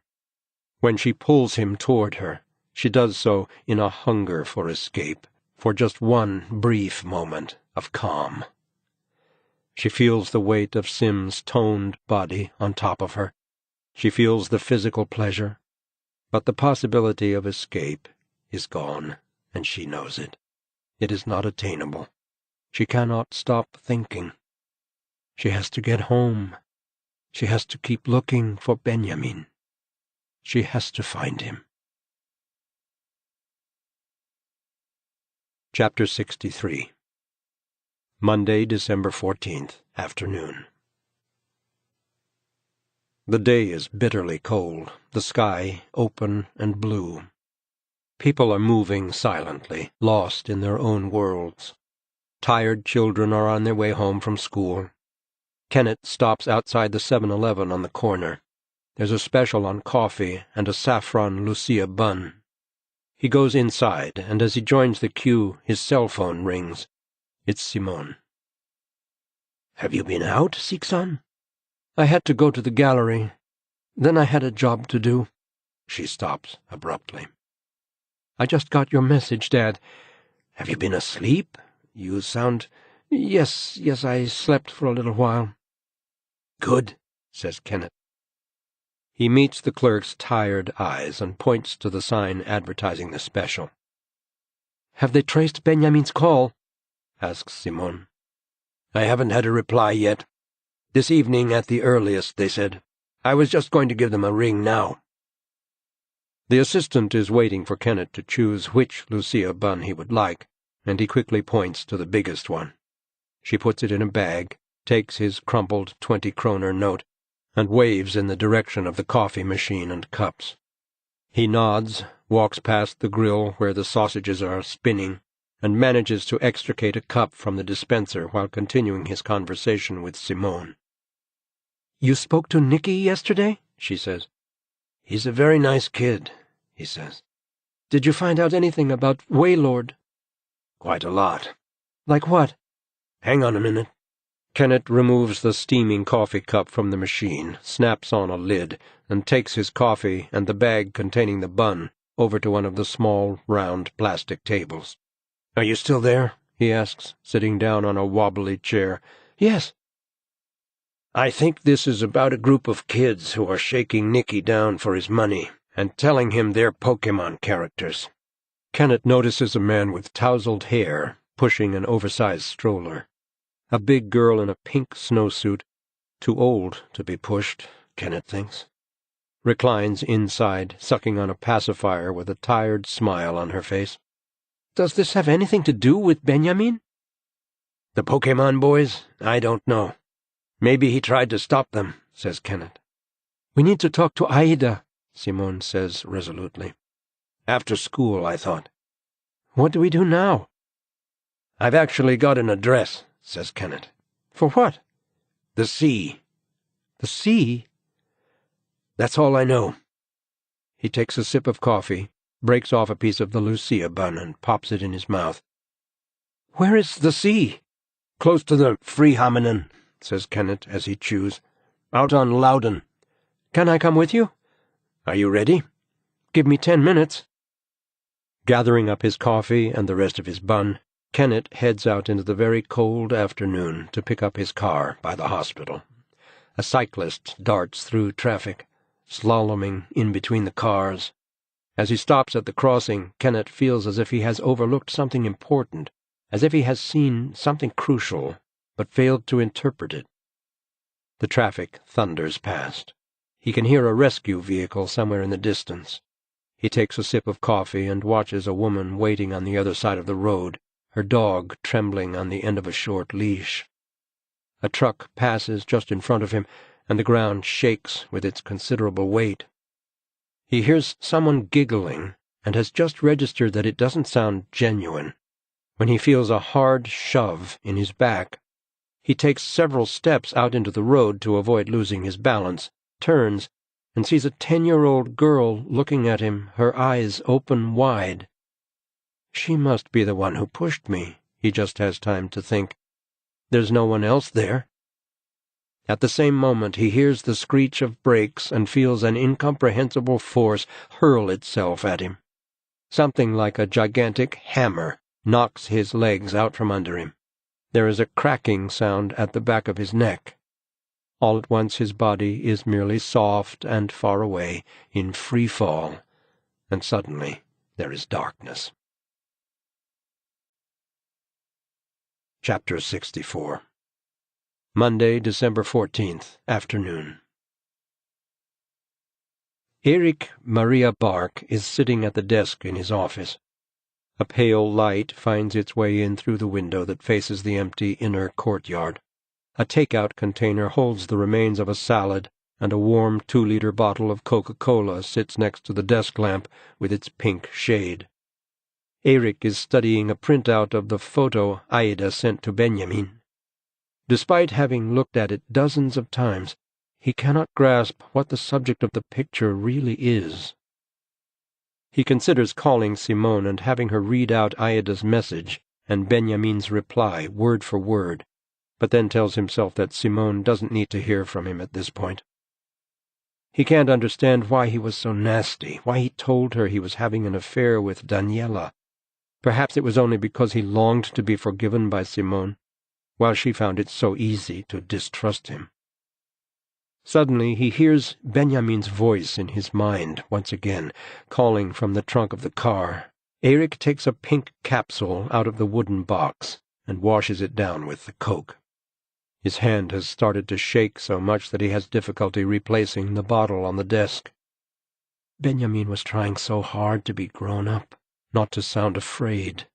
When she pulls him toward her, she does so in a hunger for escape, for just one brief moment of calm. She feels the weight of Sim's toned body on top of her. She feels the physical pleasure. But the possibility of escape is gone, and she knows it. It is not attainable. She cannot stop thinking. She has to get home. She has to keep looking for Benjamin. She has to find him. Chapter 63. Monday, December 14th, afternoon. The day is bitterly cold, the sky open and blue. People are moving silently, lost in their own worlds. Tired children are on their way home from school. Kenneth stops outside the 7-Eleven on the corner. There's a special on coffee and a saffron Lucia bun. He goes inside, and as he joins the queue, his cell phone rings. It's Simone. "Have you been out, Sixon?" "I had to go to the gallery. Then I had a job to do." She stops abruptly. "I just got your message, Dad." "Have you been asleep? You sound—" Yes, I slept for a little while." "Good," says Kenneth. He meets the clerk's tired eyes and points to the sign advertising the special. "Have they traced Benjamin's call?" asks Simone. "I haven't had a reply yet. This evening at the earliest, they said. I was just going to give them a ring now." The assistant is waiting for Kenneth to choose which Lucia bun he would like, and he quickly points to the biggest one. She puts it in a bag, takes his crumpled 20-kroner note, and waves in the direction of the coffee machine and cups. He nods, walks past the grill where the sausages are spinning, and manages to extricate a cup from the dispenser while continuing his conversation with Simone. "You spoke to Nicky yesterday?" she says. "He's a very nice kid," he says. "Did you find out anything about Waylord?" "Quite a lot." "Like what?" "Hang on a minute." Kenneth removes the steaming coffee cup from the machine, snaps on a lid, and takes his coffee and the bag containing the bun over to one of the small, round plastic tables. "Are you still there?" he asks, sitting down on a wobbly chair. "Yes." "I think this is about a group of kids who are shaking Nicky down for his money and telling him they're Pokemon characters." Kenneth notices a man with tousled hair pushing an oversized stroller. A big girl in a pink snowsuit, too old to be pushed, Kenneth thinks, reclines inside, sucking on a pacifier with a tired smile on her face. "Does this have anything to do with Benjamin?" "The Pokemon boys? I don't know. Maybe he tried to stop them," says Kenneth. "We need to talk to Aida," Simone says resolutely. "After school, I thought." "What do we do now?" "I've actually got an address," says Kenneth. "For what?" "The sea." "The sea?" "That's all I know." He takes a sip of coffee, breaks off a piece of the Lucia bun, and pops it in his mouth. "Where is the sea?" "Close to the Frihamnen," says Kenneth as he chews. "Out on Loudon." "Can I come with you?" "Are you ready?" "Give me 10 minutes." Gathering up his coffee and the rest of his bun, Kenneth heads out into the very cold afternoon to pick up his car by the hospital. A cyclist darts through traffic, slaloming in between the cars. As he stops at the crossing, Kenneth feels as if he has overlooked something important, as if he has seen something crucial, but failed to interpret it. The traffic thunders past. He can hear a rescue vehicle somewhere in the distance. He takes a sip of coffee and watches a woman waiting on the other side of the road, her dog trembling on the end of a short leash. A truck passes just in front of him, and the ground shakes with its considerable weight. He hears someone giggling, and has just registered that it doesn't sound genuine, when he feels a hard shove in his back. He takes several steps out into the road to avoid losing his balance, turns, and sees a 10-year-old girl looking at him, her eyes open wide. "She must be the one who pushed me," he just has time to think. "There's no one else there." At the same moment he hears the screech of brakes and feels an incomprehensible force hurl itself at him. Something like a gigantic hammer knocks his legs out from under him. There is a cracking sound at the back of his neck. All at once his body is merely soft and far away, in free fall, and suddenly there is darkness. Chapter 64. Monday, December 14th, afternoon. Erik Maria Bark is sitting at the desk in his office. A pale light finds its way in through the window that faces the empty inner courtyard. A take-out container holds the remains of a salad, and a warm 2-liter bottle of Coca-Cola sits next to the desk lamp with its pink shade. Erik is studying a printout of the photo Aida sent to Benjamin. Despite having looked at it dozens of times, he cannot grasp what the subject of the picture really is. He considers calling Simone and having her read out Aida's message and Benjamin's reply word for word, but then tells himself that Simone doesn't need to hear from him at this point. He can't understand why he was so nasty, why he told her he was having an affair with Daniela. Perhaps it was only because he longed to be forgiven by Simone, while she found it so easy to distrust him. Suddenly he hears Benjamin's voice in his mind once again, calling from the trunk of the car. Erik takes a pink capsule out of the wooden box and washes it down with the Coke. His hand has started to shake so much that he has difficulty replacing the bottle on the desk. Benjamin was trying so hard to be grown up, not to sound afraid.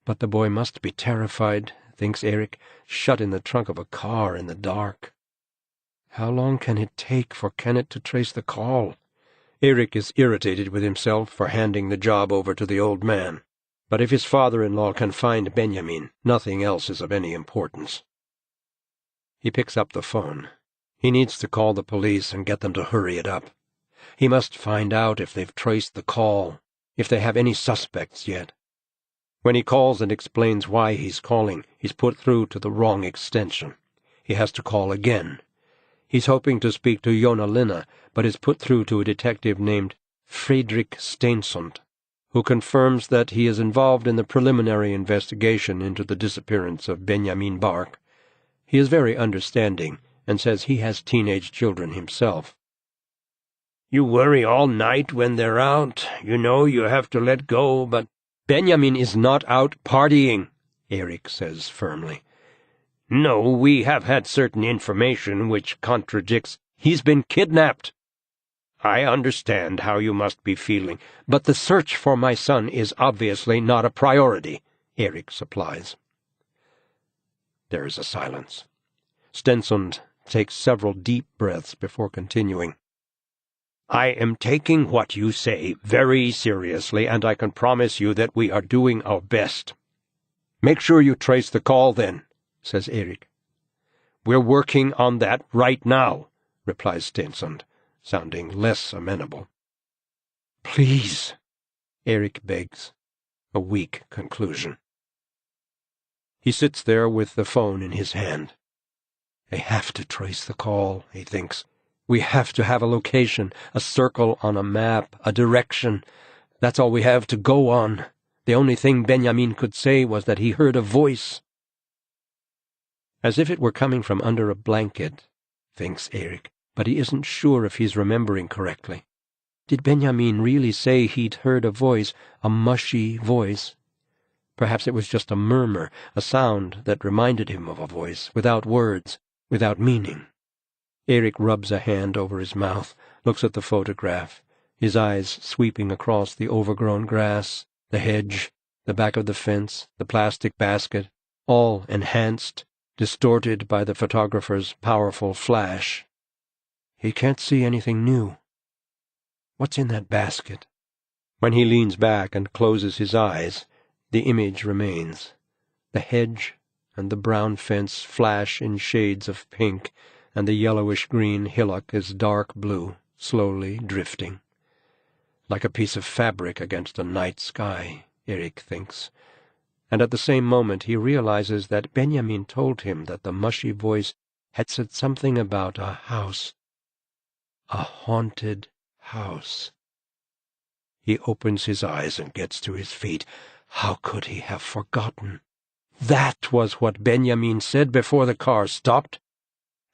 But the boy must be terrified, thinks Erik, shut in the trunk of a car in the dark. How long can it take for Kenneth to trace the call? Erik is irritated with himself for handing the job over to the old man. But if his father-in-law can find Benjamin, nothing else is of any importance. He picks up the phone. He needs to call the police and get them to hurry it up. He must find out if they've traced the call, if they have any suspects yet. When he calls and explains why he's calling, he's put through to the wrong extension. He has to call again. He's hoping to speak to Joona Linna, but is put through to a detective named Fredrik Stensson, who confirms that he is involved in the preliminary investigation into the disappearance of Benjamin Bark. He is very understanding and says he has teenage children himself. "You worry all night when they're out. You know you have to let go, but—" "Benjamin is not out partying," Erik says firmly. "No, we have had certain information which contradicts—" "He's been kidnapped." "I understand how you must be feeling, but the search for my son is obviously not a priority," Erik supplies. There is a silence. Stensson takes several deep breaths before continuing. "I am taking what you say very seriously, and I can promise you that we are doing our best." "Make sure you trace the call, then," says Erik. "We're working on that right now," replies Stensson, sounding less amenable. "Please," Erik begs, a weak conclusion. He sits there with the phone in his hand. They have to trace the call, he thinks. We have to have a location, a circle on a map, a direction. That's all we have to go on. The only thing Benjamin could say was that he heard a voice. As if it were coming from under a blanket, thinks Erik, but he isn't sure if he's remembering correctly. Did Benjamin really say he'd heard a voice, a mushy voice? Perhaps it was just a murmur, a sound that reminded him of a voice, without words, without meaning. Erik rubs a hand over his mouth, looks at the photograph, his eyes sweeping across the overgrown grass, the hedge, the back of the fence, the plastic basket, all enhanced, distorted by the photographer's powerful flash. He can't see anything new. What's in that basket? When he leans back and closes his eyes, the image remains. The hedge and the brown fence flash in shades of pink, and the yellowish-green hillock is dark blue, slowly drifting. Like a piece of fabric against a night sky, Erik thinks. And at the same moment he realizes that Benjamin told him that the mushy voice had said something about a house. A haunted house. He opens his eyes and gets to his feet. How could he have forgotten? That was what Benjamin said before the car stopped.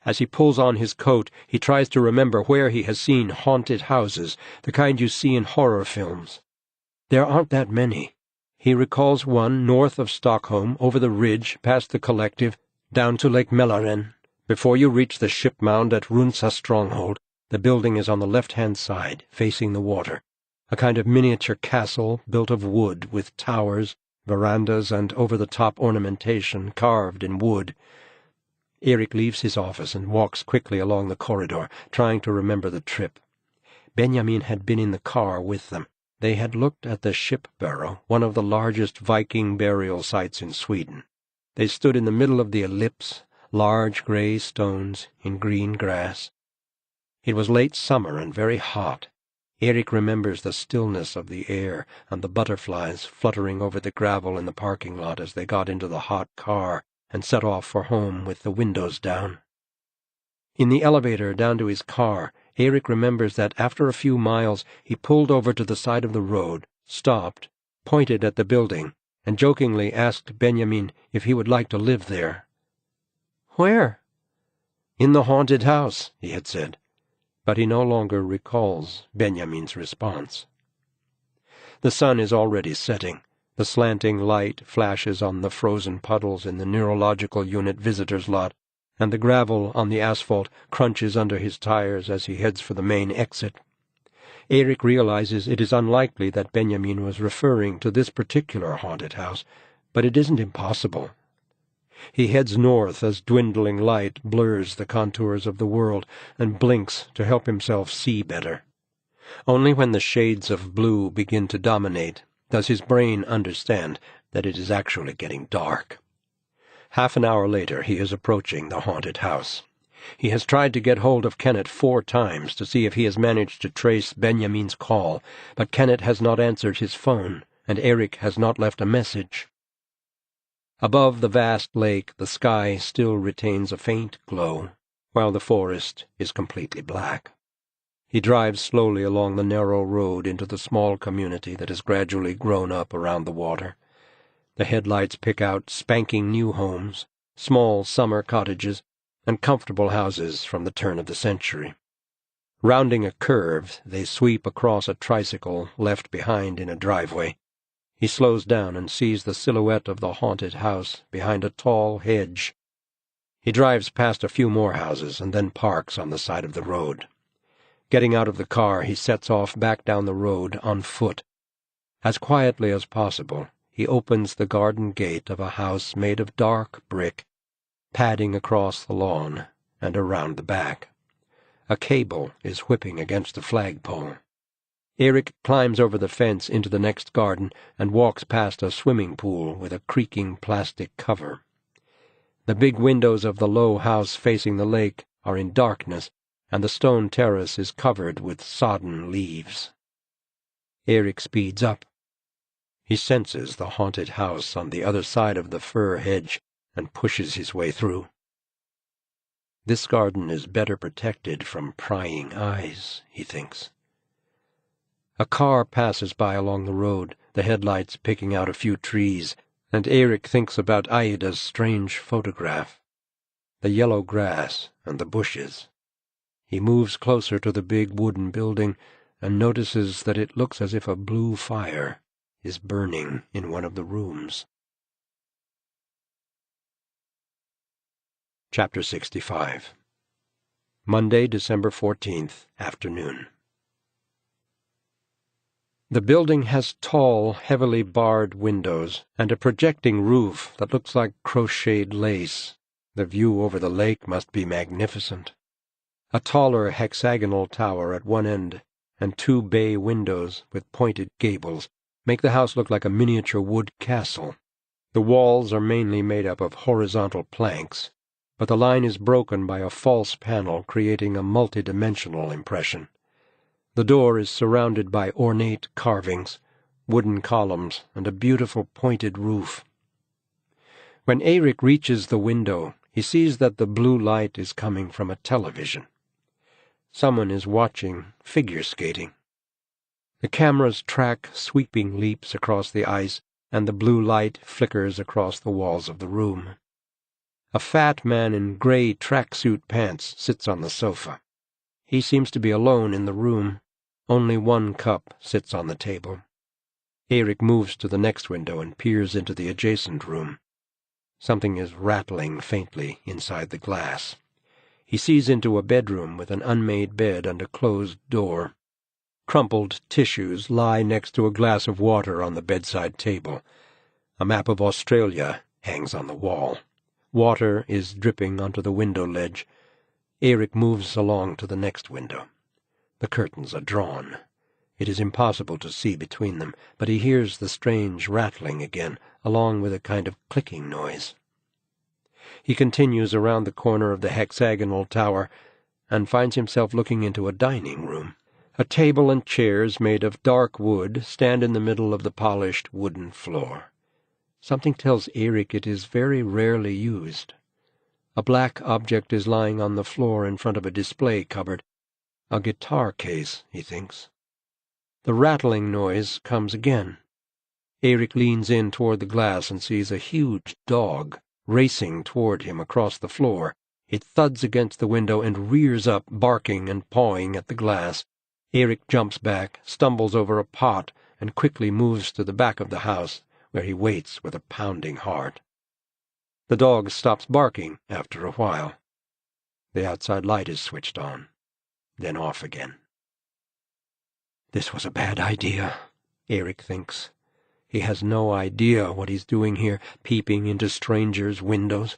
As he pulls on his coat, he tries to remember where he has seen haunted houses, the kind you see in horror films. There aren't that many. He recalls one north of Stockholm, over the ridge, past the collective, down to Lake Mälaren. Before you reach the ship mound at Runsa Stronghold, the building is on the left-hand side, facing the water. A kind of miniature castle built of wood, with towers, verandas, and over-the-top ornamentation carved in wood. Erik leaves his office and walks quickly along the corridor, trying to remember the trip. Benjamin had been in the car with them. They had looked at the ship barrow, one of the largest Viking burial sites in Sweden. They stood in the middle of the ellipse, large grey stones in green grass. It was late summer and very hot. Erik remembers the stillness of the air and the butterflies fluttering over the gravel in the parking lot as they got into the hot car and set off for home with the windows down. In the elevator down to his car, Erik remembers that after a few miles he pulled over to the side of the road, stopped, pointed at the building, and jokingly asked Benjamin if he would like to live there. "Where?" "In the haunted house," he had said, but he no longer recalls Benjamin's response. The sun is already setting. The slanting light flashes on the frozen puddles in the neurological unit visitor's lot, and the gravel on the asphalt crunches under his tires as he heads for the main exit. Erik realizes it is unlikely that Benjamin was referring to this particular haunted house, but it isn't impossible. He heads north as dwindling light blurs the contours of the world and blinks to help himself see better. Only when the shades of blue begin to dominate does his brain understand that it is actually getting dark. Half an hour later he is approaching the haunted house. He has tried to get hold of Kenneth 4 times to see if he has managed to trace Benjamin's call, but Kenneth has not answered his phone, and Erik has not left a message. Above the vast lake, the sky still retains a faint glow, while the forest is completely black. He drives slowly along the narrow road into the small community that has gradually grown up around the water. The headlights pick out spanking new homes, small summer cottages, and comfortable houses from the turn of the century. Rounding a curve, they sweep across a tricycle left behind in a driveway. He slows down and sees the silhouette of the haunted house behind a tall hedge. He drives past a few more houses and then parks on the side of the road. Getting out of the car, he sets off back down the road on foot. As quietly as possible, he opens the garden gate of a house made of dark brick, padding across the lawn and around the back. A cable is whipping against the flagpole. Erik climbs over the fence into the next garden and walks past a swimming pool with a creaking plastic cover. The big windows of the low house facing the lake are in darkness, and the stone terrace is covered with sodden leaves. Erik speeds up. He senses the haunted house on the other side of the fir hedge and pushes his way through. This garden is better protected from prying eyes, he thinks. A car passes by along the road, the headlights picking out a few trees, and Erik thinks about Aida's strange photograph, the yellow grass and the bushes. He moves closer to the big wooden building and notices that it looks as if a blue fire is burning in one of the rooms. Chapter 65. Monday, December 14th, afternoon. The building has tall, heavily barred windows and a projecting roof that looks like crocheted lace. The view over the lake must be magnificent. A taller hexagonal tower at one end and 2 bay windows with pointed gables make the house look like a miniature wood castle. The walls are mainly made up of horizontal planks, but the line is broken by a false panel creating a multidimensional impression. The door is surrounded by ornate carvings, wooden columns, and a beautiful pointed roof. When Erik reaches the window, he sees that the blue light is coming from a television. Someone is watching figure skating. The cameras track sweeping leaps across the ice, and the blue light flickers across the walls of the room. A fat man in gray tracksuit pants sits on the sofa. He seems to be alone in the room. Only one cup sits on the table. Erik moves to the next window and peers into the adjacent room. Something is rattling faintly inside the glass. He sees into a bedroom with an unmade bed and a closed door. Crumpled tissues lie next to a glass of water on the bedside table. A map of Australia hangs on the wall. Water is dripping onto the window ledge. Erik moves along to the next window. The curtains are drawn. It is impossible to see between them, but he hears the strange rattling again, along with a kind of clicking noise. He continues around the corner of the hexagonal tower and finds himself looking into a dining room. A table and chairs made of dark wood stand in the middle of the polished wooden floor. Something tells Erik it is very rarely used. A black object is lying on the floor in front of a display cupboard. A guitar case, he thinks. The rattling noise comes again. Erik leans in toward the glass and sees a huge dog racing toward him across the floor. It thuds against the window and rears up, barking and pawing at the glass. Erik jumps back, stumbles over a pot, and quickly moves to the back of the house, where he waits with a pounding heart. The dog stops barking after a while. The outside light is switched on, then off again. This was a bad idea, Erik thinks. He has no idea what he's doing here, peeping into strangers' windows.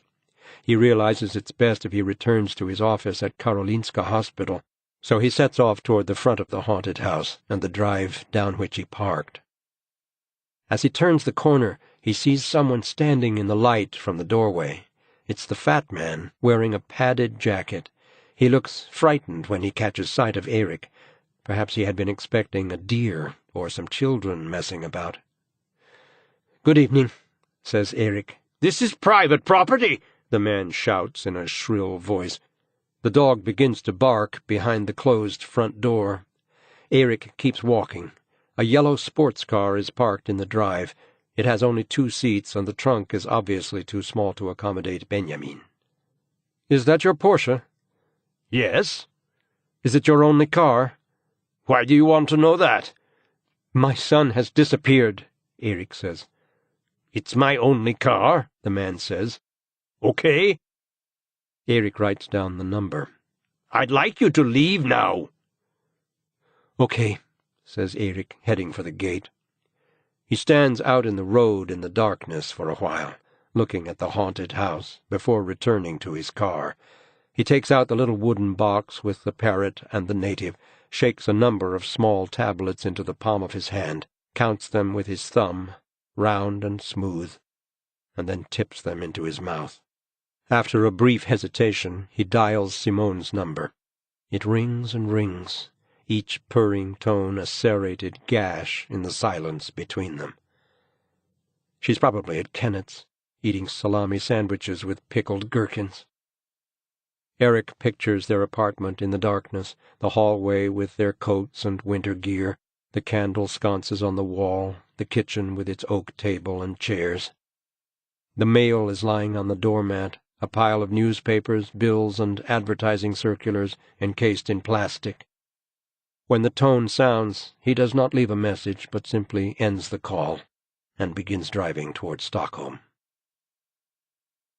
He realizes it's best if he returns to his office at Karolinska Hospital, so he sets off toward the front of the haunted house and the drive down which he parked. As he turns the corner, he sees someone standing in the light from the doorway. It's the fat man, wearing a padded jacket. He looks frightened when he catches sight of Erik. Perhaps he had been expecting a deer or some children messing about. "Good evening," says Erik. "This is private property," the man shouts in a shrill voice. The dog begins to bark behind the closed front door. Erik keeps walking. A yellow sports car is parked in the drive. It has only 2 seats, and the trunk is obviously too small to accommodate Benjamin. "Is that your Porsche?" "Yes." "Is it your only car?" "Why do you want to know that?" "My son has disappeared," Erik says. "It's my only car," the man says. "Okay." Erik writes down the number. "I'd like you to leave now." "Okay," says Erik, heading for the gate. He stands out in the road in the darkness for a while, looking at the haunted house, before returning to his car. He takes out the little wooden box with the parrot and the native, shakes a number of small tablets into the palm of his hand, counts them with his thumb, round and smooth, and then tips them into his mouth. After a brief hesitation, he dials Simone's number. It rings and rings, each purring tone a serrated gash in the silence between them. She's probably at Kennett's, eating salami sandwiches with pickled gherkins. Erik pictures their apartment in the darkness, the hallway with their coats and winter gear, the candle sconces on the wall, the kitchen with its oak table and chairs. The mail is lying on the doormat, a pile of newspapers, bills, and advertising circulars encased in plastic. When the tone sounds, he does not leave a message, but simply ends the call and begins driving toward Stockholm.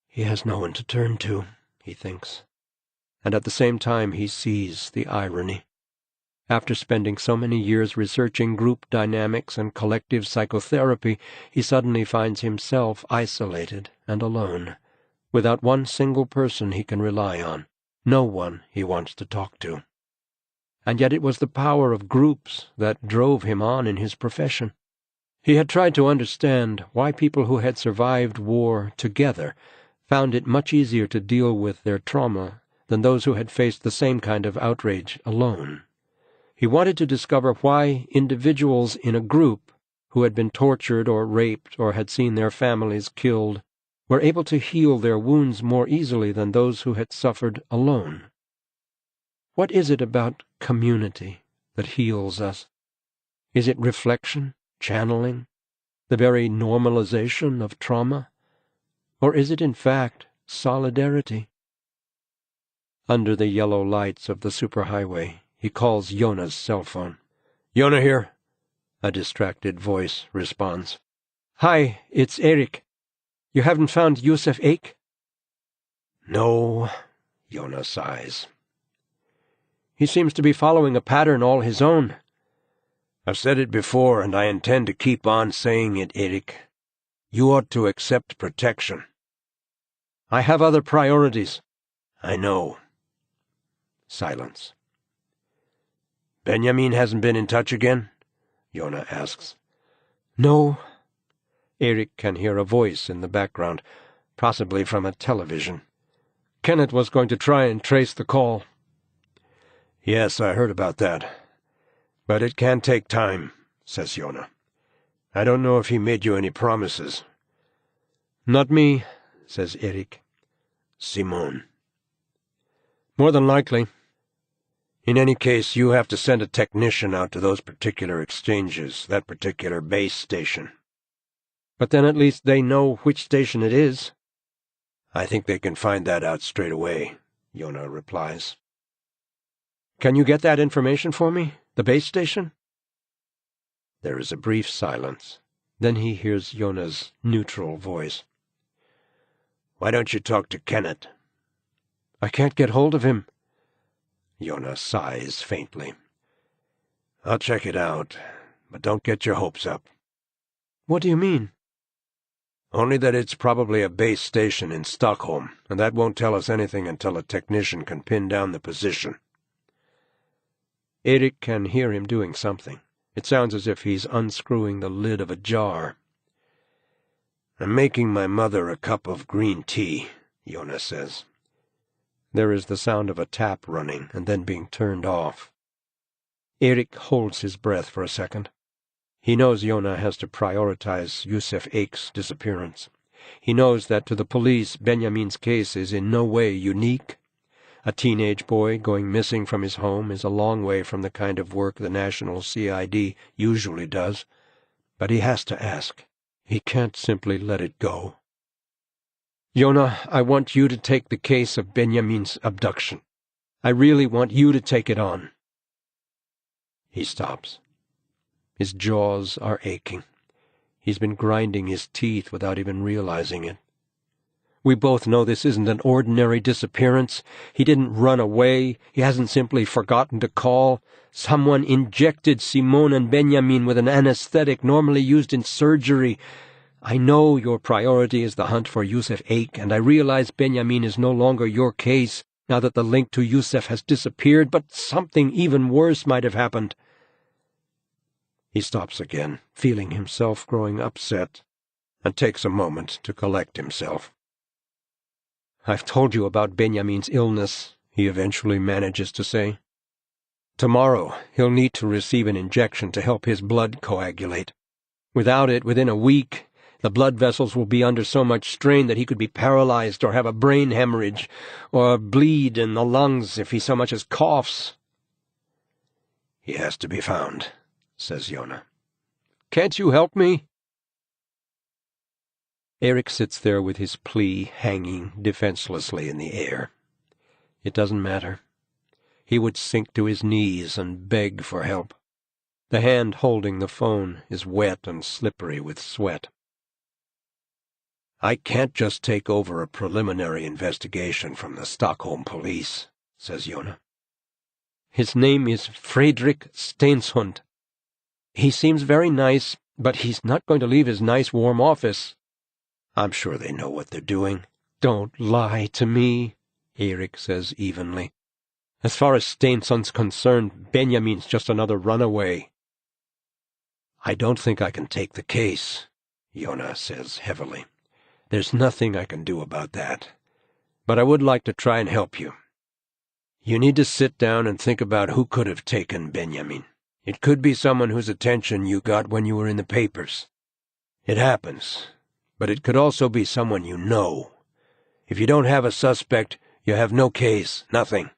He has no one to turn to, he thinks, and at the same time he sees the irony. After spending so many years researching group dynamics and collective psychotherapy, he suddenly finds himself isolated and alone, without one single person he can rely on, no one he wants to talk to. And yet it was the power of groups that drove him on in his profession. He had tried to understand why people who had survived war together found it much easier to deal with their trauma than those who had faced the same kind of outrage alone. He wanted to discover why individuals in a group who had been tortured or raped or had seen their families killed were able to heal their wounds more easily than those who had suffered alone. What is it about community that heals us? Is it reflection, channeling, the very normalization of trauma? Or is it, in fact, solidarity. Under the yellow lights of the superhighway, he calls Joona's cell phone. "Joona here," a distracted voice responds. "Hi, it's Erik. You haven't found Yusuf Eik?" "No," Joona sighs. "He seems to be following a pattern all his own." "I've said it before, and I intend to keep on saying it, Erik. You ought to accept protection." "I have other priorities." "I know." Silence. "Benjamin hasn't been in touch again?" Joona asks. "No." Erik can hear a voice in the background, possibly from a television. "Kenneth was going to try and trace the call." "Yes, I heard about that. But it can take time," says Joona. "I don't know if he made you any promises." "Not me," says Erik. "Simone." "More than likely." "In any case, you have to send a technician out to those particular exchanges, that particular base station." "But then at least they know which station it is." "I think they can find that out straight away," Joona replies. "Can you get that information for me? The base station?" There is a brief silence. Then he hears Joona's neutral voice. "Why don't you talk to Kenneth?" "I can't get hold of him." Joona sighs faintly. "I'll check it out, but don't get your hopes up." "What do you mean?" "Only that it's probably a base station in Stockholm, and that won't tell us anything until a technician can pin down the position." Erik can hear him doing something. It sounds as if he's unscrewing the lid of a jar. "I'm making my mother a cup of green tea," Joona says. There is the sound of a tap running and then being turned off. Erik holds his breath for a second. He knows Joona has to prioritize Yusuf Eik's disappearance. He knows that to the police, Benjamin's case is in no way unique. A teenage boy going missing from his home is a long way from the kind of work the National CID usually does. But he has to ask. He can't simply let it go. "Joona, I want you to take the case of Benjamin's abduction. I really want you to take it on." He stops. His jaws are aching. He's been grinding his teeth without even realizing it. "We both know this isn't an ordinary disappearance. He didn't run away. He hasn't simply forgotten to call. Someone injected Simone and Benjamin with an anesthetic normally used in surgery. I know your priority is the hunt for Yusuf Eik, and I realize Benjamin is no longer your case now that the link to Yusuf has disappeared, but something even worse might have happened." He stops again, feeling himself growing upset, and takes a moment to collect himself. "I've told you about Benjamin's illness," he eventually manages to say. "Tomorrow he'll need to receive an injection to help his blood coagulate. Without it, within a week, the blood vessels will be under so much strain that he could be paralyzed or have a brain hemorrhage or bleed in the lungs if he so much as coughs." "He has to be found," says Joona. "Can't you help me?" Erik sits there with his plea hanging defenselessly in the air. It doesn't matter. He would sink to his knees and beg for help. The hand holding the phone is wet and slippery with sweat. "I can't just take over a preliminary investigation from the Stockholm police," says Joona. "His name is Fredrik Stenshund. He seems very nice, but he's not going to leave his nice warm office." "I'm sure they know what they're doing." "Don't lie to me," Erik says evenly. "As far as Stensund's concerned, Benjamin's just another runaway." "I don't think I can take the case," Joona says heavily. "There's nothing I can do about that. But I would like to try and help you. You need to sit down and think about who could have taken Benjamin. It could be someone whose attention you got when you were in the papers. It happens. But it could also be someone you know. If you don't have a suspect, you have no case, nothing.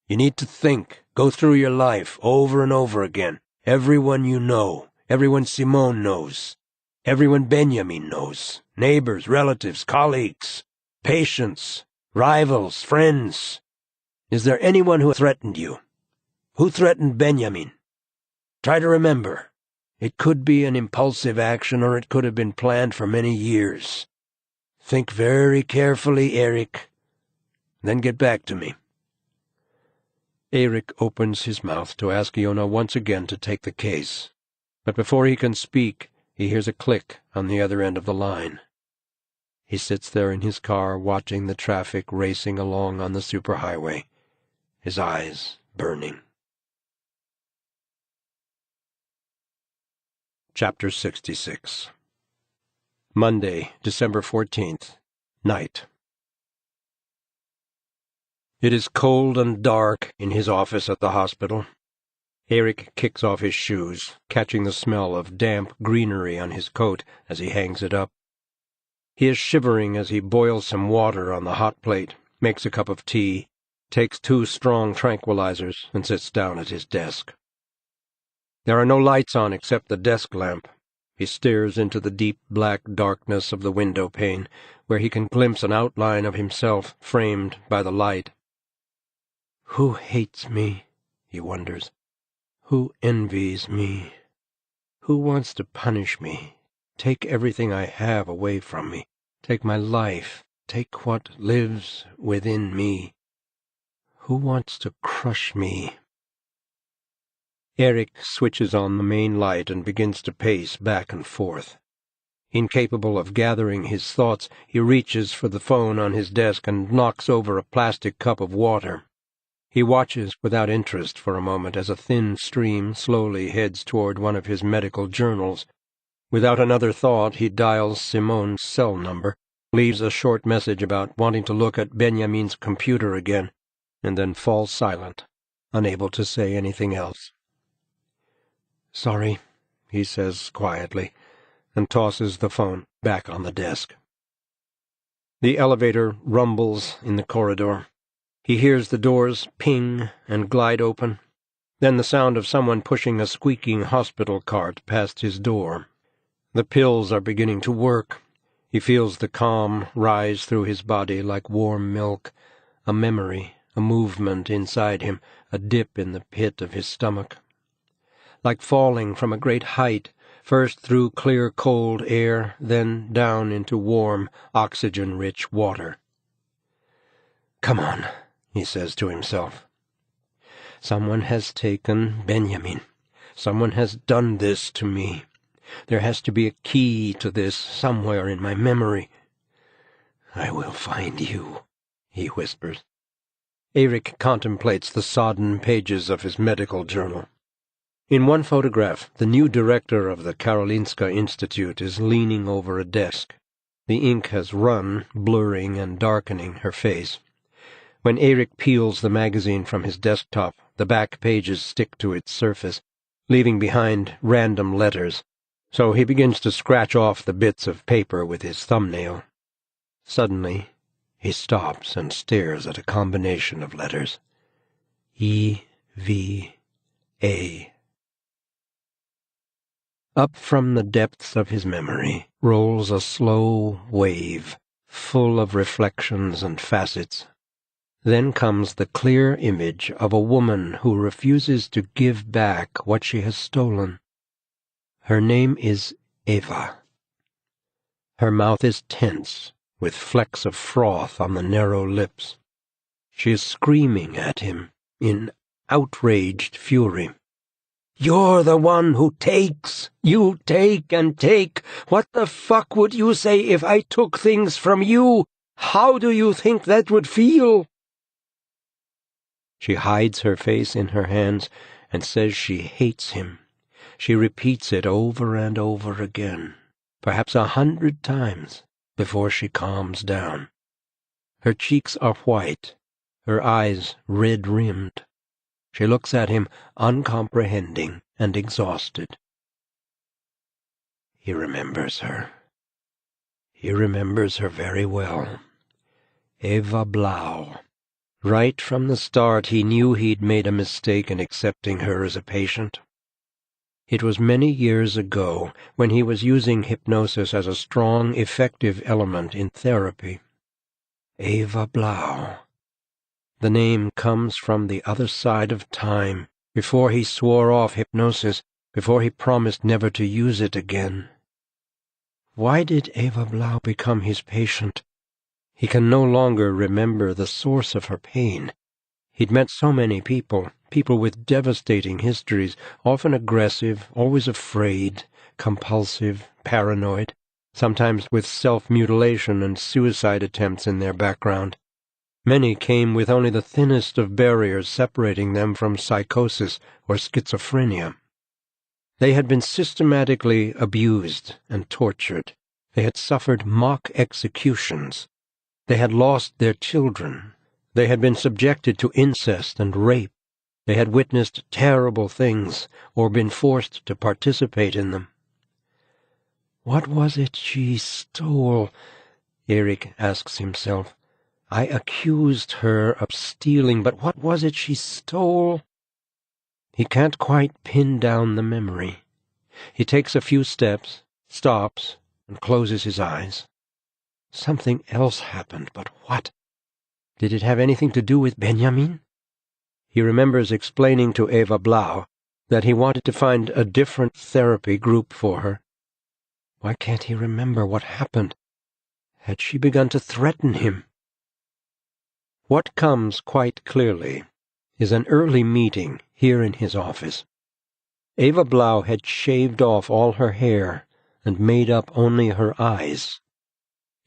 You need to think, go through your life over and over again. Everyone you know, everyone Simone knows, everyone Benjamin knows, neighbors, relatives, colleagues. patients, rivals, friends? Is there anyone who threatened you? Who threatened Benjamin? Try to remember. It could be an impulsive action, or it could have been planned for many years. Think very carefully, Erik. Then get back to me. Erik opens his mouth to ask Joona once again to take the case, but before he can speak, he hears a click on the other end of the line. He sits there in his car watching the traffic racing along on the superhighway, his eyes burning. Chapter 66. Monday, December 14th, night. It is cold and dark in his office at the hospital. Erik kicks off his shoes, catching the smell of damp greenery on his coat as he hangs it up. He is shivering as he boils some water on the hot plate, makes a cup of tea, takes 2 strong tranquilizers, and sits down at his desk. There are no lights on except the desk lamp. He stares into the deep black darkness of the window pane, where he can glimpse an outline of himself framed by the light. Who hates me? He wonders. Who envies me? Who wants to punish me? Take everything I have away from me. Take my life. Take what lives within me. Who wants to crush me? Erik switches on the main light and begins to pace back and forth. Incapable of gathering his thoughts, he reaches for the phone on his desk and knocks over a plastic cup of water. He watches without interest for a moment as a thin stream slowly heads toward one of his medical journals. Without another thought, he dials Simone's cell number, leaves a short message about wanting to look at Benjamin's computer again, and then falls silent, unable to say anything else. "Sorry," he says quietly, and tosses the phone back on the desk. The elevator rumbles in the corridor. He hears the doors ping and glide open, then the sound of someone pushing a squeaking hospital cart past his door. The pills are beginning to work. He feels the calm rise through his body like warm milk, a memory, a movement inside him, a dip in the pit of his stomach. Like falling from a great height, first through clear cold air, then down into warm, oxygen-rich water. "Come on," he says to himself. "Someone has taken Benjamin. Someone has done this to me. There has to be a key to this somewhere in my memory. I will find you," he whispers. Erik contemplates the sodden pages of his medical journal. In one photograph, the new director of the Karolinska Institute is leaning over a desk. The ink has run, blurring and darkening her face. When Erik peels the magazine from his desktop, the back pages stick to its surface, leaving behind random letters, so he begins to scratch off the bits of paper with his thumbnail. Suddenly, he stops and stares at a combination of letters. E-V-A. Up from the depths of his memory rolls a slow wave, full of reflections and facets. Then comes the clear image of a woman who refuses to give back what she has stolen. Her name is Eva. Her mouth is tense, with flecks of froth on the narrow lips. She is screaming at him in outraged fury. "You're the one who takes! You take and take! What the fuck would you say if I took things from you? How do you think that would feel?" She hides her face in her hands and says she hates him. She repeats it over and over again, perhaps 100 times, before she calms down. Her cheeks are white, her eyes red-rimmed. She looks at him uncomprehending and exhausted. He remembers her. He remembers her very well. Eva Blau. Right from the start he knew he'd made a mistake in accepting her as a patient. It was many years ago, when he was using hypnosis as a strong, effective element in therapy. Eva Blau. The name comes from the other side of time, before he swore off hypnosis, before he promised never to use it again. Why did Eva Blau become his patient? He can no longer remember the source of her pain. He'd met so many people with devastating histories, often aggressive, always afraid, compulsive, paranoid, sometimes with self-mutilation and suicide attempts in their background. Many came with only the thinnest of barriers separating them from psychosis or schizophrenia. They had been systematically abused and tortured. They had suffered mock executions. They had lost their children. They had been subjected to incest and rape. They had witnessed terrible things or been forced to participate in them. What was it she stole? Erik asks himself. I accused her of stealing, but what was it she stole? He can't quite pin down the memory. He takes a few steps, stops, and closes his eyes. Something else happened, but what? Did it have anything to do with Benjamin? He remembers explaining to Eva Blau that he wanted to find a different therapy group for her. Why can't he remember what happened? Had she begun to threaten him? What comes quite clearly is an early meeting here in his office. Eva Blau had shaved off all her hair and made up only her eyes.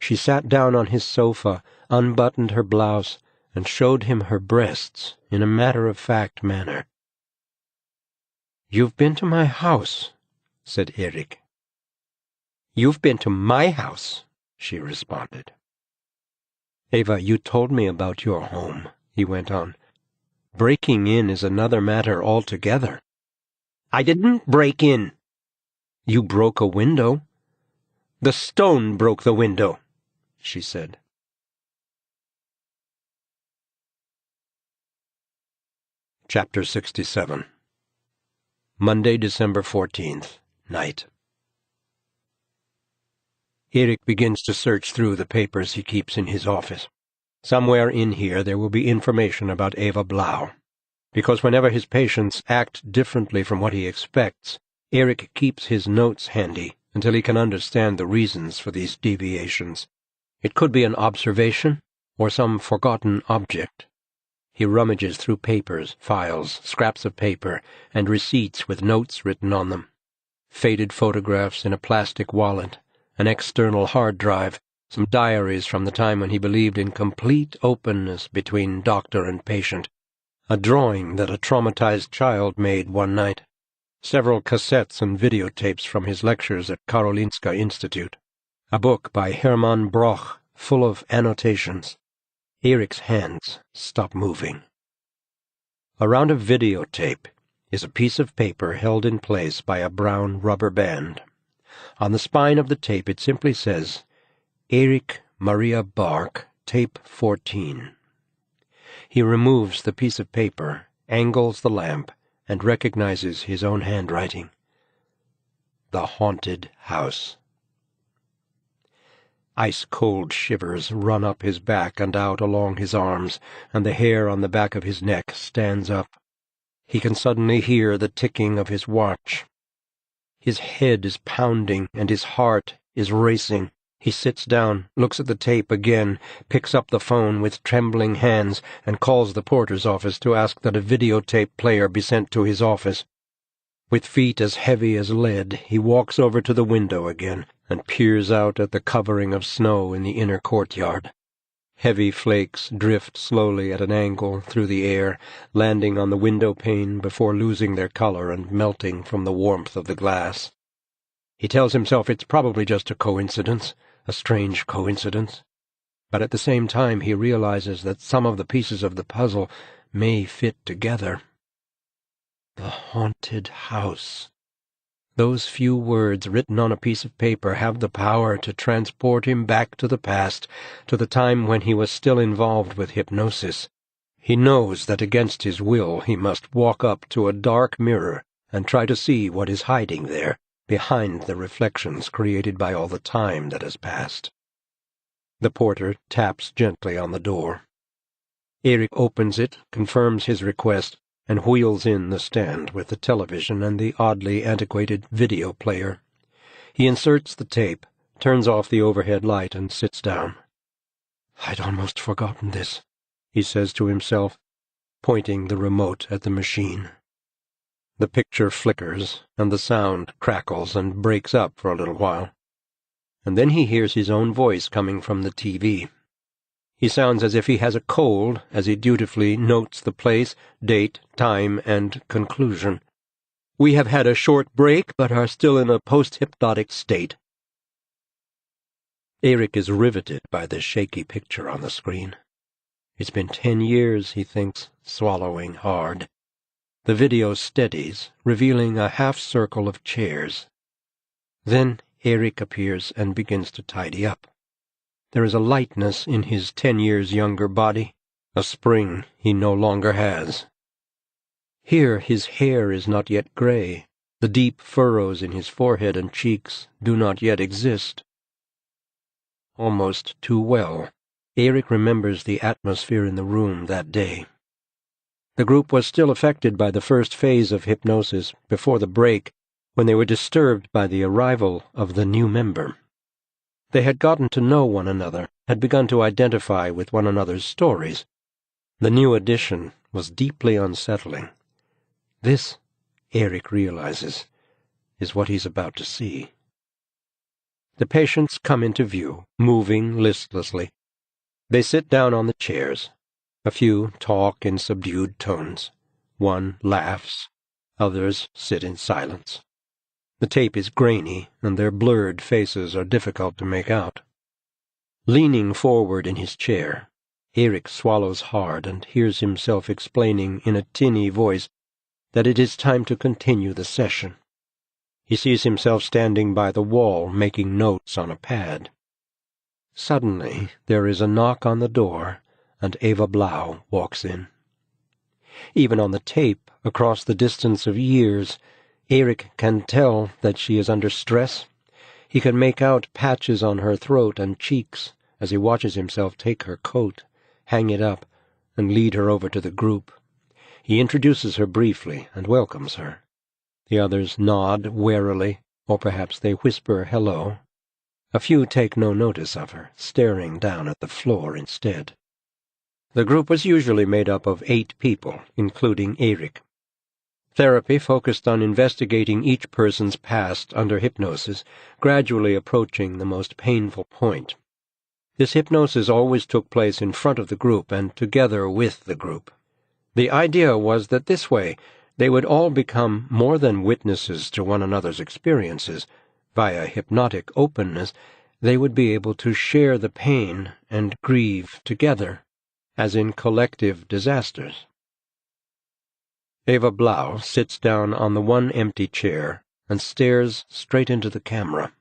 She sat down on his sofa, unbuttoned her blouse, and showed him her breasts in a matter-of-fact manner. "You've been to my house," said Erik. "You've been to my house," she responded. "Eva, you told me about your home," he went on. "Breaking in is another matter altogether." "I didn't break in." "You broke a window." "The stone broke the window," she said. Chapter 67. Monday, December 14th, night. Erik begins to search through the papers he keeps in his office. Somewhere in here there will be information about Eva Blau, because whenever his patients act differently from what he expects, Erik keeps his notes handy until he can understand the reasons for these deviations. It could be an observation or some forgotten object. He rummages through papers, files, scraps of paper, and receipts with notes written on them. Faded photographs in a plastic wallet, an external hard drive, some diaries from the time when he believed in complete openness between doctor and patient, a drawing that a traumatized child made one night, several cassettes and videotapes from his lectures at Karolinska Institute, a book by Hermann Broch full of annotations. Erik's hands stop moving. Around a videotape is a piece of paper held in place by a brown rubber band. On the spine of the tape it simply says, Erik Maria Bark, tape 14. He removes the piece of paper, angles the lamp, and recognizes his own handwriting. The Haunted House. Ice-cold shivers run up his back and out along his arms, and the hair on the back of his neck stands up. He can suddenly hear the ticking of his watch. His head is pounding, and his heart is racing. He sits down, looks at the tape again, picks up the phone with trembling hands, and calls the porter's office to ask that a videotape player be sent to his office. With feet as heavy as lead, he walks over to the window again and peers out at the covering of snow in the inner courtyard. Heavy flakes drift slowly at an angle through the air, landing on the window pane before losing their color and melting from the warmth of the glass. He tells himself it's probably just a coincidence, a strange coincidence. But at the same time he realizes that some of the pieces of the puzzle may fit together. The haunted house. Those few words written on a piece of paper have the power to transport him back to the past, to the time when he was still involved with hypnosis. He knows that against his will he must walk up to a dark mirror and try to see what is hiding there, behind the reflections created by all the time that has passed. The porter taps gently on the door. Erik opens it, confirms his request, and wheels in the stand with the television and the oddly antiquated video player. He inserts the tape, turns off the overhead light, and sits down. "I'd almost forgotten this," he says to himself, pointing the remote at the machine. The picture flickers, and the sound crackles and breaks up for a little while. And then he hears his own voice coming from the TV. He sounds as if he has a cold as he dutifully notes the place, date, time, and conclusion. "We have had a short break, but are still in a post-hypnotic state." Erik is riveted by the shaky picture on the screen. It's been 10 years, he thinks, swallowing hard. The video steadies, revealing a half-circle of chairs. Then Erik appears and begins to tidy up. There is a lightness in his 10 years younger body, a spring he no longer has. Here his hair is not yet gray. The deep furrows in his forehead and cheeks do not yet exist. Almost too well, Erik remembers the atmosphere in the room that day. The group was still affected by the first phase of hypnosis before the break, when they were disturbed by the arrival of the new member. They had gotten to know one another, had begun to identify with one another's stories. The new addition was deeply unsettling. This, Erik realizes, is what he's about to see. The patients come into view, moving listlessly. They sit down on the chairs. A few talk in subdued tones. One laughs. Others sit in silence. The tape is grainy, and their blurred faces are difficult to make out. Leaning forward in his chair, Erik swallows hard and hears himself explaining in a tinny voice that it is time to continue the session. He sees himself standing by the wall, making notes on a pad. Suddenly, there is a knock on the door, and Eva Blau walks in. Even on the tape, across the distance of years, Erik can tell that she is under stress. He can make out patches on her throat and cheeks as he watches himself take her coat, hang it up, and lead her over to the group. He introduces her briefly and welcomes her. The others nod warily, or perhaps they whisper hello. A few take no notice of her, staring down at the floor instead. The group was usually made up of 8 people, including Erik. Therapy focused on investigating each person's past under hypnosis, gradually approaching the most painful point. This hypnosis always took place in front of the group and together with the group. The idea was that this way they would all become more than witnesses to one another's experiences. Via hypnotic openness, they would be able to share the pain and grieve together, as in collective disasters. Eva Blau sits down on the one empty chair and stares straight into the camera.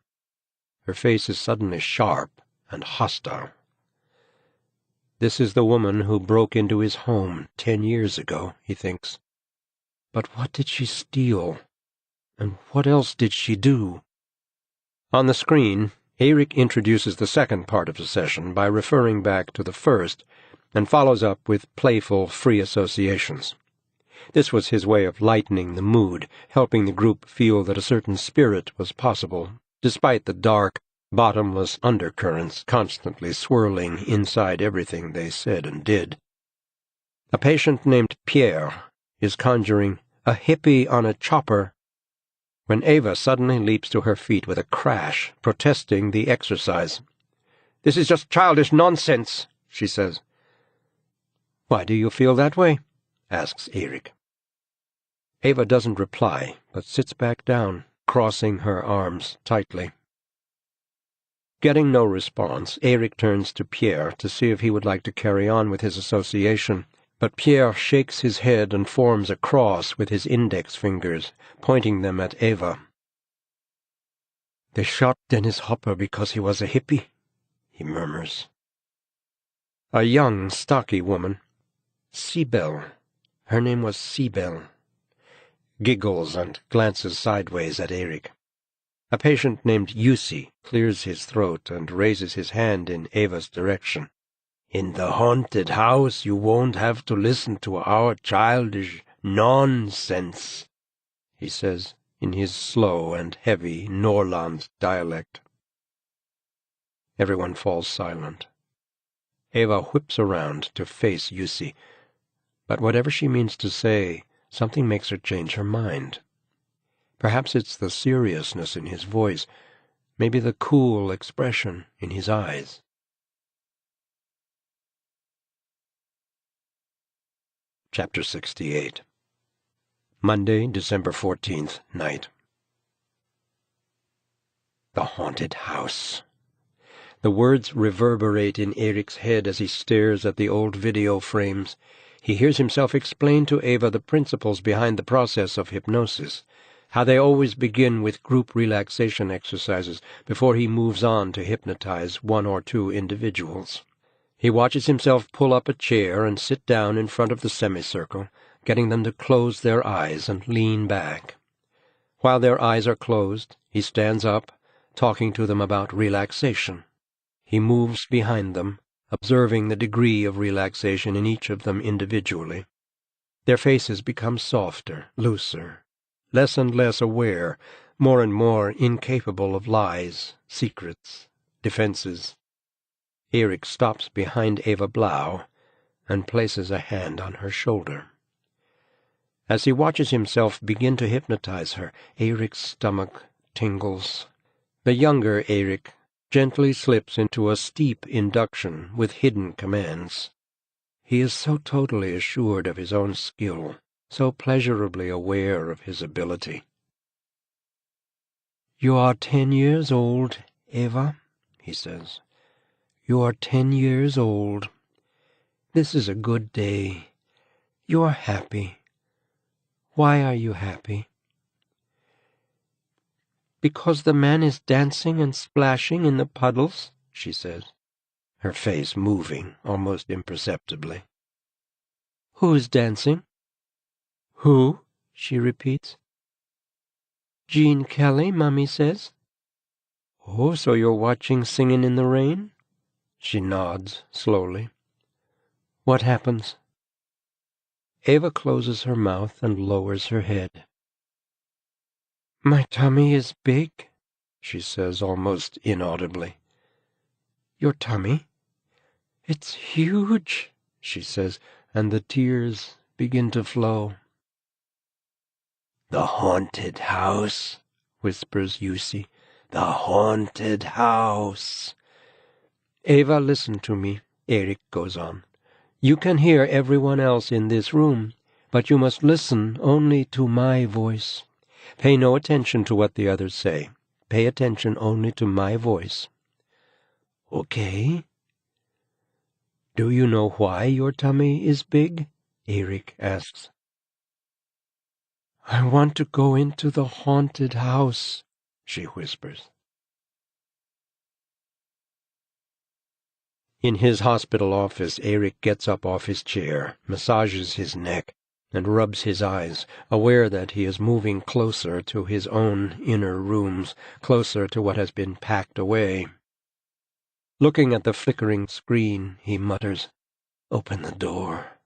Her face is suddenly sharp and hostile. This is the woman who broke into his home 10 years ago, he thinks. But what did she steal? And what else did she do? On the screen, Erik introduces the second part of the session by referring back to the first, and follows up with playful free associations. This was his way of lightening the mood, helping the group feel that a certain spirit was possible, despite the dark, bottomless undercurrents constantly swirling inside everything they said and did. A patient named Pierre is conjuring a hippie on a chopper when Eva suddenly leaps to her feet with a crash, protesting the exercise. "This is just childish nonsense," she says. "Why do you feel that way?" asks Erik. Eva doesn't reply, but sits back down, crossing her arms tightly. Getting no response, Erik turns to Pierre to see if he would like to carry on with his association, but Pierre shakes his head and forms a cross with his index fingers, pointing them at Eva. "They shot Dennis Hopper because he was a hippie," he murmurs. A young, stocky woman, Sibel, her name was Sibel, giggles and glances sideways at Erik. A patient named Jussi clears his throat and raises his hand in Eva's direction. "In the haunted house you won't have to listen to our childish nonsense," he says in his slow and heavy Norrland dialect. Everyone falls silent. Eva whips around to face Jussi, but whatever she means to say, something makes her change her mind. Perhaps it's the seriousness in his voice, maybe the cool expression in his eyes. Chapter 68. Monday, December 14th, night. The haunted house. The words reverberate in Erik's head as he stares at the old video frames. He hears himself explain to Eva the principles behind the process of hypnosis, how they always begin with group relaxation exercises before he moves on to hypnotize one or two individuals. He watches himself pull up a chair and sit down in front of the semicircle, getting them to close their eyes and lean back. While their eyes are closed, he stands up, talking to them about relaxation. He moves behind them, observing the degree of relaxation in each of them individually. Their faces become softer, looser, less and less aware, more and more incapable of lies, secrets, defenses. Erik stops behind Eva Blau and places a hand on her shoulder. As he watches himself begin to hypnotize her, Erik's stomach tingles. The younger Erik gently slips into a steep induction with hidden commands. He is so totally assured of his own skill, so pleasurably aware of his ability. "You are 10 years old, Eva," he says. "You are 10 years old. This is a good day. You are happy. Why are you happy?" "Because the man is dancing and splashing in the puddles," she says, her face moving almost imperceptibly. "Who's dancing?" "Who?" she repeats. "Gene Kelly, Mummy says." "Oh, so you're watching Singin' in the Rain?" She nods slowly. "What happens?" Eva closes her mouth and lowers her head. "My tummy is big," she says almost inaudibly. "Your tummy?" "It's huge," she says, and the tears begin to flow. "The haunted house," whispers Jussi. "The haunted house." "Eva, listen to me," Erik goes on. "You can hear everyone else in this room, but you must listen only to my voice. Pay no attention to what the others say. Pay attention only to my voice." "Okay." "Do you know why your tummy is big?" Erik asks. "I want to go into the haunted house," she whispers. In his hospital office, Erik gets up off his chair, massages his neck, and rubs his eyes, aware that he is moving closer to his own inner rooms, closer to what has been packed away. Looking at the flickering screen, he mutters, "Open the door."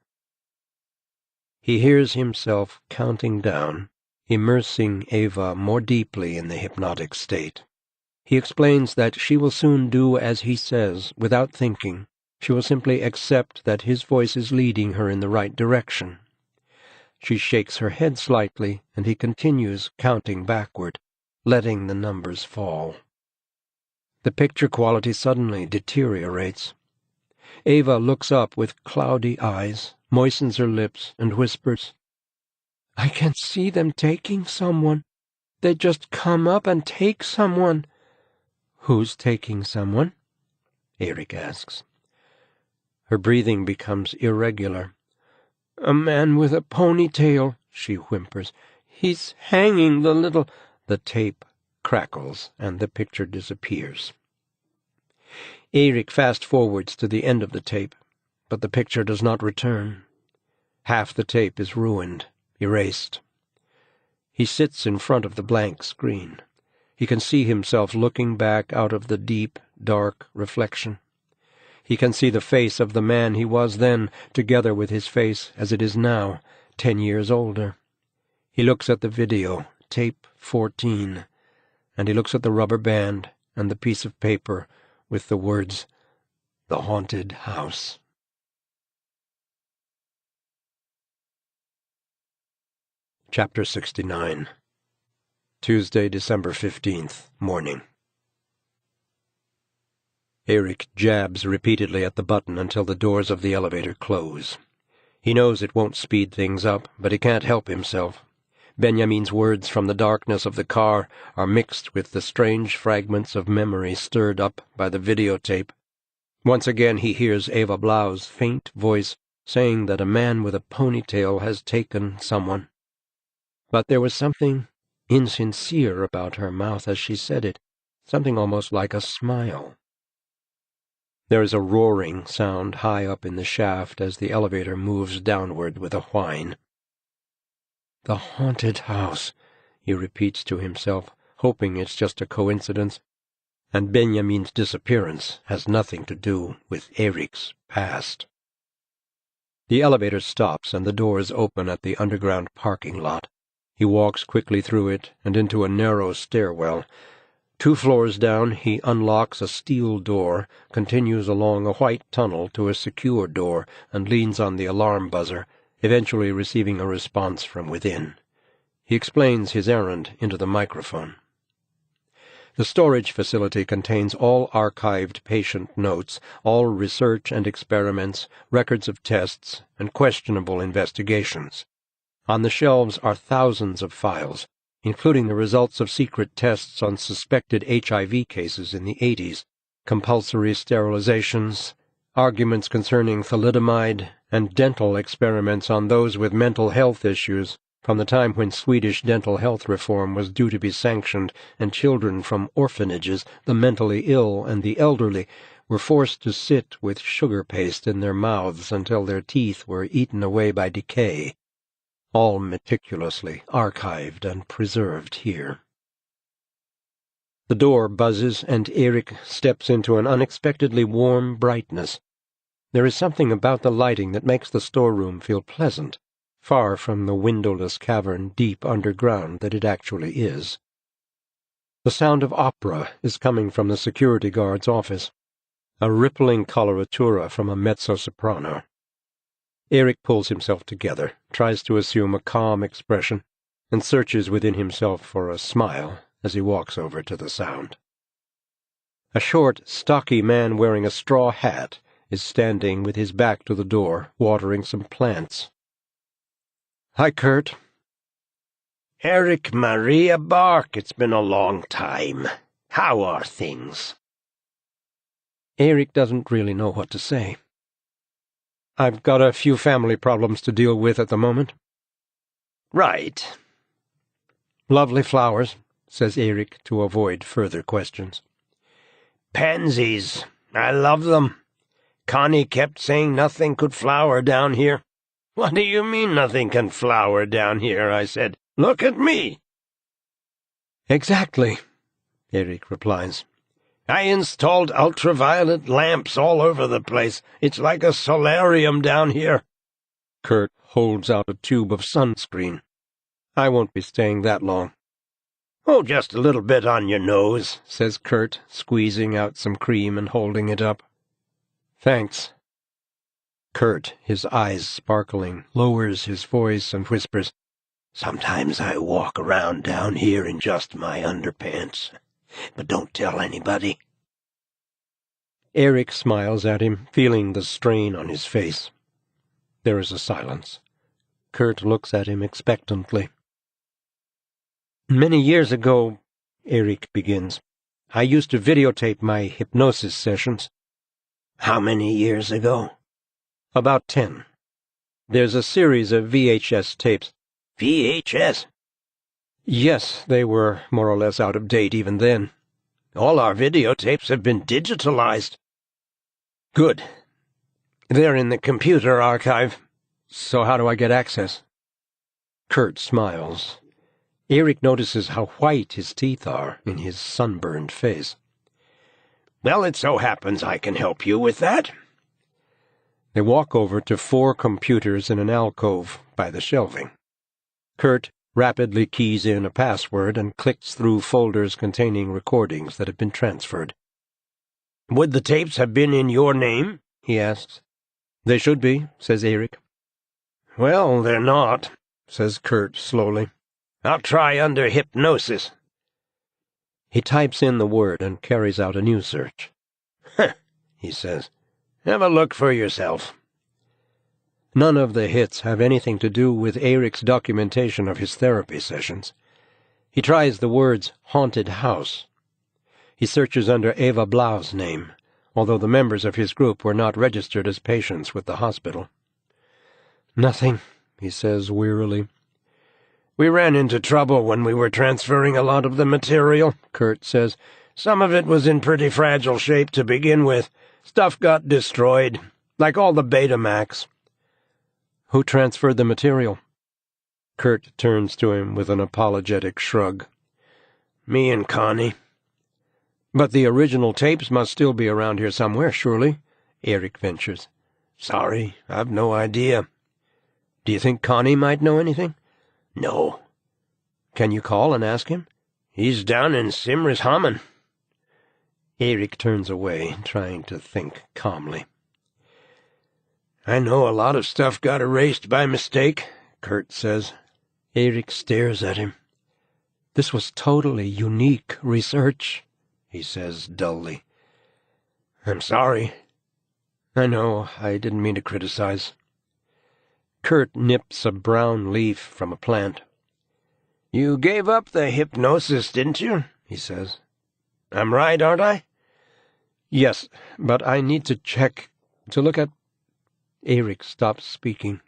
He hears himself counting down, immersing Eva more deeply in the hypnotic state. He explains that she will soon do as he says, without thinking. She will simply accept that his voice is leading her in the right direction. She shakes her head slightly, and he continues counting backward, letting the numbers fall. The picture quality suddenly deteriorates. Eva looks up with cloudy eyes, moistens her lips, and whispers, "I can see them taking someone. They just come up and take someone." "Who's taking someone?" Erik asks. Her breathing becomes irregular. "A man with a ponytail," she whimpers. "He's hanging the little—" The tape crackles, and the picture disappears. Erik fast-forwards to the end of the tape, but the picture does not return. Half the tape is ruined, erased. He sits in front of the blank screen. He can see himself looking back out of the deep, dark reflection. He can see the face of the man he was then, together with his face as it is now, 10 years older. He looks at the video, tape 14, and he looks at the rubber band and the piece of paper with the words, "The Haunted House." Chapter 69. Tuesday, December 15th, morning. Erik jabs repeatedly at the button until the doors of the elevator close. He knows it won't speed things up, but he can't help himself. Benjamin's words from the darkness of the car are mixed with the strange fragments of memory stirred up by the videotape. Once again he hears Eva Blau's faint voice saying that a man with a ponytail has taken someone. But there was something insincere about her mouth as she said it, something almost like a smile. There is a roaring sound high up in the shaft as the elevator moves downward with a whine. "The haunted house," he repeats to himself, hoping it's just a coincidence, and Benjamin's disappearance has nothing to do with Erik's past. The elevator stops and the doors open at the underground parking lot. He walks quickly through it and into a narrow stairwell. 2 floors down, he unlocks a steel door, continues along a white tunnel to a secure door, and leans on the alarm buzzer, eventually receiving a response from within. He explains his errand into the microphone. The storage facility contains all archived patient notes, all research and experiments, records of tests, and questionable investigations. On the shelves are thousands of files, including the results of secret tests on suspected HIV cases in the 80s, compulsory sterilizations, arguments concerning thalidomide, and dental experiments on those with mental health issues from the time when Swedish dental health reform was due to be sanctioned and children from orphanages, the mentally ill and the elderly, were forced to sit with sugar paste in their mouths until their teeth were eaten away by decay, all meticulously archived and preserved here. The door buzzes, and Erik steps into an unexpectedly warm brightness. There is something about the lighting that makes the storeroom feel pleasant, far from the windowless cavern deep underground that it actually is. The sound of opera is coming from the security guard's office, a rippling coloratura from a mezzo-soprano. Erik pulls himself together, tries to assume a calm expression, and searches within himself for a smile as he walks over to the sound. A short, stocky man wearing a straw hat is standing with his back to the door, watering some plants. "Hi, Kurt." "Erik Maria Bark, it's been a long time. How are things?" Erik doesn't really know what to say. "I've got a few family problems to deal with at the moment." "Right." "Lovely flowers," says Erik to avoid further questions. "Pansies. I love them. Connie kept saying nothing could flower down here." "What do you mean nothing can flower down here?" I said. "Look at me." "Exactly," Erik replies. "I installed ultraviolet lamps all over the place. It's like a solarium down here." Kurt holds out a tube of sunscreen. "I won't be staying that long." "Oh, just a little bit on your nose," says Kurt, squeezing out some cream and holding it up. "Thanks." Kurt, his eyes sparkling, lowers his voice and whispers, "Sometimes I walk around down here in just my underpants. But don't tell anybody." Erik smiles at him, feeling the strain on his face. There is a silence. Kurt looks at him expectantly. "Many years ago," Erik begins, "I used to videotape my hypnosis sessions." "How many years ago?" "About 10. There's a series of VHS tapes." "VHS?" "Yes, they were more or less out of date even then." "All our videotapes have been digitalized." "Good. They're in the computer archive. So how do I get access?" Kurt smiles. Erik notices how white his teeth are in his sunburned face. Well, it so happens I can help you with that. They walk over to 4 computers in an alcove by the shelving. Kurt rapidly keys in a password and clicks through folders containing recordings that have been transferred. Would the tapes have been in your name? He asks. They should be, says Erik. Well, they're not, says Kurt slowly. I'll try under hypnosis. He types in the word and carries out a new search. Huh, he says. Have a look for yourself. None of the hits have anything to do with Erik's documentation of his therapy sessions. He tries the words haunted house. He searches under Eva Blau's name, although the members of his group were not registered as patients with the hospital. Nothing, he says wearily. We ran into trouble when we were transferring a lot of the material, Kurt says. Some of it was in pretty fragile shape to begin with. Stuff got destroyed, like all the Betamax. Who transferred the material? Kurt turns to him with an apologetic shrug. Me and Connie. But the original tapes must still be around here somewhere, surely, Erik ventures. Sorry, I've no idea. Do you think Connie might know anything? No. Can you call and ask him? He's down in Simrishamn. Erik turns away, trying to think calmly. I know a lot of stuff got erased by mistake, Kurt says. Erik stares at him. This was totally unique research, he says dully. I'm sorry. I know, I didn't mean to criticize. Kurt nips a brown leaf from a plant. You gave up the hypnosis, didn't you? He says. I'm right, aren't I? Yes, but I need to check, to look at... Erik stops speaking.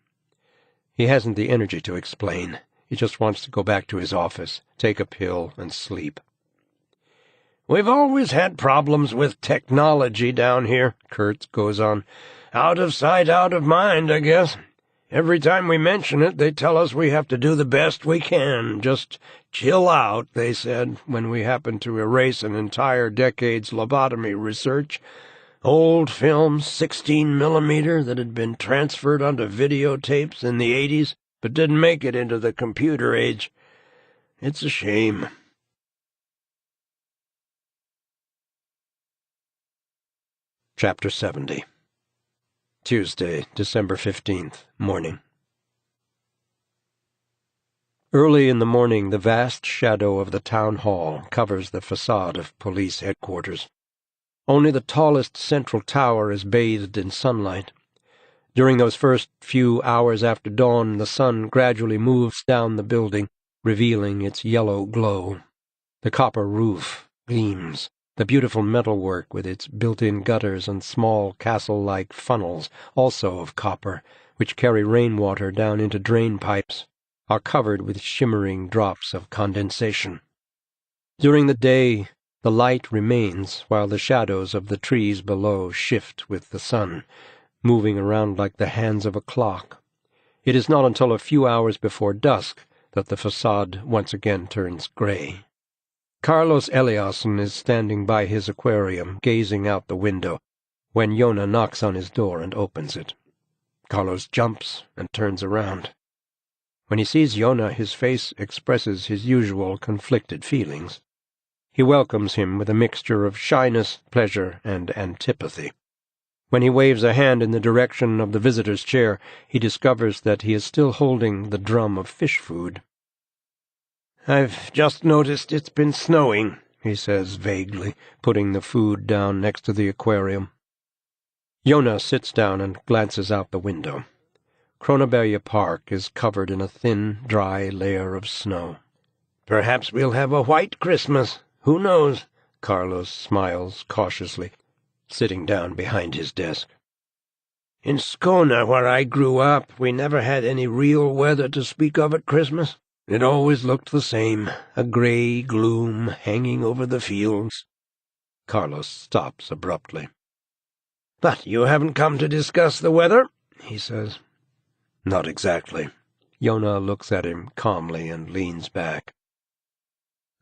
He hasn't the energy to explain. He just wants to go back to his office, take a pill, and sleep. We've always had problems with technology down here, Kurt goes on. Out of sight, out of mind, I guess. Every time we mention it, they tell us we have to do the best we can. Just chill out, they said, when we happened to erase an entire decade's lobotomy research. Old films, 16mm, that had been transferred onto videotapes in the 80s, but didn't make it into the computer age. It's a shame. Chapter 70. Tuesday, December 15th, morning. Early in the morning, the vast shadow of the town hall covers the facade of police headquarters. Only the tallest central tower is bathed in sunlight. During those first few hours after dawn, the sun gradually moves down the building, revealing its yellow glow. The copper roof gleams. The beautiful metalwork with its built-in gutters and small castle-like funnels, also of copper, which carry rainwater down into drain pipes, are covered with shimmering drops of condensation. During the day, the light remains while the shadows of the trees below shift with the sun, moving around like the hands of a clock. It is not until a few hours before dusk that the facade once again turns gray. Carlos Eliasson is standing by his aquarium, gazing out the window, when Joona knocks on his door and opens it. Carlos jumps and turns around. When he sees Joona, his face expresses his usual conflicted feelings. He welcomes him with a mixture of shyness, pleasure, and antipathy. When he waves a hand in the direction of the visitor's chair, he discovers that he is still holding the drum of fish food. I've just noticed it's been snowing, he says vaguely, putting the food down next to the aquarium. Joona sits down and glances out the window. Kronoberga Park is covered in a thin, dry layer of snow. Perhaps we'll have a white Christmas. Who knows? Carlos smiles cautiously, sitting down behind his desk. In Skåne, where I grew up, we never had any real weather to speak of at Christmas. It always looked the same, a grey gloom hanging over the fields. Carlos stops abruptly. But you haven't come to discuss the weather, he says. Not exactly. Joona looks at him calmly and leans back.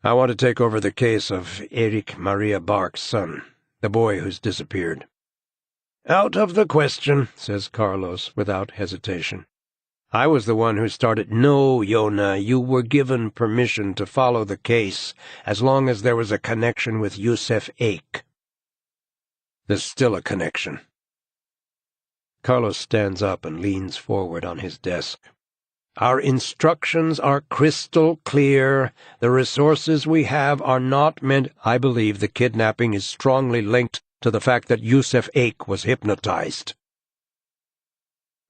I want to take over the case of Erik Maria Bark's son, the boy who's disappeared. Out of the question, says Carlos without hesitation. I was the one who started. No, Joona, you were given permission to follow the case as long as there was a connection with Yusuf Eik. There's still a connection. Carlos stands up and leans forward on his desk. Our instructions are crystal clear. The resources we have are not meant. I believe the kidnapping is strongly linked to the fact that Yusuf Eik was hypnotized.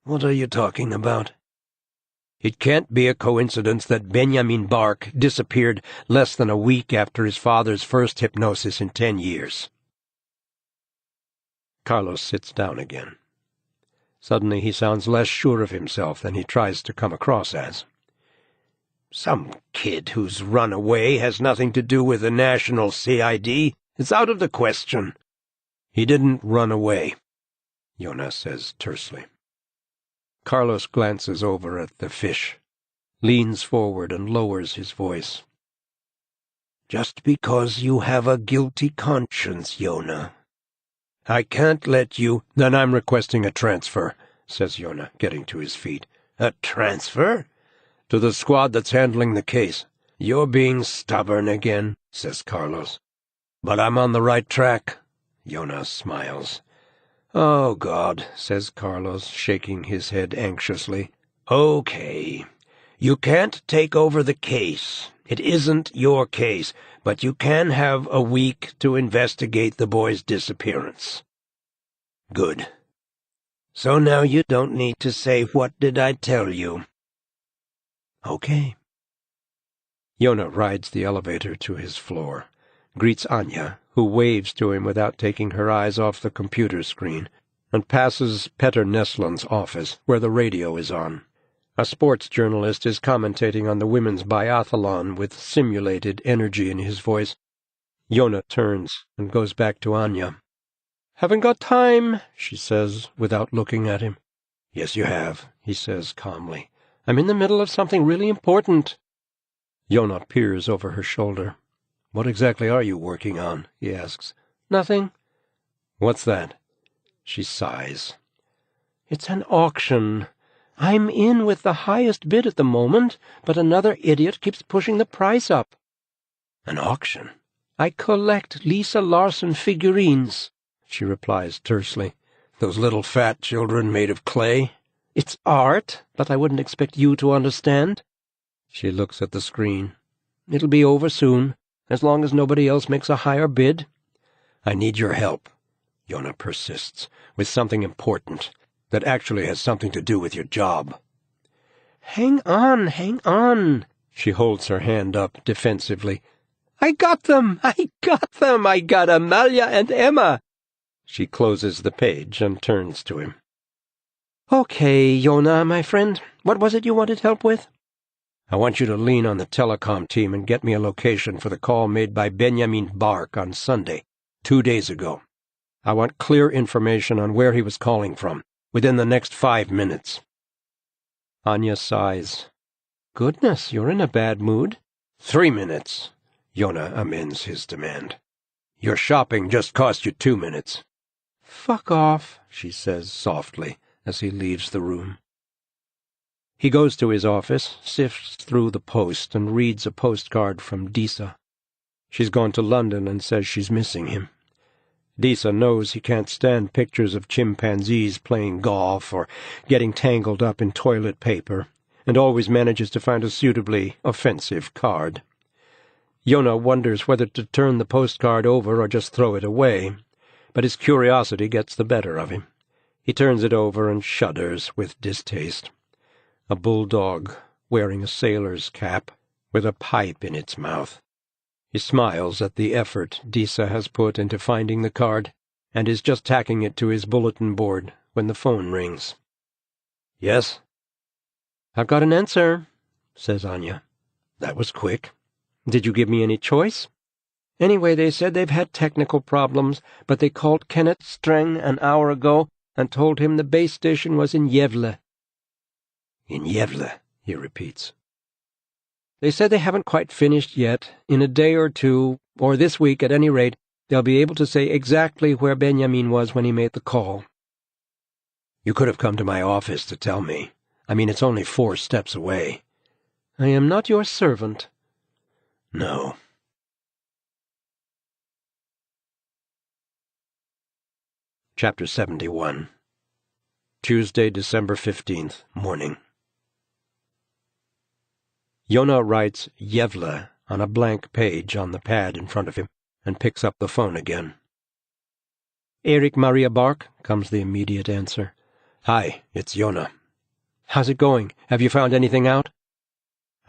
What are you talking about? It can't be a coincidence that Benjamin Bark disappeared less than a week after his father's first hypnosis in 10 years. Carlos sits down again. Suddenly he sounds less sure of himself than he tries to come across as. Some kid who's run away has nothing to do with the national CID. It's out of the question. He didn't run away, Joona says tersely. Carlos glances over at the fish, leans forward and lowers his voice. Just because you have a guilty conscience, Joona. I can't let you— Then I'm requesting a transfer, says Joona, getting to his feet. A transfer? To the squad that's handling the case. You're being stubborn again, says Carlos. But I'm on the right track. Joona smiles. Oh, God, says Carlos, shaking his head anxiously. Okay. You can't take over the case. It isn't your case, but you can have a week to investigate the boy's disappearance. Good. So now you don't need to say, "What did I tell you?" Okay. Joona rides the elevator to his floor, greets Anya, who waves to him without taking her eyes off the computer screen, and passes Petter Nesland's office, where the radio is on. A sports journalist is commentating on the women's biathlon with simulated energy in his voice. Joona turns and goes back to Anya. "Haven't got time," she says, without looking at him. "Yes, you have," he says calmly. "I'm in the middle of something really important." Joona peers over her shoulder. "What exactly are you working on?" he asks. "Nothing." "What's that?" She sighs. "It's an auction. I'm in with the highest bid at the moment, but another idiot keeps pushing the price up." "An auction?" "I collect Lisa Larson figurines," she replies tersely. "Those little fat children made of clay?" "It's art, but I wouldn't expect you to understand." She looks at the screen. "It'll be over soon, as long as nobody else makes a higher bid." "I need your help," Joona persists, "with something important that actually has something to do with your job." Hang on. She holds her hand up defensively. I got them! I got Amalia and Emma!" She closes the page and turns to him. "Okay, Joona, my friend, what was it you wanted help with?" "I want you to lean on the telecom team and get me a location for the call made by Benjamin Bark on Sunday, 2 days ago. I want clear information on where he was calling from, within the next 5 minutes. Anya sighs. "Goodness, you're in a bad mood." 3 minutes, Joona amends his demand. Your shopping just cost you 2 minutes. "Fuck off," she says softly as he leaves the room. He goes to his office, sifts through the post, and reads a postcard from Disa. She's gone to London and says she's missing him. Disa knows he can't stand pictures of chimpanzees playing golf or getting tangled up in toilet paper, and always manages to find a suitably offensive card. Joona wonders whether to turn the postcard over or just throw it away, but his curiosity gets the better of him. He turns it over and shudders with distaste. A bulldog wearing a sailor's cap with a pipe in its mouth. He smiles at the effort Disa has put into finding the card, and is just tacking it to his bulletin board when the phone rings. "Yes?" "I've got an answer," says Anya. "That was quick. Did you give me any choice?" "Anyway, they said they've had technical problems, but they called Kenneth Strang an hour ago and told him the base station was in Yevle." "In Yevle," he repeats. They said they haven't quite finished yet. In a day or two, or this week at any rate, they'll be able to say exactly where Benjamin was when he made the call. You could have come to my office to tell me. I mean, it's only 4 steps away. I am not your servant. No. Chapter 71. Tuesday, December 15th, morning. Joona writes Yevla on a blank page on the pad in front of him and picks up the phone again. Erik Maria Bark, comes the immediate answer. Hi, it's Joona. How's it going? Have you found anything out?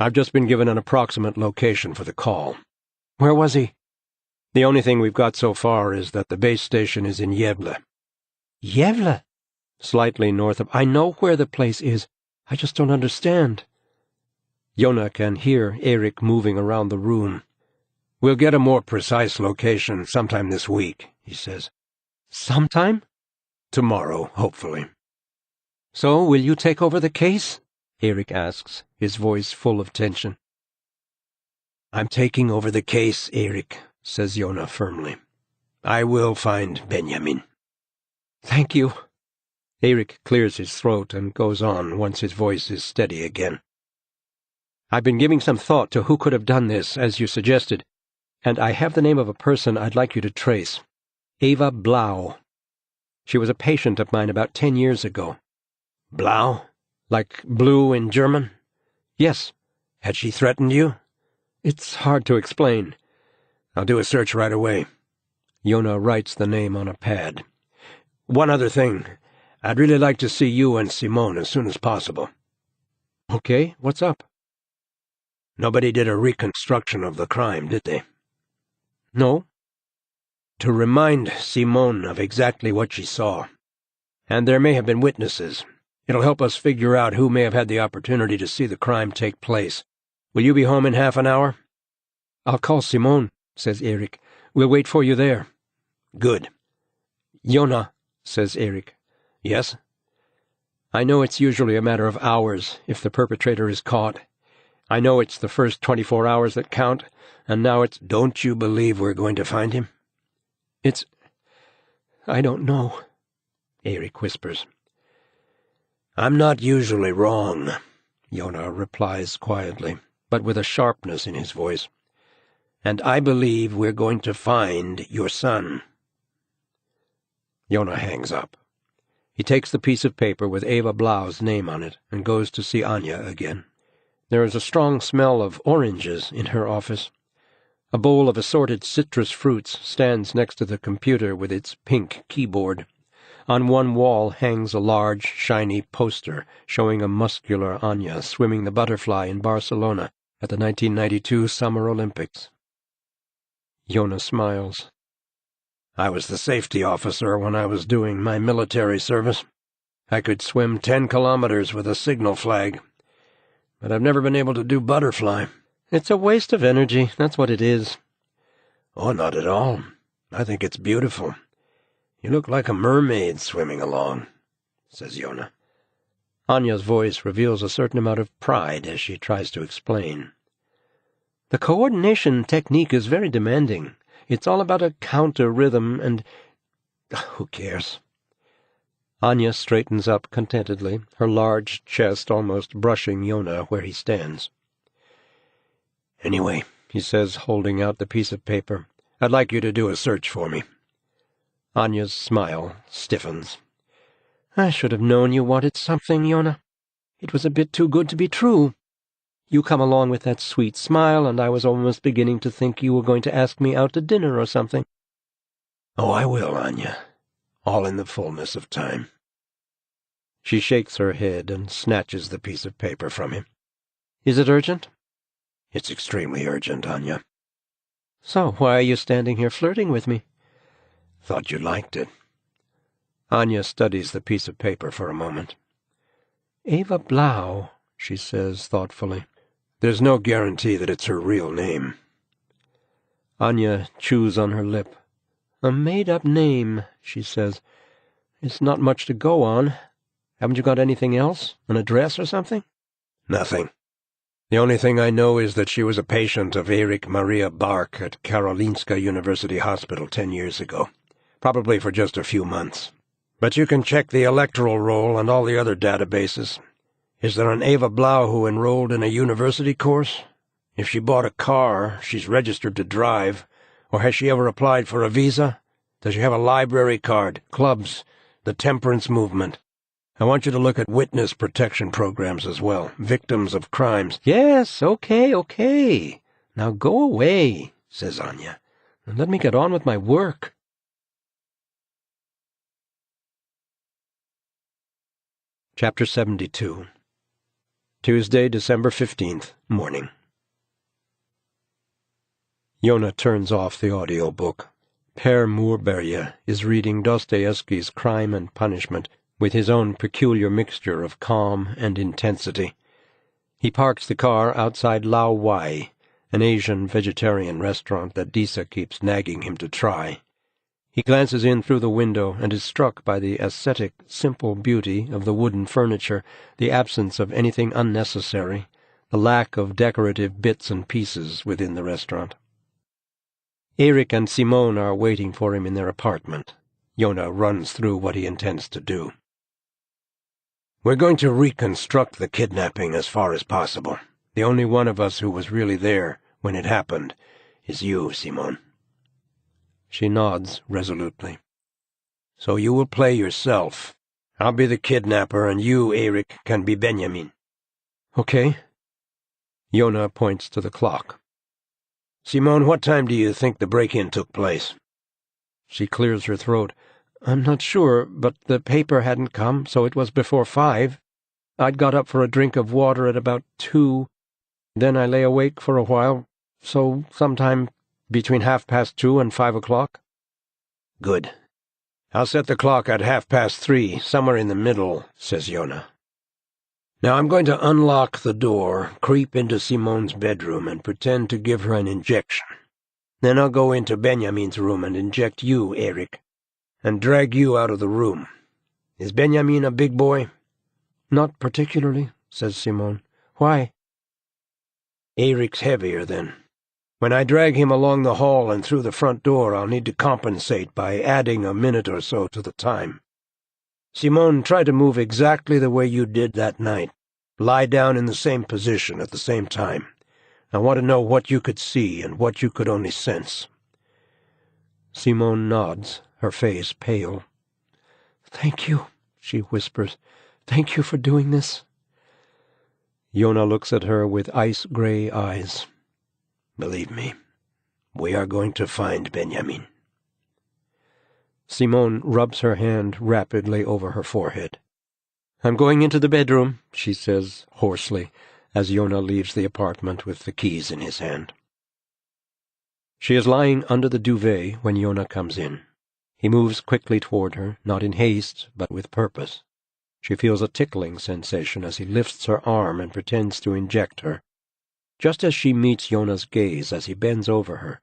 I've just been given an approximate location for the call. Where was he? The only thing we've got so far is that the base station is in Yevla. Yevla? Slightly north of... I know where the place is. I just don't understand. Joona can hear Erik moving around the room. We'll get a more precise location sometime this week, he says. Sometime? Tomorrow, hopefully. So, will you take over the case? Erik asks, his voice full of tension. I'm taking over the case, Erik, says Joona firmly. I will find Benjamin. Thank you. Erik clears his throat and goes on once his voice is steady again. I've been giving some thought to who could have done this, as you suggested, and I have the name of a person I'd like you to trace. Eva Blau. She was a patient of mine about 10 years ago. Blau? Like blue in German? Yes. Had she threatened you? It's hard to explain. I'll do a search right away. Joona writes the name on a pad. One other thing. I'd really like to see you and Simone as soon as possible. Okay, what's up? Nobody did a reconstruction of the crime, did they? No. To remind Simone of exactly what she saw. And there may have been witnesses. It'll help us figure out who may have had the opportunity to see the crime take place. Will you be home in half an hour? I'll call Simone, says Erik. We'll wait for you there. Good. Joona, says Erik. Yes? I know it's usually a matter of hours if the perpetrator is caught. I know it's the first 24 hours that count, and now it's... Don't you believe we're going to find him? I don't know, Erik whispers. I'm not usually wrong, Joona replies quietly, but with a sharpness in his voice. And I believe we're going to find your son. Joona hangs up. He takes the piece of paper with Eva Blau's name on it and goes to see Anya again. There is a strong smell of oranges in her office. A bowl of assorted citrus fruits stands next to the computer with its pink keyboard. On one wall hangs a large, shiny poster showing a muscular Anya swimming the butterfly in Barcelona at the 1992 Summer Olympics. Joona smiles. I was the safety officer when I was doing my military service. I could swim 10 kilometers with a signal flag. But I've never been able to do butterfly. It's a waste of energy, that's what it is. Oh, not at all. I think it's beautiful. You look like a mermaid swimming along, says Joona. Anya's voice reveals a certain amount of pride as she tries to explain. The coordination technique is very demanding. It's all about a counter-rhythm and... who cares? Anya straightens up contentedly, her large chest almost brushing Joona where he stands. Anyway, he says, holding out the piece of paper, I'd like you to do a search for me. Anya's smile stiffens. I should have known you wanted something, Joona. It was a bit too good to be true. You come along with that sweet smile, and I was almost beginning to think you were going to ask me out to dinner or something. Oh, I will, Anya. All in the fullness of time. She shakes her head and snatches the piece of paper from him. Is it urgent? It's extremely urgent, Anya. So why are you standing here flirting with me? Thought you liked it. Anya studies the piece of paper for a moment. Eva Blau, she says thoughtfully. There's no guarantee that it's her real name. Anya chews on her lip. A made-up name, she says. It's not much to go on. Haven't you got anything else? An address or something? Nothing. The only thing I know is that she was a patient of Erik Maria Bark at Karolinska University Hospital 10 years ago, probably for just a few months. But you can check the electoral roll and all the other databases. Is there an Eva Blau who enrolled in a university course? If she bought a car, she's registered to drive, or has she ever applied for a visa? Does she have a library card, clubs, the temperance movement? I want you to look at witness protection programs as well, victims of crimes. Yes, okay. Now go away, says Anya, and let me get on with my work. Chapter 72. Tuesday, December 15th, morning. Joona turns off the audiobook. Per Moorberge is reading Dostoevsky's Crime and Punishment with his own peculiar mixture of calm and intensity. He parks the car outside Lao Wai, an Asian vegetarian restaurant that Disa keeps nagging him to try. He glances in through the window and is struck by the ascetic, simple beauty of the wooden furniture, the absence of anything unnecessary, the lack of decorative bits and pieces within the restaurant. Erik and Simone are waiting for him in their apartment. Joona runs through what he intends to do. We're going to reconstruct the kidnapping as far as possible. The only one of us who was really there when it happened is you, Simone. She nods resolutely. So you will play yourself. I'll be the kidnapper, and you, Erik, can be Benjamin. Okay. Joona points to the clock. Simone, what time do you think the break-in took place? She clears her throat. I'm not sure, but the paper hadn't come, so it was before 5. I'd got up for a drink of water at about 2. Then I lay awake for a while, so sometime between 2:30 and 5 o'clock. Good. I'll set the clock at 3:30, somewhere in the middle, says Joona. Now I'm going to unlock the door, creep into Simone's bedroom, and pretend to give her an injection. Then I'll go into Benjamin's room and inject you, Erik, and drag you out of the room. Is Benjamin a big boy? Not particularly, says Simone. Why? Erik's heavier, then. When I drag him along the hall and through the front door, I'll need to compensate by adding a minute or so to the time. Simone, try to move exactly the way you did that night. Lie down in the same position at the same time. I want to know what you could see and what you could only sense. Simone nods, her face pale. Thank you, she whispers. Thank you for doing this. Joona looks at her with ice-gray eyes. Believe me, we are going to find Benjamin. Simone rubs her hand rapidly over her forehead. I'm going into the bedroom, she says hoarsely, as Joona leaves the apartment with the keys in his hand. She is lying under the duvet when Joona comes in. He moves quickly toward her, not in haste, but with purpose. She feels a tickling sensation as he lifts her arm and pretends to inject her. Just as she meets Jona's gaze as he bends over her,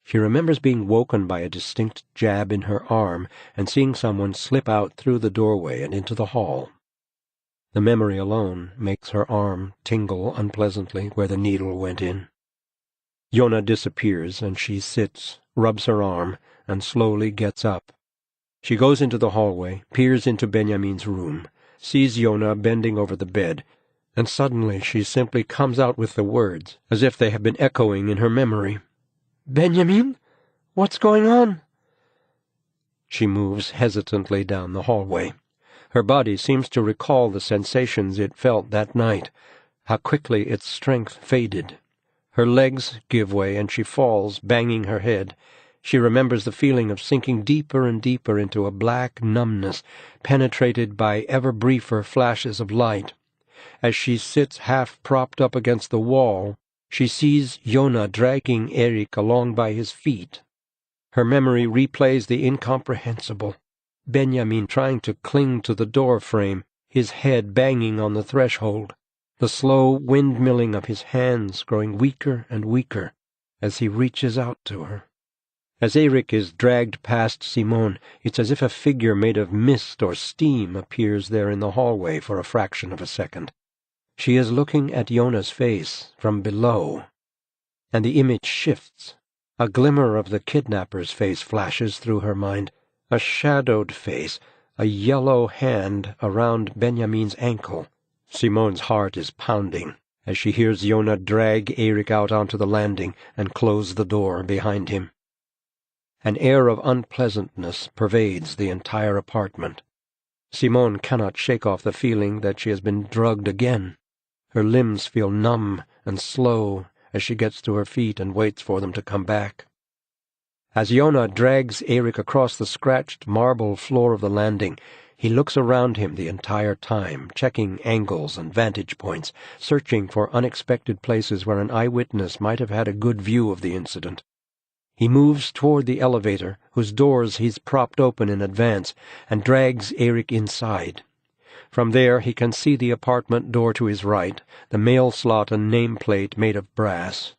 she remembers being woken by a distinct jab in her arm and seeing someone slip out through the doorway and into the hall. The memory alone makes her arm tingle unpleasantly where the needle went in. Joona disappears, and she sits, rubs her arm, and slowly gets up. She goes into the hallway, peers into Benjamin's room, sees Joona bending over the bed, and suddenly she simply comes out with the words, as if they have been echoing in her memory. "Benjamin? What's going on?" She moves hesitantly down the hallway. Her body seems to recall the sensations it felt that night, how quickly its strength faded. Her legs give way and she falls, banging her head. She remembers the feeling of sinking deeper and deeper into a black numbness, penetrated by ever briefer flashes of light. As she sits half propped up against the wall, she sees Joona dragging Erik along by his feet. Her memory replays the incomprehensible. Benjamin trying to cling to the door frame, his head banging on the threshold, the slow windmilling of his hands growing weaker and weaker as he reaches out to her. As Erik is dragged past Simone, it's as if a figure made of mist or steam appears there in the hallway for a fraction of a second. She is looking at Joona's face from below, and the image shifts. A glimmer of the kidnapper's face flashes through her mind, a shadowed face, a yellow hand around Benjamin's ankle. Simone's heart is pounding as she hears Joona drag Erik out onto the landing and close the door behind him. An air of unpleasantness pervades the entire apartment. Simone cannot shake off the feeling that she has been drugged again. Her limbs feel numb and slow as she gets to her feet and waits for them to come back. As Joona drags Erik across the scratched marble floor of the landing, he looks around him the entire time, checking angles and vantage points, searching for unexpected places where an eyewitness might have had a good view of the incident. He moves toward the elevator, whose doors he's propped open in advance, and drags Erik inside. From there he can see the apartment door to his right, the mail slot and nameplate made of brass.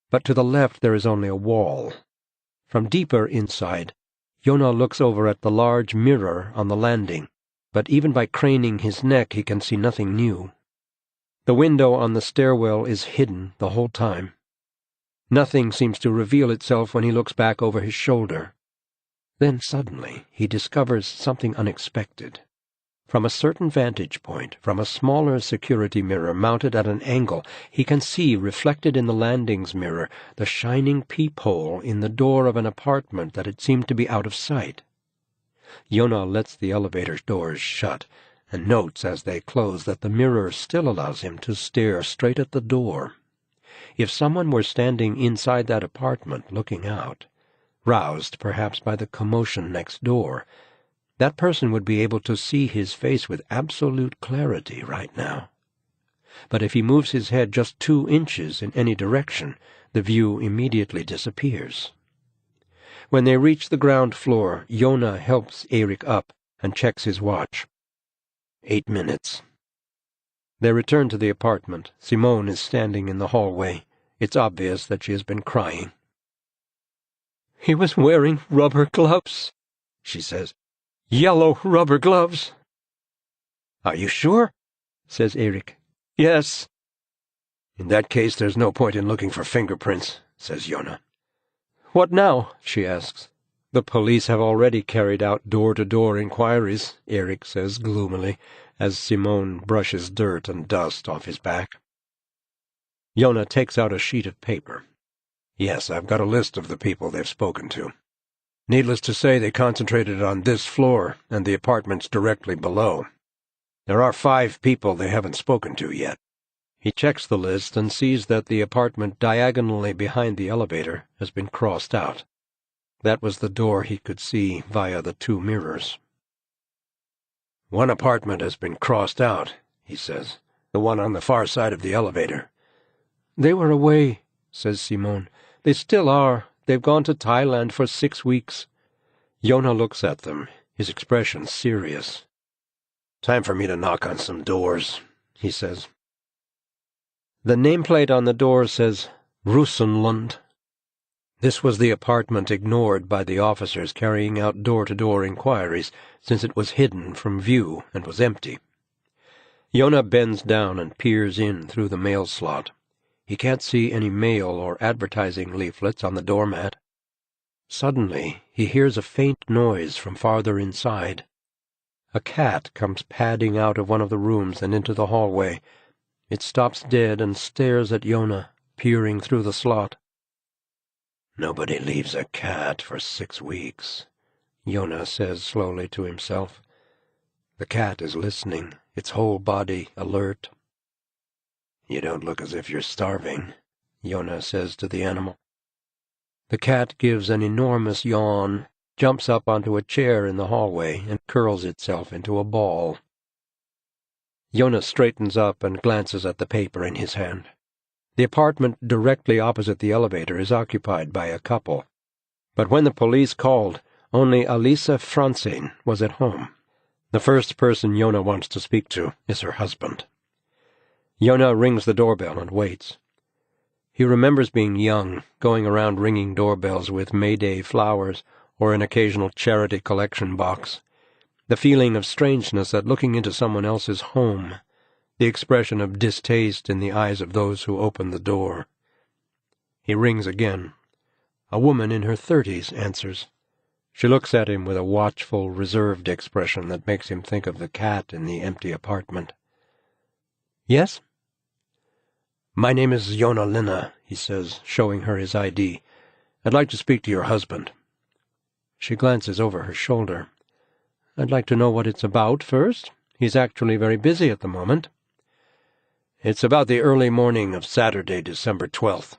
But to the left there is only a wall. From deeper inside, Joona looks over at the large mirror on the landing, but even by craning his neck he can see nothing new. The window on the stairwell is hidden the whole time. Nothing seems to reveal itself when he looks back over his shoulder. Then suddenly he discovers something unexpected. From a certain vantage point, from a smaller security mirror mounted at an angle, he can see reflected in the landing's mirror the shining peephole in the door of an apartment that had seemed to be out of sight. Joona lets the elevator doors shut, and notes as they close that the mirror still allows him to stare straight at the door. If someone were standing inside that apartment looking out, roused perhaps by the commotion next door, that person would be able to see his face with absolute clarity right now. But if he moves his head just 2 inches in any direction, the view immediately disappears. When they reach the ground floor, Joona helps Erik up and checks his watch. 8 minutes. They return to the apartment. Simone is standing in the hallway. It's obvious that she has been crying. "He was wearing rubber gloves," she says. "Yellow rubber gloves." "Are you sure?" says Erik. "Yes." "In that case, there's no point in looking for fingerprints," says Joona. "What now?" she asks. "The police have already carried out door-to-door inquiries," Erik says gloomily, as Simone brushes dirt and dust off his back. Joona takes out a sheet of paper. "Yes, I've got a list of the people they've spoken to. Needless to say, they concentrated on this floor and the apartments directly below. There are 5 people they haven't spoken to yet." He checks the list and sees that the apartment diagonally behind the elevator has been crossed out. That was the door he could see via the 2 mirrors. "One apartment has been crossed out," he says, "the one on the far side of the elevator." "They were away," says Simone. "They still are. They've gone to Thailand for 6 weeks. Joona looks at them, his expression serious. "Time for me to knock on some doors," he says. The nameplate on the door says Rosenlund. This was the apartment ignored by the officers carrying out door-to-door inquiries, since it was hidden from view and was empty. Joona bends down and peers in through the mail slot. He can't see any mail or advertising leaflets on the doormat. Suddenly, he hears a faint noise from farther inside. A cat comes padding out of one of the rooms and into the hallway. It stops dead and stares at Joona, peering through the slot. "Nobody leaves a cat for 6 weeks, Joona says slowly to himself. The cat is listening, its whole body alert. "You don't look as if you're starving," Joona says to the animal. The cat gives an enormous yawn, jumps up onto a chair in the hallway, and curls itself into a ball. Joona straightens up and glances at the paper in his hand. The apartment directly opposite the elevator is occupied by a couple. But when the police called, only Alisa Franzen was at home. The first person Joona wants to speak to is her husband. Joona rings the doorbell and waits. He remembers being young, going around ringing doorbells with Mayday flowers or an occasional charity collection box. The feeling of strangeness at looking into someone else's home, the expression of distaste in the eyes of those who open the door. He rings again. A woman in her 30s answers. She looks at him with a watchful, reserved expression that makes him think of the cat in the empty apartment. Yes? My name is Joona Linna, he says, showing her his ID. I'd like to speak to your husband. She glances over her shoulder. I'd like to know what it's about first. He's actually very busy at the moment. It's about the early morning of Saturday, December 12th.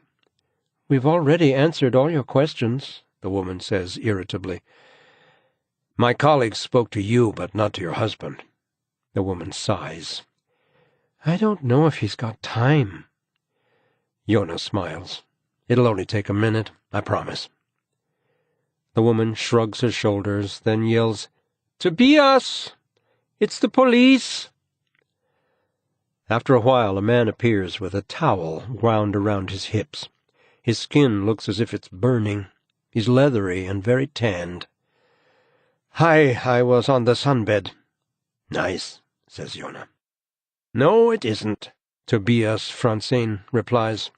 We've already answered all your questions, the woman says irritably. My colleagues spoke to you, but not to your husband. The woman sighs. I don't know if he's got time. Joona smiles. It'll only take a minute, I promise. The woman shrugs her shoulders, then yells, Tobias! It's the police! After a while, a man appears with a towel wound around his hips. His skin looks as if it's burning. He's leathery and very tanned. Hi, I was on the sunbed. Nice, says Joona. No, it isn't, Tobias Francine replies.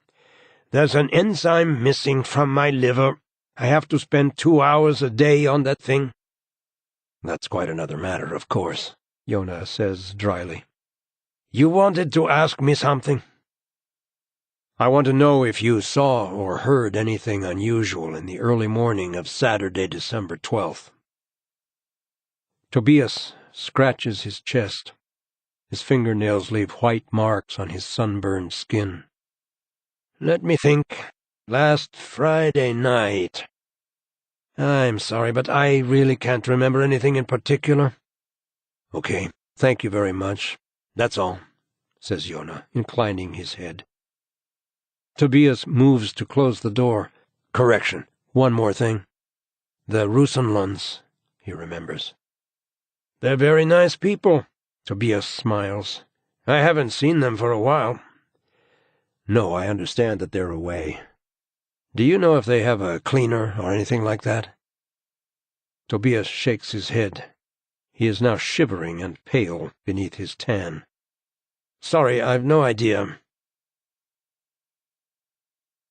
There's an enzyme missing from my liver. I have to spend 2 hours a day on that thing. That's quite another matter, of course, Joona says dryly. You wanted to ask me something? I want to know if you saw or heard anything unusual in the early morning of Saturday, December 12th. Tobias scratches his chest. His fingernails leave white marks on his sunburned skin. Let me think. Last Friday night. I'm sorry, but I really can't remember anything in particular. Okay, thank you very much. That's all, says Joona, inclining his head. Tobias moves to close the door. Correction, one more thing. The Rusenlunds, he remembers. They're very nice people, Tobias smiles. I haven't seen them for a while. No, I understand that they're away. Do you know if they have a cleaner or anything like that? Tobias shakes his head. He is now shivering and pale beneath his tan. Sorry, I've no idea.